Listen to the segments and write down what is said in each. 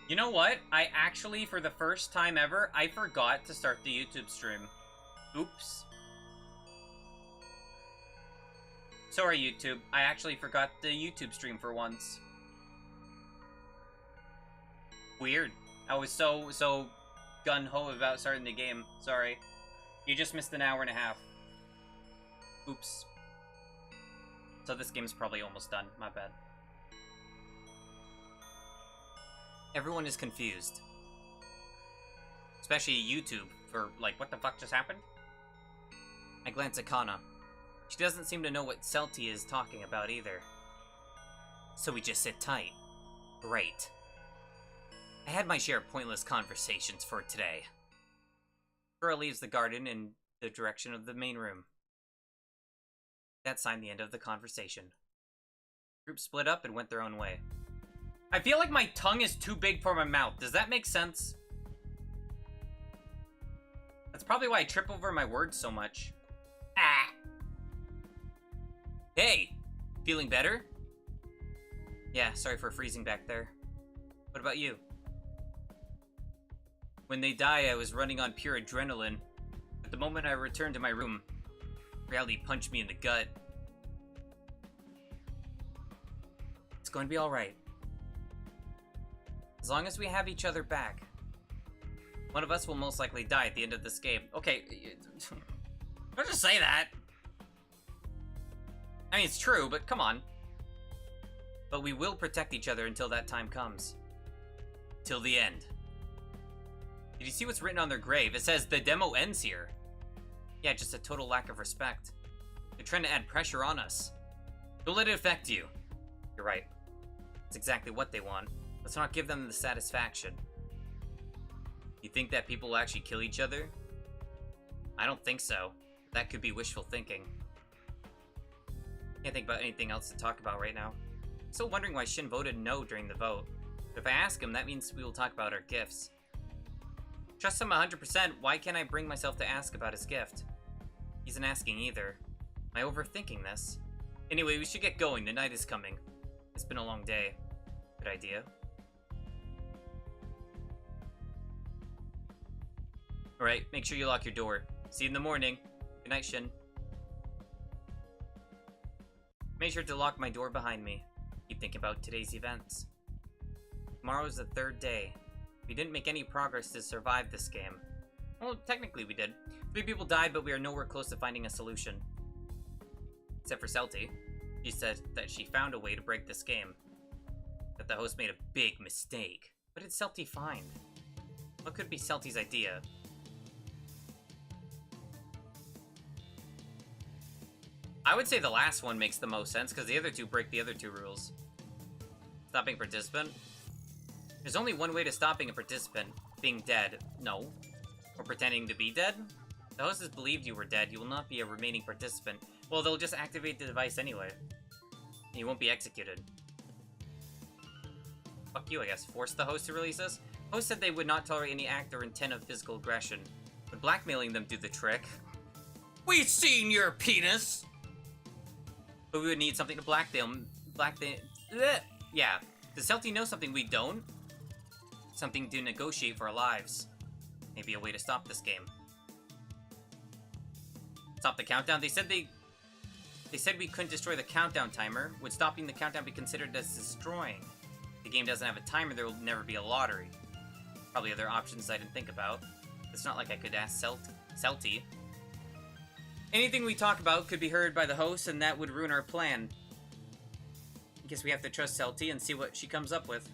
You know what? I actually, for the first time ever, I forgot to start the YouTube stream. Oops. Sorry, YouTube. I actually forgot the YouTube stream for once. Weird. I was so gun-ho about starting the game. Sorry. You just missed an hour and a half. Oops. So this game's probably almost done. My bad. Everyone is confused. Especially YouTube for, like, what the fuck just happened? I glance at Kana. She doesn't seem to know what Celti is talking about either. So we just sit tight. Great. I had my share of pointless conversations for today. Kura leaves the garden in the direction of the main room. That signed the end of the conversation. The group split up and went their own way. I feel like my tongue is too big for my mouth. Does that make sense? That's probably why I trip over my words so much. Ah! Hey! Feeling better? Yeah, sorry for freezing back there. What about you? When they died, I was running on pure adrenaline. But the moment I returned to my room, reality punched me in the gut. It's going to be alright. As long as we have each other back. One of us will most likely die at the end of this game. Okay, don't just say that. I mean, it's true, but come on. But we will protect each other until that time comes. Till the end. Did you see what's written on their grave? It says, the demo ends here. Yeah, just a total lack of respect. They're trying to add pressure on us. Don't let it affect you. You're right. It's exactly what they want. Let's not give them the satisfaction. You think that people will actually kill each other? I don't think so. That could be wishful thinking. Can't think about anything else to talk about right now. Still wondering why Shin voted no during the vote. But if I ask him, that means we will talk about our gifts. Trust him 100%, why can't I bring myself to ask about his gift? He isn't asking either. Am I overthinking this? Anyway, we should get going. The night is coming. It's been a long day. Good idea. Alright, make sure you lock your door. See you in the morning. Good night, Shin. Make sure to lock my door behind me. Keep thinking about today's events. Tomorrow is the third day. We didn't make any progress to survive this game. Well, technically we did. 3 people died, but we are nowhere close to finding a solution. Except for Celti. She said that she found a way to break this game. That the host made a big mistake. What did Celti find? What could be Celti's idea? I would say the last one makes the most sense, because the other two break the other 2 rules. Stopping a participant? There's only one way to stopping a participant. Being dead. No. Or pretending to be dead? The host has believed you were dead. You will not be a remaining participant. Well, they'll just activate the device anyway. And you won't be executed. Fuck you, I guess. Force the host to release us? The host said they would not tolerate any act or intent of physical aggression. Would blackmailing them do the trick? We've seen your penis! But we would need something to blackmail. Yeah. Does Celti know something we don't? Something to negotiate for our lives. Maybe a way to stop this game. Stop the countdown? They said we couldn't destroy the countdown timer. Would stopping the countdown be considered as destroying? If the game doesn't have a timer, there will never be a lottery. Probably other options I didn't think about. It's not like I could ask Celti. Anything we talk about could be heard by the host, and that would ruin our plan. I guess we have to trust Celti and see what she comes up with.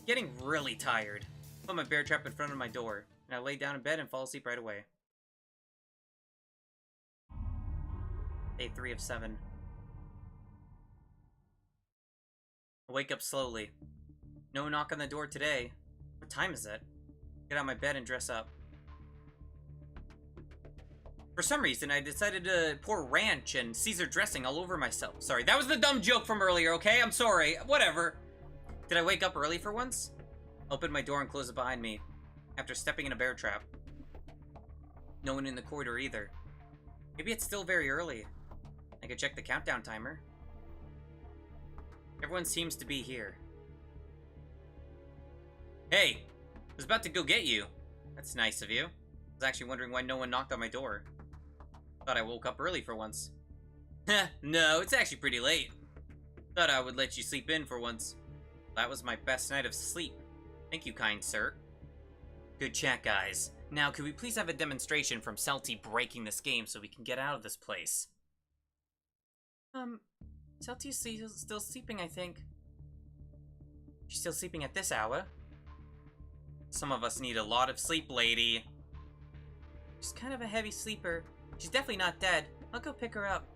Getting really tired. Put my bear trap in front of my door, and I lay down in bed and fall asleep right away. Day 3 of 7. I wake up slowly. No knock on the door today. What time is it? Get out of my bed and dress up. For some reason, I decided to pour ranch and Caesar dressing all over myself. Sorry, that was the dumb joke from earlier, okay? I'm sorry. Whatever. Did I wake up early for once? Open my door and close it behind me. After stepping in a bear trap. No one in the corridor either. Maybe it's still very early. I could check the countdown timer. Everyone seems to be here. Hey, I was about to go get you. That's nice of you. I was actually wondering why no one knocked on my door. Thought I woke up early for once. Heh, no, it's actually pretty late. Thought I would let you sleep in for once. That was my best night of sleep. Thank you, kind sir. Good chat, guys. Now, could we please have a demonstration from Celty breaking this game so we can get out of this place? Celty's still sleeping, I think. She's still sleeping at this hour. Some of us need a lot of sleep, lady. She's kind of a heavy sleeper. She's definitely not dead. I'll go pick her up.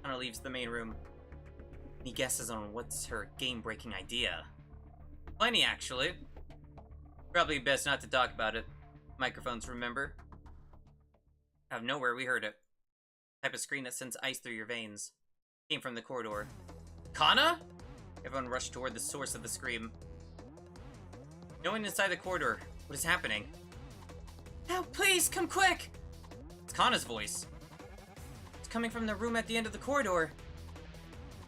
Connor leaves the main room. Any guesses on what's her game-breaking idea? Plenty, actually. Probably best not to talk about it. Microphones, remember? Out of nowhere, we heard it. Type of screen that sends ice through your veins. Came from the corridor. Kana? Everyone rushed toward the source of the scream. No one inside the corridor. What is happening? Help, please, come quick! It's Kana's voice. It's coming from the room at the end of the corridor.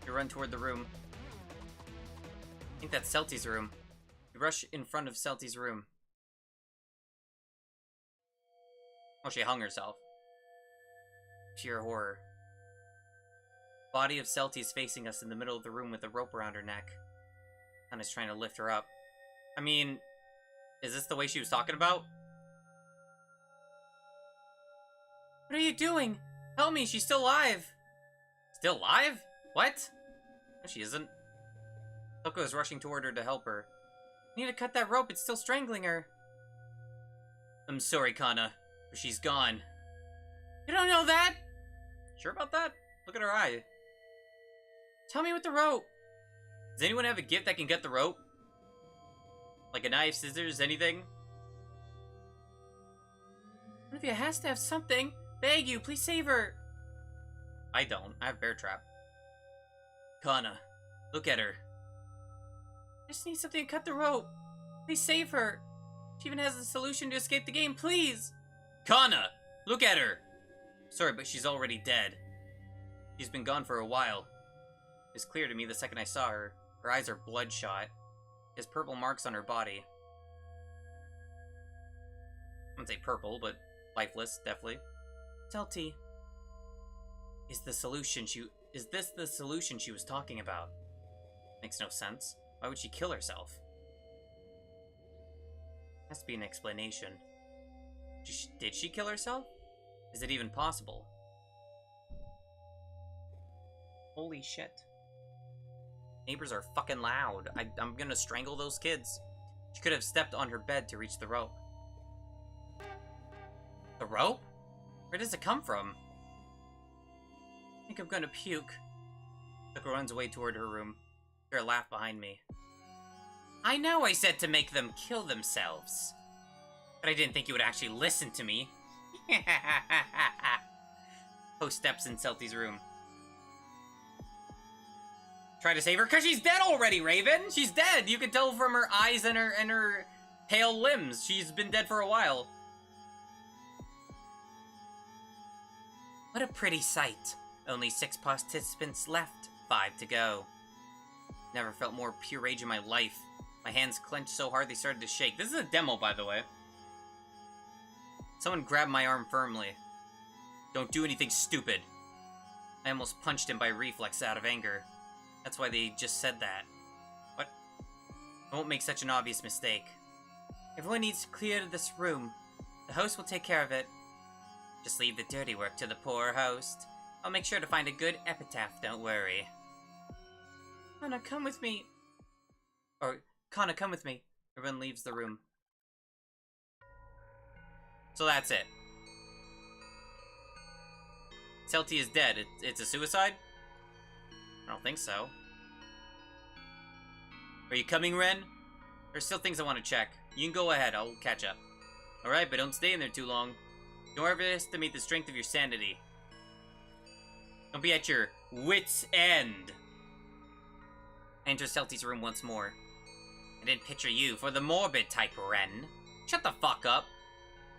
You run toward the room. I think that's Celty's room. You rush in front of Celty's room. Oh, she hung herself. Pure horror. Body of Celty is facing us in the middle of the room with a rope around her neck. Kana's trying to lift her up. I mean, is this the way she was talking about? What are you doing? Help me, she's still alive. Still alive? What? No, she isn't. Toko is rushing toward her to help her. I need to cut that rope, it's still strangling her. I'm sorry, Kana, but she's gone. You don't know that? Sure about that? Look at her eye. Tell me with the rope. Does anyone have a gift that can cut the rope? Like a knife, scissors, anything? Olivia has to have something. Beg you, please save her. I don't. I have Bear Trap. Kana, look at her. I just need something to cut the rope. Please save her. She even has a solution to escape the game, please. Kana, look at her. Sorry, but she's already dead. She's been gone for a while. It was clear to me the second I saw her. Her eyes are bloodshot. She has purple marks on her body. I wouldn't say purple, but lifeless, definitely. Celty. Is this the solution she was talking about? Makes no sense. Why would she kill herself? Has to be an explanation. Did she kill herself? Is it even possible? Holy shit. Neighbors are fucking loud. I'm gonna strangle those kids. She could have stepped on her bed to reach the rope. The rope? Where does it come from? I think I'm gonna puke. Tuka runs away toward her room. I hear a laugh behind me. I know I said to make them kill themselves. But I didn't think you would actually listen to me. Poe steps in Celty's room. Try to save her? Because she's dead already, Raven! She's dead! You can tell from her eyes and her pale limbs. She's been dead for a while. What a pretty sight. Only 6 participants left. 5 to go. Never felt more pure rage in my life. My hands clenched so hard they started to shake. This is a demo, by the way. Someone grabbed my arm firmly. Don't do anything stupid. I almost punched him by reflex out of anger. That's why they just said that. What? I won't make such an obvious mistake. Everyone needs to clear this room. The host will take care of it. Just leave the dirty work to the poor host. I'll make sure to find a good epitaph, don't worry. Kana, come with me. Or, Kana, come with me. Everyone leaves the room. So that's it. Celty is dead. It's a suicide? I don't think so. Are you coming, Ren? There's still things I want to check. You can go ahead, I'll catch up. Alright, but don't stay in there too long. Don't overestimate the strength of your sanity. Don't be at your wit's end. I enter Celty's room once more. I didn't picture you for the morbid type, Ren. Shut the fuck up.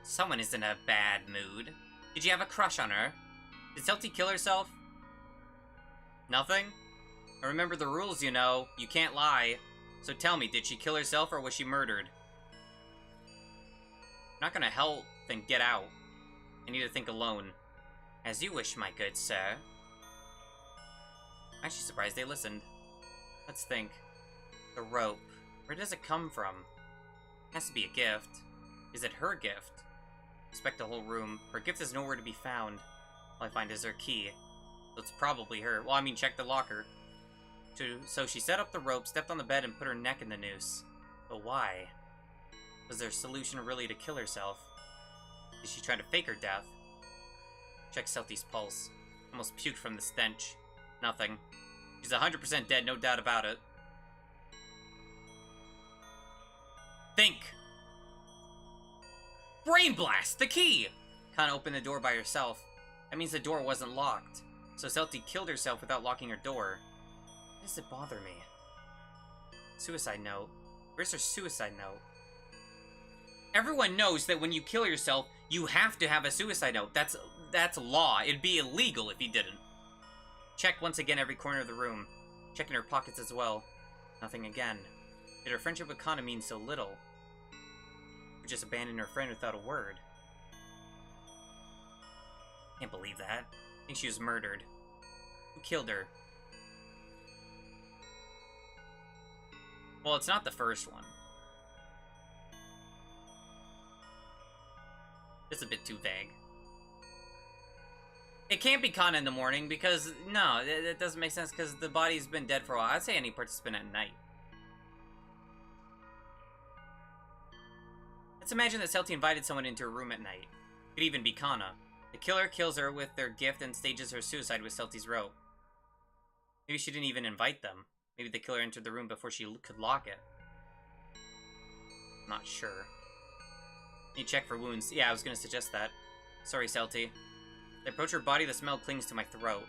Someone is in a bad mood. Did you have a crush on her? Did Celty kill herself? Nothing? I remember the rules, you know. You can't lie. So tell me, did she kill herself or was she murdered? I'm not gonna help, then get out. I need to think alone. As you wish, my good sir. I'm actually surprised they listened. Let's think. The rope. Where does it come from? It has to be a gift. Is it her gift? Inspect the whole room. Her gift is nowhere to be found. All I find is her key. So it's probably her. Well, I mean, check the locker. So she set up the rope, stepped on the bed, and put her neck in the noose. But why? Was their solution really to kill herself? Did she try to fake her death? Check Selty's pulse. Almost puked from the stench. Nothing. She's 100% dead, no doubt about it. Think! Brain blast! The key! Kana opened the door by herself. That means the door wasn't locked. So Selty killed herself without locking her door. Why does it bother me? Suicide note. Where's her suicide note? Everyone knows that when you kill yourself, you have to have a suicide note. That's law. It'd be illegal if you didn't. Check once again every corner of the room. Check in her pockets as well. Nothing again. Did her friendship with Kana mean so little? Or just abandon her friend without a word? Can't believe that. I think she was murdered. Who killed her? Well, it's not the first one. It's a bit too vague. It can't be Kana in the morning because, no, it doesn't make sense because the body's been dead for a while. I'd say any participant at night. Let's imagine that Selty invited someone into her room at night. It could even be Kana. The killer kills her with their gift and stages her suicide with Selty's rope. Maybe she didn't even invite them. Maybe the killer entered the room before she could lock it. Not sure. Need to check for wounds. Yeah, I was gonna suggest that. Sorry, Selty. As I approach her body, the smell clings to my throat.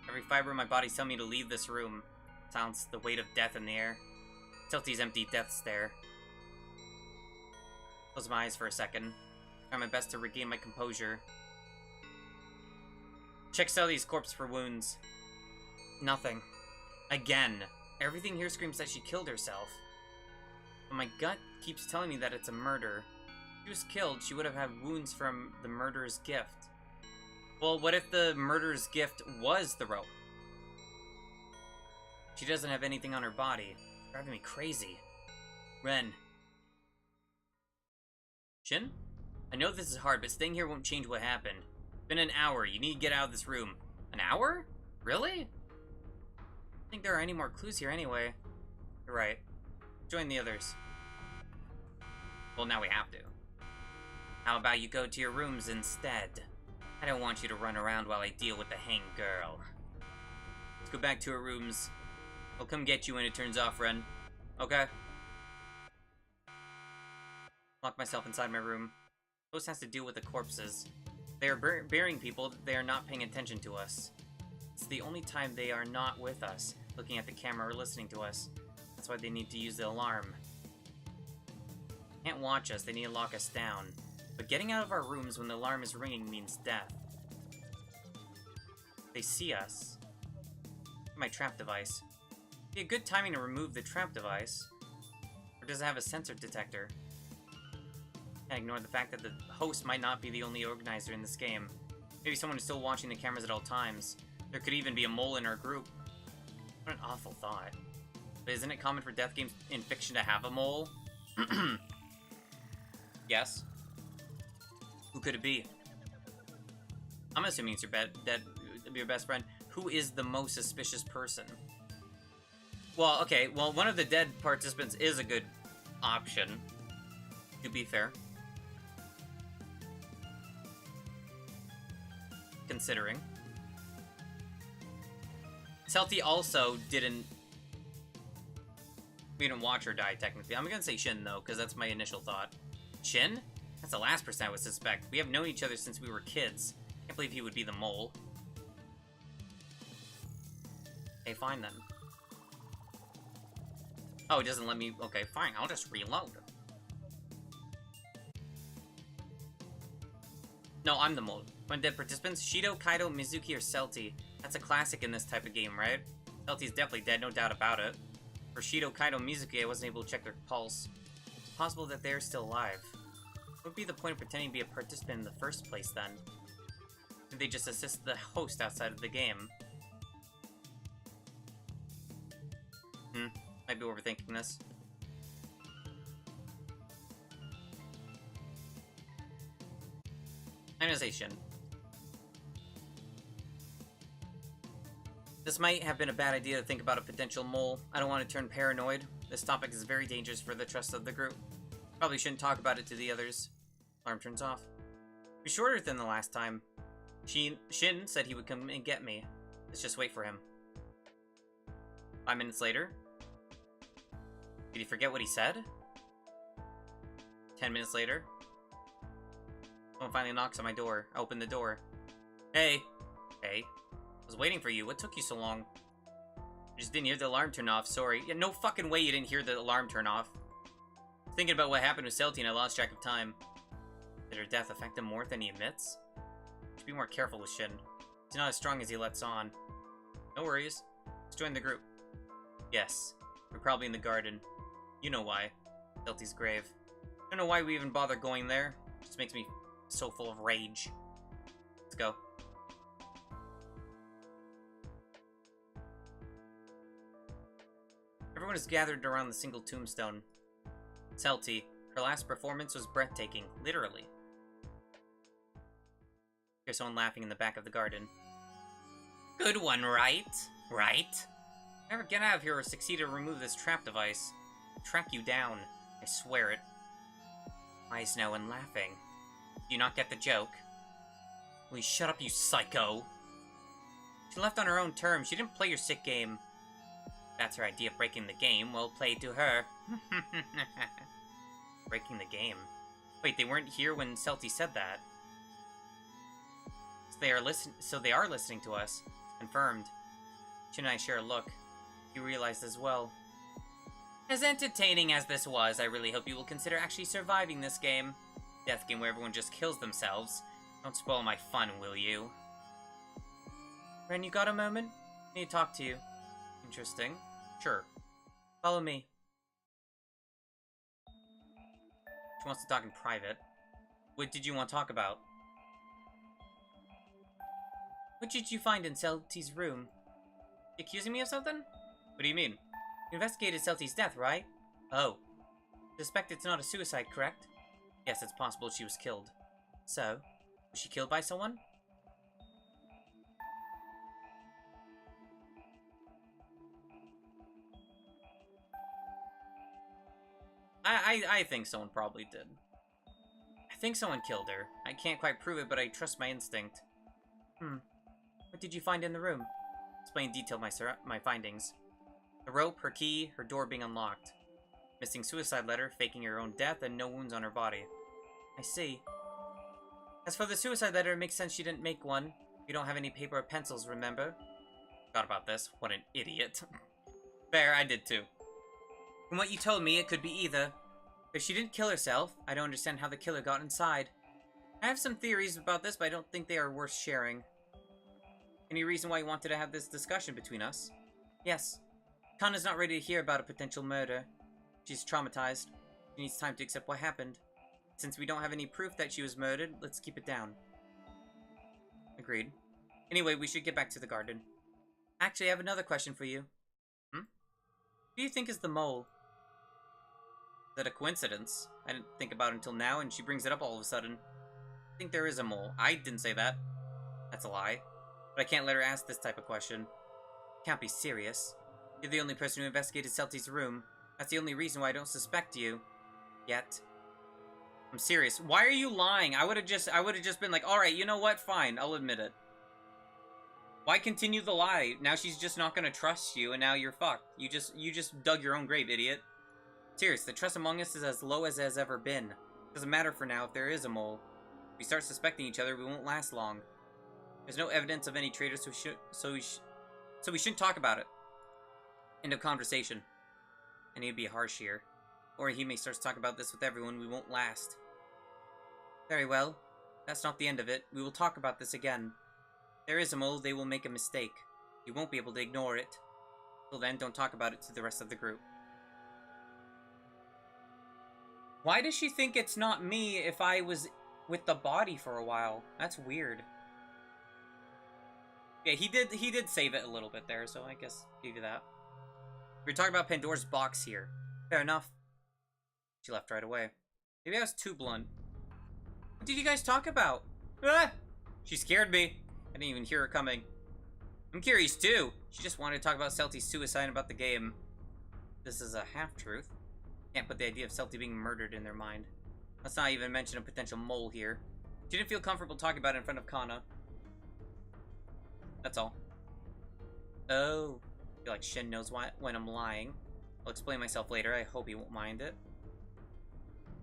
Every fiber in my body tells me to leave this room. Sounds the weight of death in the air. Selty's empty death stare. Close my eyes for a second. Try my best to regain my composure. Check Selty's corpse for wounds. Nothing. Again. Everything here screams that she killed herself. But my gut keeps telling me that it's a murder. If she was killed, she would have had wounds from the murderer's gift. Well, what if the murderer's gift was the rope? She doesn't have anything on her body. It's driving me crazy. Ren. Shin? I know this is hard, but staying here won't change what happened. It's been an hour. You need to get out of this room. An hour? Really? I don't think there are any more clues here anyway. You're right. Join the others. Well, now we have to. How about you go to your rooms instead? I don't want you to run around while I deal with the hanged girl. Let's go back to our rooms. I'll come get you when it turns off, Ren. Okay? Lock myself inside my room. Ghost has to deal with the corpses. They are burying people, they are not paying attention to us. It's the only time they are not with us, looking at the camera or listening to us. That's why they need to use the alarm. They can't watch us, they need to lock us down. But getting out of our rooms when the alarm is ringing means death. They see us. My trap device. Be a good timing to remove the trap device. Or does it have a sensor detector? Can't ignore the fact that the host might not be the only organizer in this game. Maybe someone is still watching the cameras at all times. There could even be a mole in our group. What an awful thought. But isn't it common for death games in fiction to have a mole? Yes. Who could it be? I'm assuming it's your best friend. Who is the most suspicious person? Well, okay, well, one of the dead participants is a good option, to be fair. Considering. Selty also didn't... We didn't watch her die, technically. I'm gonna say Shin, though, because that's my initial thought. Shin? That's the last person I would suspect. We have known each other since we were kids. Can't believe he would be the mole. Okay, fine then. Oh, it doesn't let me... Okay, fine. I'll just reload. No, I'm the mole. When dead participants, Shido, Kaido, Mizuki, or Selty. That's a classic in this type of game, right? Selty's definitely dead, no doubt about it. For Shido, Kaido, and Mizuki, I wasn't able to check their pulse. It's possible that they're still alive. What would be the point of pretending to be a participant in the first place, then? Did they just assist the host outside of the game? Might be overthinking this. Ionization. This might have been a bad idea to think about a potential mole. I don't want to turn paranoid. This topic is very dangerous for the trust of the group. Probably shouldn't talk about it to the others. Alarm turns off. Be shorter than the last time. Shin said he would come and get me. Let's just wait for him. 5 minutes later. Did he forget what he said? 10 minutes later. Someone finally knocks on my door. I open the door. Hey. Hey. I was waiting for you. What took you so long? I just didn't hear the alarm turn off. Sorry. Yeah, no fucking way you didn't hear the alarm turn off. Thinking about what happened with Celty and I lost track of time. Did her death affect him more than he admits? Should be more careful with Shin. He's not as strong as he lets on. No worries. Let's join the group. Yes. We're probably in the garden. You know why. Celty's grave. I don't know why we even bother going there. It just makes me so full of rage. Let's go. Everyone is gathered around the single tombstone. Celty. Her last performance was breathtaking. Literally. Here's someone laughing in the back of the garden. Good one, right? Right? Never get out of here or succeed to remove this trap device. I'll track you down. I swear it. Why is no one laughing? Do you not get the joke? Will you shut up, you psycho? She left on her own terms. She didn't play your sick game. That's her idea of breaking the game. Well played to her. Breaking the game? Wait, they weren't here when Celty said that. So they are listening to us. It's confirmed. Shin and I share a look. You realized as well. As entertaining as this was, I really hope you will consider actually surviving this game. Death game where everyone just kills themselves. Don't spoil my fun, will you? Ren, you got a moment? I need to talk to you. Interesting. Sure. Follow me. She wants to talk in private. What did you want to talk about? What did you find in Celty's room? You accusing me of something? What do you mean? You investigated Celty's death, right? Oh. Suspect it's not a suicide, correct? Yes, it's possible she was killed. So, was she killed by someone? I think someone probably did. I think someone killed her. I can't quite prove it, but I trust my instinct. What did you find in the room? Explain in detail my findings. The rope, her key, her door being unlocked. Missing suicide letter, faking her own death, and no wounds on her body. I see. As for the suicide letter, it makes sense she didn't make one. We don't have any paper or pencils, remember? Forgot about this. What an idiot. Fair, I did too. From what you told me, it could be either. If she didn't kill herself, I don't understand how the killer got inside. I have some theories about this, but I don't think they are worth sharing. Any reason why you wanted to have this discussion between us? Yes. Kana's not ready to hear about a potential murder. She's traumatized. She needs time to accept what happened. Since we don't have any proof that she was murdered, let's keep it down. Agreed. Anyway, we should get back to the garden. Actually, I have another question for you. Who do you think is the mole? Is that a coincidence? I didn't think about it until now, and she brings it up all of a sudden. I think there is a mole. I didn't say that. That's a lie. But I can't let her ask this type of question. Can't be serious. You're the only person who investigated Celty's room. That's the only reason why I don't suspect you. Yet. I'm serious. Why are you lying? I would have just been like, alright, you know what? Fine, I'll admit it. Why continue the lie? Now she's just not gonna trust you, and now you're fucked. You just dug your own grave, idiot. Serious, the trust among us is as low as it has ever been. Doesn't matter for now if there is a mole. If we start suspecting each other, we won't last long. There's no evidence of any traitor, so we shouldn't talk about it. End of conversation. I need to be harsh here. Or he may start to talk about this with everyone, we won't last. Very well. That's not the end of it. We will talk about this again. If there is a mole, they will make a mistake. You won't be able to ignore it. Till then, don't talk about it to the rest of the group. Why does she think it's not me if I was with the body for a while? That's weird. Yeah, he did save it a little bit there, so I guess give you that. We were talking about Pandora's box here. Fair enough. She left right away. Maybe I was too blunt. What did you guys talk about? Ah! She scared me. I didn't even hear her coming. I'm curious too. She just wanted to talk about Celty's suicide and about the game. This is a half-truth. Can't put the idea of Celty being murdered in their mind. Let's not even mention a potential mole here. She didn't feel comfortable talking about it in front of Kana. That's all. Oh. I feel like Shin knows when I'm lying. I'll explain myself later. I hope he won't mind it.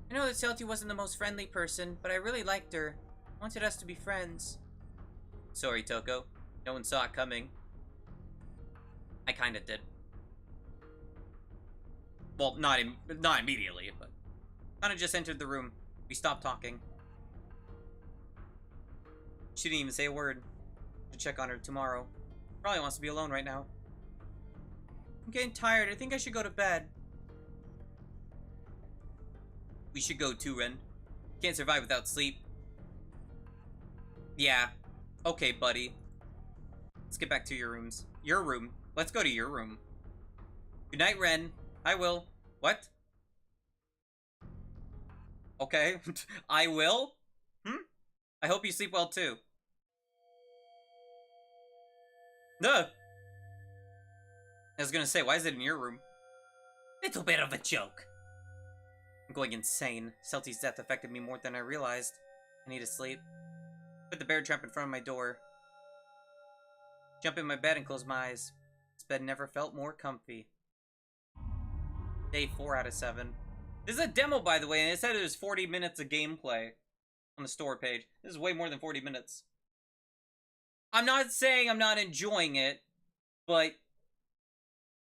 I know that Celty wasn't the most friendly person, but I really liked her. I wanted us to be friends. Sorry, Toko. No one saw it coming. I kinda did. Well, not immediately, but Kana just entered the room. We stopped talking. She didn't even say a word. Should check on her tomorrow. Probably wants to be alone right now. I'm getting tired. I think I should go to bed. We should go too, Ren. Can't survive without sleep. Yeah. Okay, buddy. Let's get back to your rooms. Your room. Let's go to your room. Good night, Ren. I will. What? Okay. I will? I hope you sleep well, too. No. I was gonna say, why is it in your room? Little bit of a joke. I'm going insane. Celty's death affected me more than I realized. I need to sleep. Put the bear trap in front of my door. Jump in my bed and close my eyes. This bed never felt more comfy. Day 4 out of 7. This is a demo, by the way, and it said it was 40 minutes of gameplay on the store page. This is way more than 40 minutes. I'm not saying I'm not enjoying it, but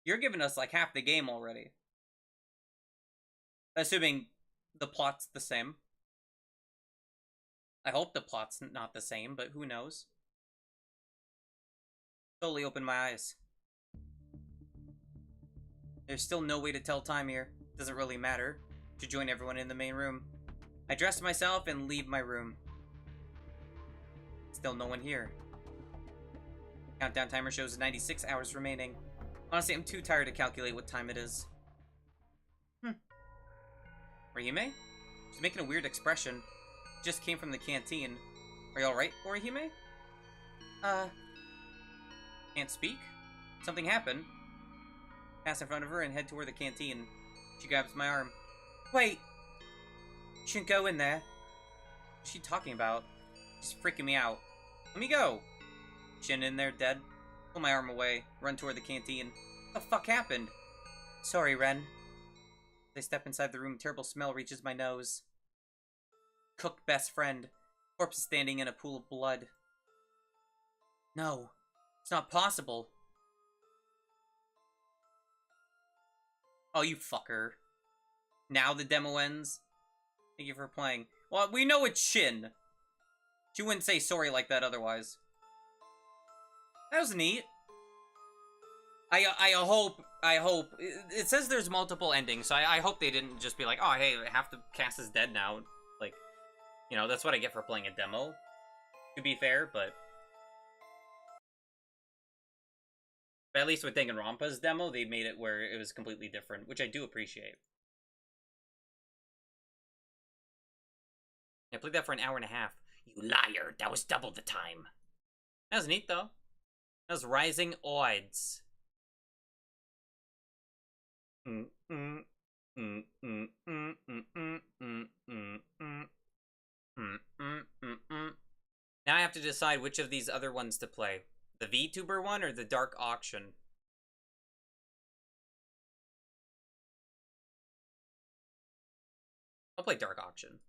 you're giving us like half the game already. Assuming the plot's the same. I hope the plot's not the same, but who knows? Slowly open my eyes. There's still no way to tell time here. Doesn't really matter. To join everyone in the main room. I dress myself and leave my room. Still no one here. Countdown timer shows 96 hours remaining. Honestly, I'm too tired to calculate what time it is. Orihime? She's making a weird expression. Just came from the canteen. Are you alright, Orihime? Can't speak? Something happened. Pass in front of her and head toward the canteen. She grabs my arm. Wait! Shouldn't go in there. What's she talking about? She's freaking me out. Let me go! Shin in there, dead. Pull my arm away. Run toward the canteen. What the fuck happened? Sorry, Ren. As I step inside the room, terrible smell reaches my nose. Cooked best friend. Corpse is standing in a pool of blood. No. It's not possible. Oh, you fucker. Now the demo ends? Thank you for playing. Well, we know it's Shin. She wouldn't say sorry like that otherwise. That was neat. I hope, it says there's multiple endings, so I hope they didn't just be like, oh, hey, half the cast is dead now. Like, you know, that's what I get for playing a demo, to be fair, but at least with Danganronpa's demo, they made it where it was completely different, which I do appreciate. I played that for an hour and a half. You liar, that was double the time. That was neat, though. That was Rising Odds. Now I have to decide which of these other ones to play. The VTuber one or the Dark Auction? I'll play Dark Auction.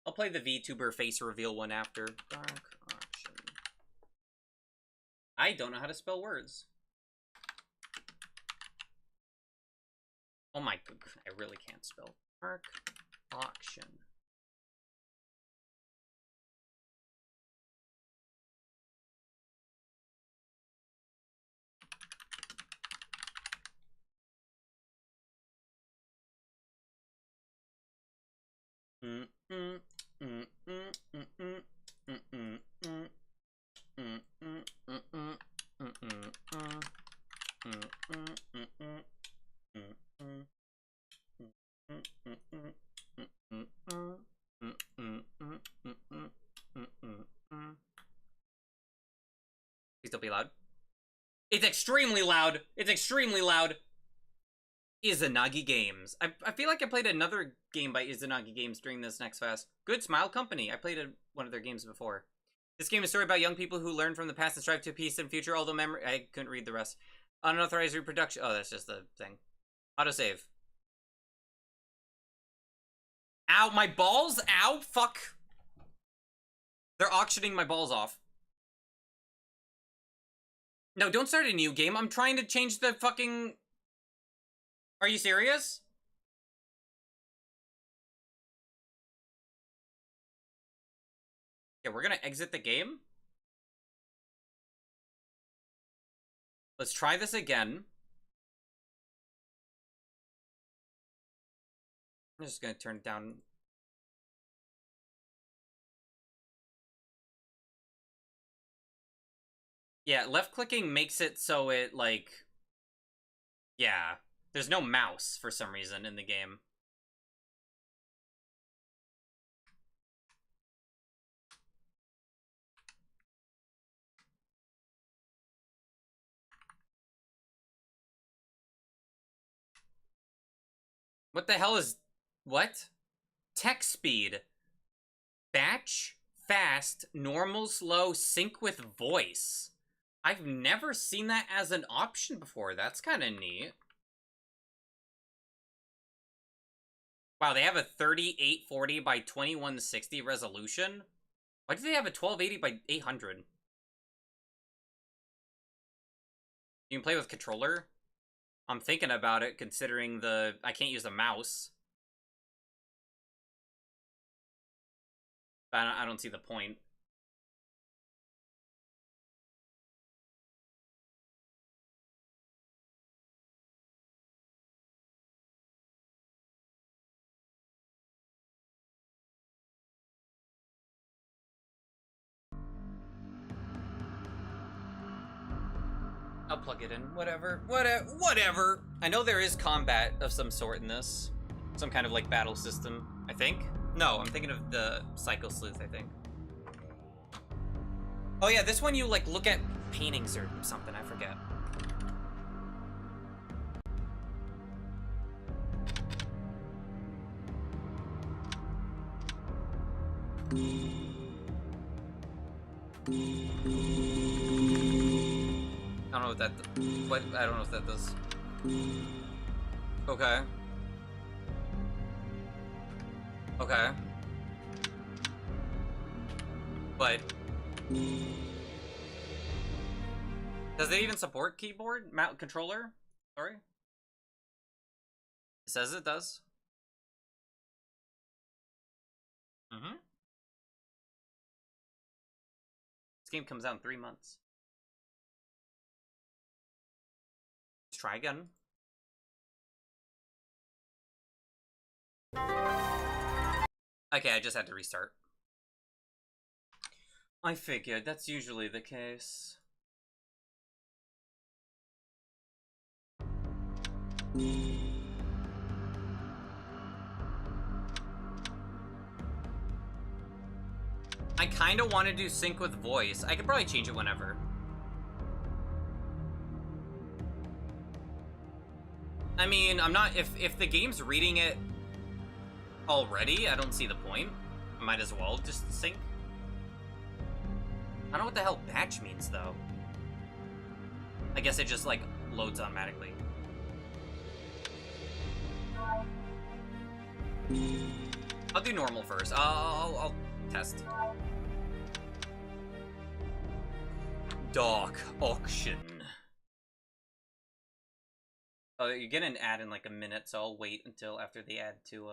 I'll play the VTuber face reveal one after. Dark Auction. I don't know how to spell words. Oh my god, I really can't spell. Dark Auction. Please don't be loud. It's extremely loud. It's extremely loud. Izanagi Games. I feel like I played another game by Izanagi Games during this next fast. Good Smile Company. I played one of their games before. This game is a story about young people who learn from the past and strive to peace and future, although memory... I couldn't read the rest. Unauthorized reproduction... Oh, that's just the thing. Autosave. Ow, my balls? Ow, fuck. They're auctioning my balls off. No, don't start a new game. I'm trying to change the fucking... Are you serious? Okay, we're gonna exit the game. Let's try this again. I'm just gonna turn it down. Yeah, left clicking makes it so it, like... Yeah. There's no mouse for some reason in the game. What the hell is... What? Text speed. Batch, fast, normal, slow, sync with voice. I've never seen that as an option before. That's kind of neat. Wow, they have a 3840 by 2160 resolution? Why do they have a 1280 by 800? You can play with controller? I'm thinking about it, considering I can't use a mouse. But I don't see the point. I'll plug it in. Whatever. Whatever. I know there is combat of some sort in this. Some kind of, like, battle system, I think. No, I'm thinking of the Psycho-Sleuth, I think. Oh yeah, this one you, like, look at paintings or something. I forget. I don't know what that... What? I don't know what that does. Okay. Okay. But... Does it even support keyboard? Mount controller? Sorry? It says it does. Mm-hmm. This game comes out in 3 months. Let's try again. Okay, I just had to restart. I figured, that's usually the case. I kind of want to do sync with voice. I could probably change it whenever. I mean, I'm not... If the game's reading it already, I don't see the point. I might as well just sync. I don't know what the hell batch means, though. I guess it just, like, loads automatically. I'll do normal first. I'll test. Dark Auction. Oh, you get an ad in like a minute, so I'll wait until after the ad to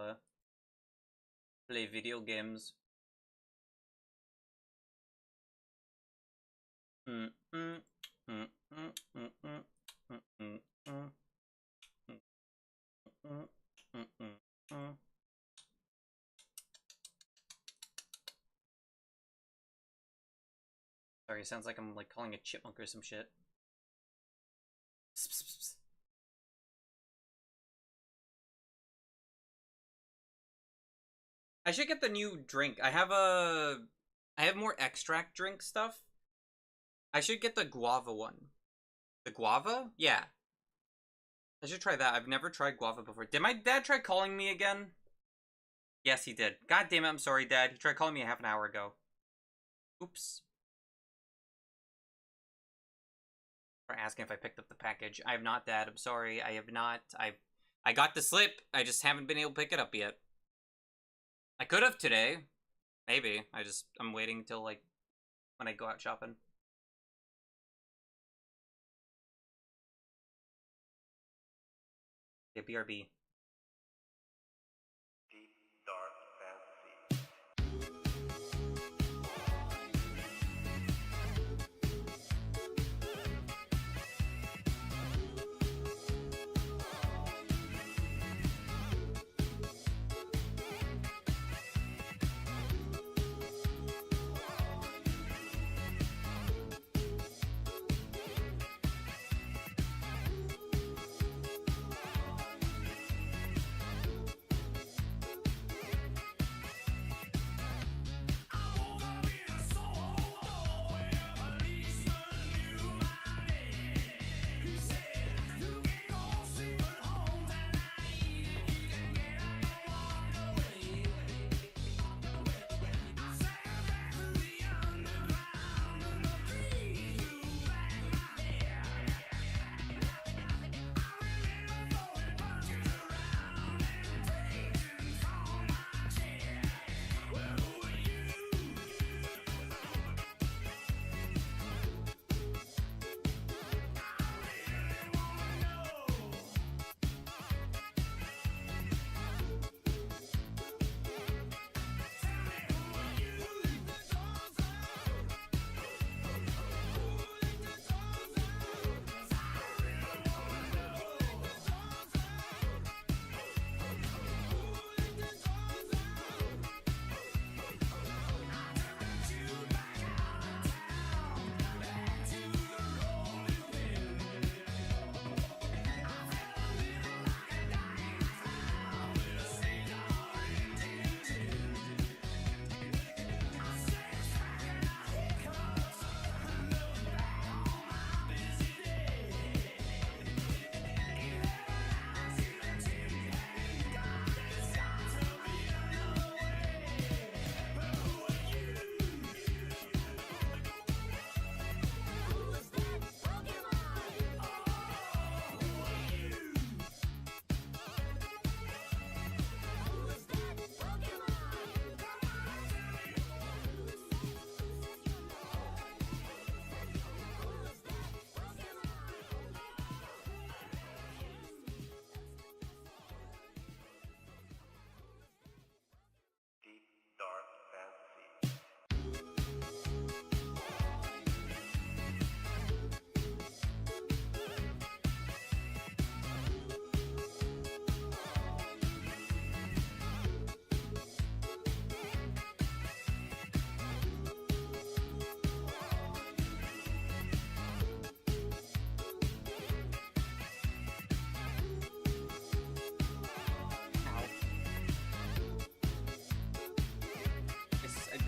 play video games. Sorry, it sounds like I'm like calling a chipmunk or some shit. Psst, psst, psst. I should get the new drink. I have more extract drink stuff. I should get the guava one. The guava? Yeah. I should try that. I've never tried guava before. Did my dad try calling me again? Yes, he did. God damn it, I'm sorry, Dad. He tried calling me a half an hour ago. Oops. For asking if I picked up the package. I have not, Dad. I'm sorry. I have not. I got the slip. I just haven't been able to pick it up yet. I could have today. Maybe. I'm waiting till, like, when I go out shopping. Yeah, BRB.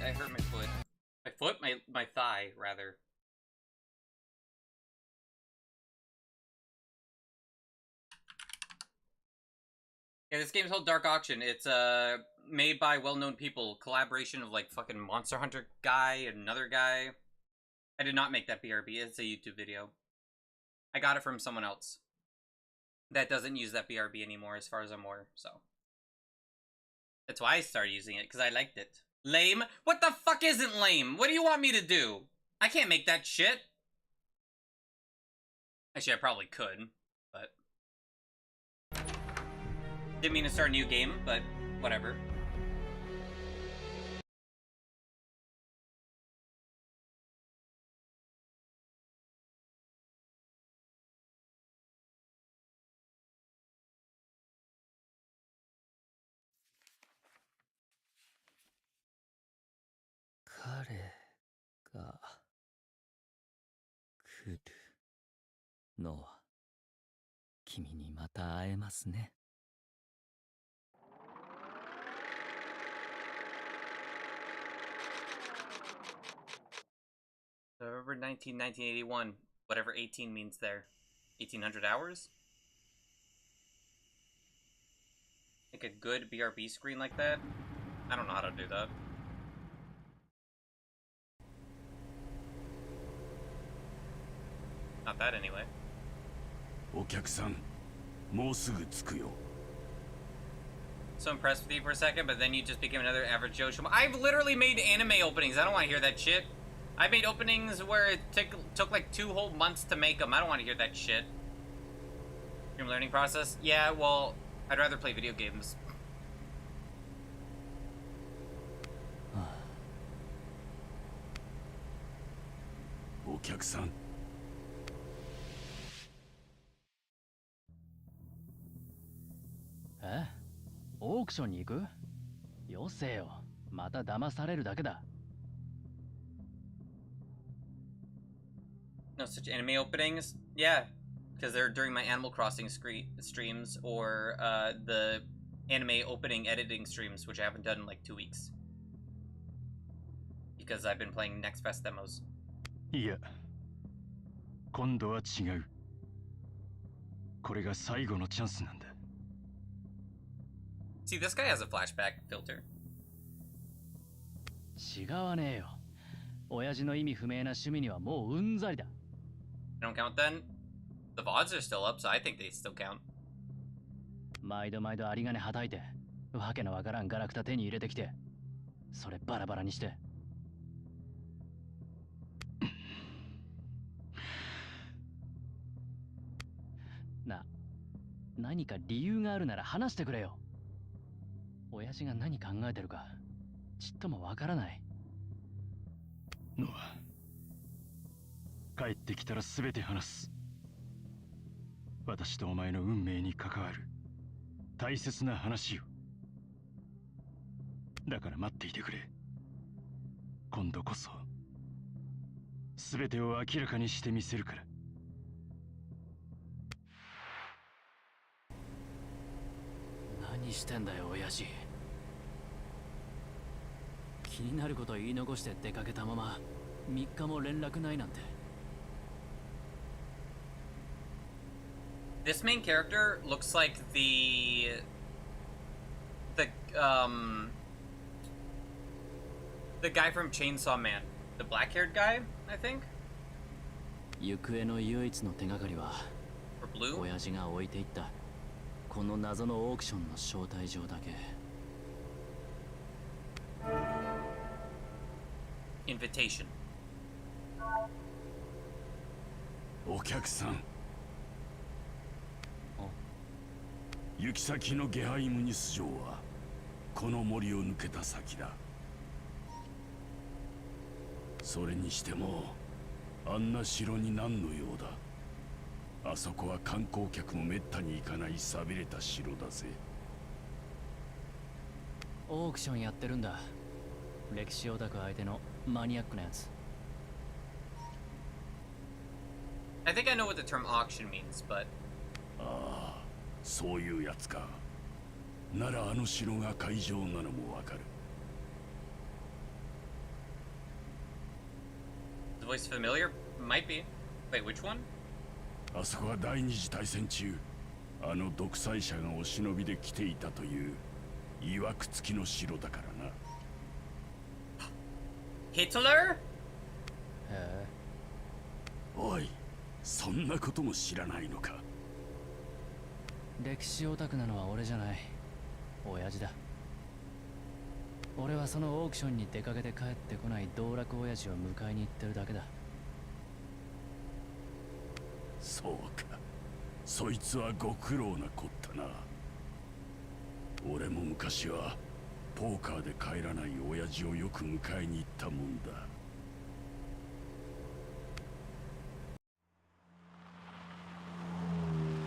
I hurt my foot. My foot? My thigh, rather. Yeah, this game's called Dark Auction. It's made by well-known people. Collaboration of like fucking Monster Hunter guy and another guy. I did not make that BRB. It's a YouTube video. I got it from someone else that doesn't use that BRB anymore, as far as I'm aware. So that's why I started using it, because I liked it. Lame? What the fuck isn't lame? What do you want me to do? I can't make that shit. Actually, I probably could, but didn't mean to start a new game, but whatever. 来るのは君にまた会えますね。November 19, 1981. Whatever 18 means there. 1800 hours? Like a good BRB screen like that? I don't know how to do that. Not that anyway. お客さん、もうすぐ着くよ。 So impressed with you for a second, but then you just became another average Joe Schmo. I've literally made anime openings. I don't want to hear that shit. I made openings where it took like 2 whole months to make them. I don't want to hear that shit. Your learning process? Yeah, well, I'd rather play video games. お客さん。え？オークションに行く？よせよ。また騙されるだけだ。No such anime openings? Yeah, because they're during my Animal Crossing streams or the anime opening editing streams, which I haven't done in like 2 weeks. Because I've been playing Next Fest demos. いや、今度は違う。これが最後のチャンスなんだ。See, this guy has a flashback filter. 違わねえよ。親父の意味不明な趣味にはもううんざりだ。Don't count then? The VODs are still up, so I think they still count. 毎度毎度有り金はたいて、わけのわからんガラクタ手に入れてきて、それバラバラにして。何か理由があるなら話してくれよ。親父が何考えてるか、ちっともわからない。ノア、帰ってきたら全て話す。私とお前の運命に関わる大切な話よ。だから待っていてくれ。今度こそ全てを明らかにしてみせるから。何してんだよ親父。気になること言い残して出かけたまま3日も連絡ないなんて。This main character looks like the guy from Chainsaw Man, the black-haired guy, I think. 行方の唯一の手がかりは Or blue? 親父が置いていったこの謎のオークションの招待状だけ。Invitation. お客さん。行き先のゲハイムニス城はこの森を抜けた先だ。それにしてもあんな城に何の用だ。あそこは観光客もめったに行かない寂れた城だぜ。オークションやってるんだ。歴史オタク相手のマニアックなやつ。I think I know what the term auction means, but ああ、そういうやつか。ならあの城が会場なのもわかる。the voice familiar? Might be. Wait, which one? あそこは第二次大戦中、あの独裁者がお忍びで来ていたという曰く付きの城だからな。Hitler? へえ。おい、そんなことも知らないのか。歴史オタクなのは俺じゃない。親父だ。俺はそのオークションに出かけて帰ってこない道楽親父を迎えに行ってるだけだ。そうか、そいつはご苦労なこったな。俺も昔はポーカーで帰らない親父をよく迎えに行ったもんだ。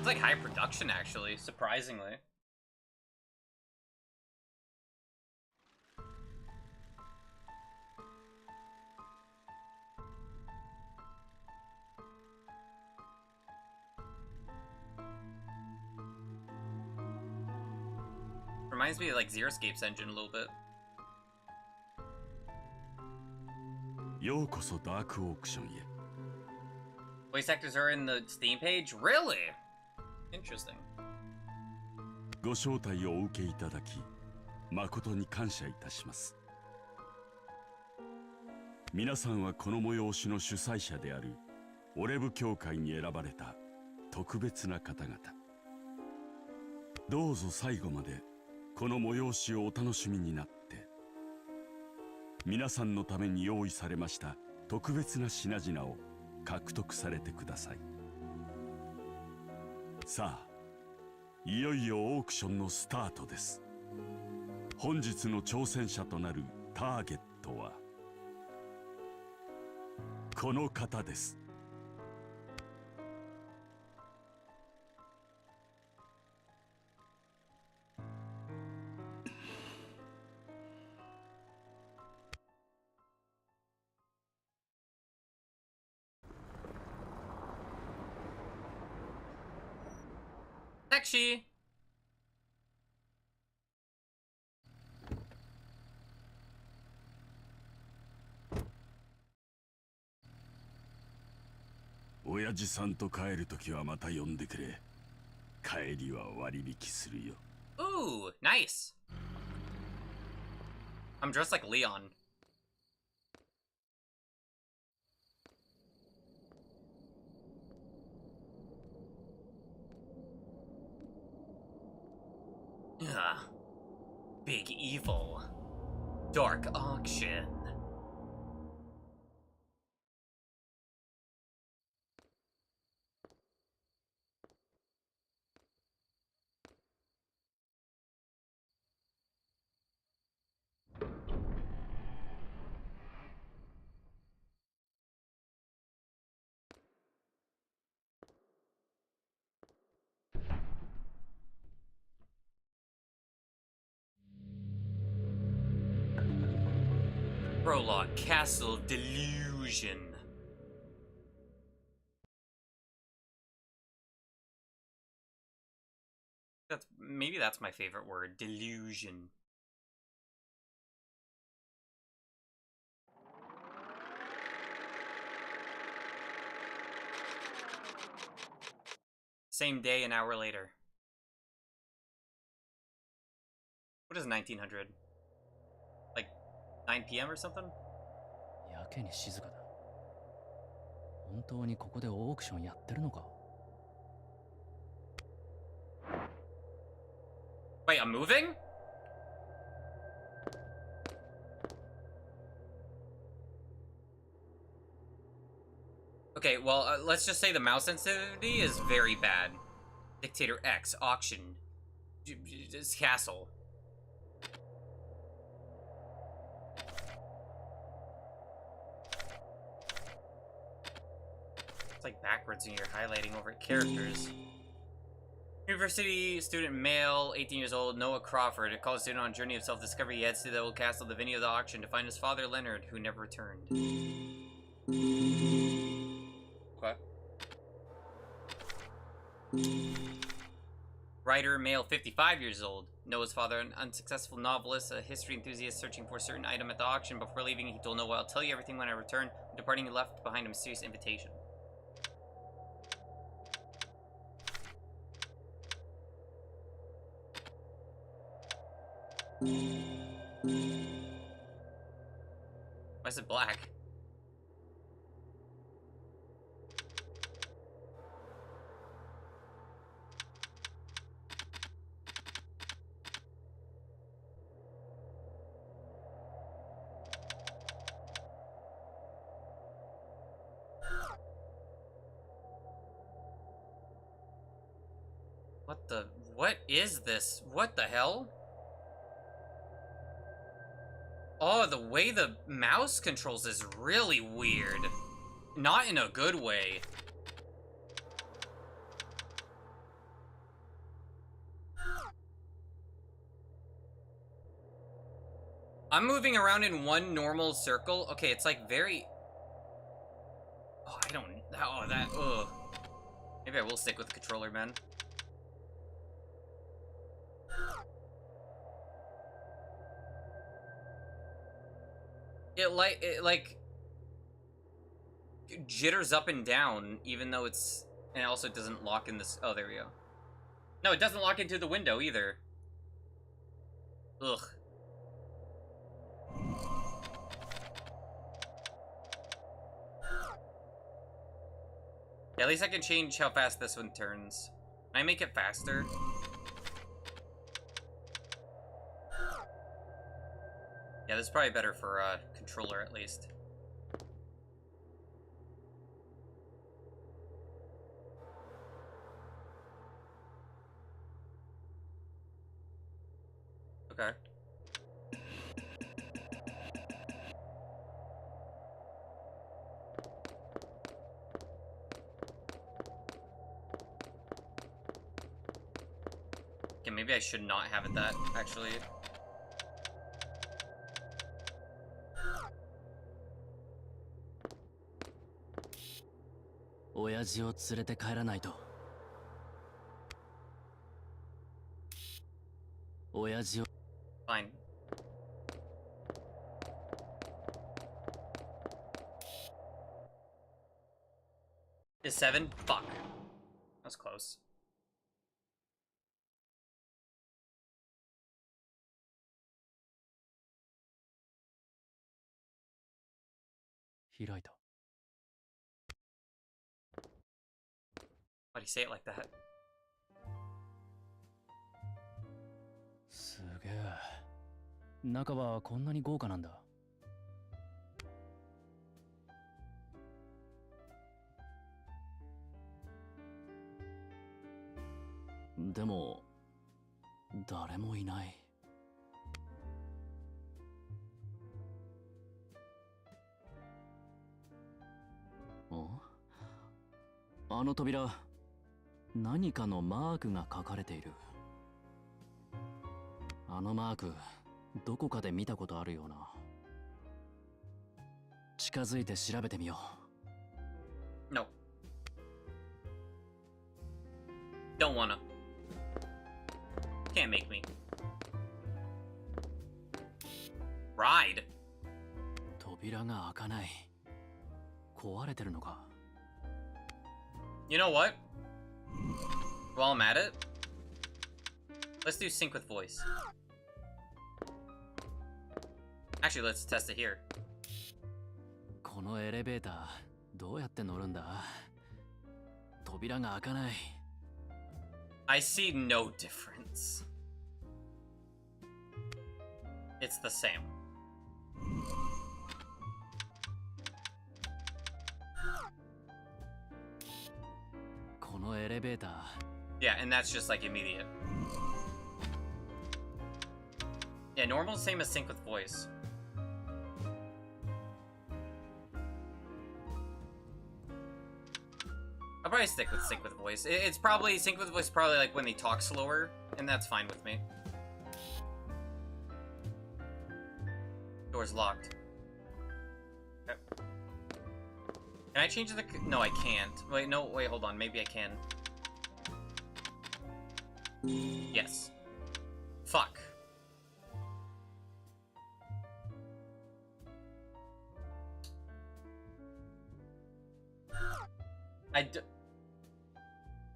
It's like high production, actually, surprisingly. reminds me of like Xeriscape's engine a little bit. ようこそダークオークションへ。 Voice actors are in the Steam page? Really? Interesting. ご招待をお受けいただき、誠に感謝いたします。皆さんはこの催しの主催者であるオレブ協会に選ばれた特別な方々。どうぞ最後までこの催しをお楽しみになって、皆さんのために用意されました特別な品々を獲得されてください。さあ、いよいよオークションのスタートです。本日の挑戦者となるターゲットはこの方です。Taxi! 親父さんと帰るときはまた呼んでくれ。帰りは割引するよ。 Ooh, nice. I'm dressed like Leon. Ugh. Big evil. Dark auction. Prologue, Castle Delusion. Maybe that's my favorite word, delusion. Same day, an hour later. What is 1900? Like 9 p.m. or something? やけに静かだ。本当にここでオークションやってるのか？ Wait, I'm moving? Okay, well, let's just say the mouse sensitivity is very bad. Dictator X, auction. This castle. It's like backwards when you're highlighting over characters. University student male, 18 years old, Noah Crawford, a college student on a journey of self-discovery. He heads to the old castle, the venue of the auction, to find his father, Leonard, who never returned. Okay. Writer, male, 55 years old. Noah's father, an unsuccessful novelist, a history enthusiast searching for a certain item at the auction. Before leaving, he told Noah, "I'll tell you everything when I return." When departing, he left behind a mysterious invitation. Why is it black? What is this? What the hell? Oh, the way the mouse controls is really weird. Not in a good way. I'm moving around in one normal circle. Okay, it's like very... Oh, I don't... Oh, that... Ugh. Maybe I will stick with the controller, man. It jitters up and down, even though it's... And also it doesn't lock in this... Oh, there we go. No, it doesn't lock into the window, either. Ugh. Yeah, at least I can change how fast this one turns. Can I make it faster? Yeah, this is probably better for controller, at least. Okay. Okay, maybe I should not have it that, actually. Fine. Is 7? Fuck. That was close. Why'd he say it like that? すげえ。中はこんなに豪華なんだ。でも、誰もいない。あの扉、何かのマークが書かれている。あのマーク、どこかで見たことあるような。近づいて調べてみよう。No. Don't wanna. Can't make me. Ride. 扉が開かない。壊れてるのか。You know what? While I'm at it, let's do sync with voice. Actually, let's test it here. このエレベーター、どうやって乗るんだ？扉が開かない。I see no difference. It's the same. Yeah, and that's just like immediate. Yeah, normal is same as sync with voice. I'll probably stick with sync with voice. It's probably sync with voice, probably like when they talk slower, and that's fine with me. Door's locked. Okay. Can I change the... No, I can't. Wait, no, wait, hold on. Maybe I can. Yes. Fuck.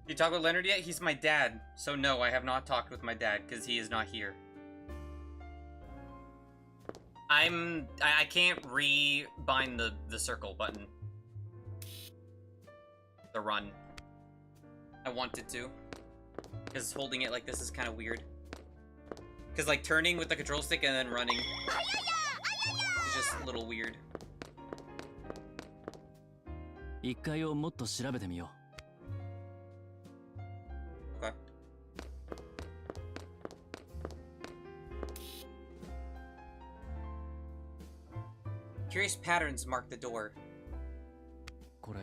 You talk with Leonard yet? He's my dad. So no, I have not talked with my dad, because he is not here. I can't rebind the circle button. The run. I wanted to. Because holding it like this is kind of weird. Because like turning with the control stick and then running is just a little weird. 1階をもっと調べてみよう。Okay. Curious patterns mark the door. これ、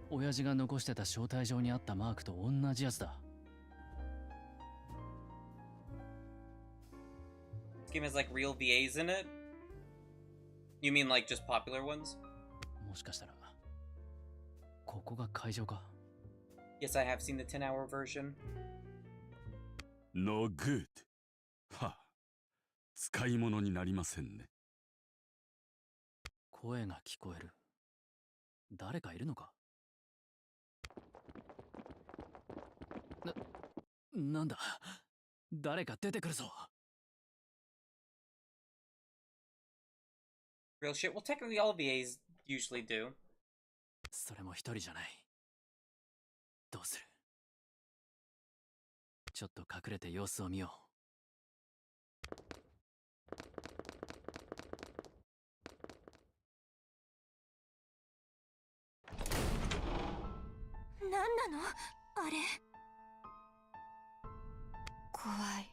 親父が残してた招待状にあったマークと同じやつだ。This game has like real VAs in it? You mean like just popular ones? もしかしたら、ここが会場か。Yes, I have seen the 10-hour version. No good. は、使い物になりませんね。声が聞こえる。誰かいるのか？なんだ？誰か出てくるぞ。Real shit. Well, technically all VAs usually do. それも一人じゃない。どうする？ちょっと隠れて様子を見よ何なのあれ。怖い。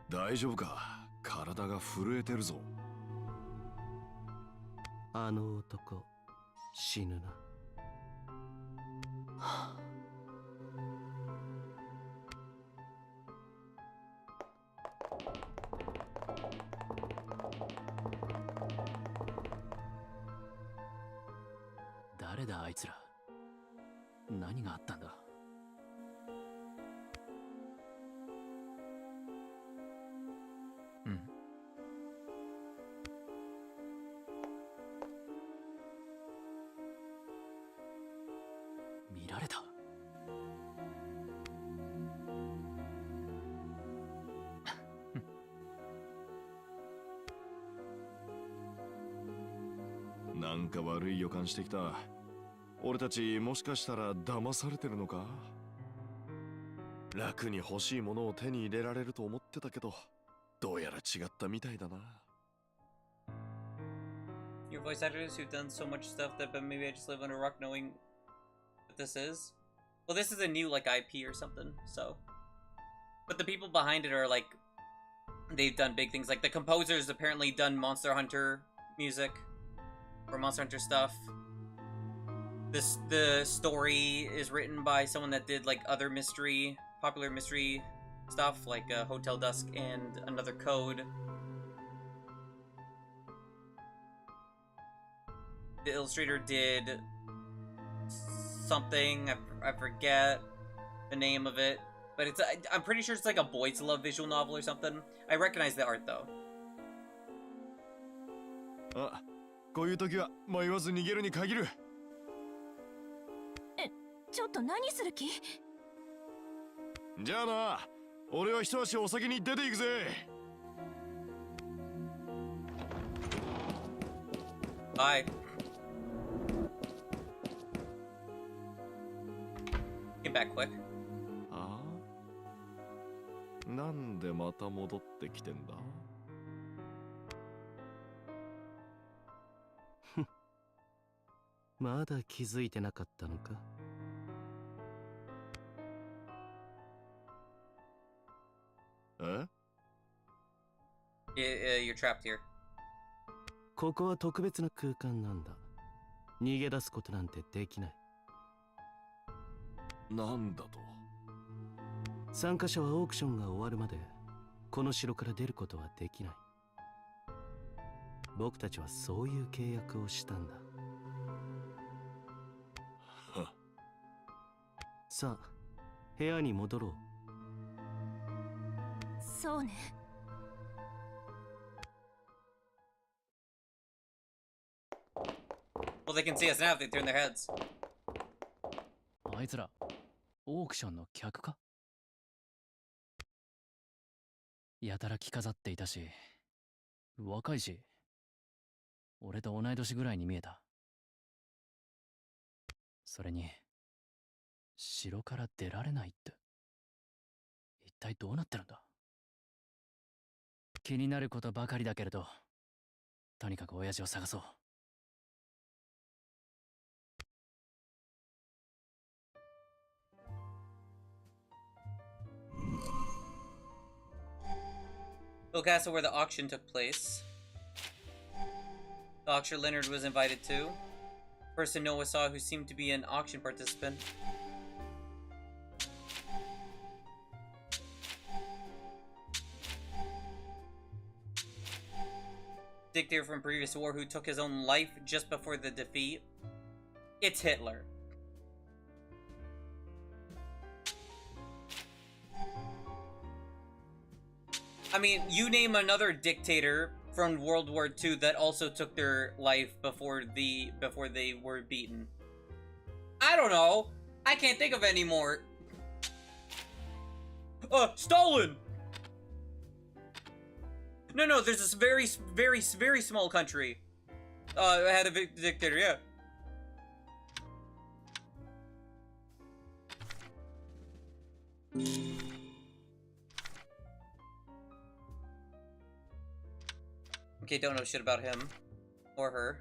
大丈夫か？体が震えてるぞ。あの男死ぬな。はあ、誰だあいつら。何があったんだ？うん。見られた。なんか悪い予感してきた。俺たちもしかしたら騙されてるのか？楽に欲しいものを手に入れられると思ってたけど、どうやら違ったみたいだな。Your voice actors who've done so much stuff that but maybe I just live under a rock knowing what this is. Well, this is a new like IP or something, so. But the people behind it are like they've done big things. Like the composer's apparently done Monster Hunter music or Monster Hunter stuff. The story is written by someone that did like other popular mystery stuff like Hotel Dusk and Another Code. The illustrator did something, I forget the name of it, but I'm pretty sure it's like a boys love visual novel or something. I recognize the art though. あ、こういう時は迷わず逃げるに限る。ちょっと何する気？じゃあな、俺は一足お先に出ていくぜ。Bye. Get back quick. ああ？なんでまた戻ってきてんだ？まだ気づいてなかったのか？え？ You're trapped here. ここは特別な空間なんだ。逃げ出すことなんてできない。なんだと？参加者はオークションが終わるまでこの城から出ることはできない。僕たちはそういう契約をしたんだ。さあ、部屋に戻ろう。そうね。Well, they can see us now if they turn their heads. あいつらオークションの客か？やたら着飾っていたし、若いし、俺と同い年ぐらいに見えた。それに城から出られないって、一体どうなってるんだ？気になることばかりだけれど、とにかく親父を探そう。Bill Castle, where the auction took place. The auctioneer Leonard was invited to. Person Noah saw who seemed to be an auction participant. Dictator from previous war who took his own life just before the defeat. It's Hitler. I mean, you name another dictator from World War II that also took their life before they were beaten? I don't know. I can't think of any more. Stalin! No, there's this very small country. Had a dictator, yeah. Okay, don't know shit about him. Or her.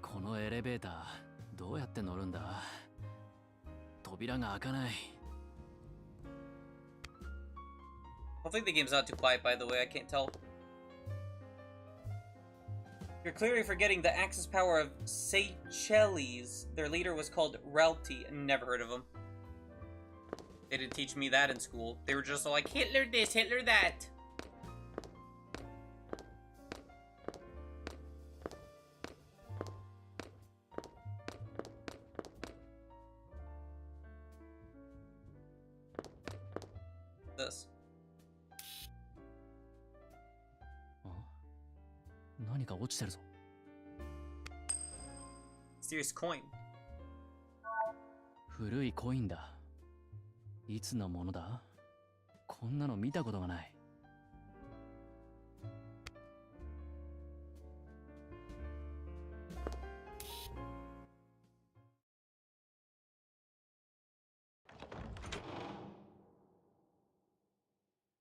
このエレベーターどうやって乗るんだ？扉が開かない。 Hopefully the game's not too quiet, by the way, I can't tell. You're clearly forgetting the Axis power of Seychelles. Their leader was called Relti. Never heard of him. They didn't teach me that in school. They were just like, Hitler this, Hitler that. This. 何か落ちてるぞ。 Serious coin. 古いコインだ。いつのものだ？こんなの見たことがない。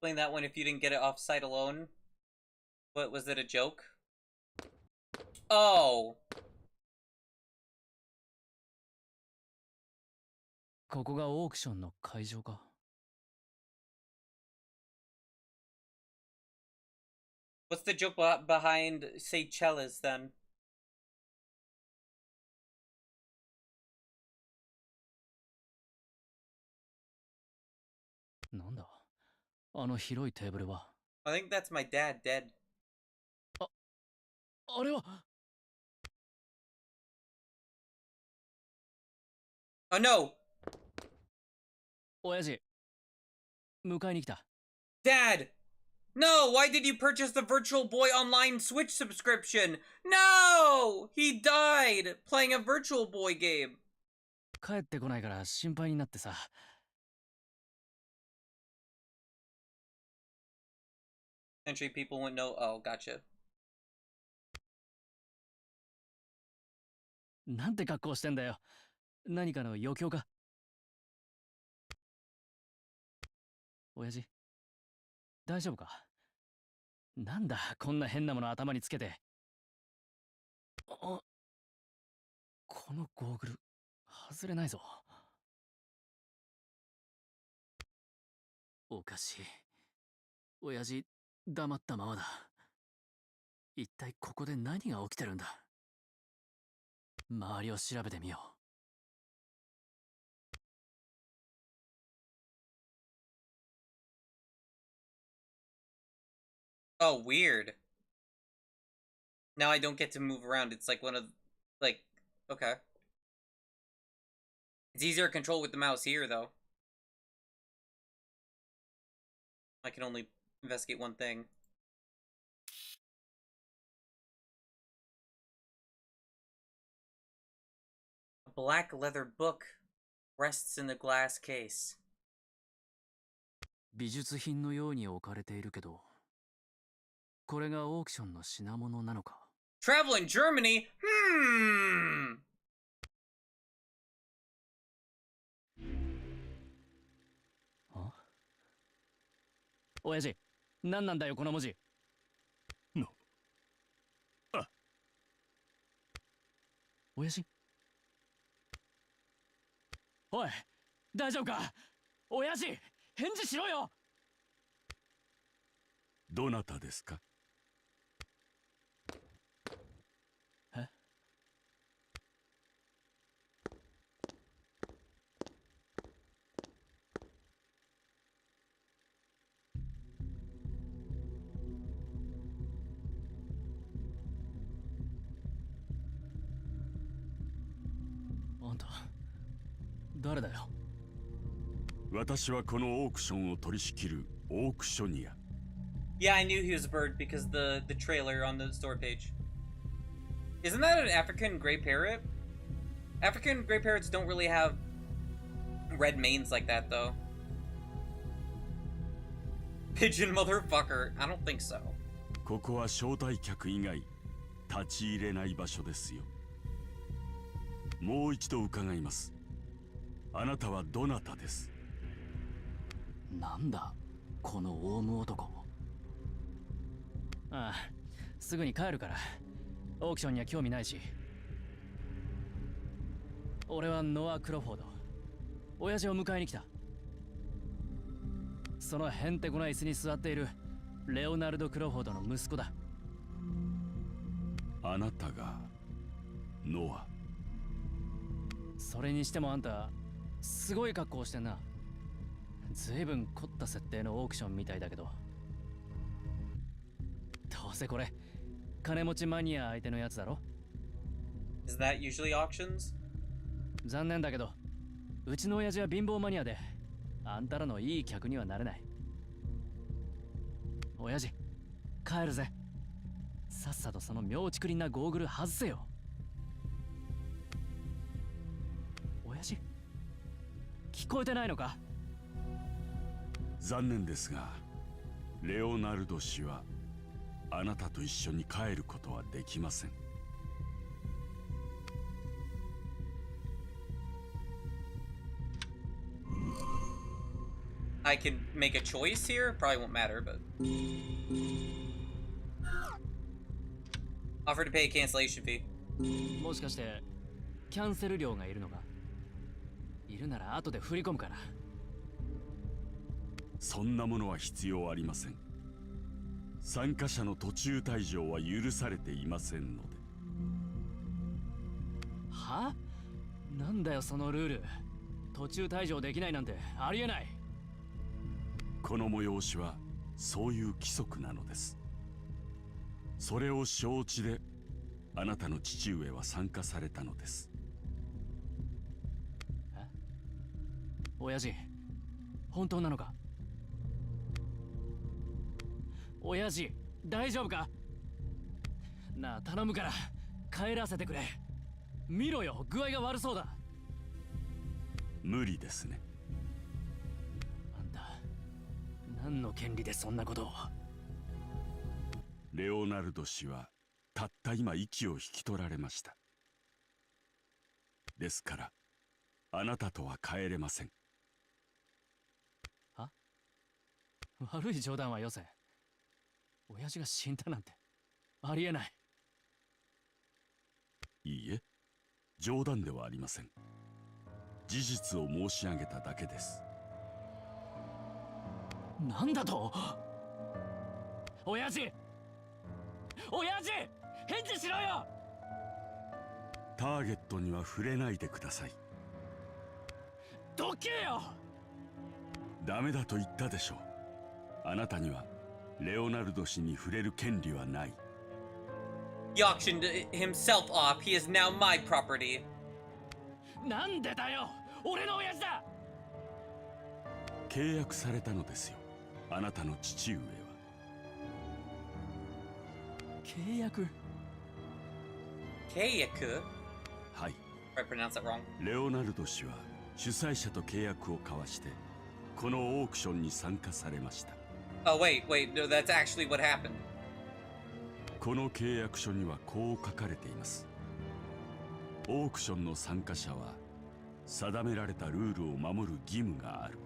Explain that one if you didn't get it off site alone. What, was it a joke? Oh! ここがオークションの会場か。What's the joke behind Seychelles then? なんだ？あの広いテーブルは。I think that's my dad dead. あれは。 Oh no! 親父、迎えに来た。 Dad! No! Why did you purchase the Virtual Boy Online Switch subscription? No! He died playing a Virtual Boy game. 帰ってこないから心配になってさ。 Entry people wouldn't know. Oh, gotcha. なんて格好してんだよ。何かの余興か。親父、大丈夫か？なんだ、こんな変なもの頭につけて。あ、このゴーグル、外れないぞ。おかしい。親父、黙ったままだ。一体ここで何が起きてるんだ？周りを調べてみよう。 Oh, weird. Now I don't get to move around. It's like one of, like, okay. It's easier to control with the mouse here, though. I can only investigate one thing. A black leather book rests in the glass case. 美術品のように置かれているけど、これがオークションの品物なのか？ Travel in Germany?あ？親父、何なんだよこの文字。親父？おい、大丈夫か？親父、返事しろよ。どなたですか？え？あんた誰だよ。私はこのオークションを取り仕切るオークショニア。 Yeah, I knew he was a bird because the trailer on the store page. Isn't that an African gray parrot? African gray parrots don't really have red manes like that, though. Pigeon motherfucker. I don't think so. ここは招待客以外立ち入れない場所ですよ。もう一度伺います。あなたはどなたです？なんだこのオウム男。ああ、すぐに帰るから。オークションには興味ないし。俺はノア・クロフォード。親父を迎えに来た。そのへんてこな椅子に座っているレオナルド・クロフォードの息子だ。あなたがノア。それにしてもあんたすごい格好をしてんな。ずいぶん凝った設定のオークションみたいだけど。どうせこれ金持ちマニア相手のやつだろ。 Is that usually auctions? 残念だけどうちの親父は貧乏マニアであんたらのいい客にはなれない。親父帰るぜ。さっさとその妙ちくりんなゴーグル外せよ。親父聞こえてないのか？残念ですがレオナルド氏はあなたと一緒に帰ることはできません。I can make a choice here. Probably won't matter, but offer to pay a cancellation fee. もしかしてキャンセル料がいるのか？いるなら後で振り込むから。そんなものは必要ありません。参加者の途中退場は許されていませんので。は？なんだよそのルール。途中退場できないなんてありえない。この催しはそういう規則なのです。それを承知であなたの父上は参加されたのです。え？親父本当なのか？親父大丈夫か？なあ頼むから帰らせてくれ。見ろよ具合が悪そうだ。無理ですね。あんた何の権利でそんなことを？レオナルド氏はたった今息を引き取られました。ですからあなたとは帰れません。は？悪い冗談はよせ。親父が死んだなんてありえない。いいえ、冗談ではありません。事実を申し上げただけです。なんだと？親父親父返事しろよ！ターゲットには触れないでください。どけよ！ダメだと言ったでしょう。あなたにはレオナルド氏に触れる権利はない。He auctioned himself off. He is now my property. なんでだよ！俺の親父だ！契約されたのですよ、あなたの父上は。契約？契約？はい。 I pronounced that wrong. レオナルド氏は主催者と契約を交わしてこのオークションに参加されました。Oh, wait, no, that's actually what happened. この契約書にはこう書かれています。オークションの参加者は定められたルールを守る義務がある。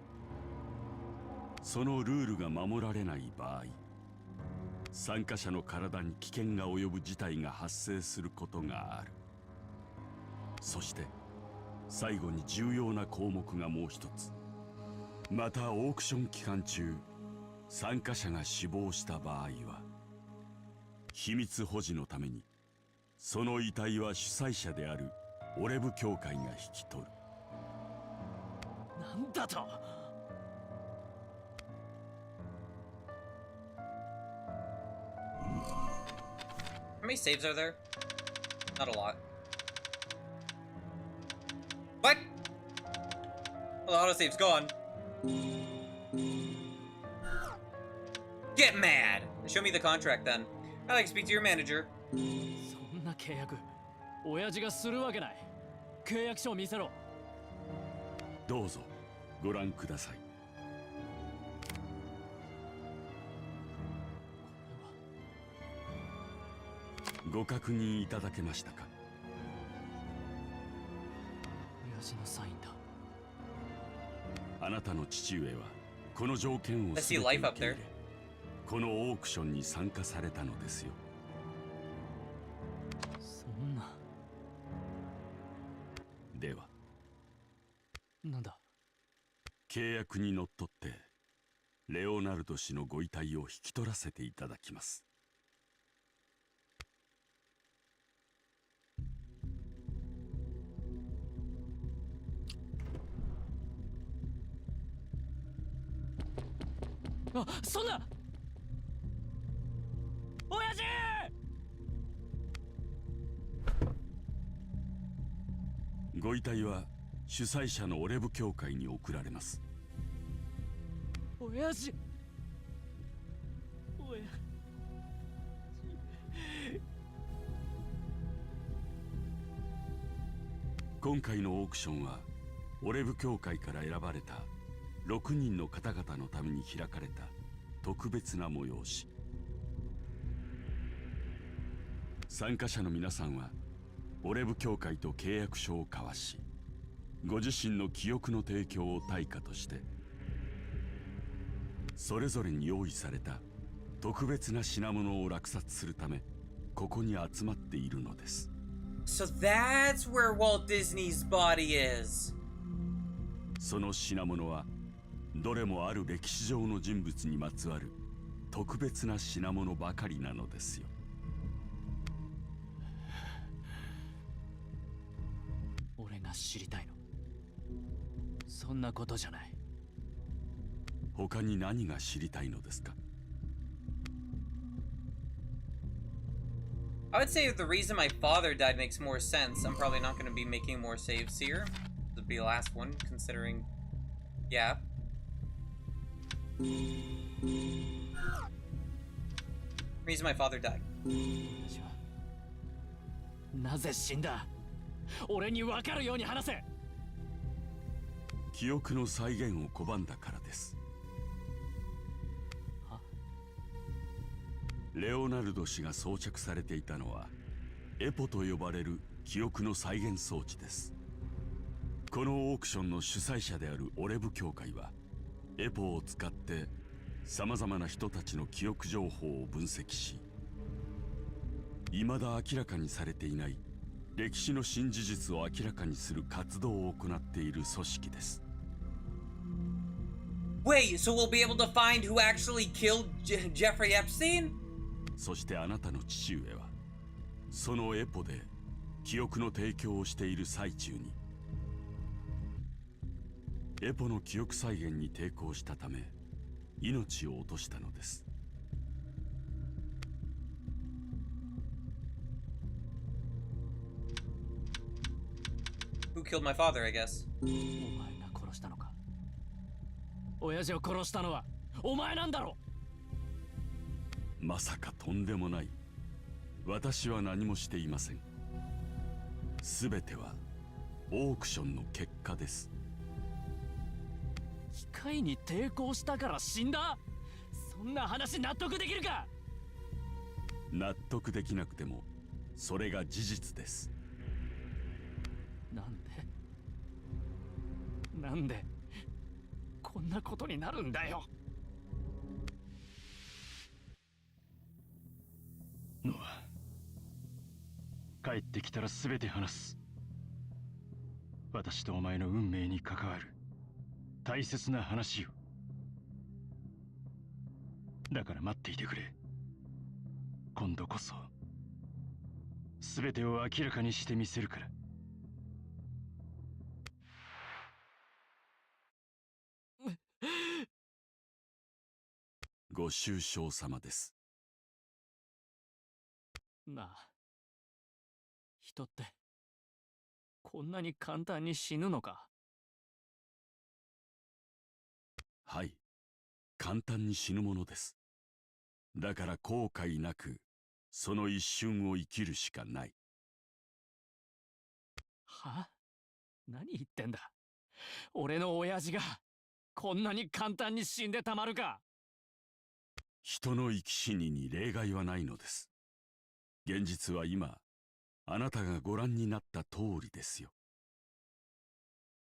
そのルールが守られない場合、参加者の体に危険が及ぶ事態が発生することがある。そして最後に重要な項目がもう一つ。またオークション期間中参加者が死亡した場合は秘密保持のためにその遺体は主催者であるオレブ教会が引き取る。なんだとHow many saves are there? Not a lot. What? Well, the autosave's gone. Get mad! Show me the contract then. I'd like to speak to your manager. そんな契約親父がするわけない。契約書を見せろ。どうぞご覧ください。ご確認いただけましたか。親父のサインだ。あなたの父上はこの条件を I 全 see て life 受 up け入 there. れ、このオークションに参加されたのですよ。そんな。ではなんだ。契約にのっとってレオナルド氏のご遺体を引き取らせていただきます。あ、そんな。親父。ご遺体は主催者のオレブ協会に送られます。親父。親。今回のオークションはオレブ協会から選ばれた6人の方々のために開かれた特別な催し。参加者の皆さんはオレブ協会と契約書を交わし、ご自身の記憶の提供を対価としてそれぞれに用意された特別な品物を落札するためここに集まっているのです。 So that's where Walt Disney's body is. その品物はどれもある歴史上の人物にまつわる特別な品物ばかりなのですよ。俺が知りたいの。そんなことじゃない。他に何が知りたいのですか。 I would say the reason my father died makes more sense. I'm probably not going to be making more saves here. This would be the last one, considering... Yeah. Reason my father died. 親父はなぜ死んだ。俺に分かるように話せ。記憶の再現を拒んだからです。は？レオナルド氏が装着されていたのはエポと呼ばれる記憶の再現装置です。このオークションの主催者であるオレブ協会はエポを使ってさまざまな人たちの記憶情報を分析し、未だ明らかにされていない歴史の新事実を明らかにする活動を行っている組織です。 Wait, so we'll be able to find who actually killed Jeffrey Epstein? そしてあなたの父上はそのエポで記憶の提供をしている最中にエポの記憶再現に抵抗したため命を落としたのです。 Who killed my father, I guess. お前が殺したのか。親父を殺したのはお前なんだろ。まさかとんでもない。私は何もしていません。すべてはオークションの結果です。機械に抵抗したから死んだ。そんな話納得できるか。納得できなくてもそれが事実です。なんでこんなことになるんだよ。ノア、帰ってきたら全て話す。私とお前の運命に関わる大切な話よ。だから待っていてくれ。今度こそ全てを明らかにしてみせるから。ご愁傷様です。なあ、人ってこんなに簡単に死ぬのか。はい。簡単に死ぬものです。だから後悔なく、その一瞬を生きるしかない。は？何言ってんだ。俺の親父がこんなに簡単に死んでたまるか。人の生き死にに例外はないのです。現実は今、あなたがご覧になった通りですよ。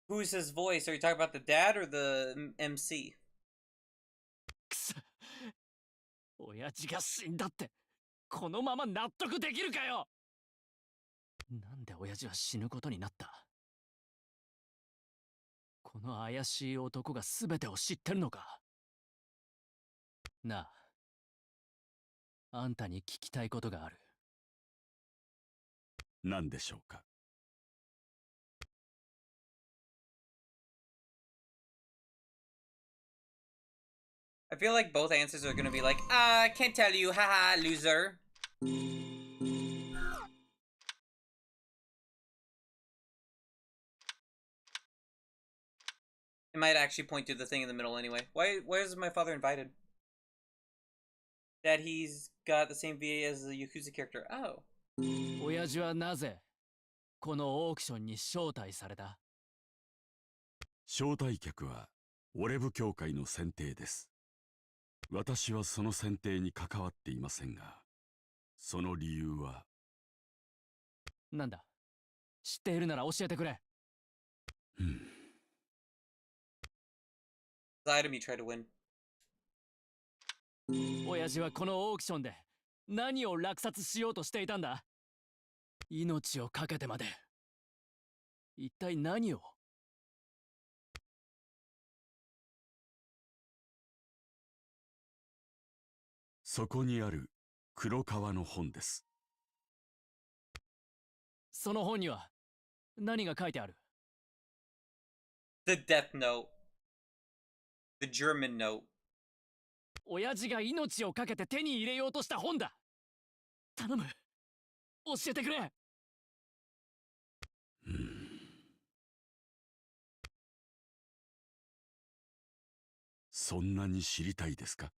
Who's his voice? Are you talking about the dad or the MC? くそ。親父が死んだってこのまま納得できるかよ。なんで親父は死ぬことになった。この怪しい男が全てを知ってるのか。なあ、あんたに聞きたいことがある。何でしょうか。I feel like both answers are gonna be like, I can't tell you, haha, loser. It might actually point to the thing in the middle anyway. Why is my father invited? That he's got the same VA as the Yakuza character. Oh. 親父はなぜこのオークションに招待された。招待客はオレブ協会の選定です。私はその選定に関わっていませんが、その理由は。なんだ、知っているなら教えてくれ。The item you try to win. 親父はこのオークションで何を落札しようとしていたんだ。命を懸けてまで。一体何を。そこにある黒革の本です。その本には何が書いてある。 The death note. The German note. 親父が命を懸けて手に入れようとした本だ。頼む、教えてくれ。そんなに知りたいですか。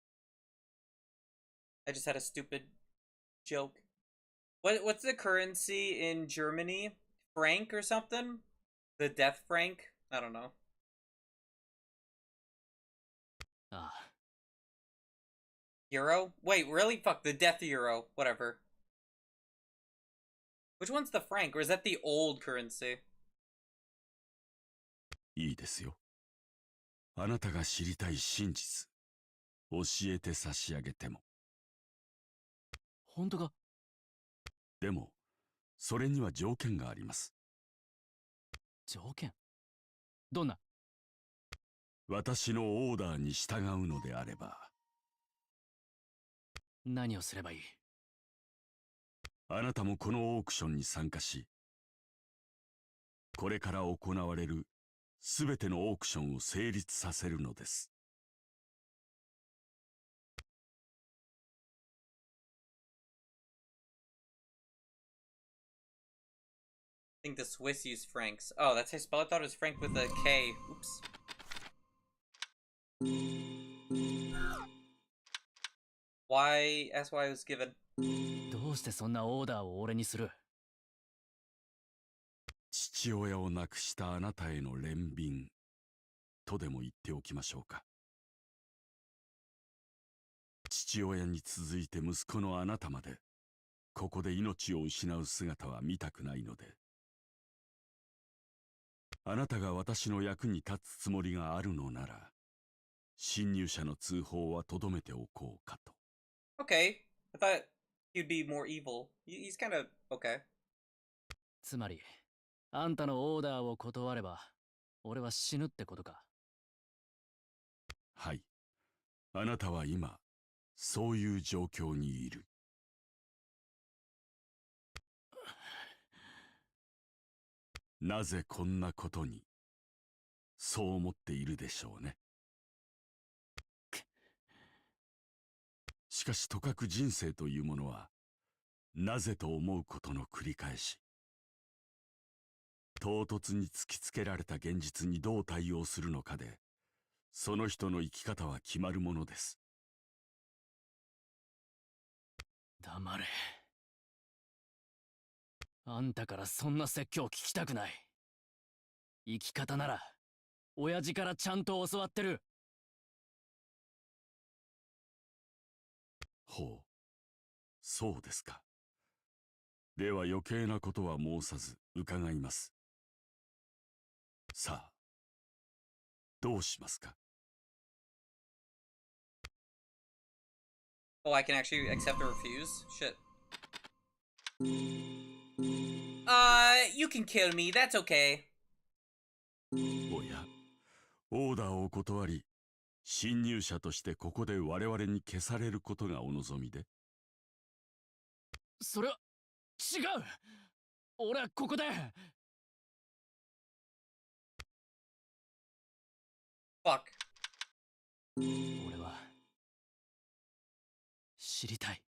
I just had a stupid joke. What's the currency in Germany? Franc or something? The death franc? I don't know. ああ。 Euro? Wait, really? Fuck, the death euro. Whatever. Which one's the franc? Or is that the old currency? いいですよ。あなたが知りたい真実、教えて差し上げても。本当か。でも、それには条件があります。条件？どんな？私のオーダーに従うのであれば。何をすればいい？あなたもこのオークションに参加し、これから行われるすべてのオークションを成立させるのです。I think the Swiss use francs. Oh, that's how you spell it? I thought it was franc with a K. Oops. Why? That's why I was given. どうしてそんなオーダーを俺にする？父親を亡くしたあなたへの憐憫とでも言っておきましょうか。父親に続いて息子のあなたまでここで命を失う姿は見たくないので、あなたが私の役に立つつもりがあるのなら、侵入者の通報はとどめておこうかと。Okay. I thought he'd be more evil. He's kind of okay. つまりあんたのオーダーを断れば俺は死ぬってことか。はい。あなたは今そういう状況にいる。なぜこんなことにそう思っているでしょうね。しかしとかく人生というものはなぜと思うことの繰り返し。唐突に突きつけられた現実にどう対応するのかで、その人の生き方は決まるものです。黙れ。あんたからそんな説教聞きたくない。生き方なら親父からちゃんと教わってる。ほう、そうですか。では余計なことは申さず伺います。さあ、どうしますか？ Oh, I can actually accept or refuse? Shit. You can kill me. That's okay. おや、オーダーを断り、侵入者としてここで我々に消されることがお望みで？それは違う。俺はここで。Fuck. 俺は知りたい。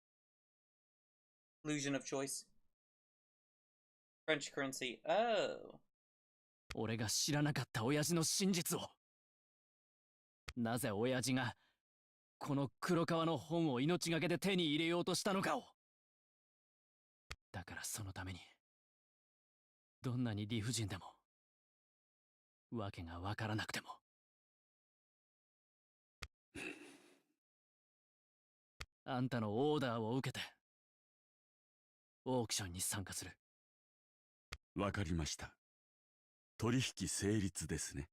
Illusion of choice. French currency. Oh. 俺が知らなかった親父の真実を。なぜ親父がこの黒革の本を命がけで手に入れようとしたのかを。だからそのためにどんなに理不尽でも、訳がわからなくても、あんたのオーダーを受けてオークションに参加する。わかりました。取引成立ですね。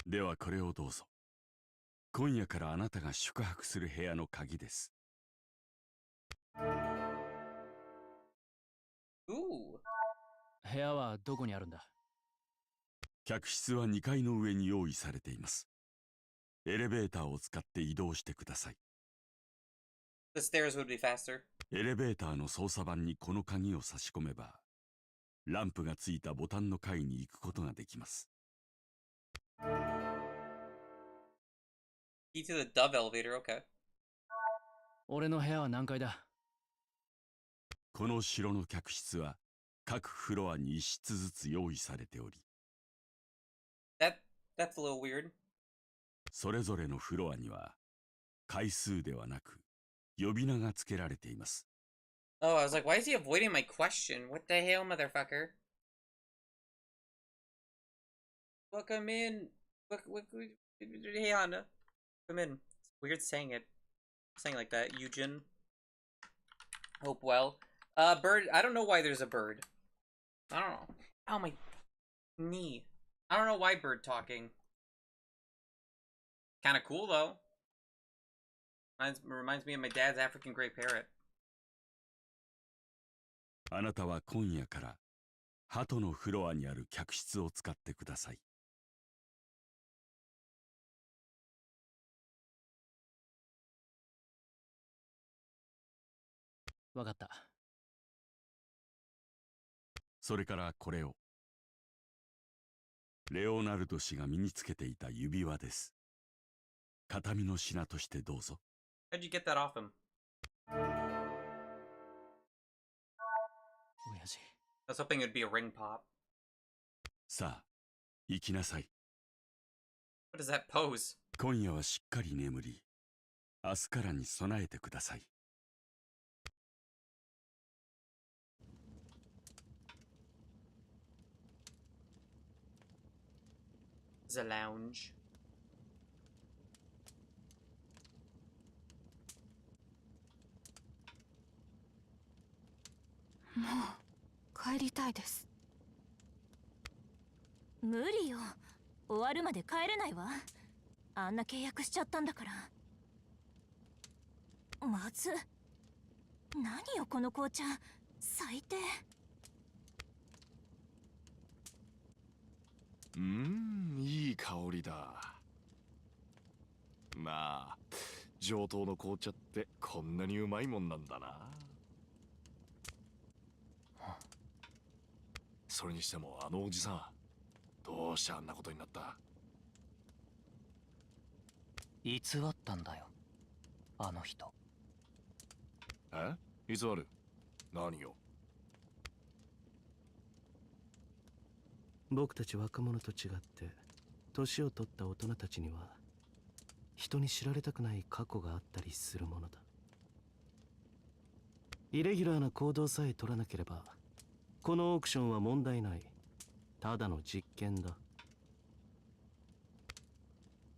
ではこれをどうぞ。今夜からあなたが宿泊する部屋の鍵です。Ooh. 部屋はどこにあるんだ？客室は2階の上に用意されています。エレベーターを使って移動してください。The stairs would be faster. エレベーターの操作盤にこの鍵を差し込めば、ランプがついたボタンの階に行くことができます。Key to the Dove elevator, okay. 俺の部屋は何階だ？この城の客室は各フロアに1室ずつ用意されており、That's a little weird. それぞれのフロアには階数ではなく呼び名が付けられています。Oh, I was like, why is he avoiding my question? What the hell, motherfucker? Welcome in. Hey, Honda. Come in. It's weird saying it. Saying like that. Eugen. Hope well. Bird. I don't know why there's a bird. I don't know. Ow, my knee. I don't know why bird talking. Kind of cool, though. Reminds me of my dad's African gray parrot. あなたは今夜から鳩のフロアにある客室を使ってください。わかった。それからこれを。レオナルド氏が身につけていた指輪です。形見の品としてどうぞ。How'd you get that off him? 親父。I was hoping it'd be a ring pop. さあ、行きなさい。What is that pose? 今夜はしっかり眠り、明日からに備えてください。The lounge. もう帰りたいです。無理よ。終わるまで帰れないわ。あんな契約しちゃったんだから。まず何よこの紅茶、最低。いい香りだ。まあ上等の紅茶ってこんなにうまいもんなんだな。それにしてもあのおじさん、どうしてあんなことになった？偽ったんだよ、あの人。え？偽る？何を？僕たち若者と違って年を取った大人たちには人に知られたくない過去があったりするものだ。イレギュラーな行動さえ取らなければこのオークションは問題ない。ただの実験だ。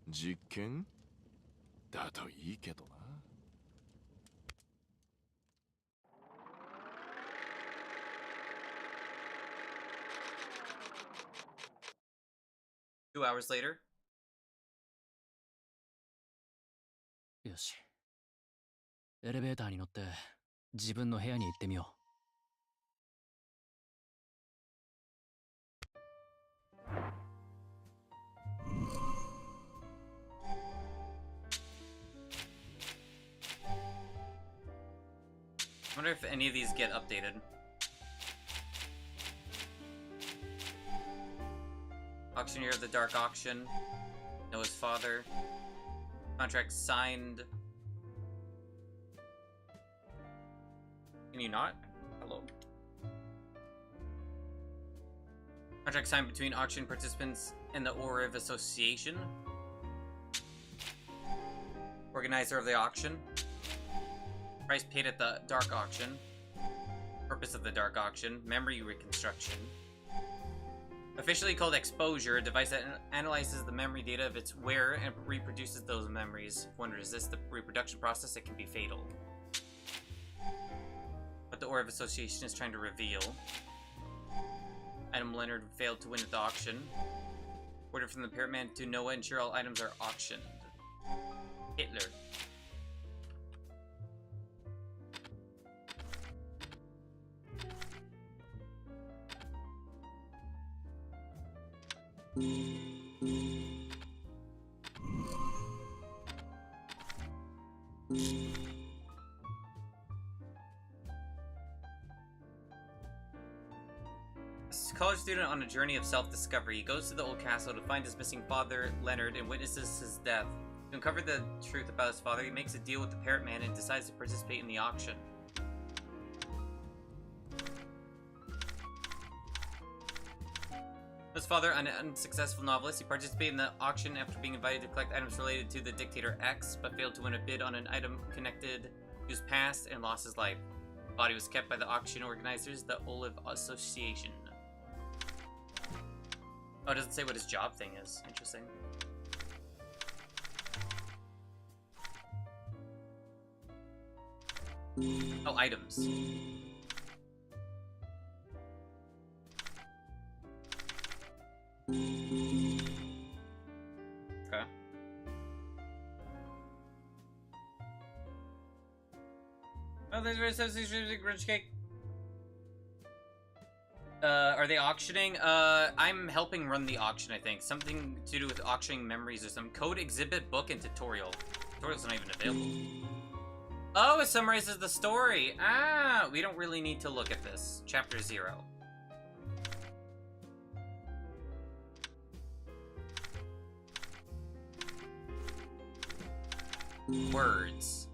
実験だといいけどな。2 hours later. よし。エレベーターに乗って自分の部屋に行ってみよう。I wonder if any of these get updated. Auctioneer of the Dark Auction. Noah's father. Contract signed. Can you not? Hello. Contract signed between auction participants and the Oriv Association. Organizer of the auction. Price paid at the Dark Auction. Purpose of the Dark Auction. Memory reconstruction. Officially called Exposure, a device that analyzes the memory data of its wearer and reproduces those memories. If one resists the reproduction process, it can be fatal. What the Oriv Association is trying to reveal. Item Leonard failed to win at the auction. Order from the Pyramid to Noah, ensure all items are auctioned. Hitler. A college student on a journey of self-discovery. He goes to the old castle to find his missing father, Leonard, and witnesses his death. To uncover the truth about his father, he makes a deal with the Parrot Man and decides to participate in the auction. His father, an unsuccessful novelist, he participated in the auction after being invited to collect items related to the Dictator X, but failed to win a bid on an item connected to his past and lost his life. The body was kept by the auction organizers, the Olive Association. Oh, it doesn't say what his job thing is. Interesting. Oh, items. Okay. Oh, there's Grinch cake. Are they auctioning? I'm helping run the auction, I think. Something to do with auctioning memories or some code exhibit book and tutorial. Tutorial's not even available. Oh, it summarizes the story. Ah, we don't really need to look at this. Chapter 0. Words.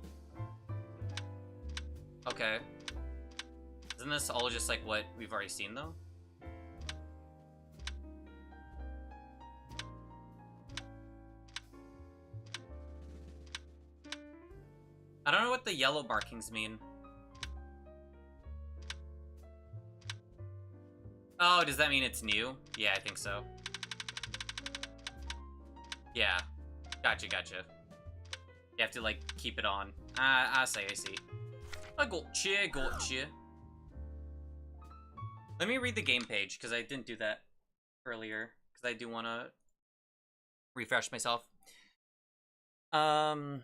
Okay. Isn't this all just like what we've already seen, though? I don't know what the yellow markings mean. Oh, does that mean it's new? Yeah, I think so. Yeah. Gotcha, gotcha. You have to, like, keep it on. I see. I gotcha. Let me read the game page, because I didn't do that earlier. Because I do want to refresh myself. I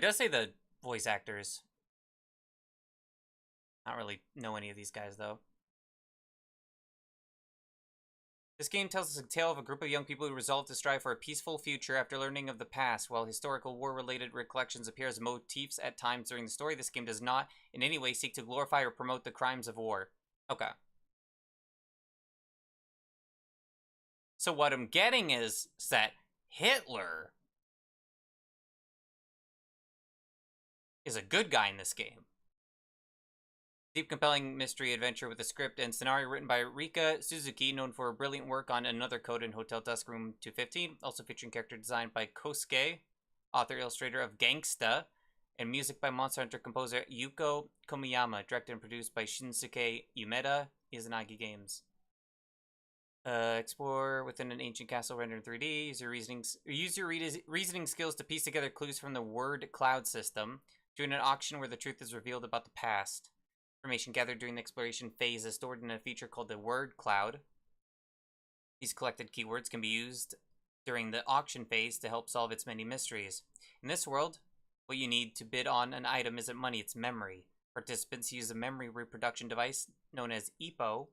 does say the voice actors. Not really know any of these guys, though. This game tells us a tale of a group of young people who resolve to strive for a peaceful future after learning of the past. While historical war-related recollections appear as motifs at times during the story, this game does not in any way seek to glorify or promote the crimes of war. Okay. So what I'm getting is that Hitler is a good guy in this game. Deep, compelling mystery adventure with a script and scenario written by Rika Suzuki, known for brilliant work on Another Code in Hotel Dusk Room 215, also featuring character design by Kosuke, author-illustrator of Gangsta, and music by Monster Hunter composer Yuko Komiyama, directed and produced by Shinsuke Umeda, Nezunagi Games. Explore within an ancient castle rendered in 3D. Use your reasoning skills to piece together clues from the word cloud system. During an auction where the truth is revealed about the past. Information gathered during the exploration phase is stored in a feature called the word cloud. These collected keywords can be used during the auction phase to help solve its many mysteries. In this world, what you need to bid on an item isn't money, it's memory. Participants use a memory reproduction device known as EPO,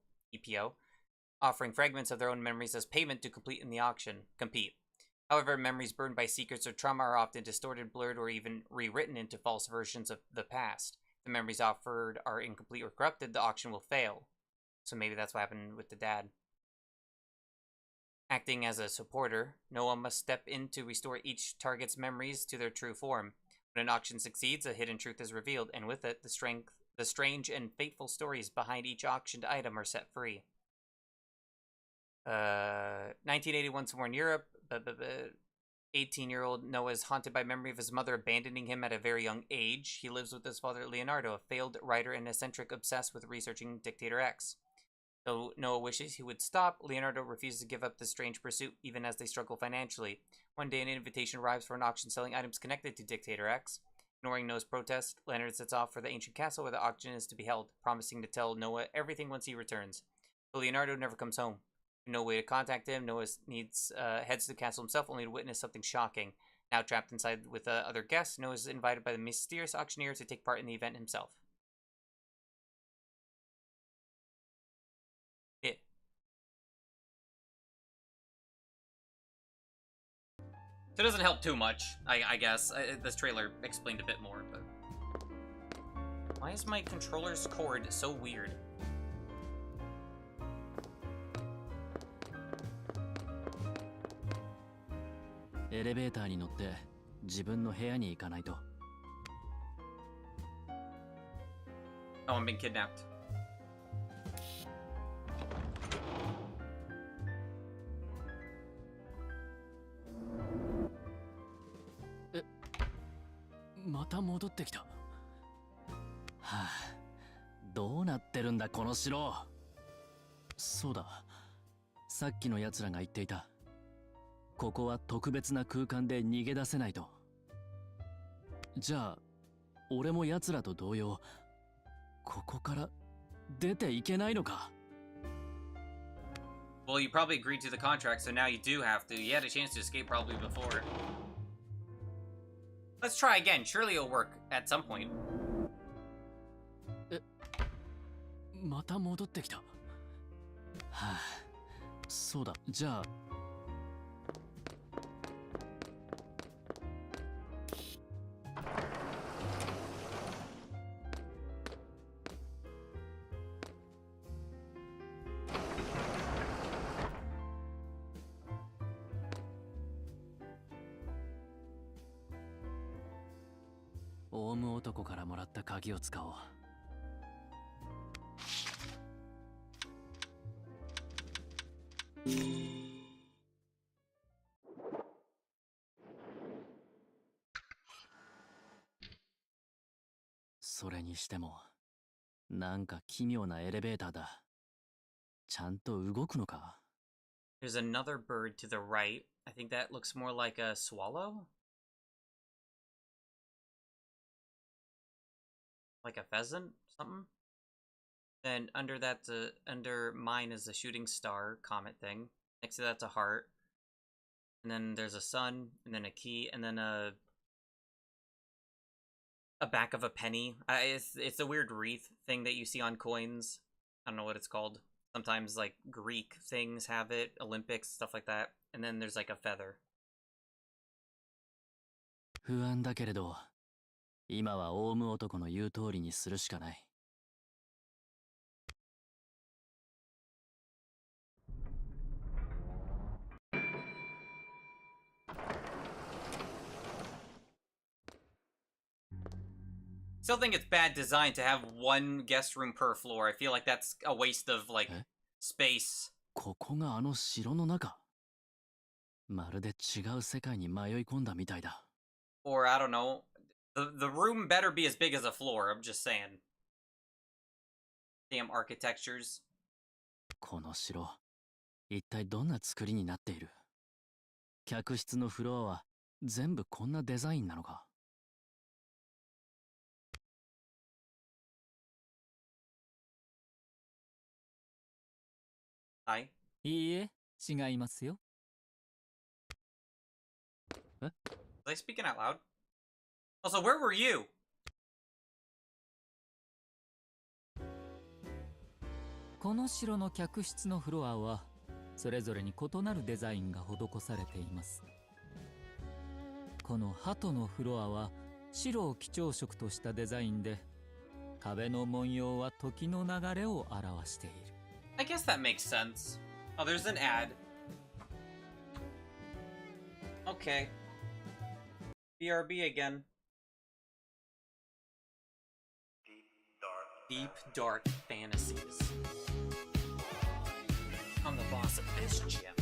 offering fragments of their own memories as payment to compete. However, memories burned by secrets or trauma are often distorted, blurred, or even rewritten into false versions of the past. If the memories offered are incomplete or corrupted, the auction will fail. So maybe that's what happened with the dad. Acting as a supporter, Noah must step in to restore each target's memories to their true form. When an auction succeeds, a hidden truth is revealed, and with it, the strange and fateful stories behind each auctioned item are set free. 1981, somewhere in Europe. 18-year-old Noah is haunted by memory of his mother abandoning him at a very young age. He lives with his father, Leonardo, a failed writer and eccentric obsessed with researching Dictator X. Though Noah wishes he would stop, Leonardo refuses to give up this strange pursuit, even as they struggle financially. One day, an invitation arrives for an auction selling items connected to Dictator X. Ignoring Noah's protest, Leonard sets off for the ancient castle where the auction is to be held, promising to tell Noah everything once he returns. But Leonardo never comes home. No way to contact him. Noah heads to the castle himself, only to witness something shocking. Now trapped inside with other guests, Noah is invited by the mysterious auctioneer to take part in the event himself. Yeah. So it doesn't help too much, I guess. This trailer explained a bit more, but... Why is my controller's cord so weird?エレベーターに乗って自分の部屋に行かないと。 Oh, I'm being kidnapped.え、また戻ってきた。はあ、どうなってるんだこの城。そうだ、さっきの奴らが言っていた。ここは特別な空間で逃げ出せないと。じゃあ、俺も奴らと同様、ここから出ていけないのか。Well, you probably agreed to the contract, so now you do have to. You had a chance to escape probably before. Let's try again. Surely it'll work at some point. え、また戻ってきた。はあ、そうだ、じゃあ。オウム男からもらった鍵を使おう。それにしても、なんか奇妙なエレベーターだ。ちゃんと動くのか？ There's another bird to the right. I think that looks more like a swallow? Like a pheasant? Something? Then under that, under mine is a shooting star comet thing. Next to that's a heart. And then there's a sun, and then a key, and then a back of a penny. It's a weird wreath thing that you see on coins. I don't know what it's called. Sometimes like Greek things have it, Olympics, stuff like that. And then there's like a feather. 不安だけれど、今はオウム男の言う通りにするしかない。Still think it's bad design to have one guest room per floor. I feel like that's a waste of, like, space. ここがあの城の中。まるで違う世界に迷い込んだみたいだ。Or, I don't know. The room better be as big as a floor, I'm just saying. Damn architectures. この城、一体どんな作りになっている？客室のフロアは全部こんなデザインなのか？はい。いいえ、違いますよ。Was I speaking out loud? Also, where were you? この城の客室のフロアはそれぞれに異なるデザインが施されています。この鳩のフロアは白を基調色としたデザインで、壁の文様は時の流れを表している。I guess that makes sense. Oh, there's an ad. Okay. BRB again. Deep, dark fantasies. I'm the boss of this gym.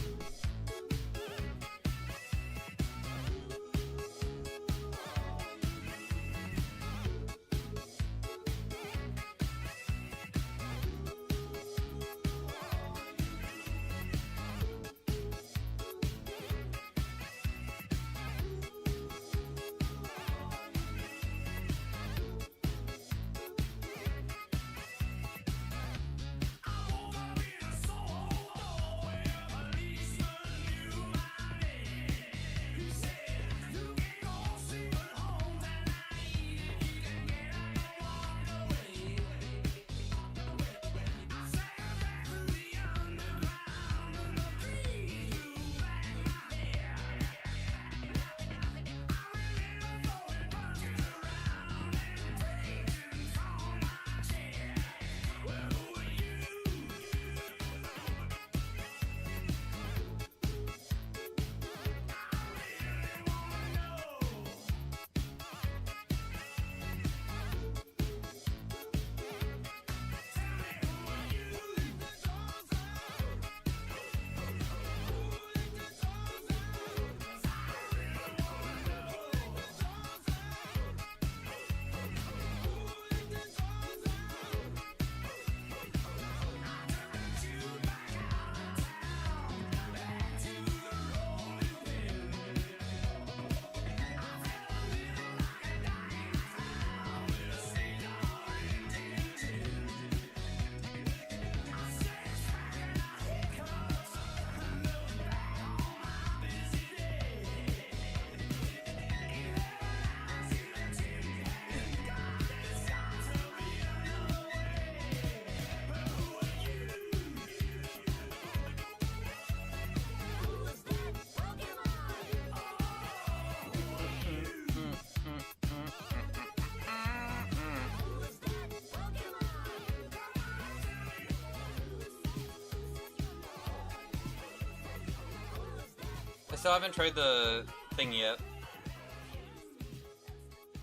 I still haven't tried the thing yet.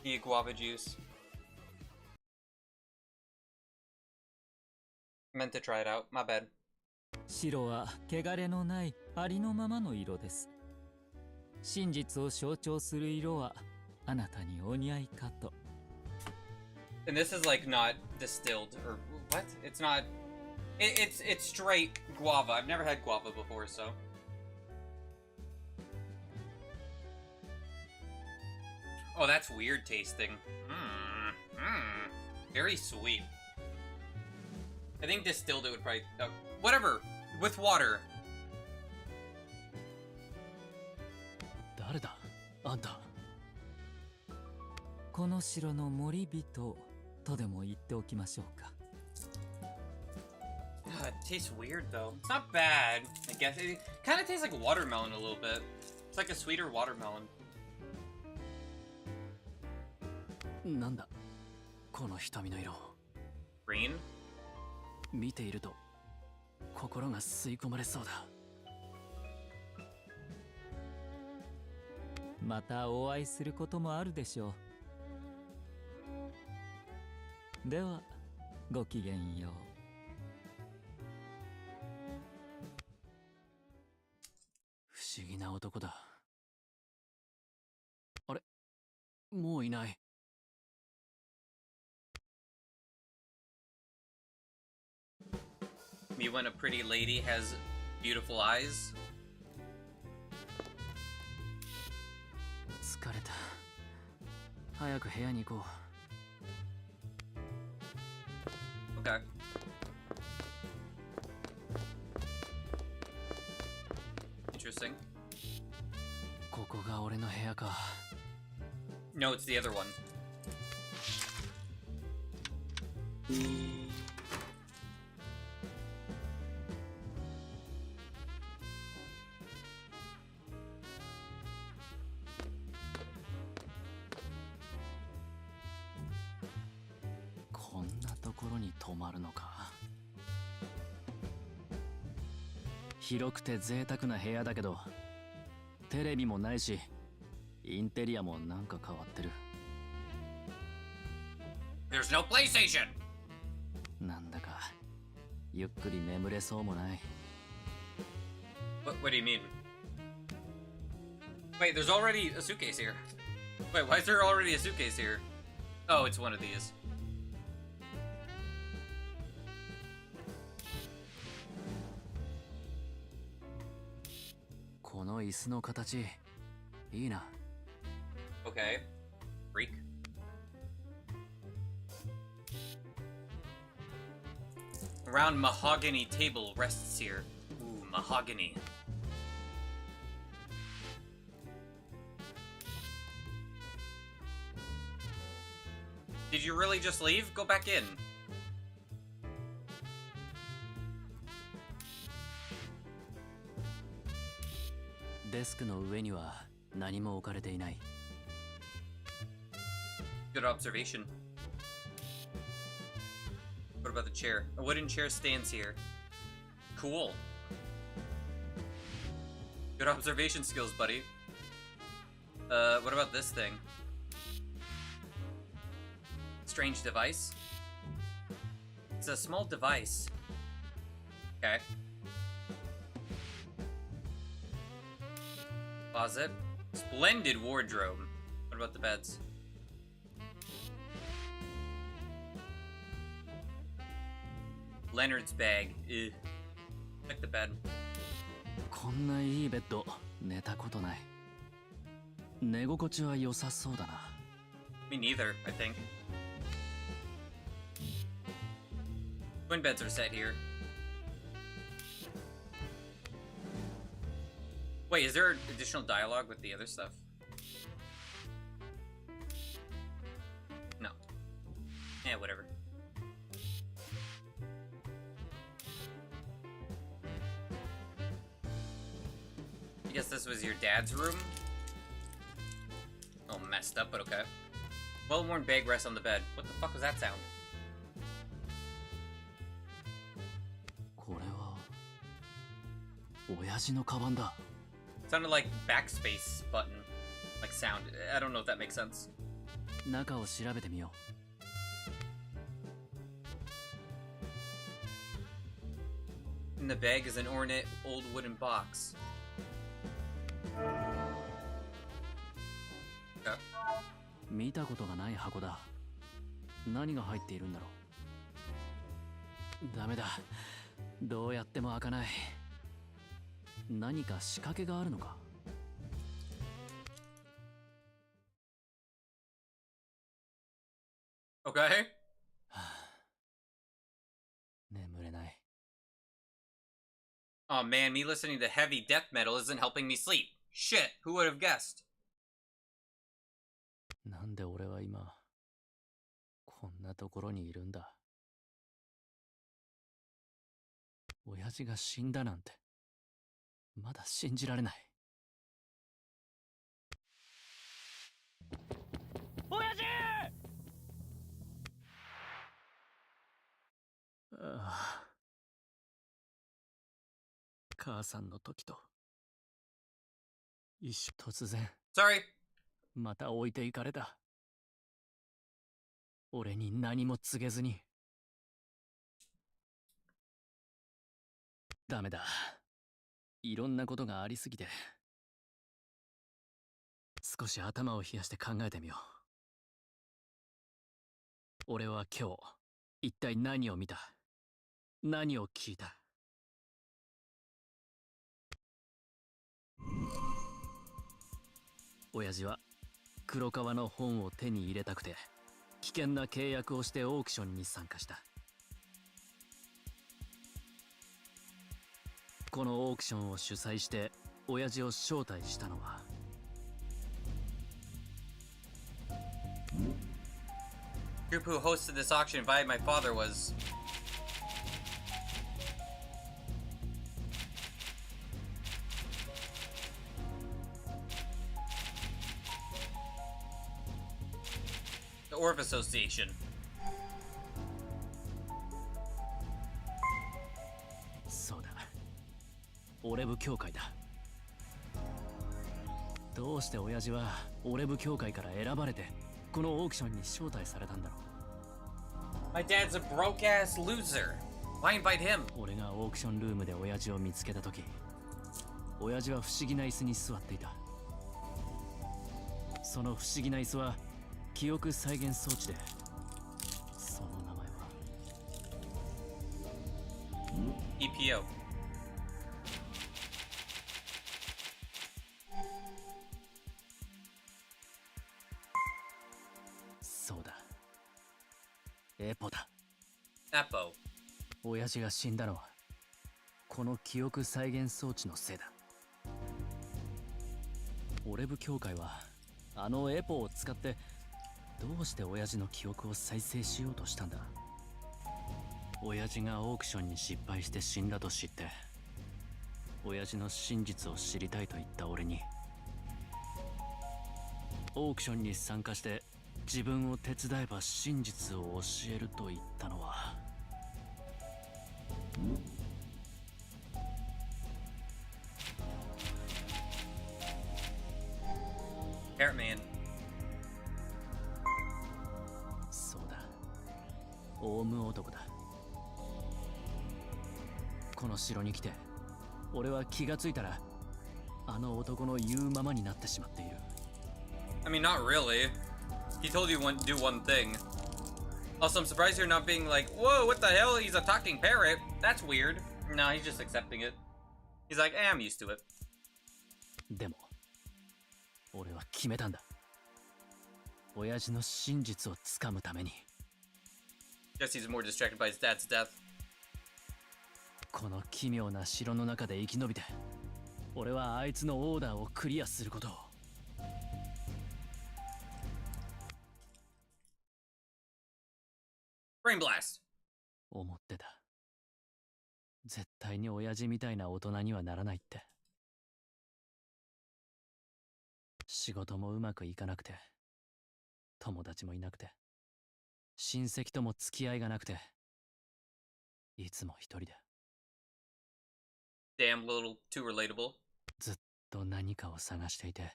The guava juice. Meant to try it out. My bad. 白は汚れのないありのままの色です。真実を象徴する色はあなたにお似合いかと。And this is like not distilled or what? It's not. It's straight guava. I've never had guava before, so. Oh, that's weird tasting. Very sweet. I think distilled it would probably... whatever! With water. 誰だあんた。この城の森人とでも言っておきましょうか。It tastes weird though. It's not bad, I guess. It kind of tastes like watermelon a little bit. It's like a sweeter watermelon. なんだこの瞳の色。 Green? 見ていると心が吸い込まれそうだ。またお会いすることもあるでしょう。ではごきげんよう。不思議な男だ。あれ、もういない。Me when a pretty lady has beautiful eyes. 疲れた。早く部屋に行こう。 Okay. Interesting. ここが俺の部屋か。No, it's the other one. こんなところに泊まるのか。広くて贅沢な部屋だけど、テレビもないし、インテリアもなんか変わってる。There's no PlayStation! なんだかゆっくり眠れそうもない。 What do you mean? Wait, there's already a suitcase here. Wait, why is there already a suitcase here? Oh, it's one of these. この椅子の形いいな。 Okay. Freak. Round mahogany table rests here. Ooh, mahogany. Did you really just leave? Go back in. デスクの上には何も置かれていない。 Good observation. What about the chair? A wooden chair stands here. Cool. Good observation skills, buddy. What about this thing? Strange device? It's a small device. Okay. Closet. Splendid wardrobe. What about the beds? Leonard's bag. Ew. Check the bed. こんないいベッド寝たことない。寝心地は良さそうだな。 Me neither, I think. Twin beds are set here. Wait, is there additional dialogue with the other stuff? No. Yeah, whatever. I guess this was your dad's room? Oh, messed up, but okay. Well-worn bag rests on the bed. What the fuck was that sound? これは親父のカバンだ。 Sounded like backspace button, like sound. I don't know if that makes sense. 中を調べてみよう。 In the bag is an ornate old wooden box. Okay. 見たことがない箱だ。何が入っているんだろう。ダメだ。どうやっても開かない。何か仕掛けがあるのか。 Okay. 眠れない。 Oh man, me listening to heavy death metal isn't helping me sleep. Shit, who would have guessed? なんで俺は今こんなところにいるんだ。親父が死んだなんてまだ信じられない。親父！ああ、母さんの時と一緒。突然 Sorry. また置いていかれた。俺に何も告げずに。ダメだ。いろんなことがありすぎて。少し頭を冷やして考えてみよう。俺は今日、一体何を見た？何を聞いた？親父は黒革の本を手に入れたくて危険な契約をしてオークションに参加した。このオークションを主催して親父を招待したのはGroup who hosted this auction invited my father was the Orv Association. そうだ、オレブ協会だ。どうして親父はオレブ協会から選ばれてこのオークションに招待されたんだろう。 My dad's a broke ass loser. Why invite him? 俺がオークションルームで親父を見つけた時、親父は不思議な椅子に座っていた。その不思議な椅子は記憶再現装置で、その名前は EPO. そうだ、エポだ。 Apo. 親父が死んだのはこの記憶再現装置のせいだ。オレブ協会はあのエポを使ってどうして親父の記憶を再生しようとしたんだ。親父がオークションに失敗して死んだと知って親父の真実を知りたいと言った俺に、オークションに参加して自分を手伝えば真実を教えると言ったのはParrot Man. そうだ、オウム男だ。この城に来て俺は気がついたらあの男の言うままになってしまっている。 I mean, not really. He told you to do one thing. Also, I'm surprised you're not being like, whoa, what the hell? He's a talking parrot. That's weird. No, he's just accepting it. He's like, I'm used to it. でも俺は決めたんだ。親父の真実をつかむために。 Guess he's more distracted by his dad's death. この奇妙な城の中で生き延びて俺はあいつのオーダーをクリアすることを。Brain blast. 思ってた。絶対に親父みたいな大人にはならないって。仕事もうまくいかなくて、友達もいなくて、親戚とも付き合いがなくて、いつも一人で。Damn little too relatable. ずっと何かを探していて、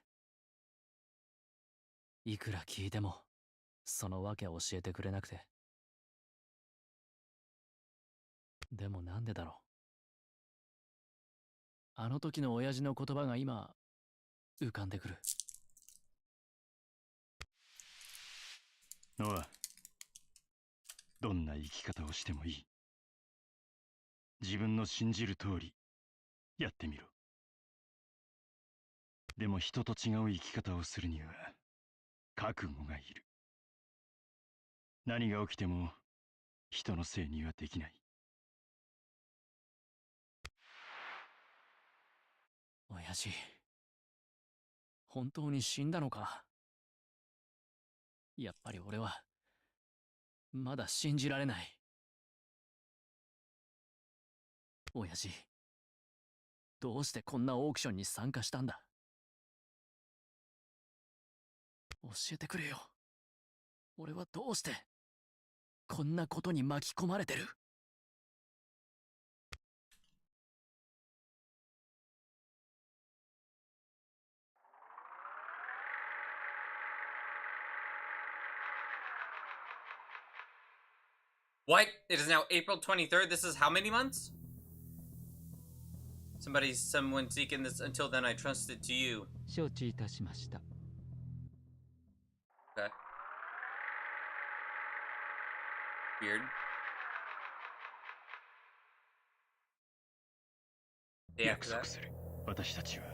いくら聞いてもそのわけ教えてくれなくて。でもなんでだろう。あの時の親父の言葉が今浮かんでくる。ノア、どんな生き方をしてもいい。自分の信じる通りやってみろ。でも人と違う生き方をするには覚悟がいる。何が起きても人のせいにはできない。親父、本当に死んだのか。やっぱり俺はまだ信じられない。親父、どうしてこんなオークションに参加したんだ。教えてくれよ。俺はどうしてこんなことに巻き込まれてる。What? It is now April 23rd? This is how many months? Someone seeking this. Until then, I trusted to you. 承知いたしました。 Okay. Weird. Day 約 after 束 that. する。私たちは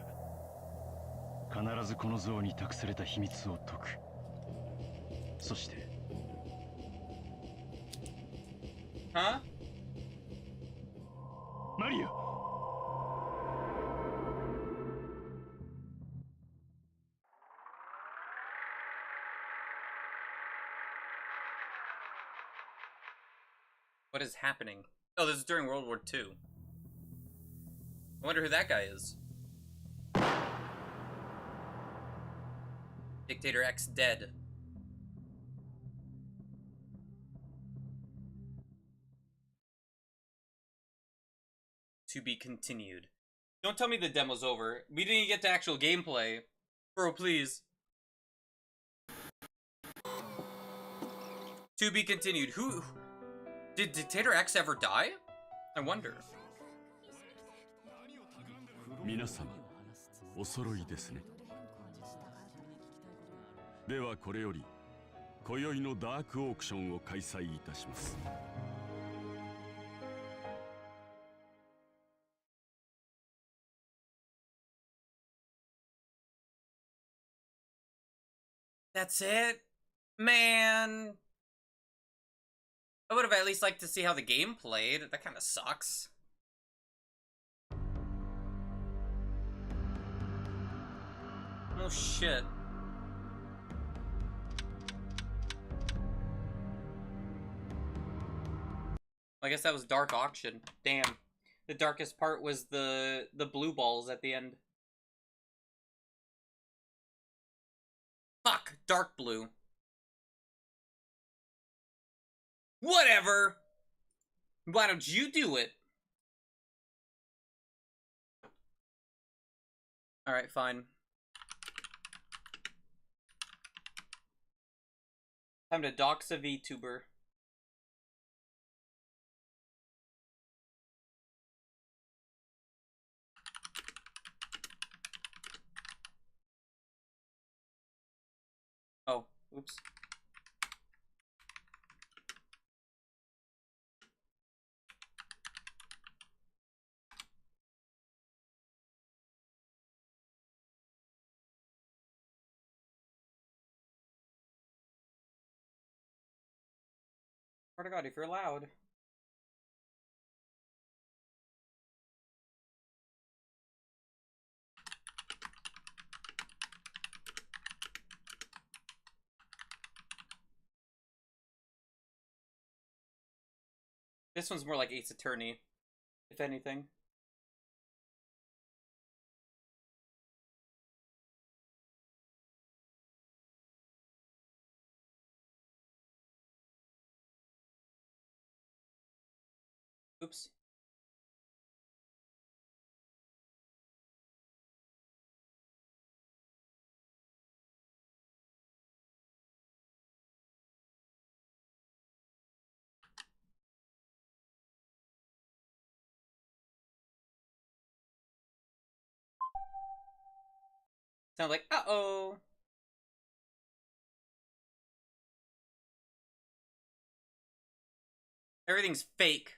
必ずこの像に託された秘密を解く。そして。 Huh? マリア。 What is happening? Oh, this is during World War II. I wonder who that guy is. Dictator X dead. To be continued. Don't tell me the demo's over. We didn't even get to actual gameplay. Bro, please. To be continued. Who... Did Dictator X ever die? I wonder. 皆様、お揃いですね。ではこれより今宵のダークオークションを開催いたします。That's it? Man. I would have at least liked to see how the game played. That kind of sucks. Oh shit. I guess that was Dark Auction. Damn. The darkest part was the blue balls at the end. Fuck, dark blue. Whatever. Why don't you do it? Alright, fine. Time to dox a VTuber. Oh, oops. Swear to God, if you're loud. This one's more like Ace Attorney, if anything. Oops. Sound like, uh-oh. Everything's fake.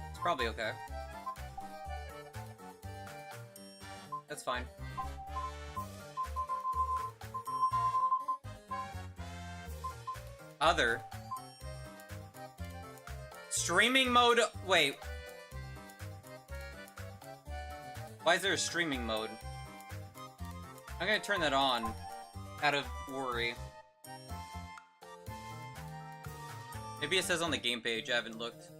It's probably okay. That's fine. Other. Streaming mode. Wait. Why is there a streaming mode? I'm gonna turn that on. Out of worry. Maybe it says on the game page. I haven't looked.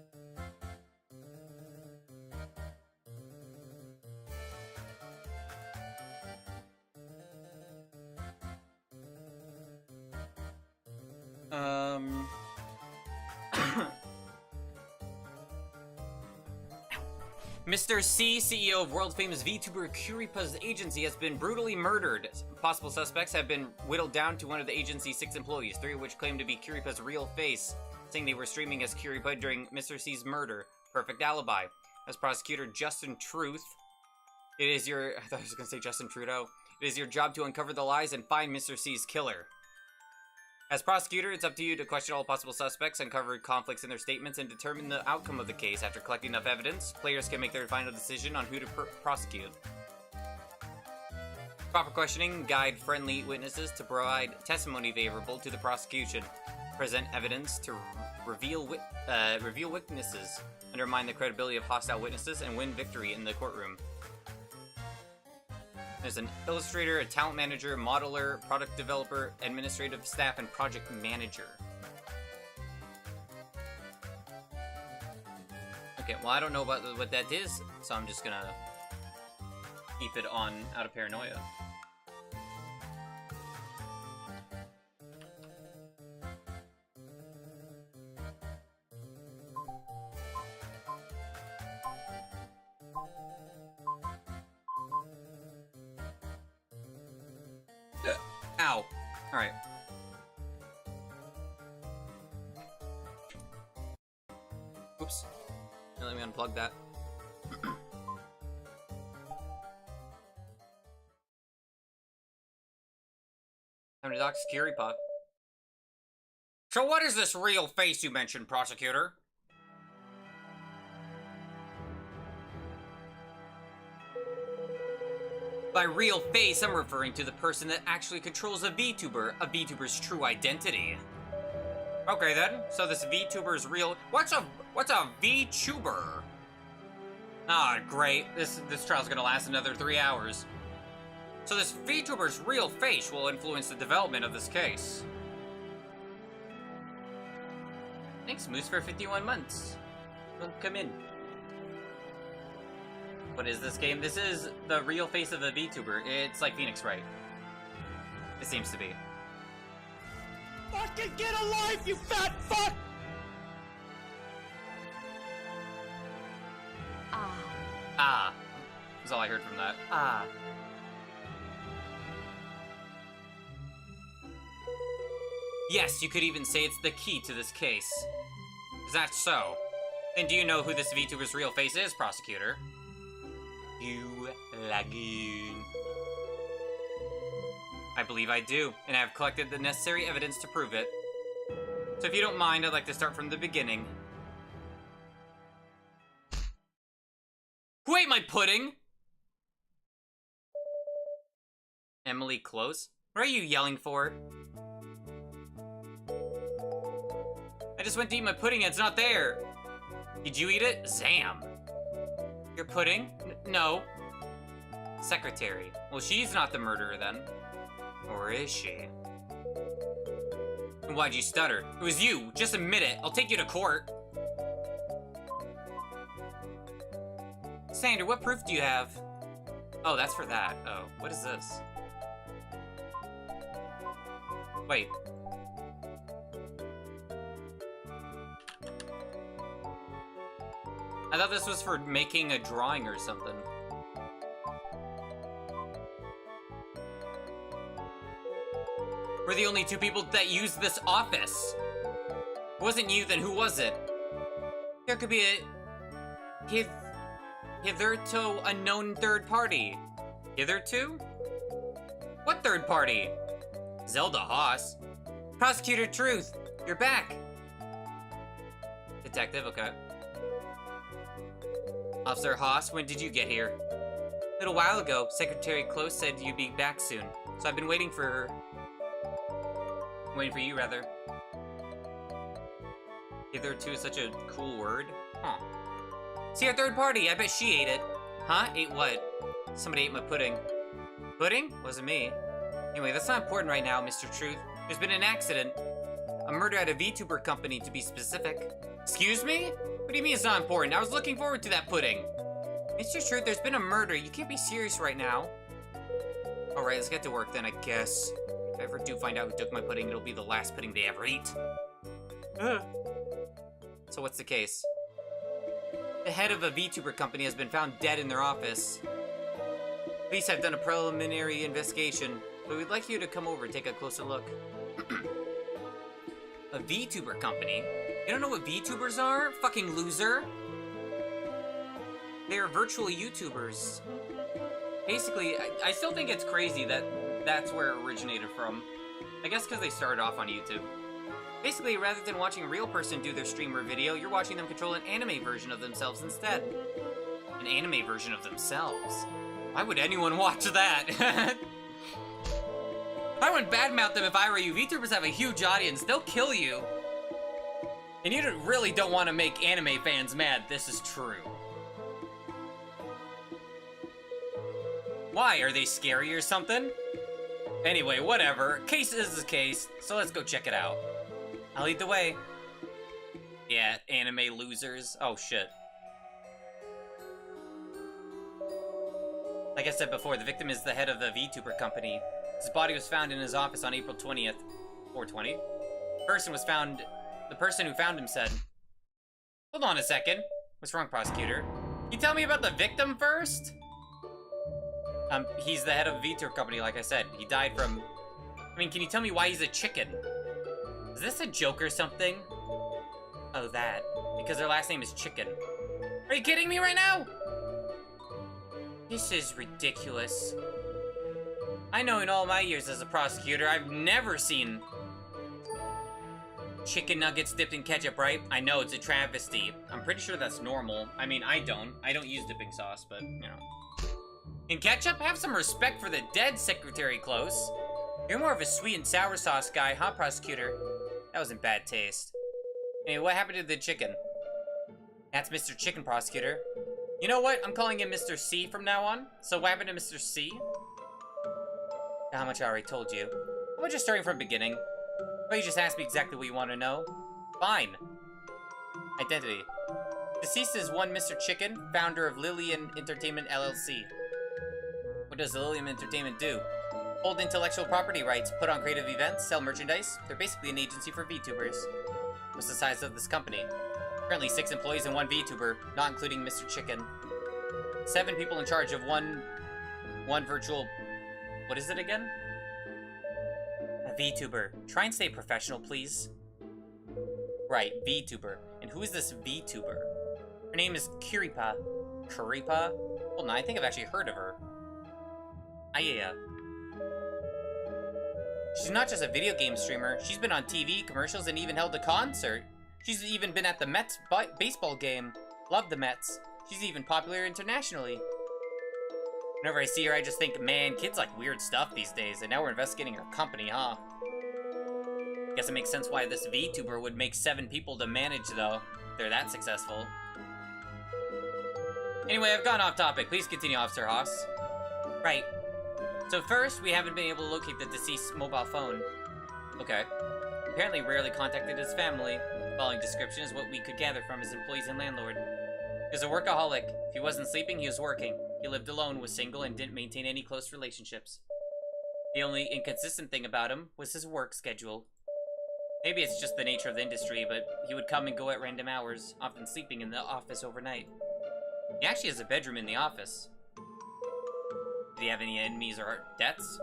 Mr. C, CEO of world-famous VTuber Kuripa's agency, has been brutally murdered. Possible suspects have been whittled down to one of the agency's 6 employees, 3 of which claim to be Kuripa's real face, saying they were streaming as Kuripa during Mr. C's murder. Perfect alibi. As prosecutor Justin Truth, it is your... I thought I was going to say Justin Trudeau. It is your job to uncover the lies and find Mr. C's killer. As prosecutor, it's up to you to question all possible suspects, uncover conflicts in their statements, and determine the outcome of the case. After collecting enough evidence, players can make their final decision on who to prosecute. Proper questioning guide friendly witnesses to provide testimony favorable to the prosecution. Present evidence to reveal witnesses, undermine the credibility of hostile witnesses, and win victory in the courtroom. There's an illustrator, a talent manager, modeler, product developer, administrative staff, and project manager. Okay, well, I don't know about what that is, so I'm just gonna keep it on out of paranoia. Ow. Alright. Oops. Let me unplug that. Time to dock Kuripa. So what is this real face you mentioned, prosecutor? By real face, I'm referring to the person that actually controls a VTuber's true identity. Okay then, so this VTuber's real... What's a VTuber? Ah, great. This trial's gonna last another 3 hours. So this VTuber's real face will influence the development of this case. Thanks, Moose, for 51 months. Welcome in. What is this game? This is the real face of a VTuber. It's like Phoenix Wright. It seems to be. Fucking get a life, you fat fuck! Ah. That's all I heard from that. Ah. Yes, you could even say it's the key to this case. Is that so? Then do you know who this VTuber's real face is, prosecutor? You lagoon. I believe I do, and I have collected the necessary evidence to prove it. So if you don't mind, I'd like to start from the beginning. Who ate my pudding? Emily Close? What are you yelling for? I just went to eat my pudding and it's not there. Did you eat it? Zam. Your pudding? No. Secretary. Well, she's not the murderer then. Or is she? And why'd you stutter? It was you. Just admit it. I'll take you to court. Sandra, what proof do you have? Oh, that's for that. Oh, what is this? Wait. I thought this was for making a drawing or something. We're the only 2 people that use this office. If it wasn't you, then who was it? There could be a hitherto unknown third party. Hitherto? What third party? Zelda Haas. Prosecutor Truth, you're back. Detective, okay. Officer Haas, when did you get here? A little while ago. Secretary Close said you'd be back soon. So I've been waiting for her. Waiting for you, rather. Hitherto is such a cool word. Huh. See our third party. I bet she ate it. Huh? Ate what? Somebody ate my pudding. Pudding? Wasn't me. Anyway, that's not important right now, Mr. Truth. There's been an accident. A murder at a VTuber company, to be specific. Excuse me? What do you mean it's not important? I was looking forward to that pudding. Mr. Truth, there's been a murder. You can't be serious right now. Alright, let's get to work then, I guess. If I ever do find out who took my pudding, it'll be the last pudding they ever eat. So what's the case? The head of a VTuber company has been found dead in their office. Police have done a preliminary investigation, but we'd like you to come over and take a closer look. A VTuber company? You don't know what VTubers are? Fucking loser. They're virtual YouTubers. Basically, I still think it's crazy that that's where it originated from. I guess because they started off on YouTube. Basically, rather than watching a real person do their stream or video, you're watching them control an anime version of themselves instead. An anime version of themselves? Why would anyone watch that? I wouldn't badmouth them if I were you. VTubers have a huge audience. They'll kill you. And you really don't want to make anime fans mad. This is true. Why? Are they scary or something? Anyway, whatever. Case is a case, so let's go check it out. I'll lead the way. Yeah, anime losers. Oh, shit. Like I said before, the victim is the head of the VTuber company. His body was found in his office on April 20th. 420. The person who found him said... Hold on a second. What's wrong, prosecutor? Can you tell me about the victim first? He's the head of a VTuber company, like I said. He died from... I mean, can you tell me why he's a chicken? Is this a joke or something? Oh, that. Because their last name is Chicken. Are you kidding me right now? This is ridiculous. I know in all my years as a prosecutor, I've never seen chicken nuggets dipped in ketchup, right? I know, it's a travesty. I'm pretty sure that's normal. I mean, I don't use dipping sauce, but, you know. In ketchup, have some respect for the dead Secretary Close. You're more of a sweet and sour sauce guy, huh, prosecutor? That was in bad taste. Anyway, what happened to the chicken? That's Mr. Chicken, prosecutor. You know what? I'm calling him Mr. C from now on. So what happened to Mr. C? How much I already told you. How about just starting from the beginning? Why you just ask me exactly what you want to know? Fine. Identity. Deceased is one Mr. Chicken, founder of Lillian Entertainment LLC. What does Lillian Entertainment do? Hold intellectual property rights, put on creative events, sell merchandise. They're basically an agency for VTubers. What's the size of this company? Currently 6 employees and 1 VTuber, not including Mr. Chicken. 7 people in charge of one virtual... What is it again? A VTuber. Try and stay professional, please. Right, VTuber. And who is this VTuber? Her name is Kuripa. Kuripa? Hold on, I think I've actually heard of her. Ayaya. She's not just a video game streamer. She's been on TV, commercials, and even held a concert. She's even been at the Mets baseball game. Love the Mets. She's even popular internationally. Whenever I see her, I just think, man, kids like weird stuff these days, and now we're investigating her company, huh? Guess it makes sense why this VTuber would make 7 people to manage, though. If they're that successful. Anyway, I've gone off topic. Please continue, Officer Haas. Right. So first, we haven't been able to locate the deceased's mobile phone. Okay. Apparently rarely contacted his family. Following description is what we could gather from his employees and landlord. He was a workaholic. If he wasn't sleeping, he was working. He lived alone, was single, and didn't maintain any close relationships. The only inconsistent thing about him was his work schedule. Maybe it's just the nature of the industry, but he would come and go at random hours, often sleeping in the office overnight. He actually has a bedroom in the office. Did he have any enemies or debts?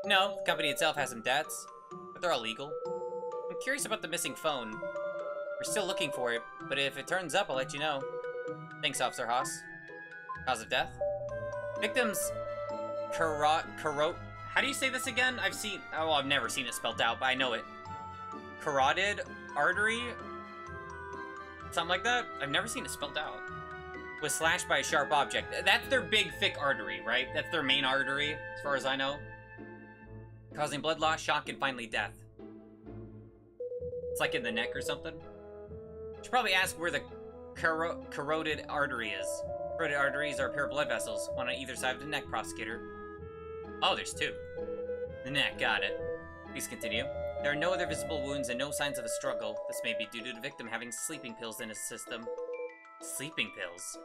No, the company itself has some debts, but they're all legal. I'm curious about the missing phone. We're still looking for it, but if it turns up, I'll let you know. Thanks, Officer Haas. Cause of death? Victims... How do you say this again? I've never seen it spelled out, but I know it. Carotid artery? Something like that? I've never seen it spelled out. Was slashed by a sharp object. That's their big, thick artery, right? That's their main artery, as far as I know. Causing blood loss, shock, and finally death. It's like in the neck or something. Should probably ask where the carotid artery is. Carotid arteries are a pair of blood vessels, one on either side of the neck, prosecutor. Oh, there's 2. The neck, got it. Please continue. There are no other visible wounds and no signs of a struggle. This may be due to the victim having sleeping pills in his system. Sleeping pills?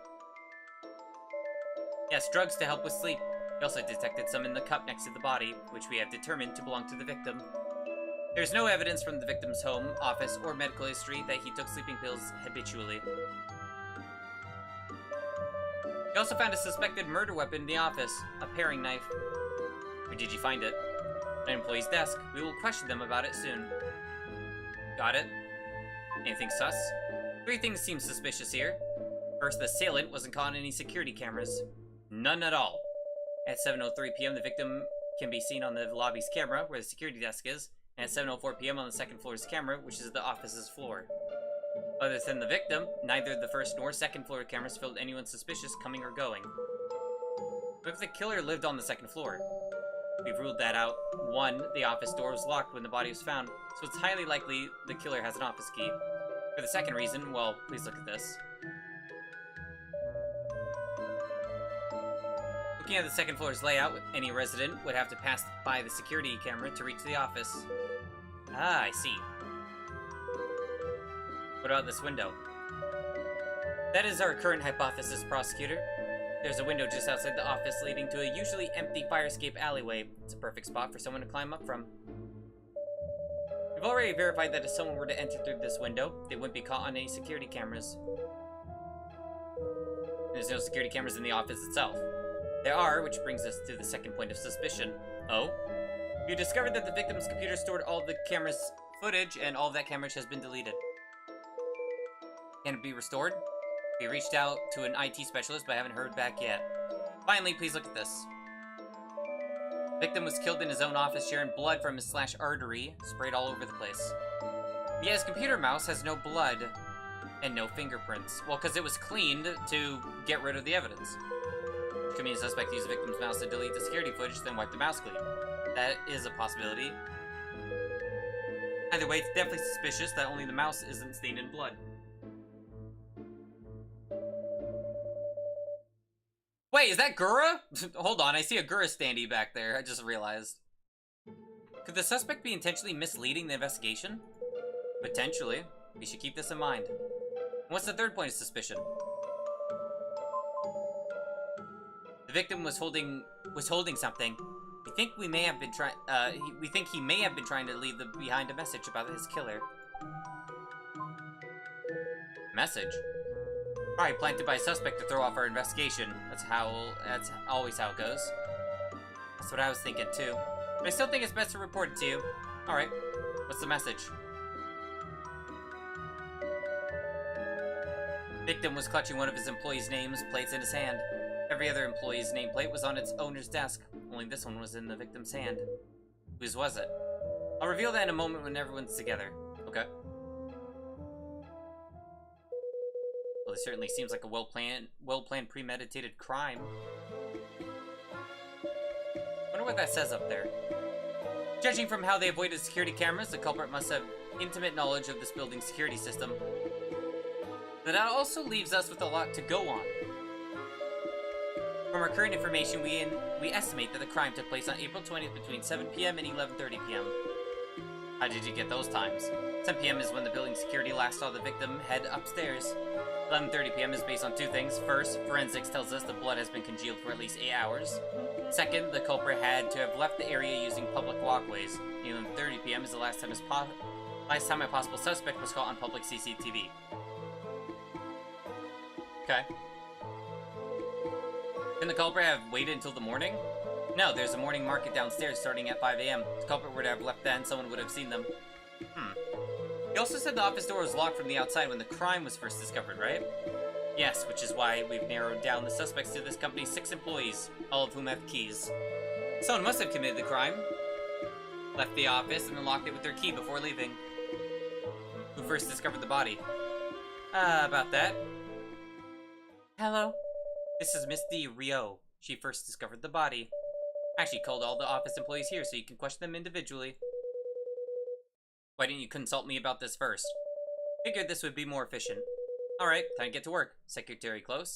Yes, drugs to help with sleep. We also detected some in the cup next to the body, which we have determined to belong to the victim. There's no evidence from the victim's home, office, or medical history that he took sleeping pills habitually. We also found a suspected murder weapon in the office, a paring knife. Where did you find it? An employee's desk. We will question them about it soon. Got it. Anything sus? 3 things seem suspicious here. First, the assailant wasn't caught on any security cameras. None at all. At 7:03 p.m., the victim can be seen on the lobby's camera, where the security desk is, and at 7:04 p.m. on the second floor's camera, which is the office's floor. Other than the victim, neither the first nor second floor cameras filmed anyone suspicious coming or going. What if the killer lived on the second floor? We've ruled that out. 1, the office door was locked when the body was found, so it's highly likely the killer has an office key. For the second reason, well, please look at this. Looking at the second floor's layout, any resident would have to pass by the security camera to reach the office. Ah, I see. What about this window? That is our current hypothesis, prosecutor. There's a window just outside the office leading to a usually empty fire escape alleyway. It's a perfect spot for someone to climb up from. We've already verified that if someone were to enter through this window, they wouldn't be caught on any security cameras. There's no security cameras in the office itself. There are, which brings us to the second point of suspicion. Oh? You discovered that the victim's computer stored all of the camera's footage, and all of that camera has been deleted. Can it be restored? We reached out to an IT specialist, but haven't heard back yet. Finally, please look at this. Victim was killed in his own office chair, and blood from his slashed artery sprayed all over the place. Yet his computer mouse has no blood and no fingerprints. Well, because it was cleaned to get rid of the evidence. Which could mean the suspect used the victim's mouse to delete the security footage, then wipe the mouse clean. That is a possibility. Either way, it's definitely suspicious that only the mouse isn't stained in blood. Wait, is that Gura? Hold on, I see a Gura standee back there, I just realized. Could the suspect be intentionally misleading the investigation? Potentially. We should keep this in mind. What's the third point of suspicion? The victim was holding something. We think he may have been trying to leave behind a message about his killer. Message? Probably planted by a suspect to throw off our investigation. That's always how it goes. That's what I was thinking too. But I still think it's best to report it to you. Alright. What's the message? Victim was clutching one of his employees' names plates in his hand. Every other employee's nameplate was on its owner's desk. Only this one was in the victim's hand. Whose was it? I'll reveal that in a moment when everyone's together. Okay. Well, this certainly seems like a well-planned, premeditated crime. Wonder what that says up there. Judging from how they avoided security cameras, the culprit must have intimate knowledge of this building's security system. But that also leaves us with a lot to go on. From our current information, we estimate that the crime took place on April 20th between 7 p.m. and 11:30 p.m. How did you get those times? 10 p.m. is when the building security last saw the victim head upstairs. 11:30 p.m. is based on 2 things. First, forensics tells us the blood has been congealed for at least 8 hours. Second, the culprit had to have left the area using public walkways. 11:30 p.m. is the last time a possible suspect was caught on public CCTV. Okay. Can the culprit have waited until the morning? No, there's a morning market downstairs starting at 5 a.m. If the culprit were to have left then, someone would have seen them. He also said the office door was locked from the outside when the crime was first discovered, right? Yes, which is why we've narrowed down the suspects to this company's 6 employees, all of whom have keys. Someone must have committed the crime, left the office, and then locked it with their key before leaving. Who first discovered the body? About that. Hello? This is Miss D. Rio. She first discovered the body. Actually called all the office employees here so you can question them individually. Why didn't you consult me about this first? Figured this would be more efficient. Alright, time to get to work. Secretary Close.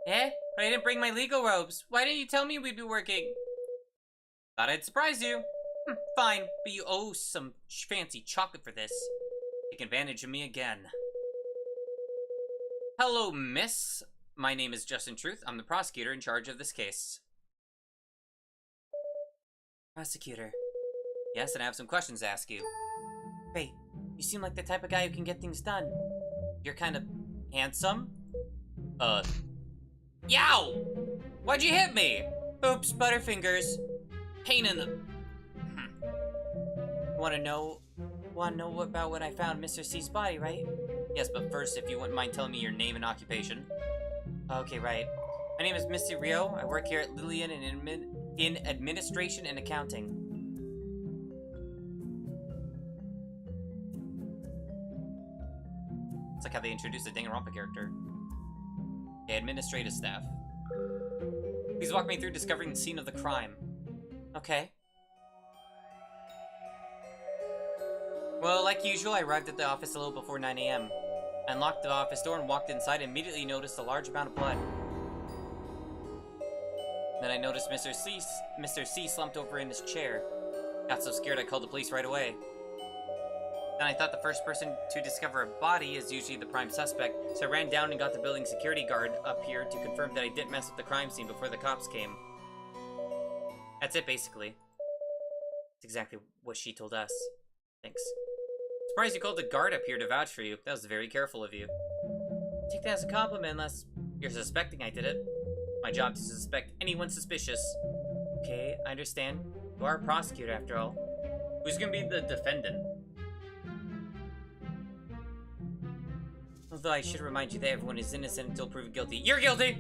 Eh? But I didn't bring my legal robes. Why didn't you tell me we'd be working? Thought I'd surprise you. Fine, but you owe some fancy chocolate for this. Take advantage of me again. Hello, miss. My name is Justin Truth. I'm the prosecutor in charge of this case. Prosecutor. Yes, and I have some questions to ask you. Great. You seem like the type of guy who can get things done. You're kind of handsome? Yow! Why'd you hit me? Oops, Butterfingers. Pain in the... Wanna know about when I found Mr. C's body, right? Yes, but first, if you wouldn't mind telling me your name and occupation. Okay, right. My name is Missy Rio. I work here at Lillian in administration and accounting. It's like how they introduced the Danganronpa character. Okay, administrative staff. Please walk me through discovering the scene of the crime. Okay. Well, like usual, I arrived at the office a little before 9 a.m. I unlocked the office door and walked inside and immediately noticed a large amount of blood. Then I noticed Mr. C slumped over in his chair. Got so scared I called the police right away. Then I thought the first person to discover a body is usually the prime suspect, so I ran down and got the building security guard up here to confirm that I didn't mess with the crime scene before the cops came. That's it, basically. That's exactly what she told us. Thanks. Surprised you called the guard up here to vouch for you. That was very careful of you. Take that as a compliment unless you're suspecting I did it. My job is to suspect anyone suspicious. Okay, I understand. You are a prosecutor after all. Who's gonna be the defendant? Although I should remind you that everyone is innocent until proven guilty. You're guilty!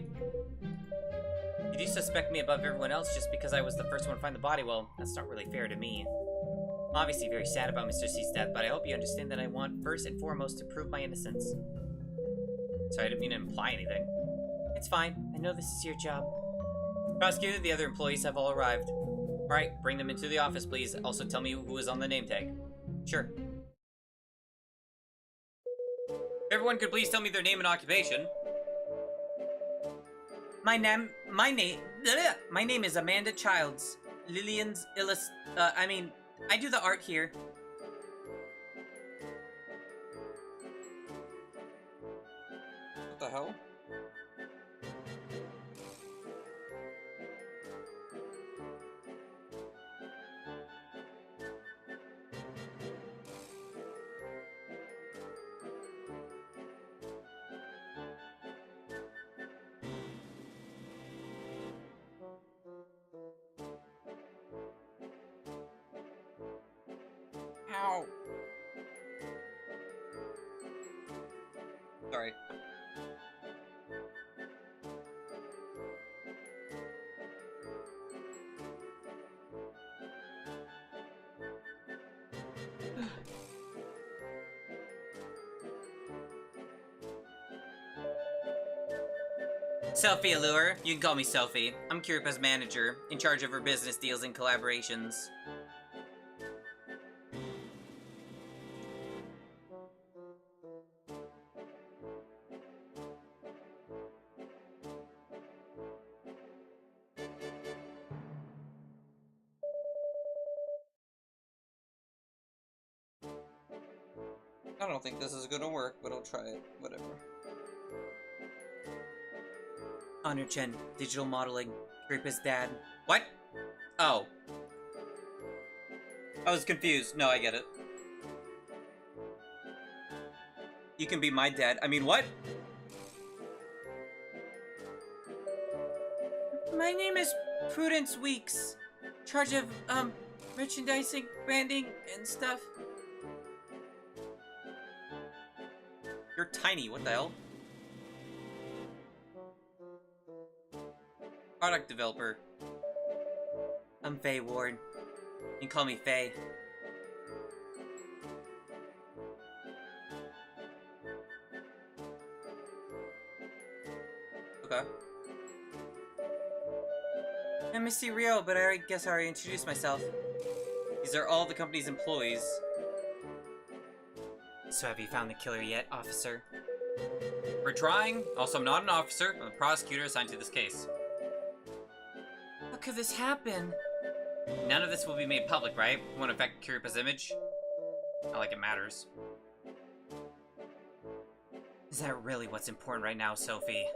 You do suspect me above everyone else just because I was the first one to find the body. Well, that's not really fair to me. I'm obviously very sad about Mr. C's death, but I hope you understand that I want first and foremost to prove my innocence. Sorry, I didn't mean to imply anything. It's fine. I know this is your job. Prosecutor, the other employees have all arrived. Alright, bring them into the office, please. Also tell me who is on the name tag. Sure. Everyone could please tell me their name and occupation. My name is Amanda Childs. Lillian's I do the art here. What the hell? Ow. Sorry. Selfie Allure. You can call me Selfie. I'm Kiripa's manager, in charge of her business deals and collaborations. I don't think this is gonna work, but I'll try it. Whatever. Honor Chen, digital modeling. Kiripa's dad. What? Oh. I was confused. No, I get it. You can be my dad. I mean, what? My name is Prudence Weeks. Charge of, merchandising, branding, and stuff. You're tiny, what the hell? Product developer. I'm Faye Ward. You can call me Faye. Okay. I'm Missy Rio, but I guess I already introduced myself. These are all the company's employees. So have you found the killer yet, officer? We're trying. Also, I'm not an officer. I'm a prosecutor assigned to this case. How could this happen? None of this will be made public, right? It won't affect Kiripa's image? Not like it matters. Is that really what's important right now, Sophie?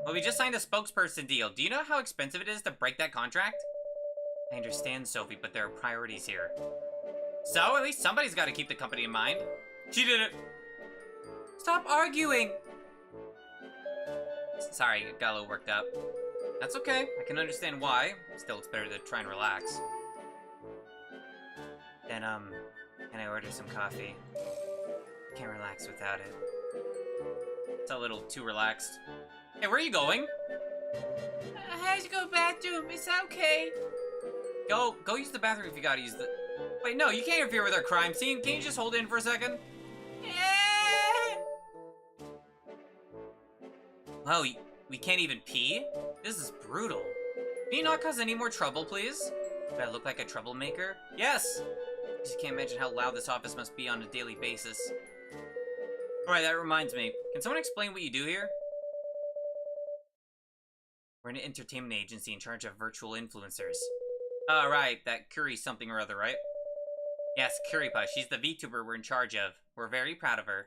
Well, we just signed a spokesperson deal. Do you know how expensive it is to break that contract? I understand, Sophie, but there are priorities here. So, at least somebody's got to keep the company in mind. She did it! Stop arguing! Sorry, got a little worked up. That's okay, I can understand why. Still, it's better to try and relax. Then, can I order some coffee? Can't relax without it. It's a little too relaxed. Hey, where are you going? I had to go to the bathroom, it's okay. Go use the bathroom if you gotta use the... Wait, no, you can't interfere with our crime scene. Can you just hold in for a second? Oh, we can't even pee? This is brutal. Can you not cause any more trouble, please? Do I look like a troublemaker? Yes! I just can't imagine how loud this office must be on a daily basis. Alright, that reminds me. Can someone explain what you do here? We're an entertainment agency in charge of virtual influencers. Right, that Curie something or other, right? Yes, Kuripa, she's the VTuber we're in charge of. We're very proud of her.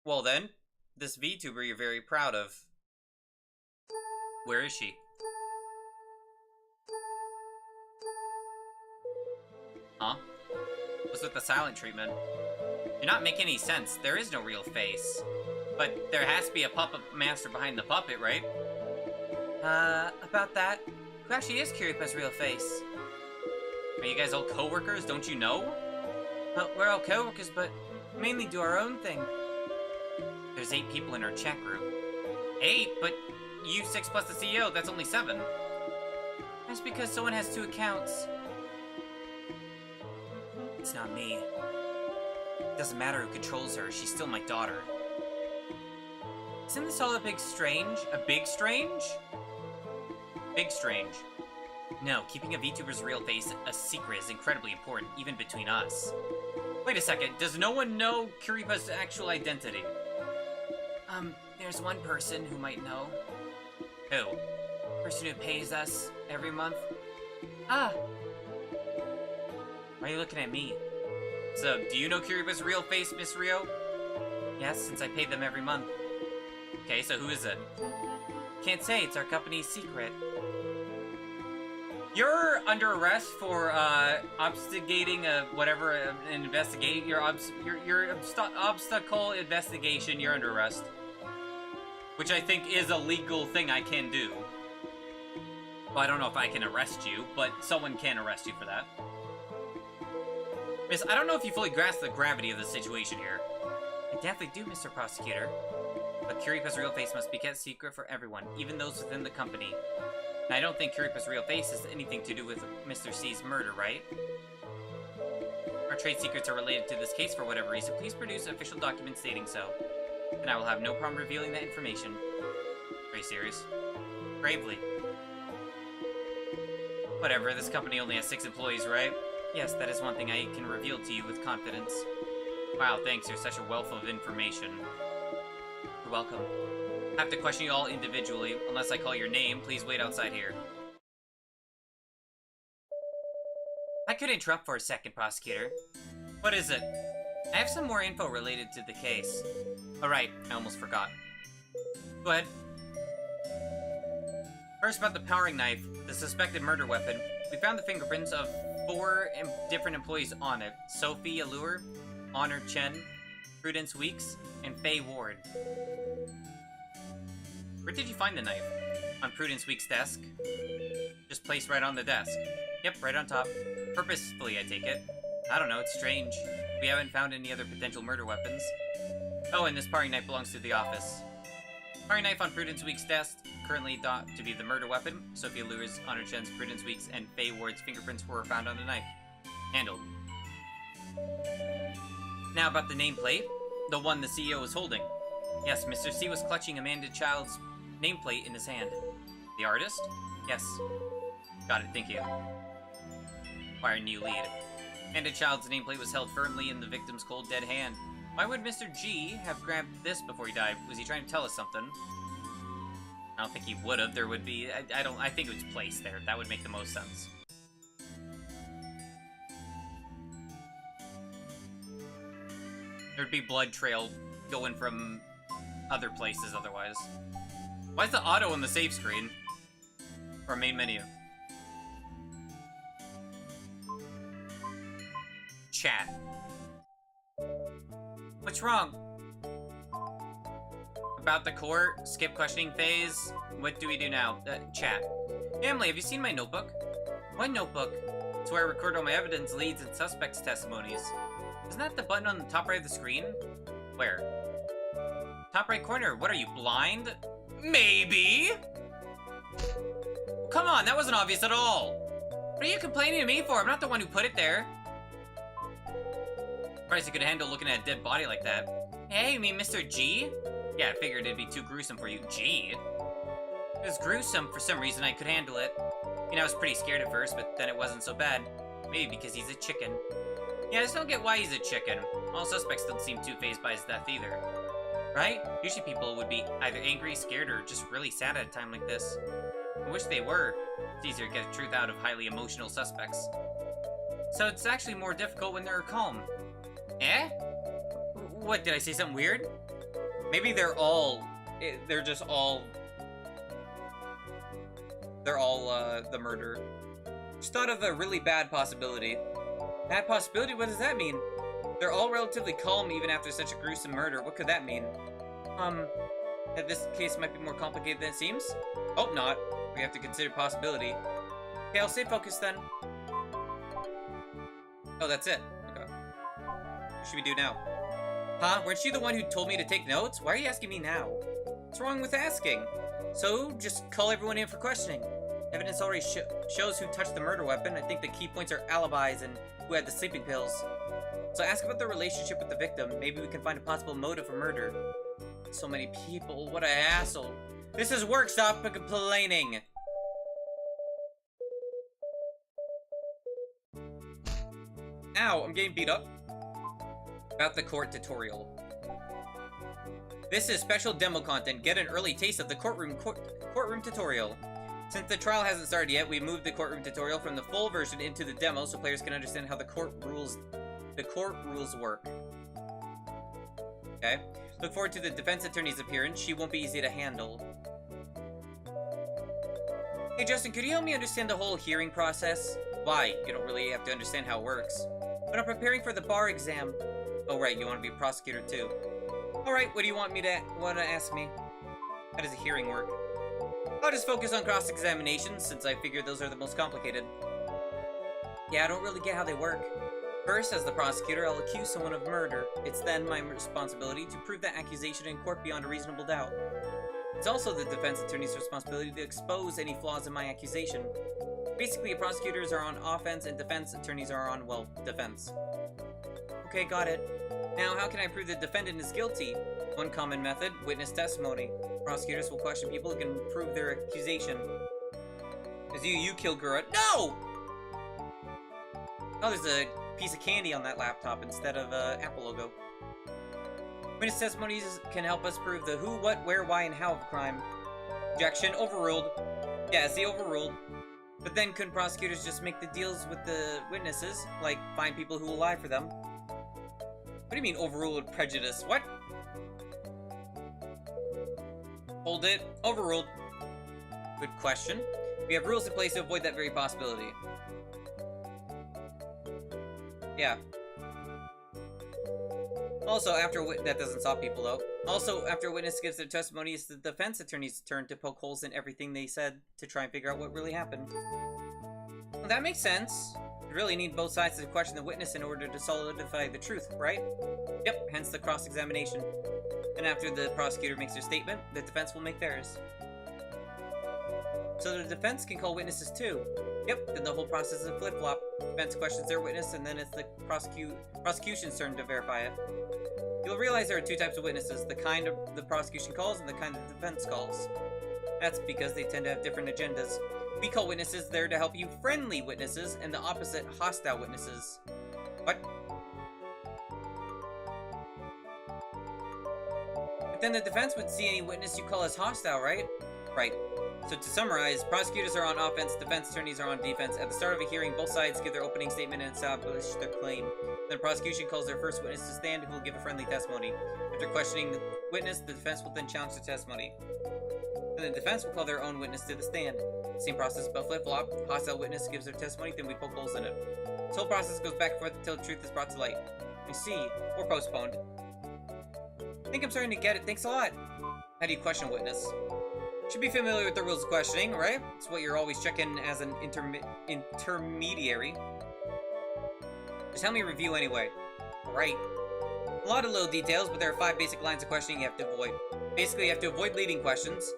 Well then, this VTuber you're very proud of. Where is she? Huh? What's with the silent treatment? You're not making any sense. There is no real face. But there has to be a puppet master behind the puppet, right? About that? Who actually is Kuripa's real face? Are you guys all co-workers? Don't you know? Well, we're all co-workers, but mainly do our own thing. There's 8 people in our chat group. 8? But you 6 plus the CEO, that's only 7. That's because someone has 2 accounts. It's not me. It doesn't matter who controls her, she's still my daughter. Isn't this all a big strange? A big strange? Big strange. No, keeping a VTuber's real face a secret is incredibly important, even between us. Wait a second, does no one know Kuripa's actual identity? There's one person who might know. Who? Person who pays us every month. Ah! Why are you looking at me? So, do you know Kuripa's real face, Miss Rio? Yes, since I pay them every month. Okay, so who is it? Can't say, it's our company's secret. You're under arrest for, obstigating an investigation. Your obstacle investigation, you're under arrest. Which I think is a legal thing I can do. Well, I don't know if I can arrest you, but someone can arrest you for that. Miss, I don't know if you fully grasp the gravity of the situation here. I definitely do, Mr. Prosecutor. But Kuripa's real face must be kept secret for everyone, even those within the company. And I don't think Kuripa's real face has anything to do with Mr. C's murder, right? Our trade secrets are related to this case for whatever reason. Please produce official documents stating so. And I will have no problem revealing that information. Very serious. Gravely. Whatever, this company only has 6 employees, right? Yes, that is one thing I can reveal to you with confidence. Wow, thanks, you're such a wealth of information. You're welcome. I have to question you all individually. Unless I call your name, please wait outside here. I could interrupt for a second, Prosecutor. What is it? I have some more info related to the case. Alright, I almost forgot. Go ahead. First about the powering knife, the suspected murder weapon. We found the fingerprints of 4 different employees on it. Sophie Allure, Honor Chen, Prudence Weeks, and Faye Ward. Where did you find the knife? On Prudence Weeks' desk. Just placed right on the desk. Yep, right on top. Purposefully, I take it. I don't know, it's strange. We haven't found any other potential murder weapons. Oh, and this paring knife belongs to the office. Paring knife on Prudence Weeks' desk, currently thought to be the murder weapon. Sophie Allure's, Honor Chen's, Prudence Weeks, and Faye Ward's fingerprints were found on the knife. Handled. Now about the nameplate, the one the CEO was holding. Yes, Mr. C was clutching Amanda Child's nameplate in his hand. The artist? Yes. Got it, thank you. Acquire a new lead. Amanda Child's nameplate was held firmly in the victim's cold, dead hand. Why would Mr. G have grabbed this before he died? Was he trying to tell us something? I don't think he would have. There would be... I think it was placed there. That would make the most sense. There'd be blood trail going from other places otherwise. Why is the auto on the save screen? Or main menu. Chat. What's wrong? About the court, skip questioning phase. What do we do now? Chat. Emily, have you seen my notebook? What notebook? It's where I record all my evidence, leads, and suspects' testimonies. Isn't that the button on the top right of the screen? Where? Top right corner. What are you, blind? Maybe? Come on, that wasn't obvious at all. What are you complaining to me for? I'm not the one who put it there. Surprised you could handle looking at a dead body like that. Hey, you mean Mr. G? Yeah, I figured it'd be too gruesome for you. G? It was gruesome. For some reason, I could handle it. You know, I was pretty scared at first, but then it wasn't so bad. Maybe because he's a chicken. Yeah, I just don't get why he's a chicken. All suspects don't seem too fazed by his death either. Right? Usually people would be either angry, scared, or just really sad at a time like this. I wish they were. It's easier to get the truth out of highly emotional suspects. So it's actually more difficult when they're calm. Eh? What, did I say something weird? Maybe they're just all the murderer. Just thought of a really bad possibility. Bad possibility? What does that mean? They're all relatively calm even after such a gruesome murder. What could that mean? That this case might be more complicated than it seems? Hope not. We have to consider possibility. Okay, I'll stay focused then. Oh, that's it. Okay. What should we do now? Huh? Weren't you the one who told me to take notes? Why are you asking me now? What's wrong with asking? So, just call everyone in for questioning. Evidence already shows who touched the murder weapon. I think the key points are alibis and who had the sleeping pills. So ask about the relationship with the victim. Maybe we can find a possible motive for murder. So many people. What an asshole. This is work. Stop complaining. Ow, I'm getting beat up. About the court tutorial. This is special demo content. Get an early taste of the courtroom tutorial. Since the trial hasn't started yet, we moved the courtroom tutorial from the full version into the demo so players can understand how the court rules work. Okay. Look forward to the defense attorney's appearance. She won't be easy to handle. Hey Justin, could you help me understand the whole hearing process? Why? You don't really have to understand how it works. But I'm preparing for the bar exam. Oh right, you want to be a prosecutor too. Alright, what do you want to ask me? How does a hearing work? I'll just focus on cross-examinations, since I figured those are the most complicated. Yeah, I don't really get how they work. First, as the prosecutor, I'll accuse someone of murder. It's then my responsibility to prove that accusation in court beyond a reasonable doubt. It's also the defense attorney's responsibility to expose any flaws in my accusation. Basically, prosecutors are on offense and defense attorneys are on, well, defense. Okay, got it. Now, how can I prove the defendant is guilty? One common method, witness testimony. Prosecutors will question people who can prove their accusation. As you killed Gura. No! Oh, there's a piece of candy on that laptop instead of Apple logo. Witness testimonies can help us prove the who, what, where, why, and how of a crime. Objection, overruled. Yeah, see, overruled. But then couldn't prosecutors just make the deals with the witnesses? Like, find people who will lie for them? What do you mean overruled prejudice? What? Hold it. Overruled. Good question. We have rules in place to avoid that very possibility. Yeah. Also, that doesn't stop people, though. Also, after a witness gives their testimony, it's the defense attorney's turn to poke holes in everything they said to try and figure out what really happened. Well, that makes sense. You really need both sides to question the witness in order to solidify the truth, right? Yep, hence the cross-examination. And after the prosecutor makes their statement, the defense will make theirs. So the defense can call witnesses too. Yep, then the whole process is a flip-flop. Defense questions their witness, and then it's the prosecution's turn to verify it. You'll realize there are two types of witnesses, the kind of the prosecution calls and the kind the defense calls. That's because they tend to have different agendas. We call witnesses there to help you friendly witnesses, and the opposite hostile witnesses. What? But then the defense would see any witness you call as hostile, right? Right. So to summarize, prosecutors are on offense, defense attorneys are on defense. At the start of a hearing, both sides give their opening statement and establish their claim. Then the prosecution calls their first witness to stand, who will give a friendly testimony. After questioning the witness, the defense will then challenge the testimony. And the defense will call their own witness to the stand. the same process, but flip-flop. Hostile witness gives their testimony, then we poke holes in it. This whole process goes back and forth until the truth is brought to light. I see. Or postponed. I think I'm starting to get it. Thanks a lot. How do you question a witness? Should be familiar with the rules of questioning, right? It's what you're always checking as an intermediary. Just help me review anyway. Right. A lot of little details, but there are 5 basic lines of questioning you have to avoid. Basically, you have to avoid leading questions.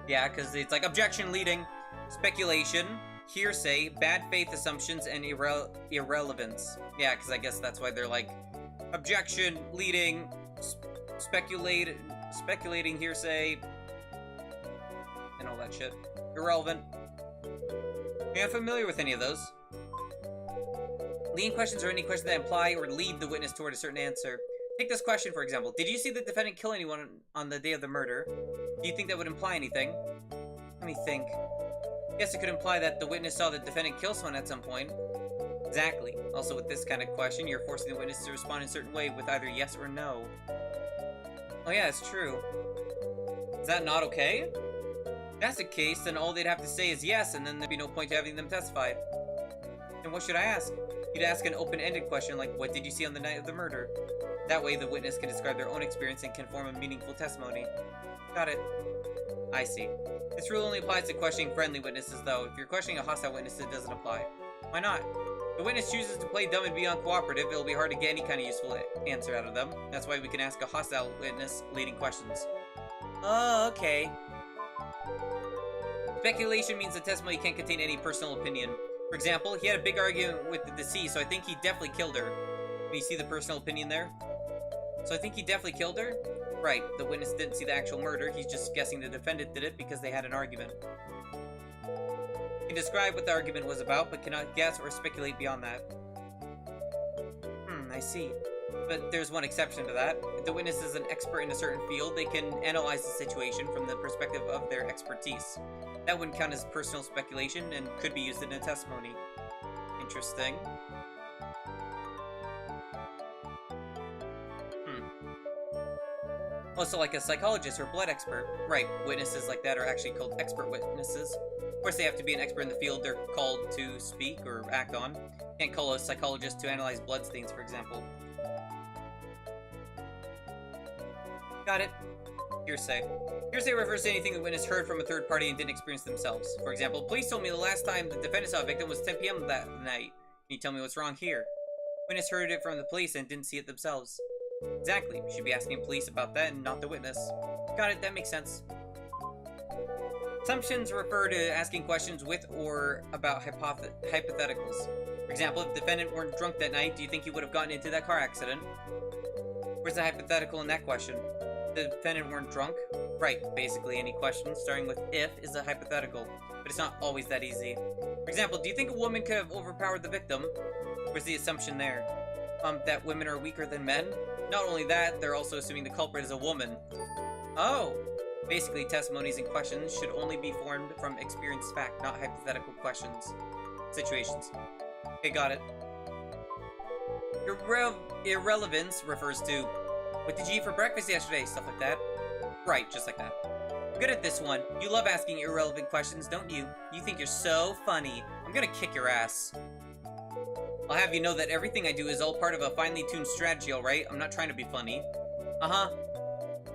Yeah, because it's like objection, leading, speculation, hearsay, bad faith assumptions, and irrelevance. Yeah, because I guess that's why they're like objection, leading, speculating, hearsay, and all that shit. Irrelevant. You're not familiar with any of those. Leading questions are any questions that imply or lead the witness toward a certain answer. Take this question, for example. Did you see the defendant kill anyone on the day of the murder? Do you think that would imply anything? Let me think. Yes, it could imply that the witness saw the defendant kill someone at some point. Exactly. Also, with this kind of question, you're forcing the witness to respond in a certain way with either yes or no. Oh yeah, it's true. Is that not okay? If that's the case, then all they'd have to say is yes, and then there'd be no point to having them testify. Then what should I ask? You'd ask an open-ended question like, what did you see on the night of the murder? That way, the witness can describe their own experience and can form a meaningful testimony. Got it. I see. This rule only applies to questioning friendly witnesses, though. If you're questioning a hostile witness, it doesn't apply. Why not? If the witness chooses to play dumb and be uncooperative, it'll be hard to get any kind of useful answer out of them. That's why we can ask a hostile witness leading questions. Oh, okay. Speculation means the testimony can't contain any personal opinion. For example, he had a big argument with the deceased, so I think he definitely killed her. Can you see the personal opinion there? So I think he definitely killed her? Right, the witness didn't see the actual murder, he's just guessing the defendant did it because they had an argument. He can describe what the argument was about, but cannot guess or speculate beyond that. I see. But there's one exception to that. If the witness is an expert in a certain field, they can analyze the situation from the perspective of their expertise. That wouldn't count as personal speculation and could be used in a testimony. Interesting. Also, like a psychologist or blood expert. Right, witnesses like that are actually called expert witnesses. Of course, they have to be an expert in the field they're called to speak or act on. Can't call a psychologist to analyze bloodstains, for example. Got it. Hearsay. Hearsay refers to anything the witness heard from a third party and didn't experience themselves. For example, police told me the last time the defendant saw a victim was 10 p.m. that night. Can you tell me what's wrong here? Witness heard it from the police and didn't see it themselves. Exactly. We should be asking police about that and not the witness. Got it, that makes sense. Assumptions refer to asking questions with or about hypotheticals. For example, if the defendant weren't drunk that night, do you think he would have gotten into that car accident? Where's the hypothetical in that question? The defendant weren't drunk? Right, basically any question starting with if is a hypothetical, but it's not always that easy. For example, do you think a woman could have overpowered the victim? Where's the assumption there? That women are weaker than men? Not only that, they're also assuming the culprit is a woman. Oh! Basically, testimonies and questions should only be formed from experienced fact, not hypothetical situations. Okay, got it. Irrelevance refers to, what did you eat for breakfast yesterday? Stuff like that. Right, just like that. I'm good at this one. You love asking irrelevant questions, don't you? You think you're so funny. I'm gonna kick your ass. I'll have you know that everything I do is all part of a finely tuned strategy, alright? I'm not trying to be funny. Uh-huh.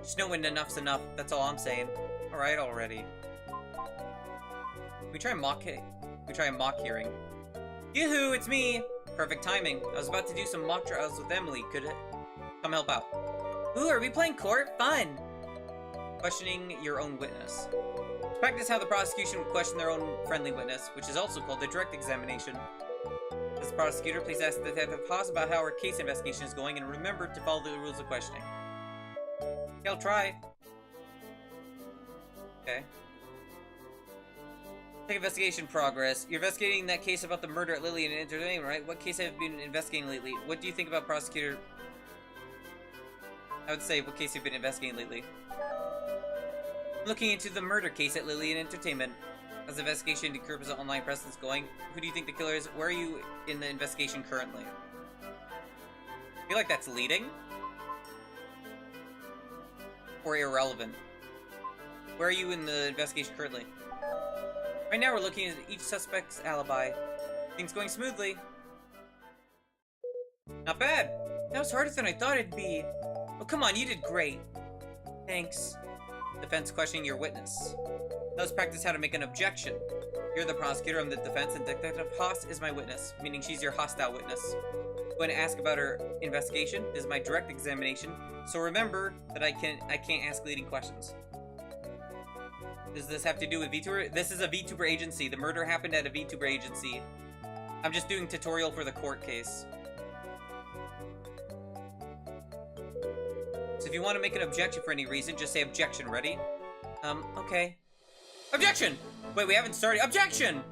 Just know when enough's enough, that's all I'm saying. Alright already. We try a mock hearing. Yoo-hoo, it's me! Perfect timing. I was about to do some mock trials with Emily. Could it come help out? Ooh, are we playing court? Fun! Questioning your own witness. Practice how the prosecution would question their own friendly witness, which is also called the direct examination. As the prosecutor, please ask the detective pause about how our case investigation is going and remember to follow the rules of questioning. Okay, I'll try. Okay. Take investigation progress. You're investigating that case about the murder at Lillian Entertainment, right? What case have you been investigating lately? What do you think about prosecutor? I would say, what case have you been investigating lately? I'm looking into the murder case at Lillian Entertainment. How's the investigation into Krupa's online presence going? Who do you think the killer is? Where are you in the investigation currently? I feel like that's leading. Or irrelevant. Where are you in the investigation currently? Right now we're looking at each suspect's alibi. Things going smoothly. Not bad. That was harder than I thought it'd be. Oh, come on, you did great. Thanks. Defense questioning your witness. Now let's practice how to make an objection. You're the prosecutor, I'm the defense, and Detective Haas is my witness, meaning she's your hostile witness. I'm going to ask about her investigation. This is my direct examination, so remember that I can't ask leading questions. Does this have to do with Vtuber? This is a Vtuber agency. The murder happened at a Vtuber agency. I'm just doing tutorial for the court case. So if you want to make an objection for any reason, just say objection. Ready? Okay. Objection! Wait, we haven't started. Objection!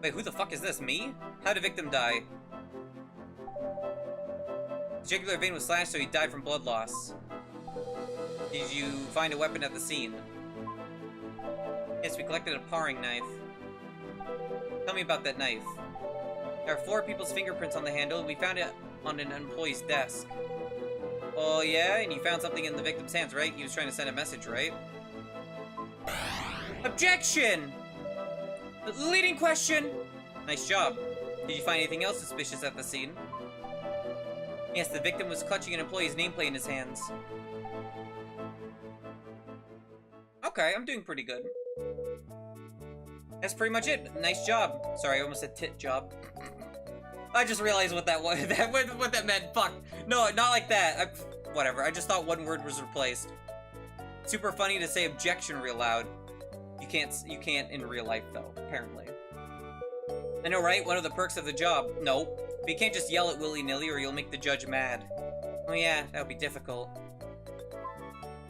Wait, who the fuck is this? Me? How did the victim die? His jugular vein was slashed, so he died from blood loss. Did you find a weapon at the scene? Yes, we collected a paring knife. Tell me about that knife. There are 4 people's fingerprints on the handle. We found it on an employee's desk. Oh yeah, and you found something in the victim's hands, right? He was trying to send a message, right? Objection! Leading question! Nice job. Did you find anything else suspicious at the scene? Yes, the victim was clutching an employee's nameplate in his hands. Okay, I'm doing pretty good. That's pretty much it. Nice job. Sorry, I almost said tit job. I just realized what that was. What that meant. Fuck. No, not like that. Whatever. I just thought one word was replaced. Super funny to say objection real loud. You can't in real life though, apparently. I know, right? One of the perks of the job. No. But you can't just yell it willy-nilly or you'll make the judge mad. Oh yeah, that would be difficult.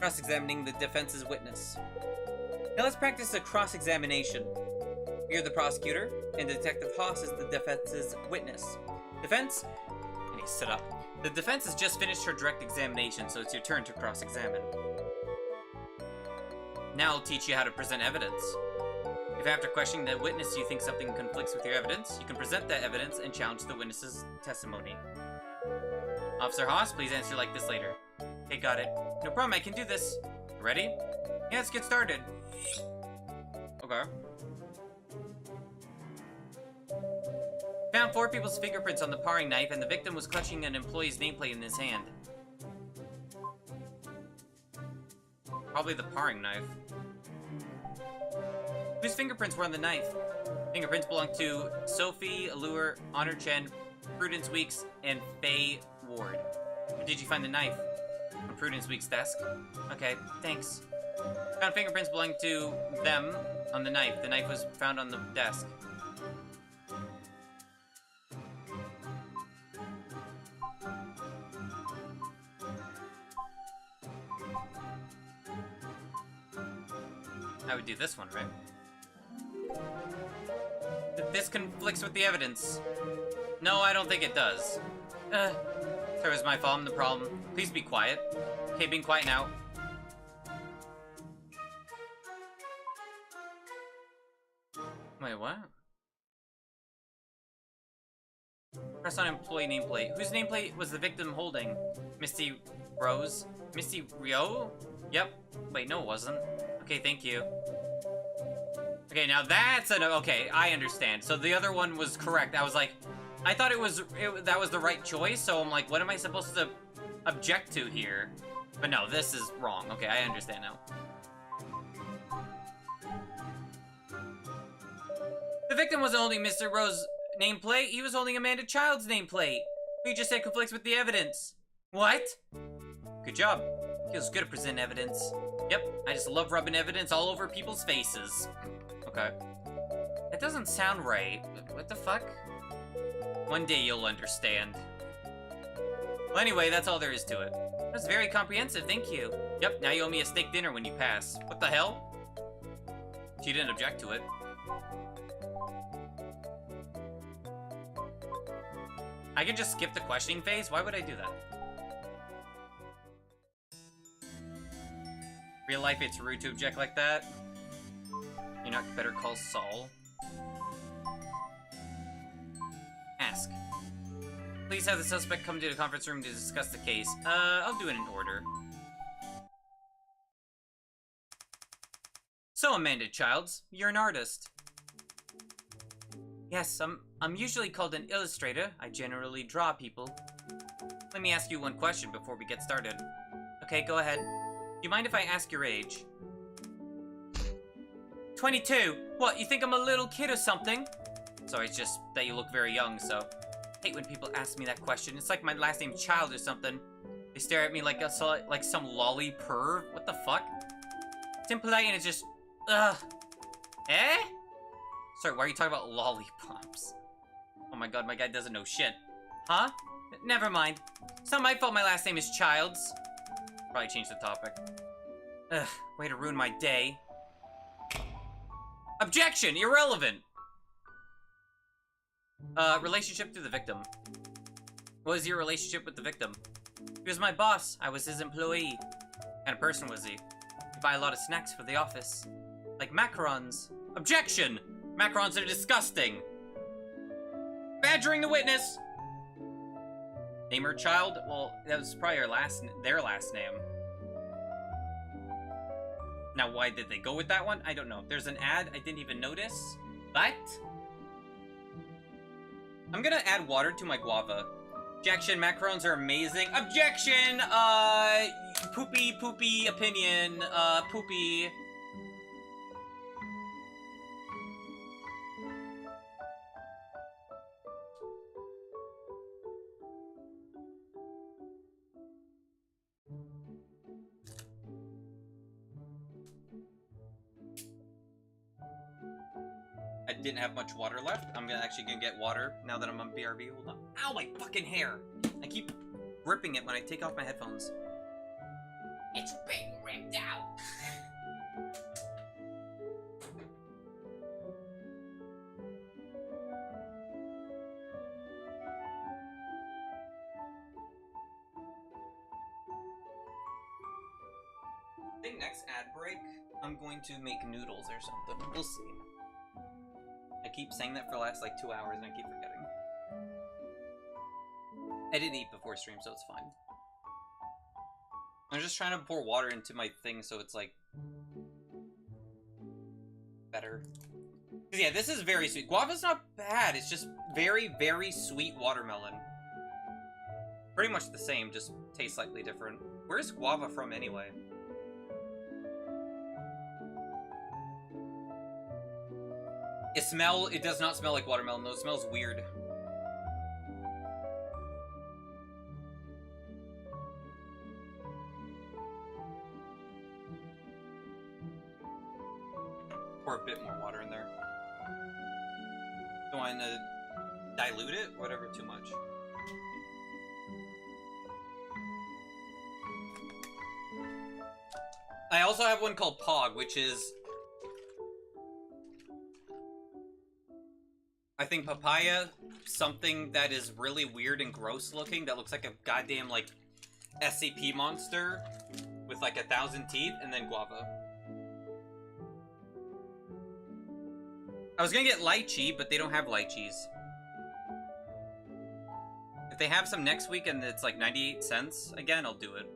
Cross-examining the defense's witness. Now let's practice the cross-examination. You're the prosecutor, and Detective Haas is the defense's witness. Defense? I need to sit up. The defense has just finished her direct examination, so it's your turn to cross-examine. Now I'll teach you how to present evidence. If after questioning the witness you think something conflicts with your evidence, you can present that evidence and challenge the witness's testimony. Officer Haas, please answer like this later. Okay, got it. No problem, I can do this. Ready? Yeah, let's get started. Okay. Found 4 people's fingerprints on the paring knife, and the victim was clutching an employee's nameplate in his hand. Probably the paring knife. Whose fingerprints were on the knife? Fingerprints belong to Sophie, Allure, Honor Chen, Prudence Weeks, and Faye Ward. Where did you find the knife? On Prudence Weeks' desk. Okay, thanks. Found fingerprints belonging to them on the knife. The knife was found on the desk. I would do this one, right? This conflicts with the evidence. No, I don't think it does. Sorry, it was my fault. I'm the problem. Please be quiet. Okay, being quiet now. Wait, what? Press on employee nameplate. Whose nameplate was the victim holding? Misty Rose? Misty Rio? Yep. Wait, no it wasn't. Okay, thank you. Okay, now that's an... Okay, I understand. So the other one was correct. I was like... I thought that was the right choice, so I'm like, what am I supposed to object to here? But no, this is wrong. Okay, I understand now. The victim wasn't holding Mr. Rose's nameplate. He was holding Amanda Child's nameplate. He just said conflicts with the evidence. What? Good job. Feels good to present evidence. Yep, I just love rubbing evidence all over people's faces. Okay. That doesn't sound right. What the fuck? One day you'll understand. Well, anyway, that's all there is to it. That's very comprehensive, thank you. Yep, now you owe me a steak dinner when you pass. What the hell? She didn't object to it. I can just skip the questioning phase? Why would I do that? Real life, it's rude to object like that. You're not better call Saul. Ask. Please have the suspect come to the conference room to discuss the case. I'll do it in order. So, So, Amanda Childs, you're an artist. Yes, I'm usually called an illustrator. I generally draw people. Let me ask you one question before we get started. Okay, go ahead. Do you mind if I ask your age? 22? What, you think I'm a little kid or something? Sorry, it's just that you look very young, so... I hate when people ask me that question. It's like my last name's Child or something. They stare at me like some lolly perv. What the fuck? It's impolite and it's just... Ugh. Eh? Sorry, why are you talking about lollipops? Oh my god, my guy doesn't know shit. Huh? Never mind. It's not my fault my last name is Childs. Probably change the topic. Ugh, way to ruin my day. Objection! Irrelevant! Relationship to the victim. What was your relationship with the victim? He was my boss. I was his employee. What kind of person was he? He'd buy a lot of snacks for the office. Like macarons. Objection! Macarons are disgusting! Badgering the witness! Name her child? Well, that was probably their last name. Now, why did they go with that one? I don't know. There's an ad I didn't even notice. But... I'm gonna add water to my guava. Objection, macarons are amazing. Objection! Poopy opinion. Poopy. I didn't have much water left. I'm actually gonna get water now that I'm on BRB. Hold on. Ow, my fucking hair! I keep ripping it when I take off my headphones. It's being ripped out! I think next ad break, I'm going to make noodles or something. We'll see. I keep saying that for the last like 2 hours and I keep forgetting. I did eat before stream, so it's fine. I'm just trying to pour water into my thing so it's like better. 'Cause yeah, this is very sweet. Guava's not bad. It's just very, very sweet watermelon. Pretty much the same, just tastes slightly different. Where's guava from anyway? It does not smell like watermelon though. It smells weird. Pour a bit more water in there. Don't want to dilute it? Whatever, too much. I also have one called Pog, which is... I think papaya, something that is really weird and gross looking, that looks like a goddamn, like, SCP monster with, like, 1,000 teeth, and then guava. I was gonna get lychee, but they don't have lychees. If they have some next week and it's, like, 98 cents, again, I'll do it.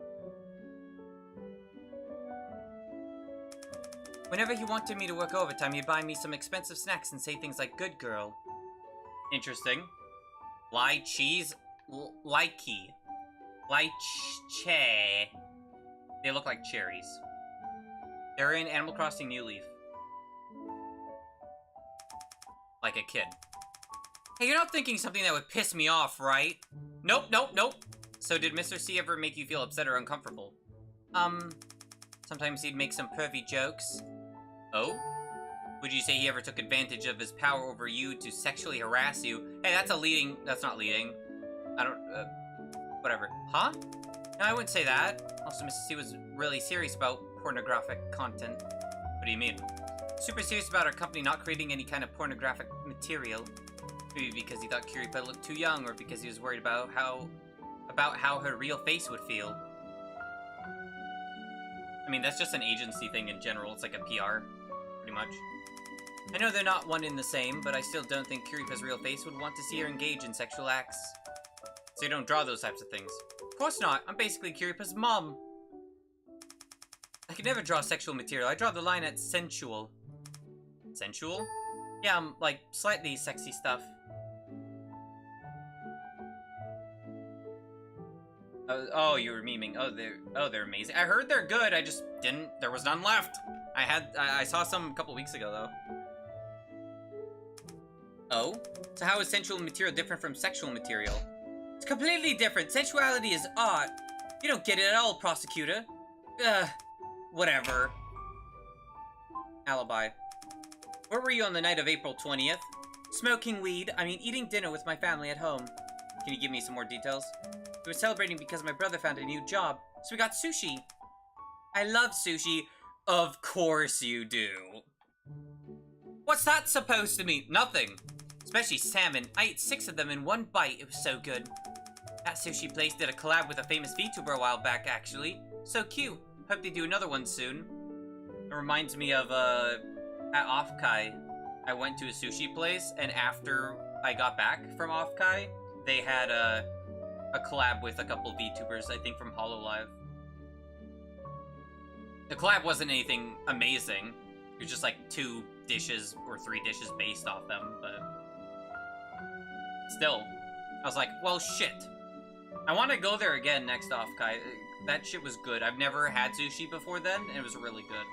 Whenever he wanted me to work overtime, he'd buy me some expensive snacks and say things like, "Good girl." Interesting. Lychees? Lychee. Lychee. They look like cherries. They're in Animal Crossing New Leaf. Like a kid. Hey, you're not thinking something that would piss me off, right? Nope, nope, nope. So did Mr. C ever make you feel upset or uncomfortable? Sometimes he'd make some pervy jokes. Oh? Would you say he ever took advantage of his power over you to sexually harass you? Hey, that's not leading. I don't, whatever. Huh? No, I wouldn't say that. Also, Mr. C was really serious about pornographic content. What do you mean? Super serious about our company not creating any kind of pornographic material. Maybe because he thought Kirita looked too young, or because he was worried about how her real face would feel. I mean, that's just an agency thing in general. It's like a PR, pretty much. I know they're not one and the same, but I still don't think Kirita's real face would want to see her engage in sexual acts. So you don't draw those types of things. Of course not. I'm basically Kirita's mom. I can never draw sexual material. I draw the line at sensual. Sensual? Yeah, like, slightly sexy stuff. Oh, you were memeing. Oh, they're amazing. I heard they're good. I just didn't. There was none left. I saw some a couple weeks ago though. Oh, so how is sensual material different from sexual material? It's completely different. Sensuality is art. You don't get it at all, prosecutor. Whatever. Alibi. Where were you on the night of April 20th? Smoking weed. I mean, eating dinner with my family at home. Can you give me some more details? We were celebrating because my brother found a new job, so we got sushi. I love sushi. Of course you do. What's that supposed to mean? Nothing. Especially salmon. I ate 6 of them in one bite. It was so good. That sushi place did a collab with a famous Vtuber a while back, actually. So cute. Hope they do another one soon. It reminds me of, at Offkai, I went to a sushi place, and after I got back from Offkai, they had a collab with a couple VTubers, I think from HoloLive. The collab wasn't anything amazing. It was just like 2 dishes or 3 dishes based off them, but still, I was like, well, shit. I want to go there again next Offkai. That shit was good. I've never had sushi before then, and it was really good.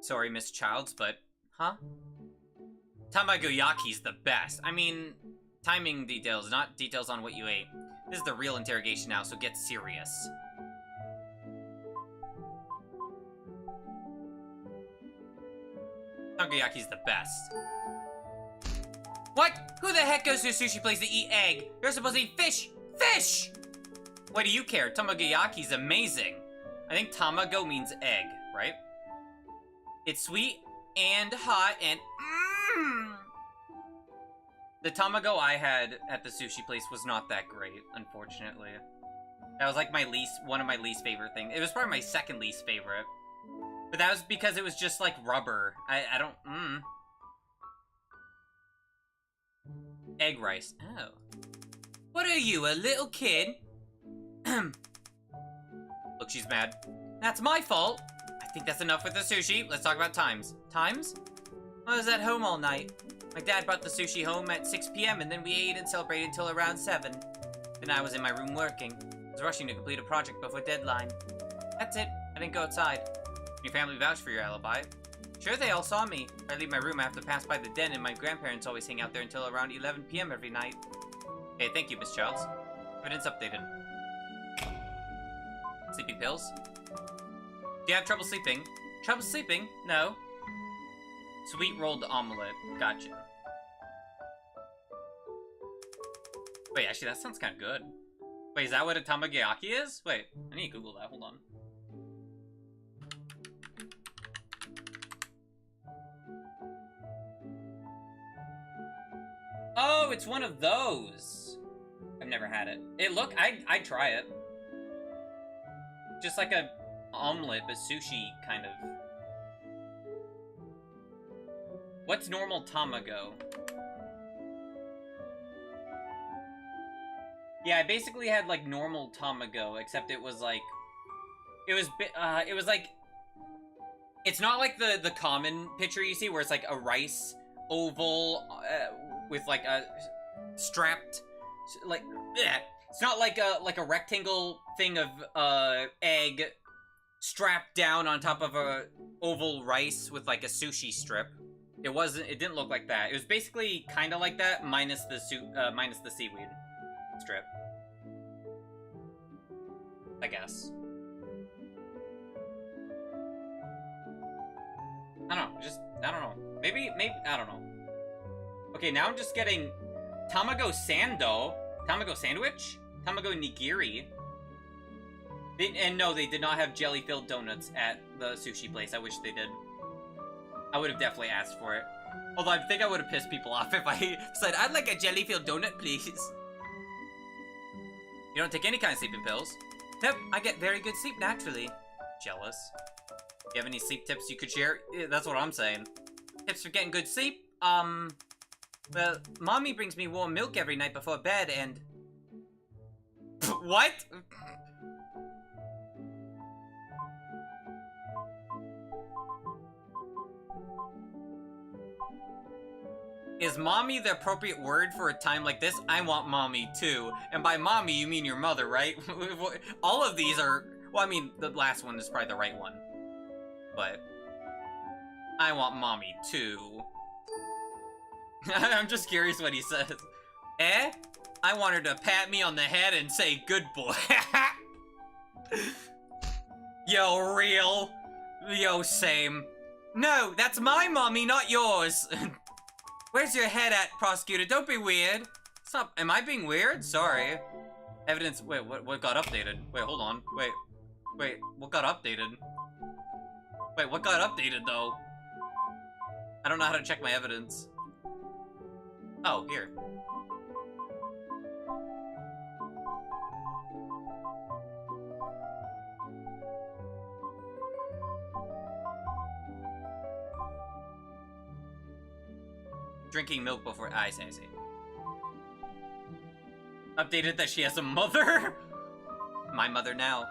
Sorry, Miss Childs, but, huh? Tamagoyaki's the best. I mean, timing details, not details on what you ate. This is the real interrogation now, so get serious. Tamagoyaki's the best. What? Who the heck goes to a sushi place to eat egg? You're supposed to eat fish! Fish! Why do you care? Tamagoyaki's amazing. I think tamago means egg, right? It's sweet and hot and The tamago I had at the sushi place was not that great, unfortunately. That was like one of my least favorite things. It was probably my second least favorite. But that was because it was just like rubber. I don't, Egg rice. Oh. What are you, a little kid? Look, she's mad. That's my fault. I think that's enough with the sushi. Let's talk about times. Times? I was at home all night. My dad brought the sushi home at 6 p.m. and then we ate and celebrated until around 7. Then I was in my room working. I was rushing to complete a project before deadline. That's it. I didn't go outside. Your family vouched for your alibi. Sure, they all saw me. If I leave my room, I have to pass by the den, and my grandparents always hang out there until around 11 p.m. every night. Okay, thank you, Miss Childs. Evidence updated. Sleeping pills? Do you have trouble sleeping? Trouble sleeping? No. Sweet rolled omelet. Gotcha. Wait, actually, that sounds kind of good. Wait, is that what a tamagoyaki is? Wait, I need to Google that. Hold on. Oh, it's one of those. I've never had it. I'd try it. Just like a omelet, but sushi kind of. What's normal tamago? Yeah, I basically had like normal tamago, except it was like, it was like, it's not like the common picture you see where it's like a rice oval with like a strapped, like, bleh. It's not like a rectangle thing of egg strapped down on top of a oval rice with like a sushi strip. It didn't look like that. It was basically kind of like that minus the seaweed strip, I guess. I don't know, I don't know. Maybe, I don't know. Okay, now I'm just getting tamago sando, tamago sandwich, tamago nigiri. And no, they did not have jelly-filled donuts at the sushi place. I wish they did. I would have definitely asked for it. Although I think I would have pissed people off if I said, I'd like a jelly-filled donut, please. You don't take any kind of sleeping pills? Nope, I get very good sleep naturally. Jealous. You have any sleep tips you could share? Yeah, that's what I'm saying. Tips for getting good sleep? Well, Mommy brings me warm milk every night before bed, and What? Is mommy the appropriate word for a time like this? I want mommy too. And by mommy, you mean your mother, right? All of these are... Well, I mean, the last one is probably the right one. But... I want mommy too. I'm just curious what he says. Eh? I want her to pat me on the head and say, good boy. Yo, real. Yo, same. No, that's my mommy, not yours. Where's your head at, prosecutor? Don't be weird. Stop. Am I being weird? Sorry. Evidence. Wait, what got updated? Wait, hold on. Wait, what got updated? Wait, what got updated, though? I don't know how to check my evidence. Oh, here. Drinking milk before... I see. Updated that she has a mother? My mother now.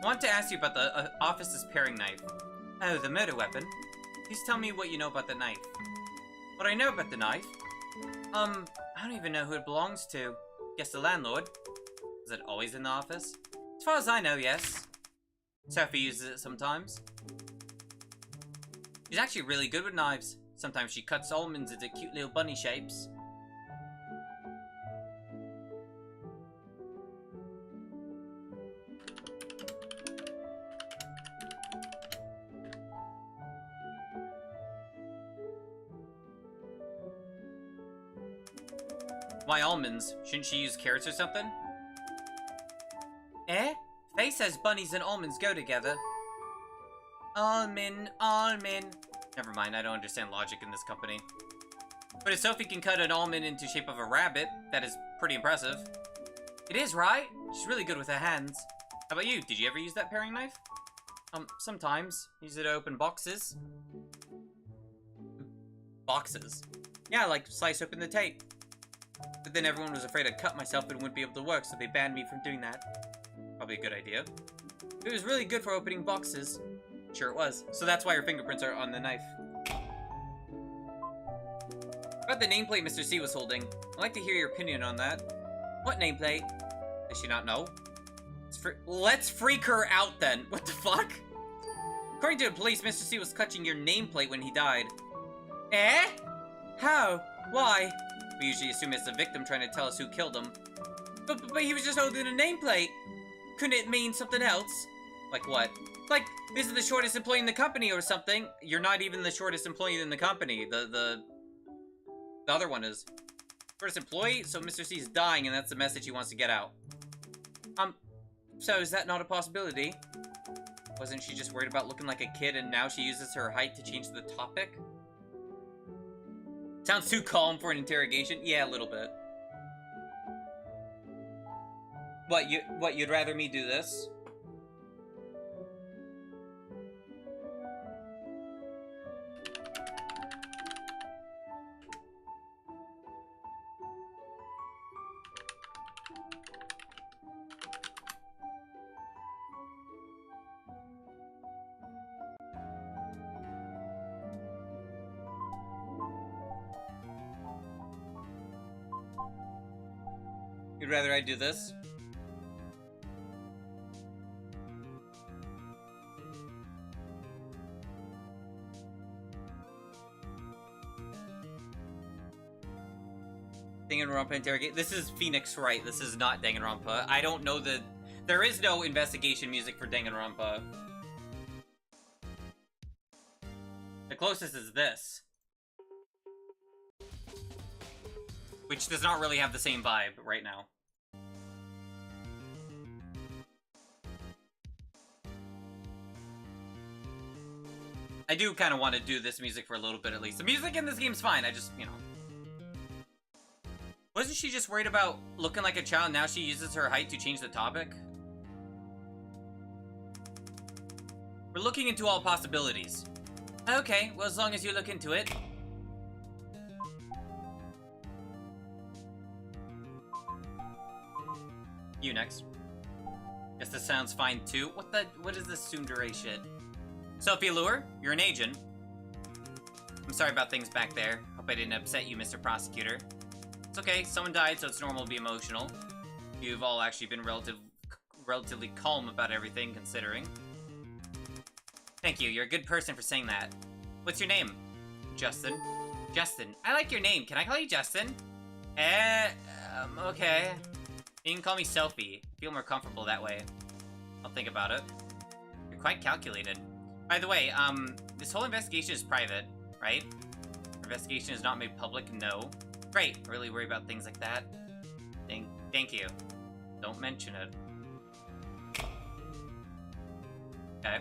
I want to ask you about the office's paring knife. Oh, the murder weapon. Please tell me what you know about the knife. What I know about the knife? I don't even know who it belongs to. Guess the landlord. Is it always in the office? As far as I know, yes. Sophie uses it sometimes. She's actually really good with knives. Sometimes she cuts almonds into cute little bunny shapes. Why almonds? Shouldn't she use carrots or something? Eh? Faye says bunnies and almonds go together. Almond. Never mind, I don't understand logic in this company. But if Sophie can cut an almond into shape of a rabbit, that is pretty impressive. It is, right? She's really good with her hands. How about you? Did you ever use that paring knife? Sometimes. Use it to open boxes. Boxes? Yeah, like slice open the tape. But then everyone was afraid I'd cut myself and wouldn't be able to work, so they banned me from doing that. Probably a good idea. It was really good for opening boxes. Sure it was. So that's why her fingerprints are on the knife. About the nameplate Mr. C was holding. I'd like to hear your opinion on that. What nameplate? Does she not know? Let's freak her out then. What the fuck? According to the police, Mr. C was clutching your nameplate when he died. Eh? How? Why? We usually assume it's the victim trying to tell us who killed him. But he was just holding a nameplate. Couldn't it mean something else? Like what? Like, this is the shortest employee in the company or something. You're not even the shortest employee in the company. The other one is. Shortest employee? So Mr. C is dying and that's the message he wants to get out. So is that not a possibility? Wasn't she just worried about looking like a kid and now she uses her height to change the topic? Sounds too calm for an interrogation. Yeah, a little bit. What, you'd rather me do this? You'd rather I do this? Danganronpa interrogate. This is Phoenix Wright. This is not Danganronpa. I don't know the... There is no investigation music for Danganronpa. The closest is this. Which does not really have the same vibe right now. I do kind of want to do this music for a little bit at least. The music in this game's fine, I just, you know. Wasn't she just worried about looking like a child? Now she uses her height to change the topic? We're looking into all possibilities. Okay, well, as long as you look into it. You next. Guess this sounds fine too. What is this tsundere shit? Sophie Allure, you're an agent. I'm sorry about things back there. Hope I didn't upset you, Mr. Prosecutor. It's okay, someone died, so it's normal to be emotional. You've all actually been relatively calm about everything, considering. Thank you, you're a good person for saying that. What's your name? Justin. Justin, I like your name. Can I call you Justin? Okay. You can call me Sophie. I feel more comfortable that way. I'll think about it. You're quite calculated. By the way, this whole investigation is private, right? Investigation is not made public, no. Great, I really worry about things like that. Thank you. Don't mention it. Okay.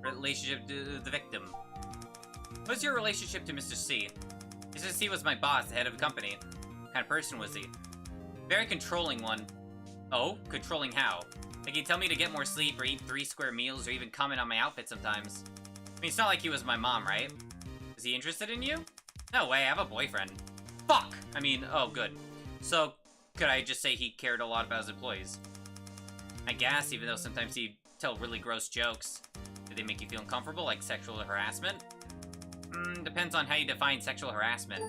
Relationship to the victim. What's your relationship to Mr. C? Mr. C was my boss, the head of the company. What kind of person was he? Very controlling one. Oh? Controlling how? Like he'd tell me to get more sleep or eat 3 square meals or even comment on my outfit sometimes. I mean, it's not like he was my mom, right? Is he interested in you? No way, I have a boyfriend. Fuck! I mean, oh, good. So, could I just say he cared a lot about his employees? I guess, even though sometimes he'd tell really gross jokes. Did they make you feel uncomfortable, like sexual harassment? Depends on how you define sexual harassment.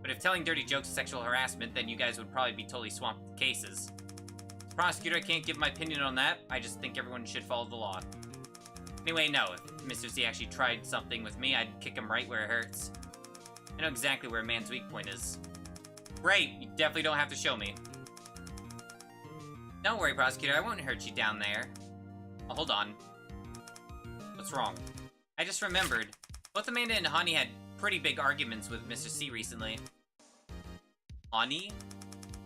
But if telling dirty jokes is sexual harassment, then you guys would probably be totally swamped with cases. As prosecutor, I can't give my opinion on that. I just think everyone should follow the law. Anyway, no, if Mr. C actually tried something with me, I'd kick him right where it hurts. I know exactly where a man's weak point is. Great, you definitely don't have to show me. Don't worry, prosecutor, I won't hurt you down there. Oh, hold on. What's wrong? I just remembered. Both Amanda and Hani had pretty big arguments with Mr. C recently. Hani?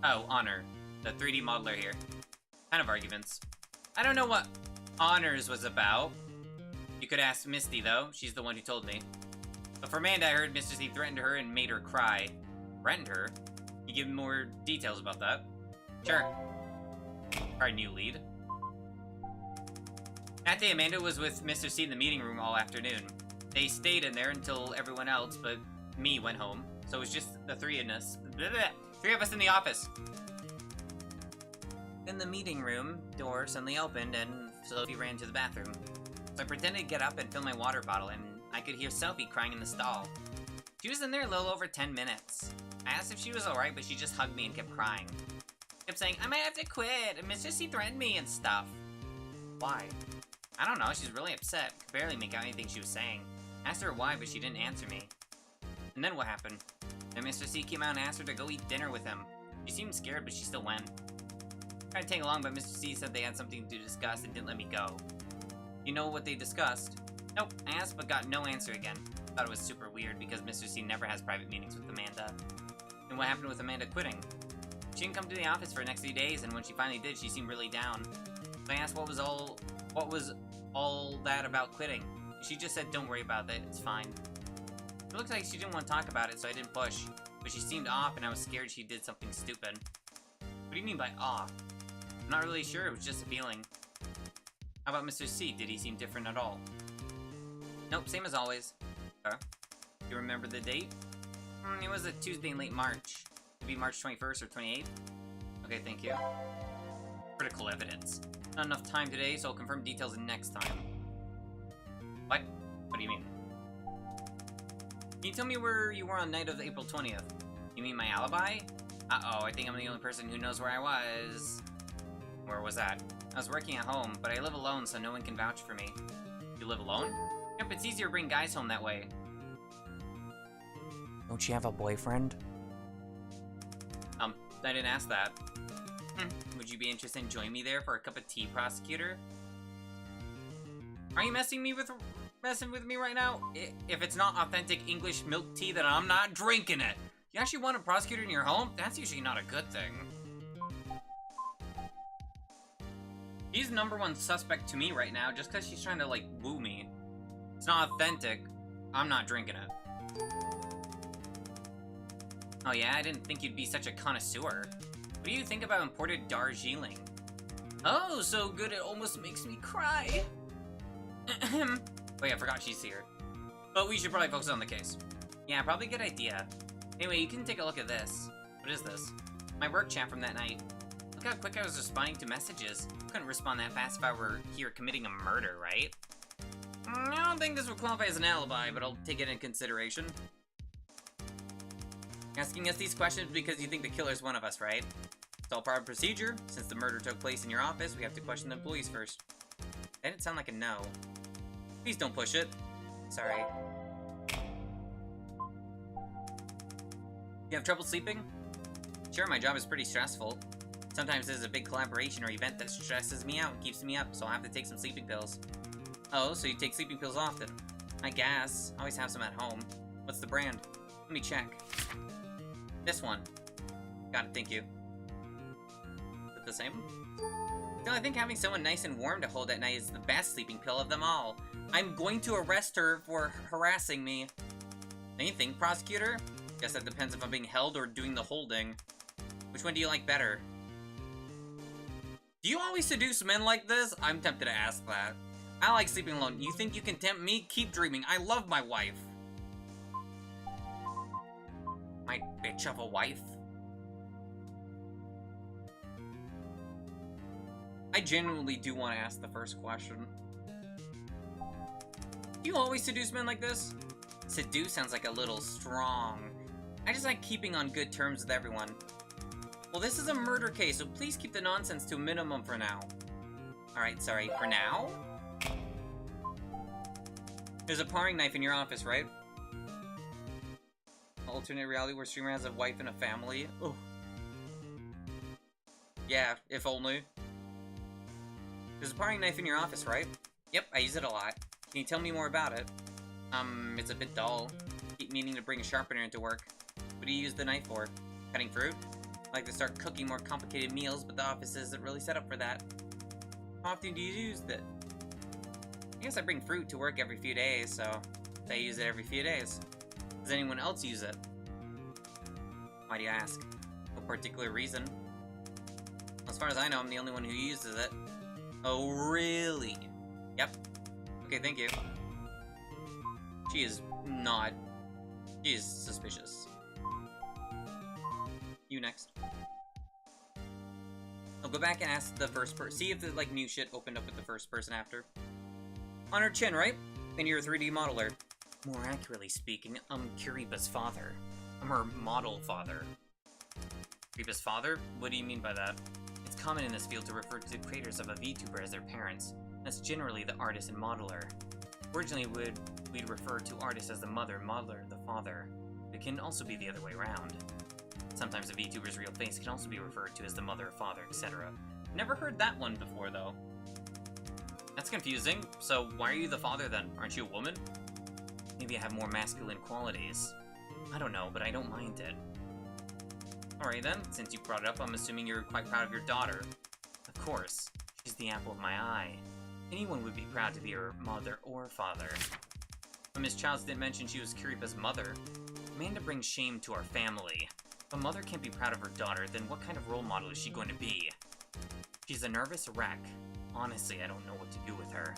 Oh, Honor. The 3D modeler here. Kind of arguments. I don't know what Honors was about. You could ask Misty, though. She's the one who told me. But for Amanda, I heard Mr. C threatened her and made her cry. Threatened her? You give me more details about that? Sure. Our new lead. That day, Amanda was with Mr. C in the meeting room all afternoon. They stayed in there until everyone else, but me, went home. So it was just the 3 of us. Blah, blah, 3 of us in the office. Then the meeting room door suddenly opened and Sophie ran to the bathroom. So I pretended to get up and fill my water bottle, and I could hear Sophie crying in the stall. She was in there a little over 10 minutes. I asked if she was alright, but she just hugged me and kept crying. Kept saying, I might have to quit, and Mr. C threatened me and stuff. Why? I don't know, she's really upset. Could barely make out anything she was saying. Asked her why, but she didn't answer me. And then what happened? Then Mr. C came out and asked her to go eat dinner with him. She seemed scared, but she still went. Tried to tag along, but Mr. C said they had something to discuss and didn't let me go. You know what they discussed? Nope, I asked but got no answer again. Thought it was super weird because Mr. C never has private meetings with Amanda. And what happened with Amanda quitting? She didn't come to the office for the next few days, and when she finally did, she seemed really down. So I asked what was all that about quitting. She just said, don't worry about it, it's fine. It looked like she didn't want to talk about it, so I didn't push. But she seemed off, and I was scared she did something stupid. What do you mean by off? I'm not really sure, it was just a feeling. How about Mr. C? Did he seem different at all? Nope, same as always. You remember the date? It was a Tuesday in late March. Maybe March 21st or 28th? Okay, thank you. Critical evidence. Not enough time today, so I'll confirm details next time. What? What do you mean? Can you tell me where you were on night of April 20th? You mean my alibi? Uh-oh, I think I'm the only person who knows where I was. Where was that? I was working at home, but I live alone, so no one can vouch for me. You live alone? Yep, it's easier to bring guys home that way. Don't you have a boyfriend? I didn't ask that. Would you be interested in joining me there for a cup of tea, prosecutor? Are you messing with me right now? If it's not authentic English milk tea, then I'm not drinking it. You actually want a prosecutor in your home? That's usually not a good thing. He's #1 suspect to me right now just because she's trying to, like, woo me. It's not authentic. I'm not drinking it. Oh yeah, I didn't think you'd be such a connoisseur. What do you think about imported Darjeeling? Oh, so good it almost makes me cry. Wait, I forgot she's here. But we should probably focus on the case. Yeah, probably a good idea. Anyway, you can take a look at this. What is this? My work chat from that night. Look how quick I was responding to messages. Couldn't respond that fast if I were here committing a murder, right? I don't think this would qualify as an alibi, but I'll take it into consideration. Asking us these questions because you think the killer's one of us, right? It's all part of procedure. Since the murder took place in your office, we have to question the employees first. That didn't sound like a no. Please don't push it. Sorry. You have trouble sleeping? Sure, my job is pretty stressful. Sometimes there's a big collaboration or event that stresses me out and keeps me up, so I'll have to take some sleeping pills. Oh, so you take sleeping pills often? I guess. I always have some at home. What's the brand? Let me check. This one. Got it, thank you. Is it the same? Still, I think having someone nice and warm to hold at night is the best sleeping pill of them all. I'm going to arrest her for harassing me. Anything, prosecutor? Guess that depends if I'm being held or doing the holding. Which one do you like better? Do you always seduce men like this? I'm tempted to ask that. I like sleeping alone. You think you can tempt me? Keep dreaming. I love my wife. My bitch of a wife. I genuinely do want to ask the first question. Do you always seduce men like this? Seduce sounds like a little strong. I just like keeping on good terms with everyone. Well, this is a murder case, so please keep the nonsense to a minimum for now. Alright, sorry, for now? There's a paring knife in your office, right? Alternate reality where streamer has a wife and a family. Oh. Yeah, if only. There's a paring knife in your office, right? Yep, I use it a lot. Can you tell me more about it? It's a bit dull. Keep meaning to bring a sharpener into work. What do you use the knife for? Cutting fruit? I like to start cooking more complicated meals, but the office isn't really set up for that. How often do you use it? I guess I bring fruit to work every few days, so I use it every few days. Does anyone else use it? Why do you ask? No particular reason. As far as I know, I'm the only one who uses it. Oh, really? Yep. Okay, thank you. She is not. She is suspicious. You next. I'll go back and ask the first person. See if the like new shit opened up with the first person after. On her chin, right? And you're a 3D modeler. More accurately speaking, I'm Kiriba's father. I'm her model father. Kiriba's father? What do you mean by that? It's common in this field to refer to the creators of a VTuber as their parents. That's generally the artist and modeler. Originally, we'd refer to artist as the mother, modeler the father. It can also be the other way around. Sometimes a VTuber's real face can also be referred to as the mother, father, etc. Never heard that one before, though. That's confusing. So, why are you the father, then? Aren't you a woman? Maybe I have more masculine qualities. I don't know, but I don't mind it. Alright then, since you brought it up, I'm assuming you're quite proud of your daughter. Of course. She's the apple of my eye. Anyone would be proud to be her mother or father. But Miss Childs didn't mention she was Kiriba's mother. Amanda brings shame to our family. If a mother can't be proud of her daughter, then what kind of role model is she going to be? She's a nervous wreck. Honestly, I don't know what to do with her.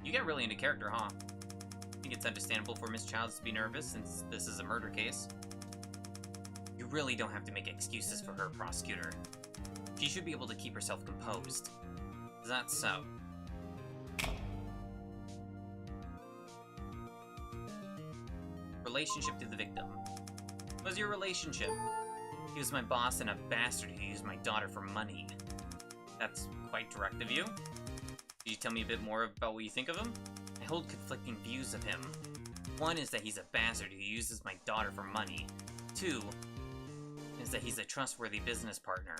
You get really into character, huh? I think it's understandable for Miss Childs to be nervous, since this is a murder case. You really don't have to make excuses for her, prosecutor. She should be able to keep herself composed. Is that so? Relationship to the victim. What was your relationship? He was my boss and a bastard who used my daughter for money. That's quite direct of you. Could you tell me a bit more about what you think of him? I hold conflicting views of him. One is that he's a bastard who uses my daughter for money. Two is that he's a trustworthy business partner.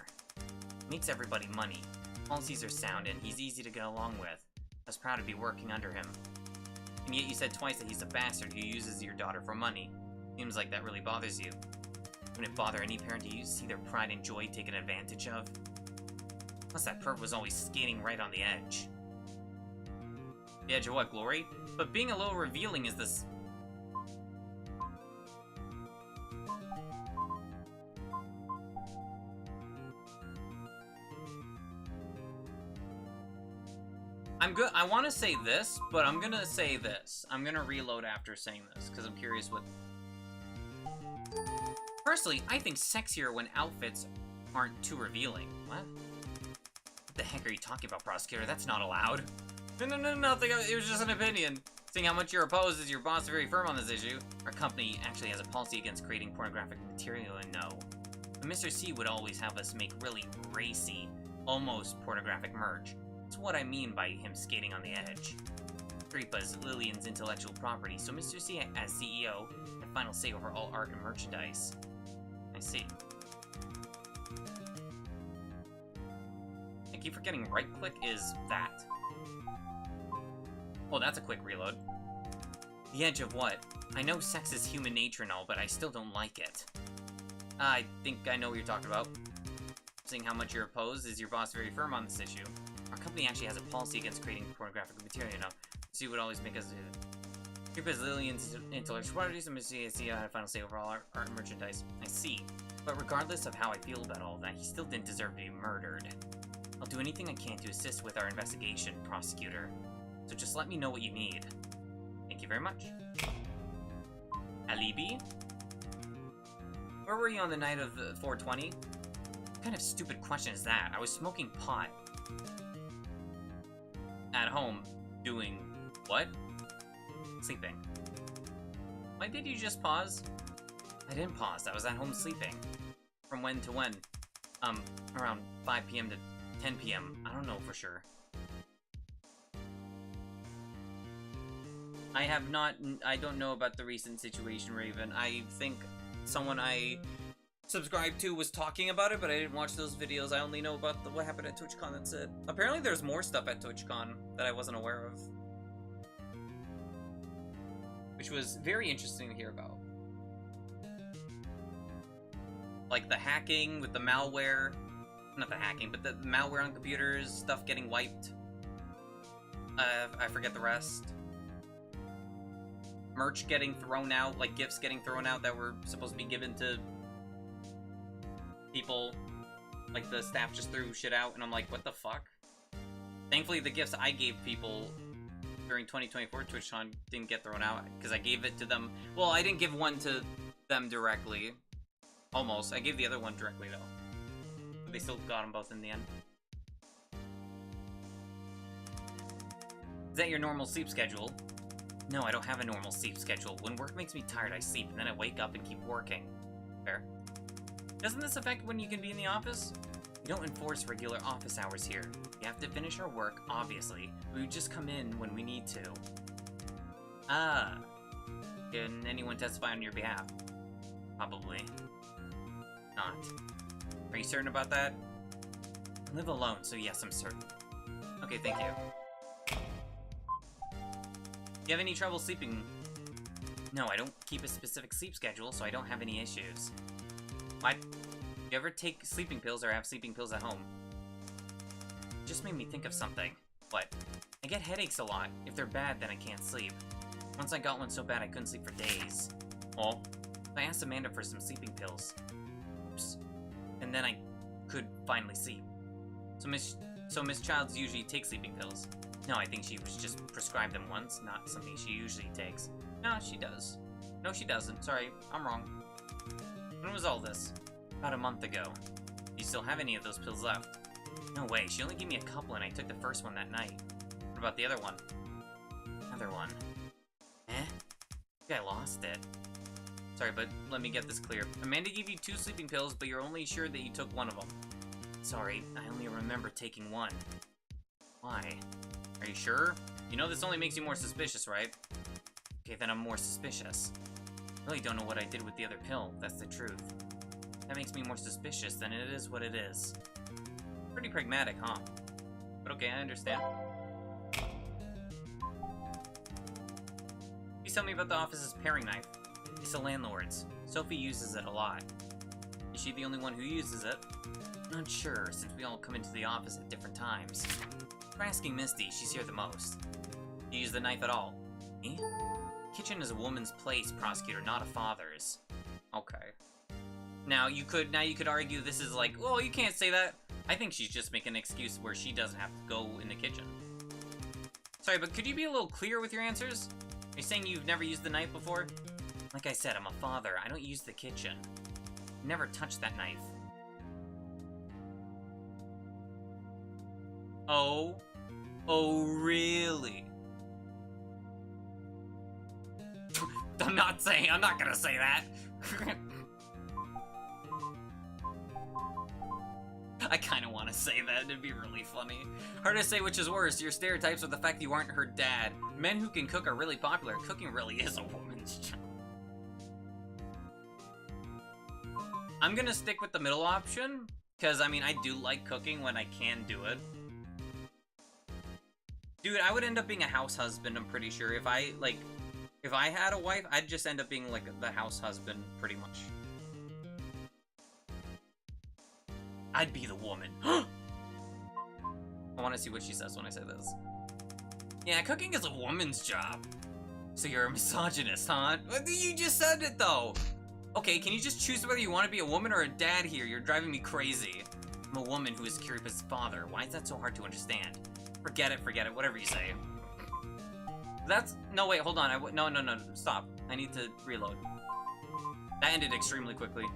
Makes everybody money. Policies are sound and he's easy to get along with. I was proud to be working under him. And yet you said twice that he's a bastard who uses your daughter for money. Seems like that really bothers you. Wouldn't it bother any parent to see their pride and joy taken advantage of? Plus that perv was always skating right on the edge. The edge of what, glory? But being a little revealing is this... I want to say this, but I'm gonna say this. I'm gonna reload after saying this, because I'm curious what... Personally, I think sexier when outfits aren't too revealing. What? What the heck are you talking about, prosecutor? That's not allowed. No, nothing. It was just an opinion. Seeing how much you're opposed, is your boss very firm on this issue? Our company actually has a policy against creating pornographic material, and no. But Mr. C would always have us make really racy, almost pornographic merch. That's what I mean by him skating on the edge. Kripa is Lillian's intellectual property, so Mr. C, as CEO, had final say over all art and merchandise. I see. I keep forgetting right-click is that. Oh, that's a quick reload. The edge of what? I know sex is human nature and all, but I still don't like it. I think I know what you're talking about. Seeing how much you're opposed, is your boss very firm on this issue? Our company actually has a policy against creating pornographic material, you know. So you would always make us do it. Keep as Lillian's intellectual property, so Mr. CEO had a final say over all art and merchandise. I see. But regardless of how I feel about all that, he still didn't deserve to be murdered. I'll do anything I can to assist with our investigation, prosecutor. So just let me know what you need. Thank you very much. Alibi? Where were you on the night of 420? What kind of stupid question is that? I was smoking pot. At home, doing what? Sleeping. Why did you just pause? I didn't pause. I was at home sleeping. From when to when? Around 5 p.m. to 10 p.m. I don't know for sure. I don't know about the recent situation, Raven. I think someone I subscribed to was talking about it, but I didn't watch those videos. I only know about what happened at TwitchCon, that's it. Apparently there's more stuff at TwitchCon that I wasn't aware of. Which was very interesting to hear about. Like the hacking with the malware. Not the hacking, but the malware on computers, stuff getting wiped. I forget the rest. Merch getting thrown out, like gifts getting thrown out that were supposed to be given to people. Like the staff just threw shit out, and I'm like, what the fuck? Thankfully, the gifts I gave people during 2024 TwitchCon didn't get thrown out, because I gave it to them. Well, I didn't give one to them directly. Almost. I gave the other one directly, though. But they still got them both in the end. Is that your normal sleep schedule? No, I don't have a normal sleep schedule. When work makes me tired, I sleep, and then I wake up and keep working. Fair. Doesn't this affect when you can be in the office? We don't enforce regular office hours here. We have to finish our work, obviously. We would just come in when we need to. Ah. Can anyone testify on your behalf? Probably. Not. Are you certain about that? I live alone, so yes, I'm certain. Okay, thank you. Do you have any trouble sleeping? No, I don't keep a specific sleep schedule, so I don't have any issues. What? Do you ever take sleeping pills or have sleeping pills at home? It just made me think of something. What? I get headaches a lot. If they're bad, then I can't sleep. Once I got one so bad I couldn't sleep for days. Oh? I asked Amanda for some sleeping pills. Oops. And then I could finally sleep. So Miss Childs usually takes sleeping pills. No, I think she was just prescribed them once, not something she usually takes. No, she does. No, she doesn't. Sorry, I'm wrong. When was all this? About a month ago. Do you still have any of those pills left? No way, she only gave me a couple and I took the first one that night. What about the other one? Other one. Eh? I think I lost it. Sorry, but let me get this clear. Amanda gave you 2 sleeping pills, but you're only sure that you took one of them. Sorry, I only remember taking one. Why? Are you sure? You know this only makes you more suspicious, right? Okay, then I'm more suspicious. I really don't know what I did with the other pill, that's the truth. That makes me more suspicious than it is what it is. Pretty pragmatic, huh? But okay, I understand. Please tell me about the office's paring knife. It's the landlord's. Sophie uses it a lot. Is she the only one who uses it? Not sure, since we all come into the office at different times. For asking Misty, she's here the most. Do you use the knife at all? Me? Kitchen is a woman's place, prosecutor, not a father's. Okay. Now you could argue this is like, well, you can't say that. I think she's just making an excuse where she doesn't have to go in the kitchen. Sorry, but could you be a little clearer with your answers? Are you saying you've never used the knife before? Like I said, I'm a father. I don't use the kitchen. Never touched that knife. Oh? Oh, really? I'm not gonna say that. I kinda wanna say that, it'd be really funny. Hard to say which is worse, your stereotypes or the fact you aren't her dad. Men who can cook are really popular. Cooking really is a woman's job. I'm gonna stick with the middle option, because, I mean, I do like cooking when I can do it. Dude, I would end up being a house husband, I'm pretty sure. If I had a wife, I'd just end up being, like, the house husband, pretty much. I'd be the woman. I want to see what she says when I say this. Yeah, cooking is a woman's job. So you're a misogynist, huh? You just said it, though. Okay, can you just choose whether you want to be a woman or a dad here? You're driving me crazy. I'm a woman who is Kiripa's father. Why is that so hard to understand? Forget it, whatever you say. That's... No, wait, hold on. No, stop. I need to reload. That ended extremely quickly.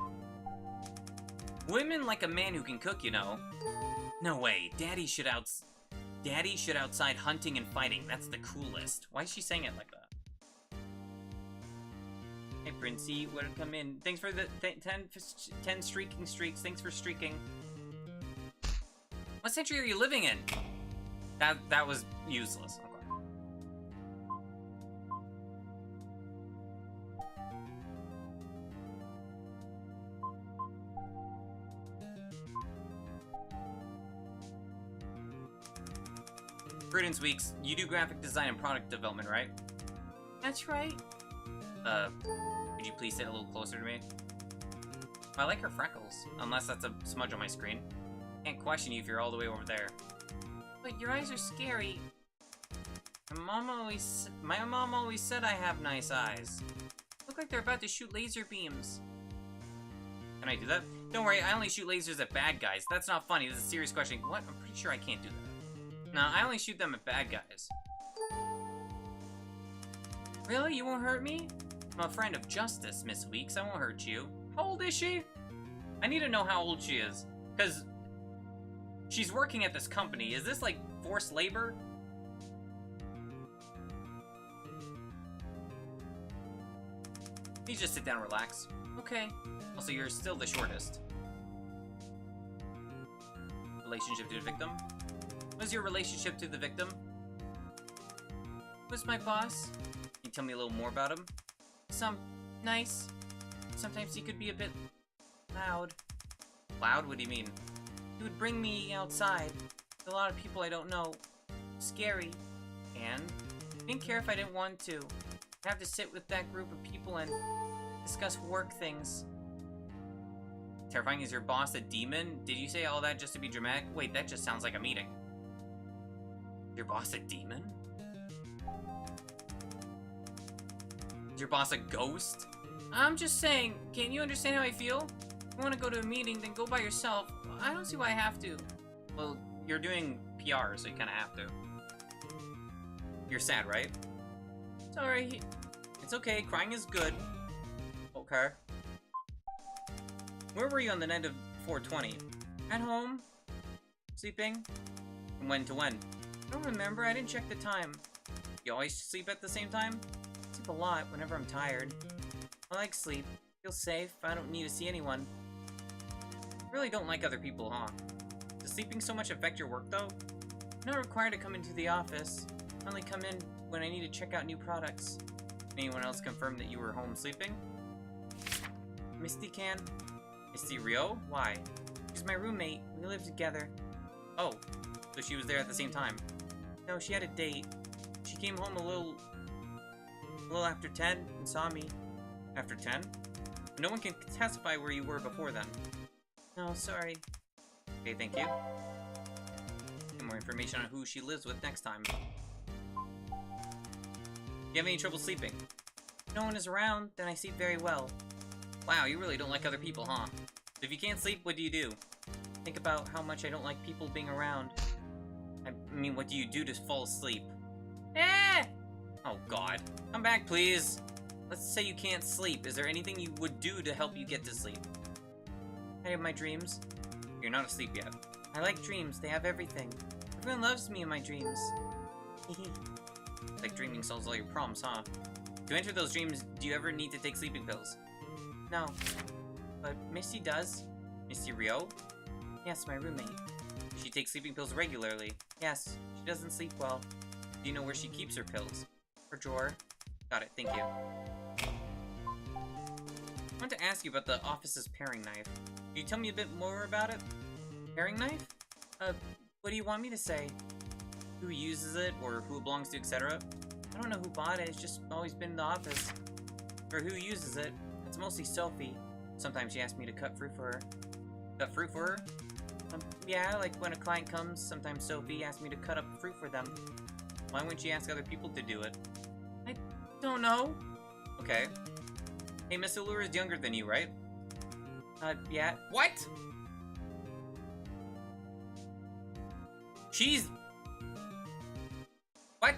Women like a man who can cook, you know. No way. Daddy should outside hunting and fighting. That's the coolest. Why is she saying it like that? Hey, Princey, welcome in. Thanks for the 10 streaking streaks. Thanks for streaking. What century are you living in? That was useless. Okay. Prudence Weeks, you do graphic design and product development, right? That's right. Could you please sit a little closer to me? I like her freckles, unless that's a smudge on my screen. Can't question you if you're all the way over there. But your eyes are scary. My mom always said I have nice eyes. Look like they're about to shoot laser beams. Can I do that? Don't worry, I only shoot lasers at bad guys. That's not funny, this is a serious question. What? I'm pretty sure I can't do that. No, I only shoot them at bad guys. Really? You won't hurt me? I'm a friend of justice, Miss Weeks. I won't hurt you. How old is she? I need to know how old she is. Because she's working at this company. Is this like forced labor? Please just sit down and relax. Okay. Also, you're still the shortest. Relationship to the victim? What is your relationship to the victim? Who's my boss? Can you tell me a little more about him? Nice. Sometimes he could be a bit loud. Loud? What do you mean? He would bring me outside. A lot of people I don't know. Scary. And I didn't care if I didn't want to. I'd have to sit with that group of people and discuss work things. Terrifying. Is your boss a demon? Did you say all that just to be dramatic? Wait, that just sounds like a meeting. Your boss a demon? Is your boss a ghost? I'm just saying, can you understand how I feel? If you want to go to a meeting, then go by yourself. I don't see why I have to. Well, you're doing PR, so you kind of have to. You're sad, right? Sorry. It's okay, crying is good. Okay. Where were you on the night of 420? At home. Sleeping. From when to when? I don't remember, I didn't check the time. You always sleep at the same time? I sleep a lot whenever I'm tired. I like sleep. Feel safe. I don't need to see anyone. I really don't like other people, huh? Does sleeping so much affect your work, though? I'm not required to come into the office. I only come in when I need to check out new products. Anyone else confirm that you were home sleeping? Misty can. Misty Rio? Why? She's my roommate. We live together. Oh, so she was there at the same time. No, she had a date. She came home a little after 10 and saw me. After 10? No one can testify where you were before then. No, sorry. Okay, thank you. Get more information on who she lives with next time. You have any trouble sleeping? If no one is around, then I sleep very well. Wow, you really don't like other people, huh? If you can't sleep, what do you do? Think about how much I don't like people being around. I mean, what do you do to fall asleep? Eh! Oh god. Come back, please. Let's say you can't sleep. Is there anything you would do to help you get to sleep? I have my dreams. You're not asleep yet. I like dreams. They have everything. Everyone loves me in my dreams. Like dreaming solves all your problems, huh? To enter those dreams, do you ever need to take sleeping pills? No. But Misty does. Misty Rio? Yes, my roommate. She takes sleeping pills regularly. Yes, she doesn't sleep well. Do you know where she keeps her pills? Her drawer. Got it, thank you. I want to ask you about the office's paring knife. Can you tell me a bit more about it? Paring knife? What do you want me to say? Who uses it, or who it belongs to, etc.? I don't know who bought it, it's just always been in the office. For who uses it, it's mostly Sophie. Sometimes she asks me to cut fruit for her. Cut fruit for her? Yeah, like when a client comes, sometimes Sophie asks me to cut up fruit for them. Why wouldn't she ask other people to do it? I don't know. Okay. Hey, Miss Allure is younger than you, right? Yeah. What? She's... What?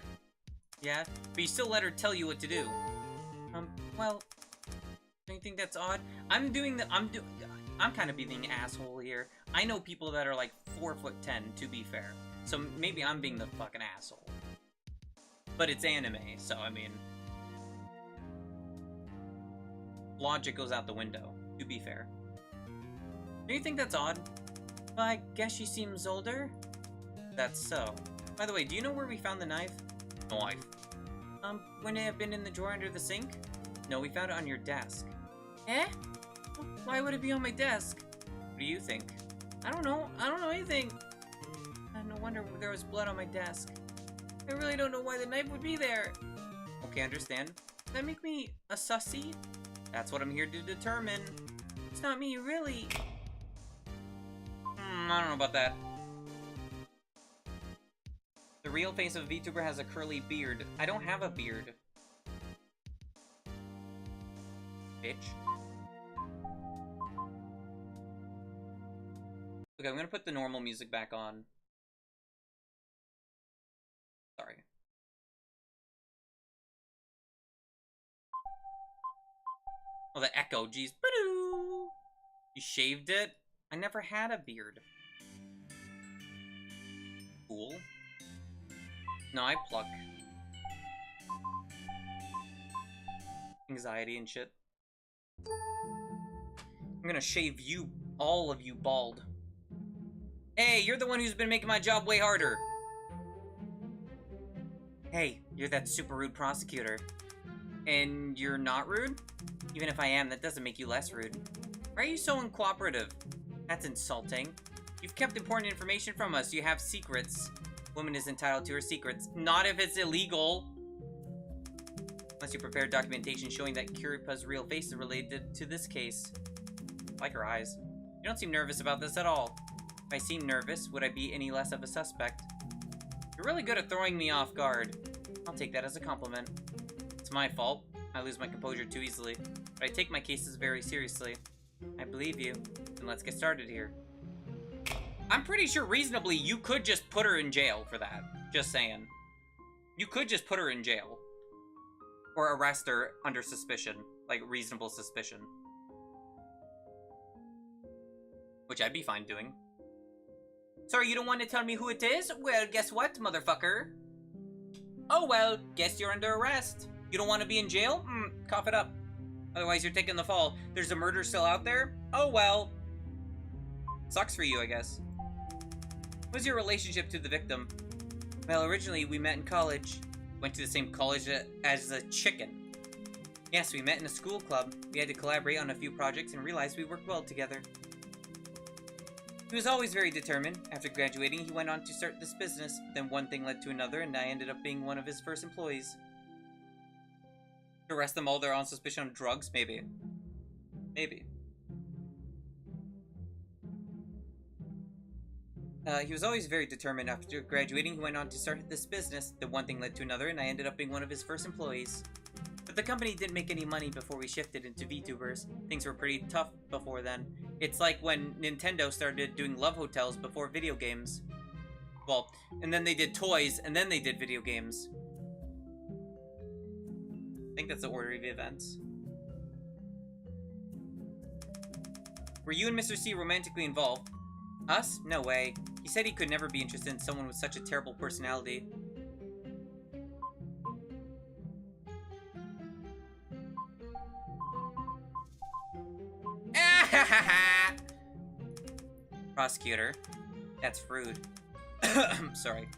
Yeah, but you still let her tell you what to do. Well... Don't you think that's odd? I'm kind of being the asshole here. I know people that are like 4'10", to be fair. So maybe I'm being the fucking asshole. But it's anime, so I mean... Logic goes out the window, to be fair. Do you think that's odd? Well, I guess she seems older. That's so. By the way, do you know where we found the knife? Knife. Wouldn't it have been in the drawer under the sink? No, we found it on your desk. Eh? Why would it be on my desk? What do you think? I don't know. I don't know anything. No wonder there was blood on my desk. I really don't know why the knife would be there. Okay, understand. Does that make me a sussy? That's what I'm here to determine. It's not me, really. I don't know about that. The real face of a VTuber has a curly beard. I don't have a beard. Bitch. Okay, I'm gonna put the normal music back on. Sorry. Oh, the echo, jeez. Ba-doo! You shaved it? I never had a beard. Cool. No, I pluck. Anxiety and shit. I'm gonna shave you, all of you, bald. Hey, you're the one who's been making my job way harder. Hey, you're that super rude prosecutor. And you're not rude? Even if I am, that doesn't make you less rude. Why are you so uncooperative? That's insulting. You've kept important information from us. You have secrets. Woman is entitled to her secrets. Not if it's illegal. Unless you prepared documentation showing that Kiripa's real face is related to this case. I like her eyes. You don't seem nervous about this at all. If I seem nervous, would I be any less of a suspect? You're really good at throwing me off guard. I'll take that as a compliment. It's my fault. I lose my composure too easily. But I take my cases very seriously. I believe you. Then let's get started here. I'm pretty sure reasonably you could just put her in jail for that. Just saying. You could just put her in jail. Or arrest her under suspicion. Like, reasonable suspicion. Which I'd be fine doing. Sorry, you don't want to tell me who it is? Well, guess what, motherfucker? Oh well, guess you're under arrest. You don't want to be in jail? Cough it up. Otherwise you're taking the fall. There's a murder still out there? Oh well. Sucks for you, I guess. What's your relationship to the victim? Well, originally we met in college. Went to the same college as the chicken. Yes, we met in a school club. We had to collaborate on a few projects and realized we worked well together. He was always very determined. After graduating, he went on to start this business. Then one thing led to another, and I ended up being one of his first employees. To arrest them all, they're on suspicion of drugs? Maybe. Maybe. He was always very determined. After graduating, he went on to start this business. Then one thing led to another, and I ended up being one of his first employees. But the company didn't make any money before we shifted into VTubers. Things were pretty tough before then. It's like when Nintendo started doing love hotels before video games. Well, and then they did toys, and then they did video games. I think that's the order of events. Were you and Mr. C romantically involved? Us? No way. He said he could never be interested in someone with such a terrible personality. Prosecutor. That's rude. Sorry.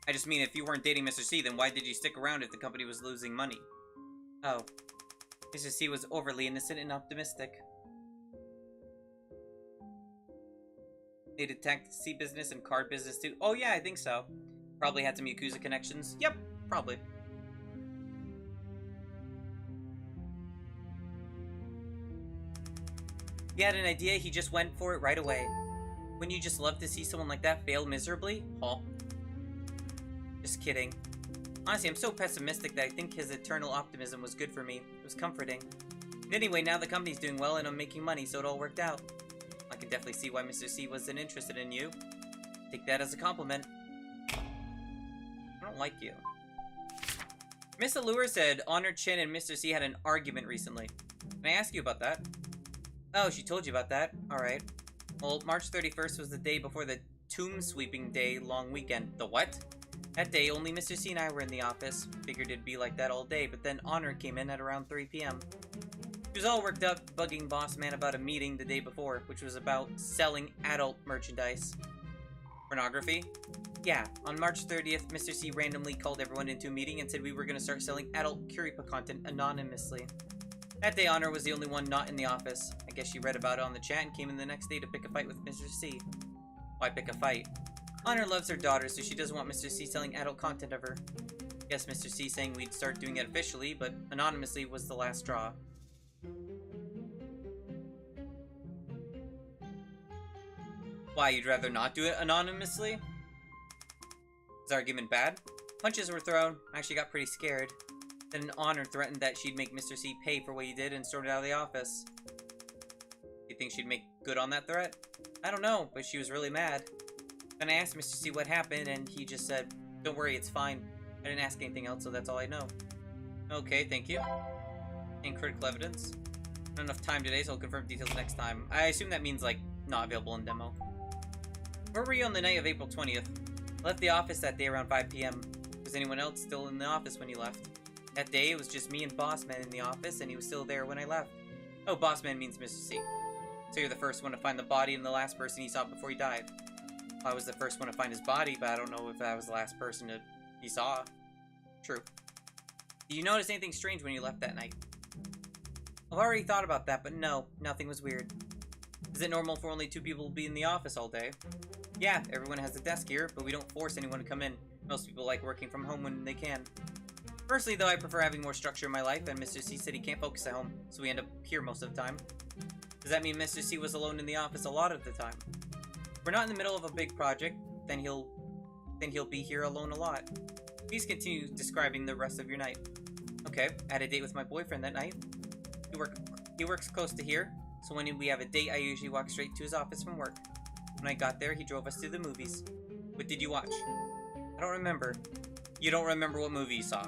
I just mean if you weren't dating Mr. C, then why did you stick around if the company was losing money? Oh. Mr. C was overly innocent and optimistic. They detect C business and card business too. Oh yeah, I think so. Probably had some Yakuza connections. Yep, probably. He had an idea, he just went for it right away. Wouldn't you just love to see someone like that fail miserably? Oh. Just kidding. Honestly, I'm so pessimistic that I think his eternal optimism was good for me. It was comforting. But anyway, now the company's doing well and I'm making money, so it all worked out. I can definitely see why Mr. C wasn't interested in you. Take that as a compliment. I don't like you. Miss Allure said Honor Chin and Mr. C had an argument recently. Can I ask you about that? Oh, she told you about that? Alright. Well, March 31st was the day before the Tomb Sweeping Day long weekend. The what? That day, only Mr. C and I were in the office. Figured it'd be like that all day, but then Honor came in at around 3 p.m. She was all worked up, bugging Boss Man about a meeting the day before, which was about selling adult merchandise. Pornography? Yeah, on March 30th, Mr. C randomly called everyone into a meeting and said we were going to start selling adult Kuripa content anonymously. That day, Honor was the only one not in the office. I guess she read about it on the chat and came in the next day to pick a fight with Mr. C. Why pick a fight? Honor loves her daughter, so she doesn't want Mr. C selling adult content of her. Guess Mr. C saying we'd start doing it officially, but anonymously was the last straw. Why, you'd rather not do it anonymously? Is the argument bad? Punches were thrown. I actually got pretty scared. Then Honor threatened that she'd make Mr. C pay for what he did and stormed out of the office. You think she'd make good on that threat? I don't know, but she was really mad. Then I asked Mr. C what happened, and he just said, "Don't worry, it's fine." I didn't ask anything else, so that's all I know. Okay, thank you. And critical evidence. Not enough time today, so I'll confirm details next time. I assume that means, like, not available in demo. Where were you on the night of April 20th? I left the office that day around 5 p.m. Was anyone else still in the office when you left? That day, it was just me and Bossman in the office, and he was still there when I left. Oh, Bossman means Mr. C. So you're the first one to find the body and the last person he saw before he died. I was the first one to find his body, but I don't know if I was the last person he saw. True. Did you notice anything strange when you left that night? I've already thought about that, but no, nothing was weird. Is it normal for only 2 people to be in the office all day? Yeah, everyone has a desk here, but we don't force anyone to come in. Most people like working from home when they can. Personally, though, I prefer having more structure in my life, and Mr. C said he can't focus at home, so we end up here most of the time. Does that mean Mr. C was alone in the office a lot of the time? If we're not in the middle of a big project, then he'll be here alone a lot. Please continue describing the rest of your night. Okay, I had a date with my boyfriend that night. He works close to here, so when we have a date, I usually walk straight to his office from work. When I got there, he drove us to the movies. What did you watch? I don't remember. You don't remember what movie you saw?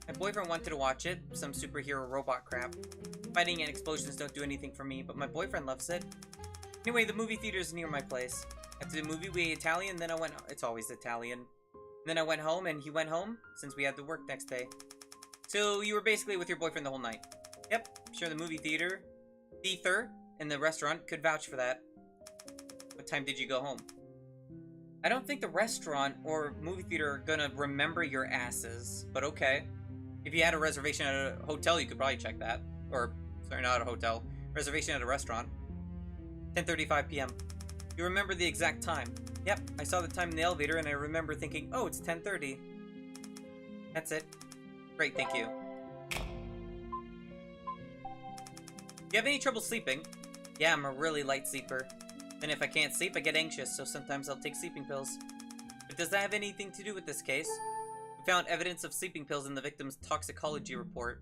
My boyfriend wanted to watch it, some superhero robot crap. Fighting and explosions don't do anything for me, but my boyfriend loves it. Anyway, the movie theater is near my place. After the movie, we ate Italian, then I went... It's always Italian. Then I went home, and he went home, since we had to work next day. So, you were basically with your boyfriend the whole night? Yep, sure the movie theater, and the restaurant could vouch for that. What time did you go home? I don't think the restaurant or movie theater are gonna remember your asses, but okay. If you had a reservation at a hotel, you could probably check that. Or, sorry, not a hotel. Reservation at a restaurant. 10:35 p.m. You remember the exact time. Yep, I saw the time in the elevator and I remember thinking, oh, it's 10:30. That's it. Great, thank you. Do you have any trouble sleeping? Yeah, I'm a really light sleeper. And if I can't sleep, I get anxious, so sometimes I'll take sleeping pills. But does that have anything to do with this case? We found evidence of sleeping pills in the victim's toxicology report.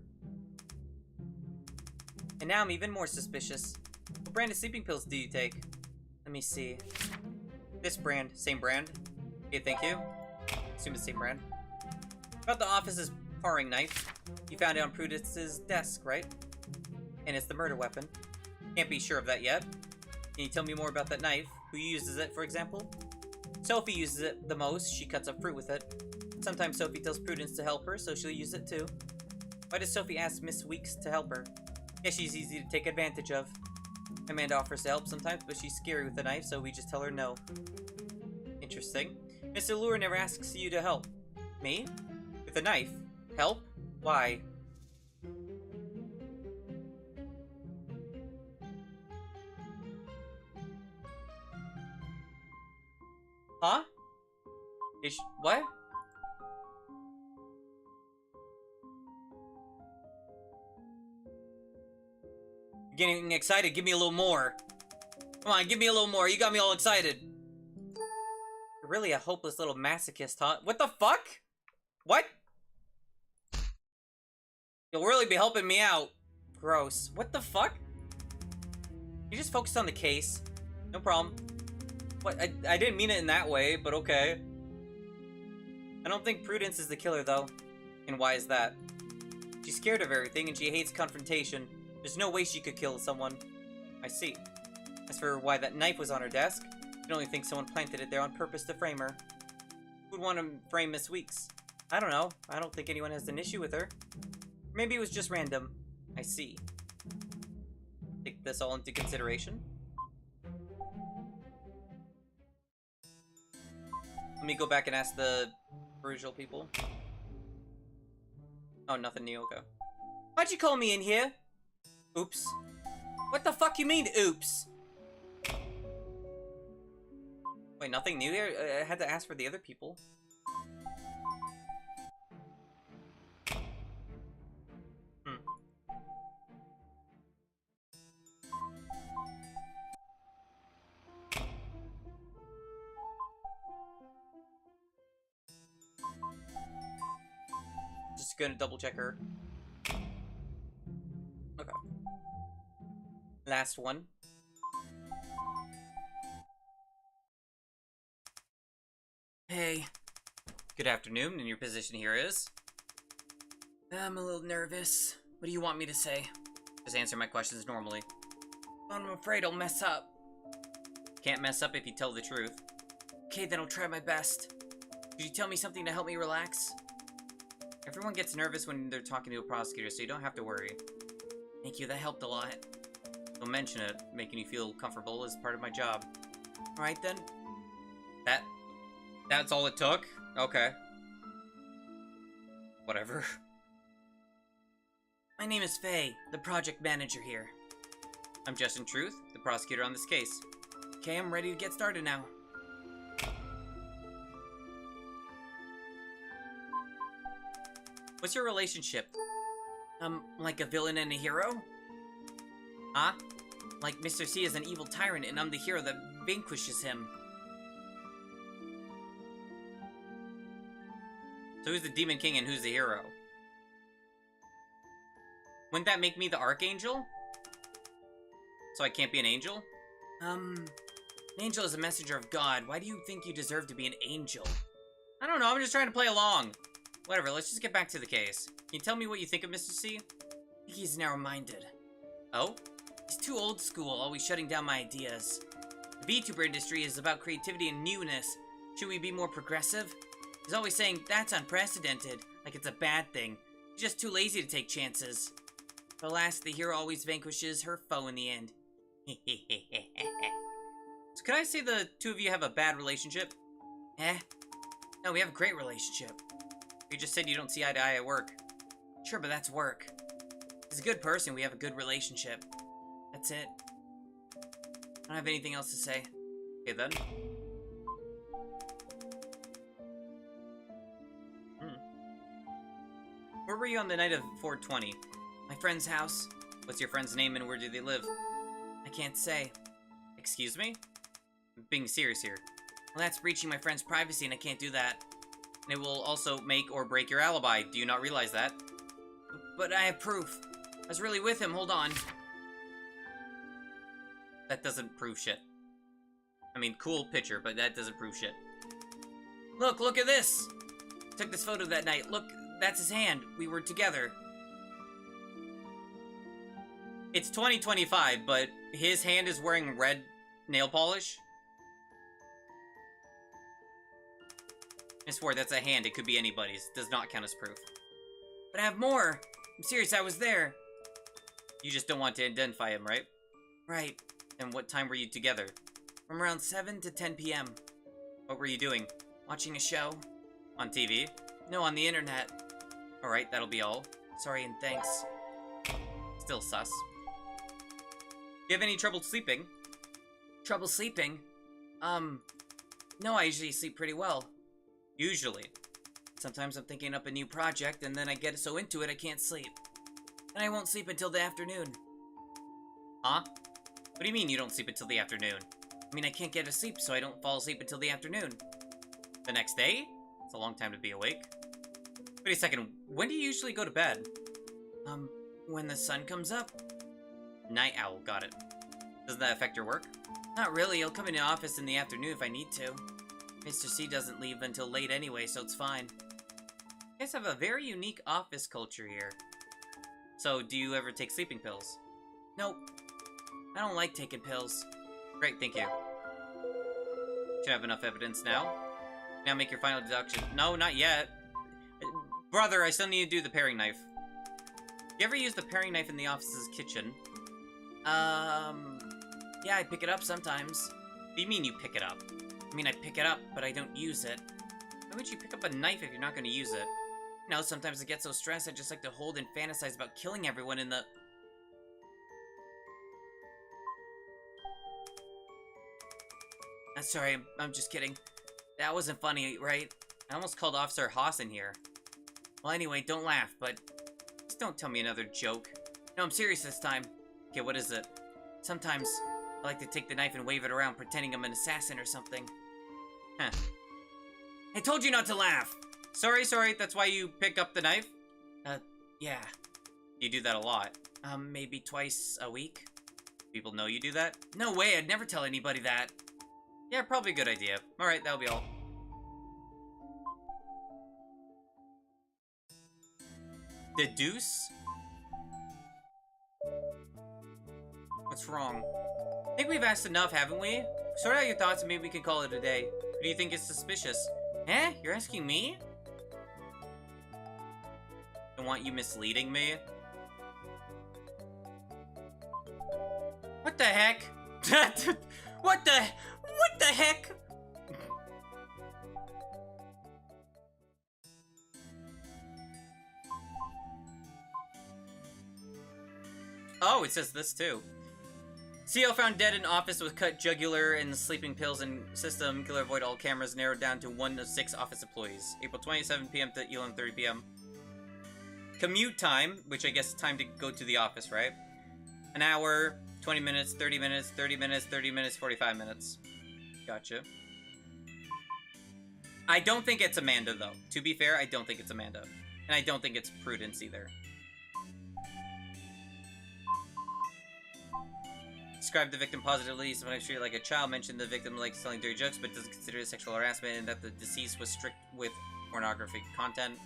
And now I'm even more suspicious. What brand of sleeping pills do you take? Let me see. This brand. Same brand? Okay, thank you. Assume it's the same brand. About the office's paring knife. You found it on Prudence's desk, right? And it's the murder weapon. Can't be sure of that yet. Can you tell me more about that knife? Who uses it, for example? Sophie uses it the most. She cuts up fruit with it. Sometimes Sophie tells Prudence to help her, so she'll use it too. Why does Sophie ask Miss Weeks to help her? Yeah, she's easy to take advantage of. Amanda offers to help sometimes, but she's scary with a knife, so we just tell her no. Interesting. Mr. Lure never asks you to help. Me? With a knife? Help? Why? Huh? What? Getting excited, give me a little more. Come on, give me a little more. You got me all excited. You're really a hopeless little masochist, huh? What the fuck? What? You'll really be helping me out. Gross. What the fuck? You just focused on the case. No problem. What? I didn't mean it in that way, but okay. I don't think Prudence is the killer, though. And why is that? She's scared of everything, and she hates confrontation. There's no way she could kill someone. I see. As for why that knife was on her desk, I can only think someone planted it there on purpose to frame her. Who'd want to frame Miss Weeks? I don't know. I don't think anyone has an issue with her. Maybe it was just random. I see. Take this all into consideration. Let me go back and ask the original people. Oh, nothing new, okay. Why'd you call me in here? Oops. What the fuck you mean, oops? Wait, nothing new here? I had to ask for the other people. Just gonna double check her. Okay. Last one. Hey. Good afternoon, and your position here is? I'm a little nervous. What do you want me to say? Just answer my questions normally. I'm afraid I'll mess up. Can't mess up if you tell the truth. Okay, then I'll try my best. Could you tell me something to help me relax? Everyone gets nervous when they're talking to a prosecutor, so you don't have to worry. Thank you, that helped a lot. Don't mention it. Making you feel comfortable is part of my job. Alright then. That's all it took? Okay. Whatever. My name is Faye, the project manager here. I'm Justin Truth, the prosecutor on this case. Okay, I'm ready to get started now. What's your relationship? Like a villain and a hero? Huh? Like Mr. C is an evil tyrant and I'm the hero that vanquishes him. So who's the Demon King and who's the hero? Wouldn't that make me the Archangel? So I can't be an angel? An angel is a messenger of God. Why do you think you deserve to be an angel? I don't know, I'm just trying to play along. Whatever, let's just get back to the case. Can you tell me what you think of Mr. C? I think he's narrow-minded. Oh? He's too old school, always shutting down my ideas. The Vtuber industry is about creativity and newness. Should we be more progressive? He's always saying, that's unprecedented, like it's a bad thing. He's just too lazy to take chances. But alas, the hero always vanquishes her foe in the end. So could I say the two of you have a bad relationship? No, we have a great relationship. You just said you don't see eye to eye at work. Sure, but that's work. He's a good person, we have a good relationship. That's it. I don't have anything else to say. Okay then. Where were you on the night of 420? My friend's house. What's your friend's name and where do they live? I can't say. Excuse me? I'm being serious here. Well, that's breaching my friend's privacy and I can't do that. And it will also make or break your alibi. Do you not realize that? But I have proof. I was really with him, hold on. That doesn't prove shit. I mean, cool picture, but that doesn't prove shit. Look at this! Took this photo that night. Look, that's his hand. We were together. It's 2025, but his hand is wearing red nail polish. I swore that's a hand. It could be anybody's. Does not count as proof. But I have more. I'm serious. I was there. You just don't want to identify him, right? Right. And what time were you together? From around 7 to 10 p.m. What were you doing? Watching a show? On TV? No, on the internet. Alright, that'll be all. Sorry and thanks. Still sus. You have any trouble sleeping? Trouble sleeping? No, I usually sleep pretty well. Usually. Sometimes I'm thinking up a new project, and then I get so into it I can't sleep. And I won't sleep until the afternoon. Huh? What do you mean you don't sleep until the afternoon? I mean, I can't get to sleep, so I don't fall asleep until the afternoon. The next day? It's a long time to be awake. Wait a second, when do you usually go to bed? When the sun comes up. Night owl, got it. Doesn't that affect your work? Not really, I'll come in the office in the afternoon if I need to. Mr. C doesn't leave until late anyway, so it's fine. You guys have a very unique office culture here. So, do you ever take sleeping pills? Nope. I don't like taking pills. Great, thank you. Should have enough evidence now. Now make your final deduction. No, not yet. Brother, I still need to do the paring knife. You ever use the paring knife in the office's kitchen? Yeah, I pick it up sometimes. What do you mean you pick it up? I mean, I pick it up, but I don't use it. Why would you pick up a knife if you're not going to use it? You know, sometimes I get so stressed I just like to hold and fantasize about killing everyone in the... Sorry, I'm just kidding. That wasn't funny, right? I almost called Officer Haas in here. Well, anyway, don't laugh, but... Just don't tell me another joke. No, I'm serious this time. Okay, what is it? Sometimes, I like to take the knife and wave it around, pretending I'm an assassin or something. Huh. I told you not to laugh! Sorry, that's why you pick up the knife? Yeah. You do that a lot. Maybe twice a week? People know you do that? No way, I'd never tell anybody that. Yeah, probably a good idea. Alright, that'll be all. Deduce? What's wrong? I think we've asked enough, haven't we? Sort out your thoughts and maybe we can call it a day. What do you think is suspicious? Eh? You're asking me? I want you misleading me? What the heck? What the heck? Oh, it says this too. CO found dead in office with cut jugular and sleeping pills in system. Killer avoid all cameras narrowed down to 1 of 6 office employees. April 27 p.m. to 11:30 p.m. Commute time, which I guess is time to go to the office, right? An hour, 20 minutes, 30 minutes, 30 minutes, 30 minutes, 45 minutes. Gotcha. I don't think it's Amanda, though. To be fair, I don't think it's Amanda. And I don't think it's Prudence, either. Described the victim positively, sometimes treated like a child, mentioned the victim likes telling dirty jokes, but doesn't consider it sexual harassment, and that the deceased was strict with pornographic content.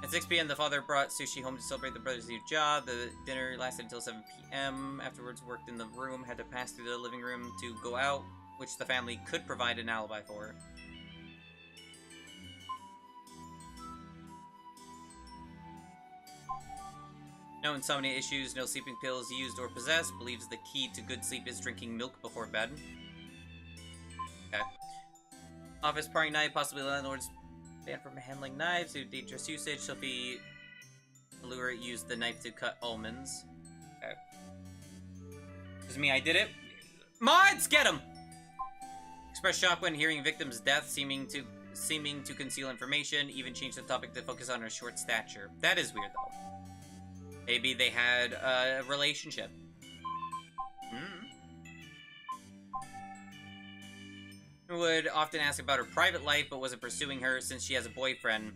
At 6 p.m., the father brought sushi home to celebrate the brother's new job. The dinner lasted until 7 p.m. Afterwards, worked in the room, had to pass through the living room to go out, which the family could provide an alibi for. No insomnia issues, no sleeping pills used or possessed. Believes the key to good sleep is drinking milk before bed. Okay. Office paring knife, possibly landlord's banned from handling knives due to dangerous usage. Sophie Allure used the knife to cut almonds. Okay. Just me, I did it. Mods, get him! Expressed shock when hearing victim's death, seeming to conceal information. Even changed the topic to focus on her short stature. That is weird, though. Maybe they had a relationship. Would often ask about her private life, but wasn't pursuing her since she has a boyfriend.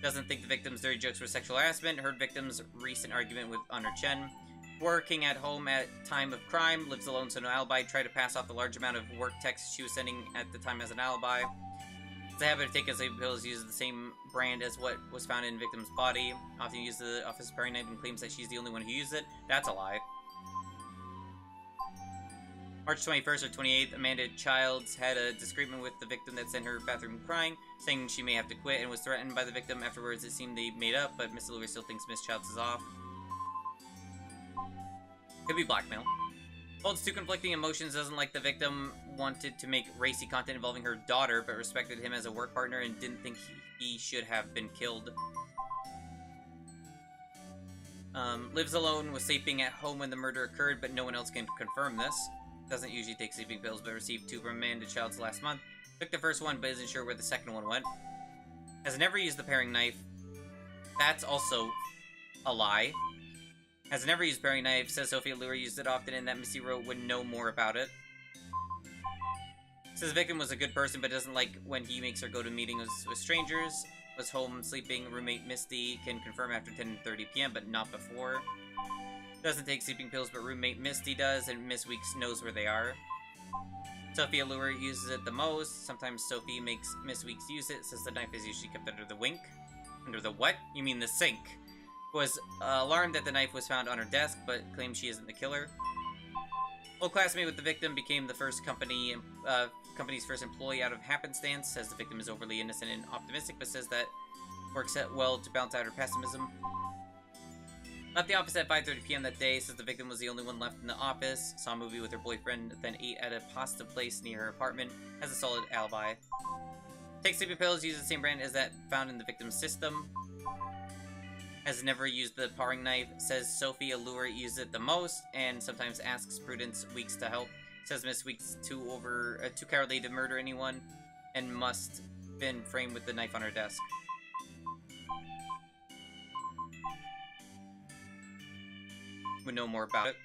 Doesn't think the victim's dirty jokes were sexual harassment. Heard victim's recent argument with Honor Chen. Working at home at time of crime. Lives alone, so no alibi. Tried to pass off the large amount of work texts she was sending at the time as an alibi. The habit of taking sleeping pills uses the same brand as what was found in victim's body. Often uses the office paring knife and claims that she's the only one who used it. That's a lie. March 21st or 28th, Amanda Childs had a disagreement with the victim that sent her bathroom crying, saying she may have to quit, and was threatened by the victim. Afterwards, it seemed they made up, but Miss Allure still thinks Miss Childs is off. Could be blackmail. Holds two conflicting emotions, doesn't like the victim, wanted to make racy content involving her daughter, but respected him as a work partner and didn't think he should have been killed. Lives alone, was sleeping at home when the murder occurred, but no one else can confirm this. Doesn't usually take sleeping pills, but received 2 from Amanda Childs last month. Took the first one, but isn't sure where the second one went. Has never used the paring knife. That's also a lie. Has never used paring knife. Says Sophie Allure used it often and that Missy Rowe would know more about it. Says the victim was a good person, but doesn't like when he makes her go to meetings with strangers. Was home sleeping. Roommate Misty can confirm after 10:30 p.m., but not before. Doesn't take sleeping pills, but roommate Misty does, and Miss Weeks knows where they are. Sophie Allure uses it the most. Sometimes Sophie makes Miss Weeks use it. Says the knife is usually kept under the wink. Under the what? You mean the sink. Was alarmed that the knife was found on her desk, but claims she isn't the killer. Old classmate with the victim became the first company's first employee out of happenstance. Says the victim is overly innocent and optimistic, but says that works out well to balance out her pessimism. Left the office at 5:30 p.m. that day. Says the victim was the only one left in the office. Saw a movie with her boyfriend, then ate at a pasta place near her apartment. Has a solid alibi. Takes sleeping pills, uses the same brand as that found in the victim's system. Has never used the paring knife. Says Sophie Allure uses it the most, and sometimes asks Prudence Weeks to help. Says Miss Weeks too cowardly to murder anyone, and must been framed with the knife on her desk. Would know more about it.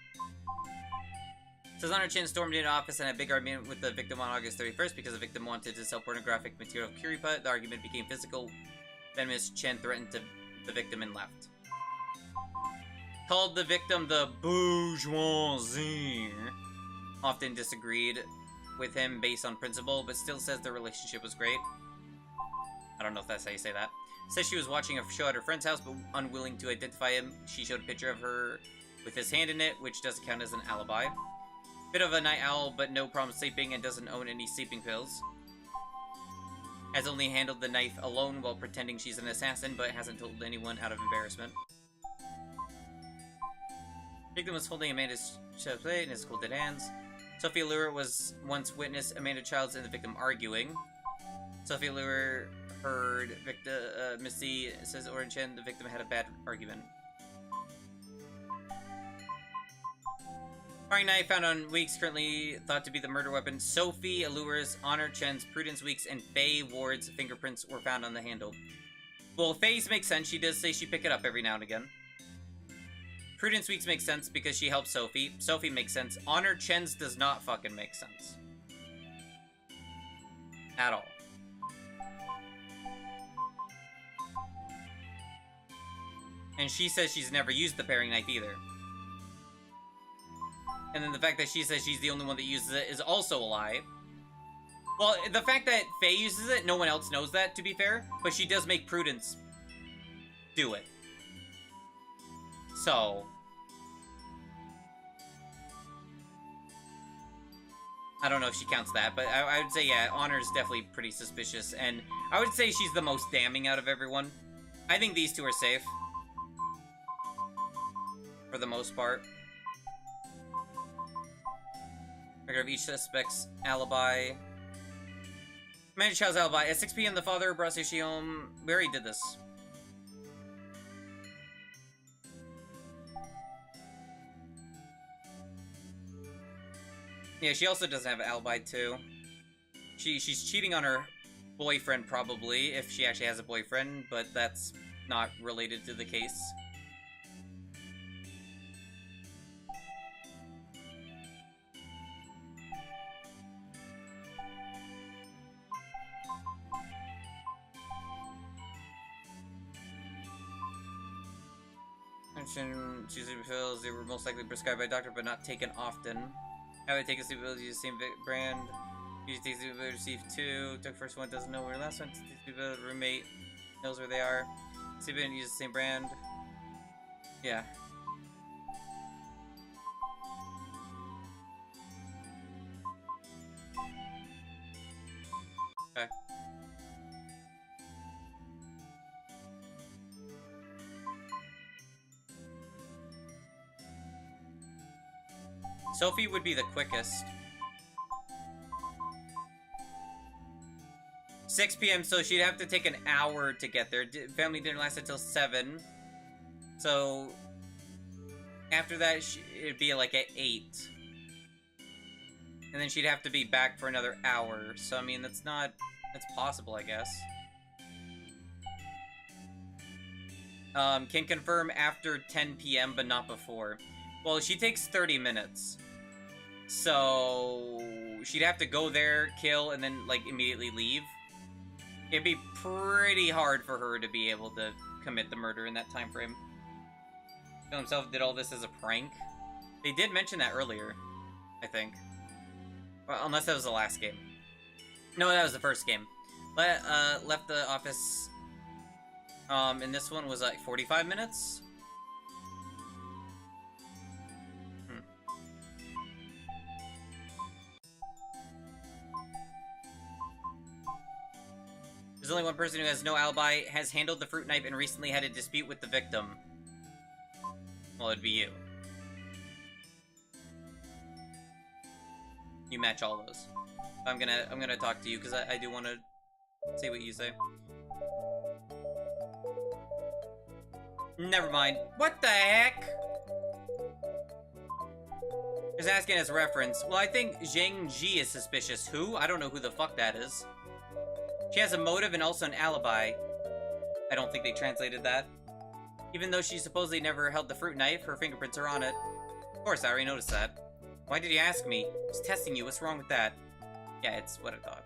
Says Honor Chin stormed into office and had a big argument with the victim on August 31st because the victim wanted to sell pornographic material of Kiripa. The argument became physical. Then Miss Chen threatened the victim and left. Called the victim the bourgeoisie. Often disagreed with him based on principle, but still says the relationship was great. I don't know if that's how you say that. Says she was watching a show at her friend's house, but unwilling to identify him. She showed a picture of her with his hand in it, which doesn't count as an alibi. Bit of a night owl, but no problem sleeping and doesn't own any sleeping pills. Has only handled the knife alone while pretending she's an assassin, but hasn't told anyone out of embarrassment. Victim was holding Amanda's plate in his cold dead hands. Sophie Allure was once witnessed Amanda Childs and the victim arguing. Sophie Allure heard Missy says Orange and the victim had a bad argument. Paring knife found on Weeks, currently thought to be the murder weapon. Sophie Allure's, Honor Chen's, Prudence Weeks, and Faye Ward's fingerprints were found on the handle. Well, Faye's makes sense. She does say she pick it up every now and again. Prudence Weeks makes sense because she helps Sophie. Sophie makes sense. Honor Chen's does not fucking make sense. At all. And she says she's never used the paring knife either. And then the fact that she says she's the only one that uses it is also a lie. Well, the fact that Faye uses it, no one else knows that, to be fair. But she does make Prudence do it. So... I don't know if she counts that, but I would say, yeah, Honor's definitely pretty suspicious. And I would say she's the most damning out of everyone. I think these two are safe. For the most part. Record of each suspect's alibi. Amanda Child's alibi. At 6 p.m., the father brought Sushi home. We already did this. Yeah, she also doesn't have an alibi, too. She's cheating on her boyfriend, probably, if she actually has a boyfriend, but that's not related to the case. Sleeping pills, they were most likely prescribed by a doctor, but not taken often. How would take a sleeping pill, use the same brand. Usually takes sleeping pill, receive 2. Took first one, doesn't know where last one. Sleeping pill, roommate knows where they are. Sleeping pill, use the same brand. Yeah. Sophie would be the quickest. 6 p.m. so she'd have to take an hour to get there. Family dinner lasts until 7. So after that, it'd be like at 8. And then she'd have to be back for another hour. So, I mean, that's possible, I guess. Can confirm after 10 p.m., but not before. Well, she takes 30 minutes. So she'd have to go there, kill, and then, like, immediately leave. It'd be pretty hard for her to be able to commit the murder in that time frame. Phil himself did all this as a prank. They did mention that earlier, I think. Well, unless that was the last game. No, that was the first game. Left the office, and this one was like 45 minutes? There's only one person who has no alibi, has handled the fruit knife, and recently had a dispute with the victim. Well, it'd be you. You match all those. I'm gonna talk to you because I do want to see what you say. Never mind. What the heck? Just asking as reference. Well, I think Zheng Ji is suspicious. Who? I don't know who the fuck that is. She has a motive and also an alibi. I don't think they translated that. Even though she supposedly never held the fruit knife, her fingerprints are on it. Of course, I already noticed that. Why did you ask me? I was testing you. What's wrong with that? Yeah, it's what I thought.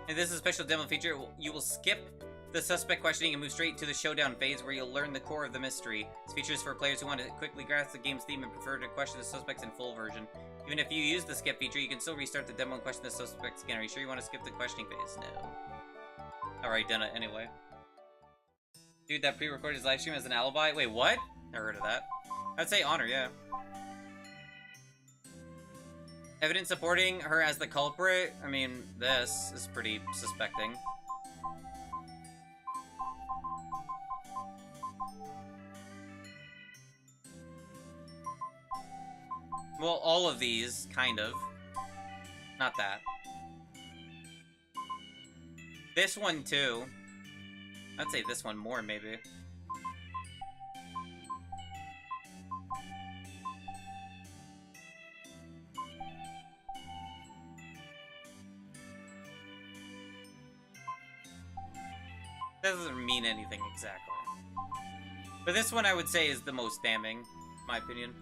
And this is a special demo feature. You will skip the suspect questioning and move straight to the showdown phase where you'll learn the core of the mystery. This feature is for players who want to quickly grasp the game's theme and prefer to question the suspects in full version. Even if you use the skip feature, you can still restart the demo and question the suspects again. Are you sure you want to skip the questioning phase? No. Alright, done it anyway. Dude, that pre-recorded his live stream as an alibi? Wait, what? Never heard of that. I'd say honor, yeah. Evidence supporting her as the culprit? I mean, this is pretty suspecting. Well, all of these, kind of. Not that. This one, too. I'd say this one more, maybe. That doesn't mean anything exactly. But this one I would say is the most damning, in my opinion.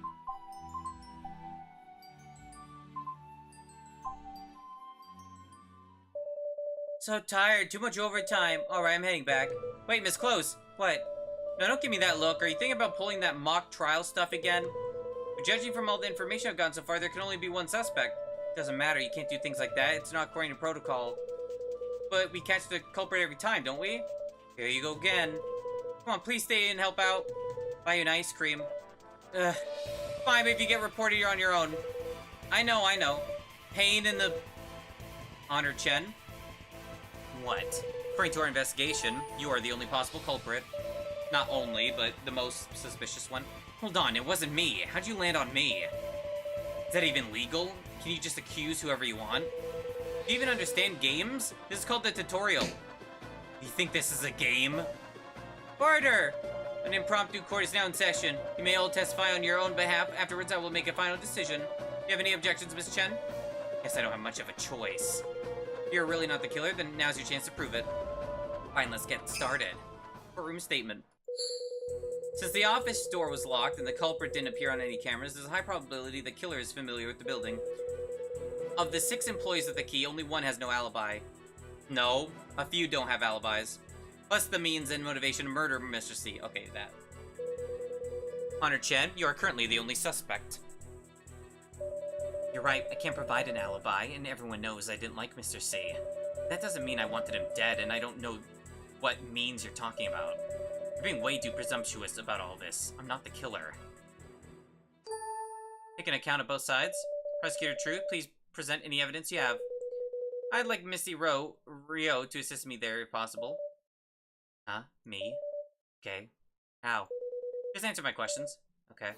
So tired, too much overtime. Alright, I'm heading back. Wait, Miss Close, what? No, don't give me that look. Are you thinking about pulling that mock trial stuff again? But judging from all the information I've gotten so far, there can only be one suspect. Doesn't matter, you can't do things like that. It's not according to protocol. But we catch the culprit every time, don't we? Here you go again. Come on, please stay and help out. Buy you an ice cream. Ugh. Fine, but if you get reported, you're on your own. I know, I know. Pain in the... Honor Chen. What? According to our investigation, you are the only possible culprit. Not only, but the most suspicious one. Hold on, it wasn't me. How'd you land on me? Is that even legal? Can you just accuse whoever you want? Do you even understand games? This is called the tutorial. You think this is a game? Order! An impromptu court is now in session. You may all testify on your own behalf. Afterwards, I will make a final decision. Do you have any objections, Miss Chen? Guess I don't have much of a choice. If you're really not the killer, then now's your chance to prove it. Fine, let's get started. Courtroom statement. Since the office door was locked and the culprit didn't appear on any cameras, there's a high probability the killer is familiar with the building. Of the 6 employees with the key, only one has no alibi. No, a few don't have alibis. Plus the means and motivation to murder Mr. C. Okay, that. Honor Chen, you are currently the only suspect. You're right, I can't provide an alibi, and everyone knows I didn't like Mr. C. That doesn't mean I wanted him dead, and I don't know what means you're talking about. You're being way too presumptuous about all this. I'm not the killer. Take an account of both sides. Prosecutor Truth, please present any evidence you have. I'd like Missy Rio to assist me there if possible. Huh? Me? Okay. How? Just answer my questions. Okay.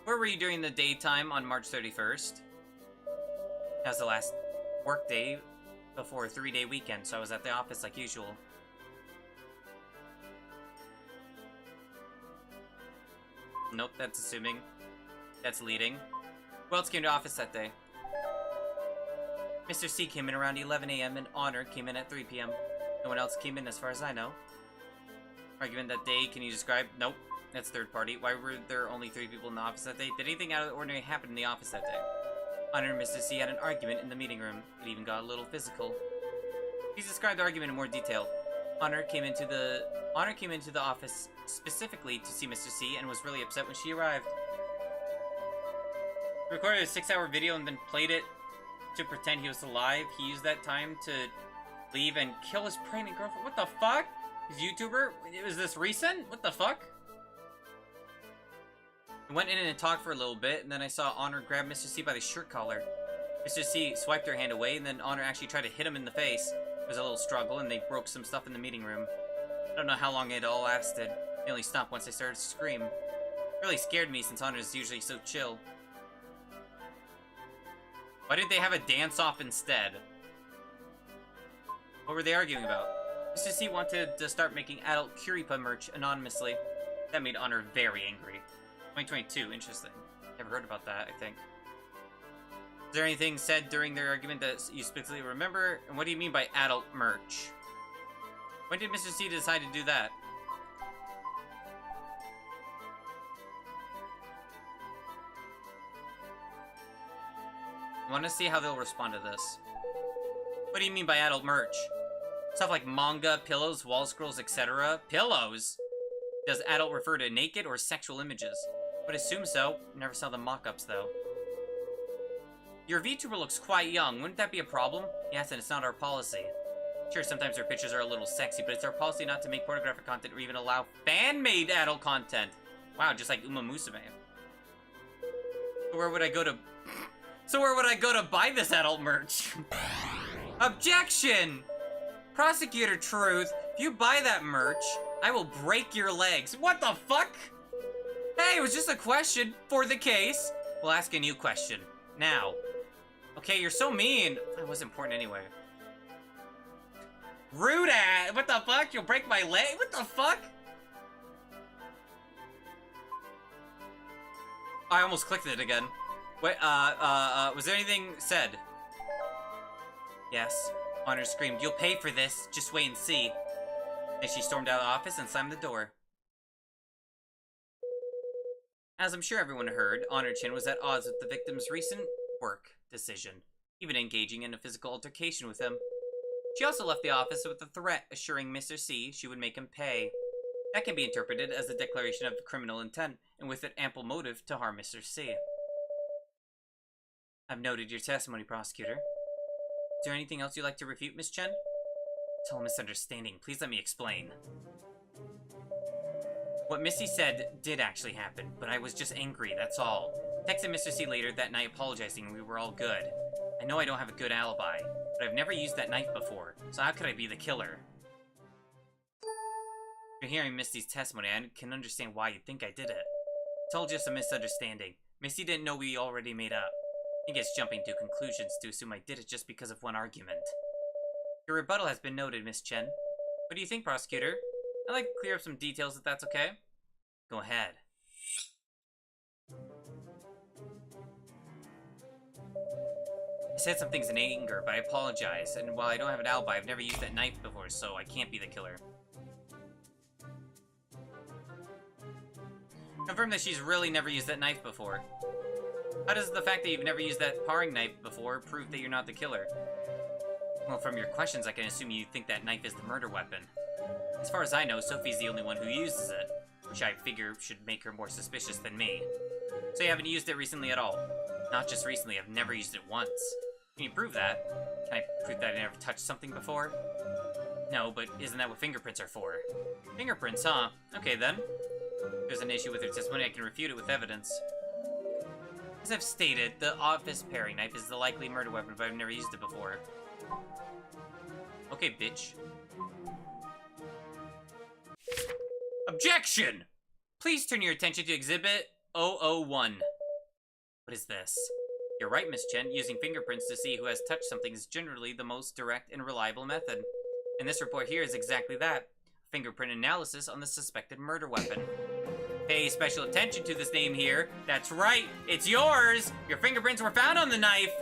Where were you during the daytime on March 31st? That was the last work day before a 3-day weekend, so I was at the office like usual. Nope, that's assuming. That's leading. Who else came to office that day? Mr. C came in around 11 a.m. and Honor came in at 3 p.m. No one else came in as far as I know. Argument that day, can you describe? Nope, that's third party. Why were there only 3 people in the office that day? Did anything out of the ordinary happen in the office that day? Honor and Mr. C had an argument in the meeting room. It even got a little physical. Please describe the argument in more detail. Honor came into the office specifically to see Mr. C and was really upset when she arrived. He recorded a 6-hour video and then played it to pretend he was alive. He used that time to leave and kill his pregnant girlfriend. What the fuck? He's a YouTuber? Was this recent? What the fuck? I went in and talked for a little bit, and then I saw Honor grab Mr. C by the shirt collar. Mr. C swiped her hand away, and then Honor actually tried to hit him in the face. There was a little struggle, and they broke some stuff in the meeting room. I don't know how long it all lasted. They only stopped once I started to scream. It really scared me since Honor is usually so chill. Why did they have a dance-off instead? What were they arguing about? Mr. C wanted to start making adult Kuripa merch anonymously. That made Honor very angry. 2022, interesting. Never heard about that, I think. Is there anything said during their argument that you specifically remember? And what do you mean by adult merch? When did Mr. C decide to do that? I want to see how they'll respond to this. What do you mean by adult merch? Stuff like manga, pillows, wall scrolls, etc. Pillows? Does adult refer to naked or sexual images? Would assume so. Never saw the mock-ups though. Your VTuber looks quite young. Wouldn't that be a problem? Yes, and it's not our policy. Sure, sometimes our pictures are a little sexy, but it's our policy not to make pornographic content or even allow fan-made adult content. Wow, just like Uma Musume. Where would I go to... So where would I go to buy this adult merch? Objection! Prosecutor Truth, if you buy that merch, I will break your legs. What the fuck? Hey, it was just a question for the case. We'll ask a new question. Now. Okay, you're so mean. That was important anyway. Rude ass. What the fuck? You'll break my leg? What the fuck? I almost clicked it again. Wait, was there anything said? Yes. Honor screamed, "You'll pay for this. Just wait and see." Then she stormed out of the office and slammed the door. As I'm sure everyone heard, Honor-chan was at odds with the victim's recent work decision, even engaging in a physical altercation with him. She also left the office with a threat assuring Mr. C she would make him pay. That can be interpreted as a declaration of criminal intent, and with it ample motive to harm Mr. C. I've noted your testimony, prosecutor. Is there anything else you'd like to refute, Miss Chen? It's all a misunderstanding. Please let me explain. What Missy said did actually happen, but I was just angry, that's all. Texted Mr. C later that night apologizing we were all good. I know I don't have a good alibi, but I've never used that knife before, so how could I be the killer? After hearing Misty's testimony, I can understand why you'd think I did it. It's all just a misunderstanding. Misty didn't know we already made up. I think it's jumping to conclusions to assume I did it just because of one argument. Your rebuttal has been noted, Miss Chen. What do you think, prosecutor? I'd like to clear up some details if that's okay. Go ahead. I said some things in anger, but I apologize, and while I don't have an alibi, I've never used that knife before, so I can't be the killer. Confirm that she's really never used that knife before. How does the fact that you've never used that paring knife before prove that you're not the killer? Well, from your questions, I can assume you think that knife is the murder weapon. As far as I know, Sophie's the only one who uses it, which I figure should make her more suspicious than me. So you haven't used it recently at all? Not just recently, I've never used it once. Can you prove that? Can I prove that I never touched something before? No, but isn't that what fingerprints are for? Fingerprints, huh? Okay then. If there's an issue with her testimony, I can refute it with evidence. As I've stated, the office paring knife is the likely murder weapon, but I've never used it before. Okay, bitch. Objection! Please turn your attention to Exhibit 001. What is this? You're right, Miss Chen. Using fingerprints to see who has touched something is generally the most direct and reliable method. And this report here is exactly that. Fingerprint analysis on the suspected murder weapon. Pay special attention to this name here. That's right, it's yours! Your fingerprints were found on the knife!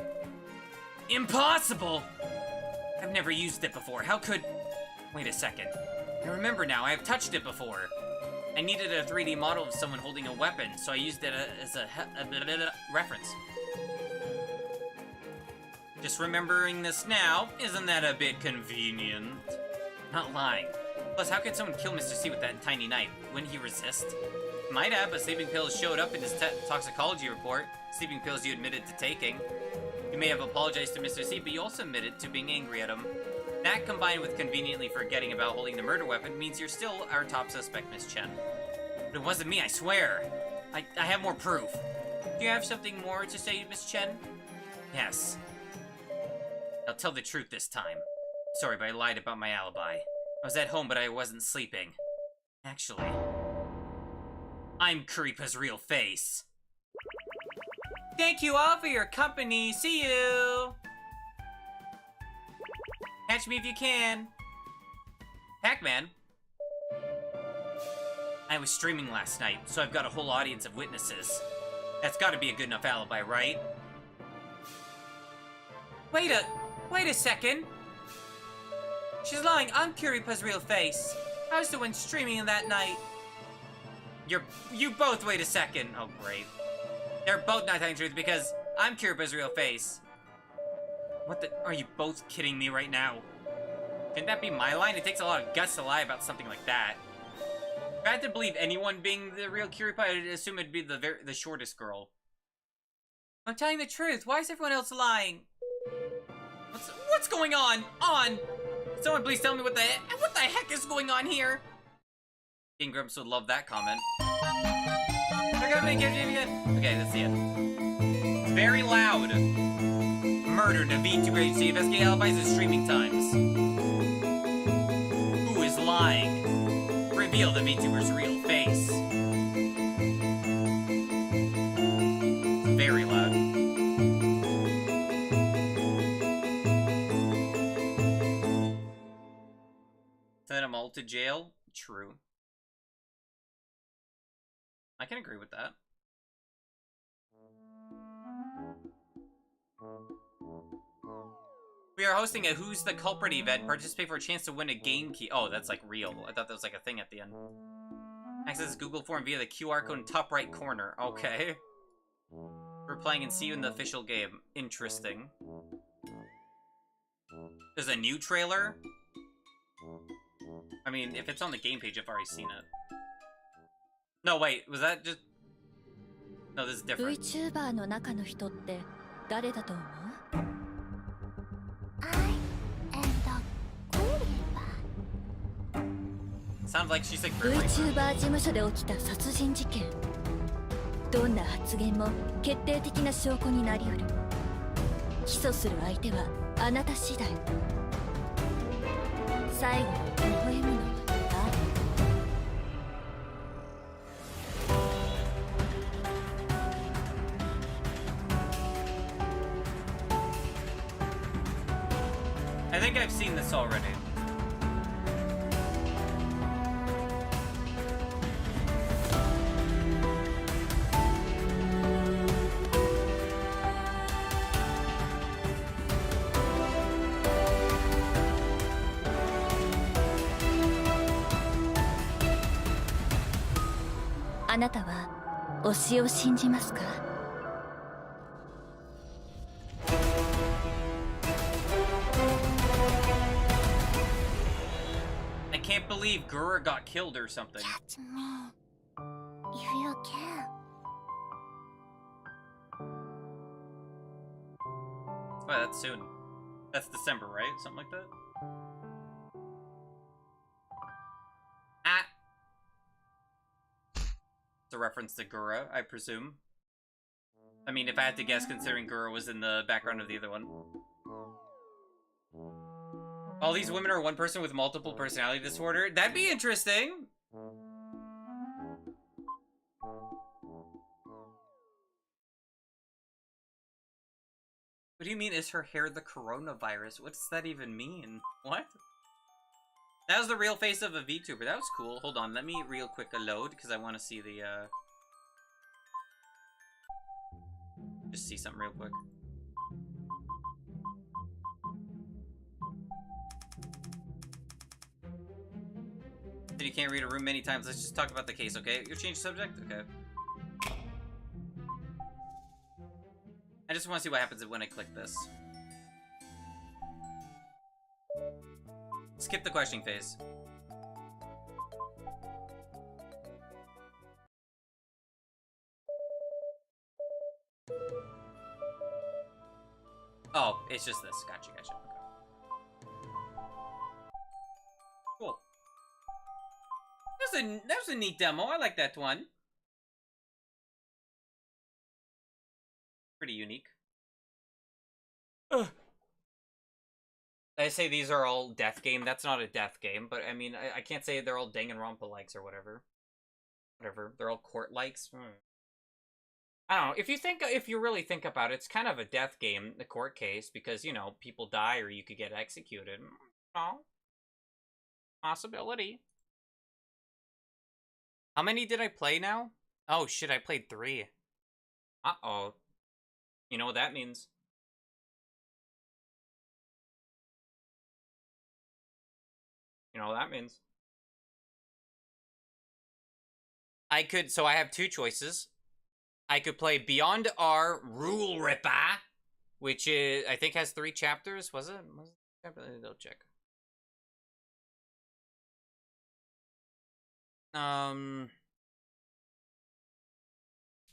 Impossible! I've never used it before. How could... Wait a second. I remember now, I've touched it before. I needed a 3D model of someone holding a weapon, so I used it as a reference. Just remembering this now, isn't that a bit convenient? Not lying. Plus, how could someone kill Mr. C with that tiny knife? Wouldn't he resist? Might have, but sleeping pills showed up in his toxicology report. Sleeping pills you admitted to taking. You may have apologized to Mr. C, but you also admitted to being angry at him. That, combined with conveniently forgetting about holding the murder weapon, means you're still our top suspect, Miss Chen. But it wasn't me, I swear. I have more proof. Do you have something more to say, Miss Chen? Yes. I'll tell the truth this time. Sorry, but I lied about my alibi. I was at home, but I wasn't sleeping. Actually, I'm Kuripa's real face. Thank you all for your company. See you! Catch me if you can. Pac-Man. I was streaming last night, so I've got a whole audience of witnesses. That's gotta be a good enough alibi, right? Wait a second. She's lying. I'm Kuripa's real face. I was the one streaming that night. You both wait a second. Oh, great. They're both not telling the truth because I'm Kuripa's real face. What the? Are you both kidding me right now? Can that be my line? It takes a lot of guts to lie about something like that. If I had to believe anyone being the real Kuripa, I'd assume it'd be the shortest girl. I'm telling the truth. Why is everyone else lying? What's going on? Someone please tell me what the heck is going on here? King Grumps would love that comment. Okay, that's the end. It's very loud. Murdered a Vtuber to investigate alibis and streaming times. Who is lying? Reveal the Vtuber's real face. It's very loud. Send them all to jail? True. I can agree with that. We are hosting a Who's the Culprit event. Participate for a chance to win a game key. Oh, that's like real. I thought that was like a thing at the end. Access Google form via the QR code in top right corner. Okay. We're playing and see you in the official game. Interesting. There's a new trailer? I mean, if it's on the game page, I've already seen it. No, wait, was that just... No, this is different. Vtuber の中の人って誰だと思う? Sounds like she's like Vtuber 事務所で起きた殺人事件。どんな発言も決定的な証拠になりうる。起訴する相手はあなた次第。最後に微笑むのは誰? I think I've seen this already. "あなたは推しを信じますか?" I can't believe Gura got killed or something. Catch me if you can. Wow, that's soon. That's December, right? Something like that? Ah! It's a reference to Gura, I presume. I mean, if I had to guess, considering Gura was in the background of the other one. All these women are one person with multiple personality disorder? That'd be interesting! What do you mean, is her hair the coronavirus? What does that even mean? What? That was the real face of a VTuber. That was cool. Hold on, let me real quick load, because I want to see the, just see something real quick. You can't read a room many times. Let's just talk about the case, okay? You change the subject? Okay. I just want to see what happens when I click this. Skip the questioning phase. Oh, it's just this. Gotcha, gotcha. Okay. Cool. That was a neat demo. I like that one. Pretty unique. I say these are all death game. That's not a death game, but I mean, I can't say they're all Danganronpa likes or whatever. Whatever. They're all court likes. I don't know. If you really think about it, it's kind of a death game, the court case, because, you know, people die or you could get executed. Oh. Possibility. How many did I play now? Oh shit, I played 3. Uh-oh. You know what that means? You know what that means? So I have 2 choices. I could play Beyond R Rule Ripper, which is, I think has 3 chapters. Was it? I'll check.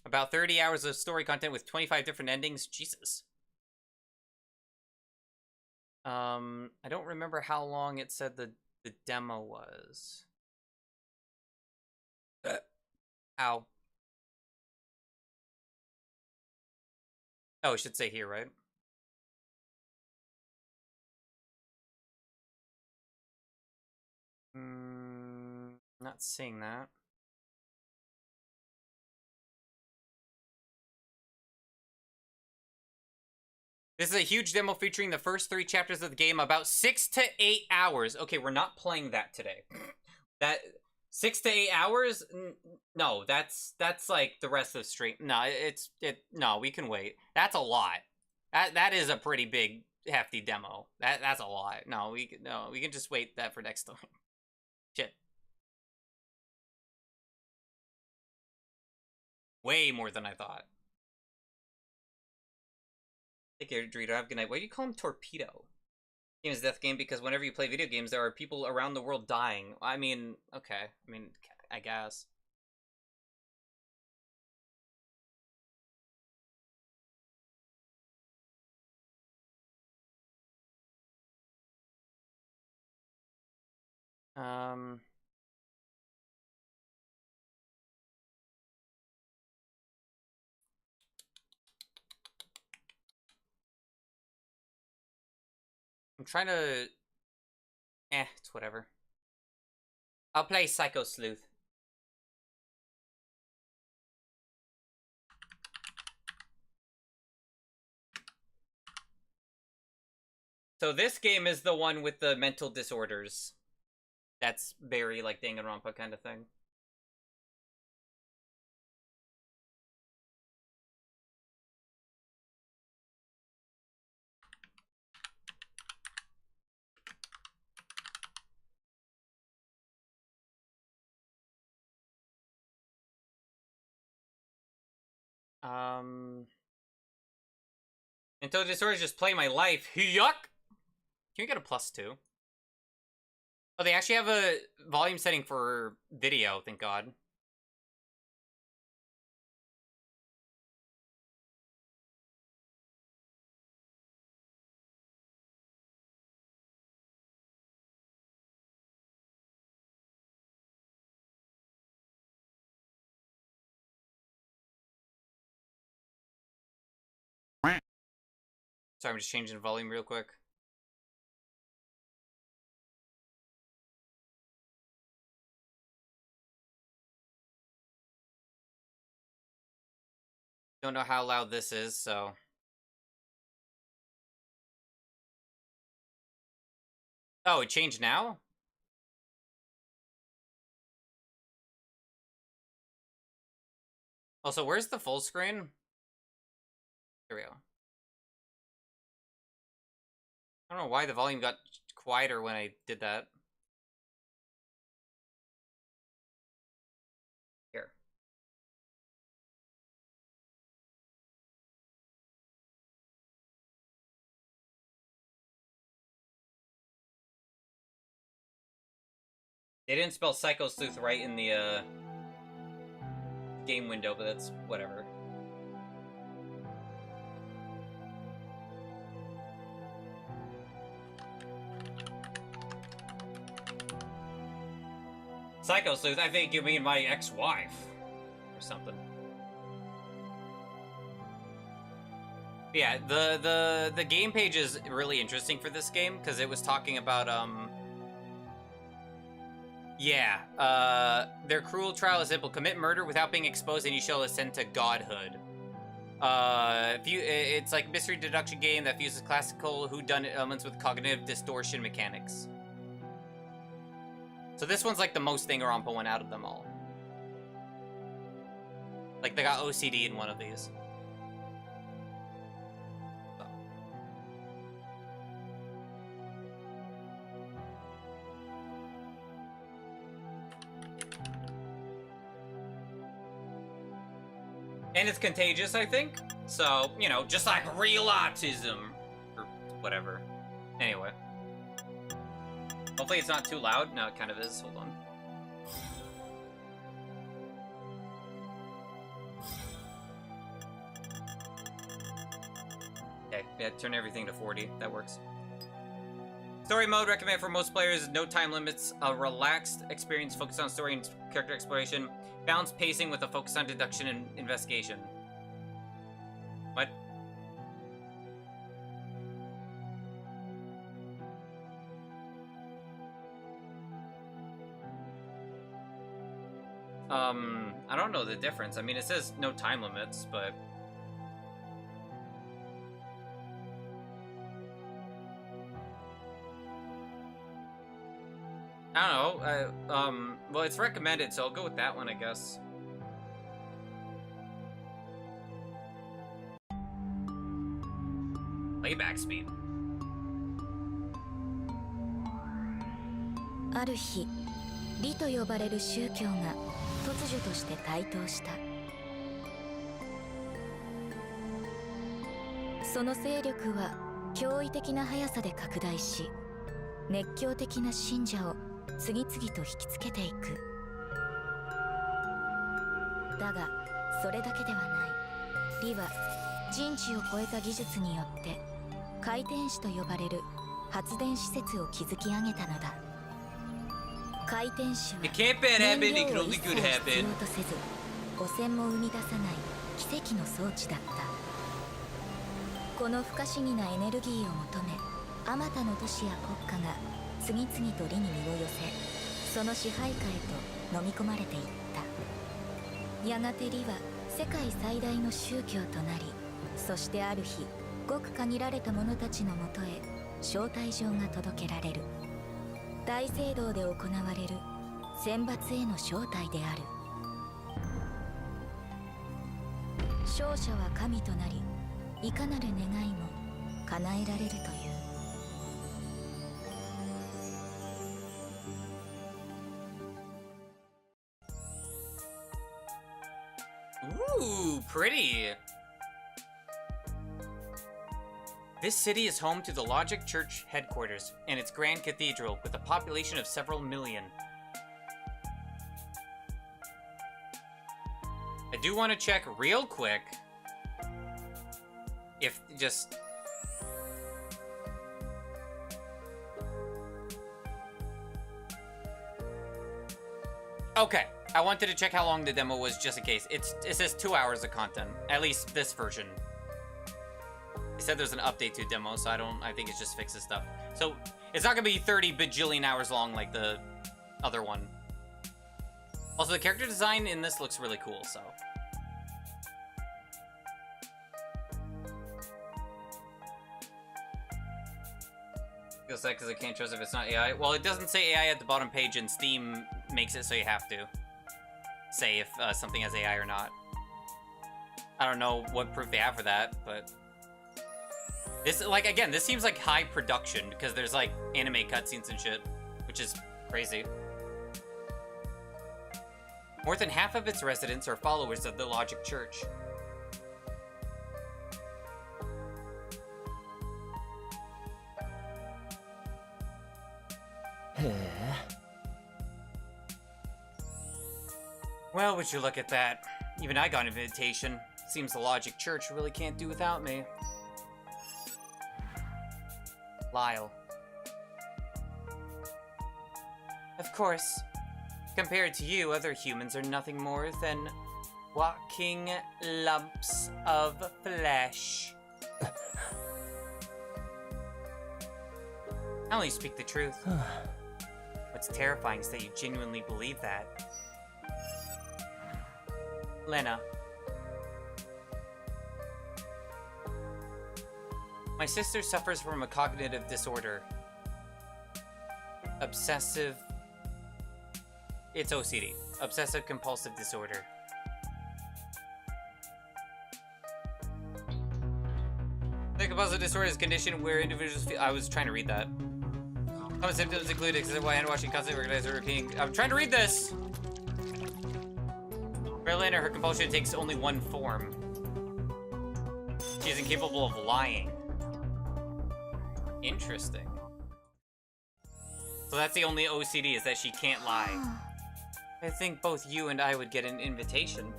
About 30 hours of story content with 25 different endings. Jesus. I don't remember how long it said the demo was. Ow. Oh, it should say here, right? Not seeing that. This is a huge demo featuring the first 3 chapters of the game, about 6 to 8 hours. Okay, we're not playing that today. That 6 to 8 hours? No, that's like the rest of the stream. No, no, we can wait. That's a lot. That is a pretty big, hefty demo. That's a lot. No, we can just wait that for next time. Shit. Way more than I thought. Take care, Dorito. Have a good night. Why do you call him Torpedo? Game is a death game because whenever you play video games, there are people around the world dying. I mean, okay. I mean, I guess. I'm trying to... it's whatever. I'll play Psycho-Sleuth. So this game is the one with the mental disorders. That's very like Danganronpa kind of thing. Mental disorders just play my life. Yuck! Can we get a +2? Oh, they actually have a volume setting for video, thank God. Sorry, I'm just changing the volume real quick. Don't know how loud this is, so... Oh, it changed now? Also, where's the full screen? Here we go. I don't know why the volume got quieter when I did that. Here. They didn't spell Psycho-Sleuth right in the game window, but that's whatever. Psycho-Sleuth, I think you mean my ex-wife. Or something. Yeah, the game page is really interesting for this game, because it was talking about, their cruel trial is simple. Commit murder without being exposed and you shall ascend to godhood. It's like a mystery deduction game that fuses classical whodunit elements with cognitive distortion mechanics. So this one's like the most Danganronpa one out of them all. Like they got OCD in one of these. So. And it's contagious, I think. So, you know, just like real autism. Or whatever. Anyway. Hopefully it's not too loud. No, it kind of is. Hold on. Okay, yeah, turn everything to 40. That works. Story mode recommended for most players. No time limits. A relaxed experience focused on story and character exploration. Balanced pacing with a focus on deduction and investigation. What? I don't know the difference. I mean, it says no time limits, but... I don't know. Well, it's recommended, so I'll go with that one, I guess. Playback speed. ある日、理と呼ばれる宗教が突如として台頭した。その勢力は驚異的な速さで拡大し、熱狂的な信者を次々と引きつけていく。だがそれだけではない。理は人知を超えた技術によって回転子と呼ばれる発電施設を築き上げたのだ。回転子は燃料を一切必要とせず汚染も生み出さない奇跡の装置だった。この不可思議なエネルギーを求め、あまたの都市や国家が次々と理に身を寄せ、その支配下へと飲み込まれていった。やがて理は世界最大の宗教となり、そしてある日、ごく限られた者たちのもとへ招待状が届けられる。大聖堂で行われる選抜への招待である。勝者は神となり、いかなる願いも叶えられるという。Ooh, pretty. This city is home to the Logic Church headquarters and its grand cathedral with a population of several million. I do want to check real quick if just... Okay, I wanted to check how long the demo was just in case. It says 2 hours of content, at least this version. It said there's an update to demo, so I think it just fixes stuff. So it's not gonna be 30 bajillion hours long like the other one. Also, the character design in this looks really cool, so. that because I can't trust if it's not AI. Well, it doesn't say AI at the bottom page, and Steam makes it so you have to say if something has AI or not. I don't know what proof they have for that, but this, like, again, this seems like high production because there's like anime cutscenes and shit, which is crazy. More than half of its residents are followers of the Logic Church. Well, would you look at that? Even I got an invitation. Seems the Logic Church really can't do without me. Lyle. Of course. Compared to you, other humans are nothing more than walking lumps of flesh. I only speak the truth. What's terrifying is that you genuinely believe that. Lena. My sister suffers from a cognitive disorder. Obsessive... It's OCD. Obsessive compulsive disorder. The compulsive disorder is a condition where individuals feel... I was trying to read that. Common symptoms include excessive hand washing, constant organized routine. I'm trying to read this! For Lena, her compulsion takes only one form. She is incapable of lying. Interesting. So that's the only OCD, is that she can't lie. I think both you and I would get an invitation.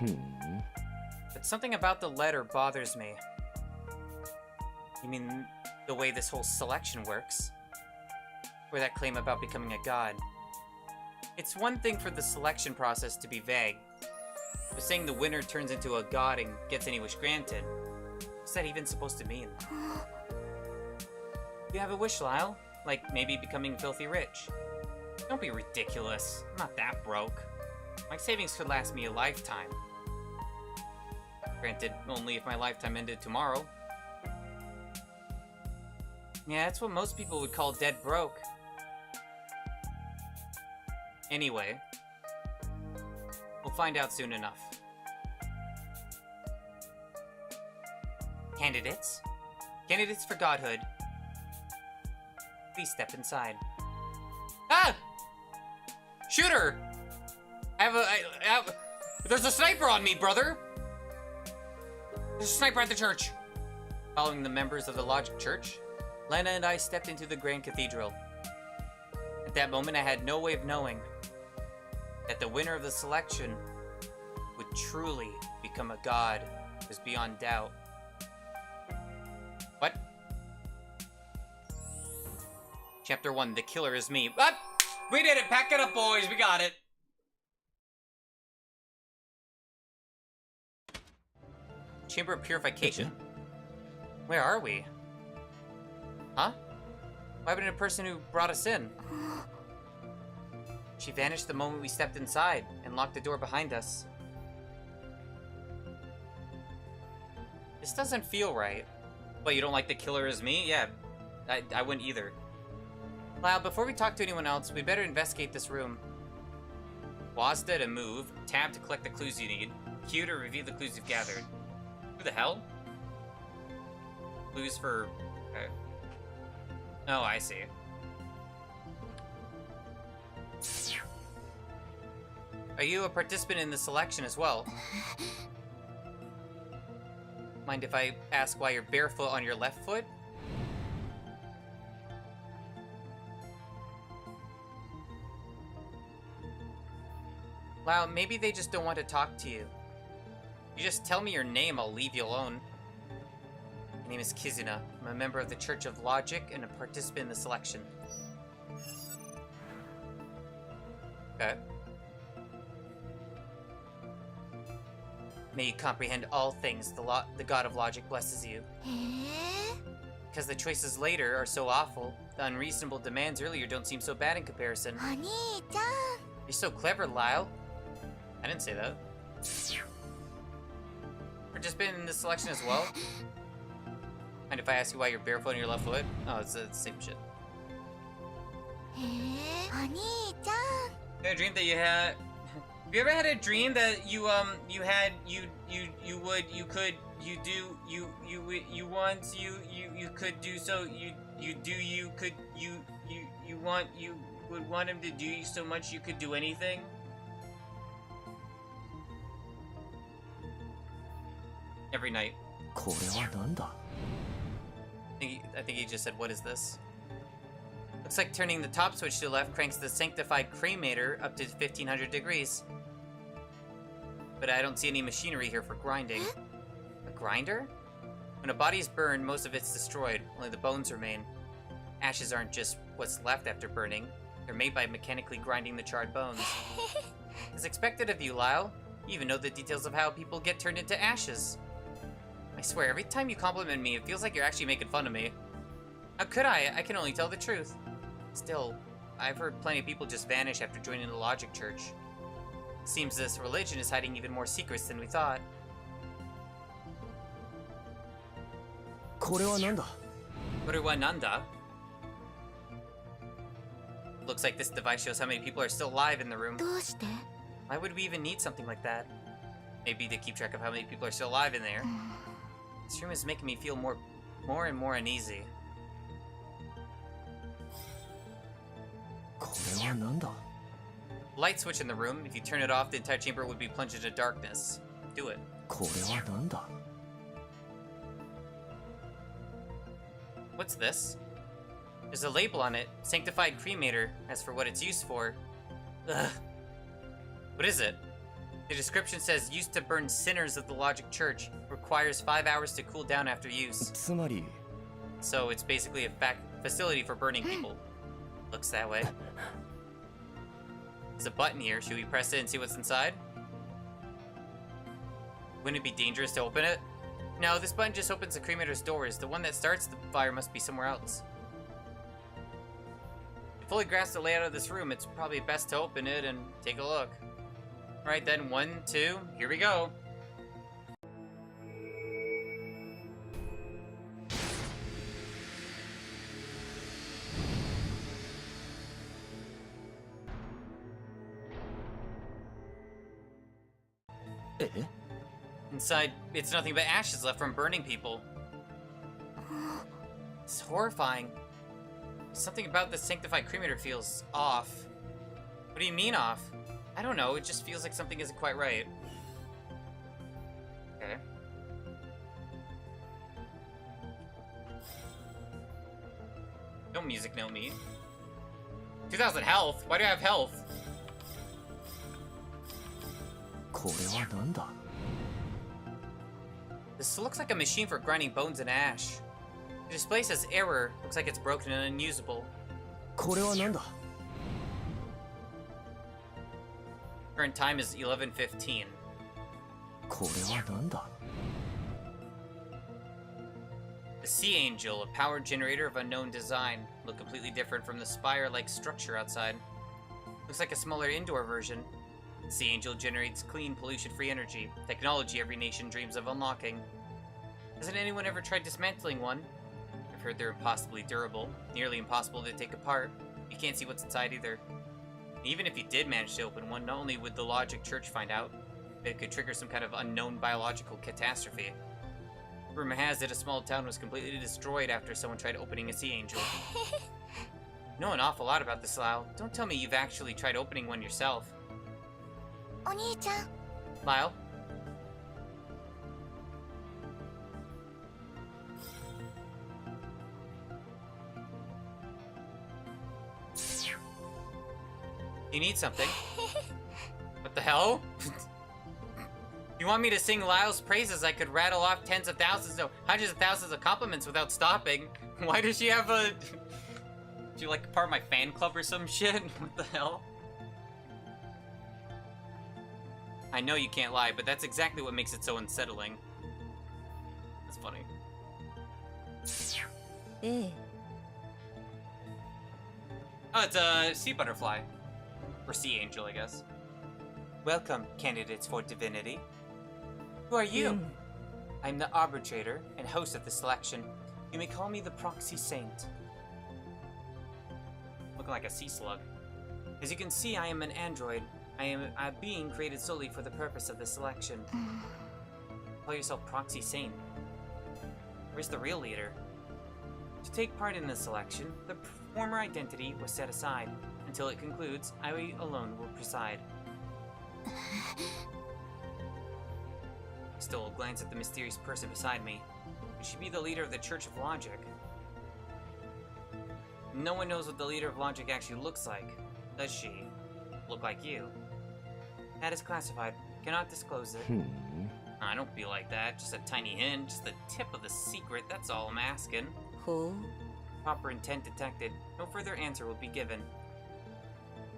But something about the letter bothers me. You mean the way this whole selection works? Or that claim about becoming a god? It's one thing for the selection process to be vague, but saying the winner turns into a god and gets any wish granted, what's that even supposed to mean? You have a wish, Lyle? Like maybe becoming filthy rich? Don't be ridiculous. I'm not that broke. My savings could last me a lifetime. Granted, only if my lifetime ended tomorrow. Yeah, that's what most people would call dead broke. Anyway, we'll find out soon enough. Candidates? Candidates for godhood. Please step inside. Ah! Shooter! There's a sniper on me, brother! There's a sniper at the church! Following the members of the Logic Church, Lena and I stepped into the Grand Cathedral. At that moment, I had no way of knowing that the winner of the selection would truly become a god was beyond doubt. What? Chapter 1, the killer is me. Ah! We did it! Pack it up, boys! We got it! Chamber of Purification. Where are we? Huh? What happened to the person who brought us in? She vanished the moment we stepped inside and locked the door behind us. This doesn't feel right. What, you don't like the killer as me? Yeah, I wouldn't either. Lyle, before we talk to anyone else, we better investigate this room. WASD to move, tab to collect the clues you need, Q to review the clues you've gathered. Who the hell? Clues for... Okay. Oh, I see. Are you a participant in the selection as well? Mind if I ask why you're barefoot on your left foot? Wow, maybe they just don't want to talk to you. You just tell me your name, I'll leave you alone. My name is Kizuna. I'm a member of the Church of Logic and a participant in the selection. Okay. May you comprehend all things. The God of Logic blesses you. Because the choices later are so awful, the unreasonable demands earlier don't seem so bad in comparison. You're so clever, Lyle. I didn't say that. Participant in this selection as well? Mind if I ask you why you're barefoot on your left foot? Oh, it's the same shit. へえ、お兄ちゃん。 You had a dream that you had. Have you ever had a dream that you had you could you do you want you could do so you do you could you want you would want him to do you so much you could do anything? Every night. これはなんだ I think he just said, what is this? Looks like turning the top switch to the left cranks the sanctified cremator up to 1500 degrees. But I don't see any machinery here for grinding. A grinder? When a body is burned, most of it's destroyed. Only the bones remain. Ashes aren't just what's left after burning. They're made by mechanically grinding the charred bones. As expected of you, Lyle. You even know the details of how people get turned into ashes. I swear, every time you compliment me, it feels like you're actually making fun of me. How could I? I can only tell the truth. Still, I've heard plenty of people just vanish after joining the Logic Church. Seems this religion is hiding even more secrets than we thought. これはなんだ Nanda? Looks like this device shows how many people are still alive in the room. どうして？ Why would we even need something like that? Maybe to keep track of how many people are still alive in there. This room is making me feel more and more uneasy. これはなんだ Light switch in the room. If you turn it off, the entire chamber would be plunged into darkness. Do it. これはなんだ What's this? There's a label on it. Sanctified cremator. As for what it's used for. Ugh. What is it? The description says, used to burn sinners of the Logic Church. Requires 5 hours to cool down after use. つまり So it's basically a facility for burning people. Looks that way. There's a button here. Should we press it and see what's inside? Wouldn't it be dangerous to open it? No, this button just opens the cremator's doors. The one that starts the fire must be somewhere else. To fully grasp the layout of this room, it's probably best to open it and take a look. Alright then, 1, 2, here we go. Inside, it's nothing but ashes left from burning people. It's horrifying. Something about the sanctified cremator feels off. What do you mean off? I don't know, it just feels like something isn't quite right. Okay. No music, no me. 2000 health? Why do I have health? これはなんだ This looks like a machine for grinding bones and ash. The display says error. Looks like it's broken and unusable. これはなんだ Current time is 11:15. これはなんだ The Sea Angel, a power generator of unknown design. Look completely different from the spire-like structure outside. Looks like a smaller indoor version. The Sea Angel generates clean, pollution-free energy. Technology every nation dreams of unlocking. Hasn't anyone ever tried dismantling one? I've heard they're impossibly durable. Nearly impossible to take apart. You can't see what's inside either. Even if you did manage to open one, not only would the Logic Church find out, but it could trigger some kind of unknown biological catastrophe. Rumor has it a small town was completely destroyed after someone tried opening a Sea Angel. You know an awful lot about this, Lyle. Don't tell me you've actually tried opening one yourself. お兄ちゃん。 Lyle? You need something? What the hell? You want me to sing Lyle's praises? I could rattle off tens of thousands, no, hundreds of thousands of compliments without stopping. Why does she have a... Do you like part of my fan club or some shit? What the hell? I know you can't lie, but that's exactly what makes it so unsettling. That's funny. ええ。 Oh, it's a sea butterfly. Or sea angel, I guess. Welcome, candidates for divinity. Who are you? I'm the arbitrator and host of the selection. You may call me the Proxy Saint. Looking like a sea slug. As you can see, I am an android. I am a being created solely for the purpose of this selection. Call yourself Proxy Saint. Where's the real leader? To take part in this selection, the former identity was set aside. Until it concludes, I alone will preside. Still glance at the mysterious person beside me. Could she be the leader of the Church of Logic? No one knows what the leader of Logic actually looks like. Does she? Look like you? That is classified. Cannot disclose it. I don't feel like that. Just a tiny hint. Just the tip of the secret. That's all I'm asking. Who? Proper intent detected. No further answer will be given.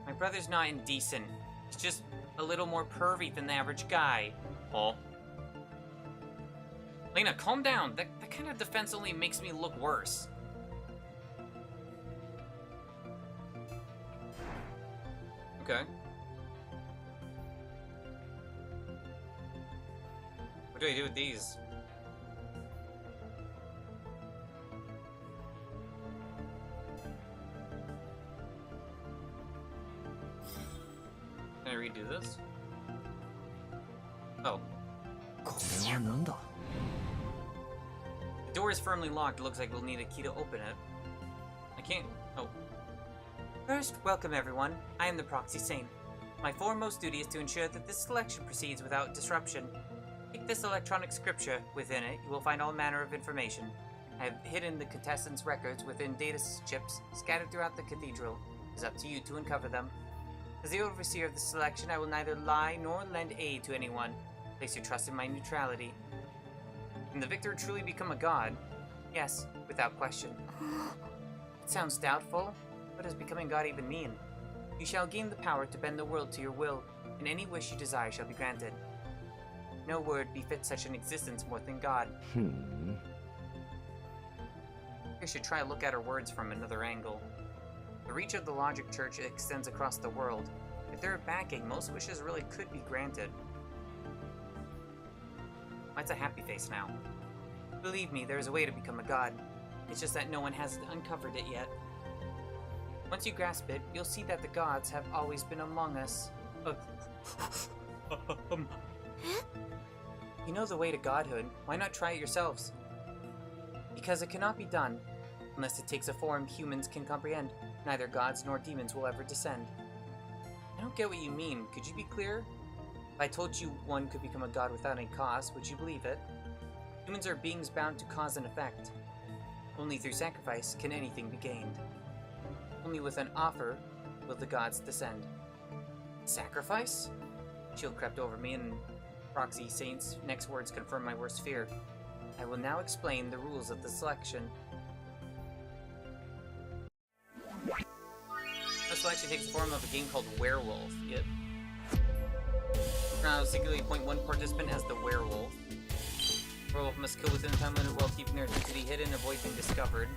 My brother's not indecent. He's just a little more pervy than the average guy. Oh. Lena, calm down. That kind of defense only makes me look worse. Okay. What do I do with these? Can I redo this? Oh. The door is firmly locked. It looks like we'll need a key to open it. I can't... Oh. First, welcome everyone. I am the Proxy Saint. My foremost duty is to ensure that this selection proceeds without disruption. Take this electronic scripture. Within it, you will find all manner of information. I have hidden the contestants' records within data chips scattered throughout the cathedral. It is up to you to uncover them. As the overseer of the selection, I will neither lie nor lend aid to anyone. Place your trust in my neutrality. Can the victor truly become a god? Yes, without question. It sounds doubtful. What does becoming god even mean? You shall gain the power to bend the world to your will, and any wish you desire shall be granted. No word befits such an existence more than God. I should try to look at her words from another angle. The reach of the Logic Church extends across the world. If they're backing, most wishes really could be granted. That's a happy face now. Believe me, there is a way to become a god. It's just that no one has uncovered it yet. Once you grasp it, you'll see that the gods have always been among us. You know the way to godhood. Why not try it yourselves? Because it cannot be done. Unless it takes a form humans can comprehend, neither gods nor demons will ever descend. I don't get what you mean. Could you be clearer? If I told you one could become a god without any cause, would you believe it? Humans are beings bound to cause and effect. Only through sacrifice can anything be gained. Only with an offer will the gods descend. Sacrifice? Chill crept over me, and Proxy Saint's next words confirmed my worst fear. I will now explain the rules of the selection. The selection takes the form of a game called Werewolf. Yep. Now, singularly appoint one participant as the werewolf. Werewolf must kill within a time limit while keeping their identity hidden, avoid being discovered.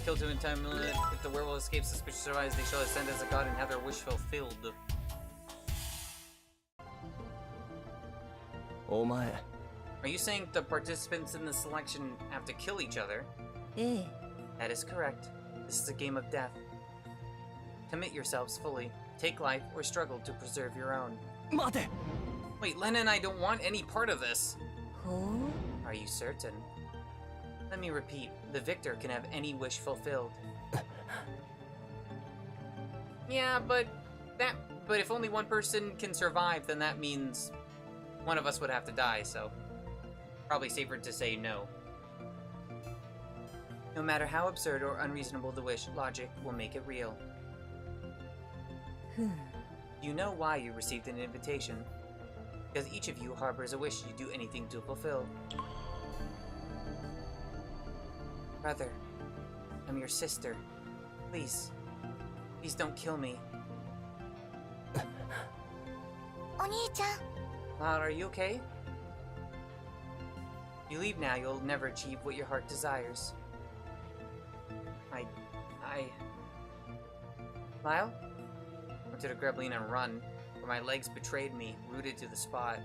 Kill to a time limit. If the werewolf escapes, suspicious survives, they shall ascend as a god and have their wish fulfilled. Are you saying the participants in the selection have to kill each other? That is correct. This is a game of death. Commit yourselves fully. Take life or struggle to preserve your own. Wait, Lena and I don't want any part of this. Who? Are you certain? Let me repeat. The victor can have any wish fulfilled. Yeah, but if only one person can survive, then that means one of us would have to die, so probably safer to say no. No matter how absurd or unreasonable the wish, logic will make it real. You know why you received an invitation. Because each of you harbors a wish you do anything to fulfill. Brother, I'm your sister. Please don't kill me. Oni-chan. Cloud, are you okay? If you leave now, you'll never achieve what your heart desires. Lyle? I wanted to grab Lena and run, but my legs betrayed me, rooted to the spot.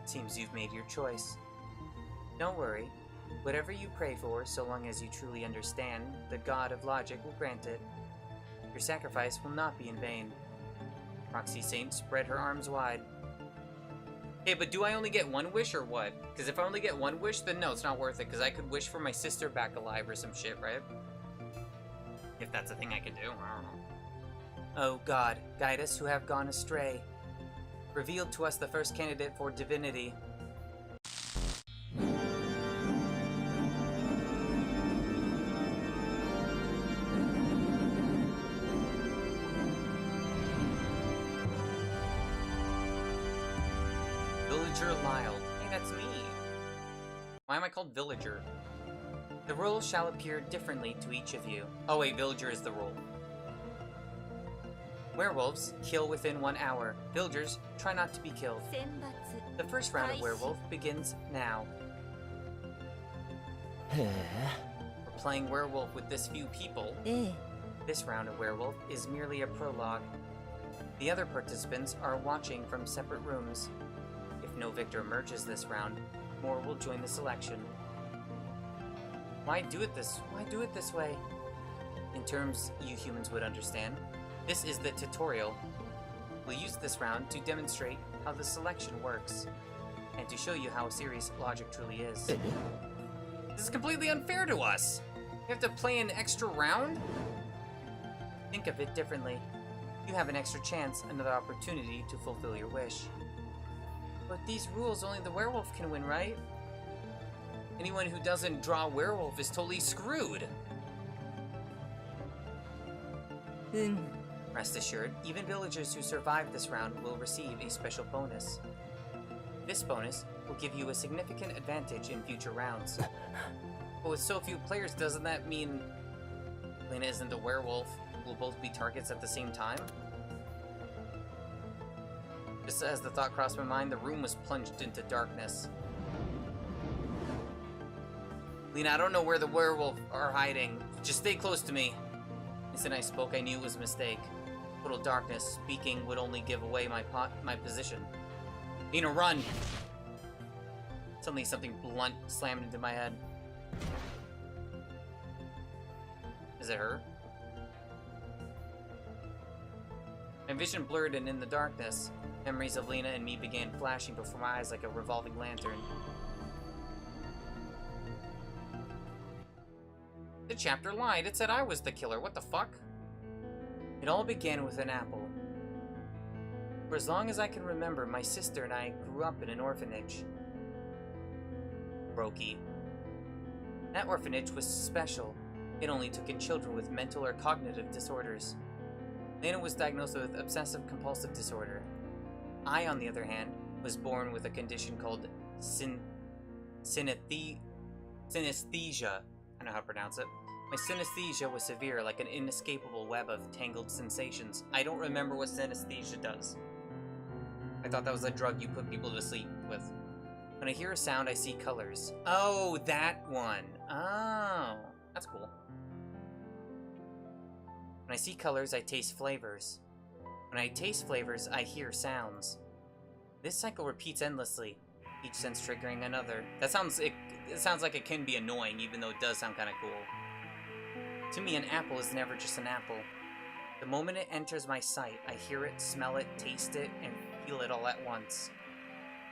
Seems you've made your choice. Don't worry. Whatever you pray for, so long as you truly understand, the god of logic will grant it. Your sacrifice will not be in vain. Roxy Saint spread her arms wide. Hey, but do I only get one wish or what? Because if I only get one wish, then no, it's not worth it, because I could wish for my sister back alive or some shit, right? If that's a thing I could do, I don't know. Oh God, guide us who have gone astray. Reveal to us the first candidate for divinity. Villager Lyle. Hey, that's me. Why am I called Villager? The role shall appear differently to each of you. Oh wait, Villager is the role. Werewolves kill within 1 hour. Villagers try not to be killed. The first round of werewolf begins now. We're playing werewolf with this few people. This round of werewolf is merely a prologue. The other participants are watching from separate rooms. If no victor emerges this round, more will join the selection. Why do it this way? In terms you humans would understand, this is the tutorial. We'll use this round to demonstrate how the selection works, and to show you how serious logic truly is. This is completely unfair to us! You have to play an extra round? Think of it differently. You have an extra chance, another opportunity to fulfill your wish. But these rules, only the werewolf can win, right? Anyone who doesn't draw werewolf is totally screwed! Rest assured, even villagers who survive this round will receive a special bonus. This bonus will give you a significant advantage in future rounds. But with so few players, doesn't that mean Lena isn't a werewolf? Will both be targets at the same time? Just as the thought crossed my mind, the room was plunged into darkness. Lena, I don't know where the werewolf are hiding. Just stay close to me. The instant I spoke, I knew it was a mistake. Total darkness. Speaking would only give away my position. Lena, run! Suddenly something blunt slammed into my head. Is it her? My vision blurred, and in the darkness, memories of Lena and me began flashing before my eyes like a revolving lantern. The chapter lied. It said I was the killer. What the fuck? It all began with an apple. For as long as I can remember, my sister and I grew up in an orphanage. Brokey. That orphanage was special. It only took in children with mental or cognitive disorders. Lena was diagnosed with obsessive-compulsive disorder. I, on the other hand, was born with a condition called synesthesia. I don't know how to pronounce it. My synesthesia was severe, like an inescapable web of tangled sensations. I don't remember what synesthesia does. I thought that was a drug you put people to sleep with. When I hear a sound, I see colors. Oh, that one. Oh, that's cool. When I see colors, I taste flavors. When I taste flavors, I hear sounds. This cycle repeats endlessly, each sense triggering another. It sounds like it can be annoying, even though it does sound kind of cool. To me, an apple is never just an apple. The moment it enters my sight, I hear it, smell it, taste it, and feel it all at once.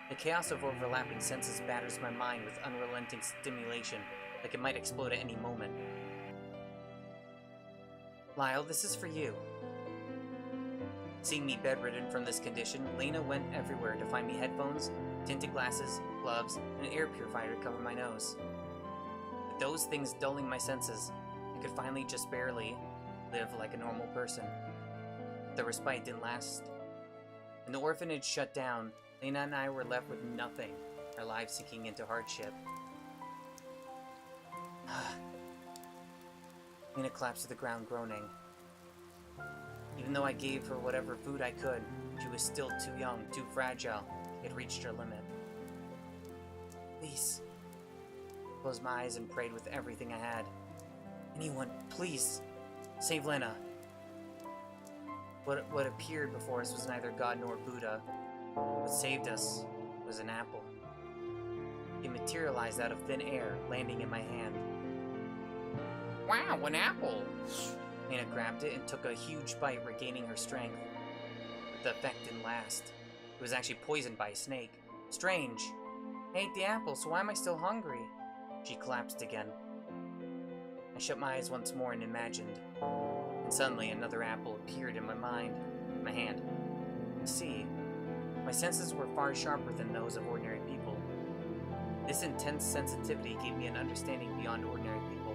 The chaos of overlapping senses batters my mind with unrelenting stimulation, like it might explode at any moment. Lyle, this is for you. Seeing me bedridden from this condition, Lena went everywhere to find me headphones, tinted glasses, gloves, and an air purifier to cover my nose. With those things dulling my senses, I could finally just barely live like a normal person. The respite didn't last. When the orphanage shut down, Lena and I were left with nothing, our lives sinking into hardship. Lena collapsed to the ground, groaning. Even though I gave her whatever food I could, she was still too young, too fragile. She had reached her limit. Please. I closed my eyes and prayed with everything I had. Anyone, please, save Lena. What appeared before us was neither God nor Buddha. What saved us was an apple. It materialized out of thin air, landing in my hand. Wow, an apple! Lena grabbed it and took a huge bite, regaining her strength. But the effect didn't last. It was actually poisoned by a snake. Strange. I ate the apple, so why am I still hungry? She collapsed again. I shut my eyes once more and imagined. And suddenly another apple appeared in my hand. See, my senses were far sharper than those of ordinary people. This intense sensitivity gave me an understanding beyond ordinary people.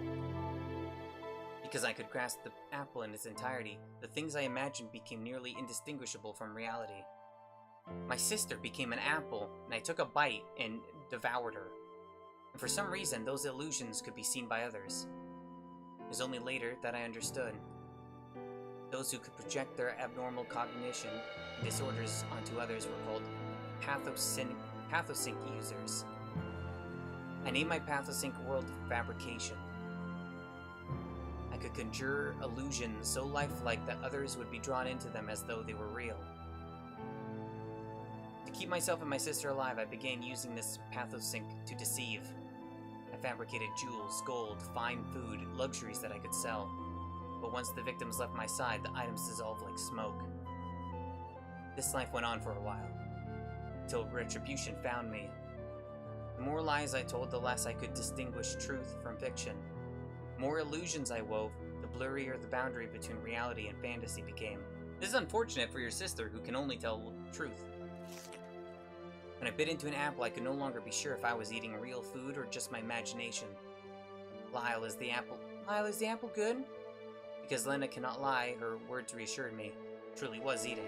Because I could grasp the apple in its entirety, the things I imagined became nearly indistinguishable from reality. My sister became an apple, and I took a bite and devoured her. And for some reason, those illusions could be seen by others. It was only later that I understood. Those who could project their abnormal cognition and disorders onto others were called pathosync users. I named my pathosync world fabrication. I could conjure illusions so lifelike that others would be drawn into them as though they were real. To keep myself and my sister alive, I began using this pathosync to deceive. I fabricated jewels, gold, fine food, luxuries that I could sell. But once the victims left my side, the items dissolved like smoke. This life went on for a while, until retribution found me. The more lies I told, the less I could distinguish truth from fiction. The more illusions I wove, the blurrier the boundary between reality and fantasy became. This is unfortunate for your sister, who can only tell truth. When I bit into an apple, I could no longer be sure if I was eating real food or just my imagination. Lyle, is the apple good? Because Lena cannot lie, her words reassured me. I truly was eating.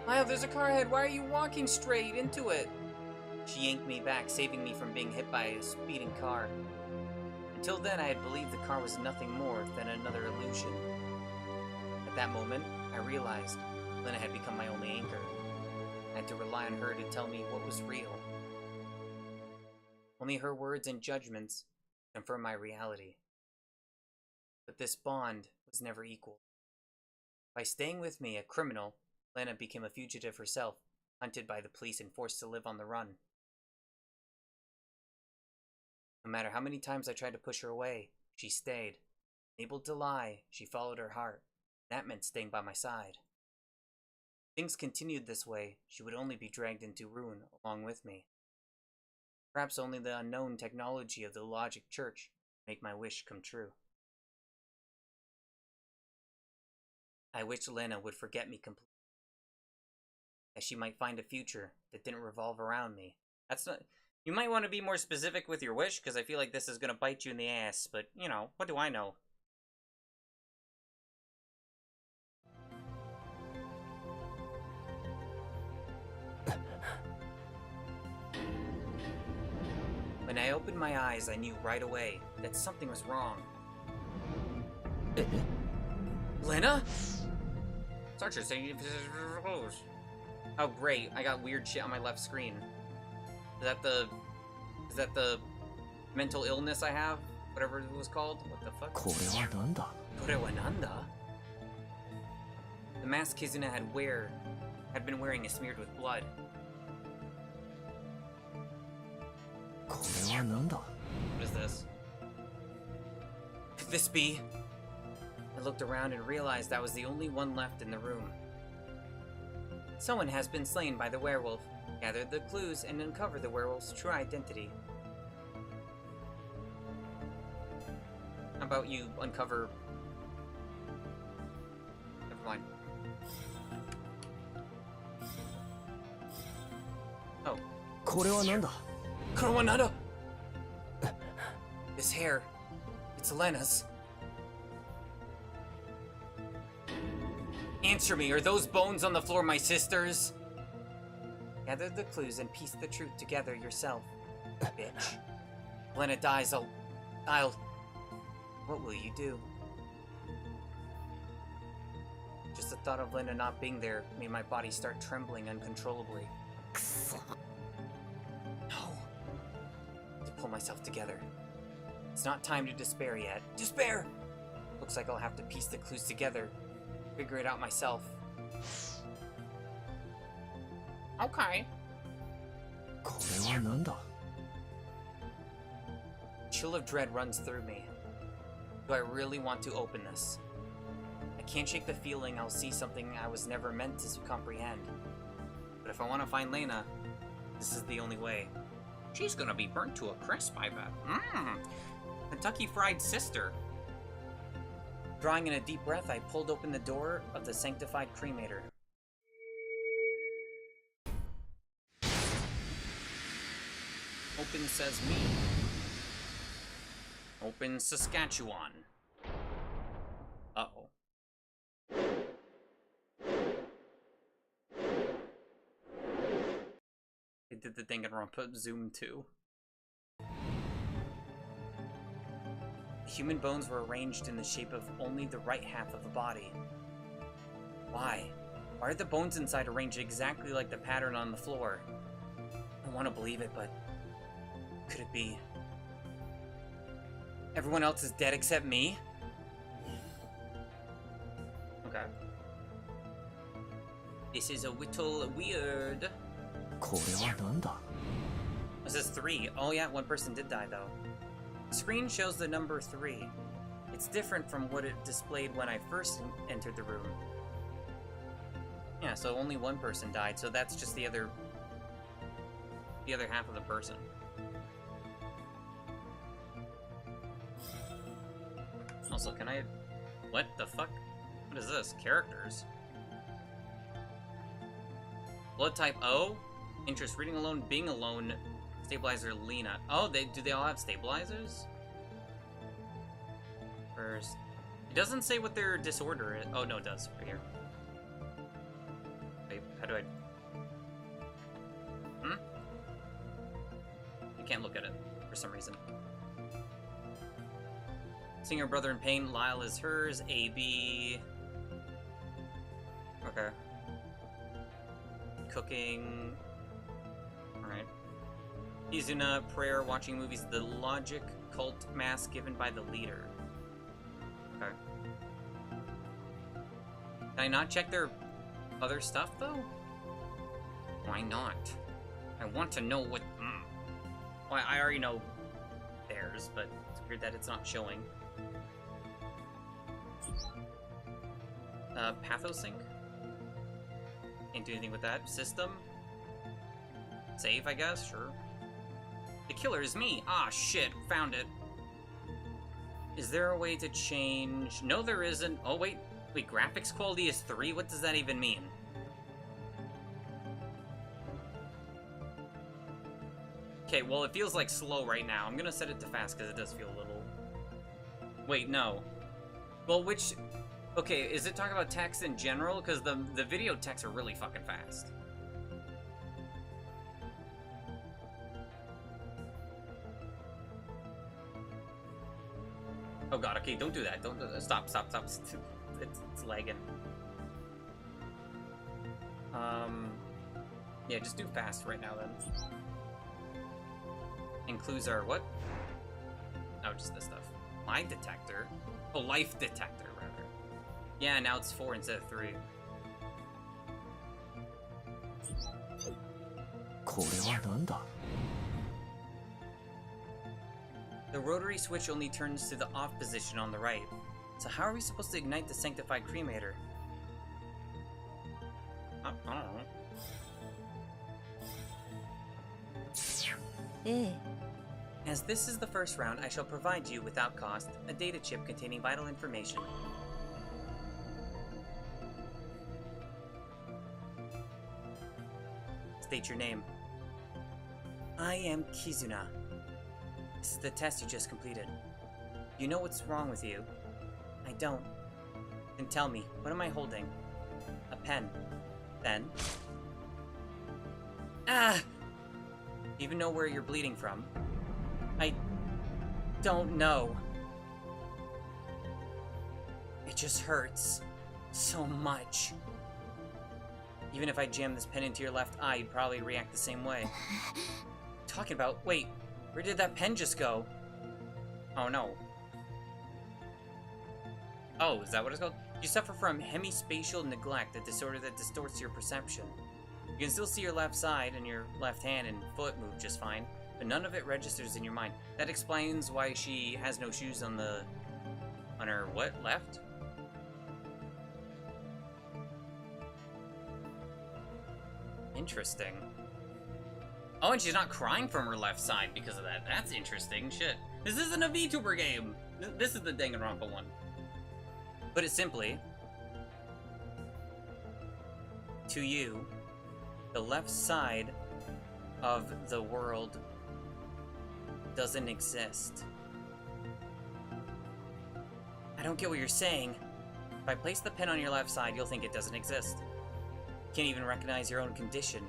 Lyle, there's a car ahead. Why are you walking straight into it? She yanked me back, saving me from being hit by a speeding car. Until then, I had believed the car was nothing more than another illusion. At that moment, I realized Lena had become my only anchor. I had to rely on her to tell me what was real. Only her words and judgments confirmed my reality. But this bond was never equal. By staying with me, a criminal, Lena became a fugitive herself, hunted by the police and forced to live on the run. No matter how many times I tried to push her away, she stayed. Able to lie, she followed her heart. That meant staying by my side. If things continued this way, she would only be dragged into ruin along with me. Perhaps only the unknown technology of the Logic Church would make my wish come true. I wished Lena would forget me completely, that she might find a future that didn't revolve around me. That's not... You might want to be more specific with your wish, because I feel like this is going to bite you in the ass, but, you know, what do I know? When I opened my eyes, I knew right away that something was wrong. Lena? Searcher saying oh great, I got weird shit on my left screen. Is that the mental illness I have? Whatever it was called? What the fuck? Korewananda? The mask Kizuna had been wearing is smeared with blood. What is this? Could this be? I looked around and realized I was the only one left in the room. Someone has been slain by the werewolf. Gather the clues and uncover the werewolf's true identity. How about you uncover... Never mind. Oh. Korewananda! This hair, it's Lena's. Answer me, are those bones on the floor my sister's? Gather the clues and piece the truth together yourself, bitch. When it dies, I'll... What will you do? Just the thought of Lena not being there made my body start trembling uncontrollably. No. To pull myself together. It's not time to despair yet. Despair! Looks like I'll have to piece the clues together. Figure it out myself. Okay. これは何だ Chill of dread runs through me. Do I really want to open this? I can't shake the feeling I'll see something I was never meant to comprehend. But if I want to find Lena, this is the only way. She's gonna be burnt to a crisp, I bet. Kentucky Fried Sister. Drawing in a deep breath, I pulled open the door of the sanctified cremator. Open says me. Open Saskatchewan. Uh-oh. They did the thing and wrong, put zoom too. Human bones were arranged in the shape of only the right half of the body. Why? Why are the bones inside arranged exactly like the pattern on the floor? I want to believe it, but could it be? Everyone else is dead except me? Okay. This is a little weird. これは何だ This is 3. Oh yeah, one person did die though. The screen shows the number 3. It's different from what it displayed when I first entered the room. Yeah, so only one person died, so that's just the other half of the person. Also, can I... What the fuck? What is this? Characters? Blood type O? Interest, reading alone, being alone. Stabilizer, Lena. Oh, do they all have stabilizers? First... It doesn't say what their disorder is. Oh, no, it does. Right here. Wait, how do I... I can't look at it, for some reason. Seeing her brother in pain, Lyle is hers, AB... Okay. Cooking... Alright. Izuna, prayer, watching movies, the logic cult mask given by the leader. Okay. Can I not check their other stuff, though? Why not? I want to know what... Well, I already know theirs, but it's weird that it's not showing. Pathosync? Can't do anything with that. System? Save, I guess? Sure. The killer is me! Ah, shit. Found it. Is there a way to change... No, there isn't. Oh, wait. Wait, graphics quality is 3? What does that even mean? Okay, well, it feels like slow right now. I'm gonna set it to fast because it does feel a little... Wait, no. Well, which... Okay, is it talking about text in general? Because the video texts are really fucking fast. Oh god, okay, don't do that. Don't do that. Stop. It's lagging. Yeah, just do fast right now then. Includes our what? Oh, just this stuff. Lie detector? Oh, life detector, rather. Yeah, now it's 4 instead of 3. これは何だ The rotary switch only turns to the off position on the right. So how are we supposed to ignite the sanctified cremator? I don't know. ええ As this is the first round, I shall provide you, without cost, a data chip containing vital information. State your name. I am Kizuna. This is the test you just completed. You know what's wrong with you? I don't. Then tell me, what am I holding? A pen. Then... Ah! Do you even know where you're bleeding from? I don't know. It just hurts so much. Even if I jam this pen into your left eye, you'd probably react the same way. Talking about, wait, where did that pen just go? Oh no. Oh, is that what it's called? You suffer from hemispatial neglect, a disorder that distorts your perception. You You can still see your left side and your left hand and foot move just fine, but none of it registers in your mind. That explains why she has no shoes on her what? Left? Interesting. Oh, and she's not crying from her left side because of that. That's interesting. Shit. This isn't a VTuber game. This is the Danganronpa one. Put it simply, to you, the left side of the world doesn't exist. I don't get what you're saying. If I place the pen on your left side, you'll think it doesn't exist. You can't even recognize your own condition.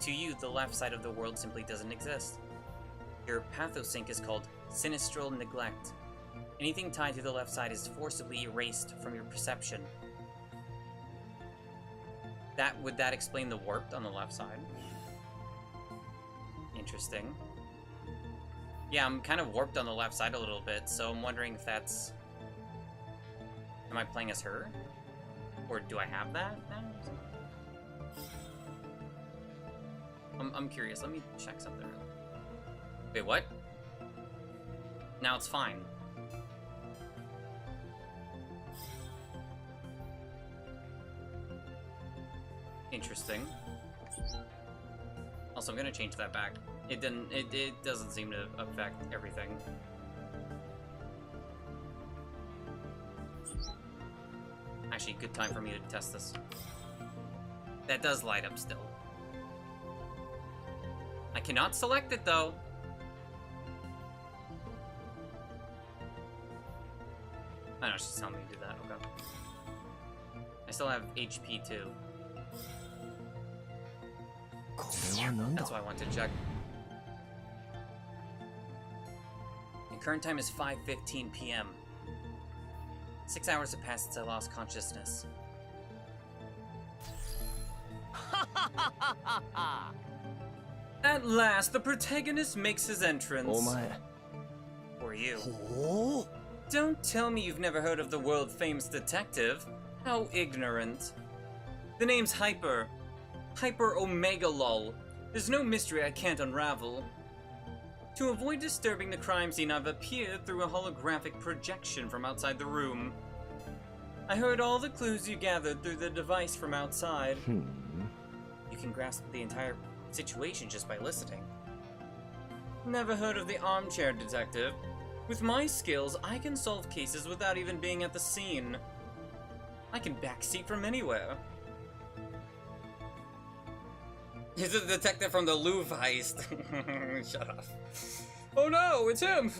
To you, the left side of the world simply doesn't exist. Your pathosync is called sinistral neglect. Anything tied to the left side is forcibly erased from your perception. Would that explain the warped on the left side? Interesting. Yeah, I'm kind of warped on the left side a little bit, so I'm wondering if that's... Am I playing as her? Or do I have that now? I'm curious. Let me check something. Wait, what? Now it's fine. Interesting. Also, I'm gonna change that back. It doesn't seem to affect everything. Actually, good time for me to test this. That does light up still. I cannot select it though. I know she's telling me to do that. Okay. I still have HP too. That's why I want to check. The current time is 5:15 p.m. 6 hours have passed since I lost consciousness. At last, the protagonist makes his entrance. For you. Don't tell me you've never heard of the world-famous detective. How ignorant. The name's Hyper. Hyper Omega Lol. There's no mystery I can't unravel. To avoid disturbing the crime scene, I've appeared through a holographic projection from outside the room. I heard all the clues you gathered through the device from outside. You can grasp the entire situation just by listening. Never heard of the armchair detective? With my skills, I can solve cases without even being at the scene. I can backseat from anywhere. He's a detective from the Louvre heist. Shut up. Oh no, it's him!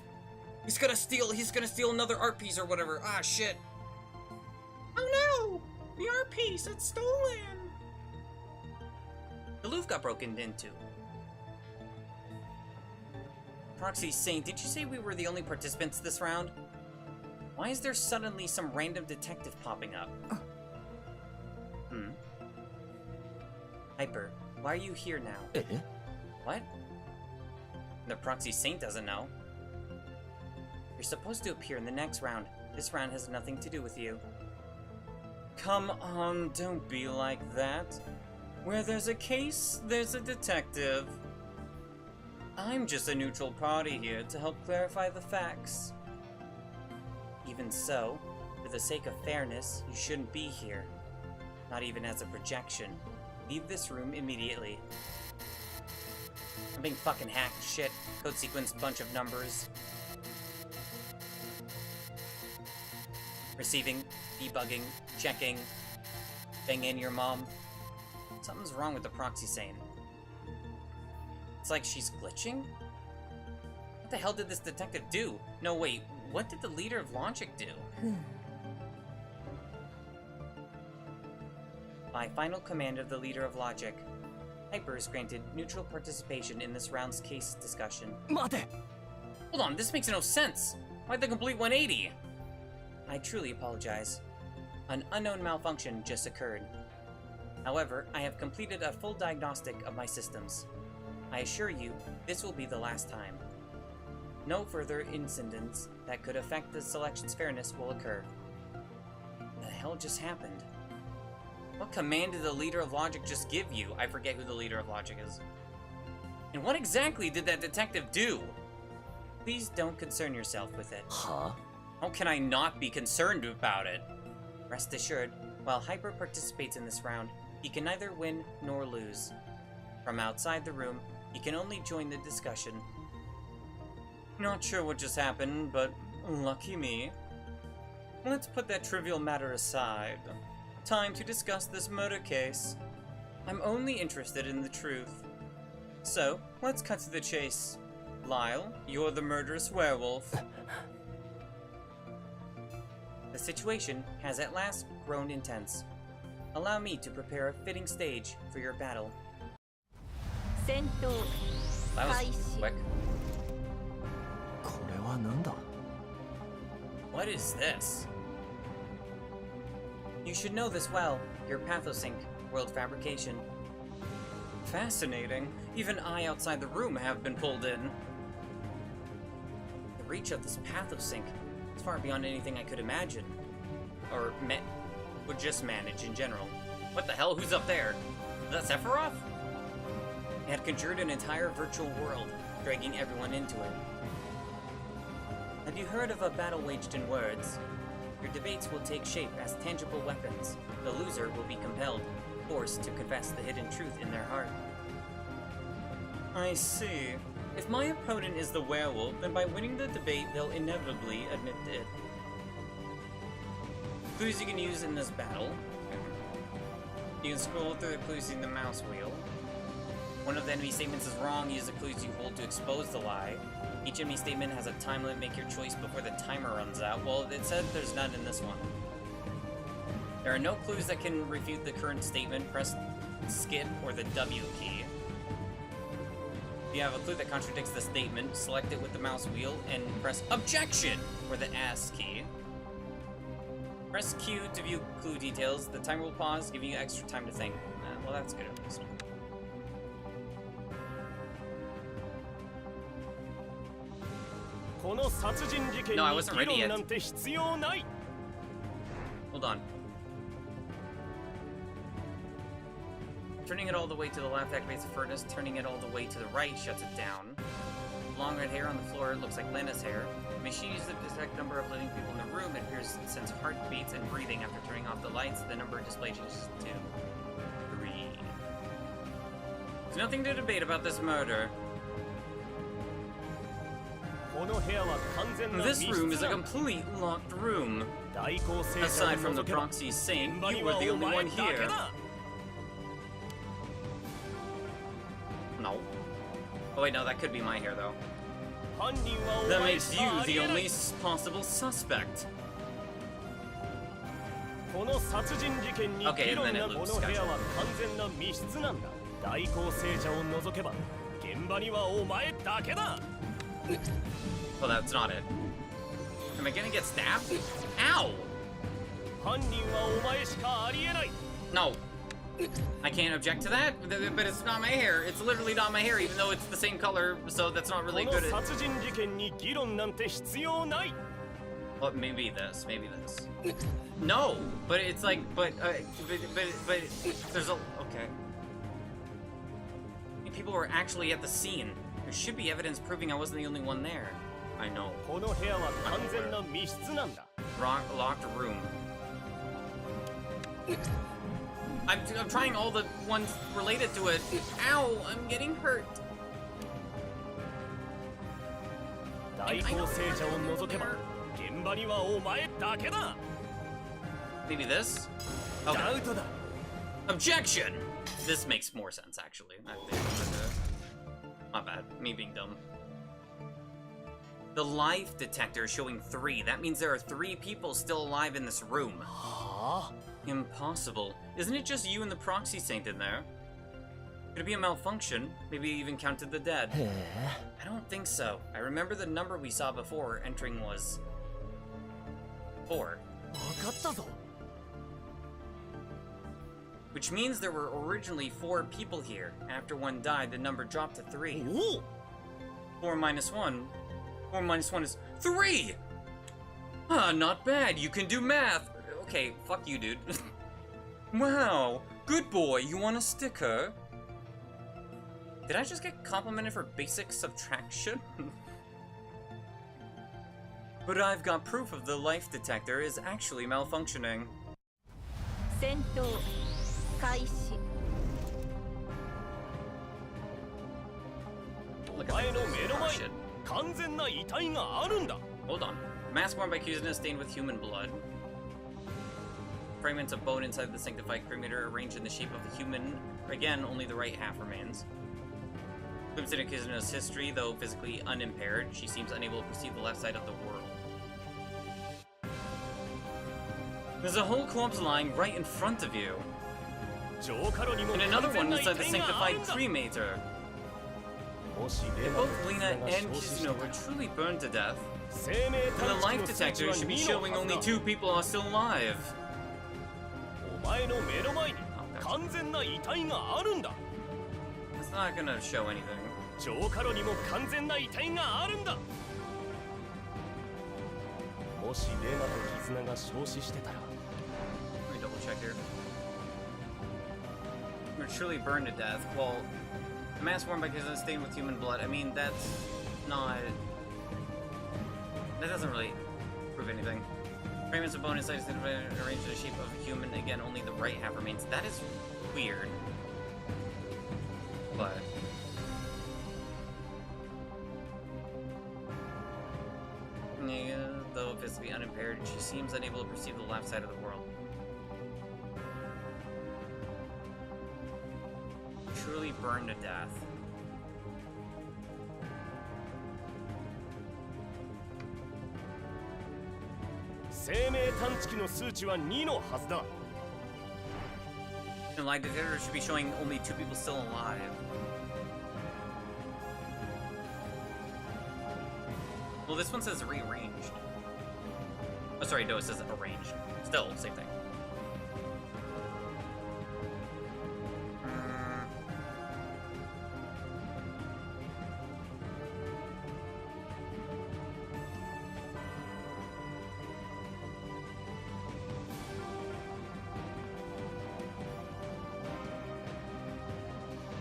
He's gonna steal another art piece or whatever. Ah, shit. Oh no! The art piece, it's stolen! The Louvre got broken into. Proxy Saint, did you say we were the only participants this round? Why is there suddenly some random detective popping up? Hyper, why are you here now? What? The Proxy Saint doesn't know. You're supposed to appear in the next round. This round has nothing to do with you. Come on, don't be like that. Where there's a case, there's a detective. I'm just a neutral party here to help clarify the facts. Even so, for the sake of fairness, you shouldn't be here. Not even as a projection. Leave this room immediately. I'm being fucking hacked. Shit. Code sequence, bunch of numbers. Receiving, debugging, checking. Bang in your mom. Something's wrong with the Proxy Saint. It's like she's glitching? What the hell did this detective do? No, wait, what did the leader of Logic do? By final command of the leader of Logic, Hyper is granted neutral participation in this round's case discussion. Hold on, this makes no sense! Why'd the complete 180? I truly apologize. An unknown malfunction just occurred. However, I have completed a full diagnostic of my systems. I assure you, this will be the last time. No further incidents that could affect the selection's fairness will occur. What the hell just happened? What command did the leader of logic just give you? I forget who the leader of logic is. And what exactly did that detective do? Please don't concern yourself with it. Huh? How can I not be concerned about it? Rest assured, while Hyper participates in this round, he can neither win nor lose. From outside the room, he can only join the discussion. Not sure what just happened, but lucky me. Let's put that trivial matter aside. Time to discuss this murder case. I'm only interested in the truth. So, let's cut to the chase. Lyle, you're the murderous werewolf. The situation has at last grown intense. Allow me to prepare a fitting stage for your battle. That was quick. What is this? You should know this well. Your Pathosync, world fabrication. Fascinating. Even I outside the room have been pulled in. The reach of this Pathosync is far beyond anything I could imagine. Or would just manage in general. What the hell? Who's up there? Is that Sephiroth? It had conjured an entire virtual world, dragging everyone into it. Have you heard of a battle waged in words? Your debates will take shape as tangible weapons. The loser will be compelled, forced to confess the hidden truth in their heart. I see. If my opponent is the werewolf, then by winning the debate, they'll inevitably admit it. Clues you can use in this battle. You can scroll through the clues using the mouse wheel. One of the enemy statements is wrong, use the clues you hold to expose the lie. Each enemy statement has a time limit, make your choice before the timer runs out. Well, it said there's none in this one. There are no clues that can refute the current statement. Press skip or the W key. If you have a clue that contradicts the statement, select it with the mouse wheel and press objection or the S key. Press Q to view clue details. The timer will pause, giving you extra time to think. Well, that's good at least. No, I wasn't ready yet. Hold on. Turning it all the way to the left activates the furnace. Turning it all the way to the right shuts it down. Long red hair on the floor looks like Lena's hair. The machine uses to detect number of living people in the room. It appears to sense heartbeats and breathing. After turning off the lights, the number displayed changes to 3. There's nothing to debate about this murder. This room is a complete locked room. Aside from the proxy saint, you were the only one here. No. Oh wait, no, that could be my hair though. That makes you the only possible suspect. Okay, and then it loops, gotcha. Well, that's not it. Am I gonna get stabbed? Ow! No. I can't object to that, but it's not my hair. It's literally not my hair, even though it's the same color, so that's not really good at... Well, maybe this, maybe this. No! But it's like, but there's a... Okay. People were actually at the scene. There should be evidence proving I wasn't the only one there. I know. Locked room. I'm trying all the ones related to it. Ow! I'm getting hurt. Maybe this? Okay. Objection! This makes more sense, actually. My bad. Me being dumb. The life detector is showing 3. That means there are 3 people still alive in this room. Huh? Impossible. Isn't it just you and the proxy saint in there? Could it be a malfunction? Maybe you even counted the dead. I don't think so. I remember the number we saw before entering was 4. Which means there were originally 4 people here. After one died, the number dropped to 3. Ooh. 4 minus 1. 4 minus 1 is 3! Ah, not bad. You can do math. Okay, fuck you, dude. Wow, good boy, you want a sticker? Did I just get complimented for basic subtraction? But I've got proof of the life detector is actually malfunctioning. 戦闘開始 Look at this. Oh, shit. Hold on. Mask worn by Kuzuna is stained with human blood. Fragments of bone inside the sanctified cremator arranged in the shape of a human. Again, only the right half remains. Considering Kuzuna's history, though physically unimpaired, she seems unable to perceive the left side of the world. There's a whole corpse lying right in front of you. And another one inside the sanctified cremator. If both Lena and Kizuna were truly burned to death, then the life detector should be showing only 2 people are still alive. It's not gonna show anything. Let me double check here. We're truly burned to death. Well, the mask worn by Kizuna is stained with human blood. I mean, that's not... That doesn't really prove anything. Fragments of bone inside is arranged in the shape of a human. Again, only the right half remains. That is weird. But... Yeah, though physically unimpaired, she seems unable to perceive the left side of the world. Truly burned to death. The light detector should be showing only 2 people still alive. Well, this one says rearranged. Oh, sorry, no, it says arranged. Still, same thing.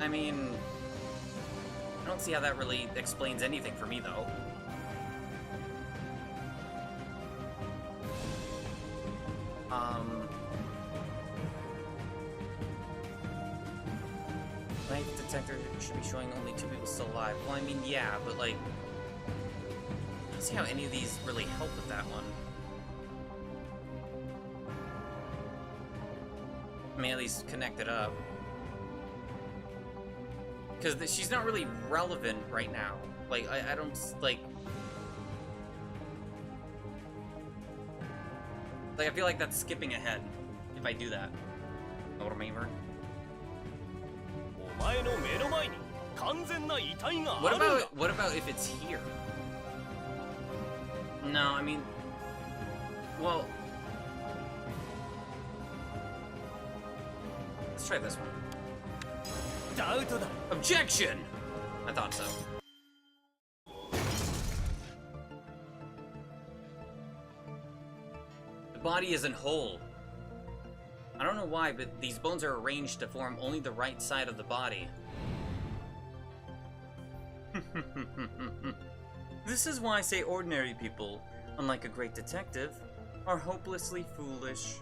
I mean, I don't see how that really explains anything for me, though. Light detector should be showing only 2 people still alive. Well, I mean, yeah, but like, I don't see how any of these really help with that one. I mean, at least connect it up. Because she's not really relevant right now. Like, I don't, like... Like, I feel like that's skipping ahead, if I do that. Know what I mean? What about if it's here? No, I mean... Well... Let's try this one. Objection! I thought so. The body isn't whole. I don't know why, but these bones are arranged to form only the right side of the body. This is why I say ordinary people, unlike a great detective, are hopelessly foolish.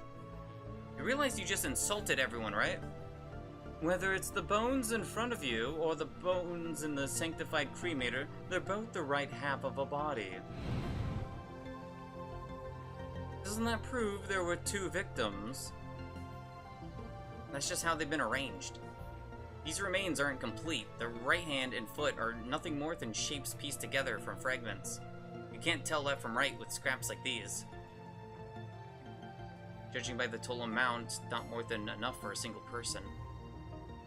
You realize you just insulted everyone, right? Whether it's the bones in front of you or the bones in the sanctified cremator, they're both the right half of a body. Doesn't that prove there were 2 victims? That's just how they've been arranged. These remains aren't complete. The right hand and foot are nothing more than shapes pieced together from fragments. You can't tell left from right with scraps like these. Judging by the total amount, not more than enough for a single person.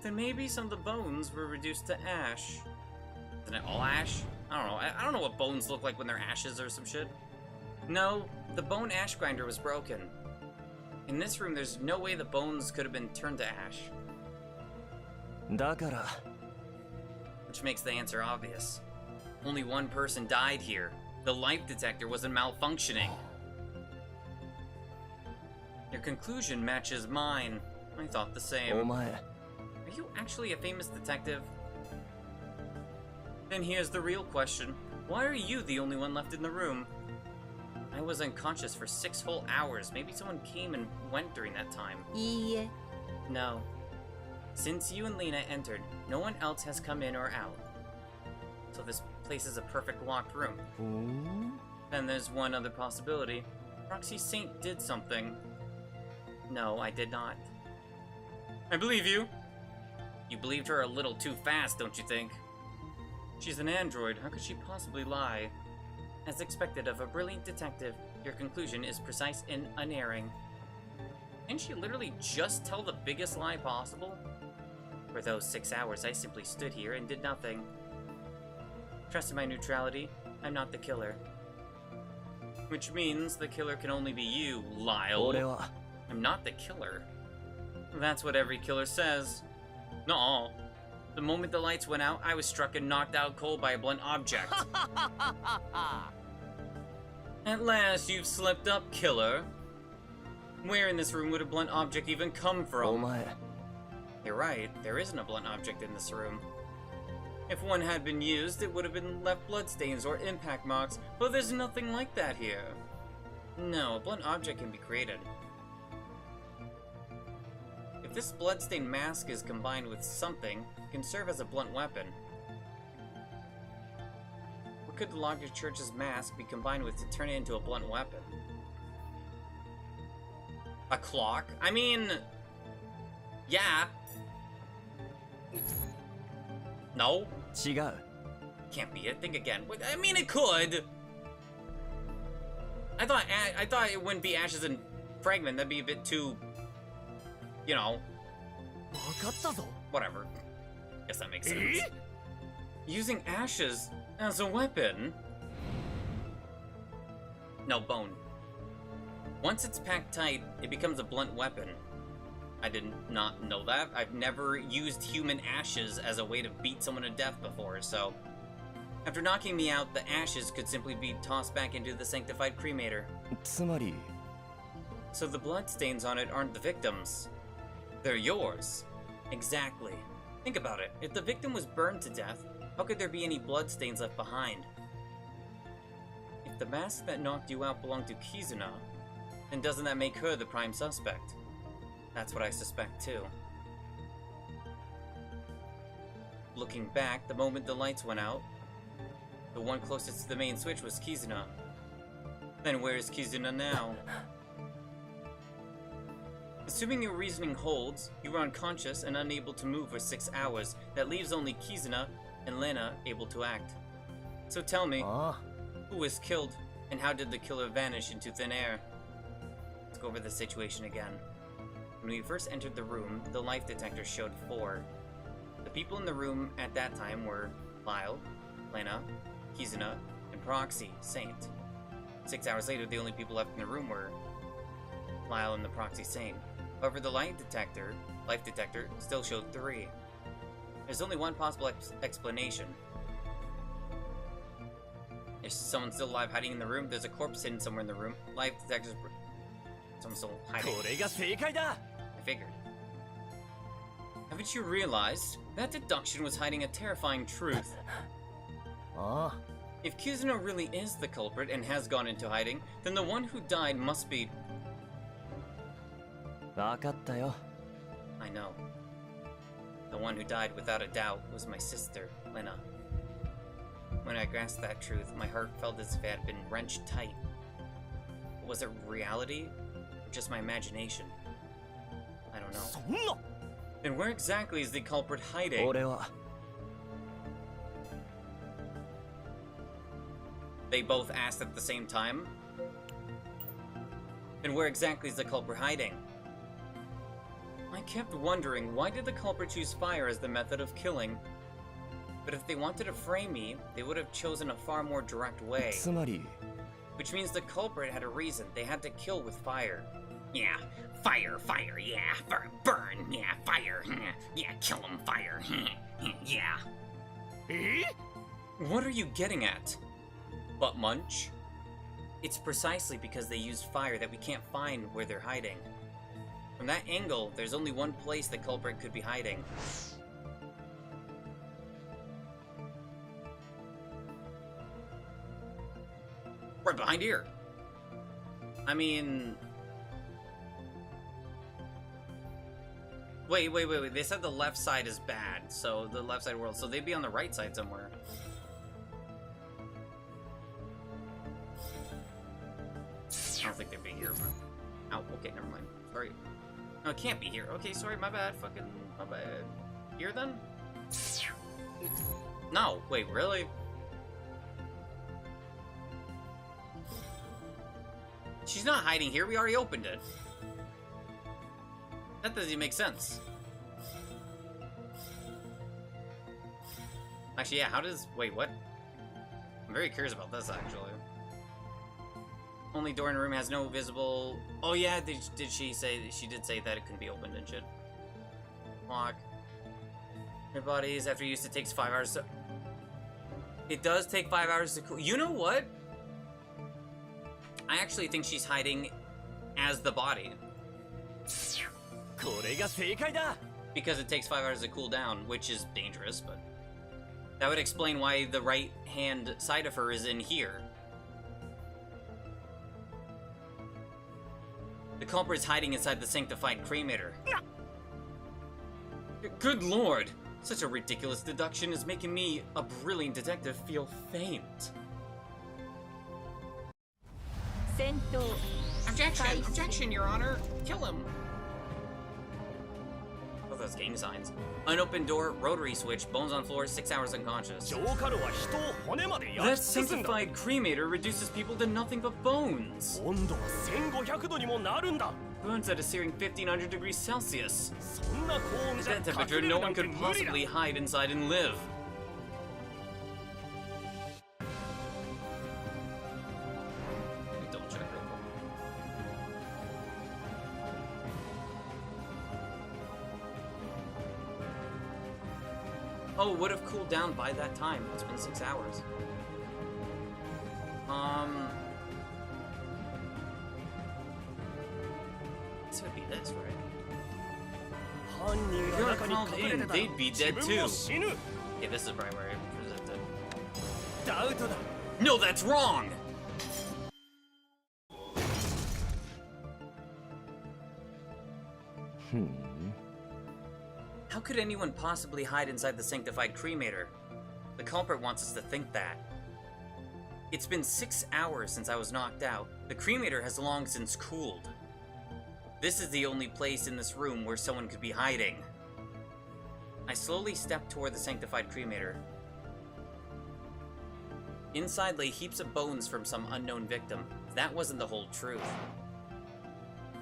Then maybe some of the bones were reduced to ash. Isn't it all ash? I don't know. I don't know what bones look like when they're ashes or some shit. No, the bone ash grinder was broken. In this room, there's no way the bones could have been turned to ash. Which makes the answer obvious. Only one person died here. The life detector wasn't malfunctioning. Your conclusion matches mine. I thought the same. お前 Are you actually a famous detective? Then here's the real question. Why are you the only one left in the room? I was unconscious for 6 whole hours. Maybe someone came and went during that time. いいえ No. Since you and Lena entered, no one else has come in or out. So this place is a perfect locked room. ふーん Then there's one other possibility. Roxy Saint did something. No, I did not. I believe you. You believed her a little too fast, don't you think? She's an android. How could she possibly lie? As expected of a brilliant detective, your conclusion is precise and unerring. Didn't she literally just tell the biggest lie possible? For those 6 hours, I simply stood here and did nothing. Trust in my neutrality, I'm not the killer. Which means the killer can only be you, Lyle. 俺は I'm not the killer. That's what every killer says. No. The moment the lights went out, I was struck and knocked out cold by a blunt object. At last, you've slipped up, killer. Where in this room would a blunt object even come お from? 前 You're right, there isn't a blunt object in this room. If one had been used, it would have been left bloodstains or impact marks, but there's nothing like that here. No, a blunt object can be created. If this bloodstained mask is combined with something, it can serve as a blunt weapon. What could the Logic Church's mask be combined with to turn it into a blunt weapon? A clock? I mean... yeah. No? 違う Can't be it. Think again. I mean, it could. I thought it wouldn't be ashes and fragment. That'd be a bit too, you know, 分かったぞ whatever. Guess that makes sense. Using ashes as a weapon? No, bone. Once it's packed tight, it becomes a blunt weapon. I did not know that. I've never used human ashes as a way to beat someone to death before, so... After knocking me out, the ashes could simply be tossed back into the sanctified cremator. つまり So the bloodstains on it aren't the victims. They're yours. Exactly. Think about it. If the victim was burned to death, how could there be any bloodstains left behind? If the mask that knocked you out belonged to Kizuna, then doesn't that make her the prime suspect? That's what I suspect too. Looking back, the moment the lights went out, the one closest to the main switch was Kizuna. Then where is Kizuna now? Assuming your reasoning holds, you were unconscious and unable to move for 6 hours. That leaves only Kizuna and Lena able to act. So tell me, ああ who was killed, and how did the killer vanish into thin air? Let's go over the situation again. When we first entered the room, the life detector showed 4. The people in the room at that time were Lyle, Lena, Kizuna, and Proxy Saint. 6 hours later, the only people left in the room were Lyle and the Proxy Saint. However, the life detector still showed 3. There's only one possible explanation. Is someone still alive hiding in the room? There's a corpse hidden somewhere in the room. Life detectors... Someone's still hiding. これが正解だ I figured. Haven't you realized? That deduction was hiding a terrifying truth. ああ If Kizuna really is the culprit and has gone into hiding, then the one who died must be... 分かったよ I know. The one who died without a doubt was my sister, Lena. When I grasped that truth, my heart felt as if it had been wrenched tight. Was it reality? Or just my imagination? I don't know. そんな Then where exactly is the culprit hiding? 俺は They both asked at the same time? Then where exactly is the culprit hiding? I kept wondering, why did the culprit choose fire as the method of killing? But if they wanted to frame me, they would have chosen a far more direct way. つまり Which means the culprit had a reason. They had to kill with fire. Yeah, fire, fire, yeah, burn, yeah, fire, yeah, kill him, fire, yeah. What are you getting at? Butt munch? It's precisely because they used fire that we can't find where they're hiding. From that angle, there's only one place the culprit could be hiding. Right behind here. I mean... Wait. They said the left side is bad, so the left side world. So they'd be on the right side somewhere. I don't think they'd be here, but... Oh, okay, never mind. Sorry. No, it can't be here. Okay, sorry, my bad. Fucking, my bad. Here, then? No, wait, really? She's not hiding here. We already opened it. That doesn't even make sense. Actually, yeah, how does... Wait, what? I'm very curious about this, actually. Only door in the room has no visible... Oh, yeah, did she say... She did say that it couldn't be opened and shit. Lock. Your bodies, after use, it takes 5 hours to... It does take 5 hours to cool... You know what? I actually think she's hiding as the body. Because it takes 5 hours to cool down, which is dangerous, but... That would explain why the right-hand side of her is in here. The culprit is hiding inside the sanctified cremator. Good lord! Such a ridiculous deduction is making me, a brilliant detective, feel faint. Objection! Objection, Your Honor! Kill him! Oh, those gang signs. Unopened door, rotary switch, bones on floor, 6 hours unconscious. That sanctified cremator reduces people to nothing but bones. Burns at a searing 1500 degrees Celsius. At that temperature, no one could possibly hide inside and live. Double check real quick. Oh, it would have cooled down by that time. It's been 6 hours. This would be this, right? If you're called in, they'd be dead too. Okay, this is probably where I presented. No, that's wrong! How could anyone possibly hide inside the sanctified cremator? The culprit wants us to think that. It's been 6 hours since I was knocked out. The cremator has long since cooled. This is the only place in this room where someone could be hiding. I slowly stepped toward the sanctified cremator. Inside lay heaps of bones from some unknown victim. That wasn't the whole truth.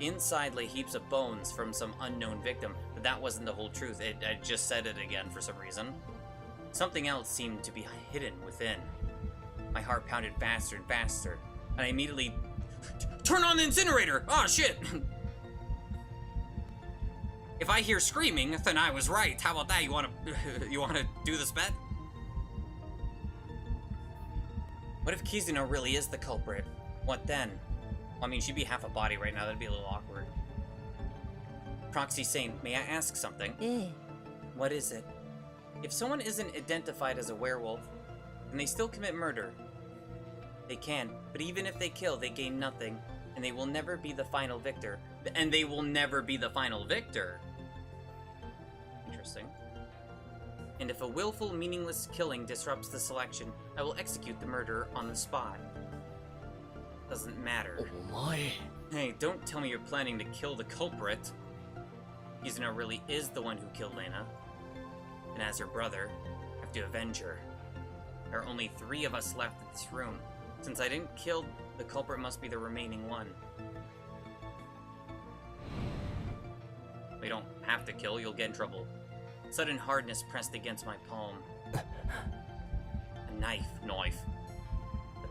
Inside lay heaps of bones from some unknown victim, but that wasn't the whole truth. I just said it again for some reason. Something else seemed to be hidden within. My heart pounded faster and faster, and I immediately... Turn on the incinerator! Oh, shit! If I hear screaming, then I was right. How about that? You wanna do this bet? What if Kizuna really is the culprit? What then? Well, I mean, she'd be half a body right now. That'd be a little awkward. Proxy Saint, may I ask something? What is it? If someone isn't identified as a werewolf, then they still commit murder. They can, but even if they kill, they gain nothing, and they will never be the final victor. And they will never be the final victor. Interesting. And if a willful, meaningless killing disrupts the selection, I will execute the murderer on the spot. Doesn't matter. Hey, don't tell me you're planning to kill the culprit. Kizuna really is the one who killed Lena. And as her brother, I have to avenge her. There are only 3 of us left in this room. Since I didn't kill, the culprit must be the remaining one. We don't have to kill, you'll get in trouble. Sudden hardness pressed against my palm. A knife. The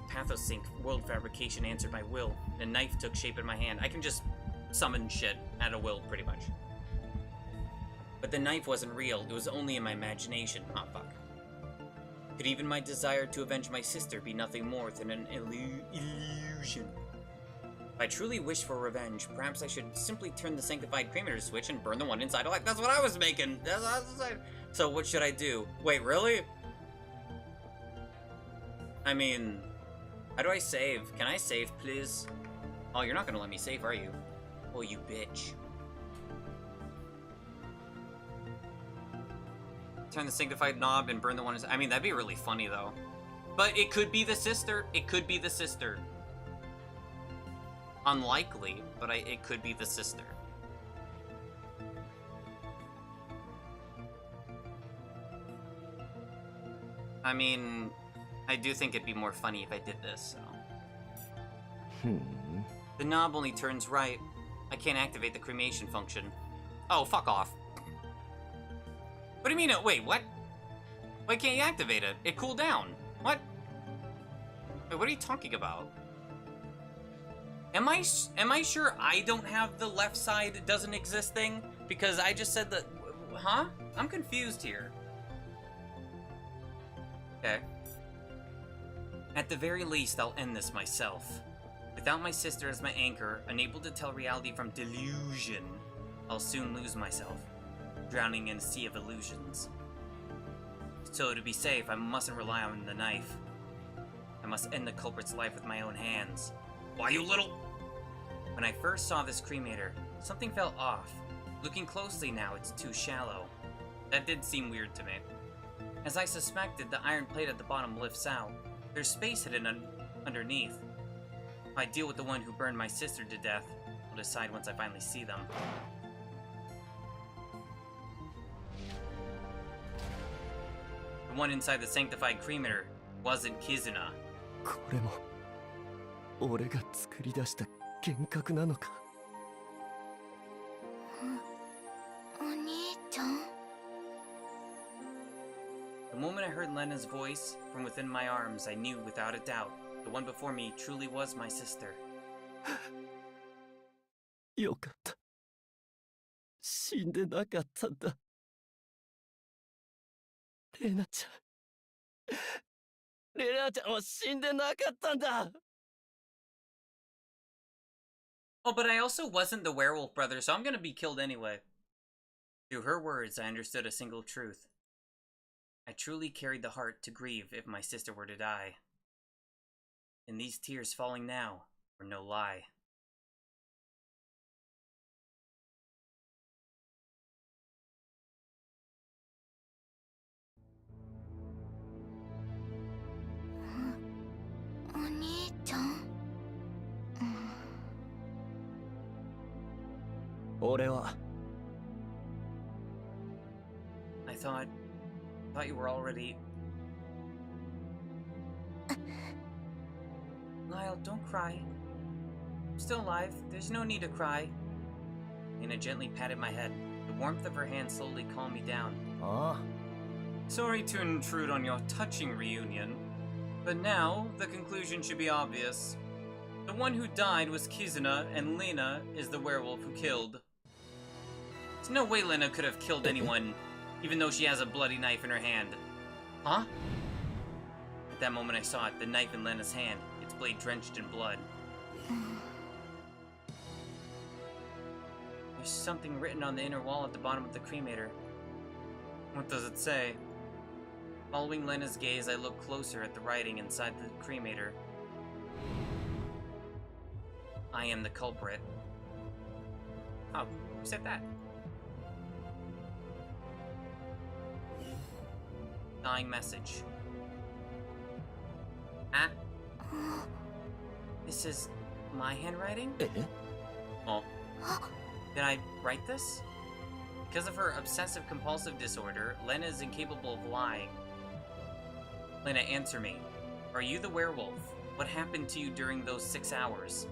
Pathosync world fabrication answered my will, and a knife took shape in my hand. I can just summon shit at a will, pretty much. But the knife wasn't real, it was only in my imagination. Ah, fuck. Could even my desire to avenge my sister be nothing more than an illusion? If I truly wish for revenge, perhaps I should simply turn the sanctified cremator switch and burn the one inside alive. That's what I was making! So what should I do? Wait, really? I mean, how do I save? Can I save, please? Oh, you're not gonna let me save, are you? Oh, you bitch. Turn the sanctified knob and burn the one inside. I mean, that'd be really funny, though. But it could be the sister. It could be the sister. Unlikely, but it could be the sister. I mean, I do think it'd be more funny if I did this, so. The knob only turns right. I can't activate the cremation function. Oh, fuck off. What do you mean? Wait, what? Why can't you activate it? It cooled down. What? Wait, what are you talking about? Am I sure I don't have the left side doesn't exist thing? Because I just said that... Huh? I'm confused here. Okay. At the very least, I'll end this myself. Without my sister as my anchor, unable to tell reality from delusion, I'll soon lose myself, drowning in a sea of illusions. So to be safe, I mustn't rely on the knife. I must end the culprit's life with my own hands. Why, you little... When I first saw this cremator, something felt off. Looking closely now, it's too shallow. That did seem weird to me. As I suspected, the iron plate at the bottom lifts out. There's space hidden underneath. If I deal with the one who burned my sister to death, I'll decide once I finally see them. The one inside the sanctified cremator wasn't Kizuna. これも俺が作り出した幻覚なのか。お兄ちゃん。 The moment I heard Lena's voice from within my arms, I knew without a doubt the one before me truly was my sister. よかった。死んでなかったんだ。レナちゃん。レナちゃんは死んでなかったんだ。 Oh, but I also wasn't the werewolf brother, so I'm gonna be killed anyway. Through her words, I understood a single truth. I truly carried the heart to grieve if my sister were to die. And these tears falling now were no lie. I thought you were already... Lyle, don't cry. I'm still alive. There's no need to cry. Lena gently patted my head. The warmth of her hand slowly calmed me down. Sorry to intrude on your touching reunion, but now the conclusion should be obvious. The one who died was Kizuna, and Lena is the werewolf who killed. There's no way Lena could have killed anyone, even though she has a bloody knife in her hand. Huh? At that moment I saw it, the knife in Lena's hand, its blade drenched in blood. There's something written on the inner wall at the bottom of the cremator. What does it say? Following Lena's gaze, I looked closer at the writing inside the cremator. I am the culprit. Oh, who said that? Dying message. Ah. This is my handwriting? Oh. Did I write this? Because of her obsessive-compulsive disorder, Lena is incapable of lying. Lena, answer me. Are you the werewolf? What happened to you during those 6 hours?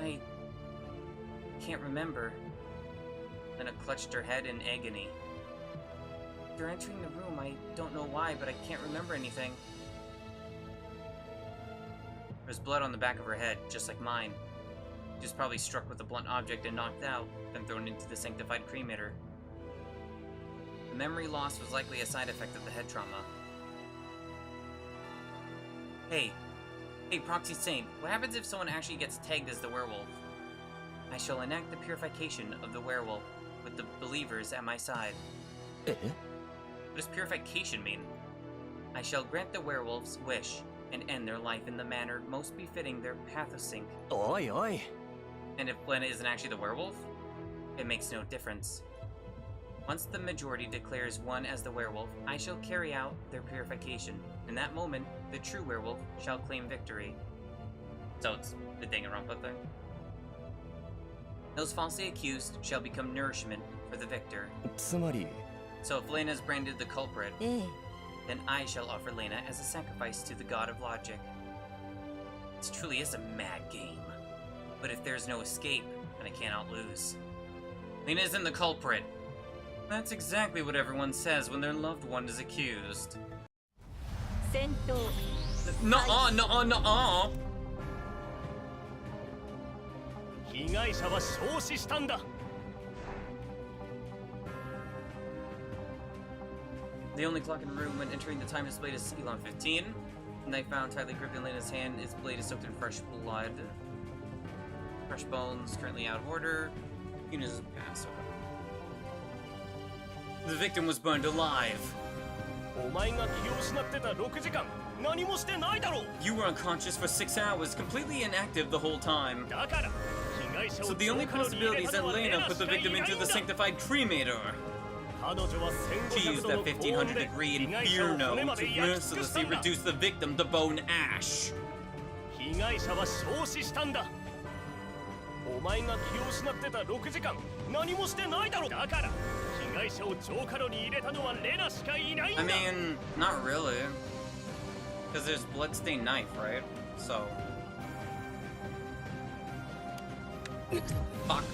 I can't remember. Lena clutched her head in agony. After entering the room, I don't know why, but I can't remember anything. There was blood on the back of her head, just like mine. She was probably struck with a blunt object and knocked out, then thrown into the sanctified cremator. The memory loss was likely a side effect of the head trauma. Hey, Hey, Proxy Saint, what happens if someone actually gets tagged as the werewolf? I shall enact the purification of the werewolf with the believers at my side. What does purification mean? I shall grant the werewolf's wish and end their life in the manner most befitting their pathosync. Oi, oi. And if Lena isn't actually the werewolf, it makes no difference. Once the majority declares one as the werewolf, I shall carry out their purification. In that moment, the true werewolf shall claim victory. So it's the Danganronpa thing. Those falsely accused shall become nourishment for the victor. つまり So if Lena is branded the culprit, ええ then I shall offer Lena as a sacrifice to the god of logic. This truly is a mad game. But if there's no escape, then I cannot lose. Lena isn't the culprit. That's exactly what everyone says when their loved one is accused. 戦闘 Nuh-uh, nuh-uh, nuh-uh! 被害者は焼死したんだ The only clock in the room when entering the time displayed is Elon 15. The knife found tightly gripped in Lena's hand. Its blade is soaked in fresh blood. Fresh bones, currently out of order. Unit is passed. The victim was burned alive. お前が気を失ってた6時間何もしてないだろう You were unconscious for 6 hours, completely inactive the whole time. だから被害者を So the only possibility is that Lena put the victim into the sanctified cremator. 彼女は She used 1500 that 度の高温 1500 で degree 被害者を inferno 骨ま to で焼き尽くした mercilessly んだ reduce the victim to bone ash. 被害者は焼死したんだお前が気を失ってた6時間何もしてないだろだから被害者を浄化炉に入れたのはレナしかいないんだ I mean, not really. Because there's bloodstained knife, right? So. Fuck.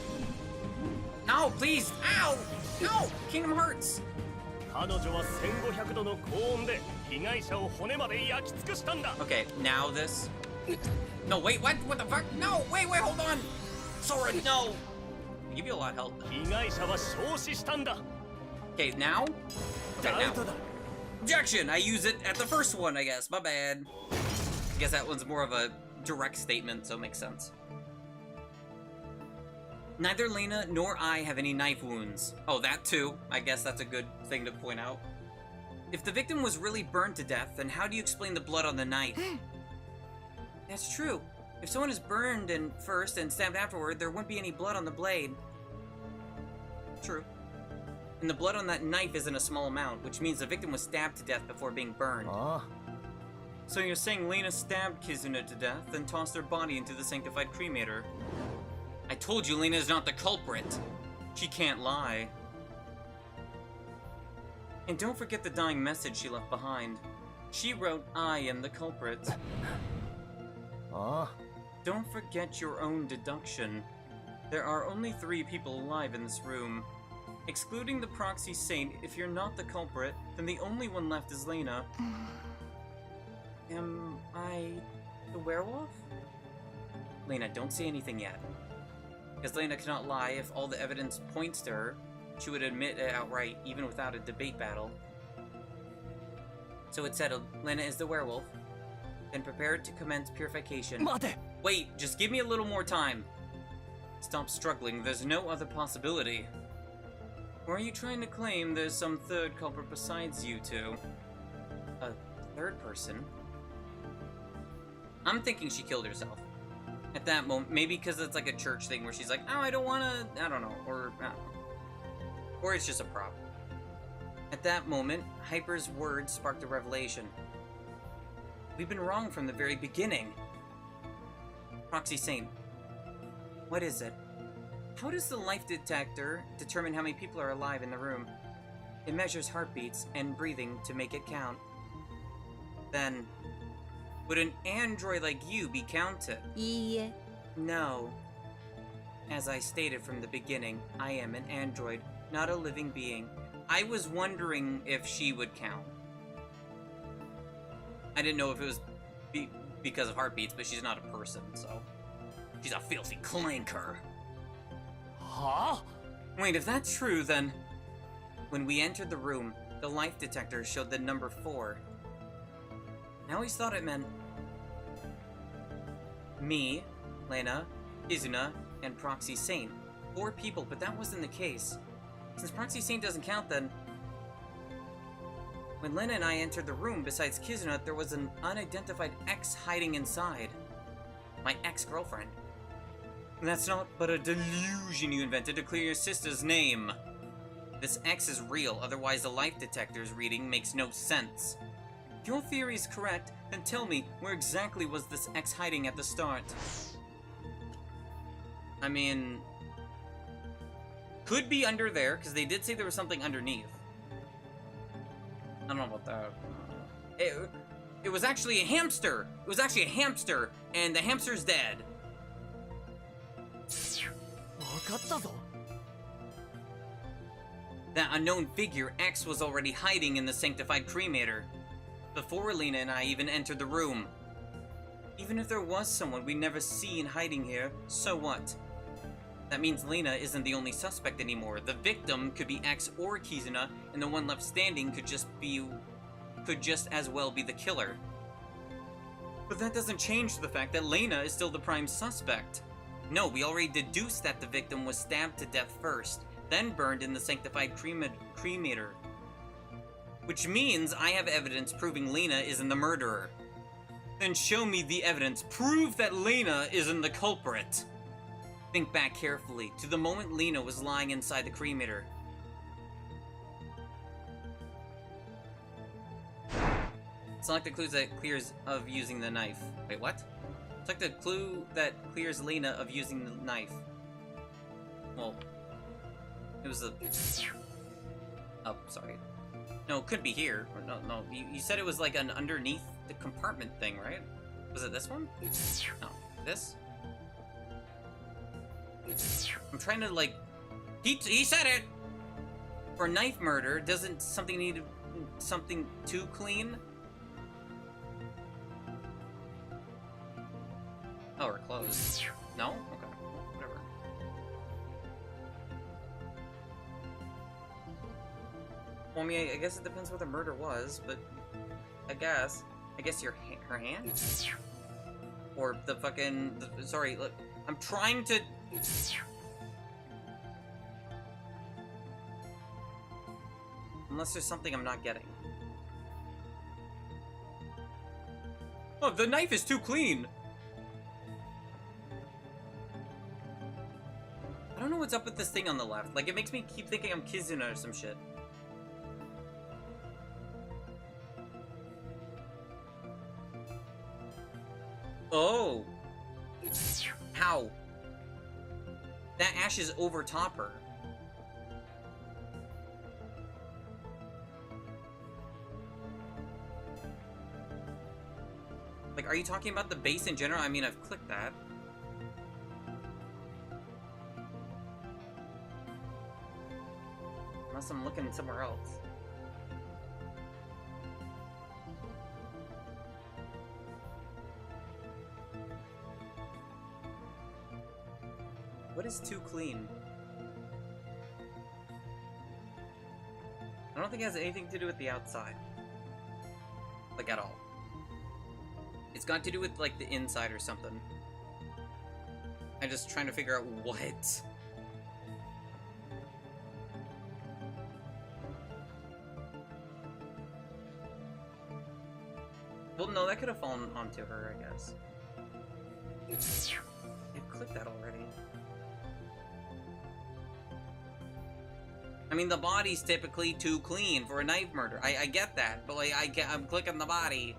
No, please! Ow! No! Kingdom Hearts! 彼女は1500度の高温で被害者を骨まで焼き尽くしたんだ Okay, now this. No, wait, what? What the fuck? No! Wait, hold on! Sora, no! I give you a lot of health. 被害者は焼死したんだ Okay, now? Okay, アウ now. トだ Objection! I use it at the first one, I guess. My bad. I guess that one's more of a direct statement, so it makes sense. Neither Lena nor I have any knife wounds. Oh, that too. I guess that's a good thing to point out. If the victim was really burned to death, then how do you explain the blood on the knife? That's true. If someone is burned first and stabbed afterward, there wouldn't be any blood on the blade. True. And the blood on that knife isn't a small amount, which means the victim was stabbed to death before being burned. あ So you're saying Lena stabbed Kizuna to death, then tossed her body into the sanctified cremator. I told you Lena is not the culprit. She can't lie. And don't forget the dying message she left behind. She wrote, I am the culprit. あ Don't forget your own deduction. There are only 3 people alive in this room. Excluding the proxy saint, if you're not the culprit, then the only one left is Lena. Am I the werewolf? Lena, don't say anything yet. Because Lena cannot lie. If all the evidence points to her, she would admit it outright, even without a debate battle. So it's settled. Lena is the werewolf. Then prepare to commence purification. 待て Wait, just give me a little more time. Stop struggling, there's no other possibility. Or are you trying to claim there's some third culprit besides you two? A third person? I'm thinking she killed herself. At that moment, maybe because it's like a church thing where she's like, oh, I don't wanna, I don't know, or, I don't know. Or it's just a prop. At that moment, Hyper's words sparked a revelation. We've been wrong from the very beginning. Proxy Saint, what is it? How does the life detector determine how many people are alive in the room? It measures heartbeats and breathing to make it count. Then, would an android like you be counted? いいえ No. As I stated from the beginning, I am an android, not a living being. I was wondering if she would count. I didn't know if it was because of heartbeats, but she's not a person, so... She's a filthy clanker. はあ Wait, if that's true, then... When we entered the room, the life detector showed the number 4. I always thought it meant... Me, Lena, Kizuna, and Proxy Saint. 4 people, but that wasn't the case. Since Proxy Saint doesn't count, then... When Lena and I entered the room, besides Kizuna, there was an unidentified X hiding inside. My ex-girlfriend. And that's not but a delusion you invented to clear your sister's name. This X is real, otherwise the life detector's reading makes no sense. If your theory is correct, then tell me, where exactly was this X hiding at the start? I mean... Could be under there, because they did say there was something underneath. I don't know about that. It was actually a hamster! It was actually a hamster, and the hamster's dead. That unknown figure, X, was already hiding in the sanctified cremator. Before Lena and I even entered the room. Even if there was someone we'd never seen hiding here, so what? That means Lena isn't the only suspect anymore. The victim could be X or Kizuna, and the one left standing could just as well be the killer. But that doesn't change the fact that Lena is still the prime suspect. No, we already deduced that the victim was stabbed to death first, then burned in the sanctified cremator. Which means I have evidence proving Lena isn't the murderer. Then show me the evidence. Prove that Lena isn't the culprit. Think back carefully to the moment Lena was lying inside the cremator. Select the clues that clears of using the knife. Wait, what? Select the clue that clears Lena of using the knife. Well, it was a... Oh, sorry. No, it could be here. No. You said it was like an underneath the compartment thing, right? Was it this one? No. This? I'm trying to, like... He said it! For knife murder, doesn't something need something too clean? Oh, or closed. No? Okay. Whatever. Well, I mean, I guess it depends what the murder was, but... I guess her hand? Or the fucking... sorry, look. I'm trying to... Unless there's something I'm not getting. Oh, the knife is too clean! I don't know what's up with this thing on the left. Like, it makes me keep thinking I'm Kizuna or some shit. Oh! How? That ash is over top her. Like, are you talking about the base in general? I mean, I've clicked that. Unless I'm looking somewhere else. What is too clean? I don't think it has anything to do with the outside. Like, at all. It's got to do with, like, the inside or something. I'm just trying to figure out what. Well, no, that could have fallen onto her, I guess. I've clicked that already. I mean, the body's typically too clean for a knife murder. I get that, but like, I'm clicking the body.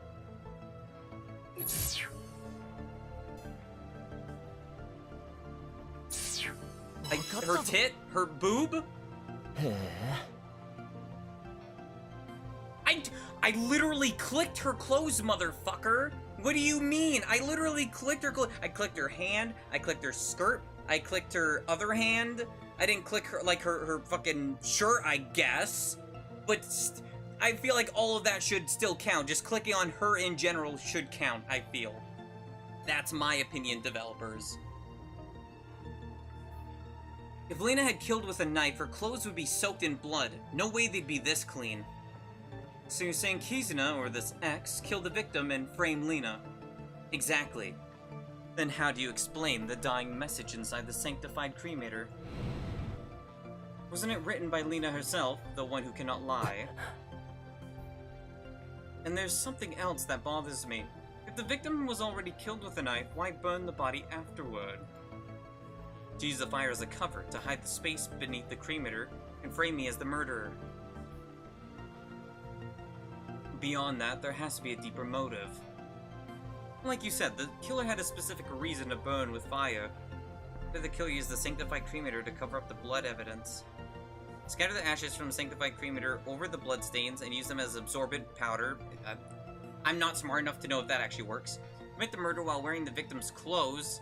Like, her tit? Her boob? I literally clicked her clothes, motherfucker! What do you mean? I literally clicked her clothes. I clicked her hand, I clicked her skirt, I clicked her other hand. I didn't click her, like, her fucking shirt, I guess. But I feel like all of that should still count. Just clicking on her in general should count, I feel. That's my opinion, developers. If Lena had killed with a knife, her clothes would be soaked in blood. No way they'd be this clean. So you're saying Kizuna, or this X, killed the victim and framed Lena? Exactly. Then how do you explain the dying message inside the sanctified cremator? Wasn't it written by Lena herself, the one who cannot lie? And there's something else that bothers me. If the victim was already killed with a knife, why burn the body afterward? To use the fire as a cover to hide the space beneath the cremator and frame me as the murderer. Beyond that, there has to be a deeper motive. Like you said, the killer had a specific reason to burn with fire. The killer used the sanctified cremator to cover up the blood evidence. Scatter the ashes from the sanctified cremator over the bloodstains and use them as absorbent powder. I'm not smart enough to know if that actually works. Commit the murder while wearing the victim's clothes,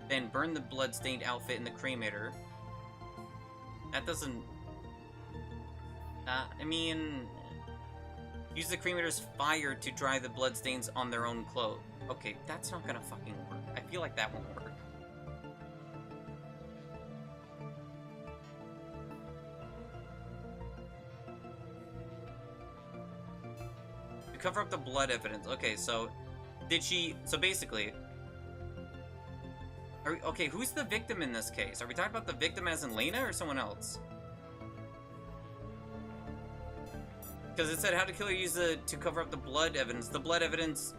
then burn the bloodstained outfit in the cremator. That doesn't... I mean... Use the cremator's fire to dry the bloodstains on their own clothes. Okay, that's not gonna fucking work. I feel like that won't work. To cover up the blood evidence. Okay, so... Did she... So basically... Okay, who's the victim in this case? Are we talking about the victim as in Lena or someone else? Because it said how to kill or use the to cover up the blood evidence. The blood evidence...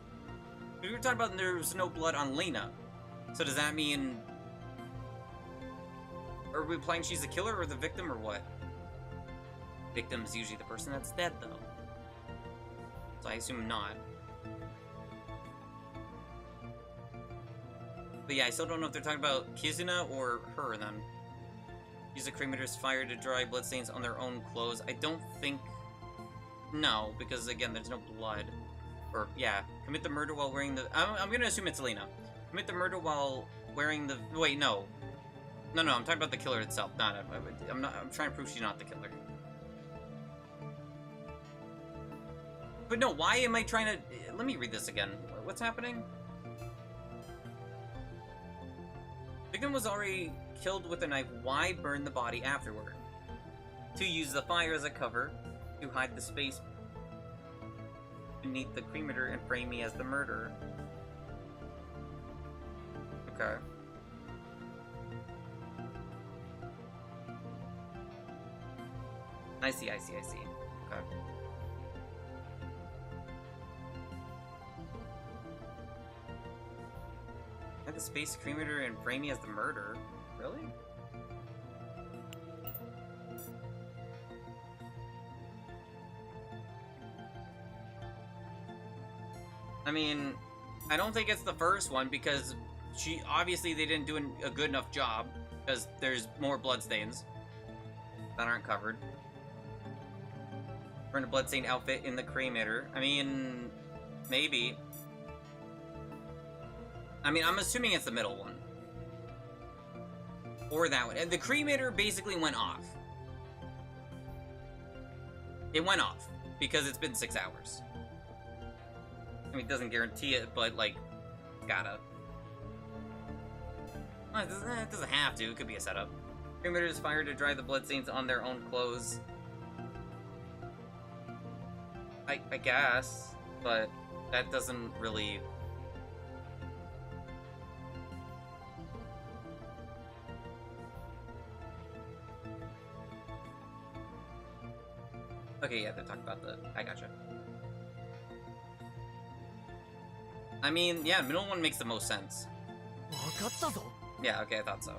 We were talking about there was no blood on Lena. So does that mean... Are we implying she's the killer or the victim or what? Victim's usually the person that's dead though. So I assume not. But yeah, I still don't know if they're talking about Kizuna or her then. Use the cremator's fire to dry bloodstains on their own clothes. I don't think... No, because again, there's no blood. Or, yeah. Commit the murder while wearing the... I'm gonna assume it's Lena. Commit the murder while wearing the... Wait, no. No, I'm talking about the killer itself. I'm trying to prove she's not the killer. But no, why am I trying to... Let me read this again. What's happening? Victim was already killed with a knife. Why burn the body afterward? To use the fire as a cover, to hide the space beneath the cremator and frame me as the murderer. Okay. I see. Okay. Hide the space cremator and frame me as the murderer? Really? I mean, I don't think it's the first one because obviously they didn't do a good enough job because there's more bloodstains that aren't covered. Burn a bloodstained outfit in the cremator. I mean, maybe. I mean, I'm assuming it's the middle one. Or that one. And the cremator basically went off. It went off because it's been 6 hours. I mean, it doesn't guarantee it, but, like, gotta. Well, it doesn't have to. It could be a setup. Cremator's fire to dry the bloodstains on their own clothes. I guess, but that doesn't really... Okay, yeah, they're talking about the... I gotcha. I mean, yeah, middle one makes the most sense. Yeah, okay, I thought so.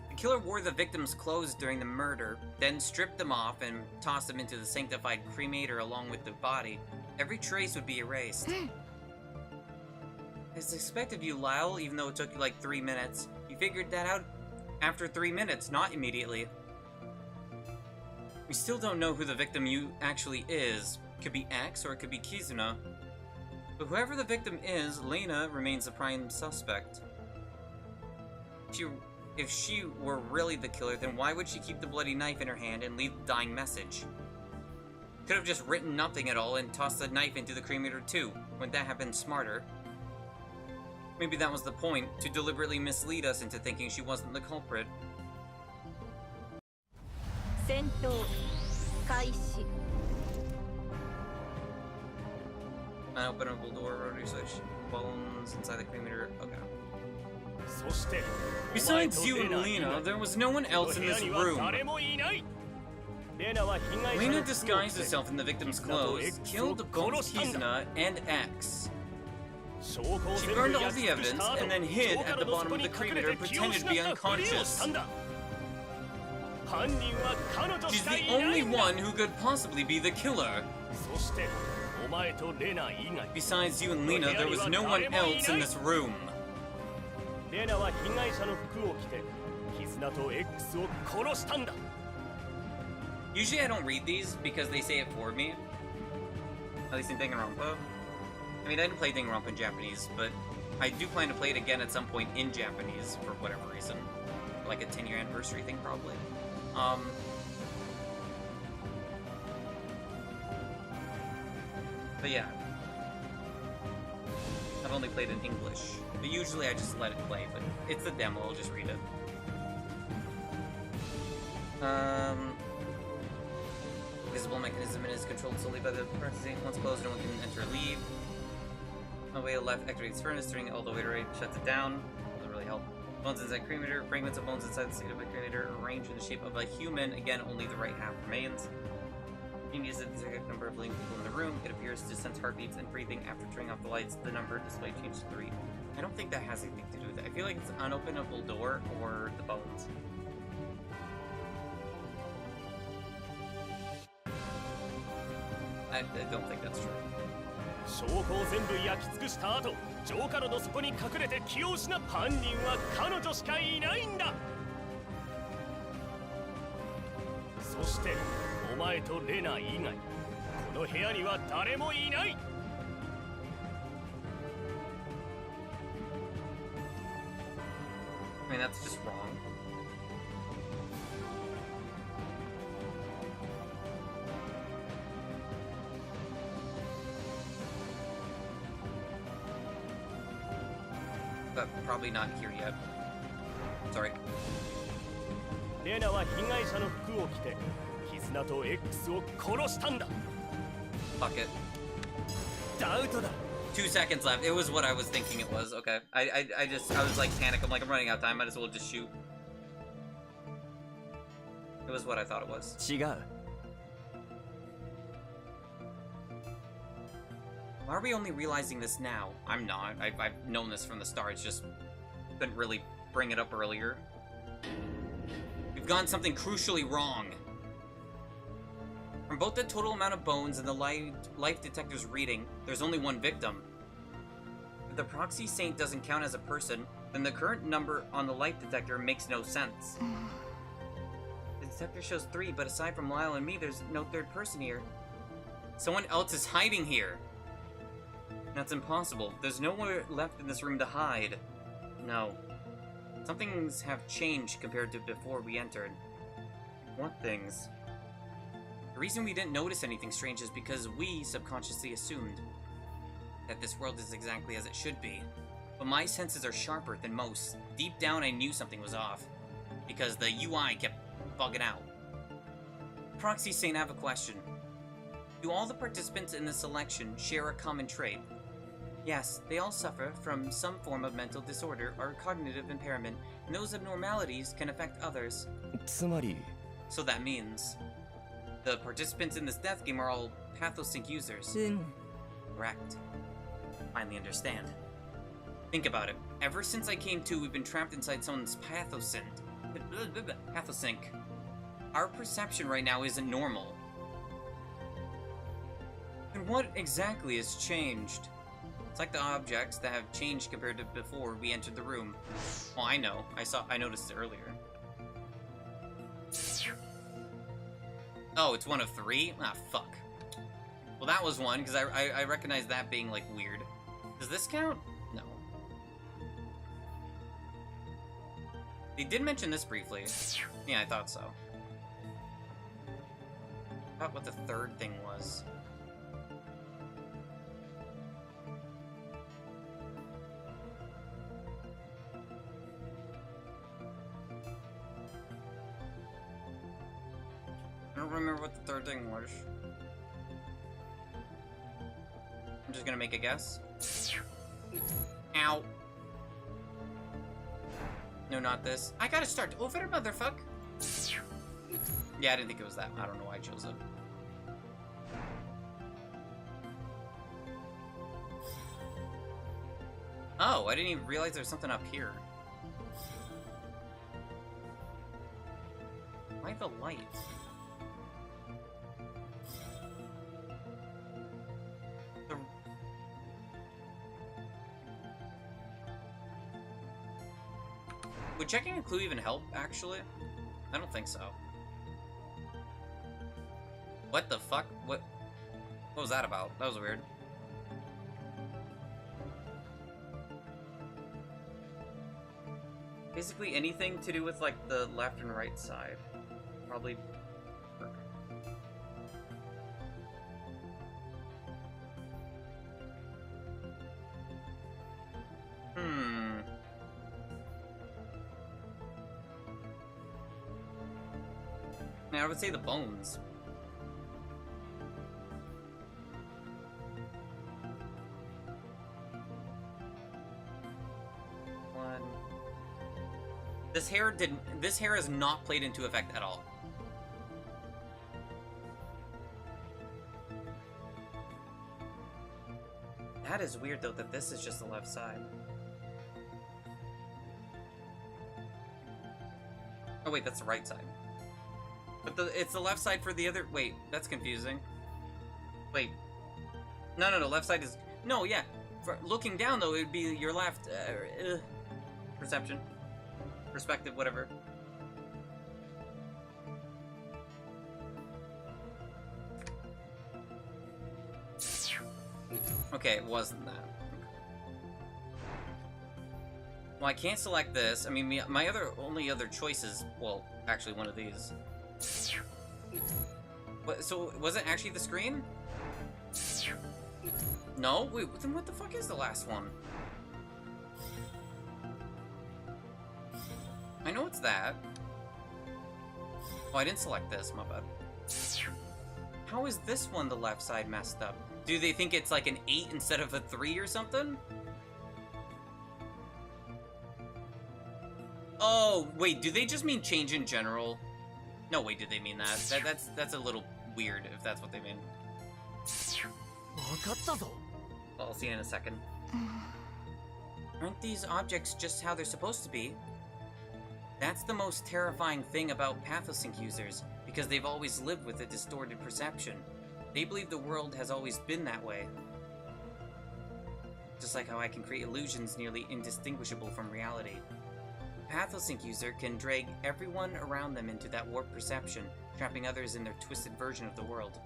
The killer wore the victim's clothes during the murder, then stripped them off and tossed them into the sanctified cremator along with the body. Every trace would be erased. As expected of you, Lyle, even though it took you like 3 minutes. You figured that out after 3 minutes, not immediately. We still don't know who the victim actually is. Could be X or it could be Kizuna. But whoever the victim is, Lena remains the prime suspect. If she were really the killer, then why would she keep the bloody knife in her hand and leave the dying message? Could have just written nothing at all and tossed the knife into the cremator too. Wouldn't that have been smarter? Maybe that was the point, to deliberately mislead us into thinking she wasn't the culprit. 戦闘開始 Unopenable door, rotary switch. bones inside the cremator. Okay. そして Besides you お前 and とレナ Lena, there was no one この else 部 in 屋 this には room. 誰もいない。レナは被害者 Lena の服を着 disguised て herself in the victim's clothes, killed both Kizuna and X. 証拠を She 全部 burned 焼 all き the 尽くし evidence た後 and then hid 浄化 at 炉 the の bottom 底 of に the 隠 cremator れ and て気を pretended to 失 be ったふりをし unconscious. たんだ。犯人は彼女 She's しか the いない only んだ。 one who could possibly be the killer. そしてお前とレナ以外 Besides you and Lena, there was no one else in this room. レナは被害者の服を着て絆と X を殺したんだ。 Usually I don't read these because they say it for me. At least in Danganronpa. I mean, I didn't play Danganronpa in Japanese, but I do plan to play it again at some point in Japanese for whatever reason. Like a 10-year anniversary thing, probably. But yeah. I've only played in English. But usually I just let it play, but it's the demo, I'll just read it. Visible mechanism and is controlled solely by the parenthesis. Once closed, no one can enter or leave. On the way to left, activates furnace, turning it all the way to right, shuts it down. Doesn't really help. Bones inside cremator. Fragments of bones inside the seat of a cremator arranged in the shape of a human. Again, only the right half remains. You need to set the exact number of living people in the room. It appears to sense heartbeats and breathing after turning off the lights. The number displayed changed to 3. I don't think that has anything to do with it. I feel like it's an unopenable door or the bones. I don't think that's true. 証拠を全部焼き尽くした後、浄化炉の底に隠れて気を失った。犯人は彼女しかいないんだ。そしてお前とレナ以外、この部屋には誰もいない。 I mean, that's just wrong. But probably not here yet. Sorry. レナは被害者の服を着て絆と X を殺したんだ。 Fuck it. ダウトだ。 2 seconds left. It was what I was thinking it was. Okay. I was like panic. I'm like, I'm running out of time. Might as well just shoot. It was what I thought it was. 違う。 Why are we only realizing this now? I'm not. I've known this from the start. It's just couldn't really bring it up earlier. We've gotten something crucially wrong. From both the total amount of bones and the life detector's reading, there's only one victim. If the proxy saint doesn't count as a person, then the current number on the life detector makes no sense. The detector shows 3, but aside from Lyle and me, there's no third person here. Someone else is hiding here. That's impossible. There's nowhere left in this room to hide. No. Some things have changed compared to before we entered. What things? The reason we didn't notice anything strange is because we subconsciously assumed that this world is exactly as it should be. But my senses are sharper than most. Deep down I knew something was off, because the UI kept bugging out. Proxy Saint, I have a question. Do all the participants in this selection share a common trait? Yes, they all suffer from some form of mental disorder or cognitive impairment, and those abnormalities can affect others. つまり So that means the participants in this death game are all Pathosync users. Correct. Finally understand. Think about it. Ever since I came to, we've been trapped inside someone's Pathosync. Our perception right now isn't normal. And what exactly has changed? It's like the objects that have changed compared to before we entered the room. Oh, I know. I noticed it earlier. Oh, it's one of 3? Ah, fuck. Well, that was one, because I recognize that being, like, weird. Does this count? No. They did mention this briefly. Yeah, I thought so. I thought what the third thing was. I don't remember what the third thing was. I'm just gonna make a guess. Ow. No, not this. I gotta start over, motherfuck. Yeah, I didn't think it was that. I don't know why I chose it. Oh, I didn't even realize there was something up here. Why the light? Would checking a clue even help, actually? I don't think so. What the fuck? What was that about? That was weird. Basically anything to do with, like, the left and right side. Probably... I would say the bones. One. This hair is not played into effect at all. That is weird though that this is just the left side. Oh wait, that's the right side. But it's the left side for the other... Wait, that's confusing. Wait. No, left side is... No, yeah. For looking down, though, it would be your left... perception. Perspective, whatever. Okay, it wasn't that. Well, I can't select this. I mean, my only other choice is... Well, actually, one of these. What, so, was it actually the screen? No? Wait, then what the fuck is the last one? I know it's that. Oh, I didn't select this, my bad. How is this one the left side messed up? Do they think it's like an 8 instead of a 3 or something? Oh, wait, do they just mean change in general? No way did they mean that. That's a little weird if that's what they mean. Well, I'll see you in a second. Aren't these objects just how they're supposed to be? That's the most terrifying thing about Pathosync users, because they've always lived with a distorted perception. They believe the world has always been that way. Just like how I can create illusions nearly indistinguishable from reality. Pathosync user can drag everyone around them into that warped perception, trapping others in their twisted version of the world.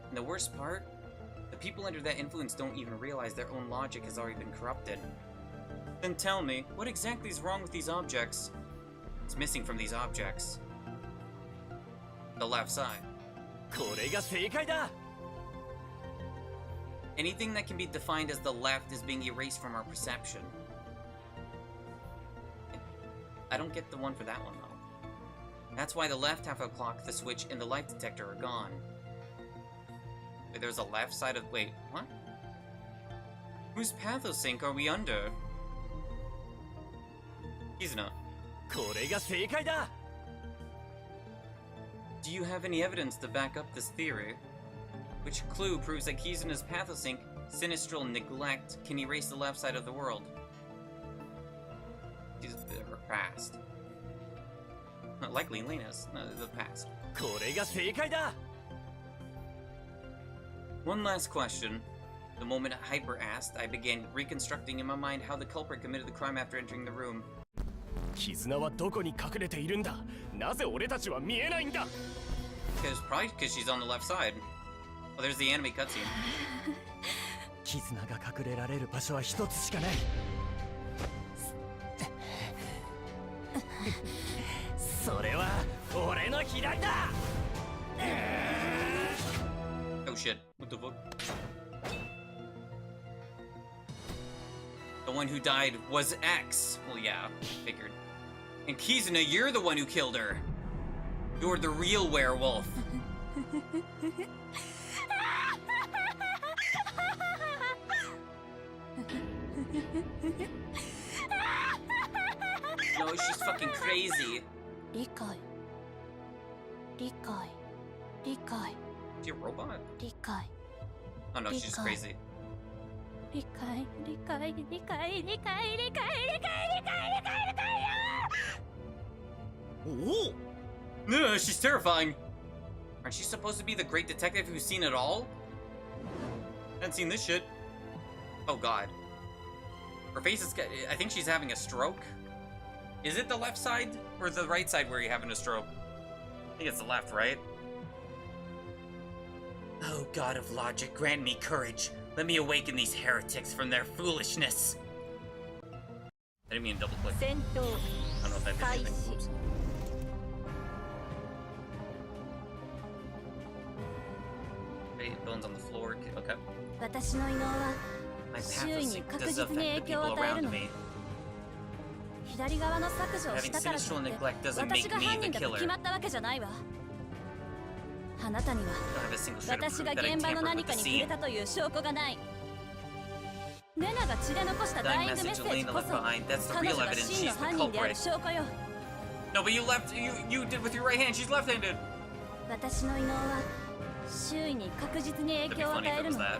And the worst part? The people under that influence don't even realize their own logic has already been corrupted. Then tell me, what exactly is wrong with these objects? What's missing from these objects? The left side. Anything that can be defined as the left is being erased from our perception. I don't get the one for that one, though. That's why the left half of the clock, the switch, and the light detector are gone. Wait, there's a left side of... Wait, what? Whose Pathosync are we under? Kizuna. Do you have any evidence to back up this theory? Which clue proves that Kizuna's Pathosync, sinistral neglect, can erase the left side of the world? She's a bit of her past. Not likely Lena's, no, the past. One last question. The moment Hyper asked, I began reconstructing in my mind how the culprit committed the crime after entering the room. Probably because she's on the left side. Oh, there's the anime cutscene. Oh shit, what the fuck? The one who died was X. Well, yeah, figured. And Kizuna, you're the one who killed her. You're the real werewolf. No, she's fucking crazy. 理解理解理解 Is she a robot? 理解 Oh no, she's just crazy. 理解理解理解理解理解理解理解理解理解 Ooh. No, she's terrifying. Aren't you supposed to be the great detective who's seen it all? Haven't seen this shit. Oh god. Her face is... I think she's having a stroke. Is it the left side or the right side where you're having a stroke? I think it's the left, right? Oh god of logic, grant me courage. Let me awaken these heretics from their foolishness. I didn't mean double click. 戦闘 I don't know if that did anything. Oops. Okay, bones on the floor. Okay. 私の異能は My 周囲に pathos 確 does 実に affect 影 the 響を people 与える around の me. 左側の削除をし Having たからと sinister いって neglect doesn't 私 make が me 犯 the 人だと killer. 決まったわけじゃないわあなたには I don't have a single shred of 私 proof が that I 現場の tampered 何 with か the に触れ scene. たという証拠がないレナが血で残した The ダイイング message メッセージ Elena こ left そ behind. That's the 彼 real 女が evidence. 真 She's の the 犯人である culprit. 証拠よ No, but you did with your right hand. She's left-handed. 私の異能は周囲に確実に It'd 影 be 響を funny 与 if え it る was の that.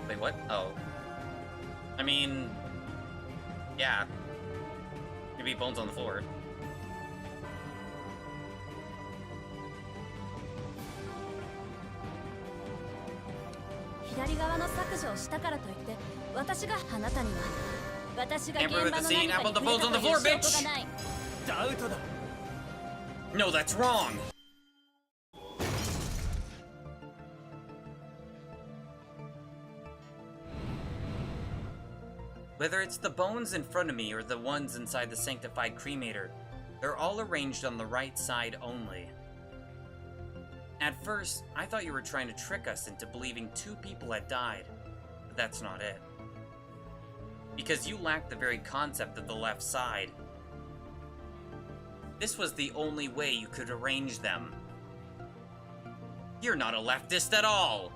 Wait, what? Oh. I mean, yeah. Maybe bones on the floor. Amber 左側の削除をしたからといって私があなたには私が現 Amber 場 with の the 何 scene. か How に about the 触れ bones た on と the いう floor, 証拠 bitch? がないダウトだ No, that's wrong. Whether it's the bones in front of me or the ones inside the sanctified cremator, they're all arranged on the right side only. At first, I thought you were trying to trick us into believing 2 people had died, but that's not it. Because you lack the very concept of the left side. This was the only way you could arrange them. You're not a leftist at all!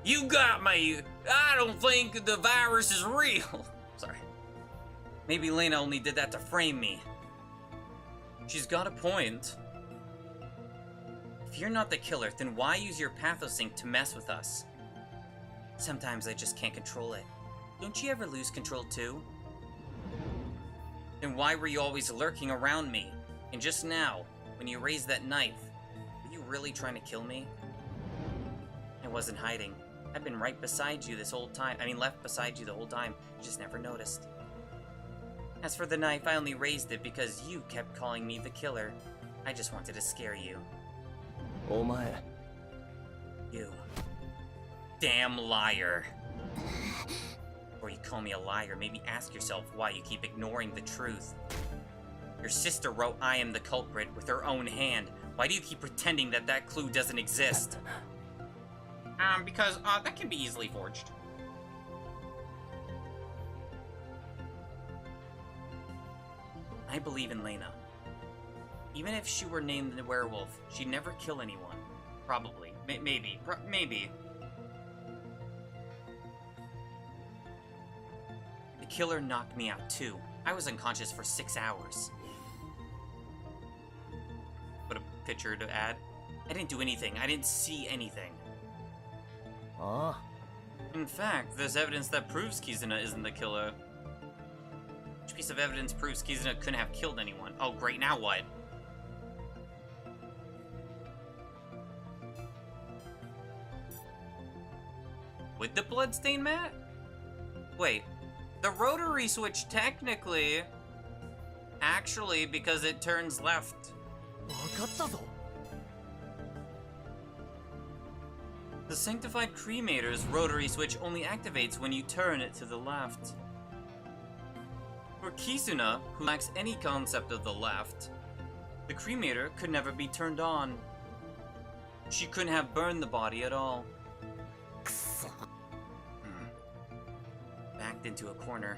You got me! I don't think the virus is real! Sorry. Maybe Lena only did that to frame me. She's got a point. If you're not the killer, then why use your pathosync to mess with us? Sometimes I just can't control it. Don't you ever lose control too? Then why were you always lurking around me? And just now, when you raised that knife, were you really trying to kill me? I wasn't hiding. I've been right beside you this whole time. I mean, left beside you the whole time. You just never noticed. As for the knife, I only raised it because you kept calling me the killer. I just wanted to scare you. お前 You. Damn liar. Before you call me a liar, maybe ask yourself why you keep ignoring the truth. Your sister wrote I am the culprit with her own hand. Why do you keep pretending that that clue doesn't exist? Because, that can be easily forged. I believe in Lena. Even if she were named the werewolf, she'd never kill anyone. Probably. Maybe. Maybe. The killer knocked me out too. I was unconscious for 6 hours. Put a picture to add. I didn't do anything. I didn't see anything. ああ In fact, there's evidence that proves Kizuna isn't the killer. Which piece of evidence proves Kizuna couldn't have killed anyone? Oh, great, now what? With the bloodstain mat? Wait, the rotary switch technically... Actually, because it turns left. 分かったぞ The sanctified cremator's rotary switch only activates when you turn it to the left. For Kizuna, who lacks any concept of the left, the cremator could never be turned on. She couldn't have burned the body at all. Backed into a corner.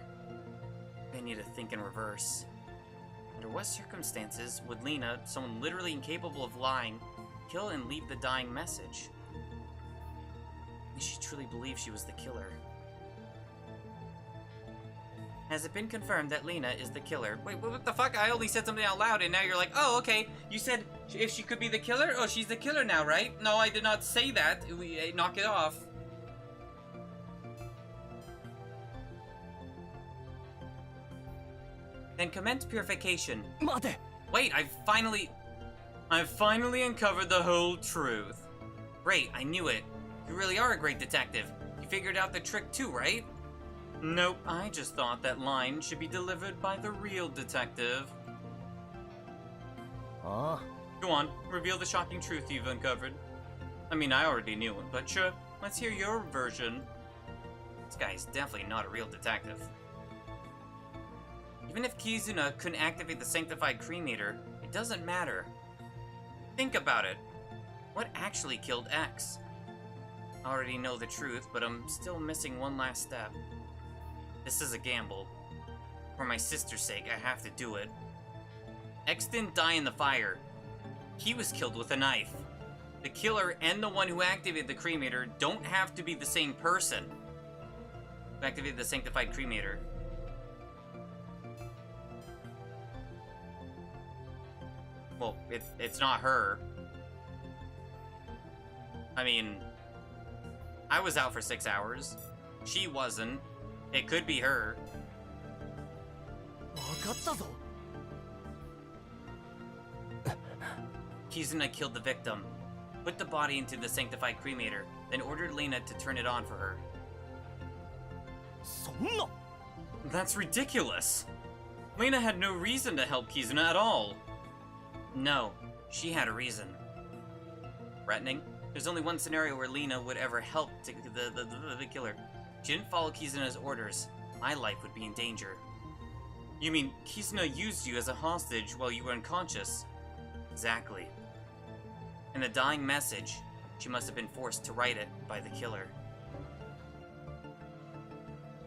I need to think in reverse. Under what circumstances would Lena, someone literally incapable of lying, kill and leave the dying message? She truly believed she was the killer. Has it been confirmed that Lena is the killer? Wait, what the fuck? I only said something out loud and now you're like, oh, okay. You said if she could be the killer? Oh, she's the killer now, right? No, I did not say that. Knock it off. Then commence purification. Mate! Wait, I've finally uncovered the whole truth. Great, I knew it. You really are a great detective. You figured out the trick too, right? Nope, I just thought that line should be delivered by the real detective. Ah. Go on, reveal the shocking truth you've uncovered. I mean, I already knew it, but sure, let's hear your version. This guy is definitely not a real detective. Even if Kizuna couldn't activate the sanctified cremator, it doesn't matter. Think about it. What actually killed X? I already know the truth, but I'm still missing one last step. This is a gamble. For my sister's sake, I have to do it. X didn't die in the fire. He was killed with a knife. The killer and the one who activated the cremator don't have to be the same person. Who activated the sanctified cremator. Well, it's not her. I mean, I was out for 6 hours. She wasn't. It could be her. Kizuna killed the victim, put the body into the sanctified cremator, then ordered Lena to turn it on for her. That's ridiculous! Lena had no reason to help Kizuna at all. No, she had a reason. Threatening? There's only one scenario where Lena would ever help the killer. She didn't follow Kizuna's orders. My life would be in danger. You mean Kizuna used you as a hostage while you were unconscious? Exactly. In the dying message, she must have been forced to write it by the killer.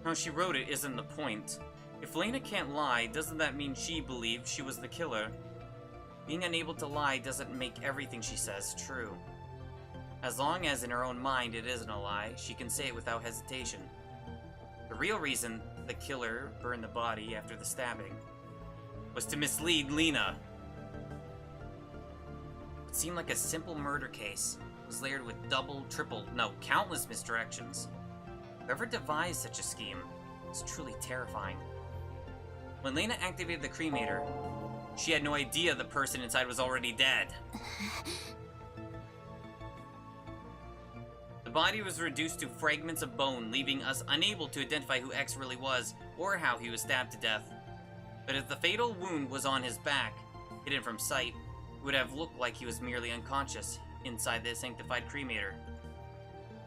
How she wrote it isn't the point. If Lena can't lie, doesn't that mean she believed she was the killer? Being unable to lie doesn't make everything she says true. As long as in her own mind it isn't a lie, she can say it without hesitation. The real reason the killer burned the body after the stabbing was to mislead Lena. It seemed like a simple murder case. It was layered with countless misdirections. Whoever devised such a scheme was truly terrifying. When Lena activated the cremator, she had no idea the person inside was already dead. The body was reduced to fragments of bone, leaving us unable to identify who X really was, or how he was stabbed to death. But if the fatal wound was on his back, hidden from sight, it would have looked like he was merely unconscious inside the sanctified cremator.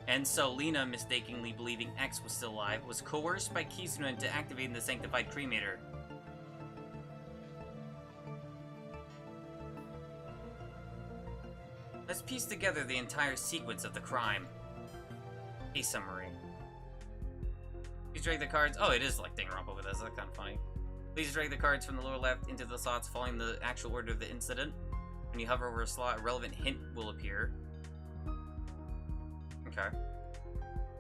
And so Lena, mistakenly believing X was still alive, was coerced by Kizuna into activating the sanctified cremator. Let's piece together the entire sequence of the crime. A summary. Please drag the cards. Oh, it is like Danganronpa with this. That's kind of funny. Please drag the cards from the lower left into the slots following the actual order of the incident. When you hover over a slot, a relevant hint will appear. Okay.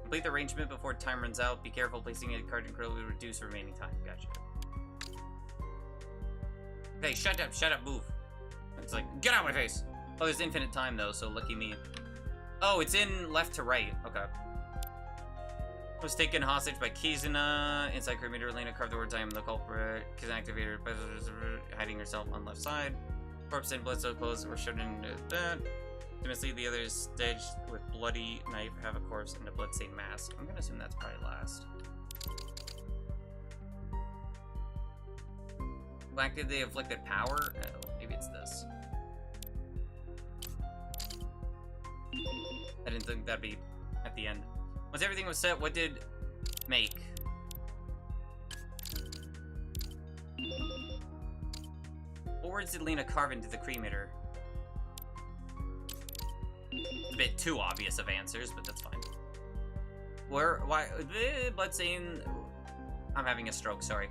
Complete the arrangement before time runs out. Be careful placing a card in will reduce remaining time. Gotcha. Okay, shut up, move. It's like, get out of my face! Oh, there's infinite time though, so lucky me. Oh, it's in left to right. Okay. Was taken hostage by Kizuna. Inside cremator, Lena carved the words, I am the culprit. Kizuna activated, hiding herself on left side. Corpse and blood so close were shown in that. To mislead the others, staged with bloody knife, have a corpse and a bloodstained mask. I'm gonna assume that's probably last. Who acted the afflicted power? Oh, maybe it's this. I didn't think that'd be at the end. Once everything was set, what did make? What words did Lena carve into the cremator? It's a bit too obvious of answers, but that's fine. Why, bloodstain, I'm having a stroke, sorry.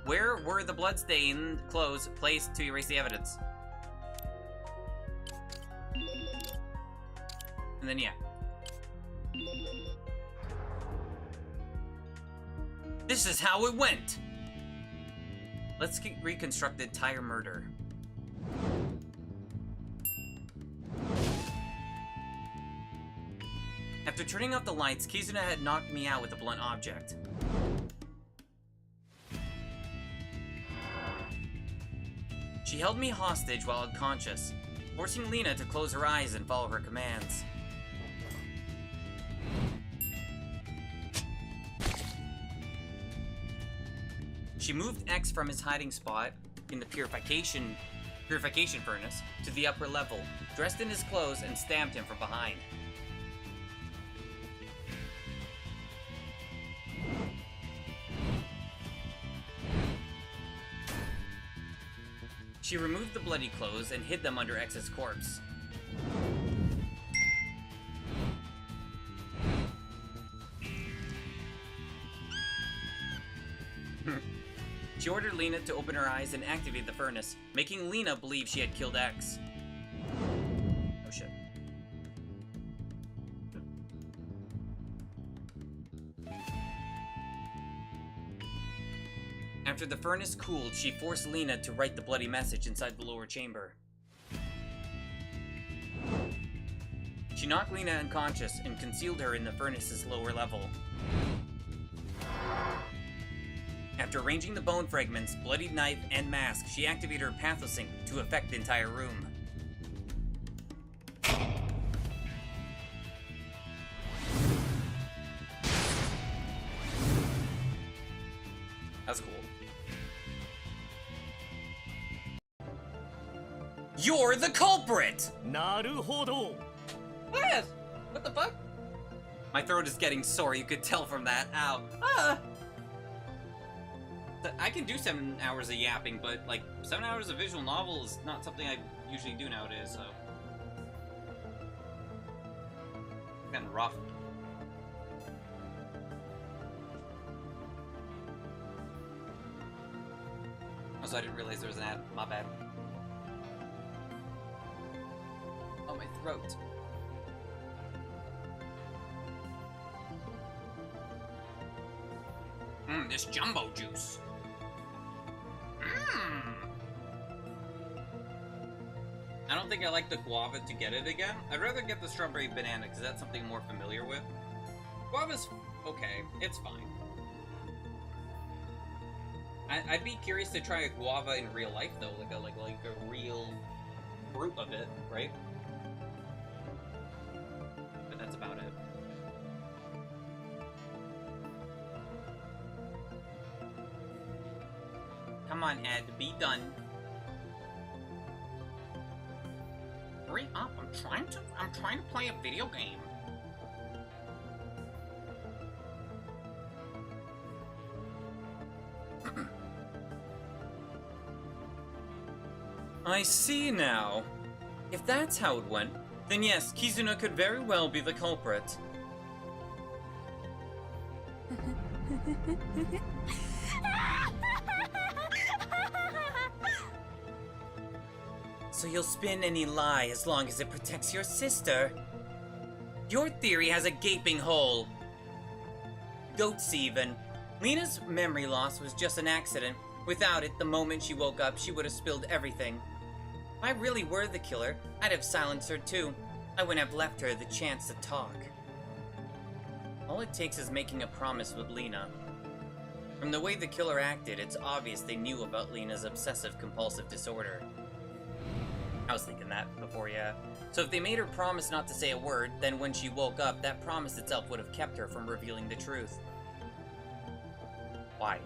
Where were the bloodstained clothes placed to erase the evidence? And then, yeah. This is how it went! Let's reconstruct the entire murder. After turning off the lights, Kizuna had knocked me out with a blunt object. She held me hostage while unconscious, forcing Lena to close her eyes and follow her commands. She moved X from his hiding spot in the purification furnace to the upper level, dressed in his clothes, and stabbed him from behind. She removed the bloody clothes and hid them under X's corpse. She ordered Lena to open her eyes and activate the furnace, making Lena believe she had killed X. Oh shit. After the furnace cooled, she forced Lena to write the bloody message inside the lower chamber. She knocked Lena unconscious and concealed her in the furnace's lower level. After arranging the bone fragments, bloodied knife, and mask, she activated her pathosync to affect the entire room. That's cool. You're the culprit! なるほど Yes! What the fuck? My throat is getting sore, you could tell from that. Ow. Ah! I can do 7 hours of yapping, but, like, 7 hours of visual novel is not something I usually do nowadays, so... It's kinda rough. Also, I didn't realize there was an ad. My bad. Oh, my throat. This jumbo juice. I don't think I like the guava to get it again. I'd rather get the strawberry banana because that's something I'm more familiar with. Guava's okay. It's fine. I'd be curious to try a guava in real life though, like a real fruit of it, right? But that's about it. Come on, Ed, be done. Hurry up, I'm trying to play a video game. I see now. If that's how it went, then yes, Kizuna could very well be the culprit. So you'll spin any lie as long as it protects your sister. Your theory has a gaping hole. Goats even. Lena's memory loss was just an accident. Without it, the moment she woke up, she would have spilled everything. If I really were the killer, I'd have silenced her too. I wouldn't have left her the chance to talk. All it takes is making a promise with Lena. From the way the killer acted, it's obvious they knew about Lena's obsessive-compulsive disorder. I was thinking that before, yeah. So if they made her promise not to say a word, then when she woke up, that promise itself would have kept her from revealing the truth. Why?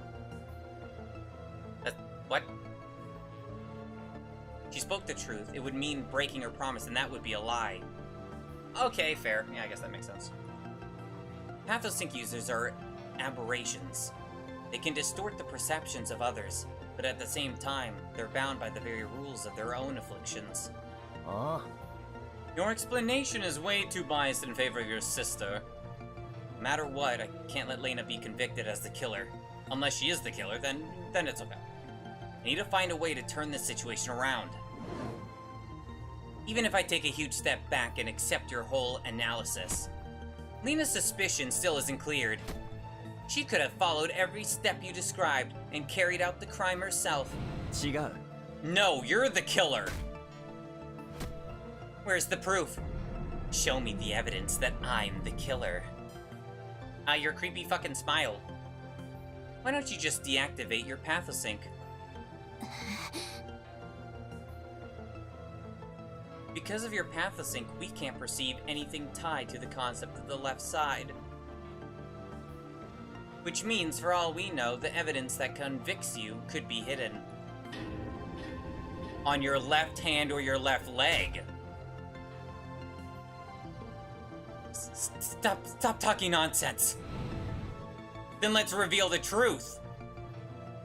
What? She spoke the truth. It would mean breaking her promise, and that would be a lie. Okay, fair. Yeah, I guess that makes sense. Pathosync users are aberrations. They can distort the perceptions of others, but at the same time, they're bound by the very rules of their own afflictions. Your explanation is way too biased in favor of your sister. No matter what, I can't let Lena be convicted as the killer. Unless she is the killer, then it's okay. I need to find a way to turn this situation around. Even if I take a huge step back and accept your whole analysis, Lena's suspicion still isn't cleared. She could have followed every step you described and carried out the crime herself. 違う。 No, you're the killer. Where's the proof? Show me the evidence that I'm the killer. Your creepy fucking smile. Why don't you just deactivate your pathosync? Because of your pathosync, we can't perceive anything tied to the concept of the left side. Which means, for all we know, the evidence that convicts you could be hidden on your left hand or your left leg. Stop talking nonsense. Then let's reveal the truth.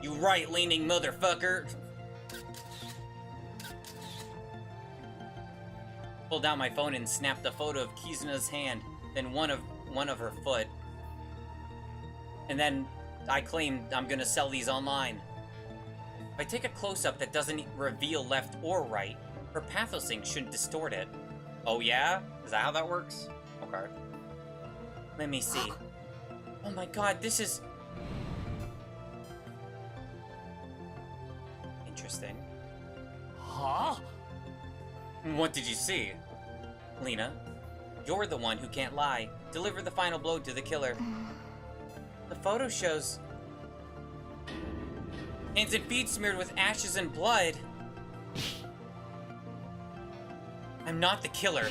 You right-leaning motherfucker. Pulled out my phone and snapped a photo of Kizuna's hand, then one of her foot. And then I claimed I'm gonna sell these online. If I take a close-up that doesn't reveal left or right, her pathosync shouldn't distort it. Oh yeah? Is that how that works? Okay. Let me see. Oh my god, this is... interesting. Huh? What did you see? Lena, you're the one who can't lie. Deliver the final blow to the killer. The photo shows... hands and feet smeared with ashes and blood. I'm not the killer.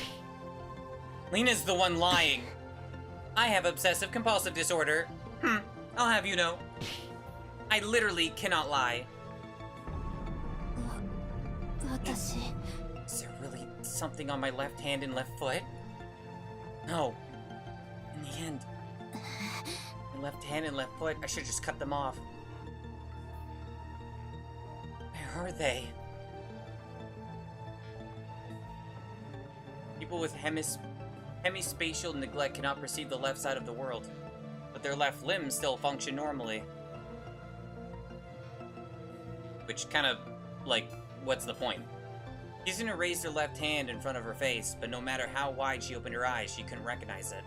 Lena's the one lying. I have obsessive-compulsive disorder. I'll have you know. I literally cannot lie. 私 Is there really something on my left hand and left foot? No. In the end, my left hand and left foot, I should just cut them off. Where are they? People with hemispatial neglect cannot perceive the left side of the world, but their left limbs still function normally. Which kind of, like, what's the point? Kizuna raised her left hand in front of her face, but no matter how wide she opened her eyes, she couldn't recognize it.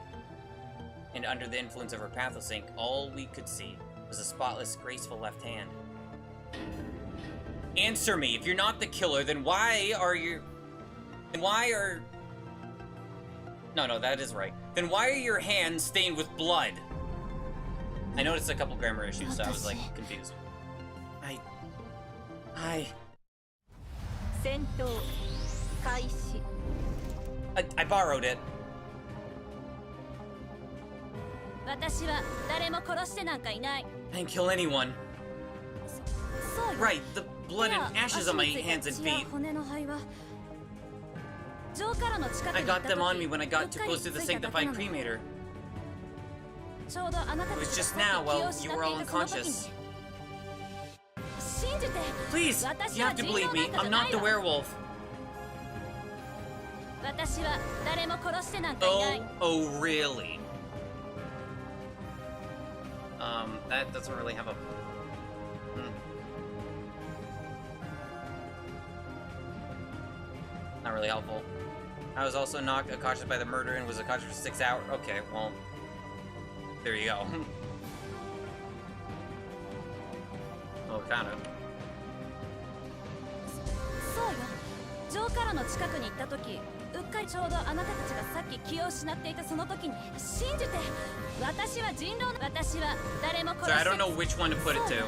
And under the influence of her pathosync, all we could see was a spotless, graceful left hand. Answer me, if you're not the killer, then why are you... Then why are... No, that is right. Then why are your hands stained with blood? I noticed a couple grammar issues, so I was, like, confused. I borrowed it. 私は誰も殺してなんかいない I didn't kill anyone. そうよ Right, the blood and ashes on my hands and feet. 骨の灰はジョーカロの近く I に行っ got た them on 時 me when I got too close to the うっかりついただけ sanctified なの cremator. ちょうどあなた It た was ち just が now さっき気 while を失 you っ were て all いたその時に unconscious. 信じて Please, 私 you は have to 人 believe 狼 me. なんかじ I'm ゃな not い the わ werewolf. 私は誰も殺してなんかいない Oh, really? That doesn't really have a... Not really helpful. I was also not unconscious by the murder and was unconscious for 6 hours. Okay, well... There you go. Well, kind of. そうよジョーカロの近くに行った時うっかりちょうどあなたたちがさっき気を失っていたその時に信じて私は人狼私は誰も殺 So して I don't know which one to put it そう to. よ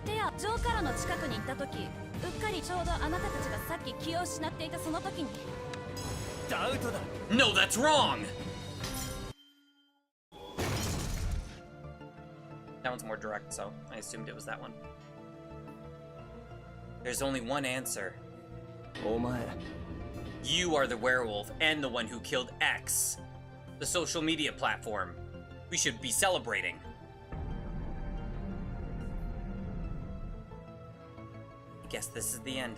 でやジョーカロの近くに行った時うっかりちょうどあなたたちがさっき気を失っていたその時にダウトだ。 No, that's wrong! That one's more direct, so I assumed it was that one. There's only one answer. お前 You are the werewolf and the one who killed X, the social media platform. We should be celebrating. I guess this is the end.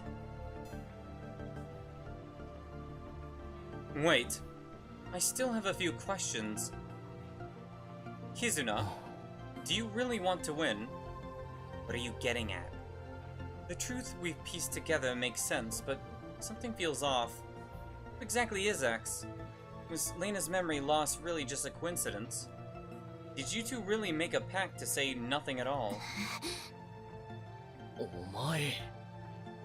Wait, I still have a few questions. Kizuna, do you really want to win? What are you getting at? The truth we've pieced together makes sense, but something feels off. What exactly is X? Was Lena's memory loss really just a coincidence? Did you two really make a pact to say nothing at all? お前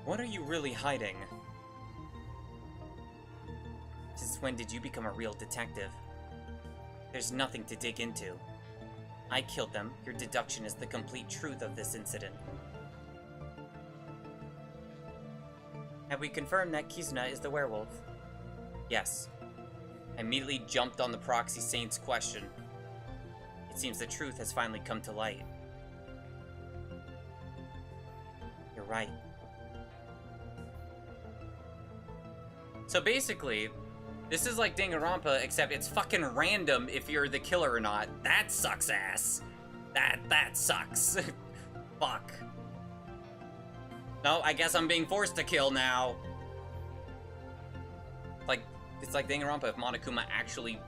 What are you really hiding? Since when did you become a real detective? There's nothing to dig into. I killed them. Your deduction is the complete truth of this incident. Have we confirmed that Kizuna is the werewolf? Yes. I immediately jumped on the proxy saint's question. It seems the truth has finally come to light. You're right. So basically, this is like Danganronpa, except it's fucking random if you're the killer or not. That sucks ass. That sucks. Fuck. No, I guess I'm being forced to kill now. It's like Danganronpa if Monokuma actually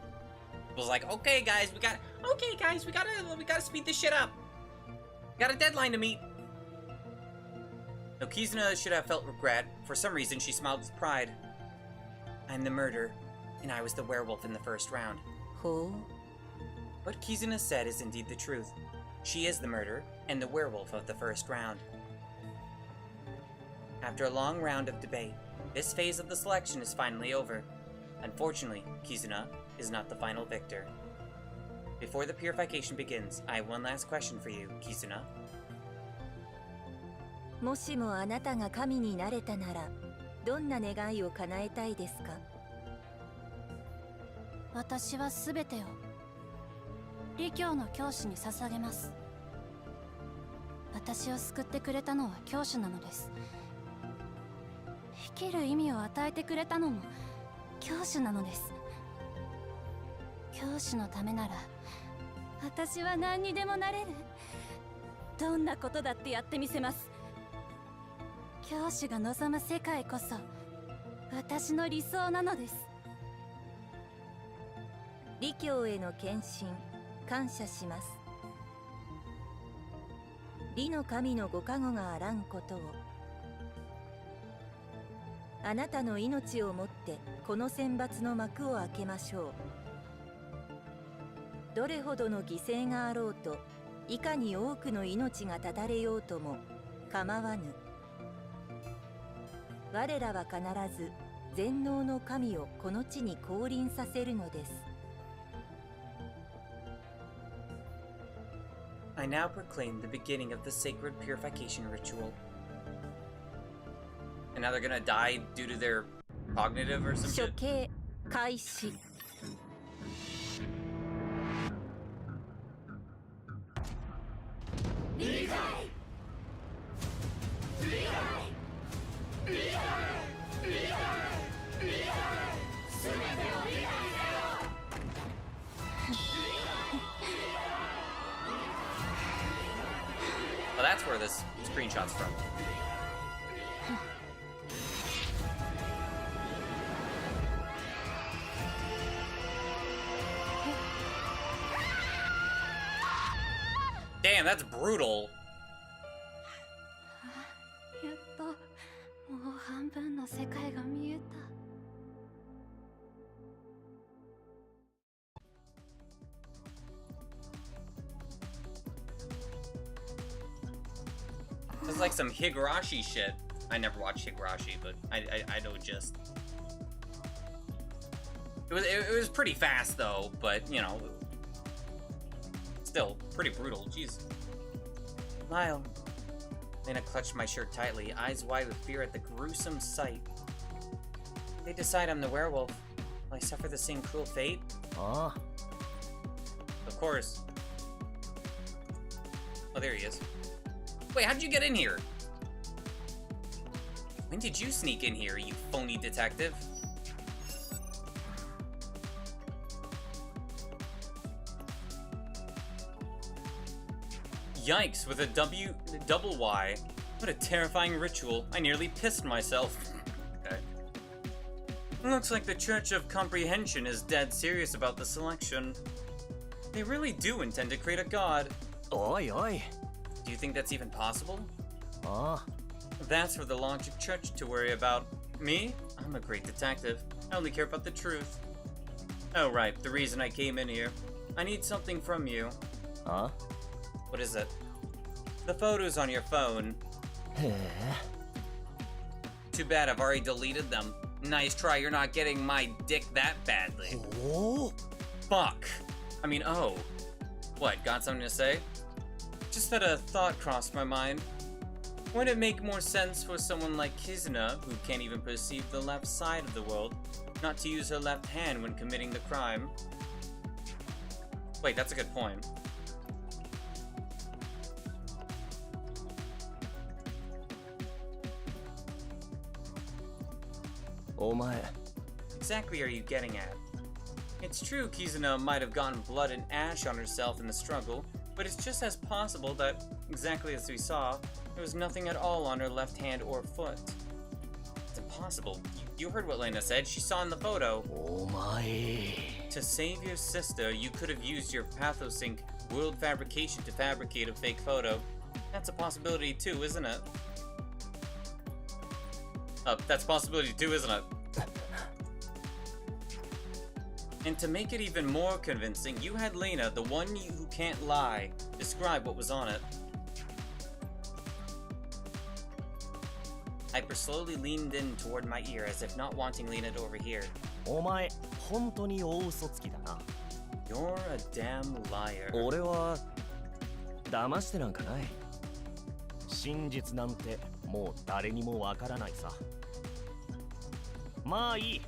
was like, okay guys, we gotta speed this shit up. We got a deadline to meet. No, Kizuna should have felt regret. For some reason, she smiled with pride. I'm the murderer, and I was the werewolf in the first round. Who? What Kizuna said is indeed the truth. She is the murderer and the werewolf of the first round. After a long round of debate, this phase of the selection is finally over. Unfortunately, Kizuna is not the final victor. Before the purification begins, I have one last question for you, Kizuna. もしもあなたが神になれたなら、どんな願いを叶えたいですか？私はすべてを李教の教師に捧げます。私を救ってくれたのは教師なのです。生きる意味を与えてくれたのも教師なのです。教師のためなら私は何にでもなれる。どんなことだってやってみせます。教師が望む世界こそ私の理想なのです。李教への献身感謝します。李の神のご加護があらんことを。あなたの命をもってこの選抜の幕を開けましょう。どれほどの犠牲があろうと、いかに多くの命が絶たれようとも構わぬ。我らは必ず全能の神をこの地に降臨させるのです。I now proclaim the beginning of the sacred purification ritual. And now they're gonna die due to their cognitive or some 処 shit? 刑開始。Well, that's where this screenshot's from. Damn, that's brutal. やっともう半分の世界が見えた。It's like some Higurashi shit. I never watched Higurashi, but I know just. It was pretty fast though, but you know, still pretty brutal. Jeez. Lyle. Lena clutched my shirt tightly, eyes wide with fear at the gruesome sight. They decide I'm the werewolf. Will I suffer the same cruel fate? Ah. Of course. Oh, there he is. Wait, how'd you get in here? When did you sneak in here, you phony detective? Yikes, with a double Y. What a terrifying ritual. I nearly pissed myself. Okay. Looks like the Church of Comprehension is dead serious about the selection. They really do intend to create a god. Oi, oi. Do you think that's even possible? Ah. That's for the Logic Church to worry about. Me? I'm a great detective. I only care about the truth. Oh right, the reason I came in here. I need something from you. あ What is it? The photos on your phone. へえ Too bad I've already deleted them. Nice try, you're not getting my dick that badly. おお Fuck. I mean, oh. What, got something to say? Just that a thought crossed my mind. Wouldn't it make more sense for someone like Kizuna, who can't even perceive the left side of the world, not to use her left hand when committing the crime? Wait, that's a good point. Exactly are you getting at? It's true Kizuna might have gotten blood and ash on herself in the struggle, but it's just as possible that, exactly as we saw, there was nothing at all on her left hand or foot. It's impossible. You heard what Lena said. She saw in the photo. お前 To save your sister, you could have used your Pathosync world fabrication to fabricate a fake photo. That's a possibility too, isn't it? That's a possibility too, isn't it? And to make it even more convincing, you had Lena, the one who can't lie, describe what was on it. Hyper slowly leaned in toward my ear as if not wanting Lena to overhear. お前本当に大嘘つきだな You're a damn liar. 俺は騙してなんかない真実なんてもう誰にもわからないさまあいい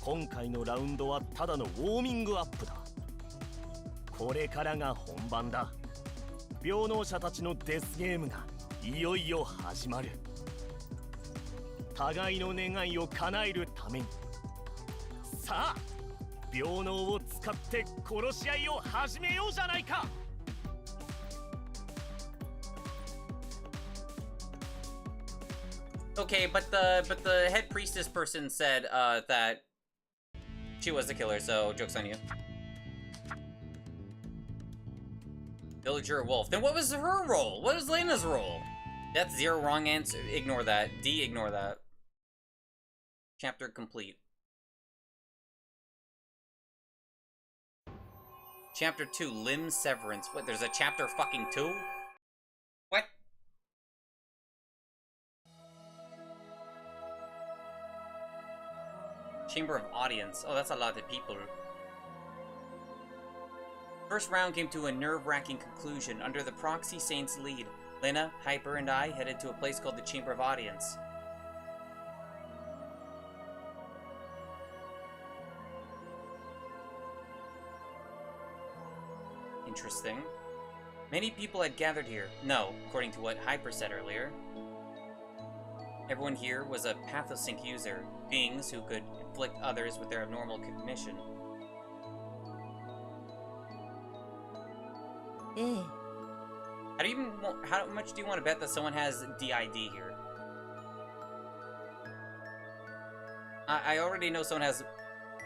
今回のラウンドはただのウォーミングアップだこれからが本番だ病能者たちのデスゲームがいよいよ始まる互いの願いを叶えるためにさあ病能を使って殺し合いを始めようじゃないか Okay, but the head priestess person said that she was the killer, so joke's on you. Villager wolf. Then what was her role? What was Lena's role? That's zero wrong answer. Ignore that. D, ignore that. Chapter complete. Chapter 2, Limb Severance. What, there's a chapter fucking 2? What? Chamber of Audience. Oh, that's a lot of people. First round came to a nerve-wracking conclusion. Under the Proxy Saint's lead, Lena, Hyper, and I headed to a place called the Chamber of Audience. Interesting. Many people had gathered here. No, according to what Hyper said earlier. Everyone here was a Pathosync user, beings who could inflict others with their abnormal cognition. How much do you want to bet that someone has DID here? I already know someone has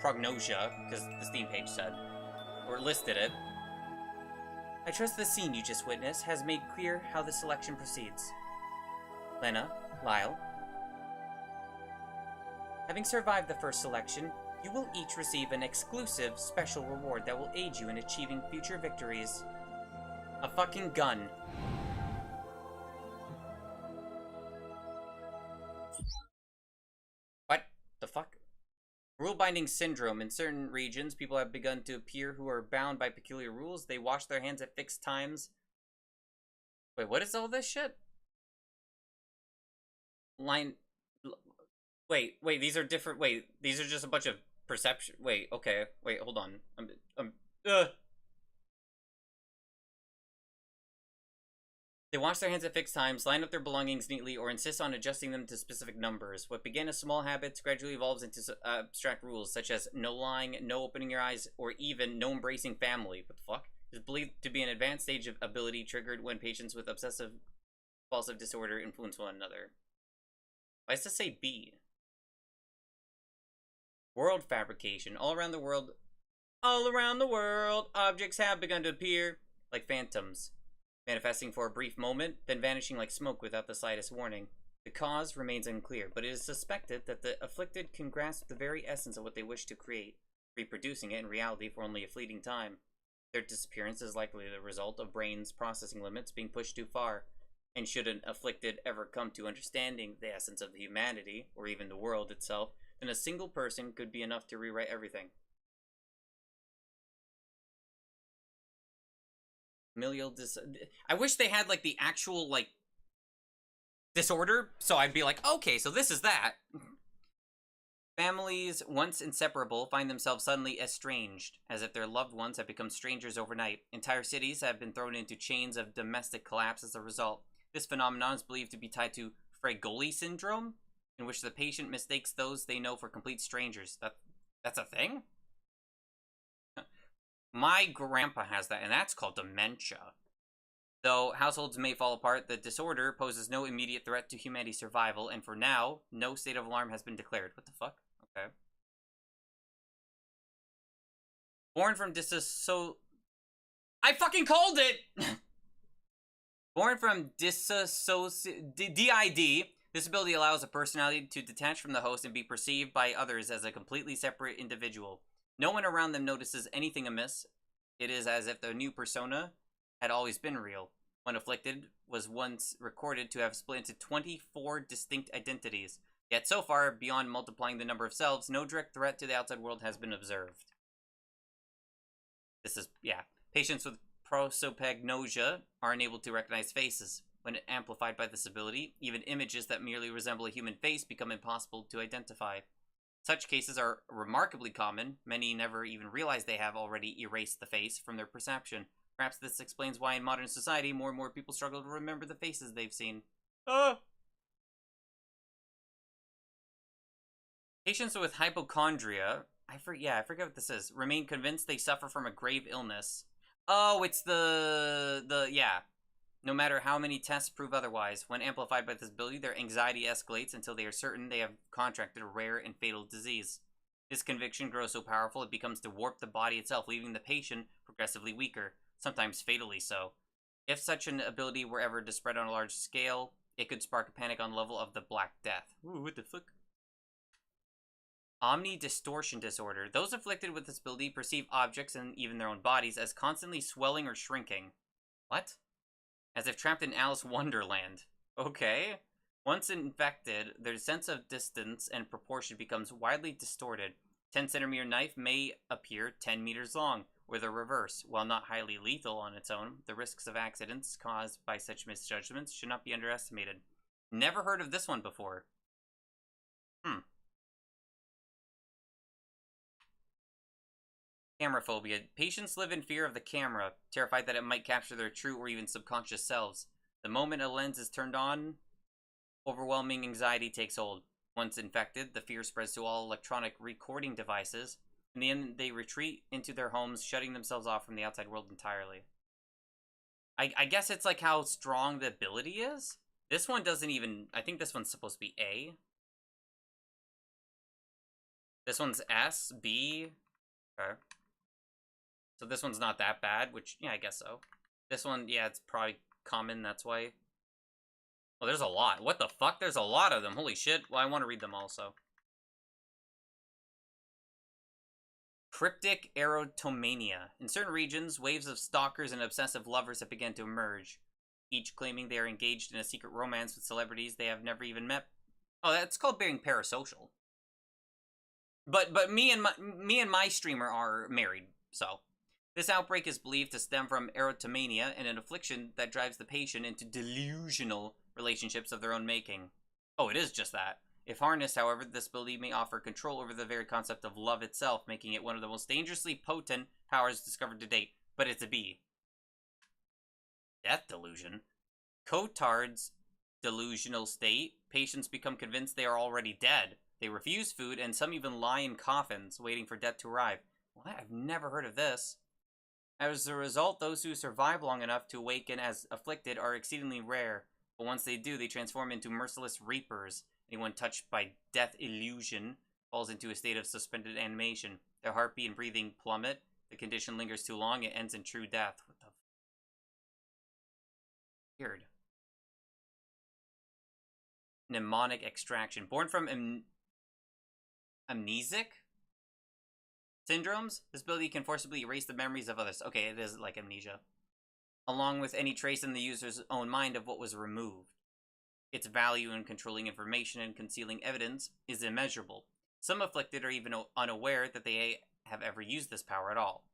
prognosia, because the Steam page said, or listed it. I trust the scene you just witnessed has made clear how the selection proceeds. Lena, Lyle. Having survived the first selection, you will each receive an exclusive special reward that will aid you in achieving future victories. A fucking gun. What the fuck? Rule-binding syndrome. In certain regions, people have begun to appear who are bound by peculiar rules. They wash their hands at fixed times. Wait, what is all this shit? Wait, these are different. Wait, these are just a bunch of perception. Wait, okay. Wait, hold on. They wash their hands at fixed times, line up their belongings neatly, or insist on adjusting them to specific numbers. What began as small habits gradually evolves into abstract rules, such as no lying, no opening your eyes, or even no embracing family. What the fuck? Is believed to be an advanced stage of ability triggered when patients with obsessive-compulsive disorder influence one another. Why does this say B? World fabrication. All around the world, objects have begun to appear like phantoms, manifesting for a brief moment, then vanishing like smoke without the slightest warning. The cause remains unclear, but it is suspected that the afflicted can grasp the very essence of what they wish to create, reproducing it in reality for only a fleeting time. Their disappearance is likely the result of brains' processing limits being pushed too far, and should an afflicted ever come to understanding the essence of humanity, or even the world itself, then a single person could be enough to rewrite everything. Familial I wish they had, like, the actual, like, disorder, so I'd be like, okay, so this is that. Families, once inseparable, find themselves suddenly estranged, as if their loved ones have become strangers overnight. Entire cities have been thrown into chains of domestic collapse as a result. This phenomenon is believed to be tied to Fregoli syndrome, in which the patient mistakes those they know for complete strangers. That's a thing? My grandpa has that, and that's called dementia. Though households may fall apart, the disorder poses no immediate threat to humanity's survival, and for now, no state of alarm has been declared. What the fuck? Okay. Born from I fucking called it! Born from DID, this ability allows a personality to detach from the host and be perceived by others as a completely separate individual. No one around them notices anything amiss. It is as if the new persona had always been real. When afflicted, was once recorded to have split into 24 distinct identities. Yet so far, beyond multiplying the number of selves, no direct threat to the outside world has been observed. This is, yeah. Patients with prosopagnosia are unable to recognize faces. When amplified by this ability, even images that merely resemble a human face become impossible to identify. Such cases are remarkably common. Many never even realize they have already erased the face from their perception. Perhaps this explains why in modern society more and more people struggle to remember the faces they've seen. Patients with hypochondria, I forget what this is, remain convinced they suffer from a grave illness. Oh, it's yeah. No matter how many tests prove otherwise, when amplified by this ability, their anxiety escalates until they are certain they have contracted a rare and fatal disease. This conviction grows so powerful it becomes to warp the body itself, leaving the patient progressively weaker, sometimes fatally so. If such an ability were ever to spread on a large scale, it could spark a panic on the level of the Black Death. Ooh, what the fuck? Omnidistortion disorder. Those afflicted with this ability perceive objects and even their own bodies as constantly swelling or shrinking. What? As if trapped in Alice Wonderland. Okay. Once infected, their sense of distance and proportion becomes widely distorted. 10-centimeter knife may appear 10 meters long, or the reverse. While not highly lethal on its own, the risks of accidents caused by such misjudgments should not be underestimated. Never heard of this one before. Camera phobia. Patients live in fear of the camera, terrified that it might capture their true or even subconscious selves. The moment a lens is turned on, overwhelming anxiety takes hold. Once infected, the fear spreads to all electronic recording devices. In the end, they retreat into their homes, shutting themselves off from the outside world entirely. I guess it's like how strong the ability is? This one doesn't even... I think this one's supposed to be A. This one's S, B... Okay. So this one's not that bad, which, yeah, I guess so. This one, yeah, it's probably common, that's why. Well, there's a lot. What the fuck? There's a lot of them. Holy shit. Well, I want to read them also. Cryptic erotomania. In certain regions, waves of stalkers and obsessive lovers have begun to emerge, each claiming they are engaged in a secret romance with celebrities they have never even met. Oh, that's called being parasocial. But me and my streamer are married, so... This outbreak is believed to stem from erotomania and an affliction that drives the patient into delusional relationships of their own making. Oh, it is just that. If harnessed, however, this ability may offer control over the very concept of love itself, making it one of the most dangerously potent powers discovered to date. But it's a B. Death delusion. Cotard's delusional state. Patients become convinced they are already dead. They refuse food, and some even lie in coffins, waiting for death to arrive. What? I've never heard of this. As a result, those who survive long enough to awaken as afflicted are exceedingly rare, but once they do, they transform into merciless reapers. Anyone touched by death illusion falls into a state of suspended animation. Their heartbeat and breathing plummet. The condition lingers too long, it ends in true death. What the f... Weird. Mnemonic extraction. Born from amnesic? syndromes. This ability can forcibly erase the memories of others. Okay, it is like amnesia. Along with any trace in the user's own mind of what was removed. Its value in controlling information and concealing evidence is immeasurable. Some afflicted are even unaware that they have ever used this power at all.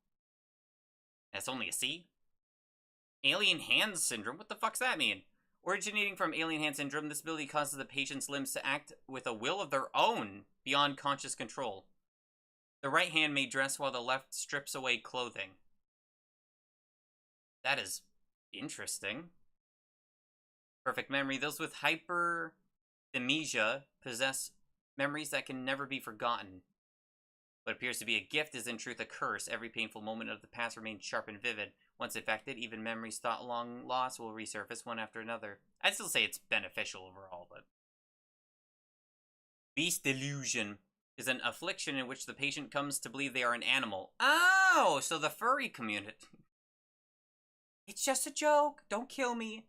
That's only a C? Alien Hands Syndrome? What the fuck's that mean? Originating from Alien Hand Syndrome, this ability causes the patient's limbs to act with a will of their own beyond conscious control. The right hand may dress while the left strips away clothing. That is interesting. Perfect memory. Those with hyperthymesia possess memories that can never be forgotten. What appears to be a gift is in truth a curse. Every painful moment of the past remains sharp and vivid. Once infected, even memories thought long lost will resurface one after another. I'd still say it's beneficial overall, but... Beast Delusion is an affliction in which the patient comes to believe they are an animal. Oh, so the furry community. It's just a joke. Don't kill me.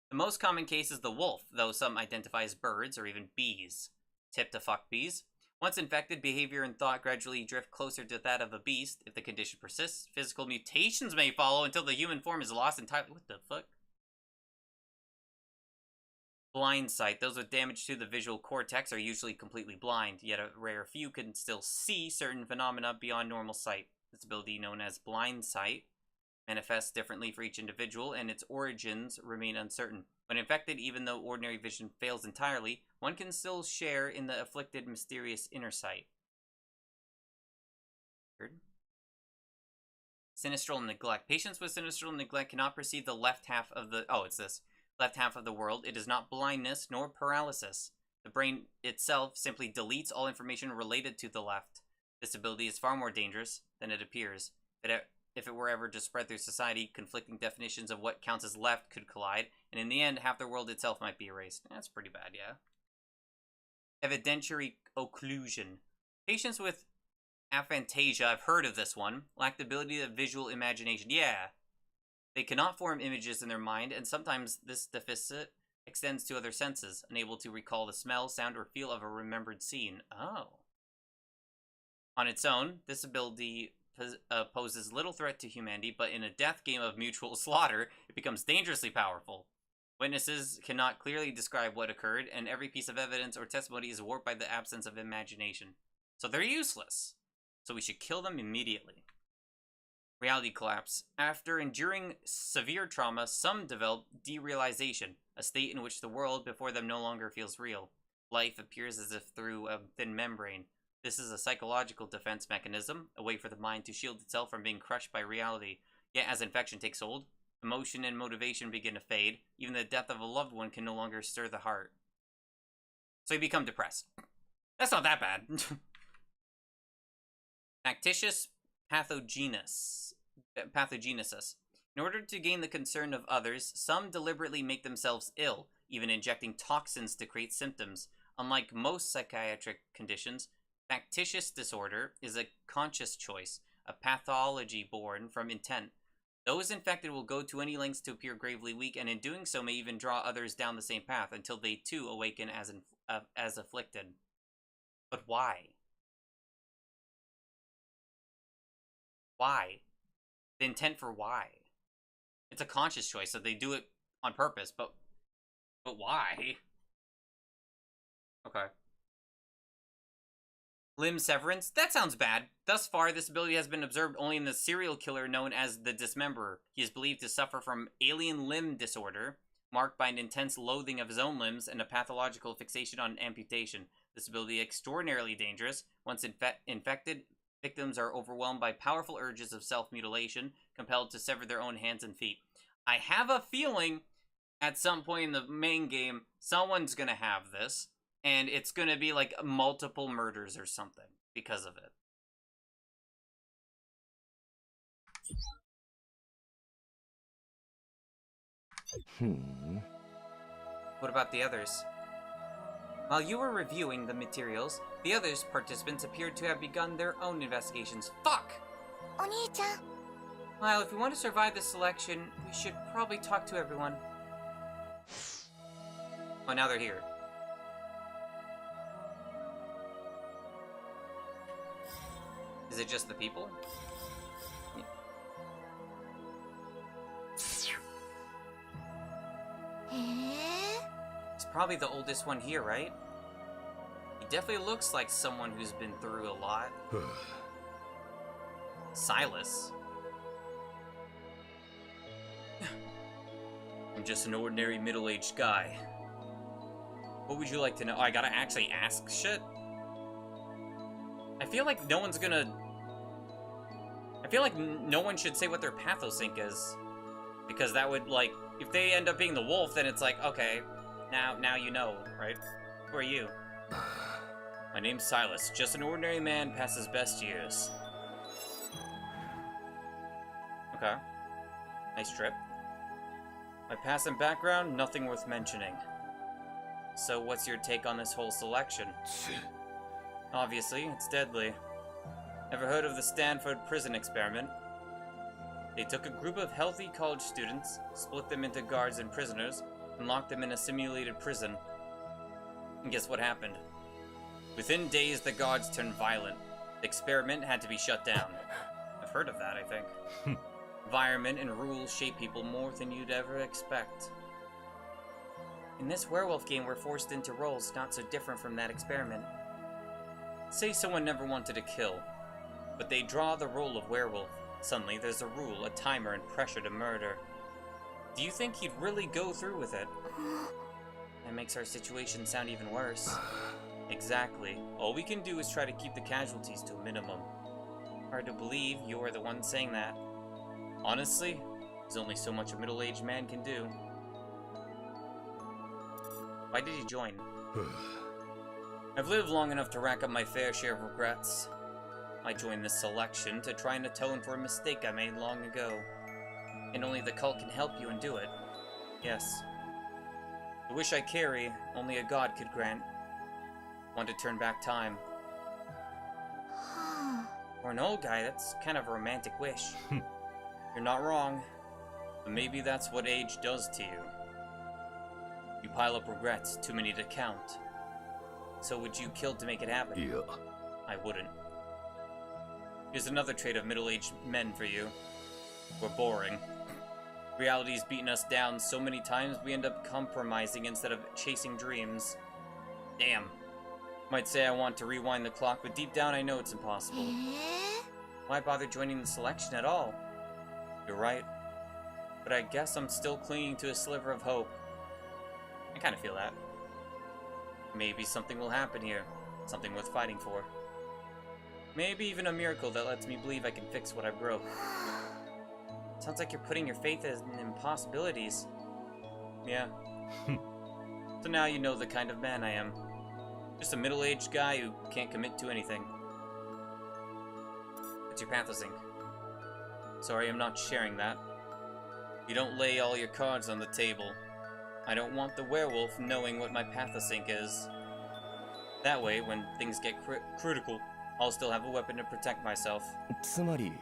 The most common case is the wolf, though some identify as birds or even bees. Tip to fuck bees. Once infected, behavior and thought gradually drift closer to that of a beast. If the condition persists, physical mutations may follow until the human form is lost entirely. What the fuck? Blind sight. Those with damage to the visual cortex are usually completely blind, yet a rare few can still see certain phenomena beyond normal sight. This ability, known as blind sight, manifests differently for each individual, and its origins remain uncertain. When infected, even though ordinary vision fails entirely, one can still share in the afflicted mysterious inner sight. Sinistral neglect. Patients with sinistral neglect cannot perceive the left half of the... Oh, it's this. Left half of the world. It is not blindness nor paralysis. The brain itself simply deletes all information related to the left. This ability is far more dangerous than it appears. If it were ever to spread through society, conflicting definitions of what counts as left could collide, and in the end, half the world itself might be erased. That's pretty bad, yeah. Evidentiary occlusion. Patients with aphantasia, I've heard of this one, lack the ability of visual imagination. Yeah. They cannot form images in their mind, and sometimes this deficit extends to other senses, unable to recall the smell, sound, or feel of a remembered scene. Oh. On its own, this ability poses little threat to humanity, but in a death game of mutual slaughter, it becomes dangerously powerful. Witnesses cannot clearly describe what occurred, and every piece of evidence or testimony is warped by the absence of imagination. So they're useless. So we should kill them immediately. Reality collapse. After enduring severe trauma, some develop derealization, a state in which the world before them no longer feels real. Life appears as if through a thin membrane. This is a psychological defense mechanism, a way for the mind to shield itself from being crushed by reality. Yet as infection takes hold, emotion and motivation begin to fade. Even the death of a loved one can no longer stir the heart. So you become depressed. That's not that bad. Factitious pathogenesis. In order to gain the concern of others, some deliberately make themselves ill, even injecting toxins to create symptoms. Unlike most psychiatric conditions, factitious disorder is a conscious choice, a pathology born from intent. Those infected will go to any lengths to appear gravely weak, and in doing so may even draw others down the same path until they too awaken as afflicted. But why? Why? The intent for why? It's a conscious choice, so they do it on purpose, but why? Okay. Limb severance? That sounds bad. Thus far, this ability has been observed only in the serial killer known as the Dismemberer. He is believed to suffer from alien limb disorder, marked by an intense loathing of his own limbs and a pathological fixation on amputation. This ability is extraordinarily dangerous. Once infected, victims are overwhelmed by powerful urges of self-mutilation, compelled to sever their own hands and feet. I have a feeling at some point in the main game, someone's gonna have this, and it's gonna be like multiple murders or something because of it. What about the others? While you were reviewing the materials, the other participants appeared to have begun their own investigations. Fuck! Oni-chan. Well, if we want to survive this selection, we should probably talk to everyone. Oh, now they're here. Is Is it just the people? He's probably the oldest one here, right? He definitely looks like someone who's been through a lot. Silas? I'm just an ordinary middle-aged guy. What would you like to know? Oh, I gotta actually ask shit? I feel like no one's gonna... I feel like no one should say what their pathosync is. Because that would, like... If they end up being the wolf, then it's like, okay, now you know, right? Who are you? My name's Silas. Just an ordinary man past his best years. Okay. Nice trip. My past and background, nothing worth mentioning. So what's your take on this whole selection? Obviously, it's deadly. Ever heard of the Stanford prison experiment? They took a group of healthy college students, split them into guards and prisoners, and locked them in a simulated prison. And guess what happened? Within days, the guards turned violent. The experiment had to be shut down. I've heard of that, I think. Environment and rules shape people more than you'd ever expect. In this werewolf game, we're forced into roles not so different from that experiment. Say someone never wanted to kill, but they draw the role of werewolf. Suddenly, there's a rule, a timer, and pressure to murder. Do you think he'd really go through with it? That makes our situation sound even worse. Exactly. All we can do is try to keep the casualties to a minimum. Hard to believe you are the one saying that. Honestly, there's only so much a middle-aged man can do. Why did he join? I've lived long enough to rack up my fair share of regrets. I joined this selection to try and atone for a mistake I made long ago. And only the cult can help you undo it. Yes. The wish I carry, only a god could grant. Want to turn back time. For an old guy, that's kind of a romantic wish. You're not wrong. But maybe that's what age does to you. You pile up regrets, too many to count. So would you kill to make it happen? Yeah. I wouldn't. Here's another trait of middle-aged men for you. We're boring. Reality's beaten us down so many times we end up compromising instead of chasing dreams. Damn. Might say I want to rewind the clock, but deep down I know it's impossible. Why bother joining the selection at all? You're right. But I guess I'm still clinging to a sliver of hope. I kind of feel that. Maybe something will happen here. Something worth fighting for. Maybe even a miracle that lets me believe I can fix what I broke. Sounds like you're putting your faith in impossibilities. Yeah. So now you know the kind of man I am. Just a middle-aged guy who can't commit to anything. What's your pathosync? Sorry, I'm not sharing that. You don't lay all your cards on the table. I don't want the werewolf knowing what my pathosync is. That way, when things get critical, I'll still have a weapon to protect myself. つまり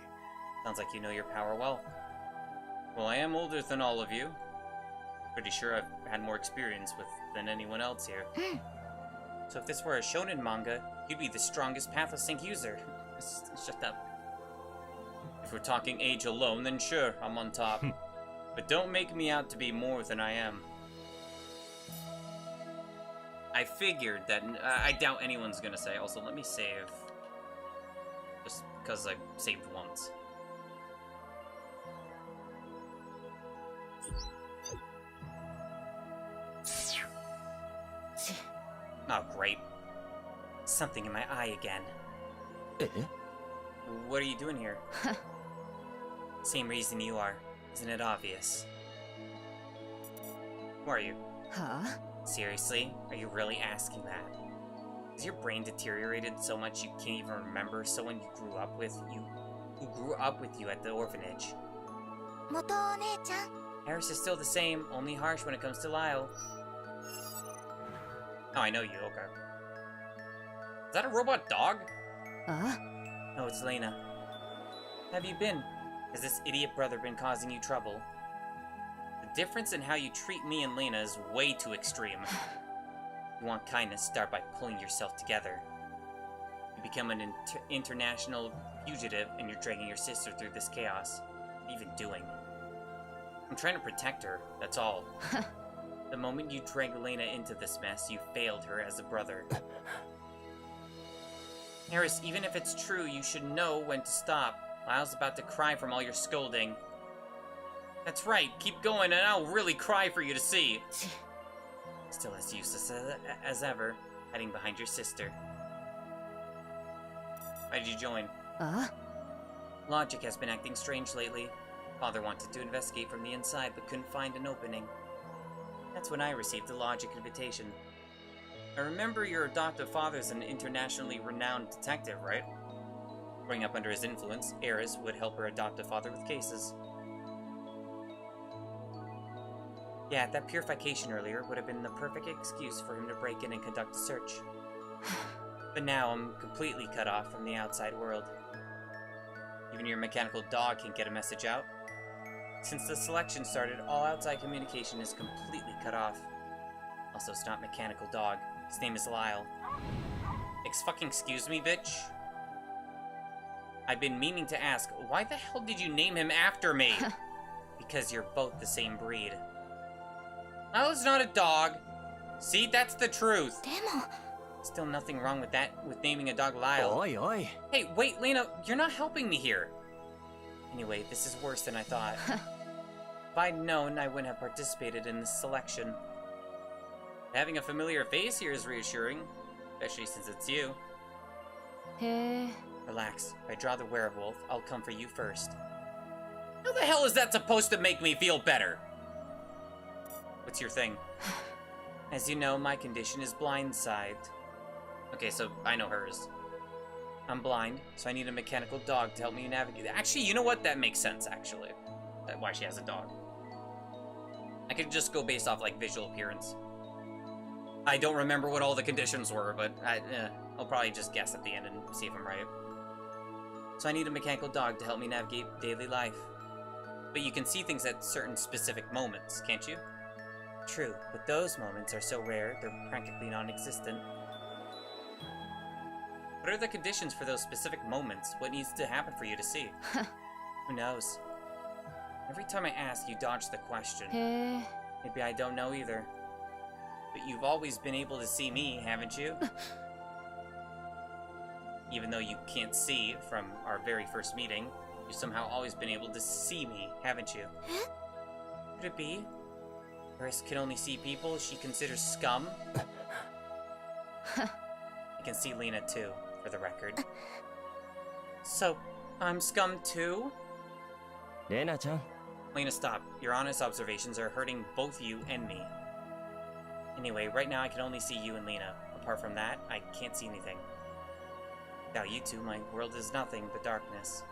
Sounds like you know your power well. Well, I am older than all of you. Pretty sure I've had more experience than anyone else here. So if this were a shonen manga, you'd be the strongest pathosync user. Shut up. If we're talking age alone, then sure, I'm on top. But don't make me out to be more than I am. I figured that... I doubt anyone's gonna say. Also, let me save. Just because I saved once. Oh, great. Something in my eye again. What are you doing here? Same reason you are. Isn't it obvious? Who are you? Huh? Seriously? Are you really asking that? Is your brain deteriorated so much you can't even remember someone you grew up with? Who grew up with you at the orphanage? 元お姉ちゃん Harris is still the same, only harsh when it comes to Lyle. Oh, I know you, okay. Is that a robot dog? No, it's Lena. How have you been? Has this idiot brother been causing you trouble? The difference in how you treat me and Lena is way too extreme. If you want kindness, start by pulling yourself together. You become an international fugitive, and you're dragging your sister through this chaos. What are you even doing? I'm trying to protect her, that's all. The moment you dragged Elena into this mess, you failed her as a brother. Eris, even if it's true, you should know when to stop. Lyle's about to cry from all your scolding. That's right, keep going and I'll really cry for you to see. Still as useless as ever, hiding behind your sister. Why did you join? Logic has been acting strange lately. Father wanted to investigate from the inside, but couldn't find an opening. That's when I received the Logic invitation. I remember your adoptive father's an internationally renowned detective, right? Growing up under his influence, Eris would help her adoptive father with cases. Yeah, that purification earlier would have been the perfect excuse for him to break in and conduct a search. But now I'm completely cut off from the outside world. Even your mechanical dog can't get a message out. Since the selection started, all outside communication is completely cut off. Also, it's not mechanical dog. His name is Lyle. Excuse me, bitch? I've been meaning to ask, why the hell did you name him after me? Because you're both the same breed. Lyle's not a dog. See, that's the truth. Still nothing wrong with that, with naming a dog Lyle. Oi, oi. Hey, wait, Lena, you're not helping me here. Anyway, this is worse than I thought. If I'd known, I wouldn't have participated in this selection. Having a familiar face here is reassuring, especially since it's you. Relax. If I draw the werewolf, I'll come for you first. How the hell is that supposed to make me feel better? What's your thing? As you know, my condition is blindsided. Okay, so I know hers. I'm blind, so I need a mechanical dog to help me navigate. Actually, you know what? That makes sense, actually. That's why she has a dog. I could just go based off, like, visual appearance. I don't remember what all the conditions were, but I'll probably just guess at the end and see if I'm right. So I need a mechanical dog to help me navigate daily life. But you can see things at certain specific moments, can't you? True, but those moments are so rare, they're practically non-existent. What are the conditions for those specific moments? What needs to happen for you to see? Who knows? Every time I ask, you dodge the question. Maybe I don't know either. But you've always been able to see me, haven't you? Even though you can't see from our very first meeting, you've somehow always been able to see me, haven't you? Could it be? Eris can only see people she considers scum? I can see Lena too, for the record. So, I'm scum too? Lena-chan. Lena, stop. Your honest observations are hurting both you and me. Anyway, right now I can only see you and Lena. Apart from that, I can't see anything. Without you two, my world is nothing but darkness.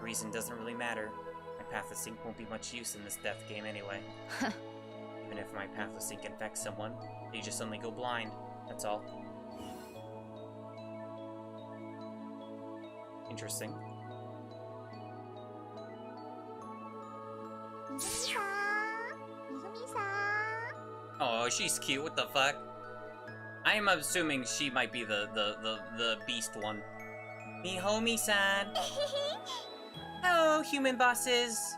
Reason doesn't really matter. My pathless ink won't be much use in this death game anyway. Even if my pathless ink infects someone, they just suddenly go blind. That's all. Interesting. Oh, she's cute. What the fuck? I am assuming she might be the beast one. Mihomi-san. Hello, human bosses.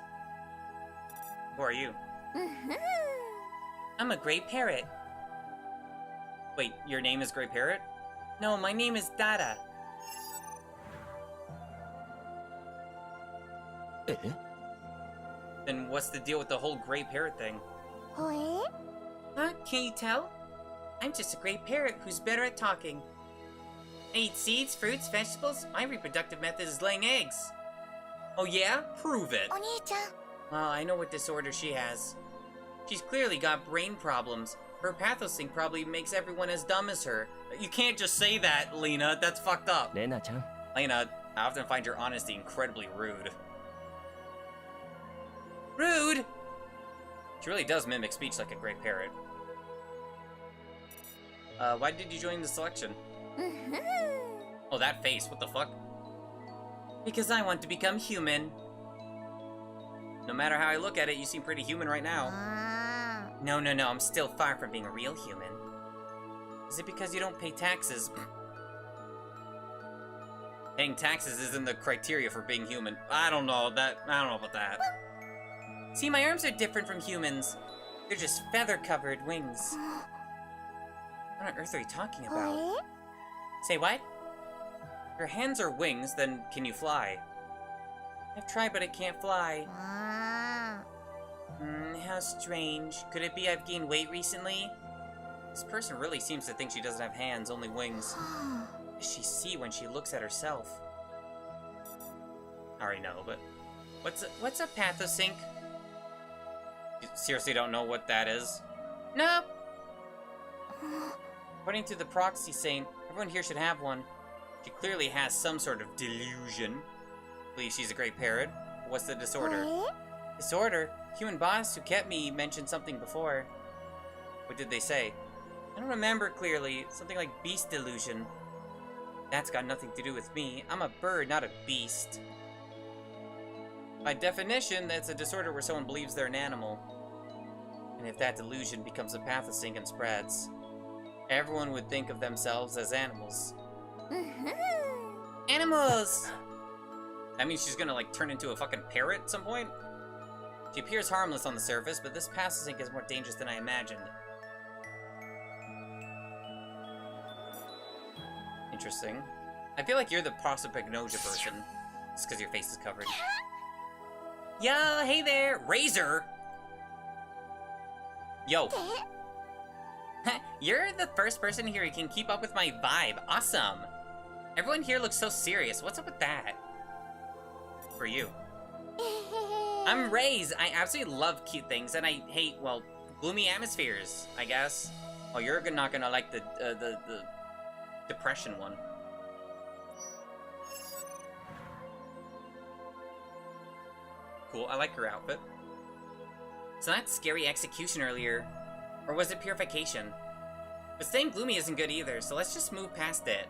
Who are you? I'm a gray parrot. Wait, your name is Gray Parrot? No, my name is Dada. Then what's the deal with the whole gray parrot thing? Huh? Can't you tell? I'm just a gray parrot who's better at talking. I eat seeds, fruits, vegetables. My reproductive method is laying eggs. Oh yeah? Prove it. Well, I know what disorder she has. She's clearly got brain problems. Her pathosync probably makes everyone as dumb as her. You can't just say that, Lena. That's fucked up. Lena-chan. Lena, I often find your honesty incredibly rude. Rude? She really does mimic speech like a gray parrot. Why did you join the selection? Oh, that face, what the fuck? Because I want to become human. No matter how I look at it, you seem pretty human right now. No, I'm still far from being a real human. Is it because you don't pay taxes? Paying taxes isn't the criteria for being human. I don't know about that. See, my arms are different from humans. They're just feather-covered wings. What on earth are you talking about? Say what? If your hands are wings, then can you fly? I've tried, but I can't fly. How strange. Could it be I've gained weight recently? This person really seems to think she doesn't have hands, only wings. What does she see when she looks at herself? I already know, but what's a pathosync? You seriously don't know what that is? Nope. According to the proxy saint, everyone here should have one. She clearly has some sort of delusion. Believes she's a great parrot. What's the disorder? Disorder? Human boss who kept me mentioned something before. What did they say? I don't remember clearly. Something like beast delusion. That's got nothing to do with me. I'm a bird, not a beast. By definition, that's a disorder where someone believes they're an animal. And if that delusion becomes a pathosync and spreads, everyone would think of themselves as animals. Animals! That means she's gonna, like, turn into a fucking parrot at some point? She appears harmless on the surface, but this pathosync is more dangerous than I imagined. Interesting. I feel like you're the prosopagnosia person. Just because your face is covered. Yo, hey there! Razor! Yo! You're the first person here who can keep up with my vibe. Awesome! Everyone here looks so serious. What's up with that? For you. I'm Raze. I absolutely love cute things, and I hate, well, gloomy atmospheres, I guess. Oh, you're not gonna like the depression one. Cool, I like her outfit. So that scary execution earlier, or was it purification? But staying gloomy isn't good either, so let's just move past it.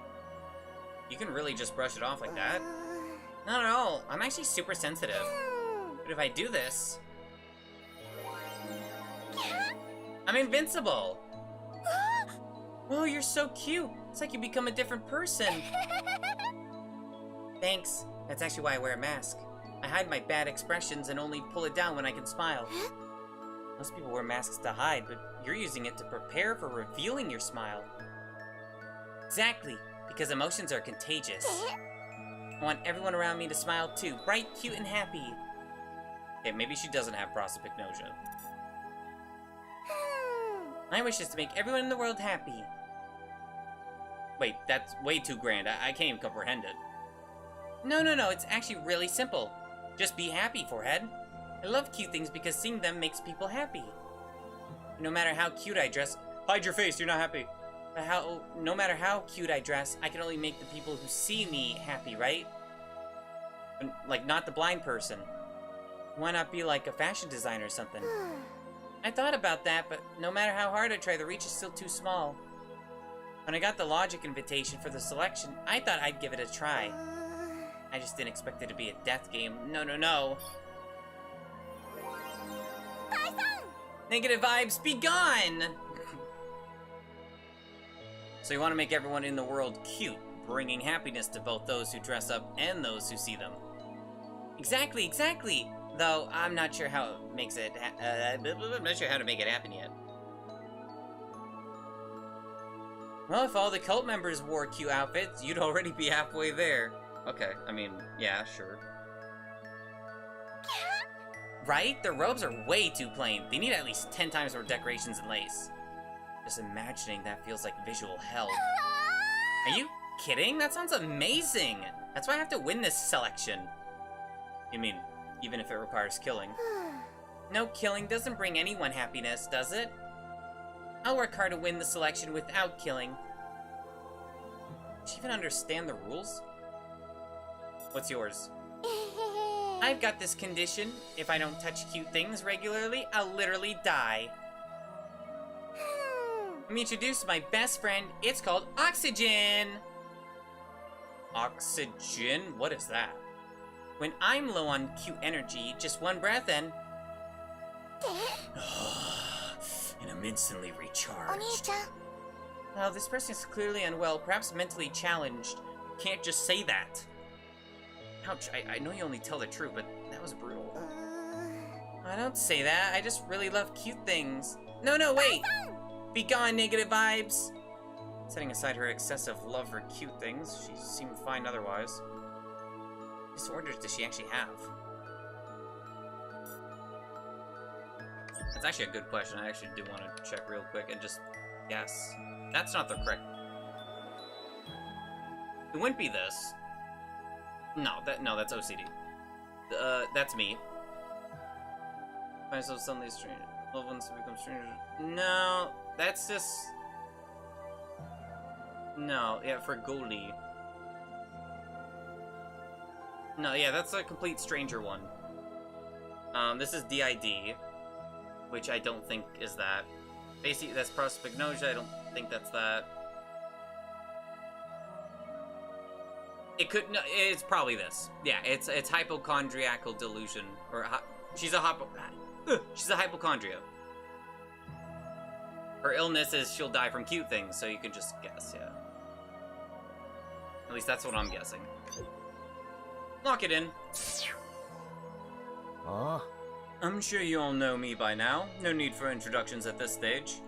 You can really just brush it off like that. Not at all. I'm actually super sensitive. But if I do this... I'm invincible! Oh, you're so cute! It's like you become a different person! Thanks. That's actually why I wear a mask. I hide my bad expressions and only pull it down when I can smile. Most people wear masks to hide, but you're using it to prepare for revealing your smile. Exactly, because emotions are contagious. I want everyone around me to smile too, bright, cute, and happy. Okay, maybe she doesn't have prosopagnosia. My wish is to make everyone in the world happy. Wait, that's way too grand. I can't even comprehend it. No, it's actually really simple. Just be happy, Forehead. I love cute things because seeing them makes people happy. No matter how cute I dress... Hide your face, you're not happy. No matter how cute I dress, I can only make the people who see me happy, right? Like, not the blind person. Why not be like a fashion designer or something? I thought about that, but no matter how hard I try, the reach is still too small. When I got the Logic invitation for the selection, I thought I'd give it a try. I just didn't expect it to be a death game. No. Negative vibes, be gone! So you want to make everyone in the world cute, bringing happiness to both those who dress up and those who see them. Exactly. Though I'm not sure how it makes it. I'm not sure how to make it happen yet. Well, if all the cult members wore cute outfits, you'd already be halfway there. Okay, I mean, yeah, sure. Right? Their robes are way too plain. They need at least 10 times more decorations and lace. Just imagining that feels like visual hell. Are you kidding? That sounds amazing! That's why I have to win this selection. You mean, even if it requires killing? No, killing doesn't bring anyone happiness, does it? I'll work hard to win the selection without killing. Does she even understand the rules? What's yours? I've got this condition. If I don't touch cute things regularly, I'll literally die. Let me introduce my best friend. It's called Oxygen. Oxygen? What is that? When I'm low on cute energy, just one breath and I'm instantly recharged. Well, this person is clearly unwell, perhaps mentally challenged. You can't just say that. Ouch, I know you only tell the truth, but that was brutal. I don't say that. I just really love cute things. No, wait! Be gone, negative vibes! Setting aside her excessive love for cute things, she seemed fine otherwise. What disorders does she actually have? That's actually a good question. I actually do want to check real quick and just guess. That's not the correct... It wouldn't be this. No, that's OCD. That's me. Find myself suddenly strange. Loved ones become strangers. No, that's just... No, yeah, for Goldie. No, yeah, that's a complete stranger one. This is DID, which I don't think is that. Basically, that's prosopagnosia. I don't think that's that. It could. No, it's probably this. Yeah, it's hypochondriacal delusion, or she's a hypochondria. Her illness is she'll die from cute things, so you can just guess. Yeah. At least that's what I'm guessing. Lock it in. I'm sure you all know me by now. No need for introductions at this stage.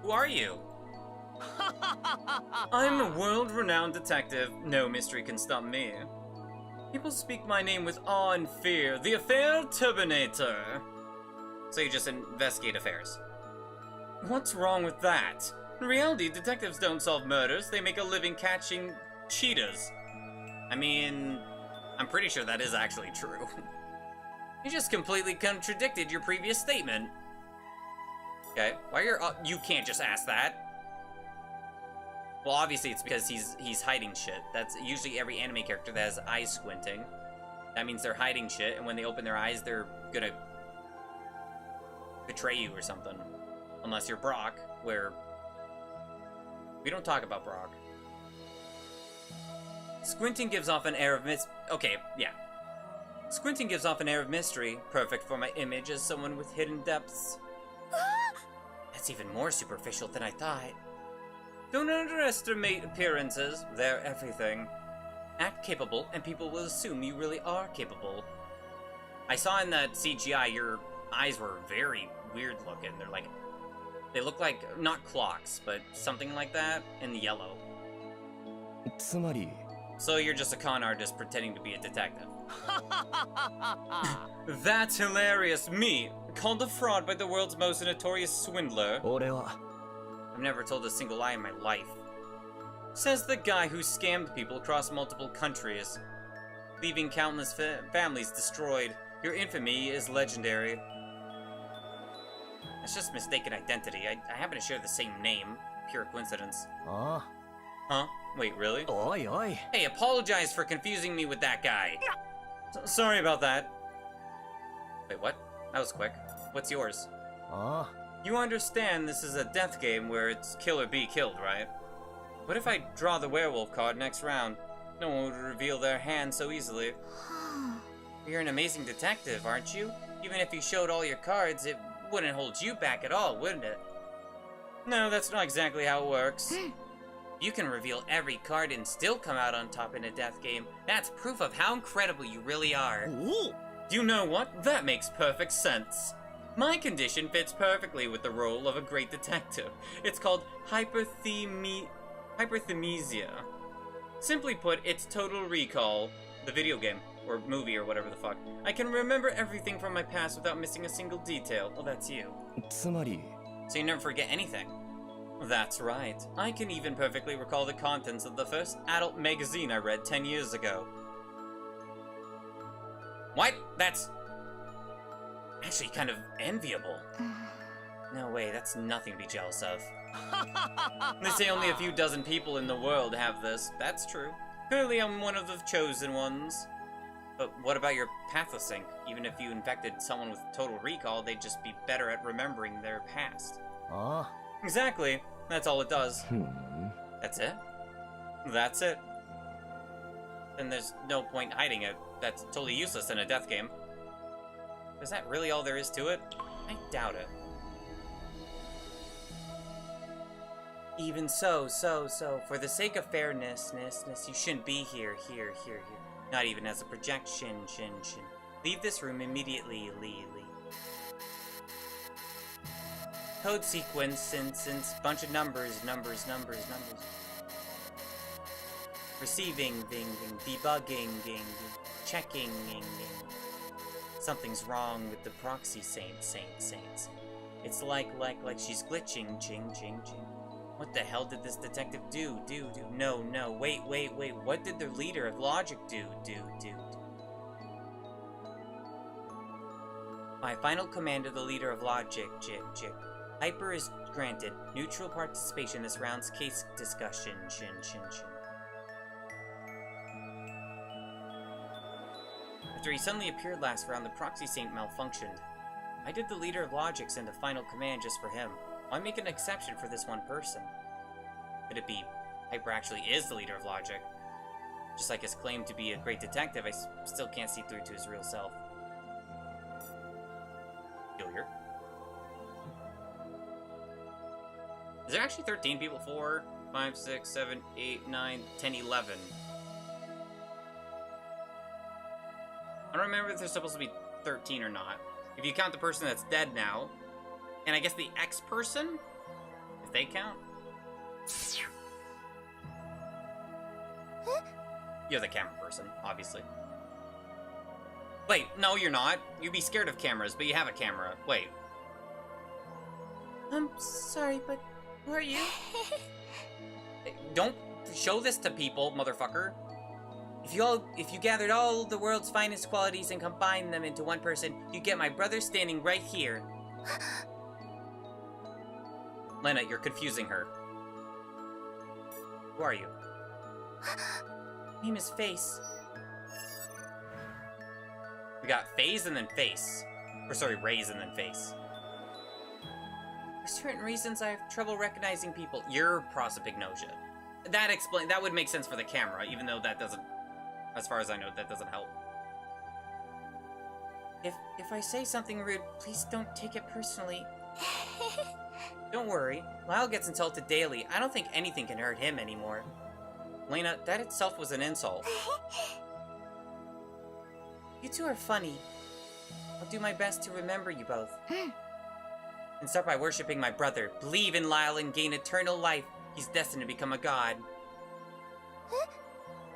Who are you? I'm a world-renowned detective. No mystery can stop me. People speak my name with awe and fear. The Affair Turbinator. So you just investigate affairs. What's wrong with that? In reality, detectives don't solve murders. They make a living catching cheaters. I mean, I'm pretty sure that is actually true. You just completely contradicted your previous statement. Okay, why you can't just ask that. Well, obviously it's because he's hiding shit. That's usually every anime character that has eyes squinting. That means they're hiding shit, and when they open their eyes, they're gonna betray you or something. Unless you're Brock, where we don't talk about Brock. Squinting gives off an air of Okay, yeah. Squinting gives off an air of mystery, perfect for my image as someone with hidden depths. That's even more superficial than I thought. Don't underestimate appearances, they're everything. Act capable, and people will assume you really are capable. I saw in that CGI your eyes were very weird looking. They look like, not clocks, but something like that, in yellow. So you're just a con artist pretending to be a detective. That's hilarious. Me, called a fraud by the world's most notorious swindler. I've never told a single lie in my life. Says the guy who scammed people across multiple countries, leaving countless families destroyed. Your infamy is legendary. It's just mistaken identity. I happen to share the same name. Pure coincidence. Huh? Wait, really? Hey, apologize for confusing me with that guy. Sorry about that. Wait, what? That was quick. What's yours? You understand this is a death game where it's kill or be killed, right? What if I draw the werewolf card next round? No one would reveal their hand so easily. You're an amazing detective, aren't you? Even if you showed all your cards, it wouldn't hold you back at all, wouldn't it? No, that's not exactly how it works. You can reveal every card and still come out on top in a death game. That's proof of how incredible you really are. You know what? That makes perfect sense. My condition fits perfectly with the role of a great detective. It's called hyperthymesia. Simply put, it's total recall. The video game, or movie, or whatever the fuck. I can remember everything from my past without missing a single detail. Well, that's you. So you never forget anything. That's right. I can even perfectly recall the contents of the first adult magazine I read 10 years ago. What? That's actually kind of enviable. No way, that's nothing to be jealous of. They say only a few dozen people in the world have this. That's true. Clearly I'm one of the chosen ones. But what about your pathosync? Even if you infected someone with total recall, they'd just be better at remembering their past. Exactly. That's all it does. That's it? That's it. Then there's no point hiding it. That's totally useless in a death game. Is that really all there is to it? I doubt it. Even so, for the sake of fairness, you shouldn't be here. Not even as a projection, Shin. Leave this room immediately, Lee. Code sequence, since bunch of numbers. Receiving, ding, debugging, ding, checking, ding. Something's wrong with the proxy saints. It's like she's glitching, ching. What the hell did this detective do? No, wait, what did the leader of Logic do? My final command to the leader of Logic, Jig. Hyper is granted. Neutral participation in this round's case discussion, Shin. After he suddenly appeared last round, the proxy saint malfunctioned. Why did the leader of Logic send a final command just for him? Why make an exception for this one person? Could it be Hyper actually is the leader of Logic? Just like his claim to be a great detective, I still can't see through to his real self. Peculiar. Is there actually 13 people? 4, 5, 6, 7, 8, 9, 10, 11. I don't remember if there's supposed to be 13 or not. If you count the person that's dead now, and I guess the ex-person, if they count. You're the camera person, obviously. Wait, no you're not. You'd be scared of cameras, but you have a camera. Wait. I'm sorry, but who are you? Don't show this to people, motherfucker. If you gathered all the world's finest qualities and combined them into one person, you get my brother standing right here. Lena, you're confusing her. Who are you? Name is Face. We got Phase and then Face. Or sorry, Raise and then Face. For certain reasons, I have trouble recognizing people. You're prosopagnosia. That would make sense for the camera, even though that doesn't, as far as I know, that doesn't help. If I say something rude, please don't take it personally. Don't worry, Lyle gets insulted daily. I don't think anything can hurt him anymore. Lena, that itself was an insult. You two are funny. I'll do my best to remember you both. And start by worshipping my brother. Believe in Lyle and gain eternal life. He's destined to become a god.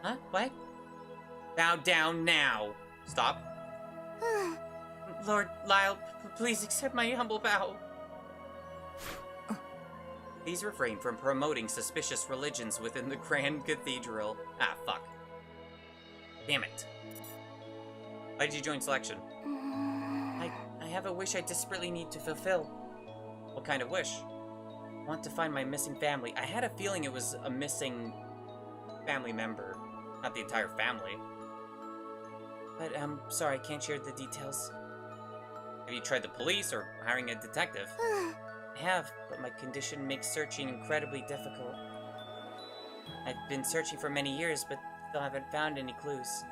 Huh? What? Bow down now. Stop. Lord Lyle, please accept my humble bow. Please refrain from promoting suspicious religions within the Grand Cathedral. Ah, fuck. Damn it. Why did you join selection? I have a wish I desperately need to fulfill. What kind of wish? I want to find my missing family. I had a feeling it was a missing family member. Not the entire family. But, sorry, I can't share the details. Have you tried the police or hiring a detective? I have, but my condition makes searching incredibly difficult. I've been searching for many years, but still haven't found any clues.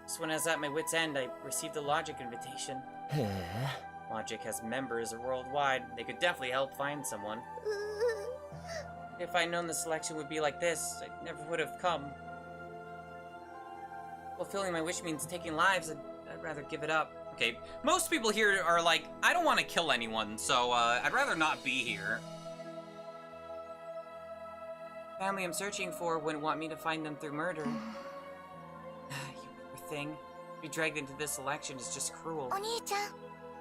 Just when I was at my wit's end, I received a Logic invitation. Logic has members worldwide. They could definitely help find someone. If I'd known the selection would be like this, I never would have come. Fulfilling my wish means taking lives, I'd rather give it up. Okay, most people here are like, I don't want to kill anyone, so I'd rather not be here. Family I'm searching for wouldn't want me to find them through murder. You poor thing. To be dragged into this election is just cruel.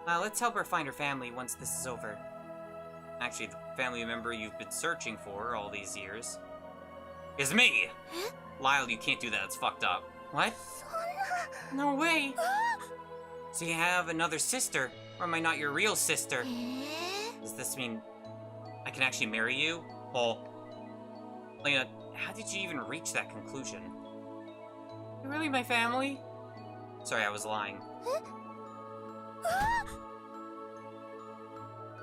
Let's help her find her family once this is over. Actually, the family member you've been searching for all these years is me! Lyle, you can't do that, it's fucked up. What? No way! So you have another sister, or am I not your real sister? Does this mean I can actually marry you? Oh. Lena, how did you even reach that conclusion? You're really my family? Sorry, I was lying.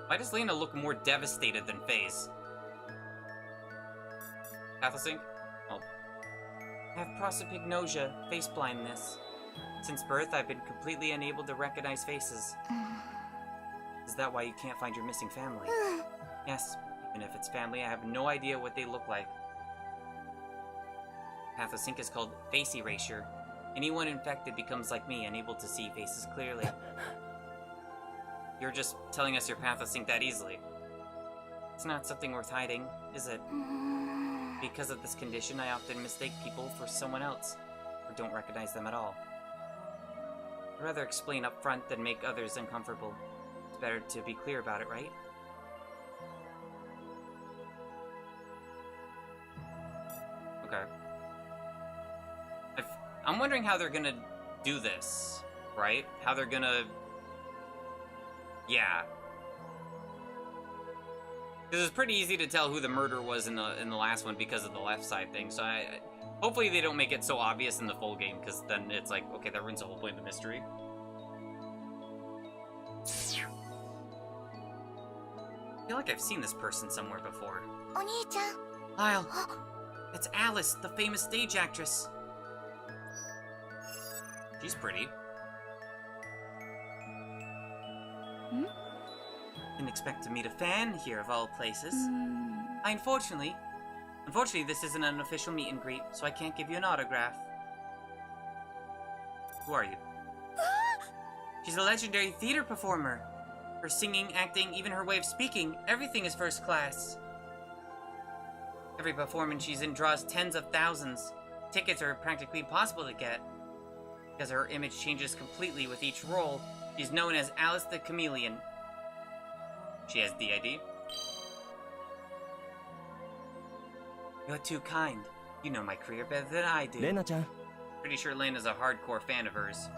Why does Lena look more devastated than FaZe? Atlasync? Oh. I have prosopagnosia, face blindness. Since birth, I've been completely unable to recognize faces. Is that why you can't find your missing family? Yes, even if it's family, I have no idea what they look like. Pathosync is called face erasure. Anyone infected becomes like me, unable to see faces clearly. You're just telling us you're Pathosync that easily. It's not something worth hiding, is it? Because of this condition, I often mistake people for someone else, or don't recognize them at all. I'd rather explain up front than make others uncomfortable. It's better to be clear about it, right? Okay. I'm wondering how they're gonna do this, right? How they're gonna... Yeah. Because it's pretty easy to tell who the murderer was in the last one because of the left side thing, so hopefully they don't make it so obvious in the full game, because then it's like, okay, that ruins the whole point of the mystery. I feel like I've seen this person somewhere before. Oni-chan. Lyle! It's Alice, the famous stage actress. She's pretty. Didn't expect to meet a fan here of all places. Unfortunately, this isn't an official meet and greet, so I can't give you an autograph. Who are you? She's a legendary theater performer. Her singing, acting, even her way of speaking, everything is first class. Every performance she's in draws tens of thousands. Tickets are practically impossible to get. Because her image changes completely with each role, she's known as Alice the Chameleon. She has DID. You're too kind. You know my career better than I do. Lena-chan. Pretty sure Lena's a hardcore fan of hers.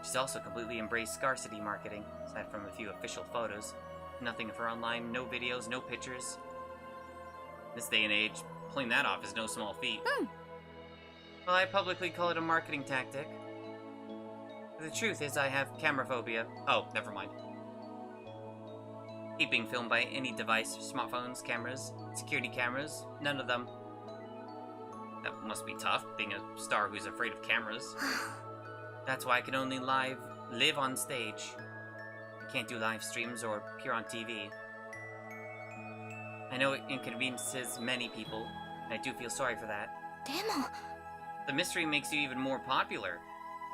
She's also completely embraced scarcity marketing, aside from a few official photos. Nothing of her online, no videos, no pictures. This day and age, pulling that off is no small feat. Well, I publicly call it a marketing tactic. The truth is I have camera phobia. Oh, never mind. Hate being filmed by any device, smartphones, cameras, security cameras, none of them. That must be tough, being a star who's afraid of cameras. That's why I can only live on stage. I can't do live streams or appear on TV. I know it inconveniences many people, and I do feel sorry for that. The mystery makes you even more popular.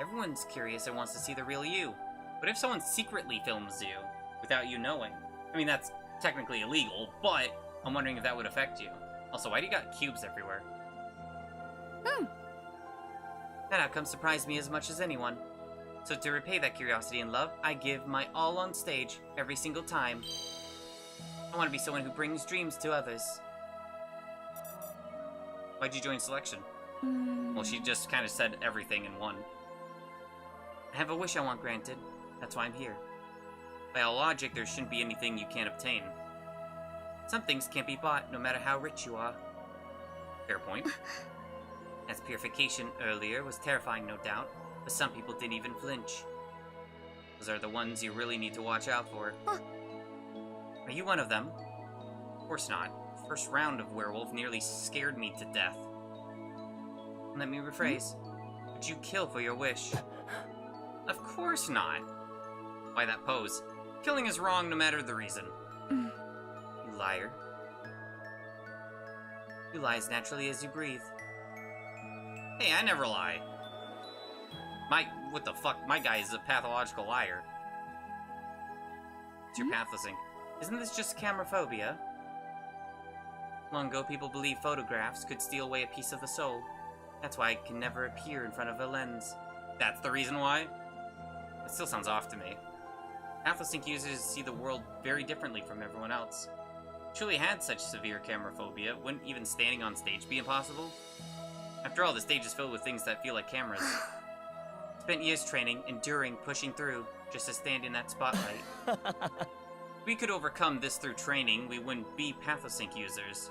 Everyone's curious and wants to see the real you. But if someone secretly films you, without you knowing? I mean, that's technically illegal, but I'm wondering if that would affect you. Also, why do you got cubes everywhere? That outcome surprised me as much as anyone. So to repay that curiosity and love, I give my all on stage every single time. I want to be someone who brings dreams to others. Why'd you join selection? Well, she just kind of said everything in one. I have a wish I want granted. That's why I'm here. By all logic, there shouldn't be anything you can't obtain. Some things can't be bought, no matter how rich you are. Fair point. As purification earlier was terrifying, no doubt, but some people didn't even flinch. Those are the ones you really need to watch out for. Are you one of them? Of course not. First round of werewolf nearly scared me to death. Let me rephrase. Would you kill for your wish? Of course not. Why that pose? Killing is wrong no matter the reason. You liar. You lie as naturally as you breathe. Hey, I never lie. What the fuck? My guy is a pathological liar. It's your pathosync. Isn't this just camera phobia? Long ago, people believed photographs could steal away a piece of the soul. That's why I can never appear in front of a lens. That's the reason why? It still sounds off to me. Pathosync users see the world very differently from everyone else. If you truly had such severe camera phobia, wouldn't even standing on stage be impossible? After all, the stage is filled with things that feel like cameras. Spent years training, enduring, pushing through, just to stand in that spotlight. If we could overcome this through training, we wouldn't be Pathosync users.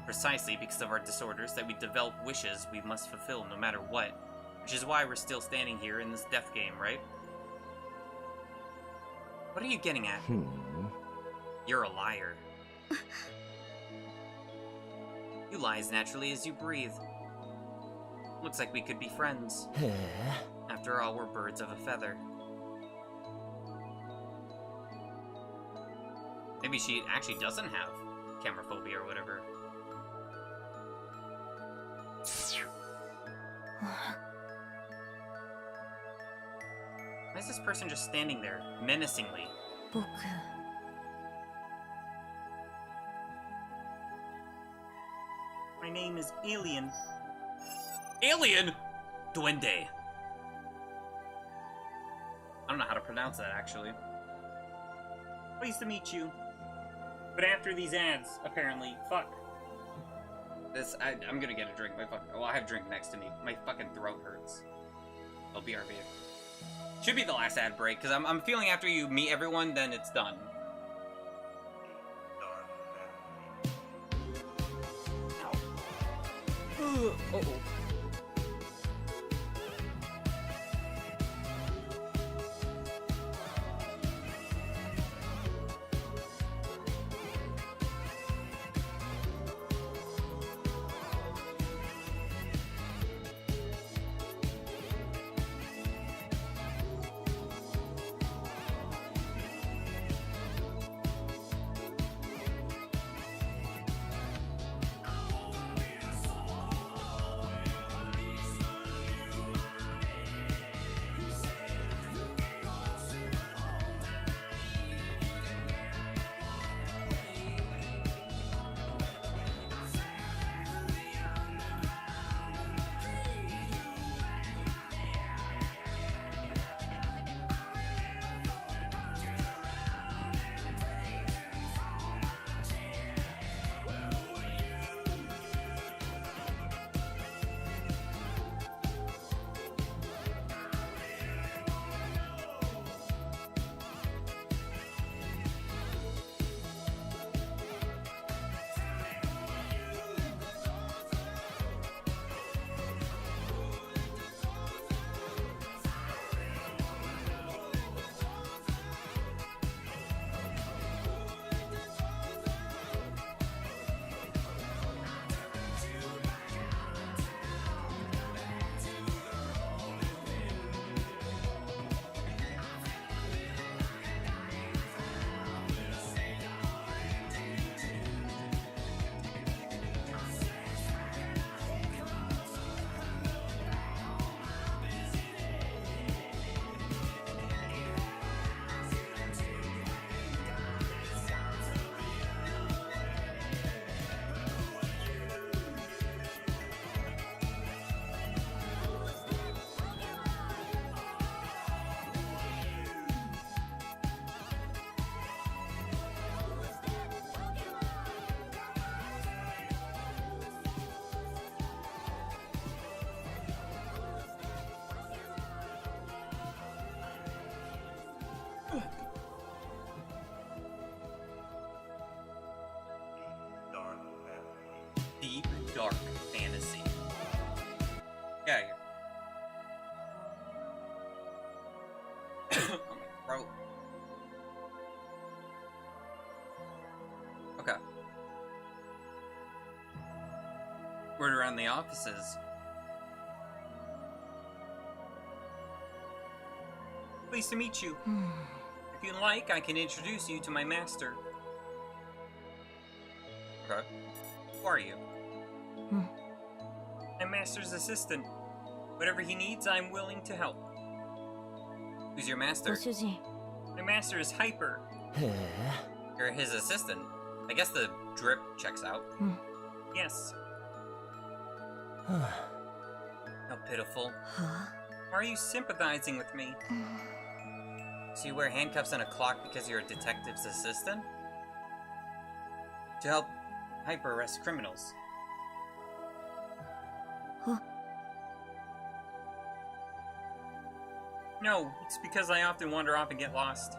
Precisely because of our disorders that we develop wishes we must fulfill no matter what. Which is why we're still standing here in this death game, right? What are you getting at? You're a liar. You lie as naturally as you breathe. Looks like we could be friends. After all, we're birds of a feather. Maybe she actually doesn't have camera phobia or whatever. Why is this person just standing there, menacingly? 僕 My name is Alien. Alien? Duende. I don't know how to pronounce that, actually. Pleased to meet you. But after these ads, apparently. Fuck. I'm gonna get a drink. Well, I have a drink next to me. My fucking throat hurts. I'll BRB. Should be the last ad break, because I'm feeling after you meet everyone, then it's done. Uh-oh. Deep, dark fantasy. Yeah, oh, my throat. Okay. Word around the offices. Pleased to meet you. If you like, I can introduce you to my master. Okay. Who are you? My master's assistant. Whatever he needs, I'm willing to help. Who's your master? ご主人 My master is Hyper. You're his assistant. I guess the drip checks out. Yes. How pitiful. は Why are you sympathizing with me? So you wear handcuffs and a clock because you're a detective's assistant? To help Hyper arrest criminals. Huh? No, it's because I often wander off and get lost.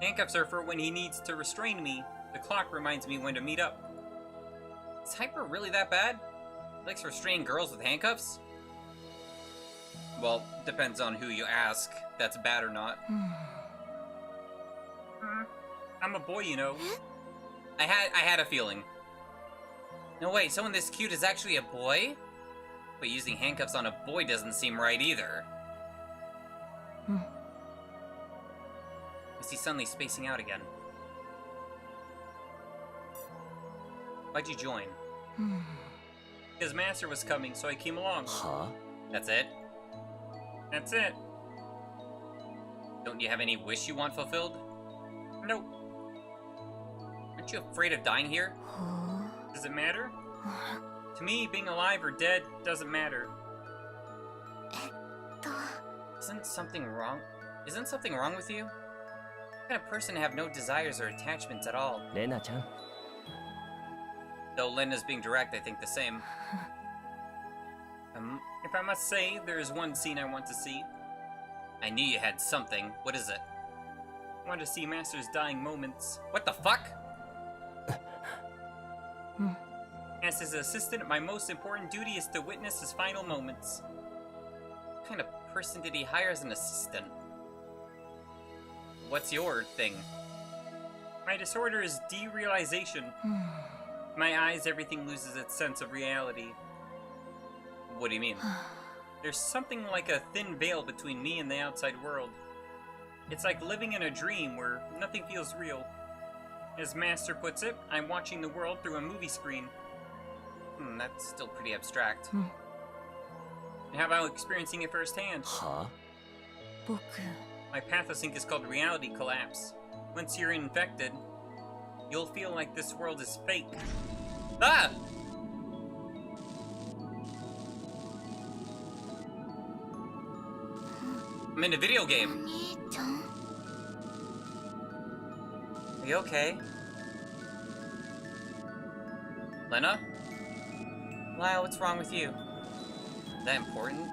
Handcuffs are for when he needs to restrain me. The clock reminds me when to meet up. Is Hyper really that bad? He likes restraining girls with handcuffs? Well, depends on who you ask. That's bad or not. I'm a boy, you know. I had a feeling. No wait, someone this cute is actually a boy? But using handcuffs on a boy doesn't seem right either. Is he suddenly spacing out again? Why'd you join? His master was coming, so I came along. Huh? That's it? That's it. Don't you have any wish you want fulfilled? Nope. Aren't you afraid of dying here? Does it matter? To me, being alive or dead doesn't matter. Isn't something wrong? Isn't something wrong with you? What kind of person to have no desires or attachments at all? Lena-chan. Though Lena's being direct, I think the same. If I must say, there is one scene I want to see. I knew you had something. What is it? I want to see Master's dying moments. What the fuck? As his assistant, my most important duty is to witness his final moments. What kind of person did he hire as an assistant? What's your thing? My disorder is derealization. In my eyes, everything loses its sense of reality. What do you mean? There's something like a thin veil between me and the outside world. It's like living in a dream where nothing feels real. As Master puts it, I'm watching the world through a movie screen. That's still pretty abstract. How about experiencing it firsthand? Huh? My pathosync is called reality collapse. Once you're infected, you'll feel like this world is fake. Ah! I'm in a video game. Are you okay? Lena? Lyle, what's wrong with you? Is that important?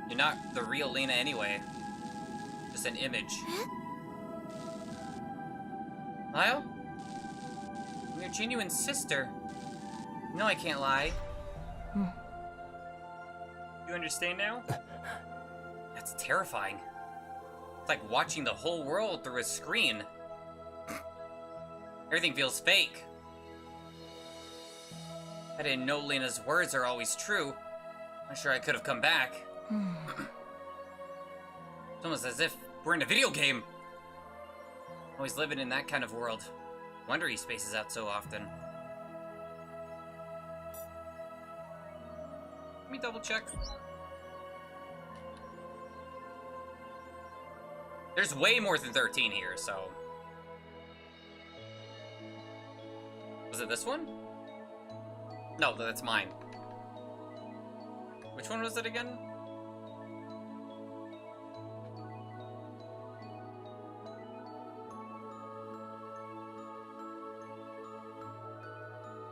You're not the real Lena anyway. Just an image. Lyle? I'm your genuine sister. No, I can't lie. You understand now? That's terrifying. It's like watching the whole world through a screen. Everything feels fake. I didn't know Lena's words are always true. I'm sure I could have come back. It's almost as if we're in a video game. Always living in that kind of world. Wonder he spaces out so often. Let me double check. There's way more than 13 here, so... Was it this one? No, that's mine. Which one was it again?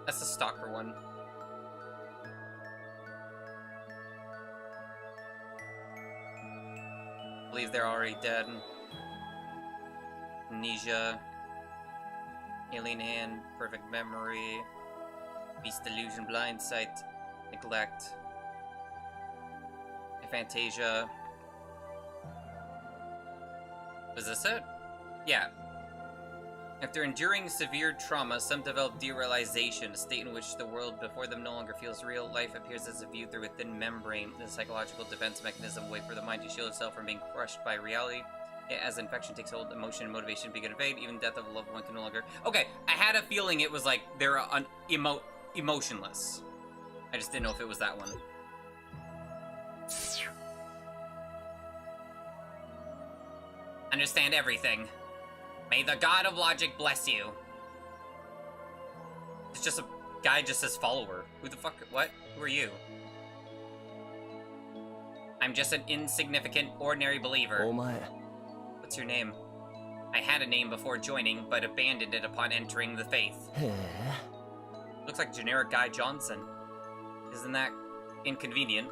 That's the stalker one. I believe they're already dead. Amnesia. Alien Hand, Perfect Memory. Beast Delusion, Blind Sight, Neglect. Aphantasia. Was this it? Yeah. After enduring severe trauma, some develop derealization, a state in which the world before them no longer feels real. Life appears as a view through a thin membrane, a psychological defense mechanism, a way for the mind to shield itself from being crushed by reality. Yet as infection takes hold, emotion and motivation begin to fade, even death of a loved one can no longer... Okay, I had a feeling it was like they're emotionless. I just didn't know if it was that one. Understand everything. May the god of logic bless you. It's just a guy just says follower. Who the fuck? What? Who are you? I'm just an insignificant, ordinary believer. Oh my. What's your name? I had a name before joining, but abandoned it upon entering the faith. Looks like generic Guy Johnson. Isn't that inconvenient?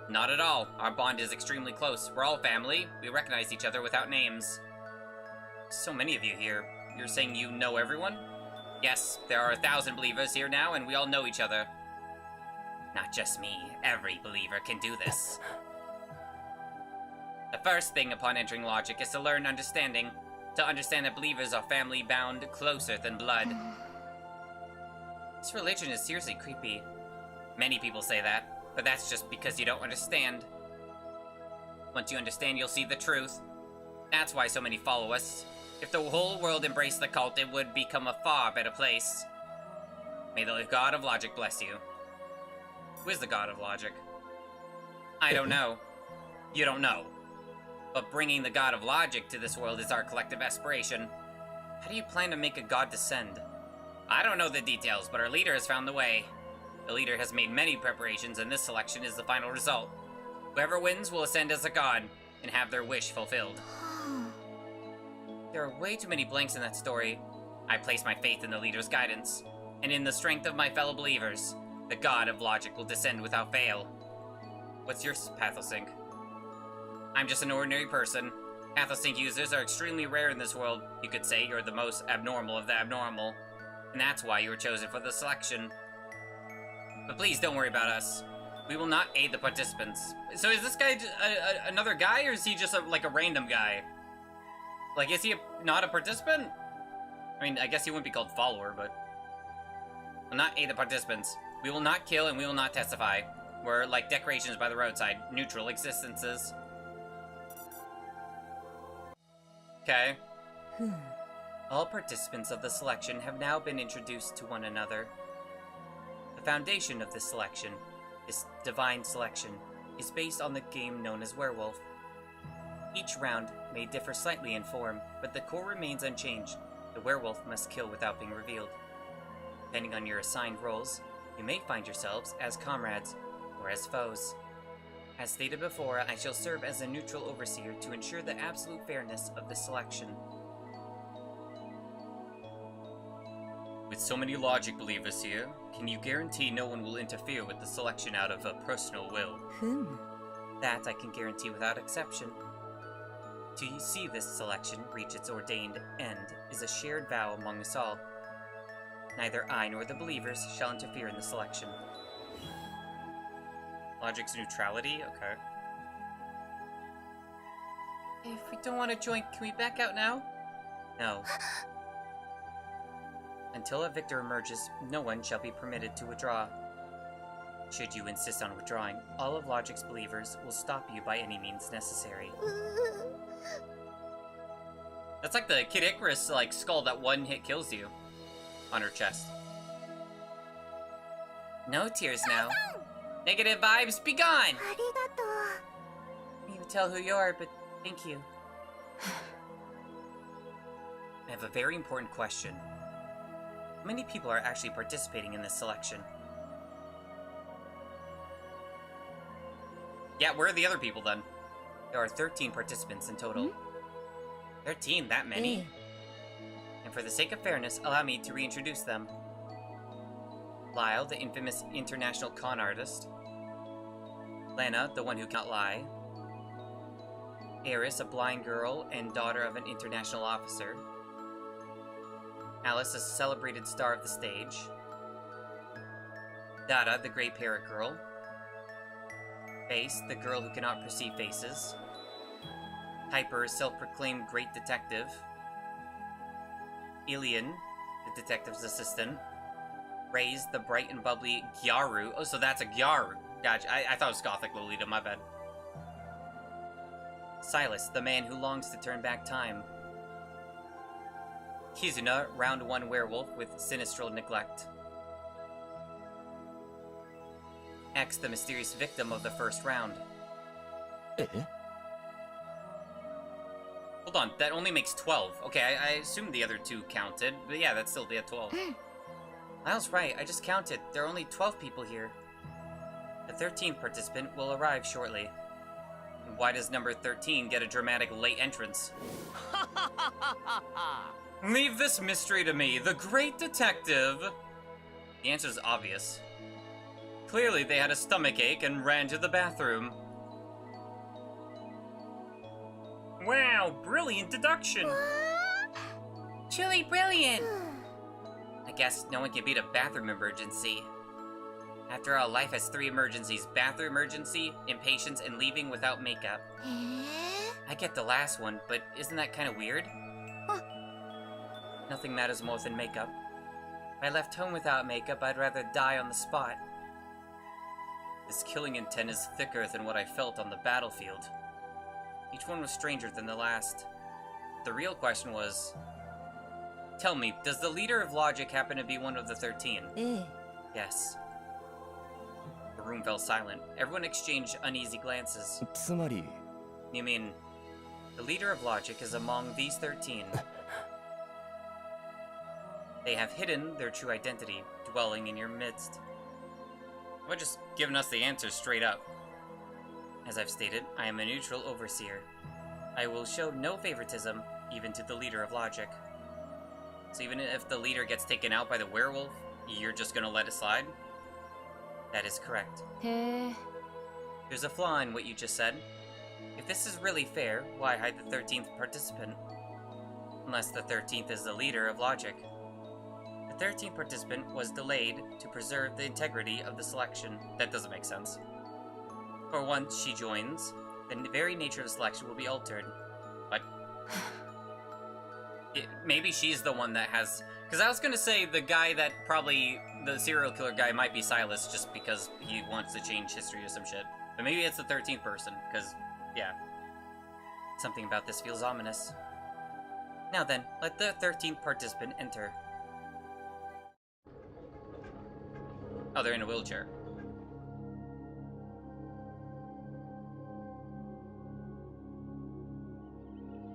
Not at all. Our bond is extremely close. We're all family. We recognize each other without names. So many of you here. You're saying you know everyone? Yes, there are 1,000 believers here now, and we all know each other. Not just me. Every believer can do this. The first thing upon entering logic is to learn understanding. To understand that believers are family bound closer than blood. This religion is seriously creepy. Many people say that, but that's just because you don't understand. Once you understand, you'll see the truth. That's why so many follow us. If the whole world embraced the cult, it would become a far better place. May the god of logic bless you. Who is the god of logic? I don't know. You don't know. But bringing the god of logic to this world is our collective aspiration. How do you plan to make a god descend? I don't know the details, but our leader has found the way. The leader has made many preparations, and this selection is the final result. Whoever wins will ascend as a god and have their wish fulfilled. There are way too many blanks in that story. I place my faith in the leader's guidance, and in the strength of my fellow believers. The god of logic will descend without fail. What's your pathosync? I'm just an ordinary person. Pathosync users are extremely rare in this world. You could say you're the most abnormal of the abnormal. And that's why you were chosen for the selection. But please don't worry about us. We will not aid the participants. So is this guy another guy, or is he just like a random guy? Like, is he not a participant? I mean, I guess he wouldn't be called follower, but... Will not aid the participants. We will not kill and we will not testify. We're like decorations by the roadside. Neutral existences. Okay. All participants of the selection have now been introduced to one another. The foundation of this selection, this divine selection, is based on the game known as Werewolf. Each round may differ slightly in form, but the core remains unchanged. The werewolf must kill without being revealed. Depending on your assigned roles, you may find yourselves as comrades or as foes. As stated before, I shall serve as a neutral overseer to ensure the absolute fairness of the selection. With so many logic believers here, can you guarantee no one will interfere with the selection out of a personal will? That I can guarantee without exception. To see this selection reach its ordained end is a shared vow among us all. Neither I nor the believers shall interfere in the selection. Logic's neutrality? Okay. If we don't want to join, can we back out now? No. Until a victor emerges, no one shall be permitted to withdraw. Should you insist on withdrawing, all of Logic's believers will stop you by any means necessary. That's like the Kid Icarus like skull that one hit kills you on her chest. No tears now. Negative vibes, be gone! Can't even tell who you are, but thank you. I have a very important question. How many people are actually participating in this selection? Yeah, where are the other people then? There are 13 participants in total. 13, that many? And for the sake of fairness, allow me to reintroduce them. Lyle, the infamous international con artist. Lena, the one who cannot lie. Eris, a blind girl and daughter of an international officer. Alice, a celebrated star of the stage. Dada, the gray parrot girl. Face, the girl who cannot perceive faces. Hyper, self-proclaimed great detective. Ilian, the detective's assistant. Raise, the bright and bubbly Gyaru. Oh, so that's a Gyaru. Gotcha. I thought it was Gothic Lolita, my bad. Silas, the man who longs to turn back time. Kizuna, round 1 werewolf with sinistral neglect. X, the mysterious victim of the first round. Hold on, that only makes 12. Okay, I assumed the other 2 counted, but yeah, that's still the 12. Lyle's right, I just counted. There are only 12 people here. The 13th participant will arrive shortly. And why does number 13 get a dramatic late entrance? Leave this mystery to me, the great detective! The answer is obvious. Clearly they had a stomachache and ran to the bathroom. Wow, brilliant deduction! Truly brilliant! I guess no one can beat a bathroom emergency. After all, life has 3 emergencies. Bathroom emergency, impatience, and leaving without makeup. I get the last one, but isn't that kind of weird? Nothing matters more than makeup. If I left home without makeup, I'd rather die on the spot. This killing intent is thicker than what I felt on the battlefield. Each one was stranger than the last. The real question was, Tell me, does the leader of logic happen to be one of the 13? ええ Yes. The room fell silent. Everyone exchanged uneasy glances. つまり You mean, the leader of logic is among these 13. They have hidden their true identity, dwelling in your midst. Well, just giving us the answers straight up. As I've stated, I am a neutral overseer. I will show no favoritism, even to the leader of logic. So even if the leader gets taken out by the werewolf, you're just gonna let it slide? That is correct. へえ There's a flaw in what you just said. If this is really fair, why hide the 13th participant? Unless the 13th is the leader of logic. The 13th participant was delayed to preserve the integrity of the selection. That doesn't make sense. For once she joins, the very nature of the selection will be altered. What? Maybe she's the one that has... Because I was going to say the guy that probably... The serial killer guy might be Silas just because he wants to change history or some shit. But maybe it's the 13th person, because... Yeah. Something about this feels ominous. Now then, let the 13th participant enter. Oh, they're in a wheelchair.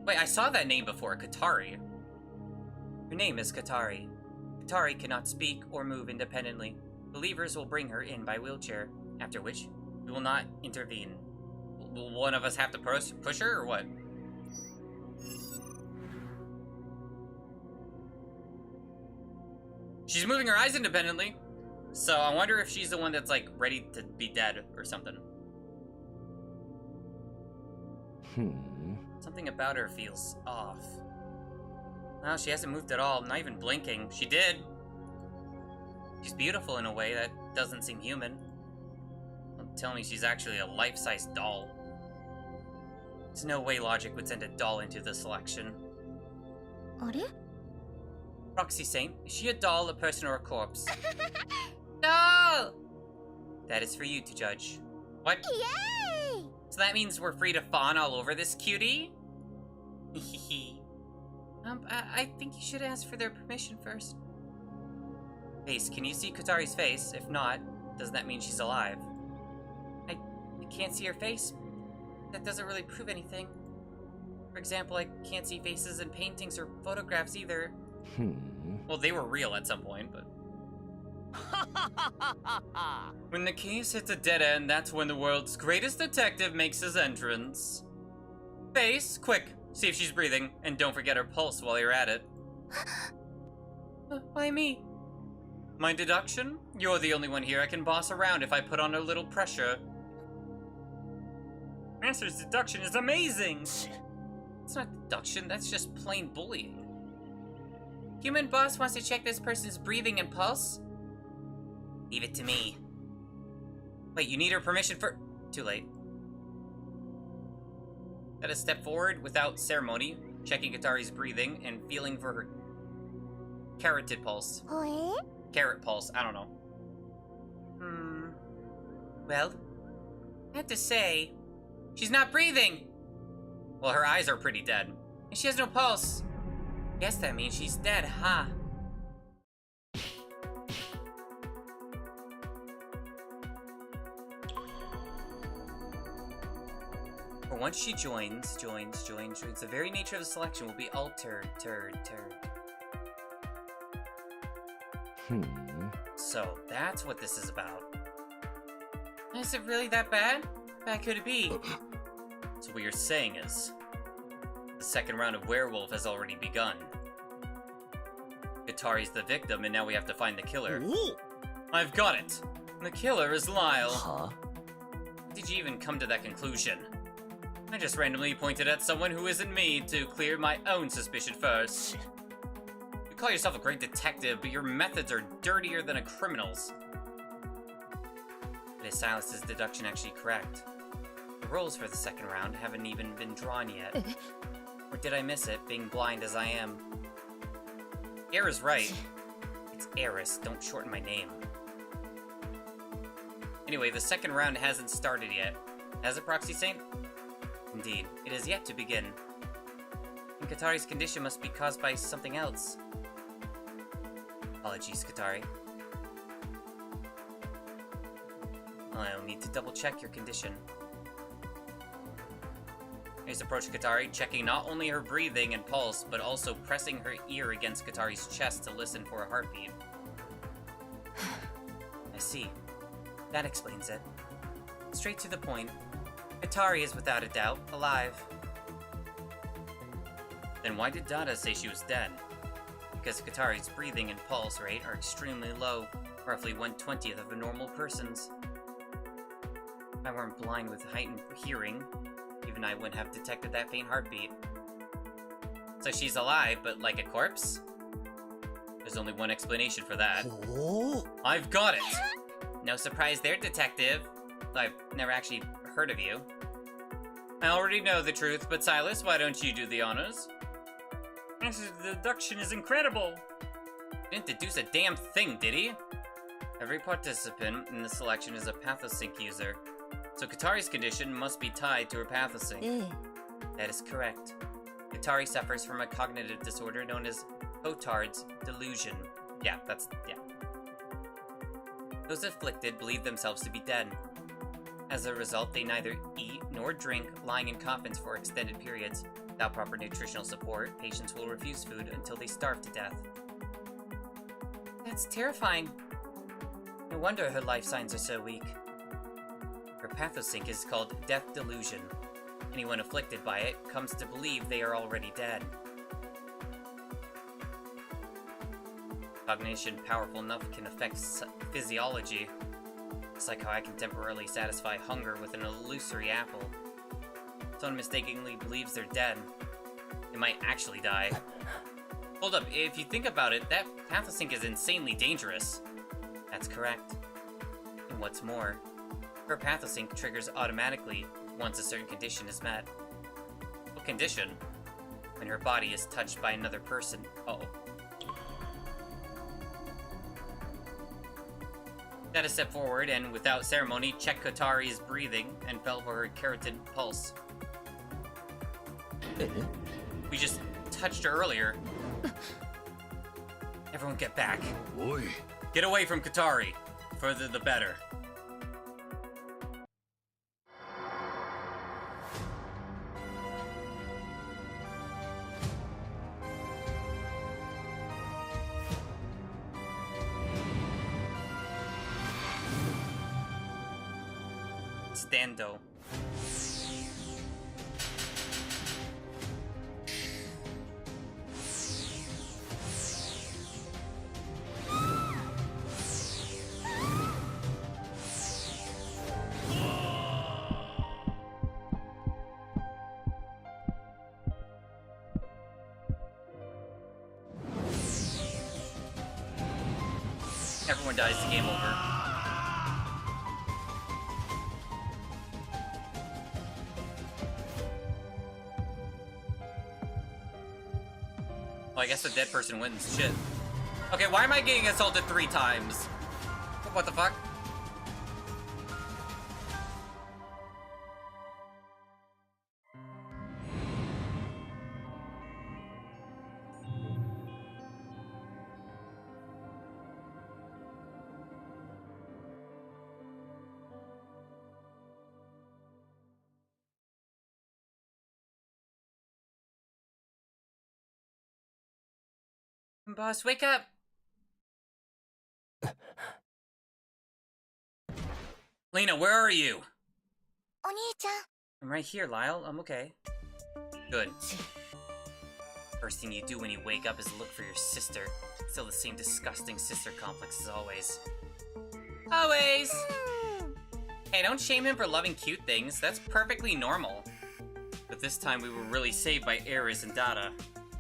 Wait, I saw that name before, Katari. Her name is Katari. Katari cannot speak or move independently. Believers will bring her in by wheelchair, after which we will not intervene. Will one of us have to push her, or what? She's moving her eyes independently. So I wonder if she's the one that's, like, ready to be dead or something. Something about her feels off. Well, she hasn't moved at all, not even blinking. She did. She's beautiful in a way that doesn't seem human. Don't tell me she's actually a life-size doll. There's no way logic would send a doll into the selection. あれ Proxy Saint, is she a doll, a person, or a corpse? No! That is for you to judge. What? Yay! So that means we're free to fawn all over this cutie? I think you should ask for their permission first. Face, can you see Katari's face? If not, doesn't that mean she's alive? I can't see her face. That doesn't really prove anything. For example, I can't see faces in paintings or photographs either. Well, they were real at some point, but... When the case hits a dead end, that's when the world's greatest detective makes his entrance. Face, quick, see if she's breathing, and don't forget her pulse while you're at it. Why me? My deduction? You're the only one here I can boss around if I put on a little pressure. Master's deduction is amazing! It's not deduction, that's just plain bullying. Human boss wants to check this person's breathing and pulse? Leave it to me. Wait, you need her permission for... Too late. Gotta step forward without ceremony, checking Katari's breathing and feeling for her carotid pulse. Carrot pulse, I don't know. Well, I have to say, she's not breathing! Well, her eyes are pretty dead. And she has no pulse. Guess that means she's dead, huh? For once she joins, the very nature of the selection will be altered, So, that's what this is about. Is it really that bad? How bad could it be? So what you're saying is, the second round of werewolf has already begun. Katari's the victim, and now we have to find the killer. I've got it! The killer is Lyle. Huh? Did you even come to that conclusion? I just randomly pointed at someone who isn't me to clear my own suspicion first. You call yourself a great detective, but your methods are dirtier than a criminal's. But is Silas's deduction actually correct? The rolls for the second round haven't even been drawn yet. Or did I miss it, being blind as I am? Era's right. It's Eris, don't shorten my name. Anyway, the second round hasn't started yet. Has it, Proxy Saint? Indeed, it is yet to begin. And Katari's condition must be caused by something else. Apologies, Katari. I'll need to double check your condition. Ace approached Katari, checking not only her breathing and pulse, but also pressing her ear against Katari's chest to listen for a heartbeat. I see. That explains it. Straight to the point. Katari is without a doubt alive. Then why did Dada say she was dead? Because Katari's breathing and pulse rate are extremely low, roughly 1/20th of a normal person's. If I weren't blind with heightened hearing, even I wouldn't have detected that faint heartbeat. So she's alive, but like a corpse? There's only one explanation for that. Oh? I've got it! No surprise there, detective. I've never actually heard of you. I already know the truth, but Silas, why don't you do the honors? The deduction is incredible! He didn't deduce a damn thing, did he? Every participant in the selection is a Pathosync user, so Katari's condition must be tied to her Pathosync. That is correct. Katari suffers from a cognitive disorder known as Cotard's delusion. Yeah. Those afflicted believe themselves to be dead. As a result, they neither eat nor drink, lying in coffins for extended periods. Without proper nutritional support, patients will refuse food until they starve to death. That's terrifying. No wonder her life signs are so weak. Her Pathosync is called death delusion. Anyone afflicted by it comes to believe they are already dead. Cognition powerful enough can affect physiology. It's like how I can temporarily satisfy hunger with an illusory apple. Someone mistakenly believes they're dead. They might actually die. Hold up, if you think about it, that Pathosync is insanely dangerous. That's correct. And what's more, her Pathosync triggers automatically once a certain condition is met. What condition? When her body is touched by another person. Uh-oh. Dada stepped forward and, without ceremony, checked Katari's breathing and felt for her carotid pulse. We just touched her earlier. Everyone get back. Oi. Get away from Katari. Further the better. Stando. Everyone dies, the game over. Well, I guess the dead person wins. Shit. Okay, why am I getting assaulted 3 times? What the fuck? Boss, wake up! Lena, where are you? I'm right here, Lyle. I'm okay. Good. First thing you do when you wake up is look for your sister. Still the same disgusting sister complex as always. Always! Hey, don't shame him for loving cute things. That's perfectly normal. But this time we were really saved by Ares and Dada.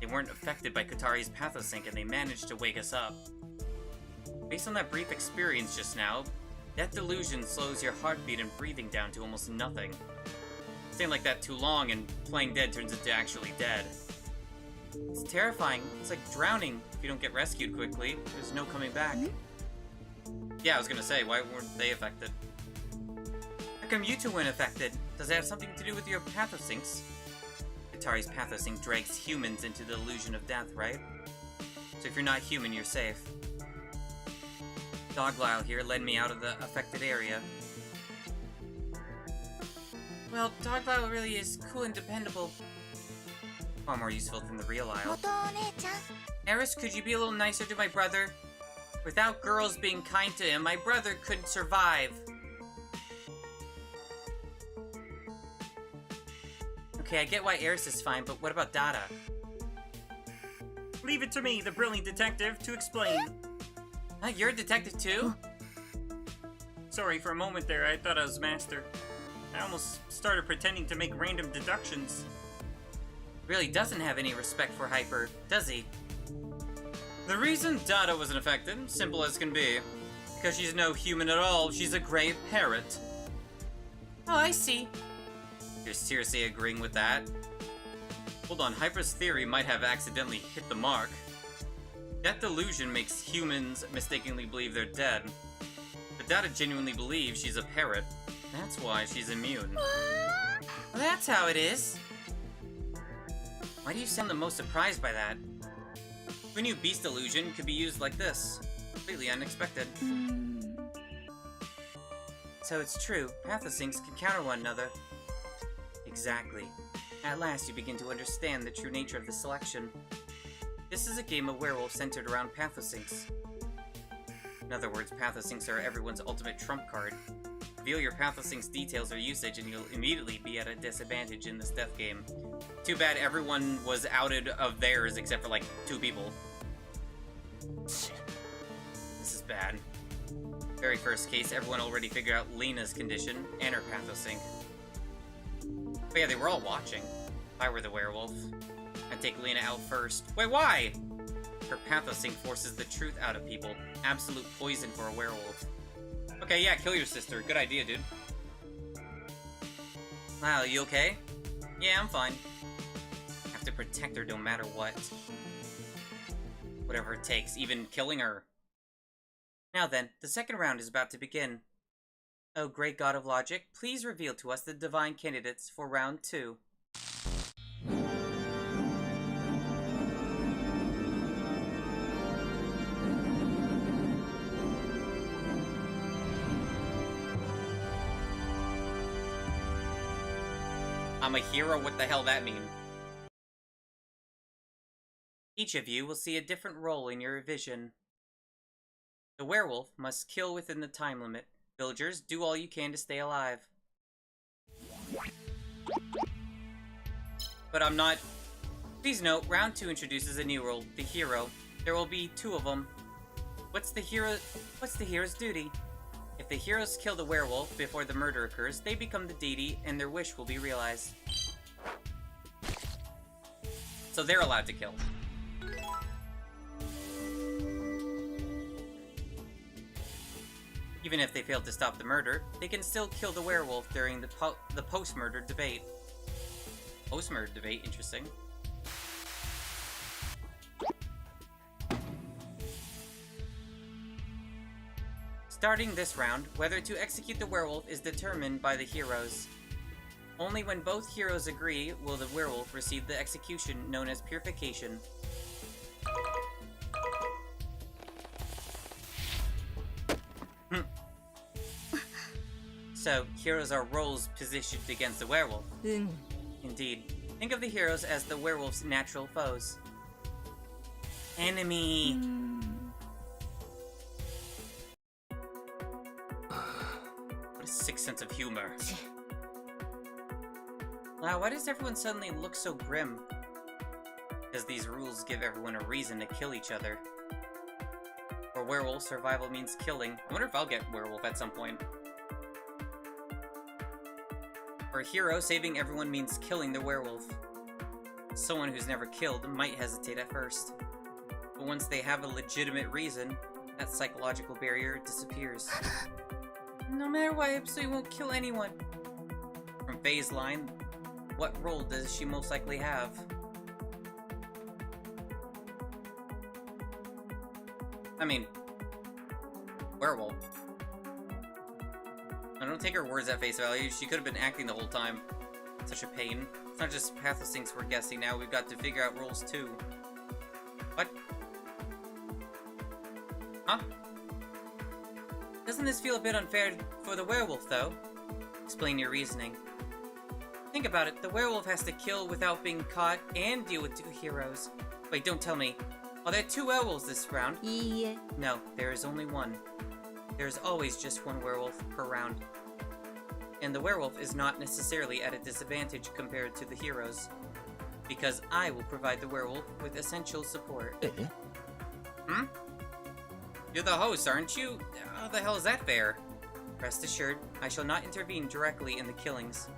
They weren't affected by Katari's Pathosync and they managed to wake us up. Based on that brief experience just now, that delusion slows your heartbeat and breathing down to almost nothing. Staying like that too long and playing dead turns into actually dead. It's terrifying. It's like drowning if you don't get rescued quickly. There's no coming back. Yeah, I was gonna say, why weren't they affected? How come you two weren't affected? Does it have something to do with your Pathosyncs? Katari's Pathosync drags humans into the illusion of death, right? So if you're not human, you're safe. Doglisle here led me out of the affected area. Well, Doglisle really is cool and dependable. Far more useful than the real Isle. Eris, could you be a little nicer to my brother? Without girls being kind to him, my brother couldn't survive. Okay, I get why Eris is fine, but what about Dada? Leave it to me, the brilliant detective, to explain. You're a detective too? Sorry, for a moment there, I thought I was master. I almost started pretending to make random deductions. Really doesn't have any respect for Hyper, does he? The reason Dada wasn't affected, simple as can be. Because she's no human at all, she's a gray parrot. Oh, I see. You're seriously agreeing with that? Hold on, Hyper's theory might have accidentally hit the mark. That delusion makes humans mistakenly believe they're dead. But Dada genuinely believes she's a parrot. That's why she's immune. Well, that's how it is. Why do you sound the most surprised by that? Who knew beast illusion could be used like this? Completely unexpected. So it's true, Pathosyncs can counter one another. Exactly. At last you begin to understand the true nature of the selection. This is a game of werewolves centered around Pathosyncs. In other words, Pathosyncs are everyone's ultimate trump card. Reveal your Pathosyncs details or usage and you'll immediately be at a disadvantage in this death game. Too bad everyone was outed of theirs except for like 2 people. This is bad. Very first case, everyone already figured out Lena's condition and her Pathosync. But yeah, they were all watching. If I were the werewolf, I'd take Lena out first. Wait, why? Her Pathosync forces the truth out of people. Absolute poison for a werewolf. Okay, yeah, kill your sister. Good idea, dude. Wow, you okay? Yeah, I'm fine. Have to protect her no matter what. Whatever it takes, even killing her. Now then, the second round is about to begin. Oh, great god of logic, please reveal to us the divine candidates for round 2. I'm a hero, what the hell that mean? Each of you will see a different role in your vision. The werewolf must kill within the time limit. Villagers, do all you can to stay alive. But I'm not... Please note, round 2 introduces a new role, the hero. There will be 2 of them. What's the hero's duty? If the heroes kill the werewolf before the murder occurs, they become the deity and their wish will be realized. So they're allowed to kill. Even if they fail to stop the murder, they can still kill the werewolf during the post-murder debate. Post-murder debate, interesting. Starting this round, whether to execute the werewolf is determined by the heroes. Only when both heroes agree will the werewolf receive the execution known as purification. So, heroes are roles positioned against the werewolf. Indeed. Think of the heroes as the werewolf's natural foes. Enemy! What a sick sense of humor. Wow, why does everyone suddenly look so grim? Because these rules give everyone a reason to kill each other. For werewolf, survival means killing. I wonder if I'll get werewolf at some point. For a hero, saving everyone means killing the werewolf. Someone who's never killed might hesitate at first. But once they have a legitimate reason, that psychological barrier disappears. No matter what, Ipsy won't kill anyone. From Faye's line, what role does she most likely have? I mean, werewolf. I don't take her words at face value. She could have been acting the whole time. Such a pain. It's not just Pathosyncs we're guessing now. We've got to figure out roles too. What? Huh? Doesn't this feel a bit unfair for the werewolf, though? Explain your reasoning. Think about it, the werewolf has to kill without being caught and deal with two heroes. Wait, don't tell me. Are there two werewolves this round?いいえ No, there is only one. There is always just one werewolf per round. And the werewolf is not necessarily at a disadvantage compared to the heroes. Because I will provide the werewolf with essential support. Hmm? You're the host, aren't you? How the hell is that fair? Rest assured, I shall not intervene directly in the killings.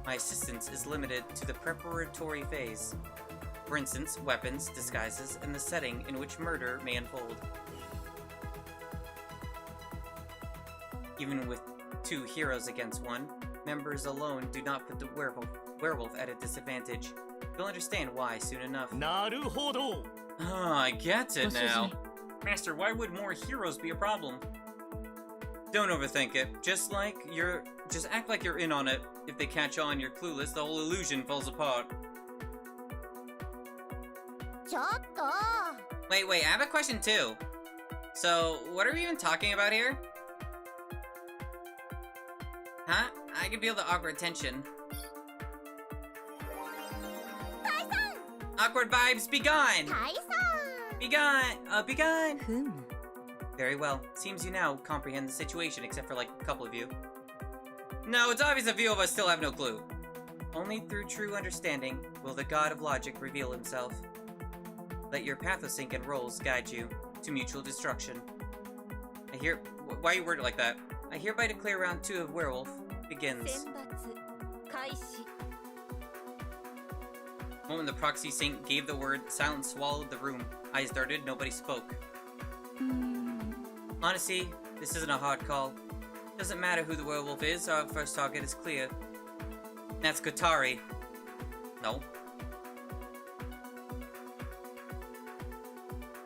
My assistance is limited to the preparatory phase. For instance, weapons, disguises, and the setting in which murder may unfold. Even with two heroes against one, members alone do not put the werewolf at a disadvantage. You'll understand why soon enough. なるほど Ah, I get it now. Master, why would more heroes be a problem? Don't overthink it. Just act like you're in on it. If they catch on, you're clueless, the whole illusion falls apart. ちょっと Wait, I have a question too. So, what are we even talking about here? Huh? I can feel the awkward tension. Awkward vibes, be gone! 大佐 Be gone! Be gone! ふむ Very well. Seems you now comprehend the situation, except for like a couple of you. No, it's obvious a few of us still have no clue. Only through true understanding will the god of logic reveal himself. Let your pathosync and rolls guide you to mutual destruction. Why you word it like that? I hereby declare round 2 of Werewolf begins. 選抜開始 The moment the proxy sync gave the word, silence swallowed the room. Eyes darted, nobody spoke. Honestly, this isn't a hard call. Doesn't matter who the werewolf is, our first target is clear. That's Katari. No.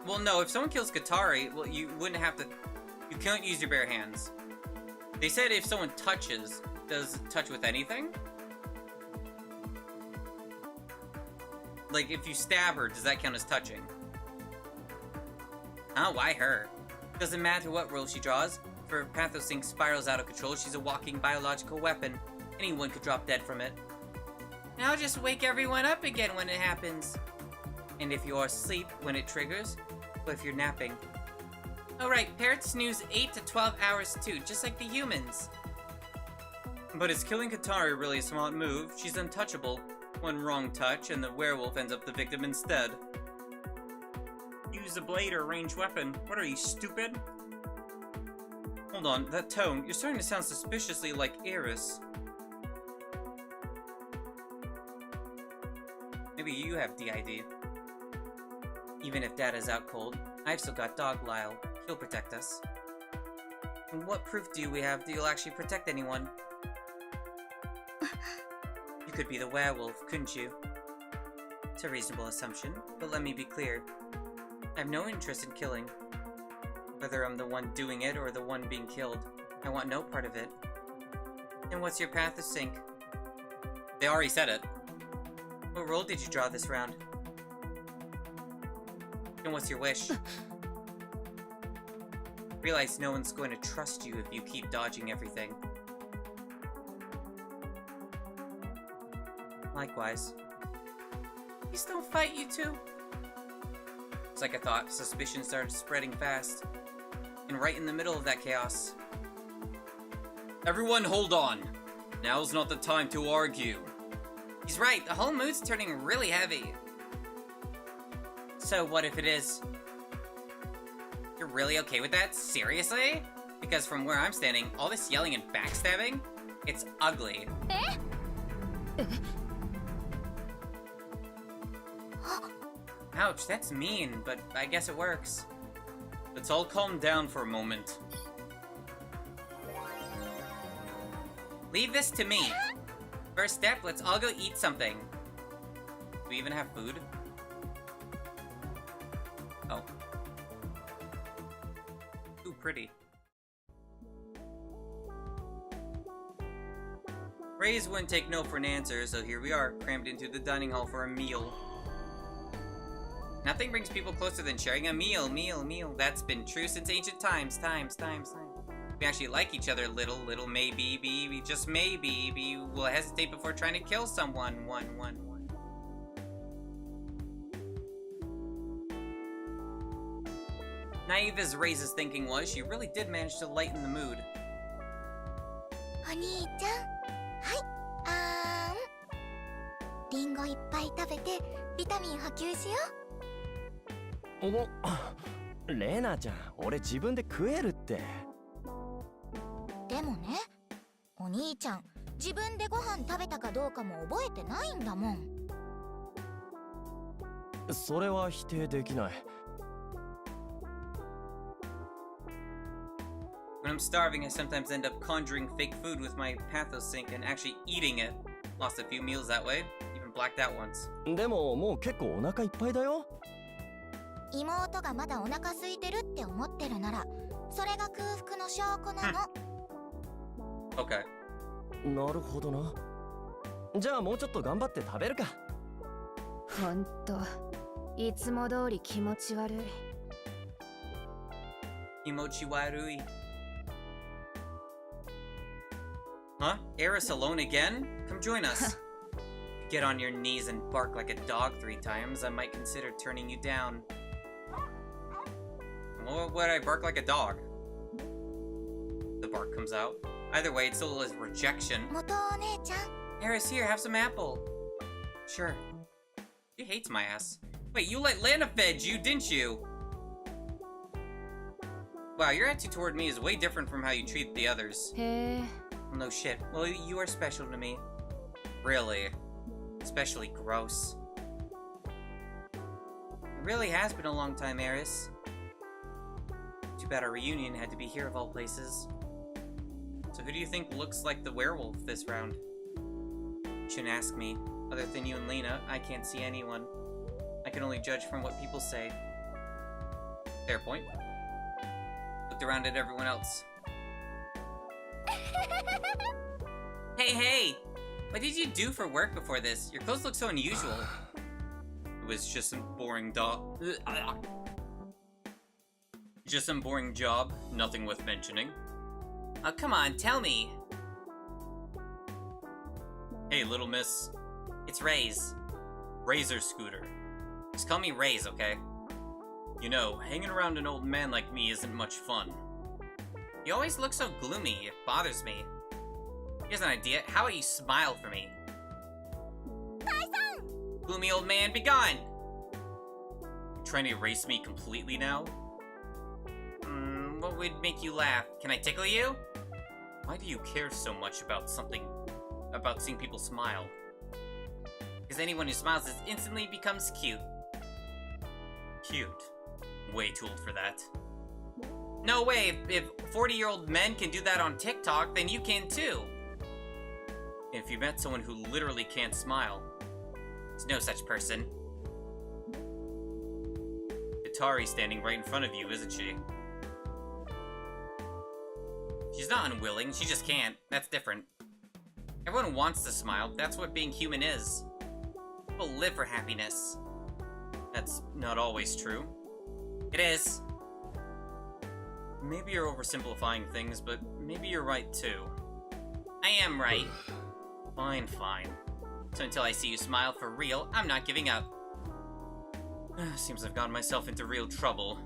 Well, no, if someone kills Katari, well, you wouldn't have to... You can't use your bare hands. They said if someone touches, does touch with anything? Like, if you stab her, does that count as touching? Oh, why her? Doesn't matter what role she draws. If her pathosync spirals out of control, she's a walking biological weapon. Anyone could drop dead from it. Now just wake everyone up again when it happens. And if you're asleep when it triggers, or if you're napping. Oh right, parrots snooze 8 to 12 hours too, just like the humans. But is killing Katari really a smart move? She's untouchable. One wrong touch, and the werewolf ends up the victim instead. Use a blade or a ranged weapon. What are you, stupid? Hold on, that tone. You're starting to sound suspiciously like Eris. Maybe you have DID. Even if Dad is out cold, I've still got Dog Lyle. He'll protect us. And what proof do we have that you'll actually protect anyone? You could be the werewolf, couldn't you? It's a reasonable assumption, but let me be clear. I have no interest in killing. Whether I'm the one doing it or the one being killed, I want no part of it. And what's your path of sync? They already said it. What role did you draw this round? And what's your wish? Realize no one's going to trust you if you keep dodging everything. Likewise. Please don't fight, you two. It's like I thought, suspicion started spreading fast. And right in the middle of that chaos. Everyone hold on. Now's not the time to argue. He's right, the whole mood's turning really heavy. So what if it is? You're really okay with that? Seriously? Because from where I'm standing, all this yelling and backstabbing, it's ugly. Ouch, that's mean, but I guess it works. Let's all calm down for a moment. Leave this to me. First step, let's all go eat something. Do we even have food? Oh. Ooh, pretty. Rays wouldn't take no for an answer, so here we are, crammed into the dining hall for a meal. Nothing brings people closer than sharing a meal. That's been true since ancient times. we actually like each other a little, maybe, just maybe, we'll hesitate before trying to kill someone. One. Naive as Ray's thinking was, she really did manage to lighten the mood. お兄ちゃん、はい、あーん。リンゴいっぱい食べてビタミン補給しよお、レナちゃん、俺自分で食えるって。でもね、お兄ちゃん自分でご飯食べたかどうかも覚えてないんだもん。それは否定できない。When I'm starving, I sometimes end up conjuring fake food with my pathosync and actually eating it. Lost a few meals that way, even blacked out once. でももう結構お腹いっぱいだよ。妹がまだお腹空いてるって思ってるなら、それが空腹の証拠なの。Okay. なるほどな。じゃあもうちょっと頑張って食べるか。ほんと、いつも通り気持ち悪い。Kimochi warui. Huh? Eris alone again? Come join us. Get on your knees and bark like a dog 3 times, I might consider turning you down. Well, would I bark like a dog? The bark comes out. Either way, it's still a rejection. 元お姉ちゃん。 Eris, here, have some apple. Sure. She hates my ass. Wait, you let Lana fed you, didn't you? Wow, your attitude toward me is way different from how you treat the others. へえ。 No shit. Well, you are special to me. Really. Especially gross. It really has been a long time, Eris. Too bad our reunion had to be here of all places. So who do you think looks like the werewolf this round? You shouldn't ask me. Other than you and Lena, I can't see anyone. I can only judge from what people say. Fair point. Looked around at everyone else. Hey! What did you do for work before this? Your clothes look so unusual. It was just some boring Just some boring job. Nothing worth mentioning. Oh, come on, tell me. Hey, little miss. It's Ray's. Razor Scooter. Just call me Ray's, okay? You know, hanging around an old man like me isn't much fun. You always look so gloomy, it bothers me. Here's an idea, how about you smile for me? Gloomy old man, be gone! You trying to erase me completely now? What would make you laugh? Can I tickle you? Why do you care so much about seeing people smile? Because anyone who smiles instantly becomes cute. Cute. Way too old for that. No way, if 40-year-old men can do that on TikTok, then you can too. If you met someone who literally can't smile, there's no such person. Atari's standing right in front of you, isn't she? She's not unwilling, she just can't. That's different. Everyone wants to smile, that's what being human is. People live for happiness. That's not always true. It is. Maybe you're oversimplifying things, but maybe you're right too. I am right. Fine. So until I see you smile for real, I'm not giving up. Seems I've gotten myself into real trouble.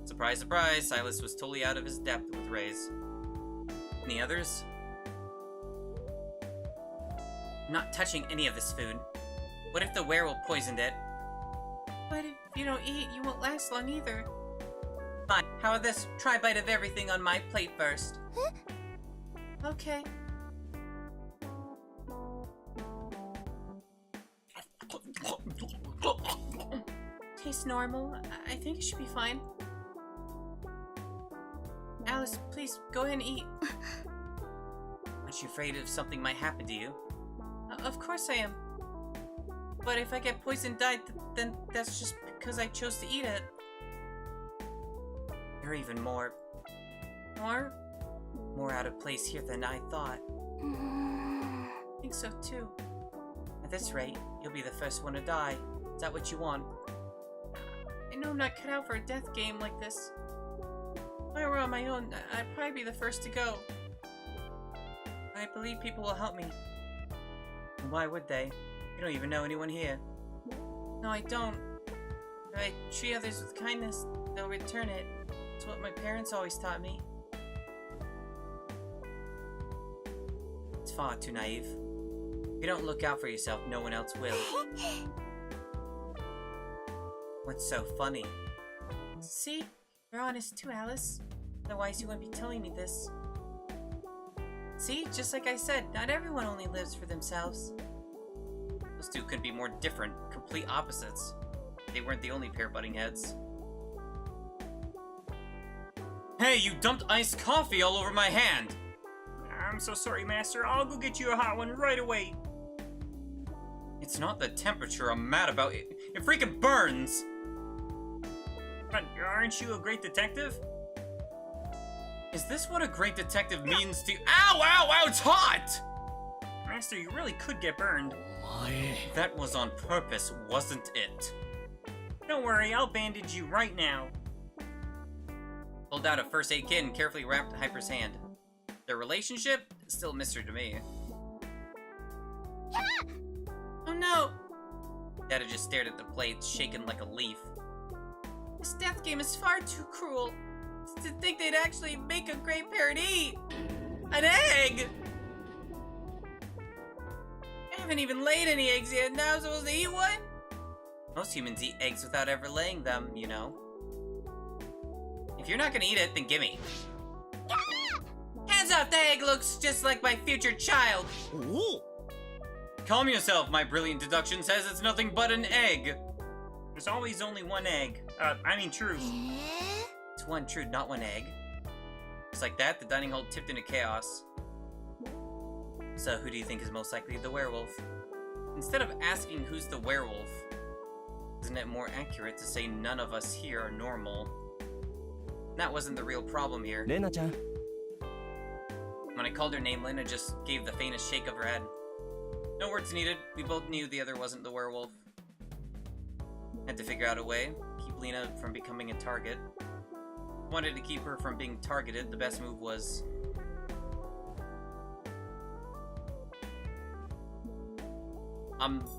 Surprise, surprise, Silas was totally out of his depth with Rays. Any others? I'm not touching any of this food. What if the werewolf poisoned it? But if you don't eat, you won't last long either. Fine, how about this? Try a bite of everything on my plate first. Huh? Okay. Tastes normal. I think it should be fine. Alice, please, go ahead and eat. Aren't you afraid of something might happen to you? Of course I am. But if I get poisoned died, then that's just because I chose to eat it. You're even more out of place here than I thought. I think so too. At this rate, you'll be the first one to die. Is that what you want? I know I'm not cut out for a death game like this. If I were on my own, I'd probably be the first to go. I believe people will help me. Why would they? You don't even know anyone here. No, I don't. If I treat others with kindness, they'll return it. It's what my parents always taught me. It's far too naive. If you don't look out for yourself, no one else will. What's so funny? See? You're honest too, Alice. Otherwise you wouldn't be telling me this. See? Just like I said, not everyone only lives for themselves. Those two couldn't be more different, complete opposites. They weren't the only pair butting heads. Hey, you dumped iced coffee all over my hand! I'm so sorry, Master. I'll go get you a hot one right away. It's not the temperature I'm mad about. It freaking burns! But aren't you a great detective? Is this what a great detective means to— Ow, ow, ow, it's hot! Master, you really could get burned. That was on purpose, wasn't it? Don't worry, I'll bandage you right now. Pulled out a first aid kit and carefully wrapped Hyper's hand. Their relationship is still a mystery to me. Oh no! Dada just stared at the plates, shaken like a leaf. This death game is far too cruel. To think they'd actually make a great pair to eat! An egg! I haven't even laid any eggs yet, now I'm supposed to eat one? Most humans eat eggs without ever laying them, you know. If you're not gonna eat it, then gimme. Hands off, the egg looks just like my future child! Ooh. Calm yourself, my brilliant deduction says it's nothing but an egg. There's always only one egg. I mean truth. It's one truth, not one egg. Just like that, the dining hall tipped into chaos. So who do you think is most likely the werewolf? Instead of asking who's the werewolf, isn't it more accurate to say none of us here are normal? That wasn't the real problem here. Lena-chan. When I called her name, Lena just gave the faintest shake of her head. No words needed. We both knew the other wasn't the werewolf. Had to figure out a way, keep Lena from becoming a target. Wanted to keep her from being targeted. The best move was...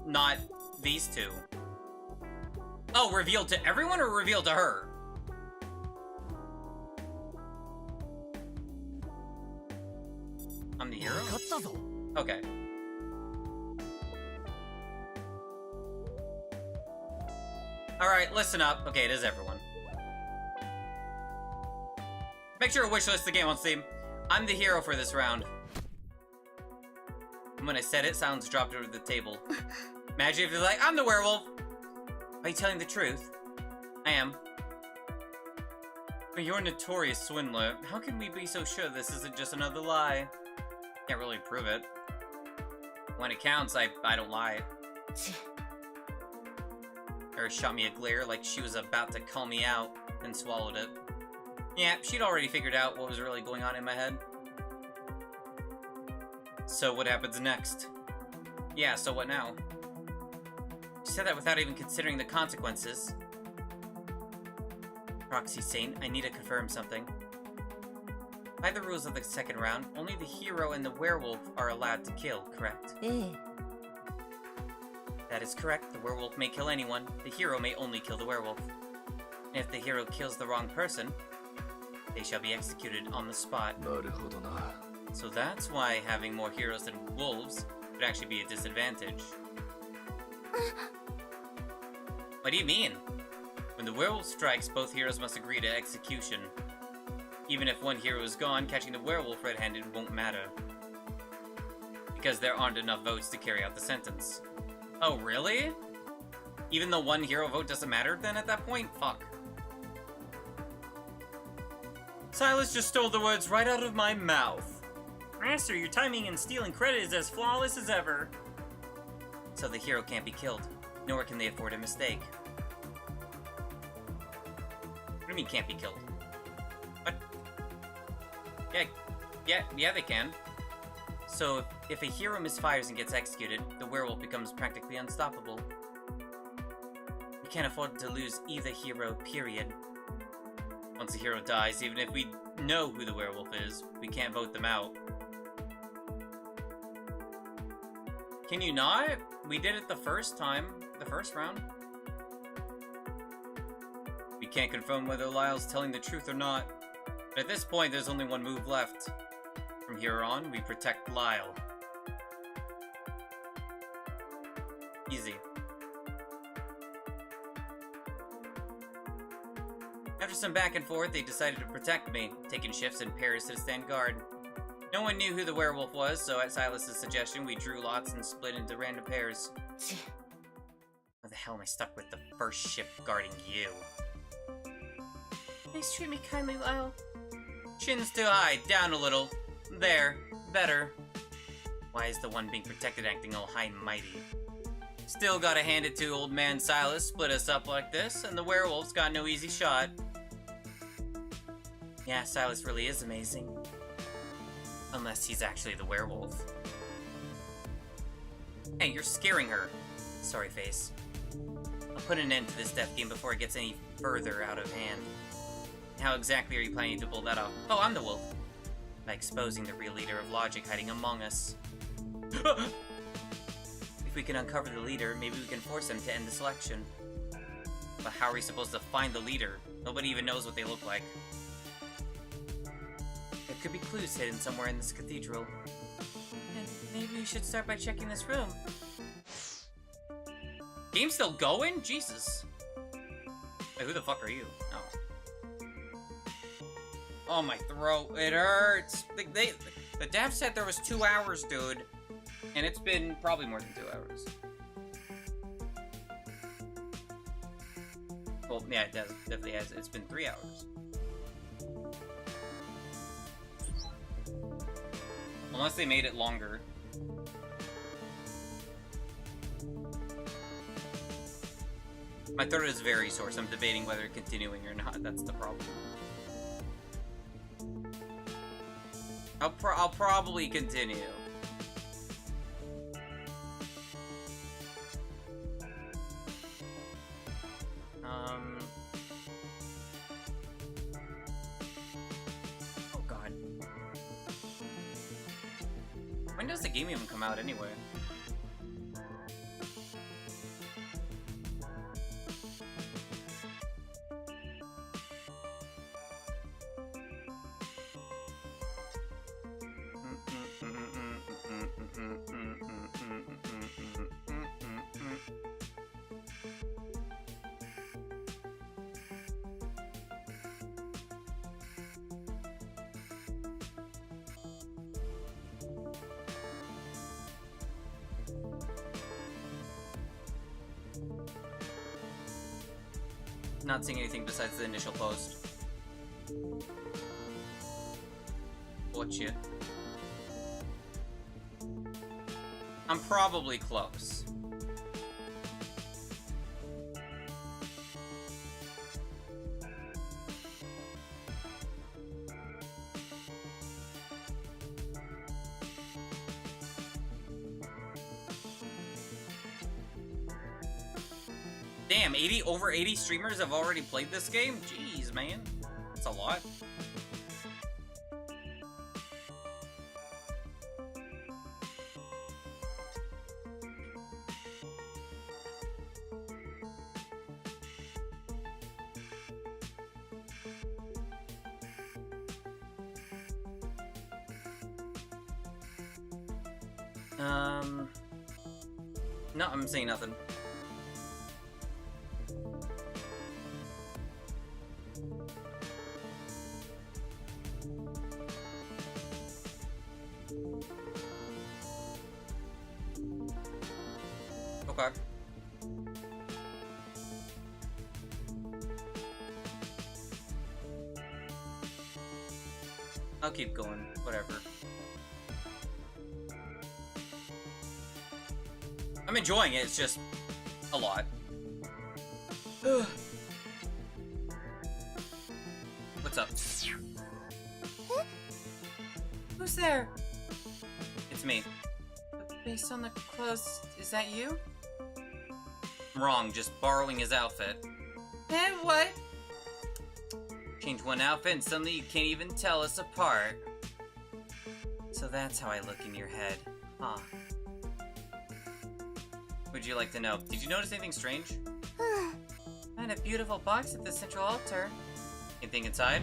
not these two. Oh, revealed to everyone or revealed to her? I'm the hero? Okay. Alright, listen up. Okay, it is everyone. Make sure to wishlist the game on Steam. I'm the hero for this round. And when I said it, silence dropped over the table. Imagine if you're like, I'm the werewolf! Are you telling the truth? I am. But you're a notorious swindler. How can we be so sure this isn't just another lie? Can't really prove it. When it counts, I don't lie. Her shot me a glare like she was about to call me out, then swallowed it. Yeah, she'd already figured out what was really going on in my head. So what happens next? Yeah, so what now? She said that without even considering the consequences. Proxy Saint, I need to confirm something. By the rules of the second round, only the hero and the werewolf are allowed to kill, correct? That is correct. The werewolf may kill anyone. The hero may only kill the werewolf. And if the hero kills the wrong person, they shall be executed on the spot. So that's why having more heroes than wolves would actually be a disadvantage. What do you mean? When the werewolf strikes, both heroes must agree to execution. Even if one hero is gone, catching the werewolf red-handed won't matter. Because there aren't enough votes to carry out the sentence. Oh, really? Even though one hero vote doesn't matter then at that point? Fuck. Silas just stole the words right out of my mouth. Master, your timing and stealing credit is as flawless as ever. So the hero can't be killed, nor can they afford a mistake. What do you mean can't be killed? What? Yeah, they can. So, if a hero misfires and gets executed, the werewolf becomes practically unstoppable. We can't afford to lose either hero, period. Once a hero dies, even if we know who the werewolf is, we can't vote them out. Can you not? We did it the first time, the first round. We can't confirm whether Lyle's telling the truth or not. But at this point, there's only one move left. From here on, we protect Lyle. Easy. After some back and forth, they decided to protect me, taking shifts in pairs to stand guard. No one knew who the werewolf was, so at Silas's suggestion, we drew lots and split into random pairs. Why the hell am I stuck with the first shift guarding you? Please treat me kindly, Lyle. Chin's too high, down a little. There, better. Why is the one being protected acting all high and mighty? Still gotta hand it to old man Silas, split us up like this, and the werewolf's got no easy shot. Yeah, Silas really is amazing. Unless he's actually the werewolf. Hey, you're scaring her. Sorry, face. I'll put an end to this death game before it gets any further out of hand. How exactly are you planning to pull that off? Oh, I'm the wolf. By exposing the real leader of logic hiding among us. If we can uncover the leader, maybe we can force him to end the selection. But how are we supposed to find the leader? Nobody even knows what they look like. There could be clues hidden somewhere in this cathedral. And maybe we should start by checking this room. Game's still going? Jesus. Wait, who the fuck are you? Oh. Oh, my throat. It hurts. The dev said there was 2 hours, dude. And it's been probably more than 2 hours. Well, yeah, it does. Definitely has. It's been 3 hours. Unless they made it longer. My throat is very sore, so I'm debating whether continuing or not. That's the problem. I'll probably continue. Oh god. When does the game even come out anyway? Not seeing anything besides the initial post. Gotcha. I'm probably close. Damn, over 80 streamers have already played this game? Jeez, man. That's a lot. No, I'm saying nothing. Okay. I'll keep going, whatever. I'm enjoying it, it's just a lot. Ugh. What's up? Who's there? It's me. Based on the clothes, is that you? Wrong, just borrowing his outfit. Eh, what? Change one outfit and suddenly you can't even tell us apart. So that's how I look in your head, huh? Would you like to know? Did you notice anything strange? Find a beautiful box at the central altar. Anything inside?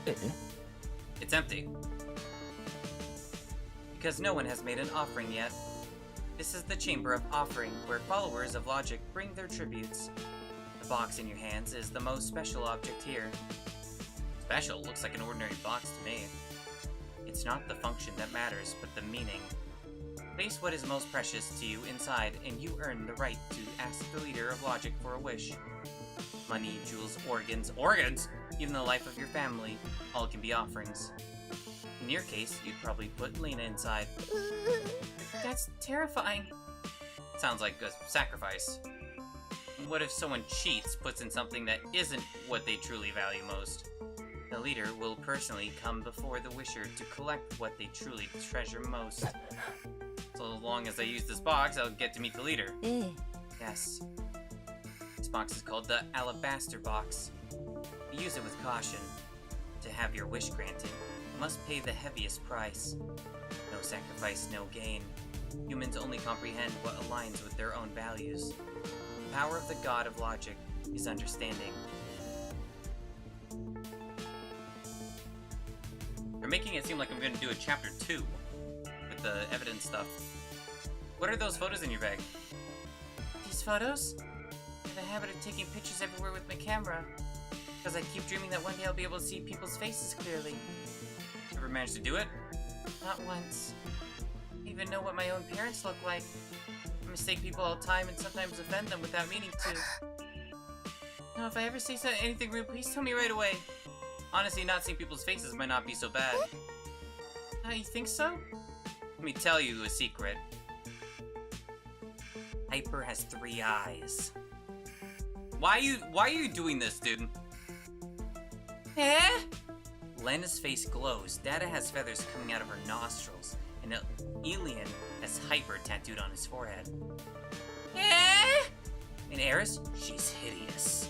It's empty. Because no one has made an offering yet. This is the Chamber of Offering, where followers of logic bring their tributes. The box in your hands is the most special object here. Special? Looks like an ordinary box to me. It's not the function that matters, but the meaning. Place what is most precious to you inside, and you earn the right to ask the leader of logic for a wish. Money, jewels, organs. Organs? Even the life of your family. All can be offerings. In your case, you'd probably put Lena inside. That's terrifying. Sounds like a sacrifice. What if someone cheats, puts in something that isn't what they truly value most? The leader will personally come before the wisher to collect what they truly treasure most. So long as I use this box, I'll get to meet the leader. Yes. This box is called the Alabaster Box. Use it with caution. To have your wish granted, you must pay the heaviest price. No sacrifice, no gain. Humans only comprehend what aligns with their own values. The power of the god of logic is understanding. You're making it seem like I'm going to do a chapter 2 with the evidence stuff. What are those photos in your bag? These photos? I have a habit of taking pictures everywhere with my camera. Because I keep dreaming that one day I'll be able to see people's faces clearly. Ever managed to do it? Not once. I even know what my own parents look like. I mistake people all the time and sometimes offend them without meaning to. Now, if I ever say anything rude, please tell me right away. Honestly, not seeing people's faces might not be so bad. You think so? Let me tell you a secret. Hyper has 3 eyes. Why are you doing this, dude? Eh? Lena's face glows. Data has feathers coming out of her nostrils, and Elian has Hyper tattooed on his forehead. Eh? And Eris, she's hideous.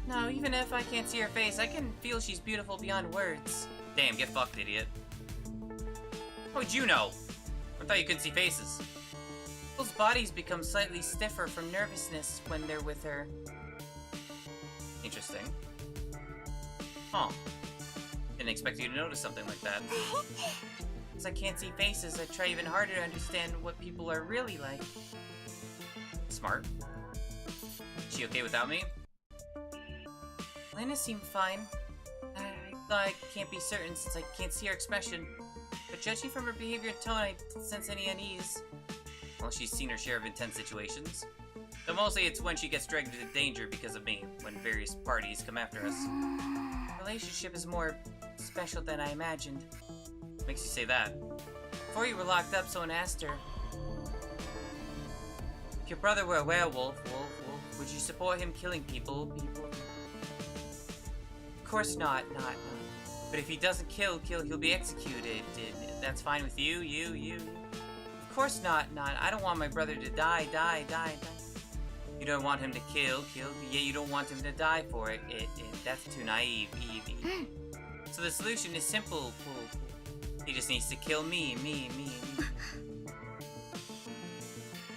No, even if I can't see her face, I can feel she's beautiful beyond words. Damn, get fucked, idiot. How would you know? I thought you couldn't see faces. People's bodies become slightly stiffer from nervousness when they're with her. Interesting. Huh. Didn't expect you to notice something like that. Since I can't see faces, I try even harder to understand what people are really like. Smart. Is she okay without me? Lena seemed fine. I thought I can't be certain since I can't see her expression. But judging from her behavior and tone, I didn't sense any unease. Well, she's seen her share of intense situations. But mostly it's when she gets dragged into danger because of me, when various parties come after us. The relationship is more special than I imagined. Makes you say that. Before you were locked up, someone asked her, if your brother were a werewolf, would you support him killing people? Of course not. But if he doesn't kill, he'll be executed. That's fine with you. Of course not. I don't want my brother to die. You don't want him to kill. Yeah, you don't want him to die for it. That's too naive. So the solution is simple. He just needs to kill me.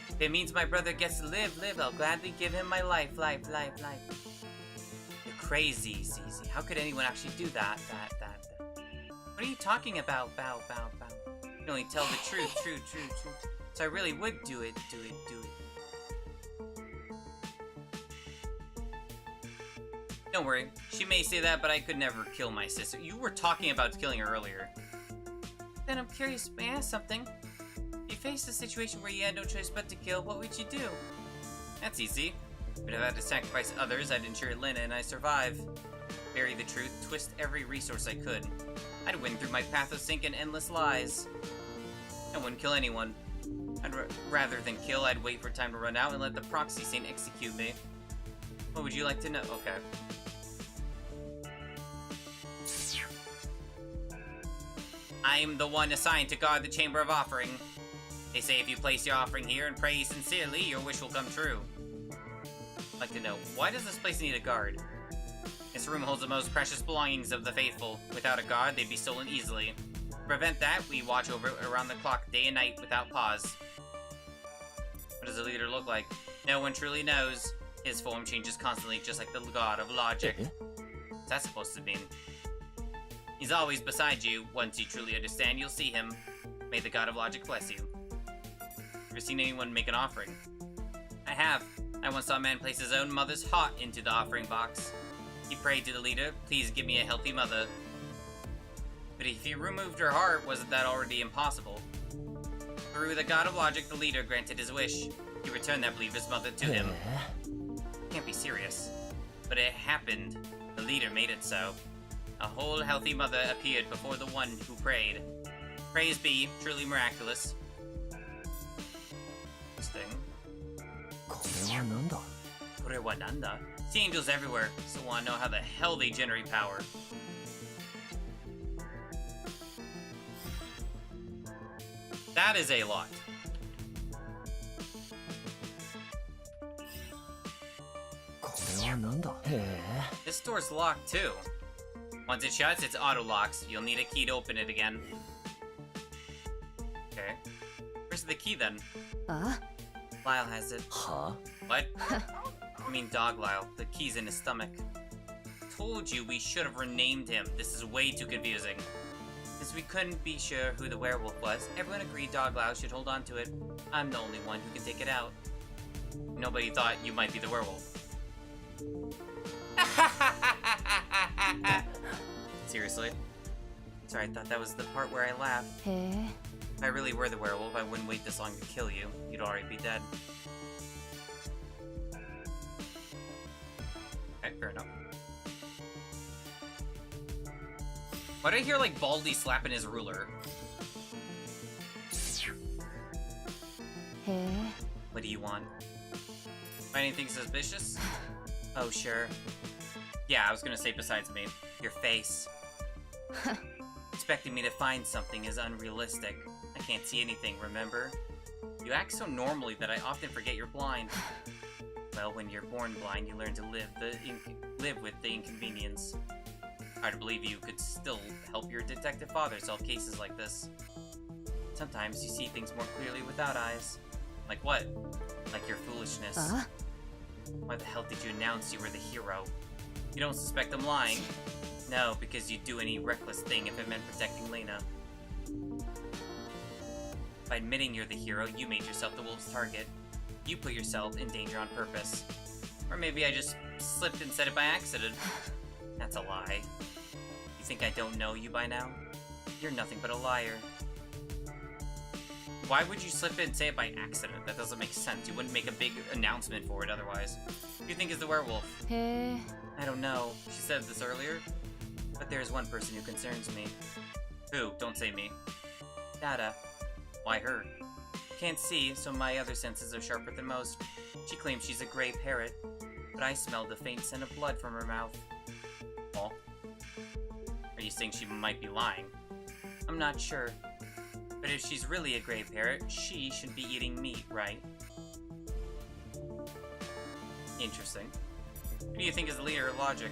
If it means my brother gets to live, I'll gladly give him my life. You're crazy, Zizi. How could anyone actually do that? What are you talking about, Bow? You can only tell the truth. So I really would do it. Don't worry. She may say that, but I could never kill my sister. You were talking about killing her earlier. Then I'm curious, may I ask something? If you faced a situation where you had no choice but to kill, what would you do? That's easy. But if I had to sacrifice others, I'd ensure Lena and I survive. Bury the truth, twist every resource I could. I'd win through my path of sink and endless lies. I wouldn't kill anyone. Rather than kill, I'd wait for time to run out and let the proxy saint execute me. What would you like to know? Okay. I'm the one assigned to guard the Chamber of Offering. They say if you place your offering here and pray sincerely, your wish will come true. I'd like to know, why does this place need a guard? This room holds the most precious belongings of the faithful. Without a guard, they'd be stolen easily. To prevent that, we watch over it around the clock, day and night, without pause. What does the leader look like? No one truly knows. His form changes constantly, just like the god of logic. What's that supposed to mean? He's always beside you. Once you truly understand, you'll see him. May the god of logic bless you. Ever seen anyone make an offering? I have. I once saw a man place his own mother's heart into the offering box. He prayed to the leader, please give me a healthy mother. But if you removed her heart, wasn't that already impossible? Through the god of logic, the leader granted his wish. He returned that believer's mother to him. Can't be serious. But it happened. The leader made it so. A whole healthy mother appeared before the one who prayed. Praise be, truly miraculous. Interesting. Kore nanda? See angels everywhere, so wanna know how the hell they generate power. That is a lot. This door's locked too. Once it shuts, it's auto-locks. You'll need a key to open it again. Okay. Where's the key then? Lyle has it. Huh? What? I mean Dog Lyle. The key's in his stomach. Told you we should have renamed him. This is way too confusing. Since we couldn't be sure who the werewolf was, everyone agreed Dog Lyle should hold on to it. I'm the only one who can take it out. Nobody thought you might be the werewolf. Seriously? Sorry, I thought that was the part where I laughed. If I really were the werewolf, I wouldn't wait this long to kill you. You'd already be dead. Okay, fair enough. Why do I hear, like, Baldy slapping his ruler? What do you want? Find anything suspicious? Oh, sure. Yeah, I was gonna say besides me. Your face. Expecting me to find something is unrealistic. I can't see anything, remember? You act so normally that I often forget you're blind. Well, when you're born blind, you learn to live with the inconvenience. Hard to believe you could still help your detective father solve cases like this. Sometimes you see things more clearly without eyes. Like what? Like your foolishness. Why the hell did you announce you were the hero? You don't suspect I'm lying? No, because you'd do any reckless thing if it meant protecting Lena. By admitting you're the hero, you made yourself the wolf's target. You put yourself in danger on purpose. Or maybe I just slipped and said it by accident. That's a lie. You think I don't know you by now? You're nothing but a liar. Why would you slip it and say it by accident? That doesn't make sense. You wouldn't make a big announcement for it otherwise. Who do you think is the werewolf? I don't know. She said this earlier. But there's one person who concerns me. Who? Don't say me. Dada. Why her? Can't see, so my other senses are sharper than most. She claims she's a gray parrot, but I smelled a faint scent of blood from her mouth. Oh? Are you saying she might be lying? I'm not sure. But if she's really a gray parrot, she should be eating meat, right? Interesting. Who do you think is the leader of logic?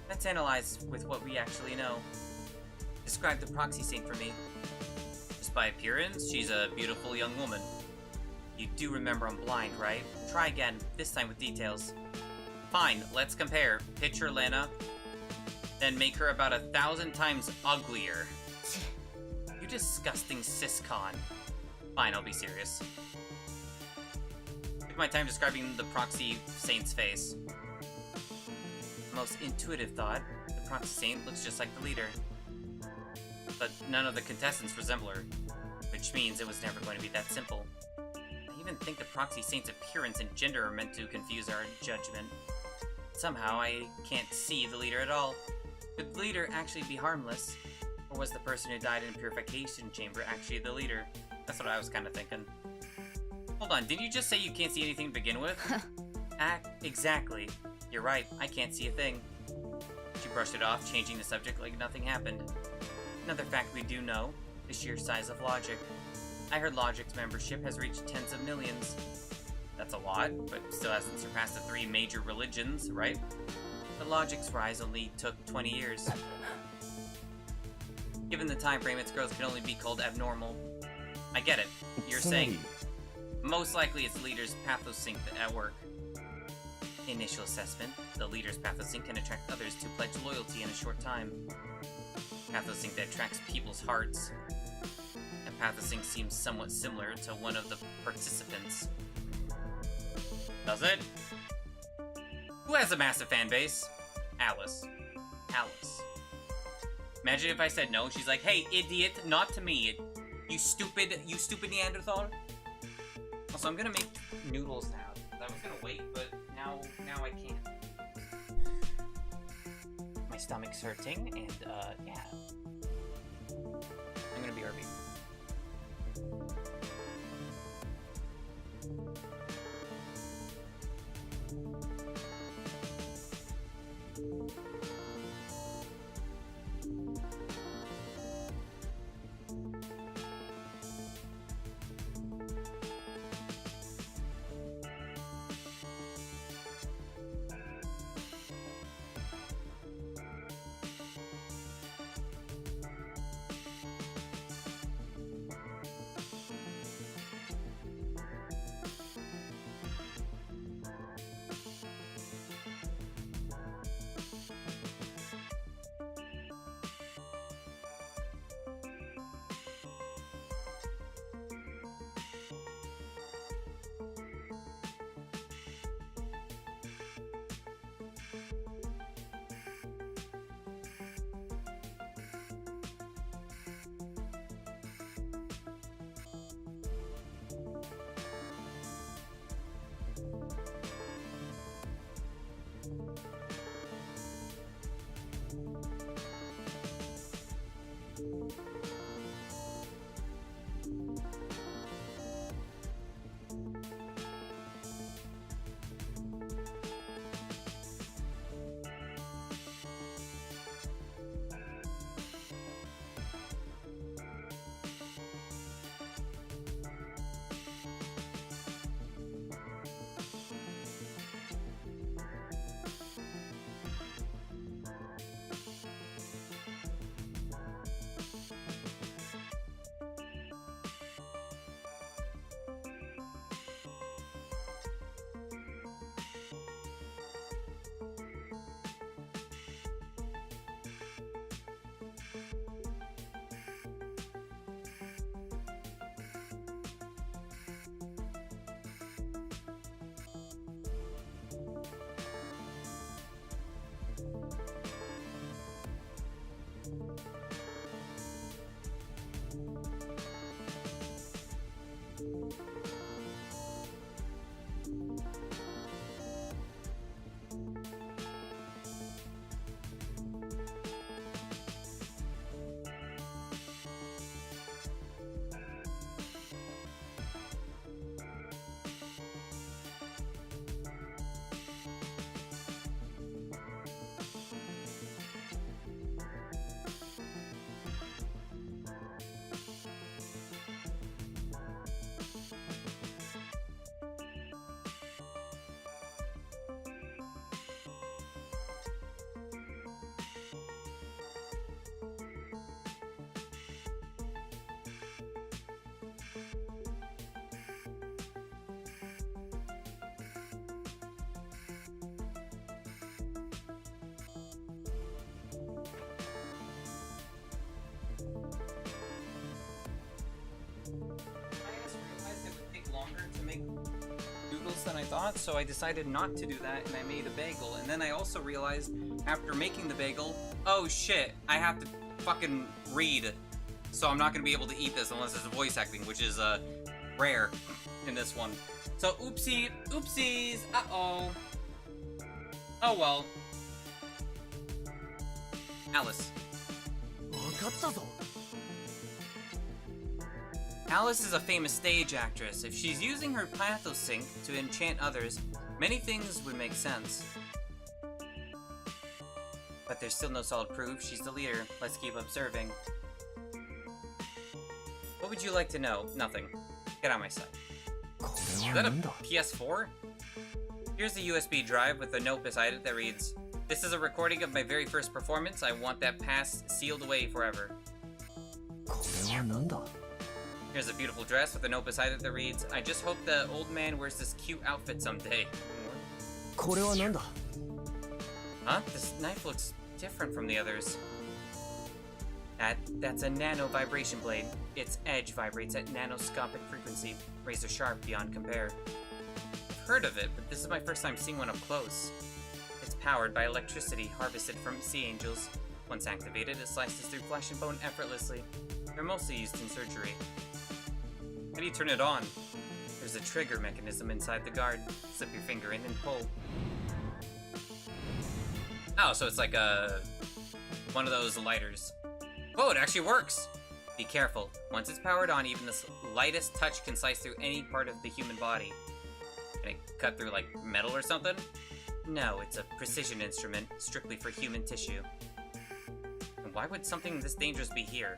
Let's analyze with what we actually know. Describe the proxy saint for me. Just by appearance, she's a beautiful young woman. You do remember I'm blind, right? Try again, this time with details. Fine, let's compare. Picture Lena, then make her about 1,000 times uglier. You disgusting siscon. Fine, I'll be serious. Take my time describing the proxy saint's face. Most intuitive thought, the proxy saint looks just like the leader. But none of the contestants resemble her, which means it was never going to be that simple. I even think the proxy saint's appearance and gender are meant to confuse our judgment. Somehow I can't see the leader at all. Could the leader actually be harmless? Or was the person who died in a purification chamber actually the leader? That's what I was kind of thinking. Hold on, didn't you just say you can't see anything to begin with? Exactly. You're right, I can't see a thing. She brushed it off, changing the subject like nothing happened. Another fact we do know, the sheer size of logic. I heard Logic's membership has reached tens of millions. That's a lot, but still hasn't surpassed the 3 major religions, right? But Logic's rise only took 20 years. Given the time frame, its growth can only be called abnormal. I get it. You're saying most likely its leader's pathosync at work. Initial assessment: the leader's pathosync can attract others to pledge loyalty in a short time. Pathosync that attracts people's hearts. And pathosync seems somewhat similar to one of the participants. Does it? Who has a massive fan base? Alice. Alice. Imagine if I said no. She's like, "Hey, idiot, not to me. You stupid Neanderthal." Also, I'm gonna make noodles now. I was gonna wait, but now I can't. My stomach's hurting, and yeah. I'm gonna be RB. Than I thought, so I decided not to do that, and I made a bagel. And then I also realized, after making the bagel, oh shit, I have to fucking read, so I'm not gonna be able to eat this unless it's voice acting, which is rare in this one. So oopsies, uh-oh. Oh well. Alice. Alice is a famous stage actress. If she's using her pathosync to enchant others, many things would make sense. But there's still no solid proof. She's the leader. Let's keep observing. What would you like to know? Nothing. Get out of my sight. Is that a PS4? Here's a USB drive with a note beside it that reads, "This is a recording of my very first performance. I want that past sealed away forever." Here's a beautiful dress with a note beside it that reads, "I just hope the old man wears this cute outfit someday." Huh? This knife looks different from the others. That's a nano vibration blade. Its edge vibrates at nanoscopic frequency, razor sharp beyond compare. I've heard of it, but this is my first time seeing one up close. It's powered by electricity harvested from sea angels. Once activated, it slices through flesh and bone effortlessly. They're mostly used in surgery. How do you turn it on? There's a trigger mechanism inside the guard. Slip your finger in and pull. Oh, so it's like one of those lighters. Oh, it actually works! Be careful. Once it's powered on, even the lightest touch can slice through any part of the human body. Can it cut through, like, metal or something? No, it's a precision instrument, strictly for human tissue. And why would something this dangerous be here?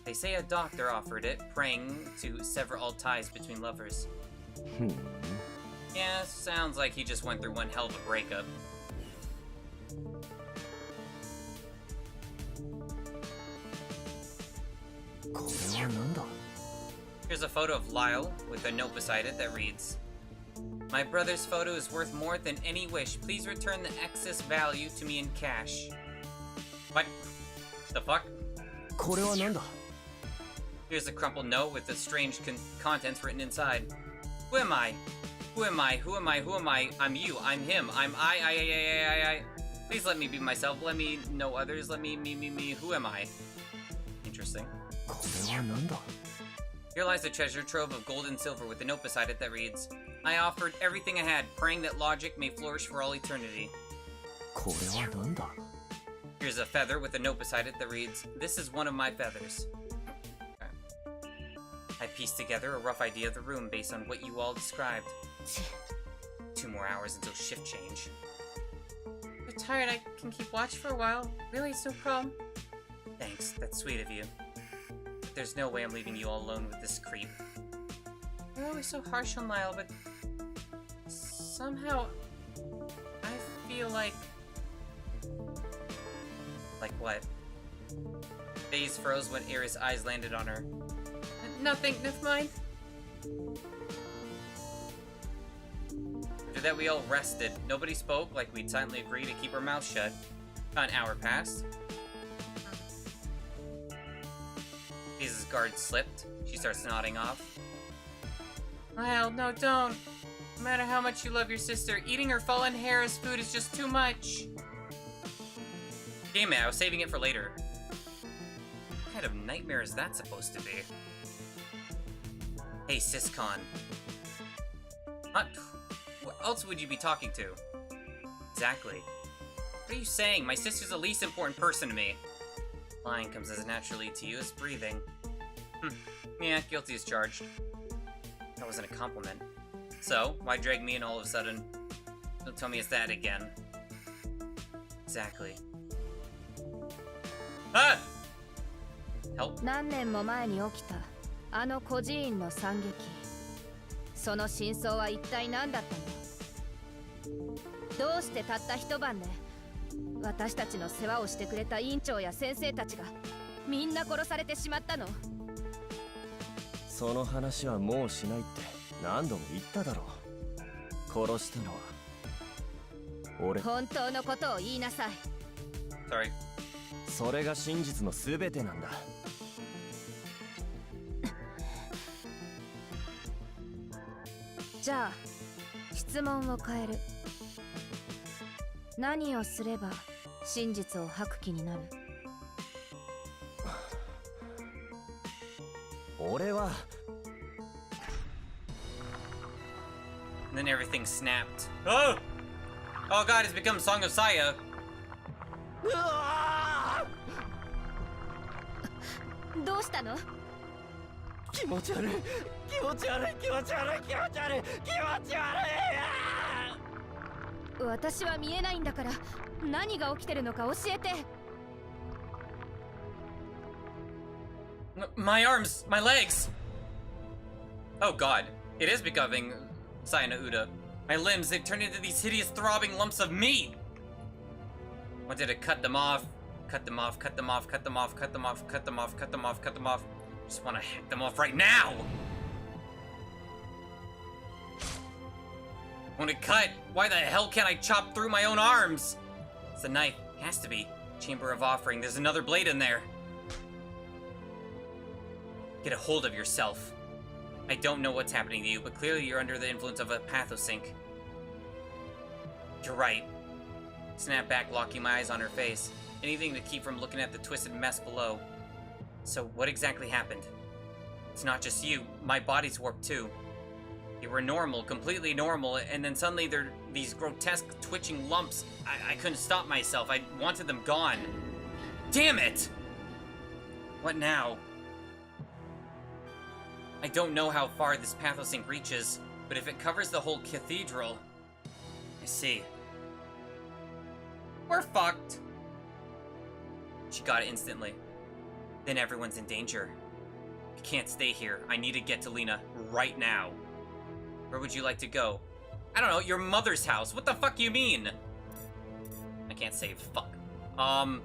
They say a doctor offered it, praying to sever all ties between lovers. Yeah, sounds like he just went through one hell of a breakup. Here's a photo of Lyle with a note beside it that reads, "My brother's photo is worth more than any wish. Please return the excess value to me in cash." What? The fuck? Here's a crumpled note with the strange contents written inside. Who am I? Who am I? Who am I? Who am I? I'm you. I'm him. I'm I. Please let me be myself. Let me know others. Let me. Who am I? Interesting. Here lies a treasure trove of gold and silver with a note beside it that reads, "I offered everything I had, praying that logic may flourish for all eternity." Here's a feather with a note beside it that reads, "This is one of my feathers." I pieced together a rough idea of the room based on what you all described. 2 more hours until shift change. You're tired, I can keep watch for a while. Really, it's no problem. Thanks, that's sweet of you. But there's no way I'm leaving you all alone with this creep. You're always so harsh on Lyle, but somehow I feel like... Like what? Faze froze when Aerith's eyes landed on her. Nothing, never mind. After that, we all rested. Nobody spoke, like we'd silently agreed to keep our mouths shut. About an hour passed. Faze's guard slipped. She starts nodding off. Lyle, no, don't. No matter how much you love your sister, eating her fallen hair as food is just too much. Damn it, I was saving it for later. What kind of nightmare is that supposed to be? Hey, Syscon. What else would you be talking to? Exactly. What are you saying? My sister's the least important person to me. Lying comes as naturally to you as breathing. Yeah, guilty as charged. That wasn't a compliment. So, why drag me in all of a sudden? Don't tell me it's that again. Exactly. Ah! Help? 何年も前に起きたあの孤児院の惨劇。その真相は一体何だったの？どうしてたった一晩で私たちの世話をしてくれた院長や先生たちがみんな殺されてしまったの？その話はもうしないって何度も言っただろう。殺したのは俺。本当のことを言いなさい。Sorry. それが真実のすべてなんだ。じゃあ質問を変える。何をすれば真実を吐く気になる？俺は。And then everything snapped. Oh! Oh god, it's become Song of Saya. どうしたの？気持ち悪い気持ち悪い気持ち悪い気持ち悪い気持ち悪い。私は見えないんだから何が起きてるのか教えて。My arms! My legs! Oh god. It is becoming Sayana-Uda. My limbs, they've turned into these hideous throbbing lumps of meat! Wanted to cut them off. Cut them off, cut them off, cut them off, cut them off, cut them off, cut them off, cut them off. Just want to hack them off right now! Want to cut? Why the hell can't I chop through my own arms? It's a knife. Has to be. Chamber of Offering. There's another blade in there. Get a hold of yourself. I don't know what's happening to you, but clearly you're under the influence of a pathosync. You're right. Snap back, locking my eyes on her face. Anything to keep from looking at the twisted mess below. So what exactly happened? It's not just you. My body's warped too. You were normal, completely normal, and then suddenly there are these grotesque twitching lumps. I couldn't stop myself. I wanted them gone. Damn it! What now? I don't know how far this pathosync reaches, but if it covers the whole cathedral... I see. We're fucked. She got it instantly. Then everyone's in danger. I can't stay here. I need to get to Lena right now. Where would you like to go? I don't know, your mother's house. What the fuck you mean? I can't save. Fuck. Probably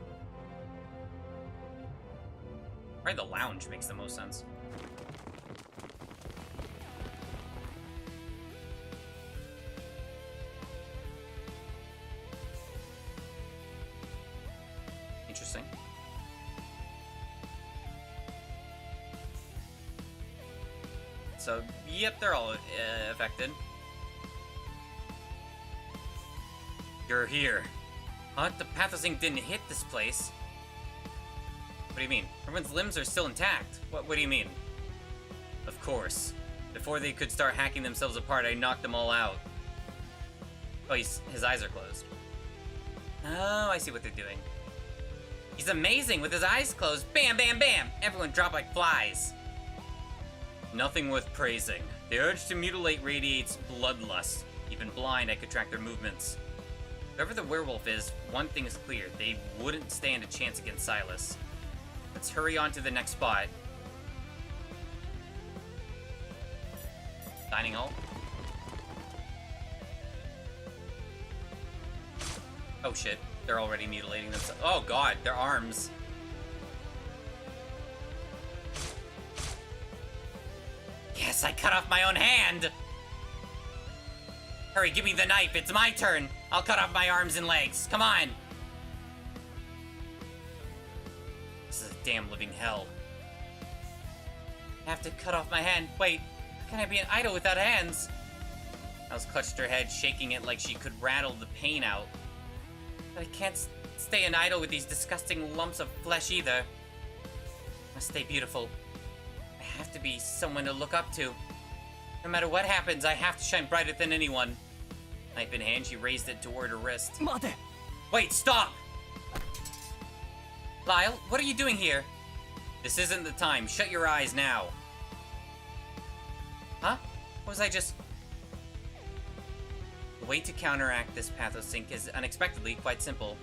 the lounge makes the most sense. Interesting. So, yep, they're all affected. You're here. Huh? The pathosync didn't hit this place. What do you mean? Everyone's limbs are still intact. What do you mean? Of course. Before they could start hacking themselves apart, I knocked them all out. Oh, his eyes are closed. Oh, I see what they're doing. He's amazing with his eyes closed. Bam, bam, bam! Everyone dropped like flies. Nothing worth praising. The urge to mutilate radiates bloodlust. Even blind, I could track their movements. Whoever the werewolf is, one thing is clear. They wouldn't stand a chance against Silas. Let's hurry on to the next spot. Dining hall? Oh shit, they're already mutilating themselves. Oh god, their arms. Yes, I cut off my own hand! Hurry, give me the knife, it's my turn! I'll cut off my arms and legs, come on! This is a damn living hell. I have to cut off my hand. Wait, how can I be an idol without hands? Alice clutched her head, shaking it like she could rattle the pain out. But I can't stay an idol with these disgusting lumps of flesh either. I must stay beautiful. I have to be someone to look up to. No matter what happens, I have to shine brighter than anyone. Knife in hand, she raised it toward her wrist. Mate! Wait, stop! Lyle, what are you doing here? This isn't the time. Shut your eyes now. Huh? What was I just... The way to counteract this pathosync is unexpectedly quite simple.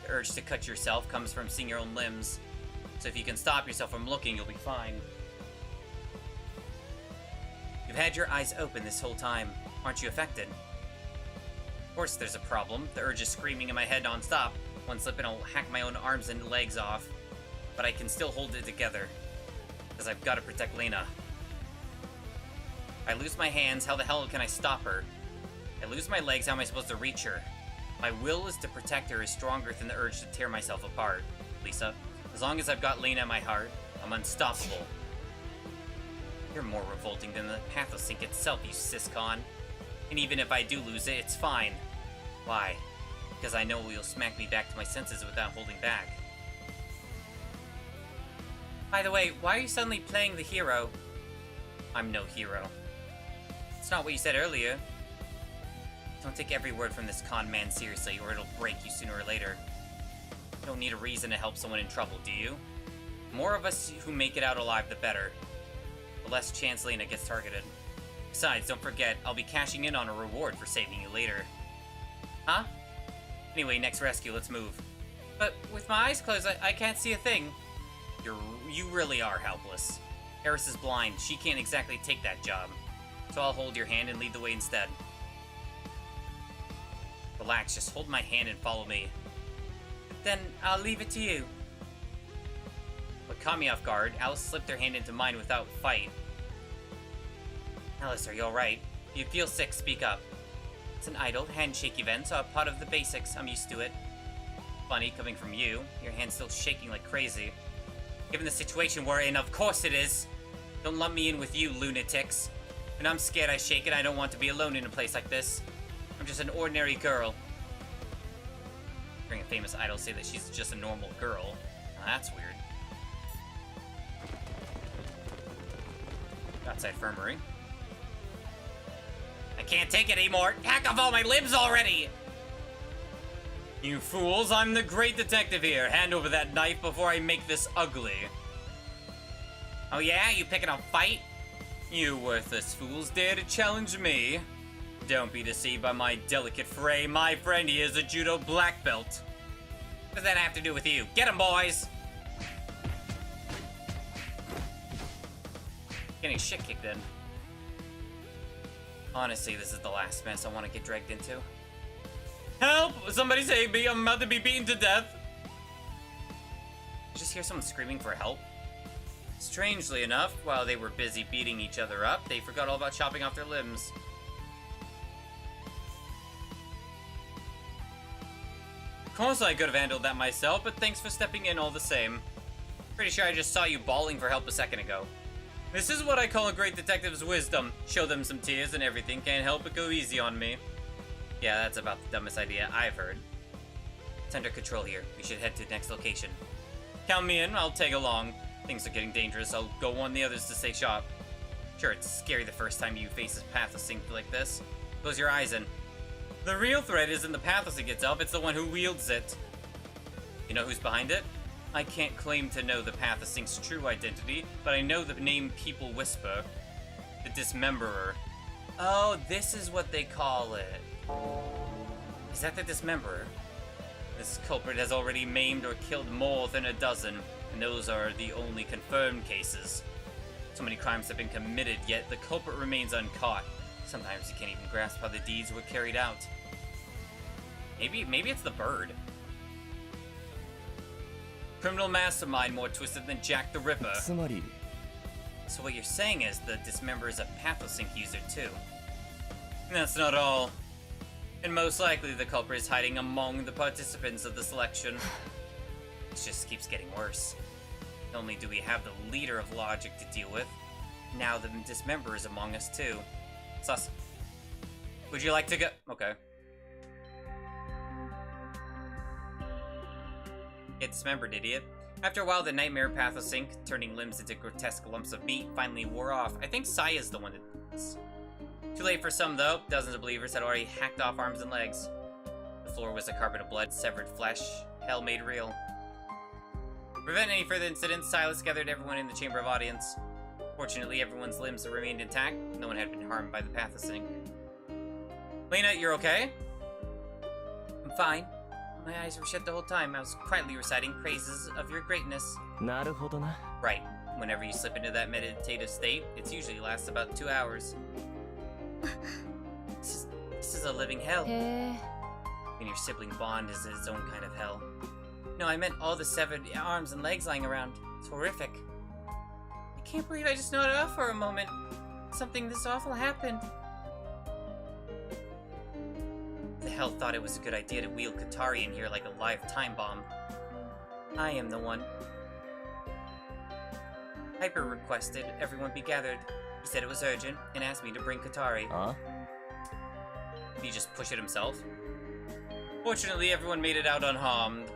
The urge to cut yourself comes from seeing your own limbs. So if you can stop yourself from looking, you'll be fine. You've had your eyes open this whole time. Aren't you affected? Of course there's a problem. The urge is screaming in my head non-stop. One slip and I'll hack my own arms and legs off. But I can still hold it together. Because I've got to protect Lena. If I lose my hands, how the hell can I stop her? If I lose my legs, how am I supposed to reach her? My will is to protect her is stronger than the urge to tear myself apart. Lisa, as long as I've got Lena in my heart, I'm unstoppable. You're more revolting than the pathosync itself, you siscon. And even if I do lose it, it's fine. Why? Because I know you'll smack me back to my senses without holding back. By the way, why are you suddenly playing the hero? I'm no hero. It's not what you said earlier. Don't take every word from this con man seriously, or it'll break you sooner or later. You don't need a reason to help someone in trouble, do you? The more of us who make it out alive, the better. The less chance Lena gets targeted. Besides, don't forget, I'll be cashing in on a reward for saving you later. Huh? Anyway, next rescue, let's move. But with my eyes closed, I can't see a thing. You really are helpless. Eris is blind. She can't exactly take that job. So I'll hold your hand and lead the way instead. Relax, just hold my hand and follow me. Then I'll leave it to you. What caught me off guard, Alice slipped her hand into mine without fight. Alice, are you alright? If you feel sick, speak up. It's an idle, handshake event, so a part of the basics. I'm used to it. Funny, coming from you. Your hand's still shaking like crazy. Given the situation we're in, of course it is. Don't lump me in with you, lunatics. When I'm scared, I shake it. I don't want to be alone in a place like this. I'm just an ordinary girl. Hearing a famous idol say that she's just a normal girl. Now, that's weird. Outside infirmary. I can't take it anymore. Hack off all my limbs already! You fools, I'm the great detective here. Hand over that knife before I make this ugly. Oh yeah? You picking a fight? You worthless fools dare to challenge me? Don't be deceived by my delicate frame. My friend here is a judo black belt. What does that have to do with you? Get him, boys! Getting shit kicked in. Honestly, this is the last mess I want to get dragged into. Help! Somebody save me! I'm about to be beaten to death! I just hear someone screaming for help. Strangely enough, while they were busy beating each other up, they forgot all about chopping off their limbs. Of course I could have handled that myself, but thanks for stepping in all the same. Pretty sure I just saw you bawling for help a second ago. This is what I call a great detective's wisdom. Show them some tears and everything can't help but go easy on me. Yeah, that's about the dumbest idea I've heard. It's under control here. We should head to the next location. Count me in, I'll tag along. Things are getting dangerous, I'll go warn the others to stay sharp. Sure, it's scary the first time you face a Pathosync like this. Close your eyes and... The real threat isn't the Pathosync itself, it's the one who wields it. You know who's behind it? I can't claim to know the Pathosync's true identity, but I know the name people whisper. The Dismemberer. Oh, this is what they call it. Is that the Dismemberer? This culprit has already maimed or killed more than a dozen, and those are the only confirmed cases. So many crimes have been committed, yet the culprit remains uncaught. Sometimes you can't even grasp how the deeds were carried out. Maybe it's the bird. Criminal mastermind more twisted than Jack the Ripper. So what you're saying is the Dismemberer is a Pathosync user too. And that's not all. And most likely the culprit is hiding among the participants of the selection. It just keeps getting worse. Not only do we have the leader of logic to deal with, now the Dismemberer is among us too. Sus. Would you like to go? Okay. Get dismembered, idiot. After a while, the nightmare Pathosync, turning limbs into grotesque lumps of meat, finally wore off. I think Saya's the one that did this. Too late for some, though. Dozens of believers had already hacked off arms and legs. The floor was a carpet of blood, severed flesh, hell made real. To prevent any further incidents, Silas gathered everyone in the chamber of audience. Fortunately, everyone's limbs remained intact. No one had been harmed by the Pathosync. Lena, you're okay? I'm fine. My eyes were shut the whole time. I was quietly reciting praises of your greatness. Right. Whenever you slip into that meditative state, it usually lasts about 2 hours. This is a living hell. And your sibling bond is its own kind of hell. No, I meant all the severed arms and legs lying around. It's horrific. I can't believe I just nodded off for a moment. Something this awful happened. The hell thought it was a good idea to wheel Katari in here like a live time bomb. I am the one. Hyper requested everyone be gathered. He said it was urgent and asked me to bring Katari. Did he just push it himself? Fortunately, everyone made it out unharmed.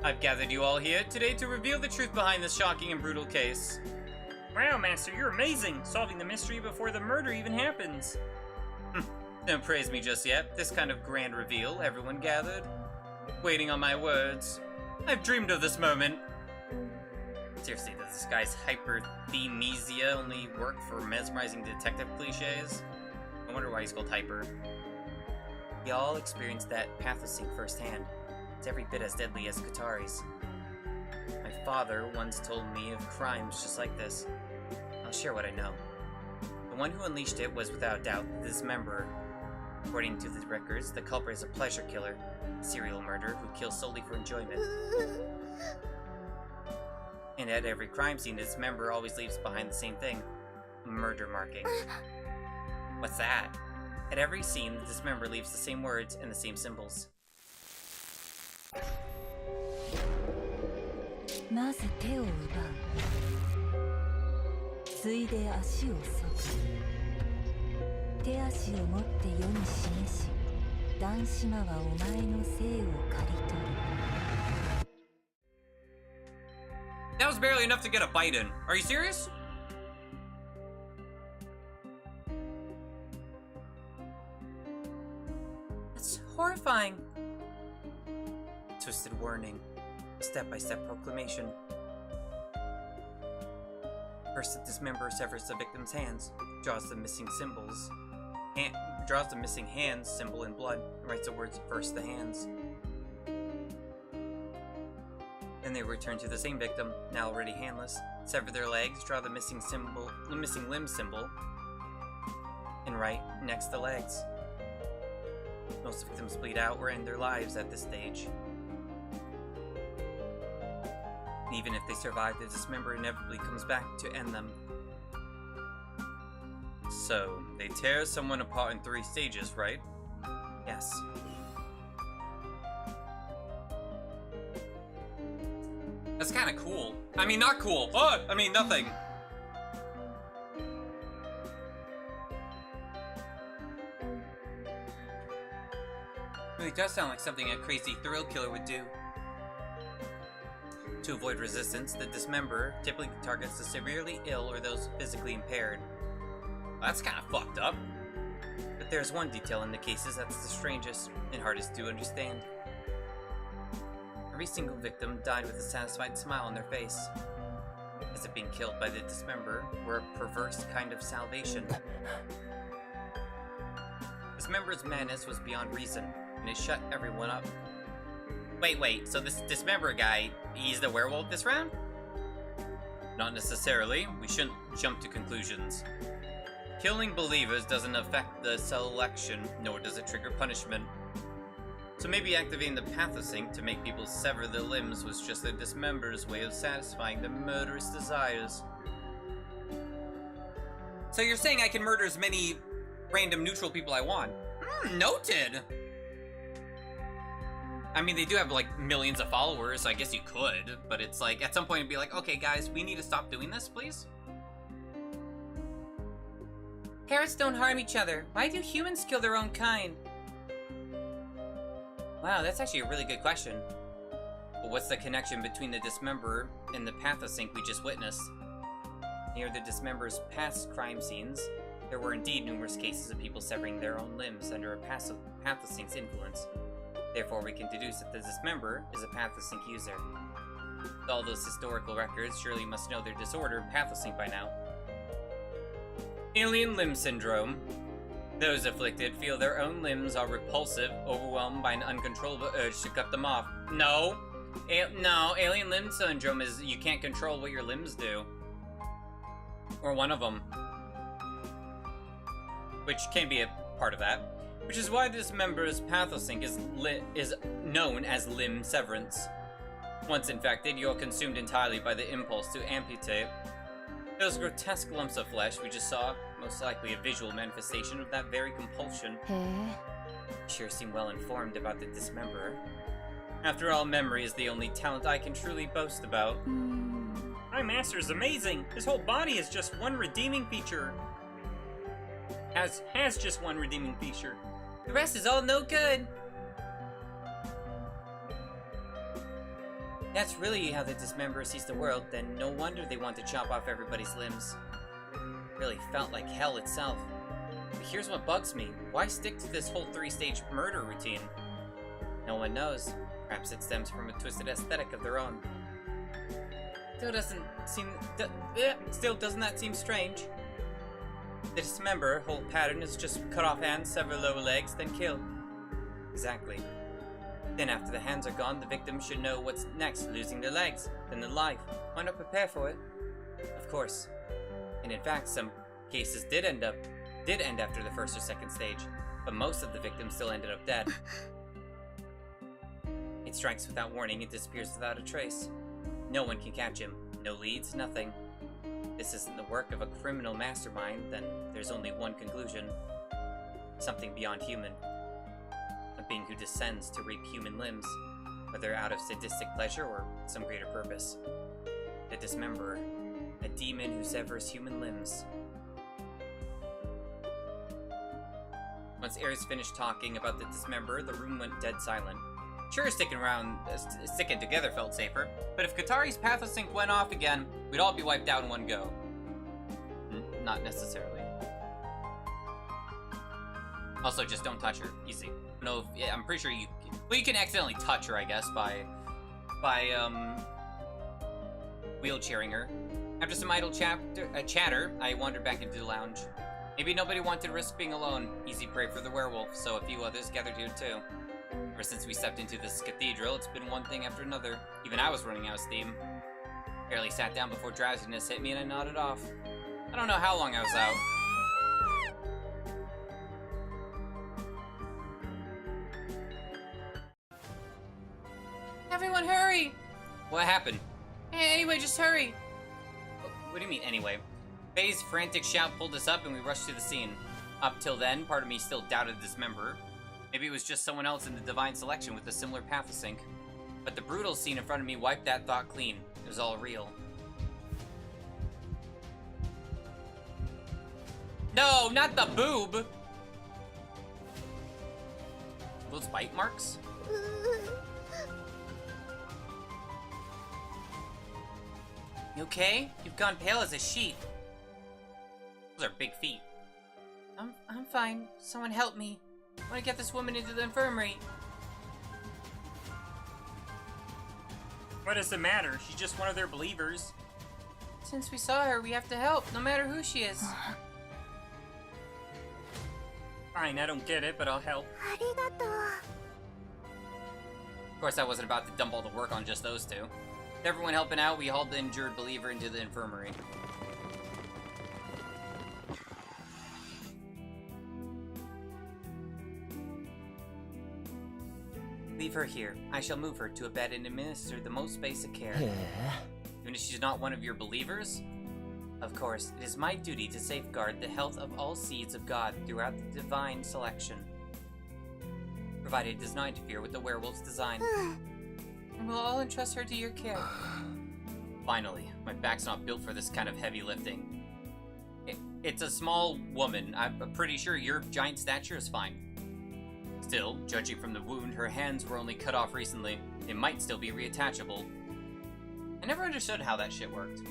I've gathered you all here today to reveal the truth behind this shocking and brutal case. Wow, Master, you're amazing! Solving the mystery before the murder even happens. Don't praise me just yet. This kind of grand reveal, everyone gathered. Waiting on my words. I've dreamed of this moment. Seriously, does this guy's hyper-themesia only work for mesmerizing detective cliches? I wonder why he's called Hyper. We all experienced that Pathosync firsthand. It's every bit as deadly as Katari's. My father once told me of crimes just like this. I'll share what I know. The one who unleashed it was without doubt the Dismemberer. According to the records, the culprit is a pleasure killer, a serial murderer who kills solely for enjoyment. And at every crime scene, the Dismemberer always leaves behind the same thing: a murder marking. What's that? At every scene, the Dismemberer leaves the same words and the same symbols. まず手を奪う。ついで足を削ぐ。手足を持って世に示し、男島はお前の生を刈り取る。 That was barely enough to get a bite in. Are you serious? That's horrifying. Twisted warning. Step-by-step proclamation. First, the Dismemberer severs the victim's hands, draws the missing symbols, draws the missing hands symbol in blood, and writes the words "first the hands." Then they return to the same victim, now already handless, sever their legs, draw the missing limb symbol, and write next the legs. Most victims bleed out or end their lives at this stage. Even if they survive, the Dismemberer inevitably comes back to end them. So, they tear someone apart in 3 stages, right? Yes. That's kind of cool. I mean, not cool. Oh, I mean, nothing. Really does sound like something a crazy thrill killer would do. To avoid resistance, the Dismemberer typically targets the severely ill or those physically impaired. Well, that's kind of fucked up. But there's one detail in the cases that's the strangest and hardest to understand. Every single victim died with a satisfied smile on their face, as if being killed by the Dismemberer were a perverse kind of salvation. Dismemberer's madness was beyond reason, and it shut everyone up. Wait, so this Dismemberer guy, he's the werewolf this round? Not necessarily. We shouldn't jump to conclusions. Killing believers doesn't affect the selection, nor does it trigger punishment. So maybe activating the Pathosync to make people sever their limbs was just the Dismemberer's way of satisfying their murderous desires. So you're saying I can murder as many random neutral people I want? Noted! I mean, they do have, like, millions of followers, so I guess you could, but it's like, at some point it'd be like, okay, guys, we need to stop doing this, please? Parrots don't harm each other. Why do humans kill their own kind? Wow, that's actually a really good question. But what's the connection between the Dismemberer and the Pathosync we just witnessed? Near the Dismemberer's past crime scenes, there were indeed numerous cases of people severing their own limbs under a Pathosync's influence. Therefore, we can deduce that the Dismemberer is a Pathosync user. With all those historical records, surely you must know their disorder, Pathosync, by now. Alien limb syndrome. Those afflicted feel their own limbs are repulsive, overwhelmed by an uncontrollable urge to cut them off. No, alien limb syndrome is you can't control what your limbs do. Or one of them. Which can be a part of that. Which is why the Dismemberer's Pathosync is known as limb severance. Once infected, you're consumed entirely by the impulse to amputate. Those grotesque lumps of flesh we just saw, most likely a visual manifestation of that very compulsion. Sure seem well informed about the Dismemberer. After all, memory is the only talent I can truly boast about. My master is amazing! His whole body is just one redeeming feature. Has just one redeeming feature. The rest is all no good. That's really how the Dismemberer sees the world, then no wonder they want to chop off everybody's limbs. Really felt like hell itself. But here's what bugs me. Why stick to this whole 3-stage murder routine? No one knows. Perhaps it stems from a twisted aesthetic of their own. Still doesn't that seem strange? The Dismemberer whole pattern is just cut off hands, sever lower legs, then kill. Exactly. Then after the hands are gone, the victim should know what's next, losing their legs, then their life. Why not prepare for it? Of course. And in fact, some cases did end after the first or second stage, but most of the victims still ended up dead. It strikes without warning, it disappears without a trace. No one can catch him. No leads, nothing. This isn't the work of a criminal mastermind, then there's only one conclusion. Something beyond human. A being who descends to reap human limbs, whether out of sadistic pleasure or some greater purpose. The Dismemberer. A demon who severs human limbs. Once Ares finished talking about the Dismemberer, the room went dead silent. Sure, sticking together felt safer, but if Katari's Pathosync went off again, we'd all be wiped out in one go. Not necessarily. Also, just don't touch her. Easy. No, yeah, I'm pretty sure you... Well, you can accidentally touch her, I guess, by wheelchairing her. After some idle chatter, I wandered back into the lounge. Maybe nobody wanted to risk being alone. Easy prey for the werewolf, so a few others gathered here too. Ever since we stepped into this cathedral, it's been one thing after another. Even I was running out of steam. Barely sat down before drowsiness hit me and I nodded off. I don't know how long I was out. Everyone hurry! What happened? Hey, anyway, just hurry! What do you mean, anyway? Faye's frantic shout pulled us up and we rushed to the scene. Up till then, part of me still doubted the Dismemberer. Maybe it was just someone else in the Divine Selection with a similar Pathosync. But the brutal scene in front of me wiped that thought clean. It was all real. No, not the boob! Those bite marks? You okay? You've gone pale as a sheet. Those are big feet. I'm fine. Someone help me. I want to get this woman into the infirmary. What does it matter? She's just one of their believers. Since we saw her, we have to help, no matter who she is. Fine, I don't get it, but I'll help. Of course, I wasn't about to dump all the work on just those two. With everyone helping out, we hauled the injured believer into the infirmary. Leave her here. I shall move her to a bed and administer the most basic care. Even if she's not one of your believers? Of course, it is my duty to safeguard the health of all seeds of God throughout the Divine Selection. Provided it does not interfere with the werewolf's design. And we'll all entrust her to your care. Finally, my back's not built for this kind of heavy lifting. It's a small woman. I'm pretty sure your giant stature is fine. Still, judging from the wound, her hands were only cut off recently. It might still be reattachable. I never understood how that shit worked.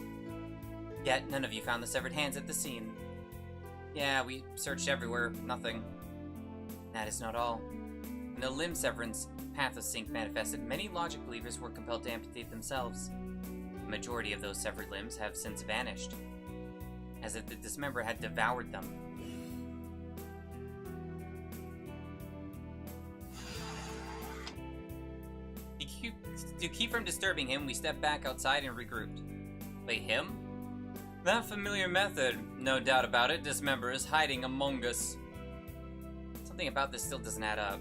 Yet, none of you found the severed hands at the scene. Yeah, we searched everywhere. Nothing. That is not all. When the limb severance Pathosync manifested, many logic believers were compelled to amputate themselves. The majority of those severed limbs have since vanished, as if the Dismemberer had devoured them. To keep from disturbing him, we stepped back outside and regrouped. Wait, him? That familiar method. No doubt about it, Dismemberer is hiding among us. Something about this still doesn't add up.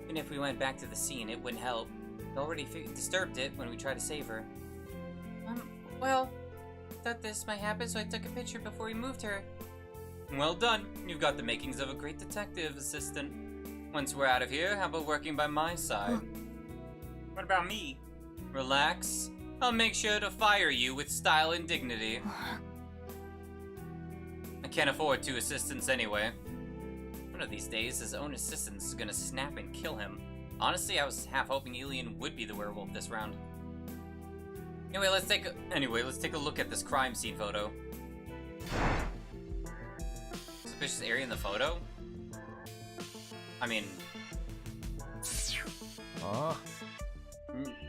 Even if we went back to the scene, it wouldn't help. We already disturbed it when we tried to save her. Well, I thought this might happen, so I took a picture before we moved her. Well done. You've got the makings of a great detective assistant. Once we're out of here, how about working by my side? What about me? Relax. I'll make sure to fire you with style and dignity. I can't afford 2 assistants anyway. One of these days, his own assistant is gonna snap and kill him. Honestly, I was half hoping Ilian would be the werewolf this round. Anyway, let's take a look at this crime scene photo. Suspicious area in the photo? I mean...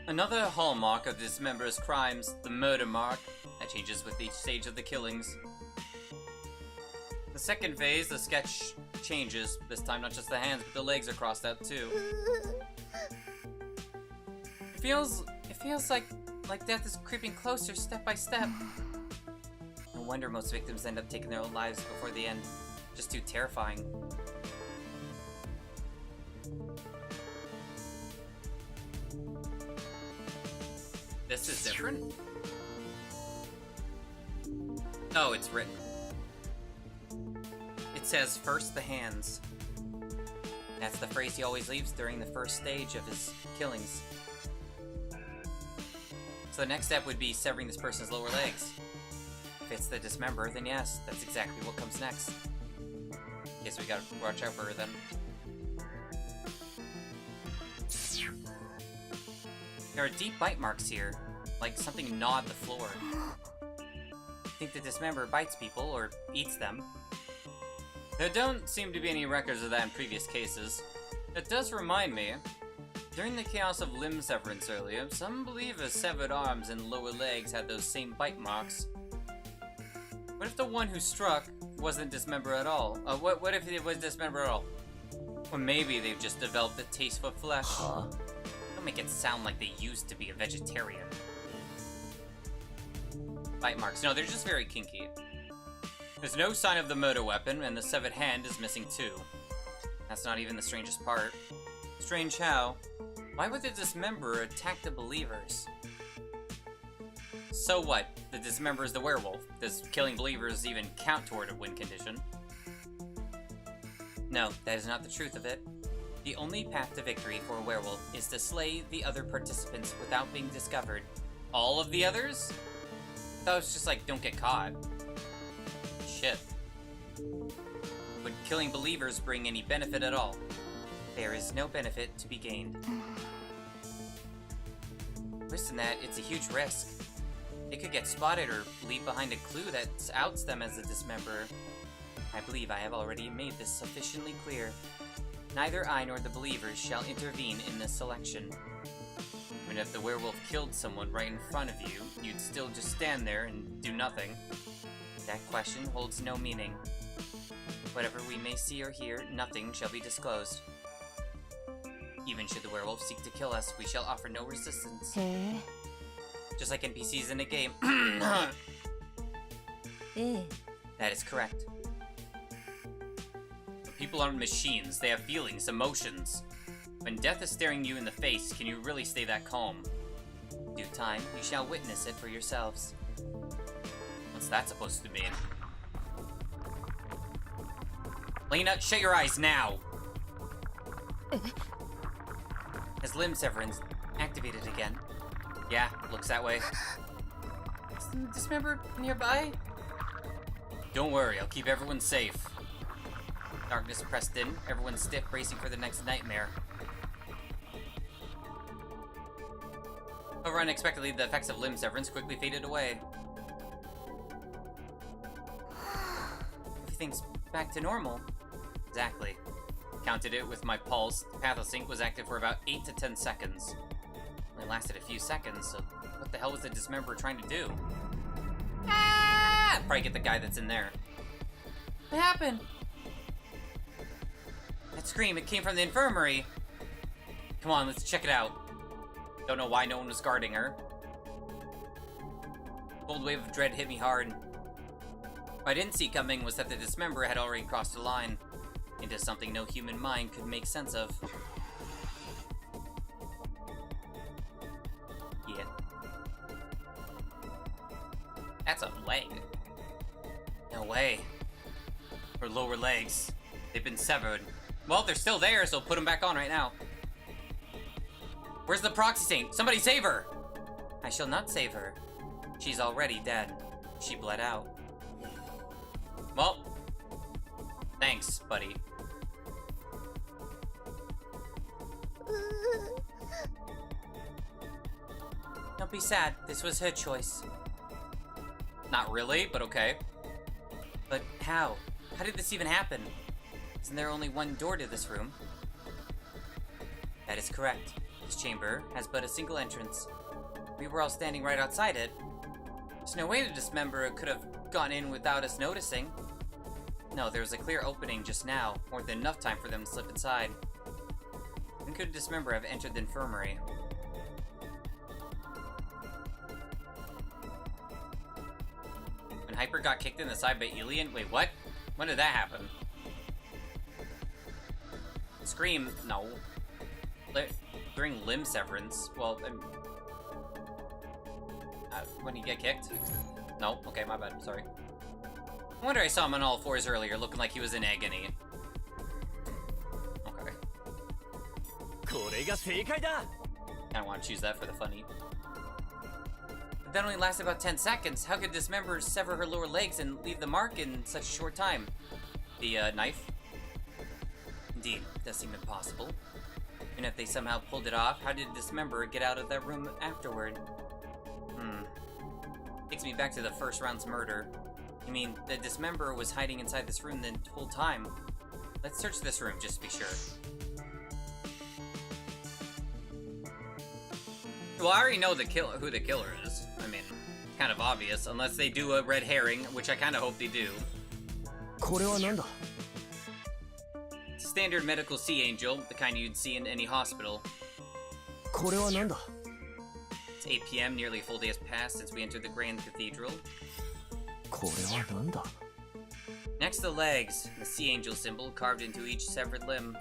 Another hallmark of Dismemberer's crimes, the murder mark, that changes with each stage of the killings. The second phase, the sketch changes. This time, not just the hands, but the legs are crossed out too. It feels like death is creeping closer step by step. No wonder most victims end up taking their own lives before the end. Just too terrifying. This is different? Oh, it's written. It says, first the hands. That's the phrase he always leaves during the first stage of his killings. So the next step would be severing this person's lower legs. If it's the dismember, then yes, that's exactly what comes next. Okay, so we gotta watch out for her then. There are deep bite marks here, like something gnawed the floor. I think the dismember bites people, or eats them. There don't seem to be any records of that in previous cases. It does remind me, during the chaos of limb severance earlier, some believe his severed arms and lower legs had those same bite marks. What if the one who struck wasn't dismember at all? What if it was dismember at all? Or maybe they've just developed a taste for flesh. Don't make it sound like they used to be a vegetarian. Bite marks. No, they're just very kinky. There's no sign of the murder weapon, and the severed hand is missing too. That's not even the strangest part. Strange how? Why would the dismemberer attack the believers? So what? The dismember is the werewolf. Does killing believers even count toward a win condition? No, that is not the truth of it. The only path to victory for a werewolf is to slay the other participants without being discovered. All of the others? I thought it was just like, don't get caught. Shit. Would killing believers bring any benefit at all? There is no benefit to be gained. Worse than that, it's a huge risk. They could get spotted or leave behind a clue that outs them as a dismemberer. I believe I have already made this sufficiently clear. Neither I nor the believers shall intervene in this selection. Even if the werewolf killed someone right in front of you, you'd still just stand there and do nothing. That question holds no meaning. Whatever we may see or hear, nothing shall be disclosed. Even should the werewolf seek to kill us, we shall offer no resistance. Just like NPCs in a game. That is correct. But people aren't machines. They have feelings, emotions. When death is staring you in the face, can you really stay that calm? In due time, you shall witness it for yourselves. What's that supposed to mean? Lena, shut your eyes now! Has limb severance activated again? Yeah, looks that way. Is the dismember nearby? Don't worry, I'll keep everyone safe. Darkness pressed in, everyone stiff, bracing for the next nightmare. However, unexpectedly, the effects of limb severance quickly faded away. Everything's back to normal. Exactly. Counted it with my pulse. The pathosync was active for about 8 to 10 seconds. Only lasted a few seconds, so what the hell was the dismemberer trying to do? Ah! Probably get the guy that's in there. What happened? That scream, it came from the infirmary. Come on, let's check it out. Don't know why no one was guarding her. Cold wave of dread hit me hard. What I didn't see coming was that the dismemberer had already crossed the line into something no human mind could make sense of. Yeah. That's a leg. No way. Her lower legs. They've been severed. Well, they're still there, so put them back on right now. Where's the proxy saint? Somebody save her! I shall not save her. She's already dead. She bled out. Well, thanks, buddy. Don't be sad. This was her choice. Not really, but okay. But how? How did this even happen? Isn't there only one door to this room? That is correct. This chamber has but a single entrance. We were all standing right outside it. There's no way the dismemberer could have gone in without us noticing. No, there was a clear opening just now, more than enough time for them to slip inside. When could a dismember have entered the infirmary? When Hyper got kicked in the side by Alien? Wait, what? When did that happen? Scream? No. During limb severance? Well, when he get kicked? No? Okay, my bad. Sorry. I wonder I saw him on all fours earlier, looking like he was in agony. Okay. Kinda want to choose that for the funny. But that only lasted about 10 seconds. How could Dismember sever her lower legs and leave the mark in such a short time? The, knife? Indeed, it does seem impossible. And if they somehow pulled it off, how did Dismember get out of that room afterward? Takes me back to the first round's murder. You mean, the Dismember was hiding inside this room the whole time? Let's search this room just to be sure. Well, I already know who the killer is. I mean, kind of obvious, unless they do a red herring, which I kind of hope they do. Standard medical sea angel, the kind you'd see in any hospital. It's 8 p.m., nearly a full day has passed since we entered the Grand Cathedral. Next to the legs, the sea angel symbol carved into each severed limb.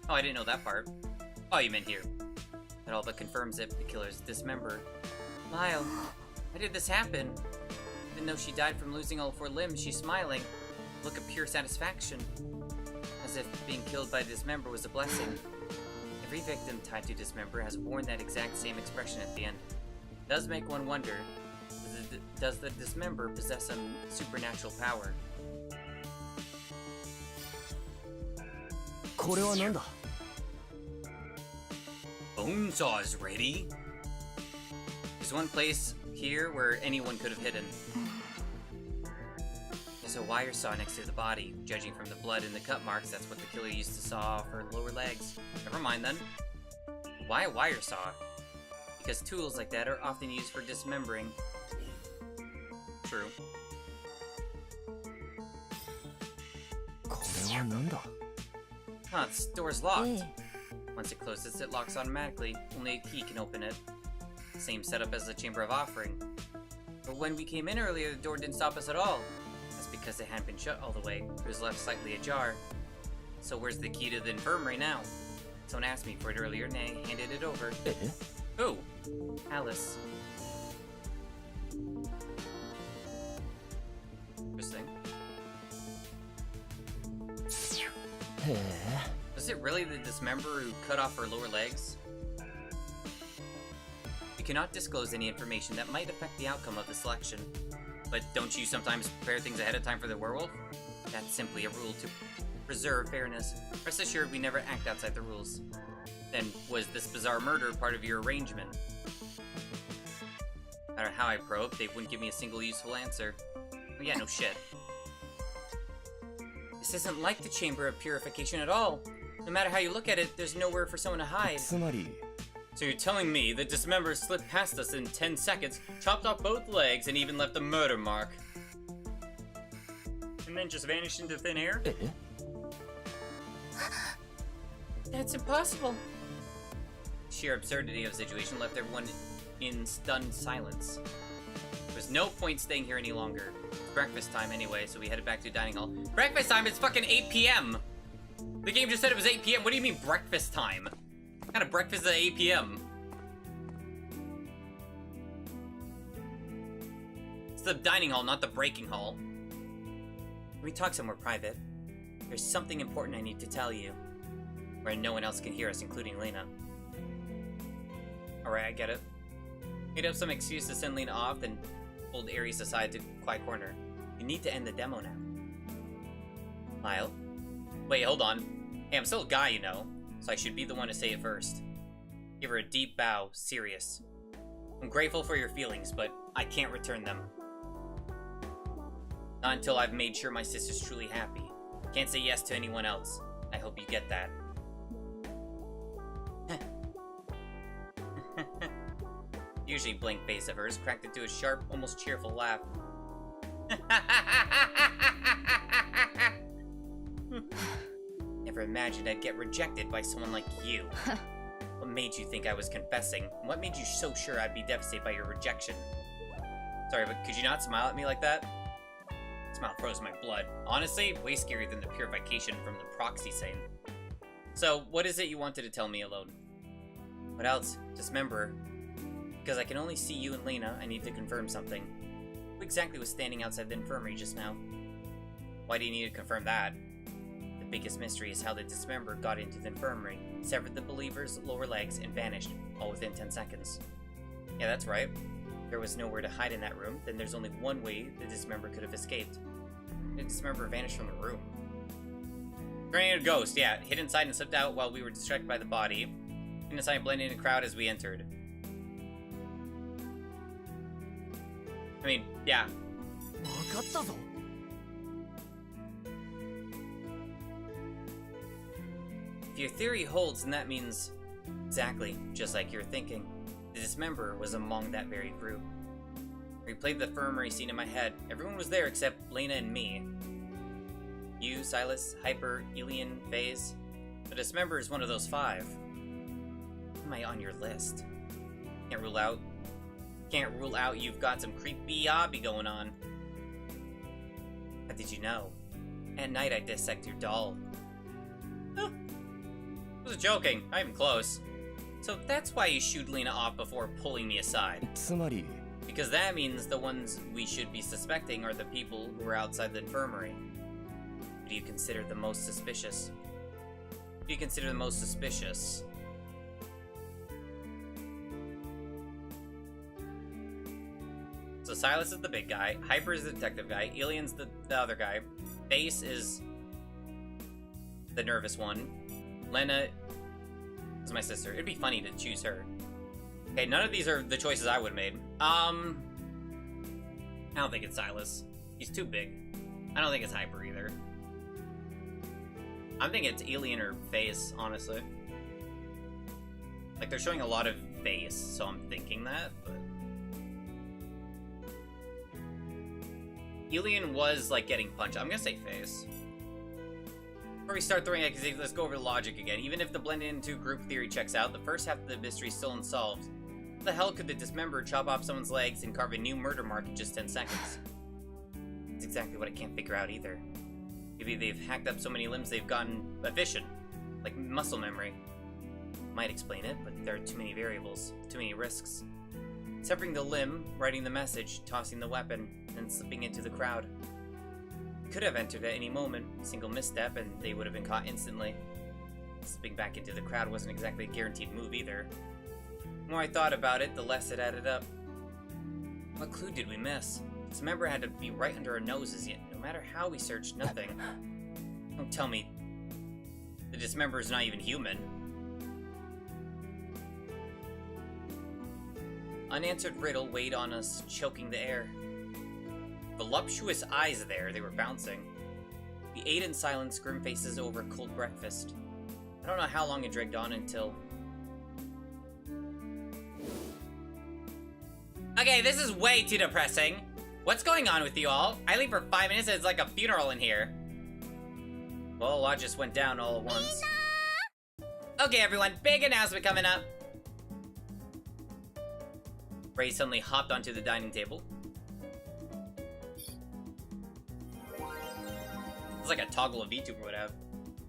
Oh, I didn't know that part. Oh, you meant here. That all but confirms it. The killer's Dismember. Lyle, why did this happen? Even though she died from losing all 4 limbs, she's smiling. Look of pure satisfaction. As if being killed by Dismember was a blessing. Every victim tied to Dismember has worn that exact same expression at the end. It does make one wonder, does the Dismember possess some supernatural power? Bone saw is ready? There's one place here where anyone could have hidden. There's a wire saw next to the body. Judging from the blood and the cut marks, that's what the killer used to saw off her lower legs. Never mind then. Why a wire saw? Because tools like that are often used for dismembering. True. Huh, this door's locked. Once it closes, it locks automatically. Only a key can open it. Same setup as the Chamber of Offering. But when we came in earlier, the door didn't stop us at all. That's because it hadn't been shut all the way. It was left slightly ajar. So where's the key to the infirmary now? Someone asked me for it earlier and I handed it over. Who? Alice. Interesting. Was it really the Dismember who cut off her lower legs? We cannot disclose any information that might affect the outcome of the selection. But don't you sometimes prepare things ahead of time for the werewolf? That's simply a rule to preserve fairness. Rest assured we never act outside the rules. Then, was this bizarre murder part of your arrangement? No matter how I probed, they wouldn't give me a single useful answer. Oh yeah, no shit. This isn't like the Chamber of Purification at all. No matter how you look at it, there's nowhere for someone to hide. So you're telling me the Dismember slipped past us in 10 seconds, chopped off both legs, and even left a murder mark? And then just vanished into thin air? That's impossible. Sheer absurdity of the situation left everyone in stunned silence. There was no point staying here any longer. It's breakfast time anyway, so we headed back to the dining hall. Breakfast time? It's fucking 8 p.m. The game just said it was 8 p.m. What do you mean breakfast time? What kind of breakfast at 8 p.m.? It's the dining hall, not the breaking hall. Can we talk somewhere private? There's something important I need to tell you. Where no one else can hear us, including Lena. Alright, I get it. Made up some excuse to send Lena off, then pulled Ares aside to quiet corner. You need to end the demo now. Lyle? Wait, hold on. Hey, I'm still a guy, you know, so I should be the one to say it first. Give her a deep bow, serious. I'm grateful for your feelings, but I can't return them. Not until I've made sure my sister's truly happy. Can't say yes to anyone else. I hope you get that. Usually blank face of hers cracked into a sharp, almost cheerful laugh. Never imagined I'd get rejected by someone like you. What made you think I was confessing? What made you so sure I'd be devastated by your rejection? Sorry, but could you not smile at me like that? Smile froze my blood. Honestly, way scarier than the purification from the proxy saying. So, what is it you wanted to tell me alone? What else? Dismember. Because I can only see you and Lena, I need to confirm something. Who exactly was standing outside the infirmary just now? Why do you need to confirm that? The biggest mystery is how the dismember got into the infirmary, severed the believer's lower legs, and vanished, all within 10 seconds. Yeah, that's right. There was nowhere to hide in that room, then there's only one way the dismember could have escaped. The dismember vanished from the room. Turning into a ghost, yeah. Hid inside and slipped out while we were distracted by the body. Hid inside and blended in the crowd as we entered. I mean, yeah. If your theory holds, then that means exactly just like you're thinking. The dismember was among that very group. I replayed the infirmary scene in my head. Everyone was there except Lena and me. You, Silas, Hyper, Elian, Phase. The dismember is one of those 5. Am I on your list? Can't rule out you've got some creepy hobby going on. How did you know? At night I dissect your doll. Huh. I was joking. Not even close. So that's why you shooed Lena off before pulling me aside. Because that means the ones we should be suspecting are the people who are outside the infirmary. Who do you consider the most suspicious? Who do you consider the most suspicious? So Silas is the big guy, Hyper is the detective guy, Elian's the other guy, Face is the nervous one, Lena is my sister. It'd be funny to choose her. Okay, none of these are the choices I would have made. I don't think it's Silas. He's too big. I don't think it's Hyper either. I'm thinking it's Elian or Face, honestly. Like, they're showing a lot of Face, so I'm thinking that, but... Elian was, like, getting punched. I'm gonna say Face. Before we start throwing accusations, let's go over the logic again. Even if the blended into group theory checks out, the first half of the mystery is still unsolved. How the hell could the dismember chop off someone's legs and carve a new murder mark in just 10 seconds? That's exactly what I can't figure out either. Maybe they've hacked up so many limbs they've gotten efficient, like muscle memory. Might explain it, but there are too many variables, too many risks. Severing the limb, writing the message, tossing the weapon, and slipping into the crowd. Could have entered at any moment, a single misstep, and they would have been caught instantly. Slipping back into the crowd wasn't exactly a guaranteed move either. The more I thought about it, the less it added up. What clue did we miss? Dismember had to be right under our noses, yet no matter how we searched, nothing. Don't tell me the dismember is not even human. Unanswered riddle weighed on us, choking the air. Voluptuous eyes there, they were bouncing. We ate in silence, grim faces over cold breakfast. I don't know how long it dragged on until... Okay, this is way too depressing. What's going on with you all? I leave for 5 minutes and it's like a funeral in here. Well, a lot just went down all at once. Okay, everyone, big announcement coming up. Ray suddenly hopped onto the dining table. It's like a toggle a Vtuber would have.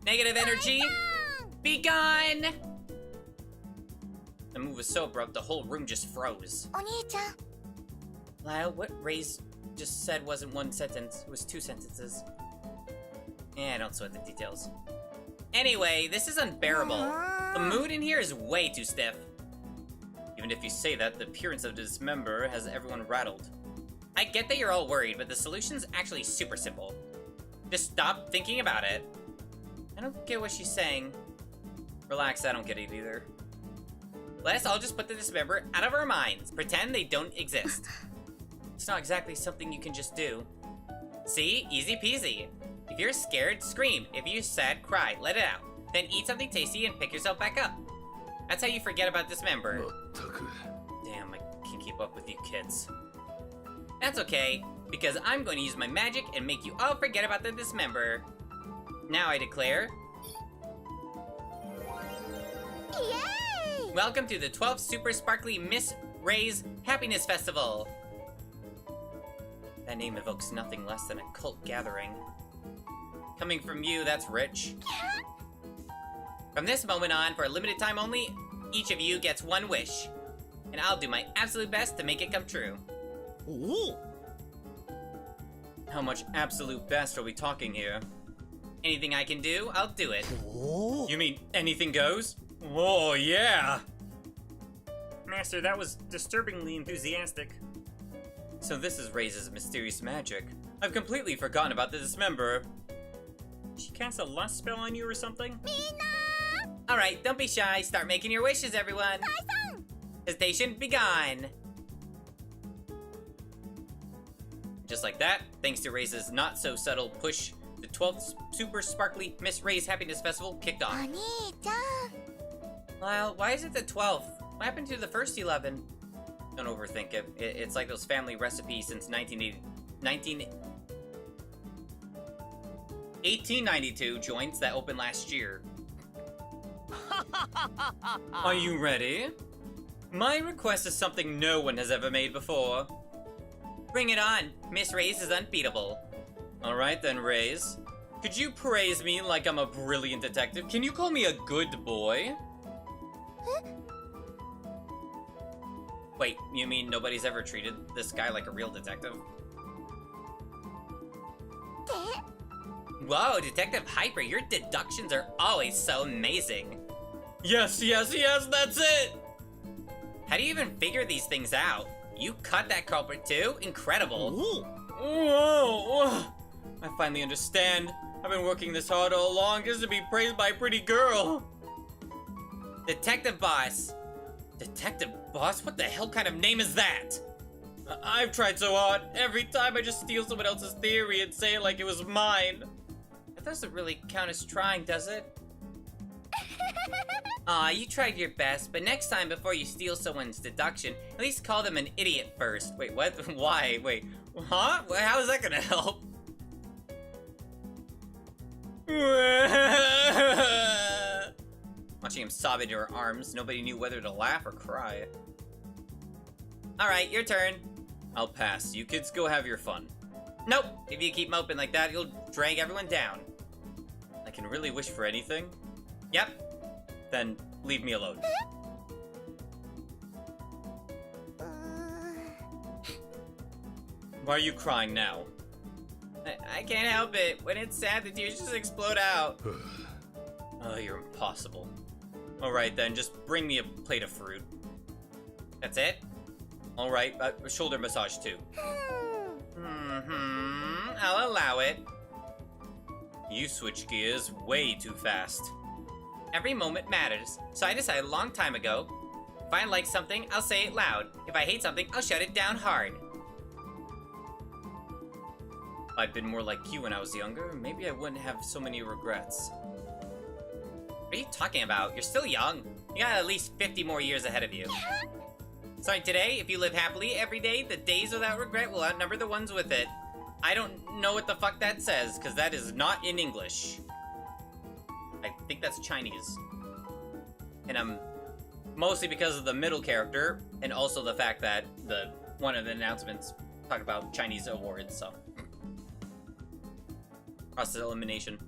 Negative energy! Be gone! The move was so abrupt, the whole room just froze. Lyle, what Ray's just said wasn't one sentence, it was 2 sentences. Yeah, don't sweat the details. Anyway, this is unbearable. The mood in here is way too stiff. Even if you say that, the appearance of the dismember has everyone rattled. I get that you're all worried, but the solution's actually super simple. Just stop thinking about it. I don't get what she's saying. Relax, I don't get it either. Let's all just put the dismember out of our minds. Pretend they don't exist. It's not exactly something you can just do. See? Easy peasy. If you're scared, scream. If you're sad, cry. Let it out. Then eat something tasty and pick yourself back up. That's how you forget about dismember. Damn, I can't keep up with you kids. That's okay. because I'm going to use my magic and make you all forget about the dismember. Now I declare... Yay! Welcome to the 12th Super Sparkly Miss Ray's Happiness Festival. That name evokes nothing less than a cult gathering. Coming from you, that's rich. From this moment on, for a limited time only, each of you gets one wish. And I'll do my absolute best to make it come true. Ooh. How much absolute best are we talking here? Anything I can do, I'll do it. Oh. You mean anything goes? Oh, yeah! Master, that was disturbingly enthusiastic. So this is Ray's mysterious magic. I've completely forgotten about the dismember. She cast a lust spell on you or something? Alright, don't be shy. Start making your wishes, everyone. Hesitation begun. Just like that, thanks to Ray's not-so-subtle push, the 12th Super Sparkly Miss Ray's Happiness Festival kicked off. お兄ちゃん Well, why is it the 12th? What happened to the first 11? Don't overthink it. It's like those family recipes since 1892 joints that opened last year. Are you ready? My request is something no one has ever made before. Bring it on. Miss Ray's is unbeatable. Alright then, Ray's. Could you praise me like I'm a brilliant detective? Can you call me a good boy? Wait, you mean nobody's ever treated this guy like a real detective? Whoa, Detective Hyper, your deductions are always so amazing. Yes, yes, yes, that's it! How do you even figure these things out? You cut that culprit too? Incredible. Ooh. Whoa, I finally understand. I've been working this hard all along just to be praised by a pretty girl. Detective Boss. Detective Boss? What the hell kind of name is that? I've tried so hard. Every time I just steal someone else's theory and say it like it was mine. That doesn't really count as trying, does it? Aw, you tried your best, but next time before you steal someone's deduction, at least call them an idiot first. Wait, what? Why? Wait, huh? How is that gonna help? Watching him sob into her arms, nobody knew whether to laugh or cry. Alright, your turn. I'll pass. You kids go have your fun. Nope! If you keep moping like that, you'll drag everyone down. I can really wish for anything? Yep. Then leave me alone. Why are you crying now? I can't help it. When it's sad, the tears just explode out. Oh, you're impossible. Alright then, just bring me a plate of fruit. That's it? Alright, shoulder massage too. I'll allow it. You switch gears way too fast. Every moment matters, so I decided a long time ago, if I like something, I'll say it loud. If I hate something, I'll shut it down hard. If I'd been more like you when I was younger, maybe I wouldn't have so many regrets. What are you talking about? You're still young. You got at least 50 more years ahead of you. Sorry, today, if you live happily every day, the days without regret will outnumber the ones with it. I don't know what the fuck that says, because that is not in English. I think that's Chinese. And mostly because of the middle character, and also the fact that one of the announcements talk about Chinese awards, so. Process elimination.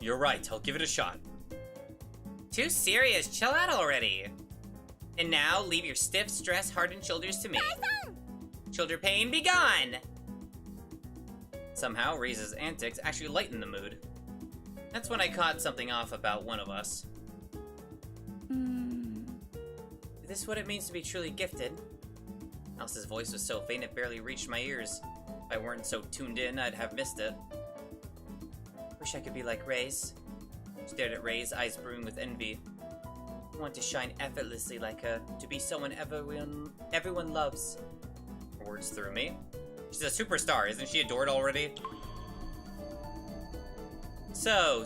You're right, I'll give it a shot. Too serious, chill out already. And now, leave your stiff, stress-hardened shoulders to me. Shoulder pain, be gone! Somehow, Ray's antics actually lighten the mood. That's when I caught something off about one of us. Is this what it means to be truly gifted? Alice's voice was so faint it barely reached my ears. If I weren't so tuned in, I'd have missed it. Wish I could be like Ray's. Stared at Ray's, eyes brimming with envy. I want to shine effortlessly like her, to be someone everyone loves. Her words threw me. She's a superstar, isn't she adored already? So,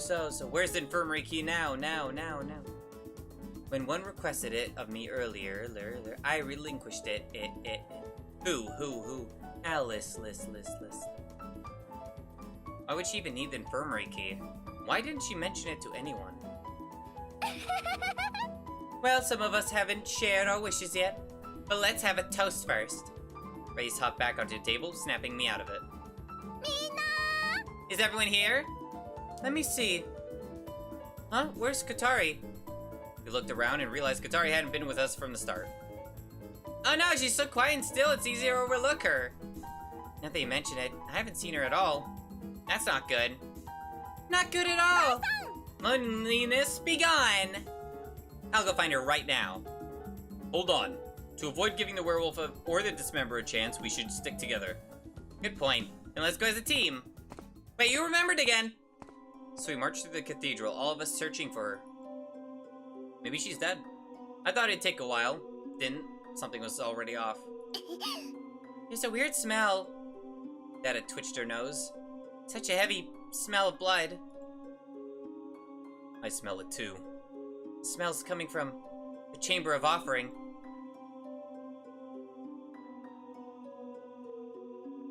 where's the infirmary key now? When one requested it of me earlier, I relinquished it. Who? Alice. Why would she even need the infirmary key? Why didn't she mention it to anyone? Well, some of us haven't shared our wishes yet, but let's have a toast first. Ray's hopped back onto the table, snapping me out of it. Mina! Is everyone here? Let me see. Huh? Where's Katari? We looked around and realized Katari hadn't been with us from the start. Oh no, she's so quiet and still, it's easy to overlook her. Now that you mention it, I haven't seen her at all. That's not good. Not good at all! Loneliness, be gone! I'll go find her right now. Hold on. To avoid giving the werewolf or the dismember a chance, we should stick together. Good point. Then let's go as a team. Wait, you remembered again! So we marched through the cathedral, all of us searching for her. Maybe she's dead. I thought it'd take a while. Didn't. Something was already off. There's a weird smell. Dada twitched her nose. Such a heavy smell of blood. I smell it too. The smell's coming from the Chamber of Offering.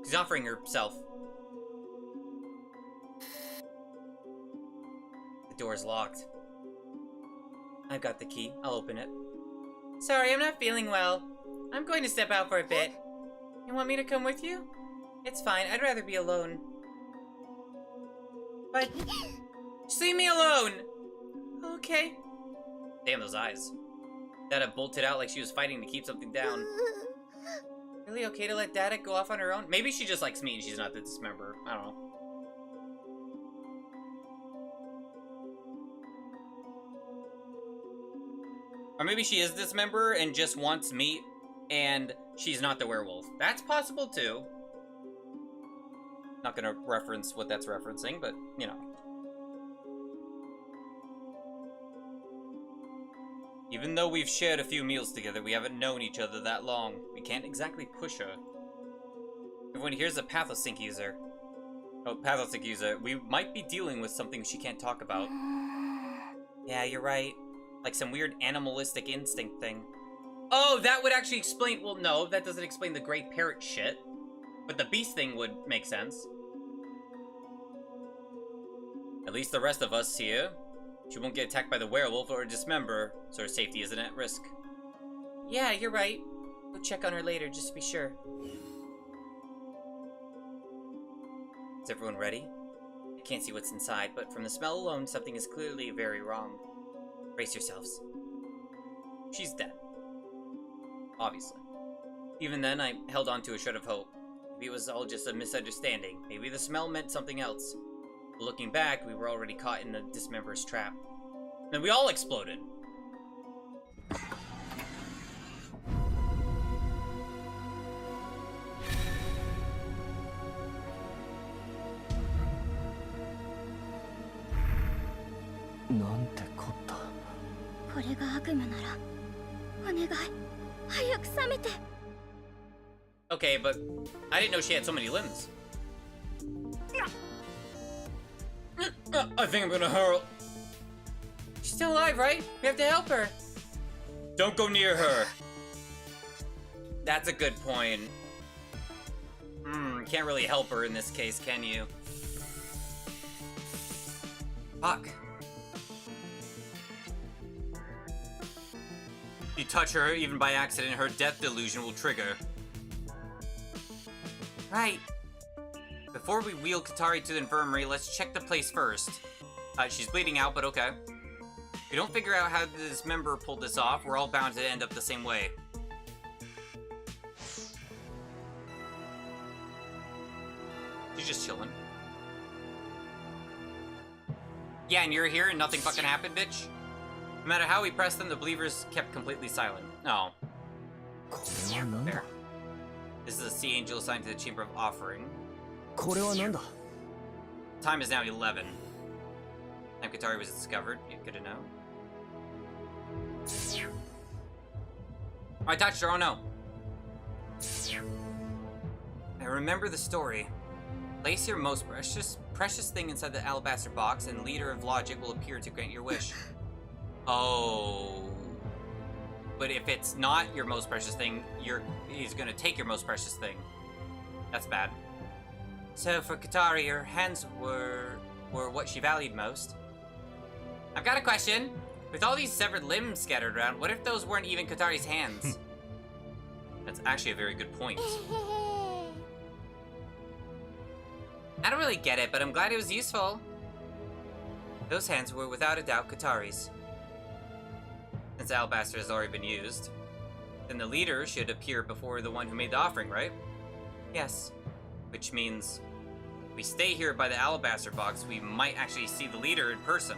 She's offering herself. The door's locked. I've got the key. I'll open it. Sorry, I'm not feeling well. I'm going to step out for a bit. You want me to come with you? It's fine. I'd rather be alone. But just leave me alone. Okay. Damn those eyes. Dada bolted out like she was fighting to keep something down. Really okay to let Dada go off on her own? Maybe she just likes me and she's not the dismemberer. I don't know. Or maybe she is dismemberer and just wants meat and she's not the werewolf. That's possible too. Not gonna reference what that's referencing, but you know. Even though we've shared a few meals together, we haven't known each other that long. We can't exactly push her. Everyone here's a Pathosync user. Oh, Pathosync user. We might be dealing with something she can't talk about. Yeah, you're right. Like some weird animalistic instinct thing. Oh, that would actually explain... Well, no, that doesn't explain the great parrot shit. But the beast thing would make sense. At least the rest of us here. She won't get attacked by the werewolf or a dismember, so her safety isn't at risk. Yeah, you're right. We'll check on her later, just to be sure. Is everyone ready? I can't see what's inside, but from the smell alone, something is clearly very wrong. Brace yourselves. She's dead. Obviously. Even then, I held on to a shred of hope. Maybe it was all just a misunderstanding. Maybe the smell meant something else. But looking back, we were already caught in the dismember's trap. And we all exploded. Okay, but I didn't know she had so many limbs. I think I'm gonna hurl. She's still alive, right? We have to help her. Don't go near her. That's a good point. Can't really help her in this case, can you? Fuck. If you touch her, even by accident, her death delusion will trigger. Right. Before we wheel Katari to the infirmary, let's check the place first. She's bleeding out, but okay. If we don't figure out how this member pulled this off, we're all bound to end up the same way. She's just chilling. Yeah, and you're here and nothing fucking happened, bitch? No matter how we pressed them, the believers kept completely silent. Oh. There. This is a sea angel assigned to the Chamber of Offering. Time is now 11. Time Katari was discovered. Yeah, good to know. I touched her, oh no. I remember the story. Place your most precious thing inside the alabaster box, and Leader of Logic will appear to grant your wish. Oh. But if it's not your most precious thing, he's gonna take your most precious thing. That's bad. So for Katari, her hands were what she valued most. I've got a question. With all these severed limbs scattered around, what if those weren't even Katari's hands? That's actually a very good point. I don't really get it, but I'm glad it was useful. Those hands were without a doubt Katari's. Since alabaster has already been used, then the leader should appear before the one who made the offering, right? Yes. Which means if we stay here by the alabaster box, we might actually see the leader in person.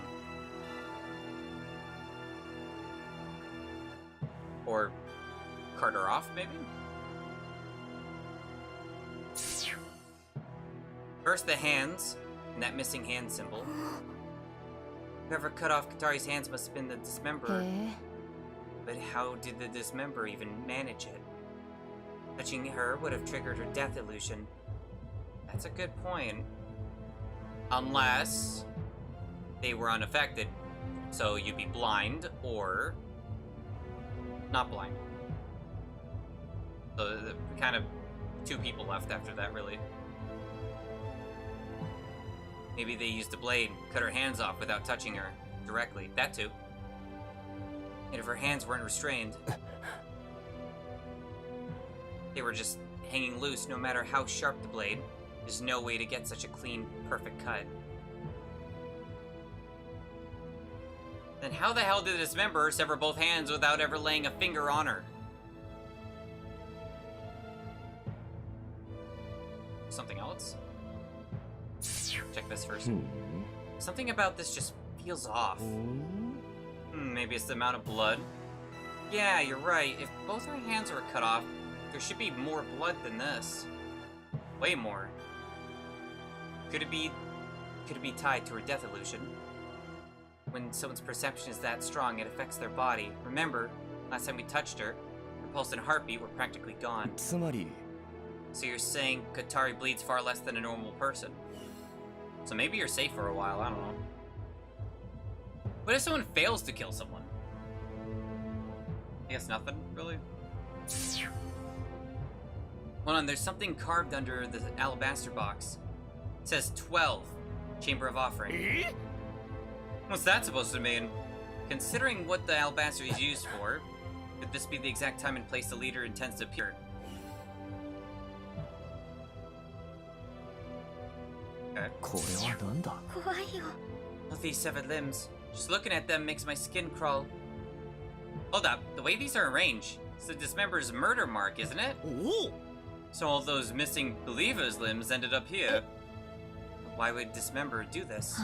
Or cart her off, maybe? First the hands, and that missing hand symbol. Whoever cut off Katari's hands must have been the dismemberer. But how did the dismemberer even manage it? Touching her would have triggered her death illusion. That's a good point. Unless they were unaffected. So you'd be blind, or not blind. So kind of two people left after that, really. Maybe they used a blade, cut her hands off without touching her directly. That too. And if her hands weren't restrained, they were just hanging loose no matter how sharp the blade. There's no way to get such a clean, perfect cut. Then how the hell did the dismemberer sever both hands without ever laying a finger on her? Something else? Check this first. Something about this just feels off. Maybe it's the amount of blood. Yeah, you're right. If both her hands were cut off, there should be more blood than this. Way more. Could it be tied to her death illusion? When someone's perception is that strong, it affects their body. Remember, last time we touched her, her pulse and heartbeat were practically gone. So you're saying Katari bleeds far less than a normal person. So maybe you're safe for a while, I don't know. What if someone fails to kill someone? I guess nothing, really? Hold on, there's something carved under the alabaster box. It says 12, Chamber of Offering. What's that supposed to mean? Considering what the alabaster is used for, could this be the exact time and place the leader intends to appear? Okay. Of these severed limbs, just looking at them makes my skin crawl. Hold up, the way these are arranged, it's the dismemberer's murder mark, isn't it? Ooh. So all those missing believer's limbs ended up here. Why would dismember do this?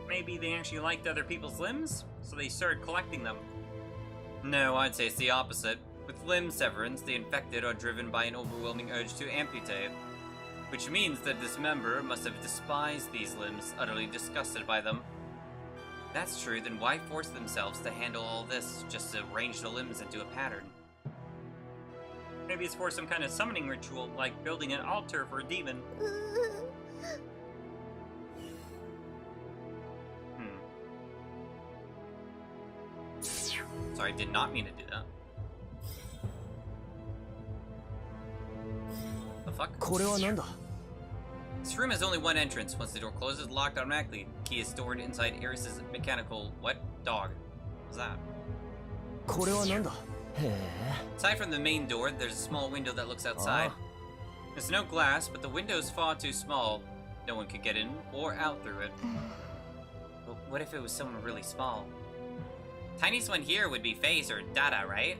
Maybe they actually liked other people's limbs, so they started collecting them. No, I'd say it's the opposite. With limb severance, the infected are driven by an overwhelming urge to amputate. Which means that dismemberer must have despised these limbs, utterly disgusted by them. If that's true, then why force themselves to handle all this, just to arrange the limbs into a pattern? Maybe it's for some kind of summoning ritual, like building an altar for a demon. Sorry, I did not mean to do that. The fuck? This room has only one entrance. Once the door closes, locked automatically. The key is stored inside Iris's mechanical... what? Dog. What's that? Aside from the main door, there's a small window that looks outside. There's no glass, but the window's far too small. No one could get in or out through it. But what if it was someone really small? Tiniest one here would be Faze or Dada, right?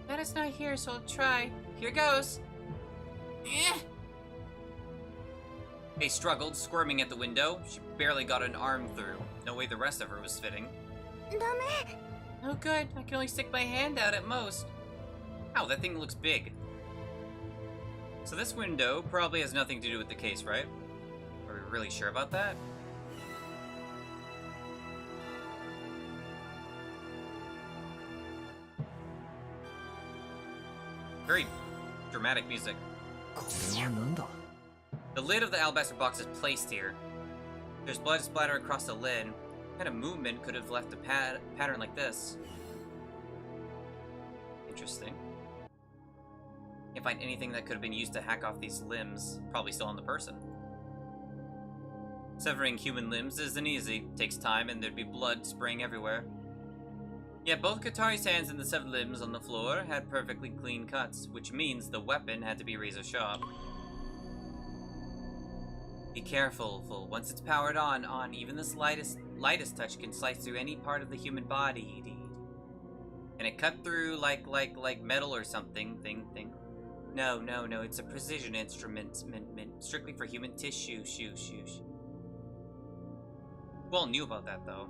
Dada's not here, so I'll try. Here goes. Faye struggled, squirming at the window. She barely got an arm through. No way the rest of her was fitting. Oh good, I can only stick my hand out at most. Ow, that thing looks big. So this window probably has nothing to do with the case, right? Are we really sure about that? Very dramatic music. The lid of the alabaster box is placed here. There's blood splatter across the lid. What kind of movement could have left a pattern like this? Interesting. Can't find anything that could have been used to hack off these limbs. Probably still on the person. Severing human limbs isn't easy. Takes time and there'd be blood spraying everywhere. Yet both Katari's hands and the severed limbs on the floor had perfectly clean cuts, which means the weapon had to be razor sharp. Be careful, Full. Once it's powered on, even the lightest touch can slice through any part of the human body. Can it cut through like metal or something? Thing. No, it's a precision instrument, strictly for human tissue. Well, knew about that though.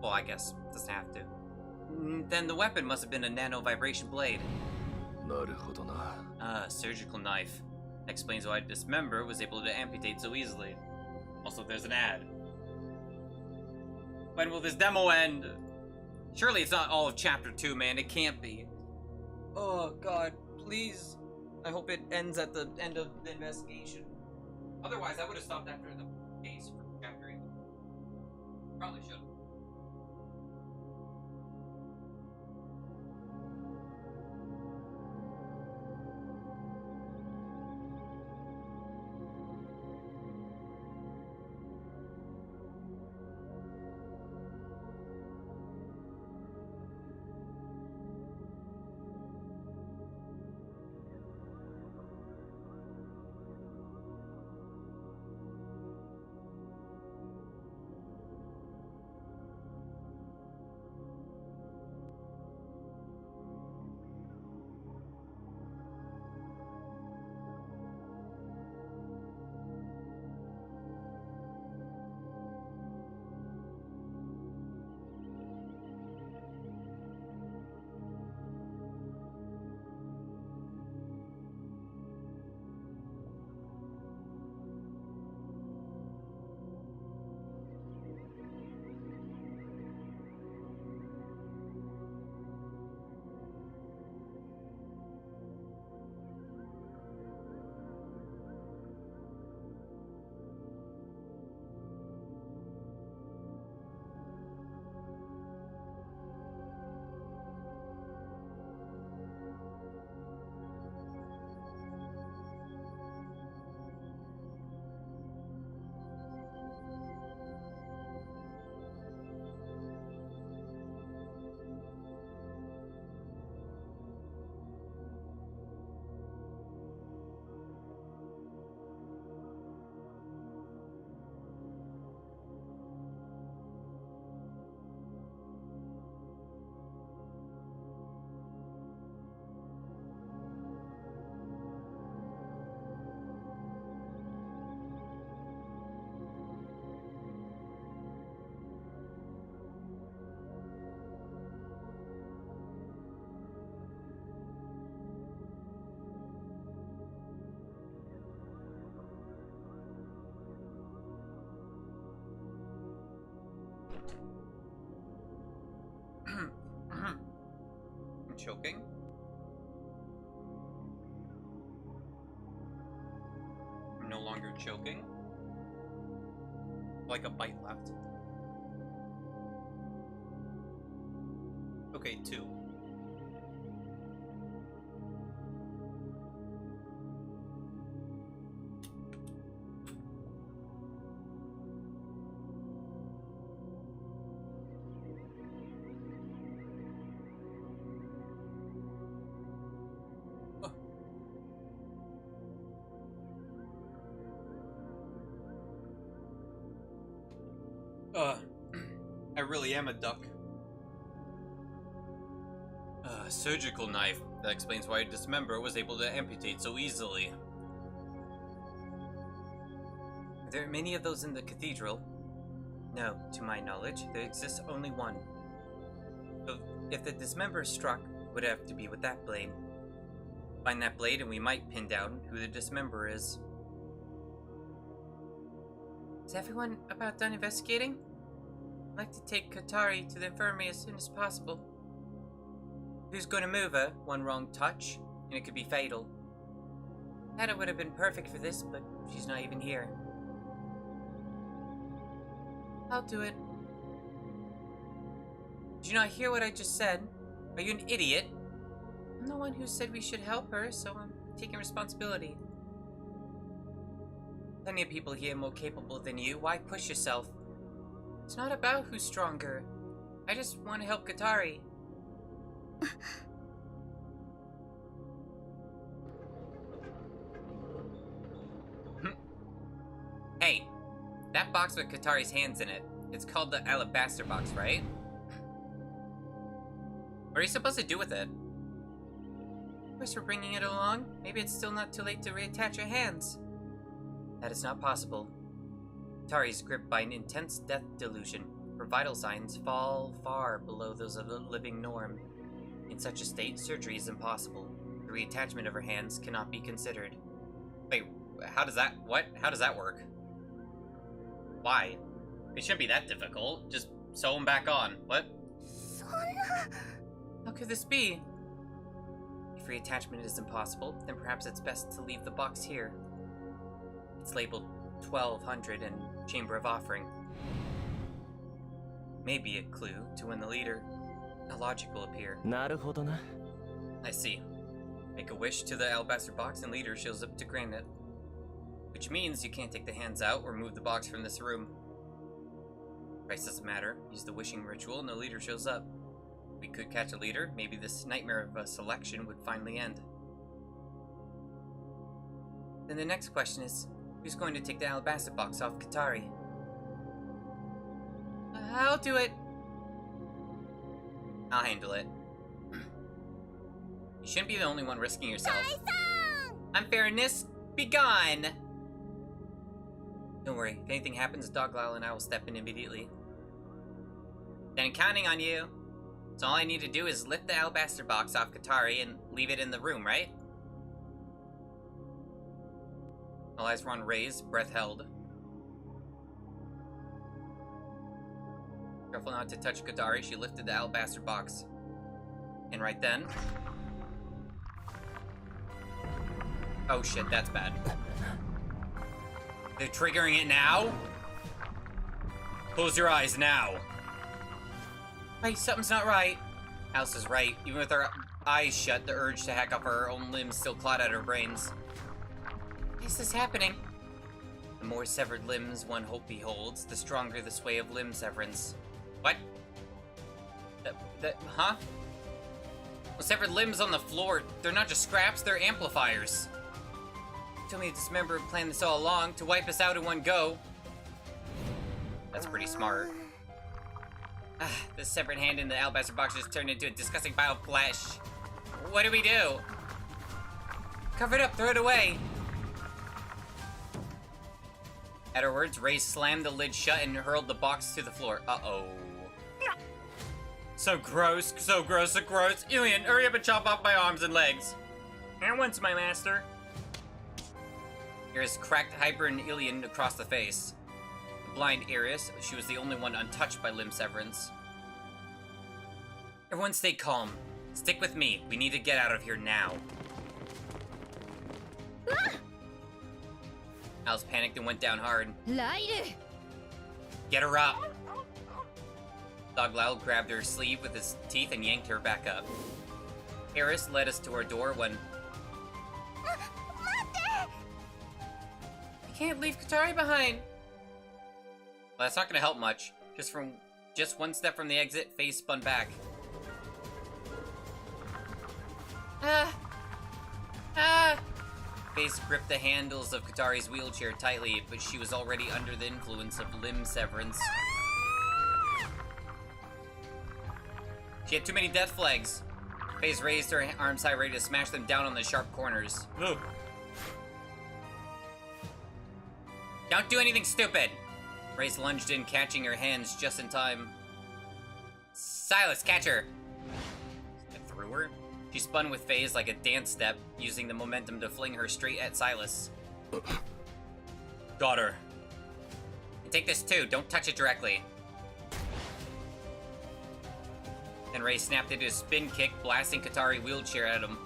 Well, I guess doesn't have to. Then the weapon must have been a nano vibration blade. Surgical knife. Explains why Dismember was able to amputate so easily. Also, there's an ad. When will this demo end? Surely it's not all of Chapter 2, man. It can't be. Oh, God. Please. I hope it ends at the end of the investigation. Otherwise, I would have stopped after the case for Chapter 8. Probably should have. I'm choking. I'm no longer choking. Like a bite left. Okay, 2. I really am a duck. Surgical knife. That explains why Dismember was able to amputate so easily. Are there many of those in the cathedral? No, to my knowledge, there exists only one. So, if the Dismember struck, it would have to be with that blade. Find that blade and we might pin down who the Dismember is. Is everyone about done investigating? I'd like to take Katari to the infirmary as soon as possible. Who's going to move her? One wrong touch, and it could be fatal. Nada would have been perfect for this, but she's not even here. I'll do it. Did you not hear what I just said? Are you an idiot? I'm the one who said we should help her, so I'm taking responsibility. Plenty of people here more capable than you. Why push yourself? It's not about who's stronger. I just want to help Katari. Hey, that box with Katari's hands in it. It's called the alabaster box, right? What are you supposed to do with it? Of course we're bringing it along. Maybe it's still not too late to reattach her hands. That is not possible. Katari is gripped by an intense death delusion. Her vital signs fall far below those of the living norm. In such a state, surgery is impossible. The reattachment of her hands cannot be considered. Wait, how does that work? Why? It shouldn't be that difficult. Just sew them back on. What? How could this be? If reattachment is impossible, then perhaps it's best to leave the box here. It's labeled 1200 and Chamber of Offering. Maybe a clue to when the leader. A logic will appear. I see. Make a wish to the alabaster box and leader shows up to grant it. Which means you can't take the hands out or move the box from this room. Price doesn't matter. Use the wishing ritual and the leader shows up. If we could catch a leader, maybe this nightmare of a selection would finally end. Then the next question is, who's going to take the alabaster box off Katari? I'll do it. I'll handle it. You shouldn't be the only one risking yourself. Unfairness, be gone! Don't worry, if anything happens, Doglal and I will step in immediately. Then I'm counting on you. So all I need to do is lift the alabaster box off Katari and leave it in the room, right? All eyes were on raised, breath held. Careful not to touch Katari, she lifted the alabaster box. And right then... Oh shit, that's bad. They're triggering it now? Close your eyes now. Wait, something's not right. Alice is right. Even with her eyes shut, the urge to hack off her own limbs still clawed at her brains. What is this happening? The more severed limbs one hope beholds, the stronger the sway of limb severance. What? Huh? Well, severed limbs on the floor, they're not just scraps, they're amplifiers. Told me this member had planned this all along, to wipe us out in one go. That's pretty smart. The severed hand in the alabaster box just turned into a disgusting pile of flesh. What do we do? Cover it up, throw it away. At her words, Ray slammed the lid shut and hurled the box to the floor. Uh-oh. So gross, so gross, so gross. Ilian, hurry up and chop off my arms and legs. At once, my master. Iris cracked Hyper and Ilian across the face. The blind Iris, she was the only one untouched by limb severance. Everyone stay calm. Stick with me. We need to get out of here now. Alice panicked and went down hard. Get her up! Doglal grabbed her sleeve with his teeth and yanked her back up. Iris led us to our door when... I can't leave Katari behind! Well, that's not gonna help much. Just one step from the exit, Faye spun back. Faye gripped the handles of Katari's wheelchair tightly, but she was already under the influence of limb severance. She had too many death flags. Faye raised her arms high, ready to smash them down on the sharp corners. Ugh. Don't do anything stupid! Race lunged in, catching her hands just in time. Silas, catch her! I threw her. She spun with Faze like a dance step, using the momentum to fling her straight at Silas. Got her. And take this too, don't touch it directly. Then Ray snapped into a spin kick, blasting Katari wheelchair at him.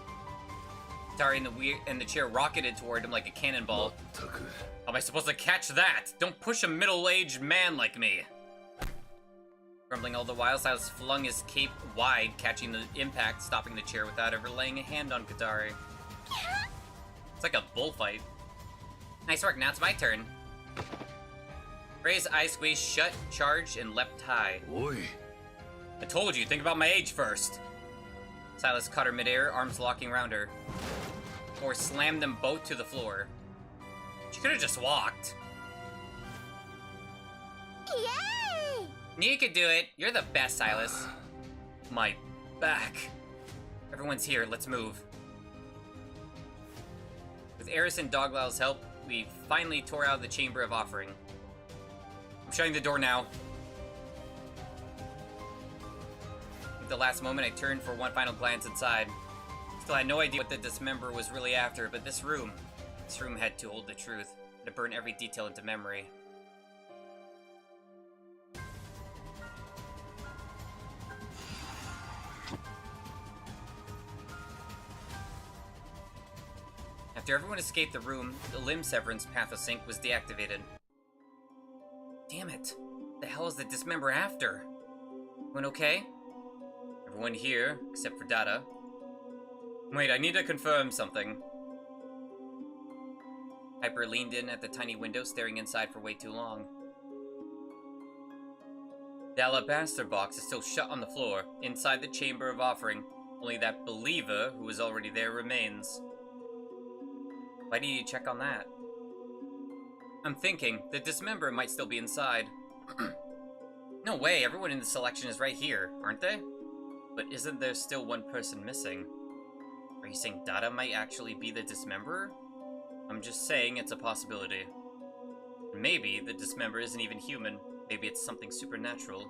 Katari and the chair rocketed toward him like a cannonball. How am I supposed to catch that? Don't push a middle-aged man like me. Grumbling all the while, Silas flung his cape wide, catching the impact, stopping the chair without ever laying a hand on Katari. It's like a bullfight. Nice work, now it's my turn. Ray's eyes squeezed shut, charged, and leapt high. Oi. I told you, think about my age first. Silas caught her midair, arms locking around her. Or slammed them both to the floor. She could have just walked. Yay! Knew you could do it. You're the best, Silas. My back. Everyone's here, let's move. With Eris and Doglal's help, we finally tore out the Chamber of Offering. I'm shutting the door now. At the last moment, I turned for one final glance inside. Still had no idea what the dismember was really after, but this room had to hold the truth, to burn every detail into memory. After everyone escaped the room, the limb severance pathosync was deactivated. Damn it! The hell is the dismember after? Everyone okay? Everyone here, except for Dada. Wait, I need to confirm something. Hyper leaned in at the tiny window, staring inside for way too long. The alabaster box is still shut on the floor, inside the Chamber of Offering. Only that believer who was already there remains. Why do you check on that? I'm thinking, the dismember might still be inside. No way, everyone in the selection is right here, aren't they? But isn't there still one person missing? Are you saying Dada might actually be the dismemberer? I'm just saying it's a possibility. Maybe the dismember isn't even human. Maybe it's something supernatural.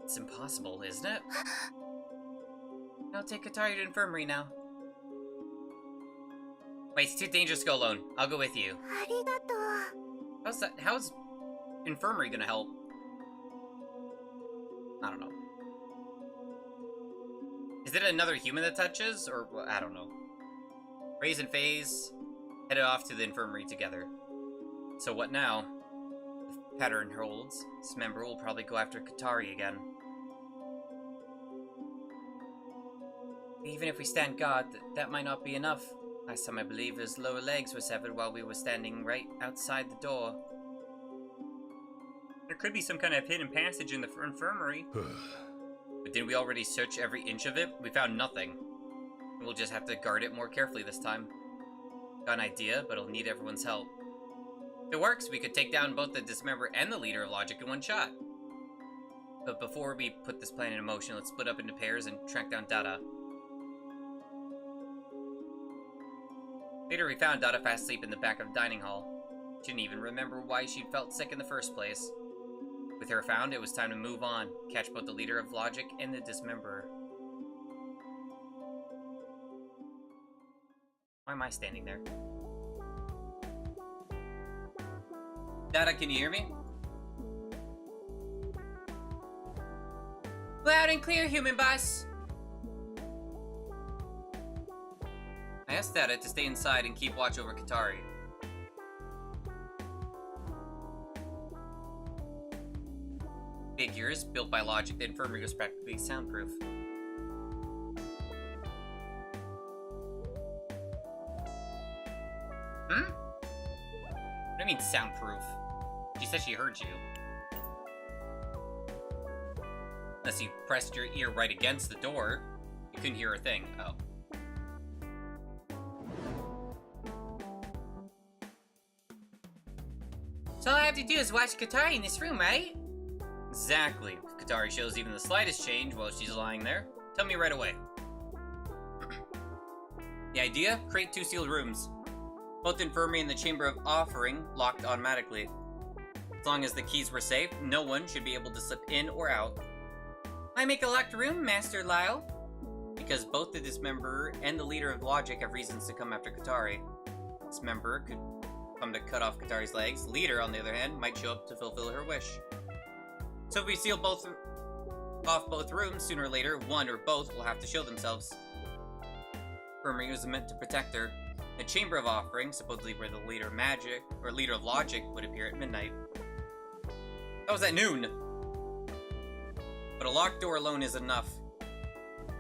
It's impossible, isn't it? I'll take Katari to infirmary now. Wait, it's too dangerous to go alone. I'll go with you. How's infirmary gonna help? I don't know. Is it another human that touches? Or, I don't know. Raiz and FaZe headed off to the infirmary together. So what now? If pattern holds, this member will probably go after Katari again. Even if we stand guard, that might not be enough. Last time I believe his lower legs were severed while we were standing right outside the door. There could be some kind of hidden passage in the infirmary. But didn't we already search every inch of it? We found nothing. We'll just have to guard it more carefully this time. Got an idea, but it'll need everyone's help. If it works, we could take down both the dismember and the leader of Logic in one shot. But before we put this plan into motion, let's split up into pairs and track down Dada. Later, we found Dada fast asleep in the back of the dining hall. She didn't even remember why she felt sick in the first place. With her found, it was time to move on, catch both the leader of Logic and the dismemberer. Why am I standing there? Dada, can you hear me? Loud and clear, human boss! I asked Dada to stay inside and keep watch over Katari. Figures, built by Logic, the infirmary was practically soundproof. What do you mean soundproof? She said she heard you. Unless you pressed your ear right against the door, you couldn't hear a thing. Oh. So all I have to do is watch Katari in this room, right? Exactly. If Katari shows even the slightest change while she's lying there, tell me right away. The idea? Create 2 sealed rooms. Both the infirmary and the Chamber of Offering locked automatically. As long as the keys were safe, no one should be able to slip in or out. Why make a locked room, Master Lyle? Because both the Dismemberer and the leader of Logic have reasons to come after Katari. Dismemberer could come to cut off Katari's legs. Leader, on the other hand, might show up to fulfill her wish. So if we seal off both rooms, sooner or later, one or both will have to show themselves. Infirmary was meant to protect her. The Chamber of Offering, supposedly where the leader of Logic would appear at midnight. That was at noon! a locked door alone is enough.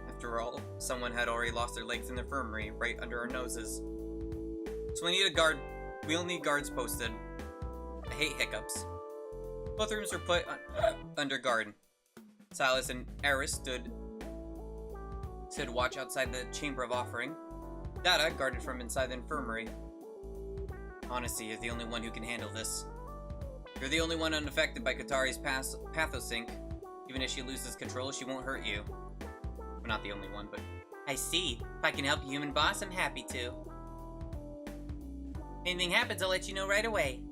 After all, someone had already lost their legs in the infirmary right under our noses. So we'll need guards posted. I hate hiccups. Both rooms were put under guard. Silas and Eris stood watch outside the Chamber of Offering. Data guarded from inside the infirmary. Honestly, you're the only one who can handle this. You're the only one unaffected by Katari's pathosync. Even if she loses control, she won't hurt you. Well, not the only one, but... I see. If I can help you, human boss, I'm happy to. If anything happens, I'll let you know right away.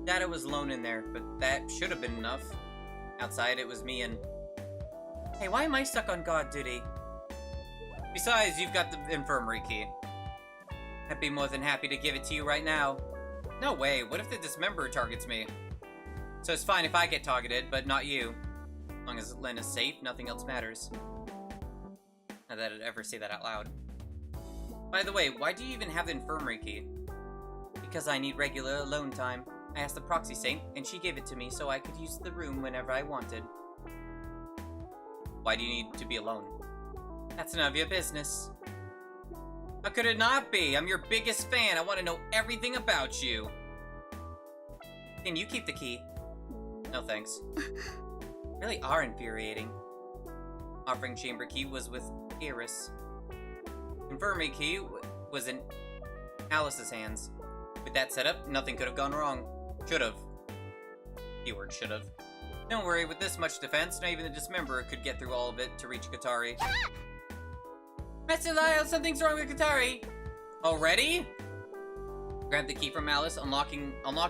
Data was alone in there, but that should have been enough. Outside, it was me and... Hey, why am I stuck on God duty? Besides, you've got the infirmary key. I'd be more than happy to give it to you right now. No way, what if the dismemberer targets me? So it's fine if I get targeted, but not you. As long as Len is safe, nothing else matters. Not that I'd ever say that out loud. By the way, why do you even have the infirmary key? Because I need regular alone time. I asked the proxy saint, and she gave it to me so I could use the room whenever I wanted. Why do you need to be alone? That's none of your business. How could it not be? I'm your biggest fan. I want to know everything about you. Can you keep the key? No thanks. Really are infuriating. Offering chamber key was with Eris. Infirmary key was in Alice's hands. With that setup, nothing could have gone wrong. Should've. Keyword should've. Don't worry, with this much defense, not even the dismemberer could get through all of it to reach Katari. Master Lyle, something's wrong with Katari! Already? Grabbed the key from Alice, unlocked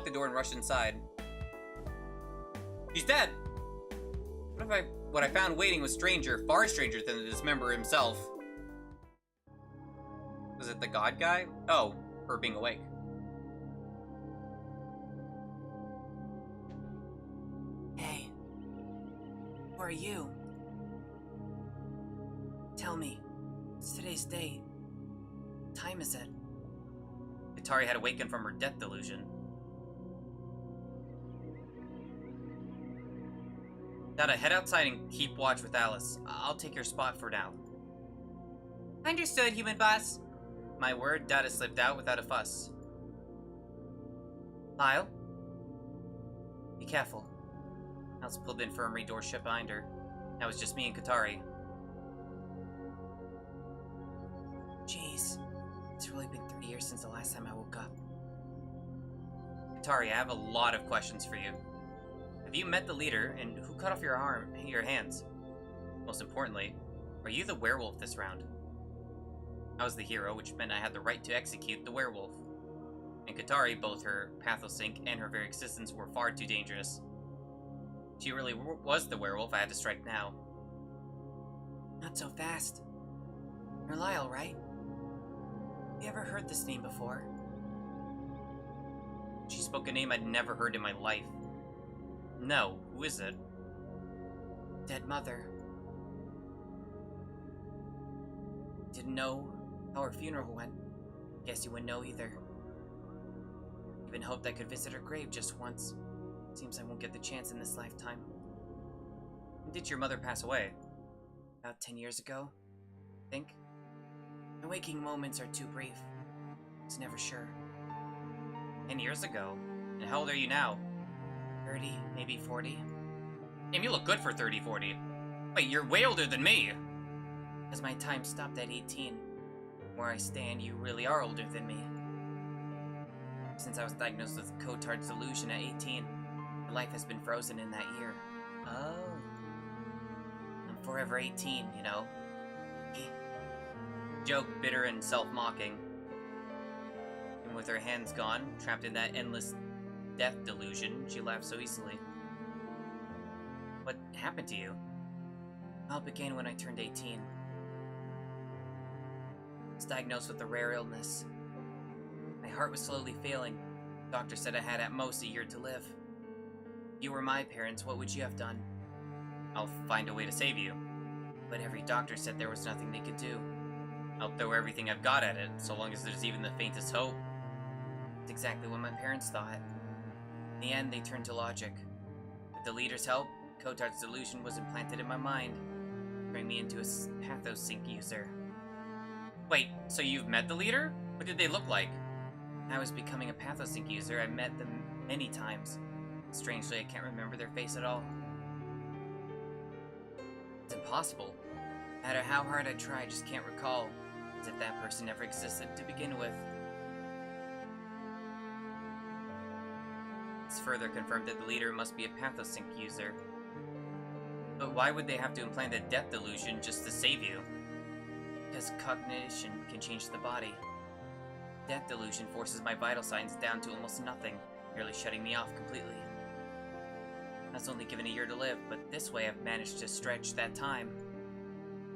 the door and rushed inside. She's dead! What I found waiting was far stranger than the dismemberer himself. Was it the god guy? Oh, her being awake. Hey, who are you? Tell me, it's today's date. What time is it? Katari had awakened from her death delusion. Dada, head outside and keep watch with Alice. I'll take your spot for now. Understood, human boss. My word, Dada slipped out without a fuss. Lyle? Be careful. Alice pulled the infirmary door shut behind her. Now it was just me and Katari. Jeez. It's really been 3 years since the last time I woke up. Katari, I have a lot of questions for you. Have you met the leader, and who cut off your hands? Most importantly, are you the werewolf this round? I was the hero, which meant I had the right to execute the werewolf. And Katari, both her pathosync and her very existence were far too dangerous. If she really was the werewolf, I had to strike now. Not so fast. You're Lyle, right? Have you ever heard this name before? She spoke a name I'd never heard in my life. No, who is it? Dead mother. Didn't know how her funeral went. Guess you wouldn't know either. Even hoped I could visit her grave just once. Seems I won't get the chance in this lifetime. When did your mother pass away? About 10 years ago, I think. My waking moments are too brief. I was never sure. 10 years ago? And how old are you now? 30, maybe 40. Damn, you look good for 30, 40. Wait, you're way older than me! As my time stopped at 18. Where I stand, you really are older than me. Since I was diagnosed with Cotard's delusion at 18, my life has been frozen in that year. Oh. I'm forever 18, you know. Joke, bitter and self-mocking. And with her hands gone, trapped in that endless death delusion, she laughed so easily. What happened to you? Well, it began when I turned 18. I was diagnosed with a rare illness. My heart was slowly failing. The doctor said I had at most a year to live. If you were my parents, what would you have done? I'll find a way to save you. But every doctor said there was nothing they could do. I'll throw everything I've got at it, so long as there's even the faintest hope. That's exactly what my parents thought. In the end, they turned to logic. With the leader's help, Kotar's delusion was implanted in my mind, turning me into a pathosync user. Wait, so you've met the leader? What did they look like? I was becoming a pathosync user. I met them many times. Strangely, I can't remember their face at all. It's impossible. No matter how hard I try, I just can't recall, as if that person never existed to begin with. It's further confirmed that the leader must be a pathosync user. But why would they have to implant a death delusion just to save you? Because cognition can change the body. Death delusion forces my vital signs down to almost nothing, nearly shutting me off completely. I was only given a year to live, but this way I've managed to stretch that time.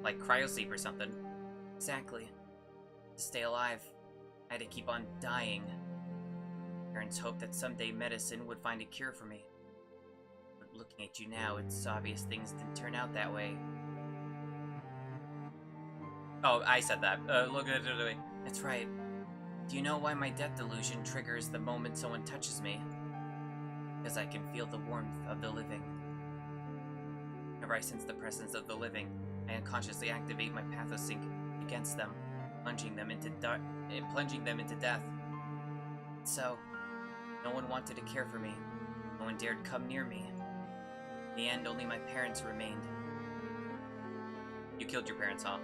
Like cryosleep or something. Exactly. To stay alive, I had to keep on dying. Parents hoped that someday medicine would find a cure for me. But looking at you now, it's obvious things didn't turn out that way. Oh, I said that. Look at it. That's right. Do you know why my death delusion triggers the moment someone touches me? Because I can feel the warmth of the living. Whenever I sense the presence of the living, I unconsciously activate my pathosync against them, plunging them into death. So, no one wanted to care for me. No one dared come near me. In the end, only my parents remained. You killed your parents, huh?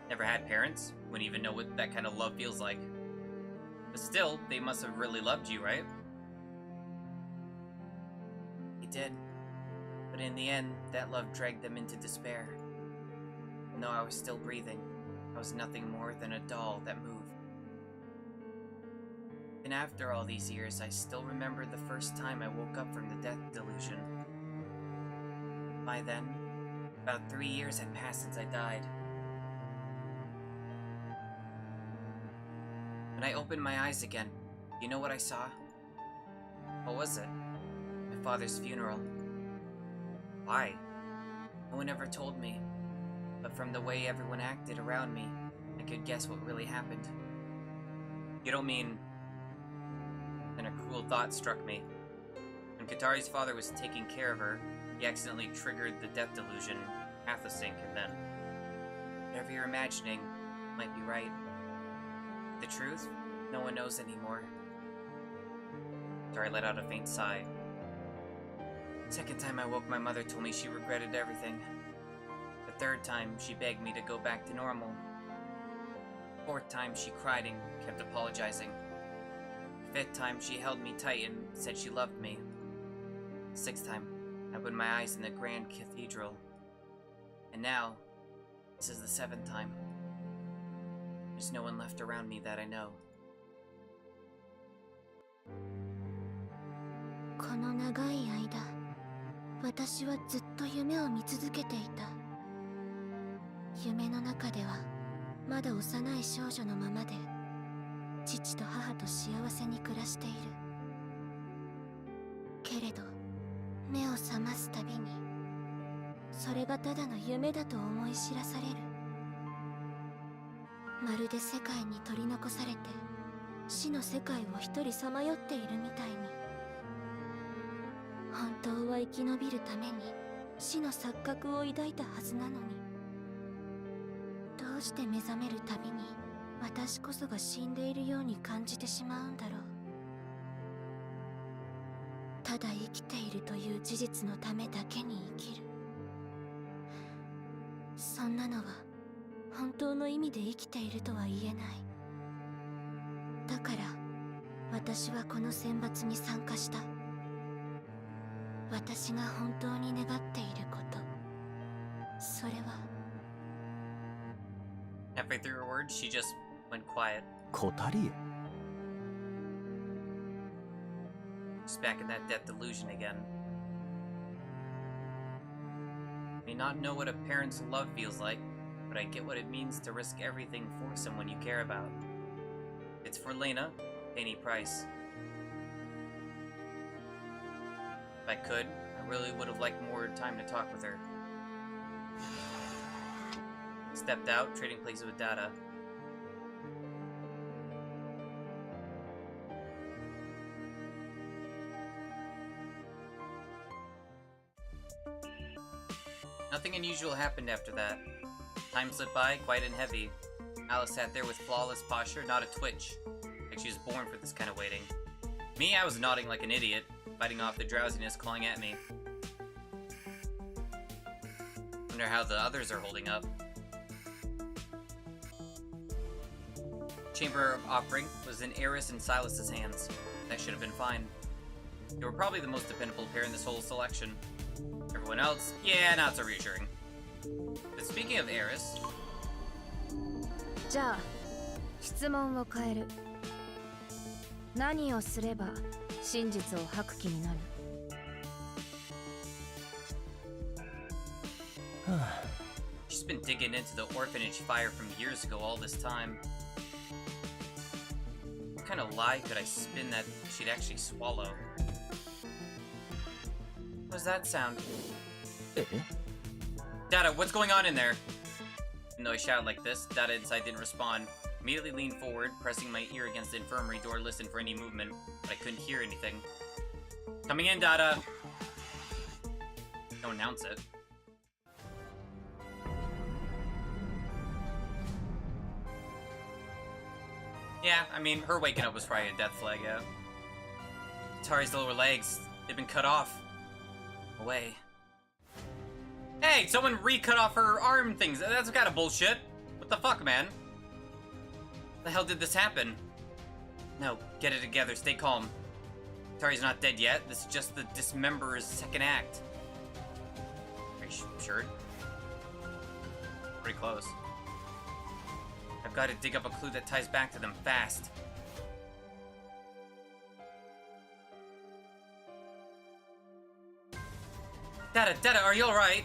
Never had parents? Wouldn't even know what that kind of love feels like. But still, they must have really loved you, right? They did. But in the end, that love dragged them into despair. And though I was still breathing, I was nothing more than a doll that moved. And after all these years, I still remember the first time I woke up from the death delusion. By then, about 3 years had passed since I died. When I opened my eyes again, you know what I saw? What was it? My father's funeral. Why? No one ever told me. But from the way everyone acted around me, I could guess what really happened. You don't mean... Then a cruel thought struck me. When Katari's father was taking care of her, he accidentally triggered the death delusion, pathosync, and then... Whatever you're imagining might be right. The truth? No one knows anymore. Katari let out a faint sigh. Second time I woke, my mother told me she regretted everything. The third time, she begged me to go back to normal. Fourth time, she cried and kept apologizing. Fifth time, she held me tight and said she loved me. Sixth time, I opened my eyes in the grand cathedral. And now, this is the seventh time. There's no one left around me that I know. この長い間、私はずっと夢を見続けていた。夢の中ではまだ幼い少女のままで、父と母と幸せに暮らしている。けれど、目を覚ますたびに、それがただの夢だと思い知らされる。まるで世界に取り残されて、死の世界を一人さまよっているみたいに。本当は生き延びるために死の錯覚を抱いたはずなのに、どうして目覚めるたびに私こそが死んでいるように感じてしまうんだろう。ただ生きているという事実のためだけに生きる。そんなのは本当の意味で生きているとは言えない。だから私はこの選抜に参加した。私が本当に願っていること、それは。 Halfway through her words, she just went quiet. 小谷へ She's back in that death delusion again. May not know what a parent's love feels like, but I get what it means to risk everything for someone you care about. It's for Lena, any price. If I could, I really would have liked more time to talk with her. Stepped out, trading places with Dada. Nothing unusual happened after that. Time slipped by, quiet and heavy. Alice sat there with flawless posture, not a twitch. Like she was born for this kind of waiting. Me, I was nodding like an idiot, fighting off the drowsiness clawing at me. Wonder how the others are holding up. Chamber of Offering was in Eris and Silas's hands. That should have been fine. They were probably the most dependable pair in this whole selection. Everyone else, yeah, not so reassuring. But speaking of Eris... じゃあ質問を変える。何をすれば真実を吐く気になる？ She's been digging into the orphanage fire from years ago all this time. What kind of lie could I spin that she'd actually swallow? What does that sound? Data, what's going on in there? Even though I shouted like this, Data inside didn't respond. Immediately leaned forward, pressing my ear against the infirmary door, listened for any movement, but I couldn't hear anything. Coming in, Data! Don't announce it. Yeah, I mean, her waking up was probably a death flag, yeah. Tari's lower legs, they've been cut off. Away. Hey, someone re-cut off her arm things. That's kind of bullshit. What the fuck, man? The hell did this happen? No, get it together, stay calm. Tari's not dead yet, this is just the Dismemberer's second act. Are you sure? Pretty close. I've got to dig up a clue that ties back to them fast. Data, are you alright?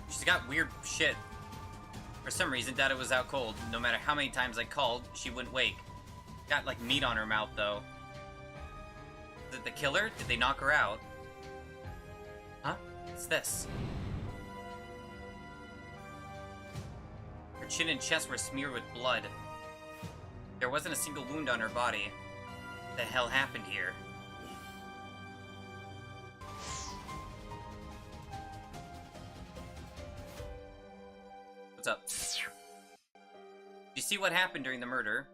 She's got weird shit. For some reason, Data was out cold. No matter how many times I called, she wouldn't wake. Got like meat on her mouth, though. Is it the killer? Did they knock her out? Huh? What's this? Her chin and chest were smeared with blood. There wasn't a single wound on her body. What the hell happened here? What's up? You see what happened during the murder?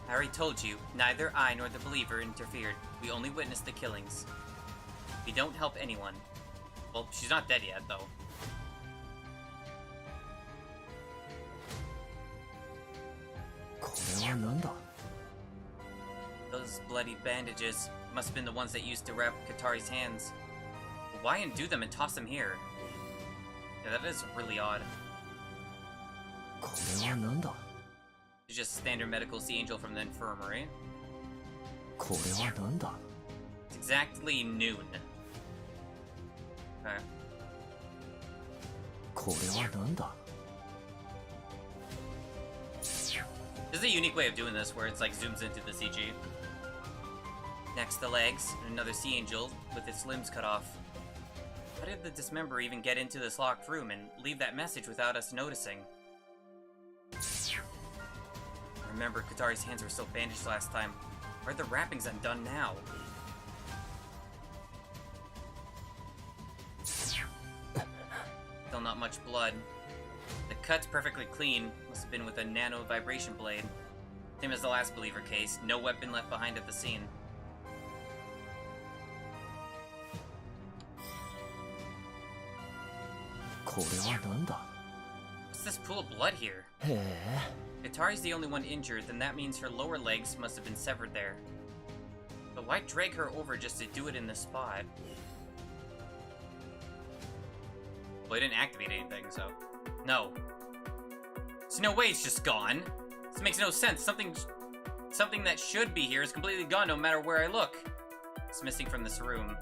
I already told you, neither I nor the believer interfered. We only witnessed the killings. We don't help anyone. Well, she's not dead yet, though. Those bloody bandages must have been the ones that used to wrap Katari's hands. But why undo them and toss them here? Yeah, that is really odd. It's just a standard medical sea angel from the infirmary. It's exactly noon. Okay. This is a unique way of doing this, where it's like zooms into the CG. Next, the legs, and another sea angel with its limbs cut off. How did the Dismemberer even get into this locked room and leave that message without us noticing? I remember Katari's hands were still bandaged last time. Why are the wrappings undone now? Still not much blood. The cut's perfectly clean. Must have been with a nano vibration blade. Same as the last Believer case. No weapon left behind at the scene. What's this pool of blood here? Katari's the only one injured, then that means her lower legs must have been severed there. But why drag her over just to do it in this spot? Well, it didn't activate anything, so... No. There's no way it's just gone. This makes no sense. Something that should be here is completely gone no matter where I look. It's missing from this room.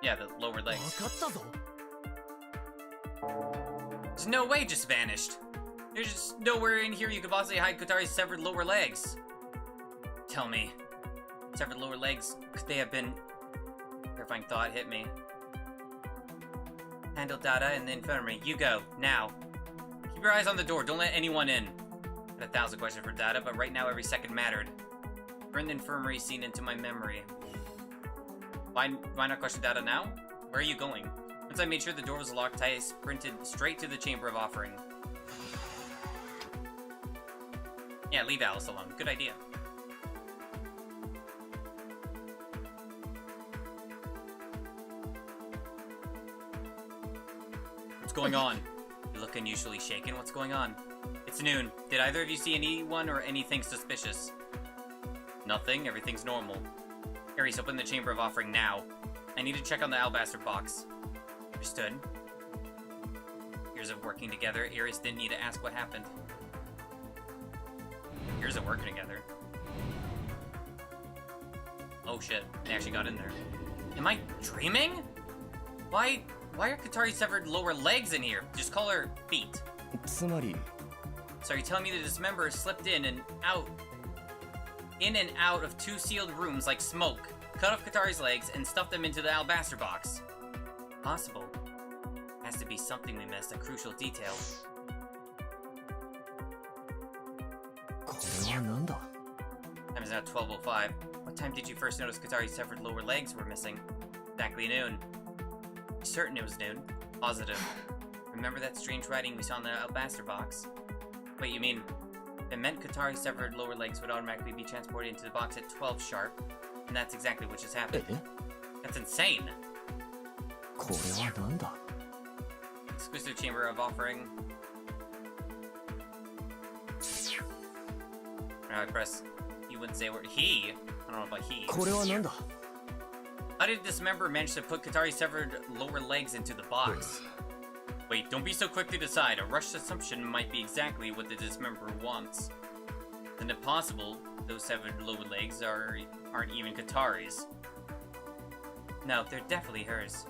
Yeah, the lower legs. There's no way it just vanished. There's just nowhere in here you could possibly hide Katari's severed lower legs. Tell me. Severed lower legs, could they have been... Terrifying thought hit me. Handle Data in the infirmary. You go, now. Keep your eyes on the door, don't let anyone in. I had 1,000 questions for Data, but right now every second mattered. Bring the infirmary scene into my memory. Why not question data now? Where are you going? Once I made sure the door was locked, I sprinted straight to the Chamber of Offering. Yeah, leave Alice alone. Good idea. What's going on? You look unusually shaken. What's going on? It's noon. Did either of you see anyone or anything suspicious? Nothing. Everything's normal. Ares, open the Chamber of Offering now. I need to check on the alabaster box. Understood. Years of working together, Ares didn't need to ask what happened. Years of working together. Oh shit, they actually got in there. Am I dreaming? Why are Katari's severed lower legs in here? Just call her feet. So you're telling me the dismemberer slipped in and out of 2 sealed rooms like smoke, cut off Katari's legs, and stuffed them into the alabaster box? Possible. Has to be something we missed, a crucial detail. Time is now 12:05. What time did you first notice Katari's severed lower legs were missing? Exactly noon. You're certain it was noon? Positive. Remember that strange writing we saw in the alabaster box? Wait, you mean it meant Katari's severed lower legs would automatically be transported into the box at 12 sharp, and that's exactly what just happened. That's insane. Exclusive Chamber of Offering. I press. You wouldn't say a word. He. I don't know about he. How did this member manage to put Katari's severed lower legs into the box? Wait, don't be so quick to decide. A rushed assumption might be exactly what the dismemberer wants. Isn't it possible those severed lower legs aren't even Katari's? No, they're definitely hers.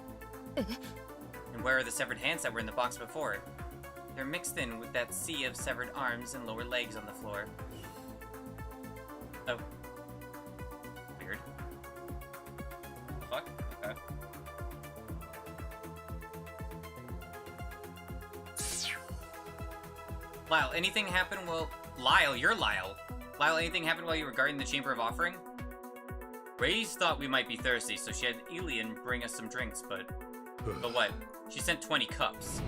And where are the severed hands that were in the box before? They're mixed in with that sea of severed arms and lower legs on the floor. Oh. Weird. Fuck? Okay. Lyle, anything happen while... Lyle, you're Lyle. Lyle, anything happen while you were guarding the Chamber of Offering? Reyes thought we might be thirsty, so she had Elian bring us some drinks, but... But what? She sent 20 cups.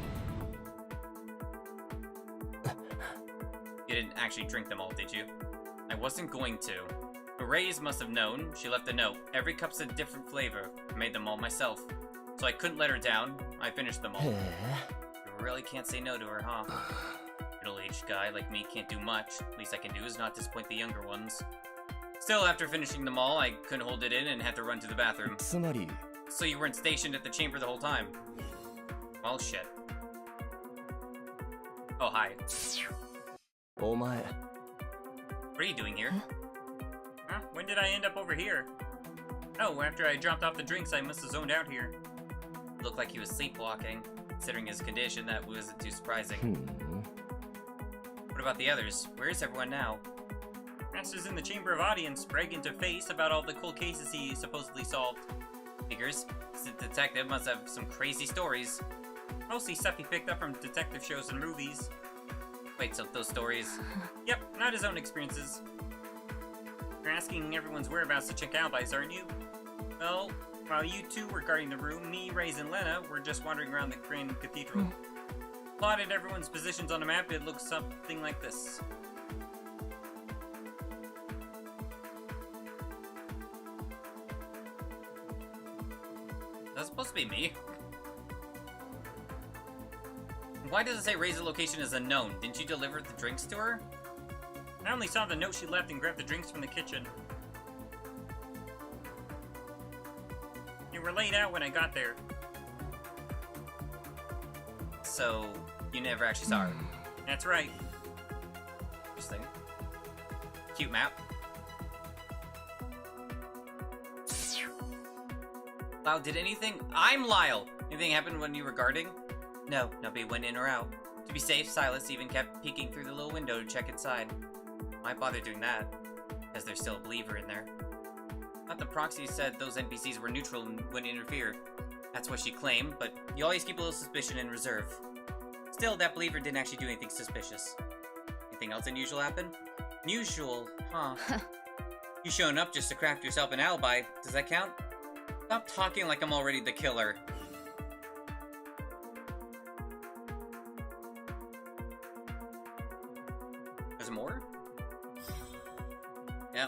You didn't actually drink them all, did you? I wasn't going to. But Reyes must have known. She left a note. Every cup's a different flavor. I made them all myself. So I couldn't let her down. I finished them all. You really can't say no to her, huh? Middle-aged guy like me can't do much. Least I can do is not disappoint the younger ones. Still, after finishing them all, I couldn't hold it in and had to run to the bathroom. So you weren't stationed at the chamber the whole time? Well, shit. Oh, hi. What are you doing here? Huh? When did I end up over here? Oh, after I dropped off the drinks, I must have zoned out here. It looked like he was sleepwalking. Considering his condition, that wasn't too surprising. What about the others? Where is everyone now? Master's in the Chamber of Audience, bragging to Face about all the cool cases he supposedly solved. Figures. This detective must have some crazy stories. Mostly stuff he picked up from detective shows and movies. Wait, so those stories... Yep, not his own experiences. You're asking everyone's whereabouts to check alibis, aren't you? Well, while you two were guarding the room, me, Reyes, and Lena were just wandering around the Grand Cathedral. Plotted everyone's positions on a map, it looks something like this. That's supposed to be me. Why does it say Reyes' location is unknown? Didn't you deliver the drinks to her? I only saw the note she left and grabbed the drinks from the kitchen. You were laid out when I got there. So, you never actually saw her? That's right. Interesting. Cute map. Lyle, did anything... I'm Lyle! Anything happen when you were guarding? No, nobody went in or out. To be safe, Silas even kept peeking through the little window to check inside. Why bother doing that? Because there's still a believer in there. Thought the proxy said those NPCs were neutral and wouldn't interfere. That's what she claimed, but you always keep a little suspicion in reserve. Still, that believer didn't actually do anything suspicious. Anything else unusual happen? Unusual, huh? You showing up just to craft yourself an alibi, does that count? Stop talking like I'm already the killer. There's more? Yeah.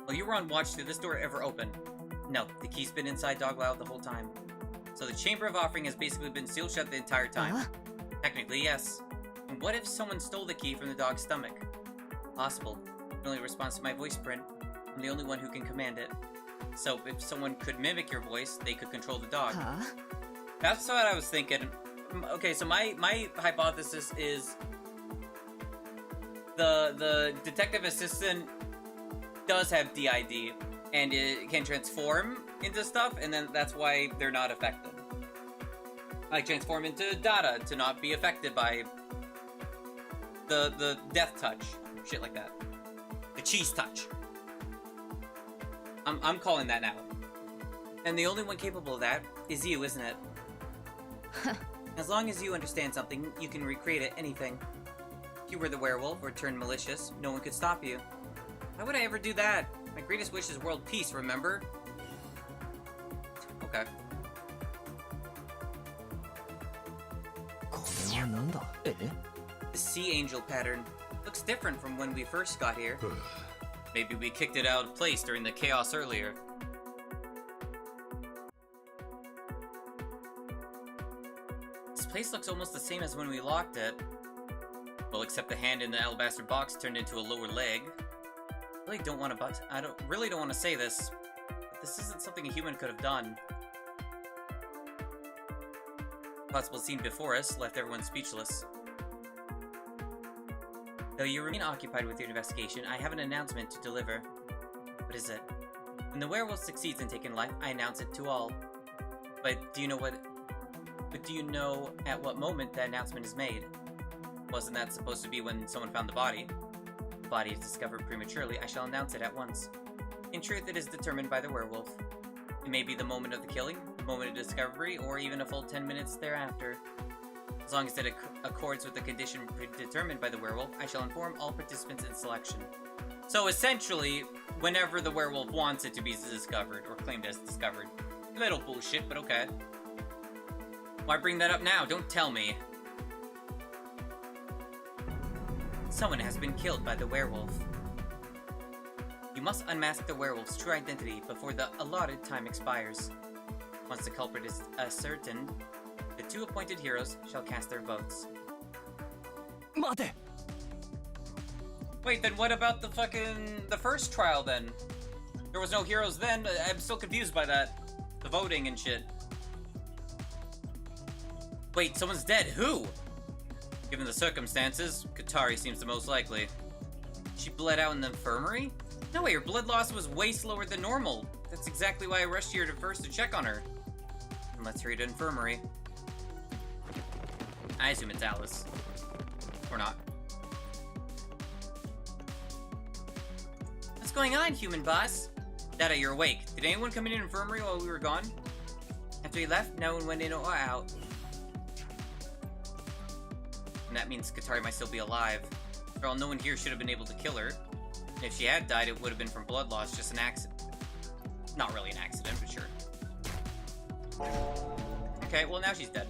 Well, you were on watch. Did this door ever open? No, the key's been inside Dog Loud the whole time. So the Chamber of Offering has basically been sealed shut the entire time. Technically, yes. And what if someone stole the key from the dog's stomach? Possible. It only responds to my voice print. I'm the only one who can command it. So if someone could mimic your voice, they could control the dog. That's what I was thinking. Okay, so my hypothesis is the detective assistant does have DID, and it can transform into stuff, and then that's why they're not affected. Like transform into data to not be affected by the death touch, shit like that. The cheese touch. I'm calling that now. And the only one capable of that is you, isn't it? As long as you understand something, you can recreate it, anything. If you were the werewolf or turned malicious, no one could stop you. Why would I ever do that? My greatest wish is world peace, remember? Okay. The sea angel pattern looks different from when we first got here. Maybe we kicked it out of place during the chaos earlier. This place looks almost the same as when we locked it. Well, except the hand in the alabaster box turned into a lower leg. I really don't want to say this, but this isn't something a human could have done. The possible scene before us left everyone speechless. Though you remain occupied with your investigation, I have an announcement to deliver. What is it? When the werewolf succeeds in taking life, I announce it to all. But do you know at what moment that announcement is made? Wasn't that supposed to be when someone found the body? If the body is discovered prematurely, I shall announce it at once. In truth, it is determined by the werewolf. It may be the moment of the killing, moment of discovery, or even a full 10 minutes thereafter. As long as it accords with the condition predetermined by the werewolf, I shall inform all participants in selection. So essentially, whenever the werewolf wants it to be discovered, or claimed as discovered. A little bullshit, but okay. Why bring that up now? Don't tell me. Someone has been killed by the werewolf. You must unmask the werewolf's true identity before the allotted time expires. Once the culprit is ascertained, the two appointed heroes shall cast their votes. Mate! Wait, then what about the first trial then? There was no heroes then? I'm still confused by that. The voting and shit. Wait, someone's dead. Who? Given the circumstances, Katari seems the most likely. She bled out in the infirmary? No way, her blood loss was way slower than normal. That's exactly why I rushed here first to check on her. And let's hurry to infirmary. I assume it's Alice. Or not. What's going on, human boss? Dada, you're awake. Did anyone come in an infirmary while we were gone? After we left, no one went in or out. And that means Katari might still be alive. After all, no one here should have been able to kill her. And if she had died, it would have been from blood loss, just an accident. Not really an accident, but sure. Okay, well now she's dead.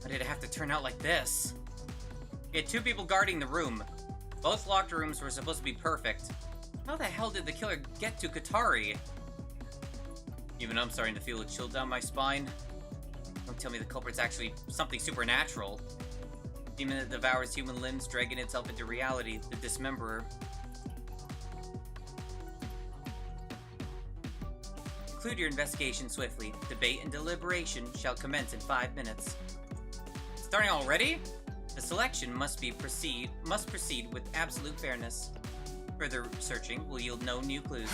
Why did it have to turn out like this? We had two people guarding the room. Both locked rooms were supposed to be perfect. How the hell did the killer get to Katari? Even I'm starting to feel a chill down my spine. Don't tell me the culprit's actually something supernatural. Demon that devours human limbs, dragging itself into reality, the dismemberer. Conclude your investigation swiftly. Debate and deliberation shall commence in 5 minutes. Starting already? The selection must proceed with absolute fairness. Further searching will yield no new clues.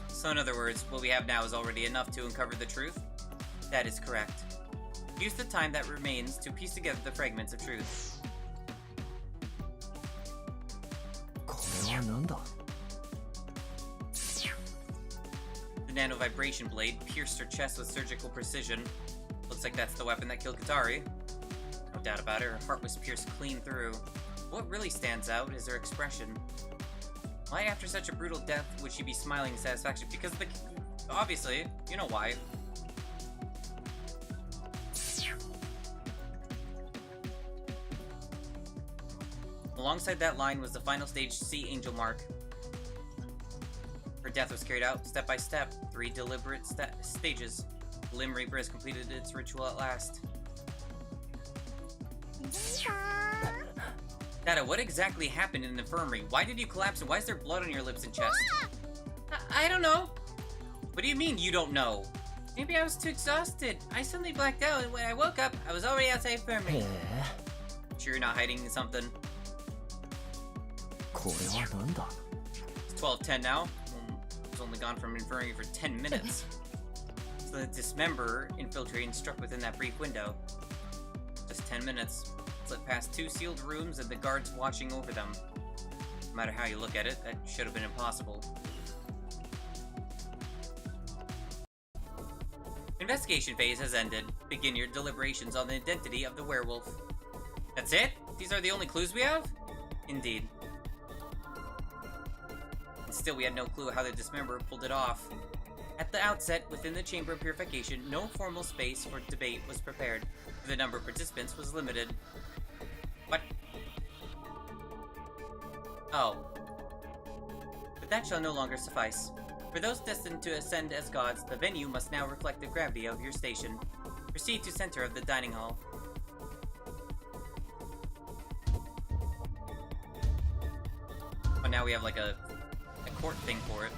So in other words, what we have now is already enough to uncover the truth? That is correct. Use the time that remains to piece together the fragments of truth. The nano-vibration blade pierced her chest with surgical precision. Looks like that's the weapon that killed Katari. No doubt about it, her heart was pierced clean through. what really stands out is her expression. Why, after such a brutal death, would she be smiling in satisfaction? Because obviously, you know why. Alongside that line was the final stage Sea Angel mark. Her death was carried out step by step, 3 deliberate stages. The Limb Reaper has completed its ritual at last. Dada, what exactly happened in the infirmary? Why did you collapse and why is there blood on your lips and chest? I don't know. What do you mean you don't know? Maybe I was too exhausted. I suddenly blacked out and when I woke up, I was already outside infirmary. Sure you're not hiding something? It's 12:10 now. It's only gone from infirmary for 10 minutes. So the dismember infiltrating struck within that brief window. Just 10 minutes. Slipped past 2 sealed rooms and the guards watching over them. No matter how you look at it, that should have been impossible. Investigation phase has ended. Begin your deliberations on the identity of the werewolf. That's it? These are the only clues we have? Indeed. Still, we had no clue how the dismember pulled it off. At the outset, within the Chamber of Purification, no formal space for debate was prepared. The number of participants was limited. What? Oh. But that shall no longer suffice. For those destined to ascend as gods, the venue must now reflect the gravity of your station. Proceed to center of the dining hall. Oh, now we have like a court thing for it.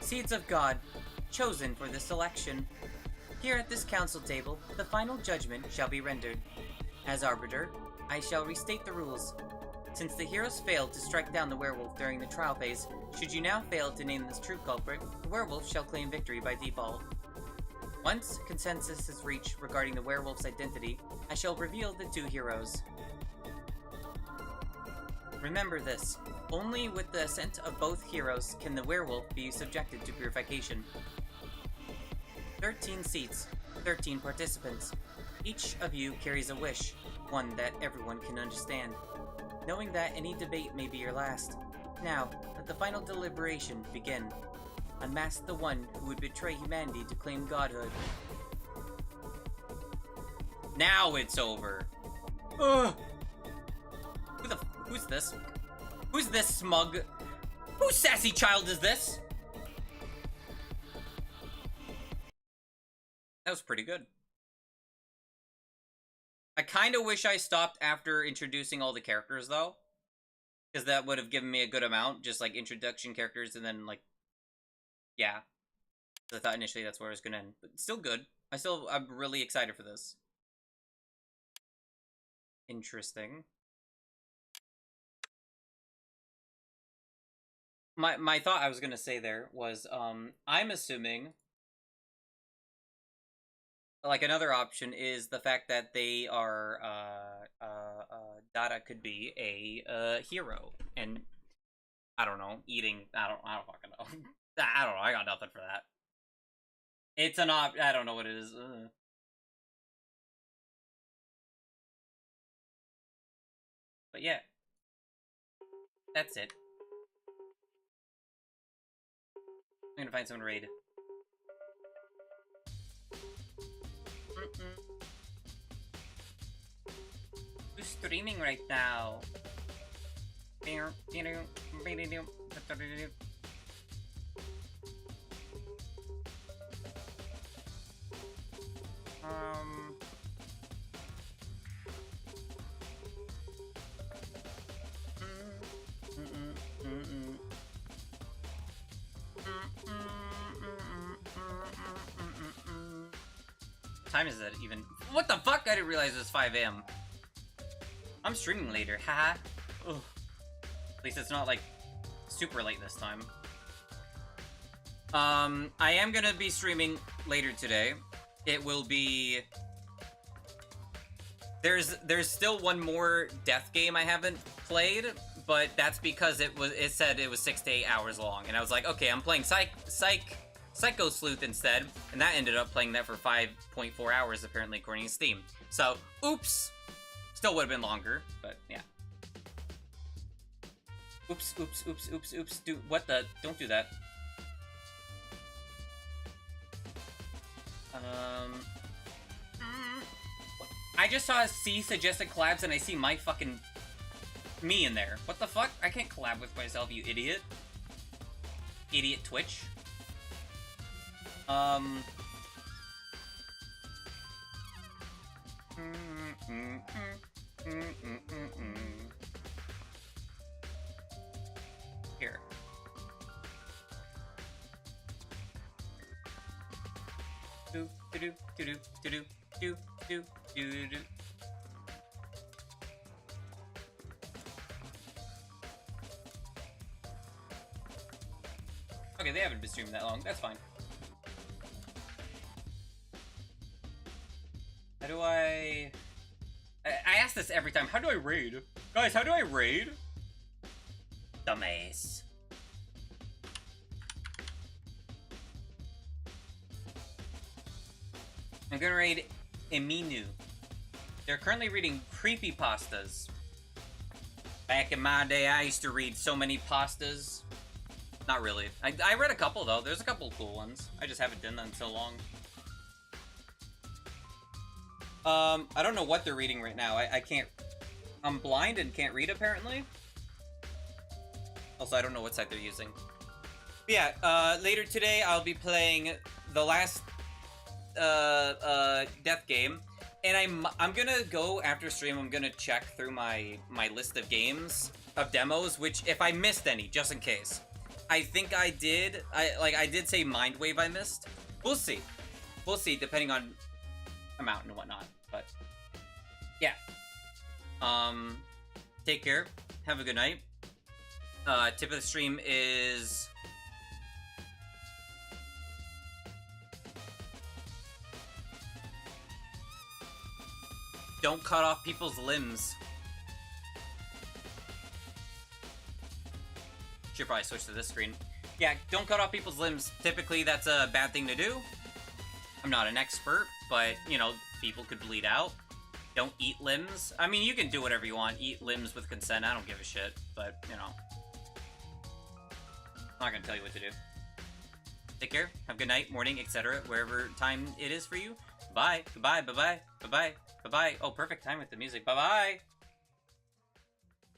Seeds of God, chosen for this selection. Here at this council table, the final judgment shall be rendered. As arbiter, I shall restate the rules. Since the heroes failed to strike down the werewolf during the trial phase, should you now fail to name this true culprit, the werewolf shall claim victory by default. Once consensus is reached regarding the werewolf's identity, I shall reveal the 2 heroes. Remember this, only with the assent of both heroes can the werewolf be subjected to purification. 13 seats, 13 participants. Each of you carries a wish, one that everyone can understand. Knowing that any debate may be your last. Now, let the final deliberation begin. Unmask the one who would betray humanity to claim godhood. Now it's over! Ugh! Who's this? Who's this smug? Whose sassy child is this? That was pretty good. I kinda wish I stopped after introducing all the characters, though. Because that would have given me a good amount, just like introduction characters and then like... Yeah. I thought initially that's where I was gonna end. But still good. I'm really excited for this. Interesting. My thought I was gonna say there was, I'm assuming, like, another option is the fact that they are, Dada could be a hero, and, I don't know, eating, I don't fucking know. I don't know, I got nothing for that. It's an I don't know what it is. But yeah. That's it. I'm gonna find someone to raid. Who's streaming right now? What time is it even? What the fuck? I didn't realize it was 5 AM. I'm streaming later, haha. Ugh. At least it's not like super late this time. I am gonna be streaming later today. It will be... There's still one more death game I haven't played, but that's because it said it was 6 to 8 hours long, and I was like, okay, I'm playing Psycho-Sleuth instead, and that ended up playing that for 5.4 hours apparently according to Steam. So, oops! Still would have been longer, but yeah. Oops, oops, oops, oops, oops. What the? Don't do that. I just saw C suggested collabs and I see my fucking me in there. What the fuck? I can't collab with myself, you idiot. Idiot Twitch. Here. Do do do do do do do do do do. Okay, they haven't been streaming that long. That's fine. How do I ask this every time. How do I raid? Guys, how do I raid? Dumbass. I'm gonna raid Eminu. They're currently reading creepypastas. Back in my day, I used to read so many pastas. Not really. I read a couple, though. There's a couple cool ones. I just haven't done them in so long. I don't know what they're reading right now. I can't... I'm blind and can't read, apparently. Also, I don't know what site they're using. But yeah, later today, I'll be playing the last death game. And I'm gonna go after stream, I'm gonna check through my list of games, of demos, which, if I missed any, just in case. I think I did. I did say Mindwave I missed. We'll see. We'll see, depending on amount and whatnot. But yeah. Take care. Have a good night. Tip of the stream is don't cut off people's limbs. Should probably switch to this screen. Yeah, don't cut off people's limbs. Typically, that's a bad thing to do. I'm not an expert, but, you know, people could bleed out. Don't eat limbs. I mean, you can do whatever you want. Eat limbs with consent. I don't give a shit. But, you know. I'm not gonna tell you what to do. Take care. Have a good night, morning, etc. Wherever time it is for you. Bye. Goodbye. Bye-bye. Bye-bye. Bye-bye. Oh, perfect time with the music. Bye-bye.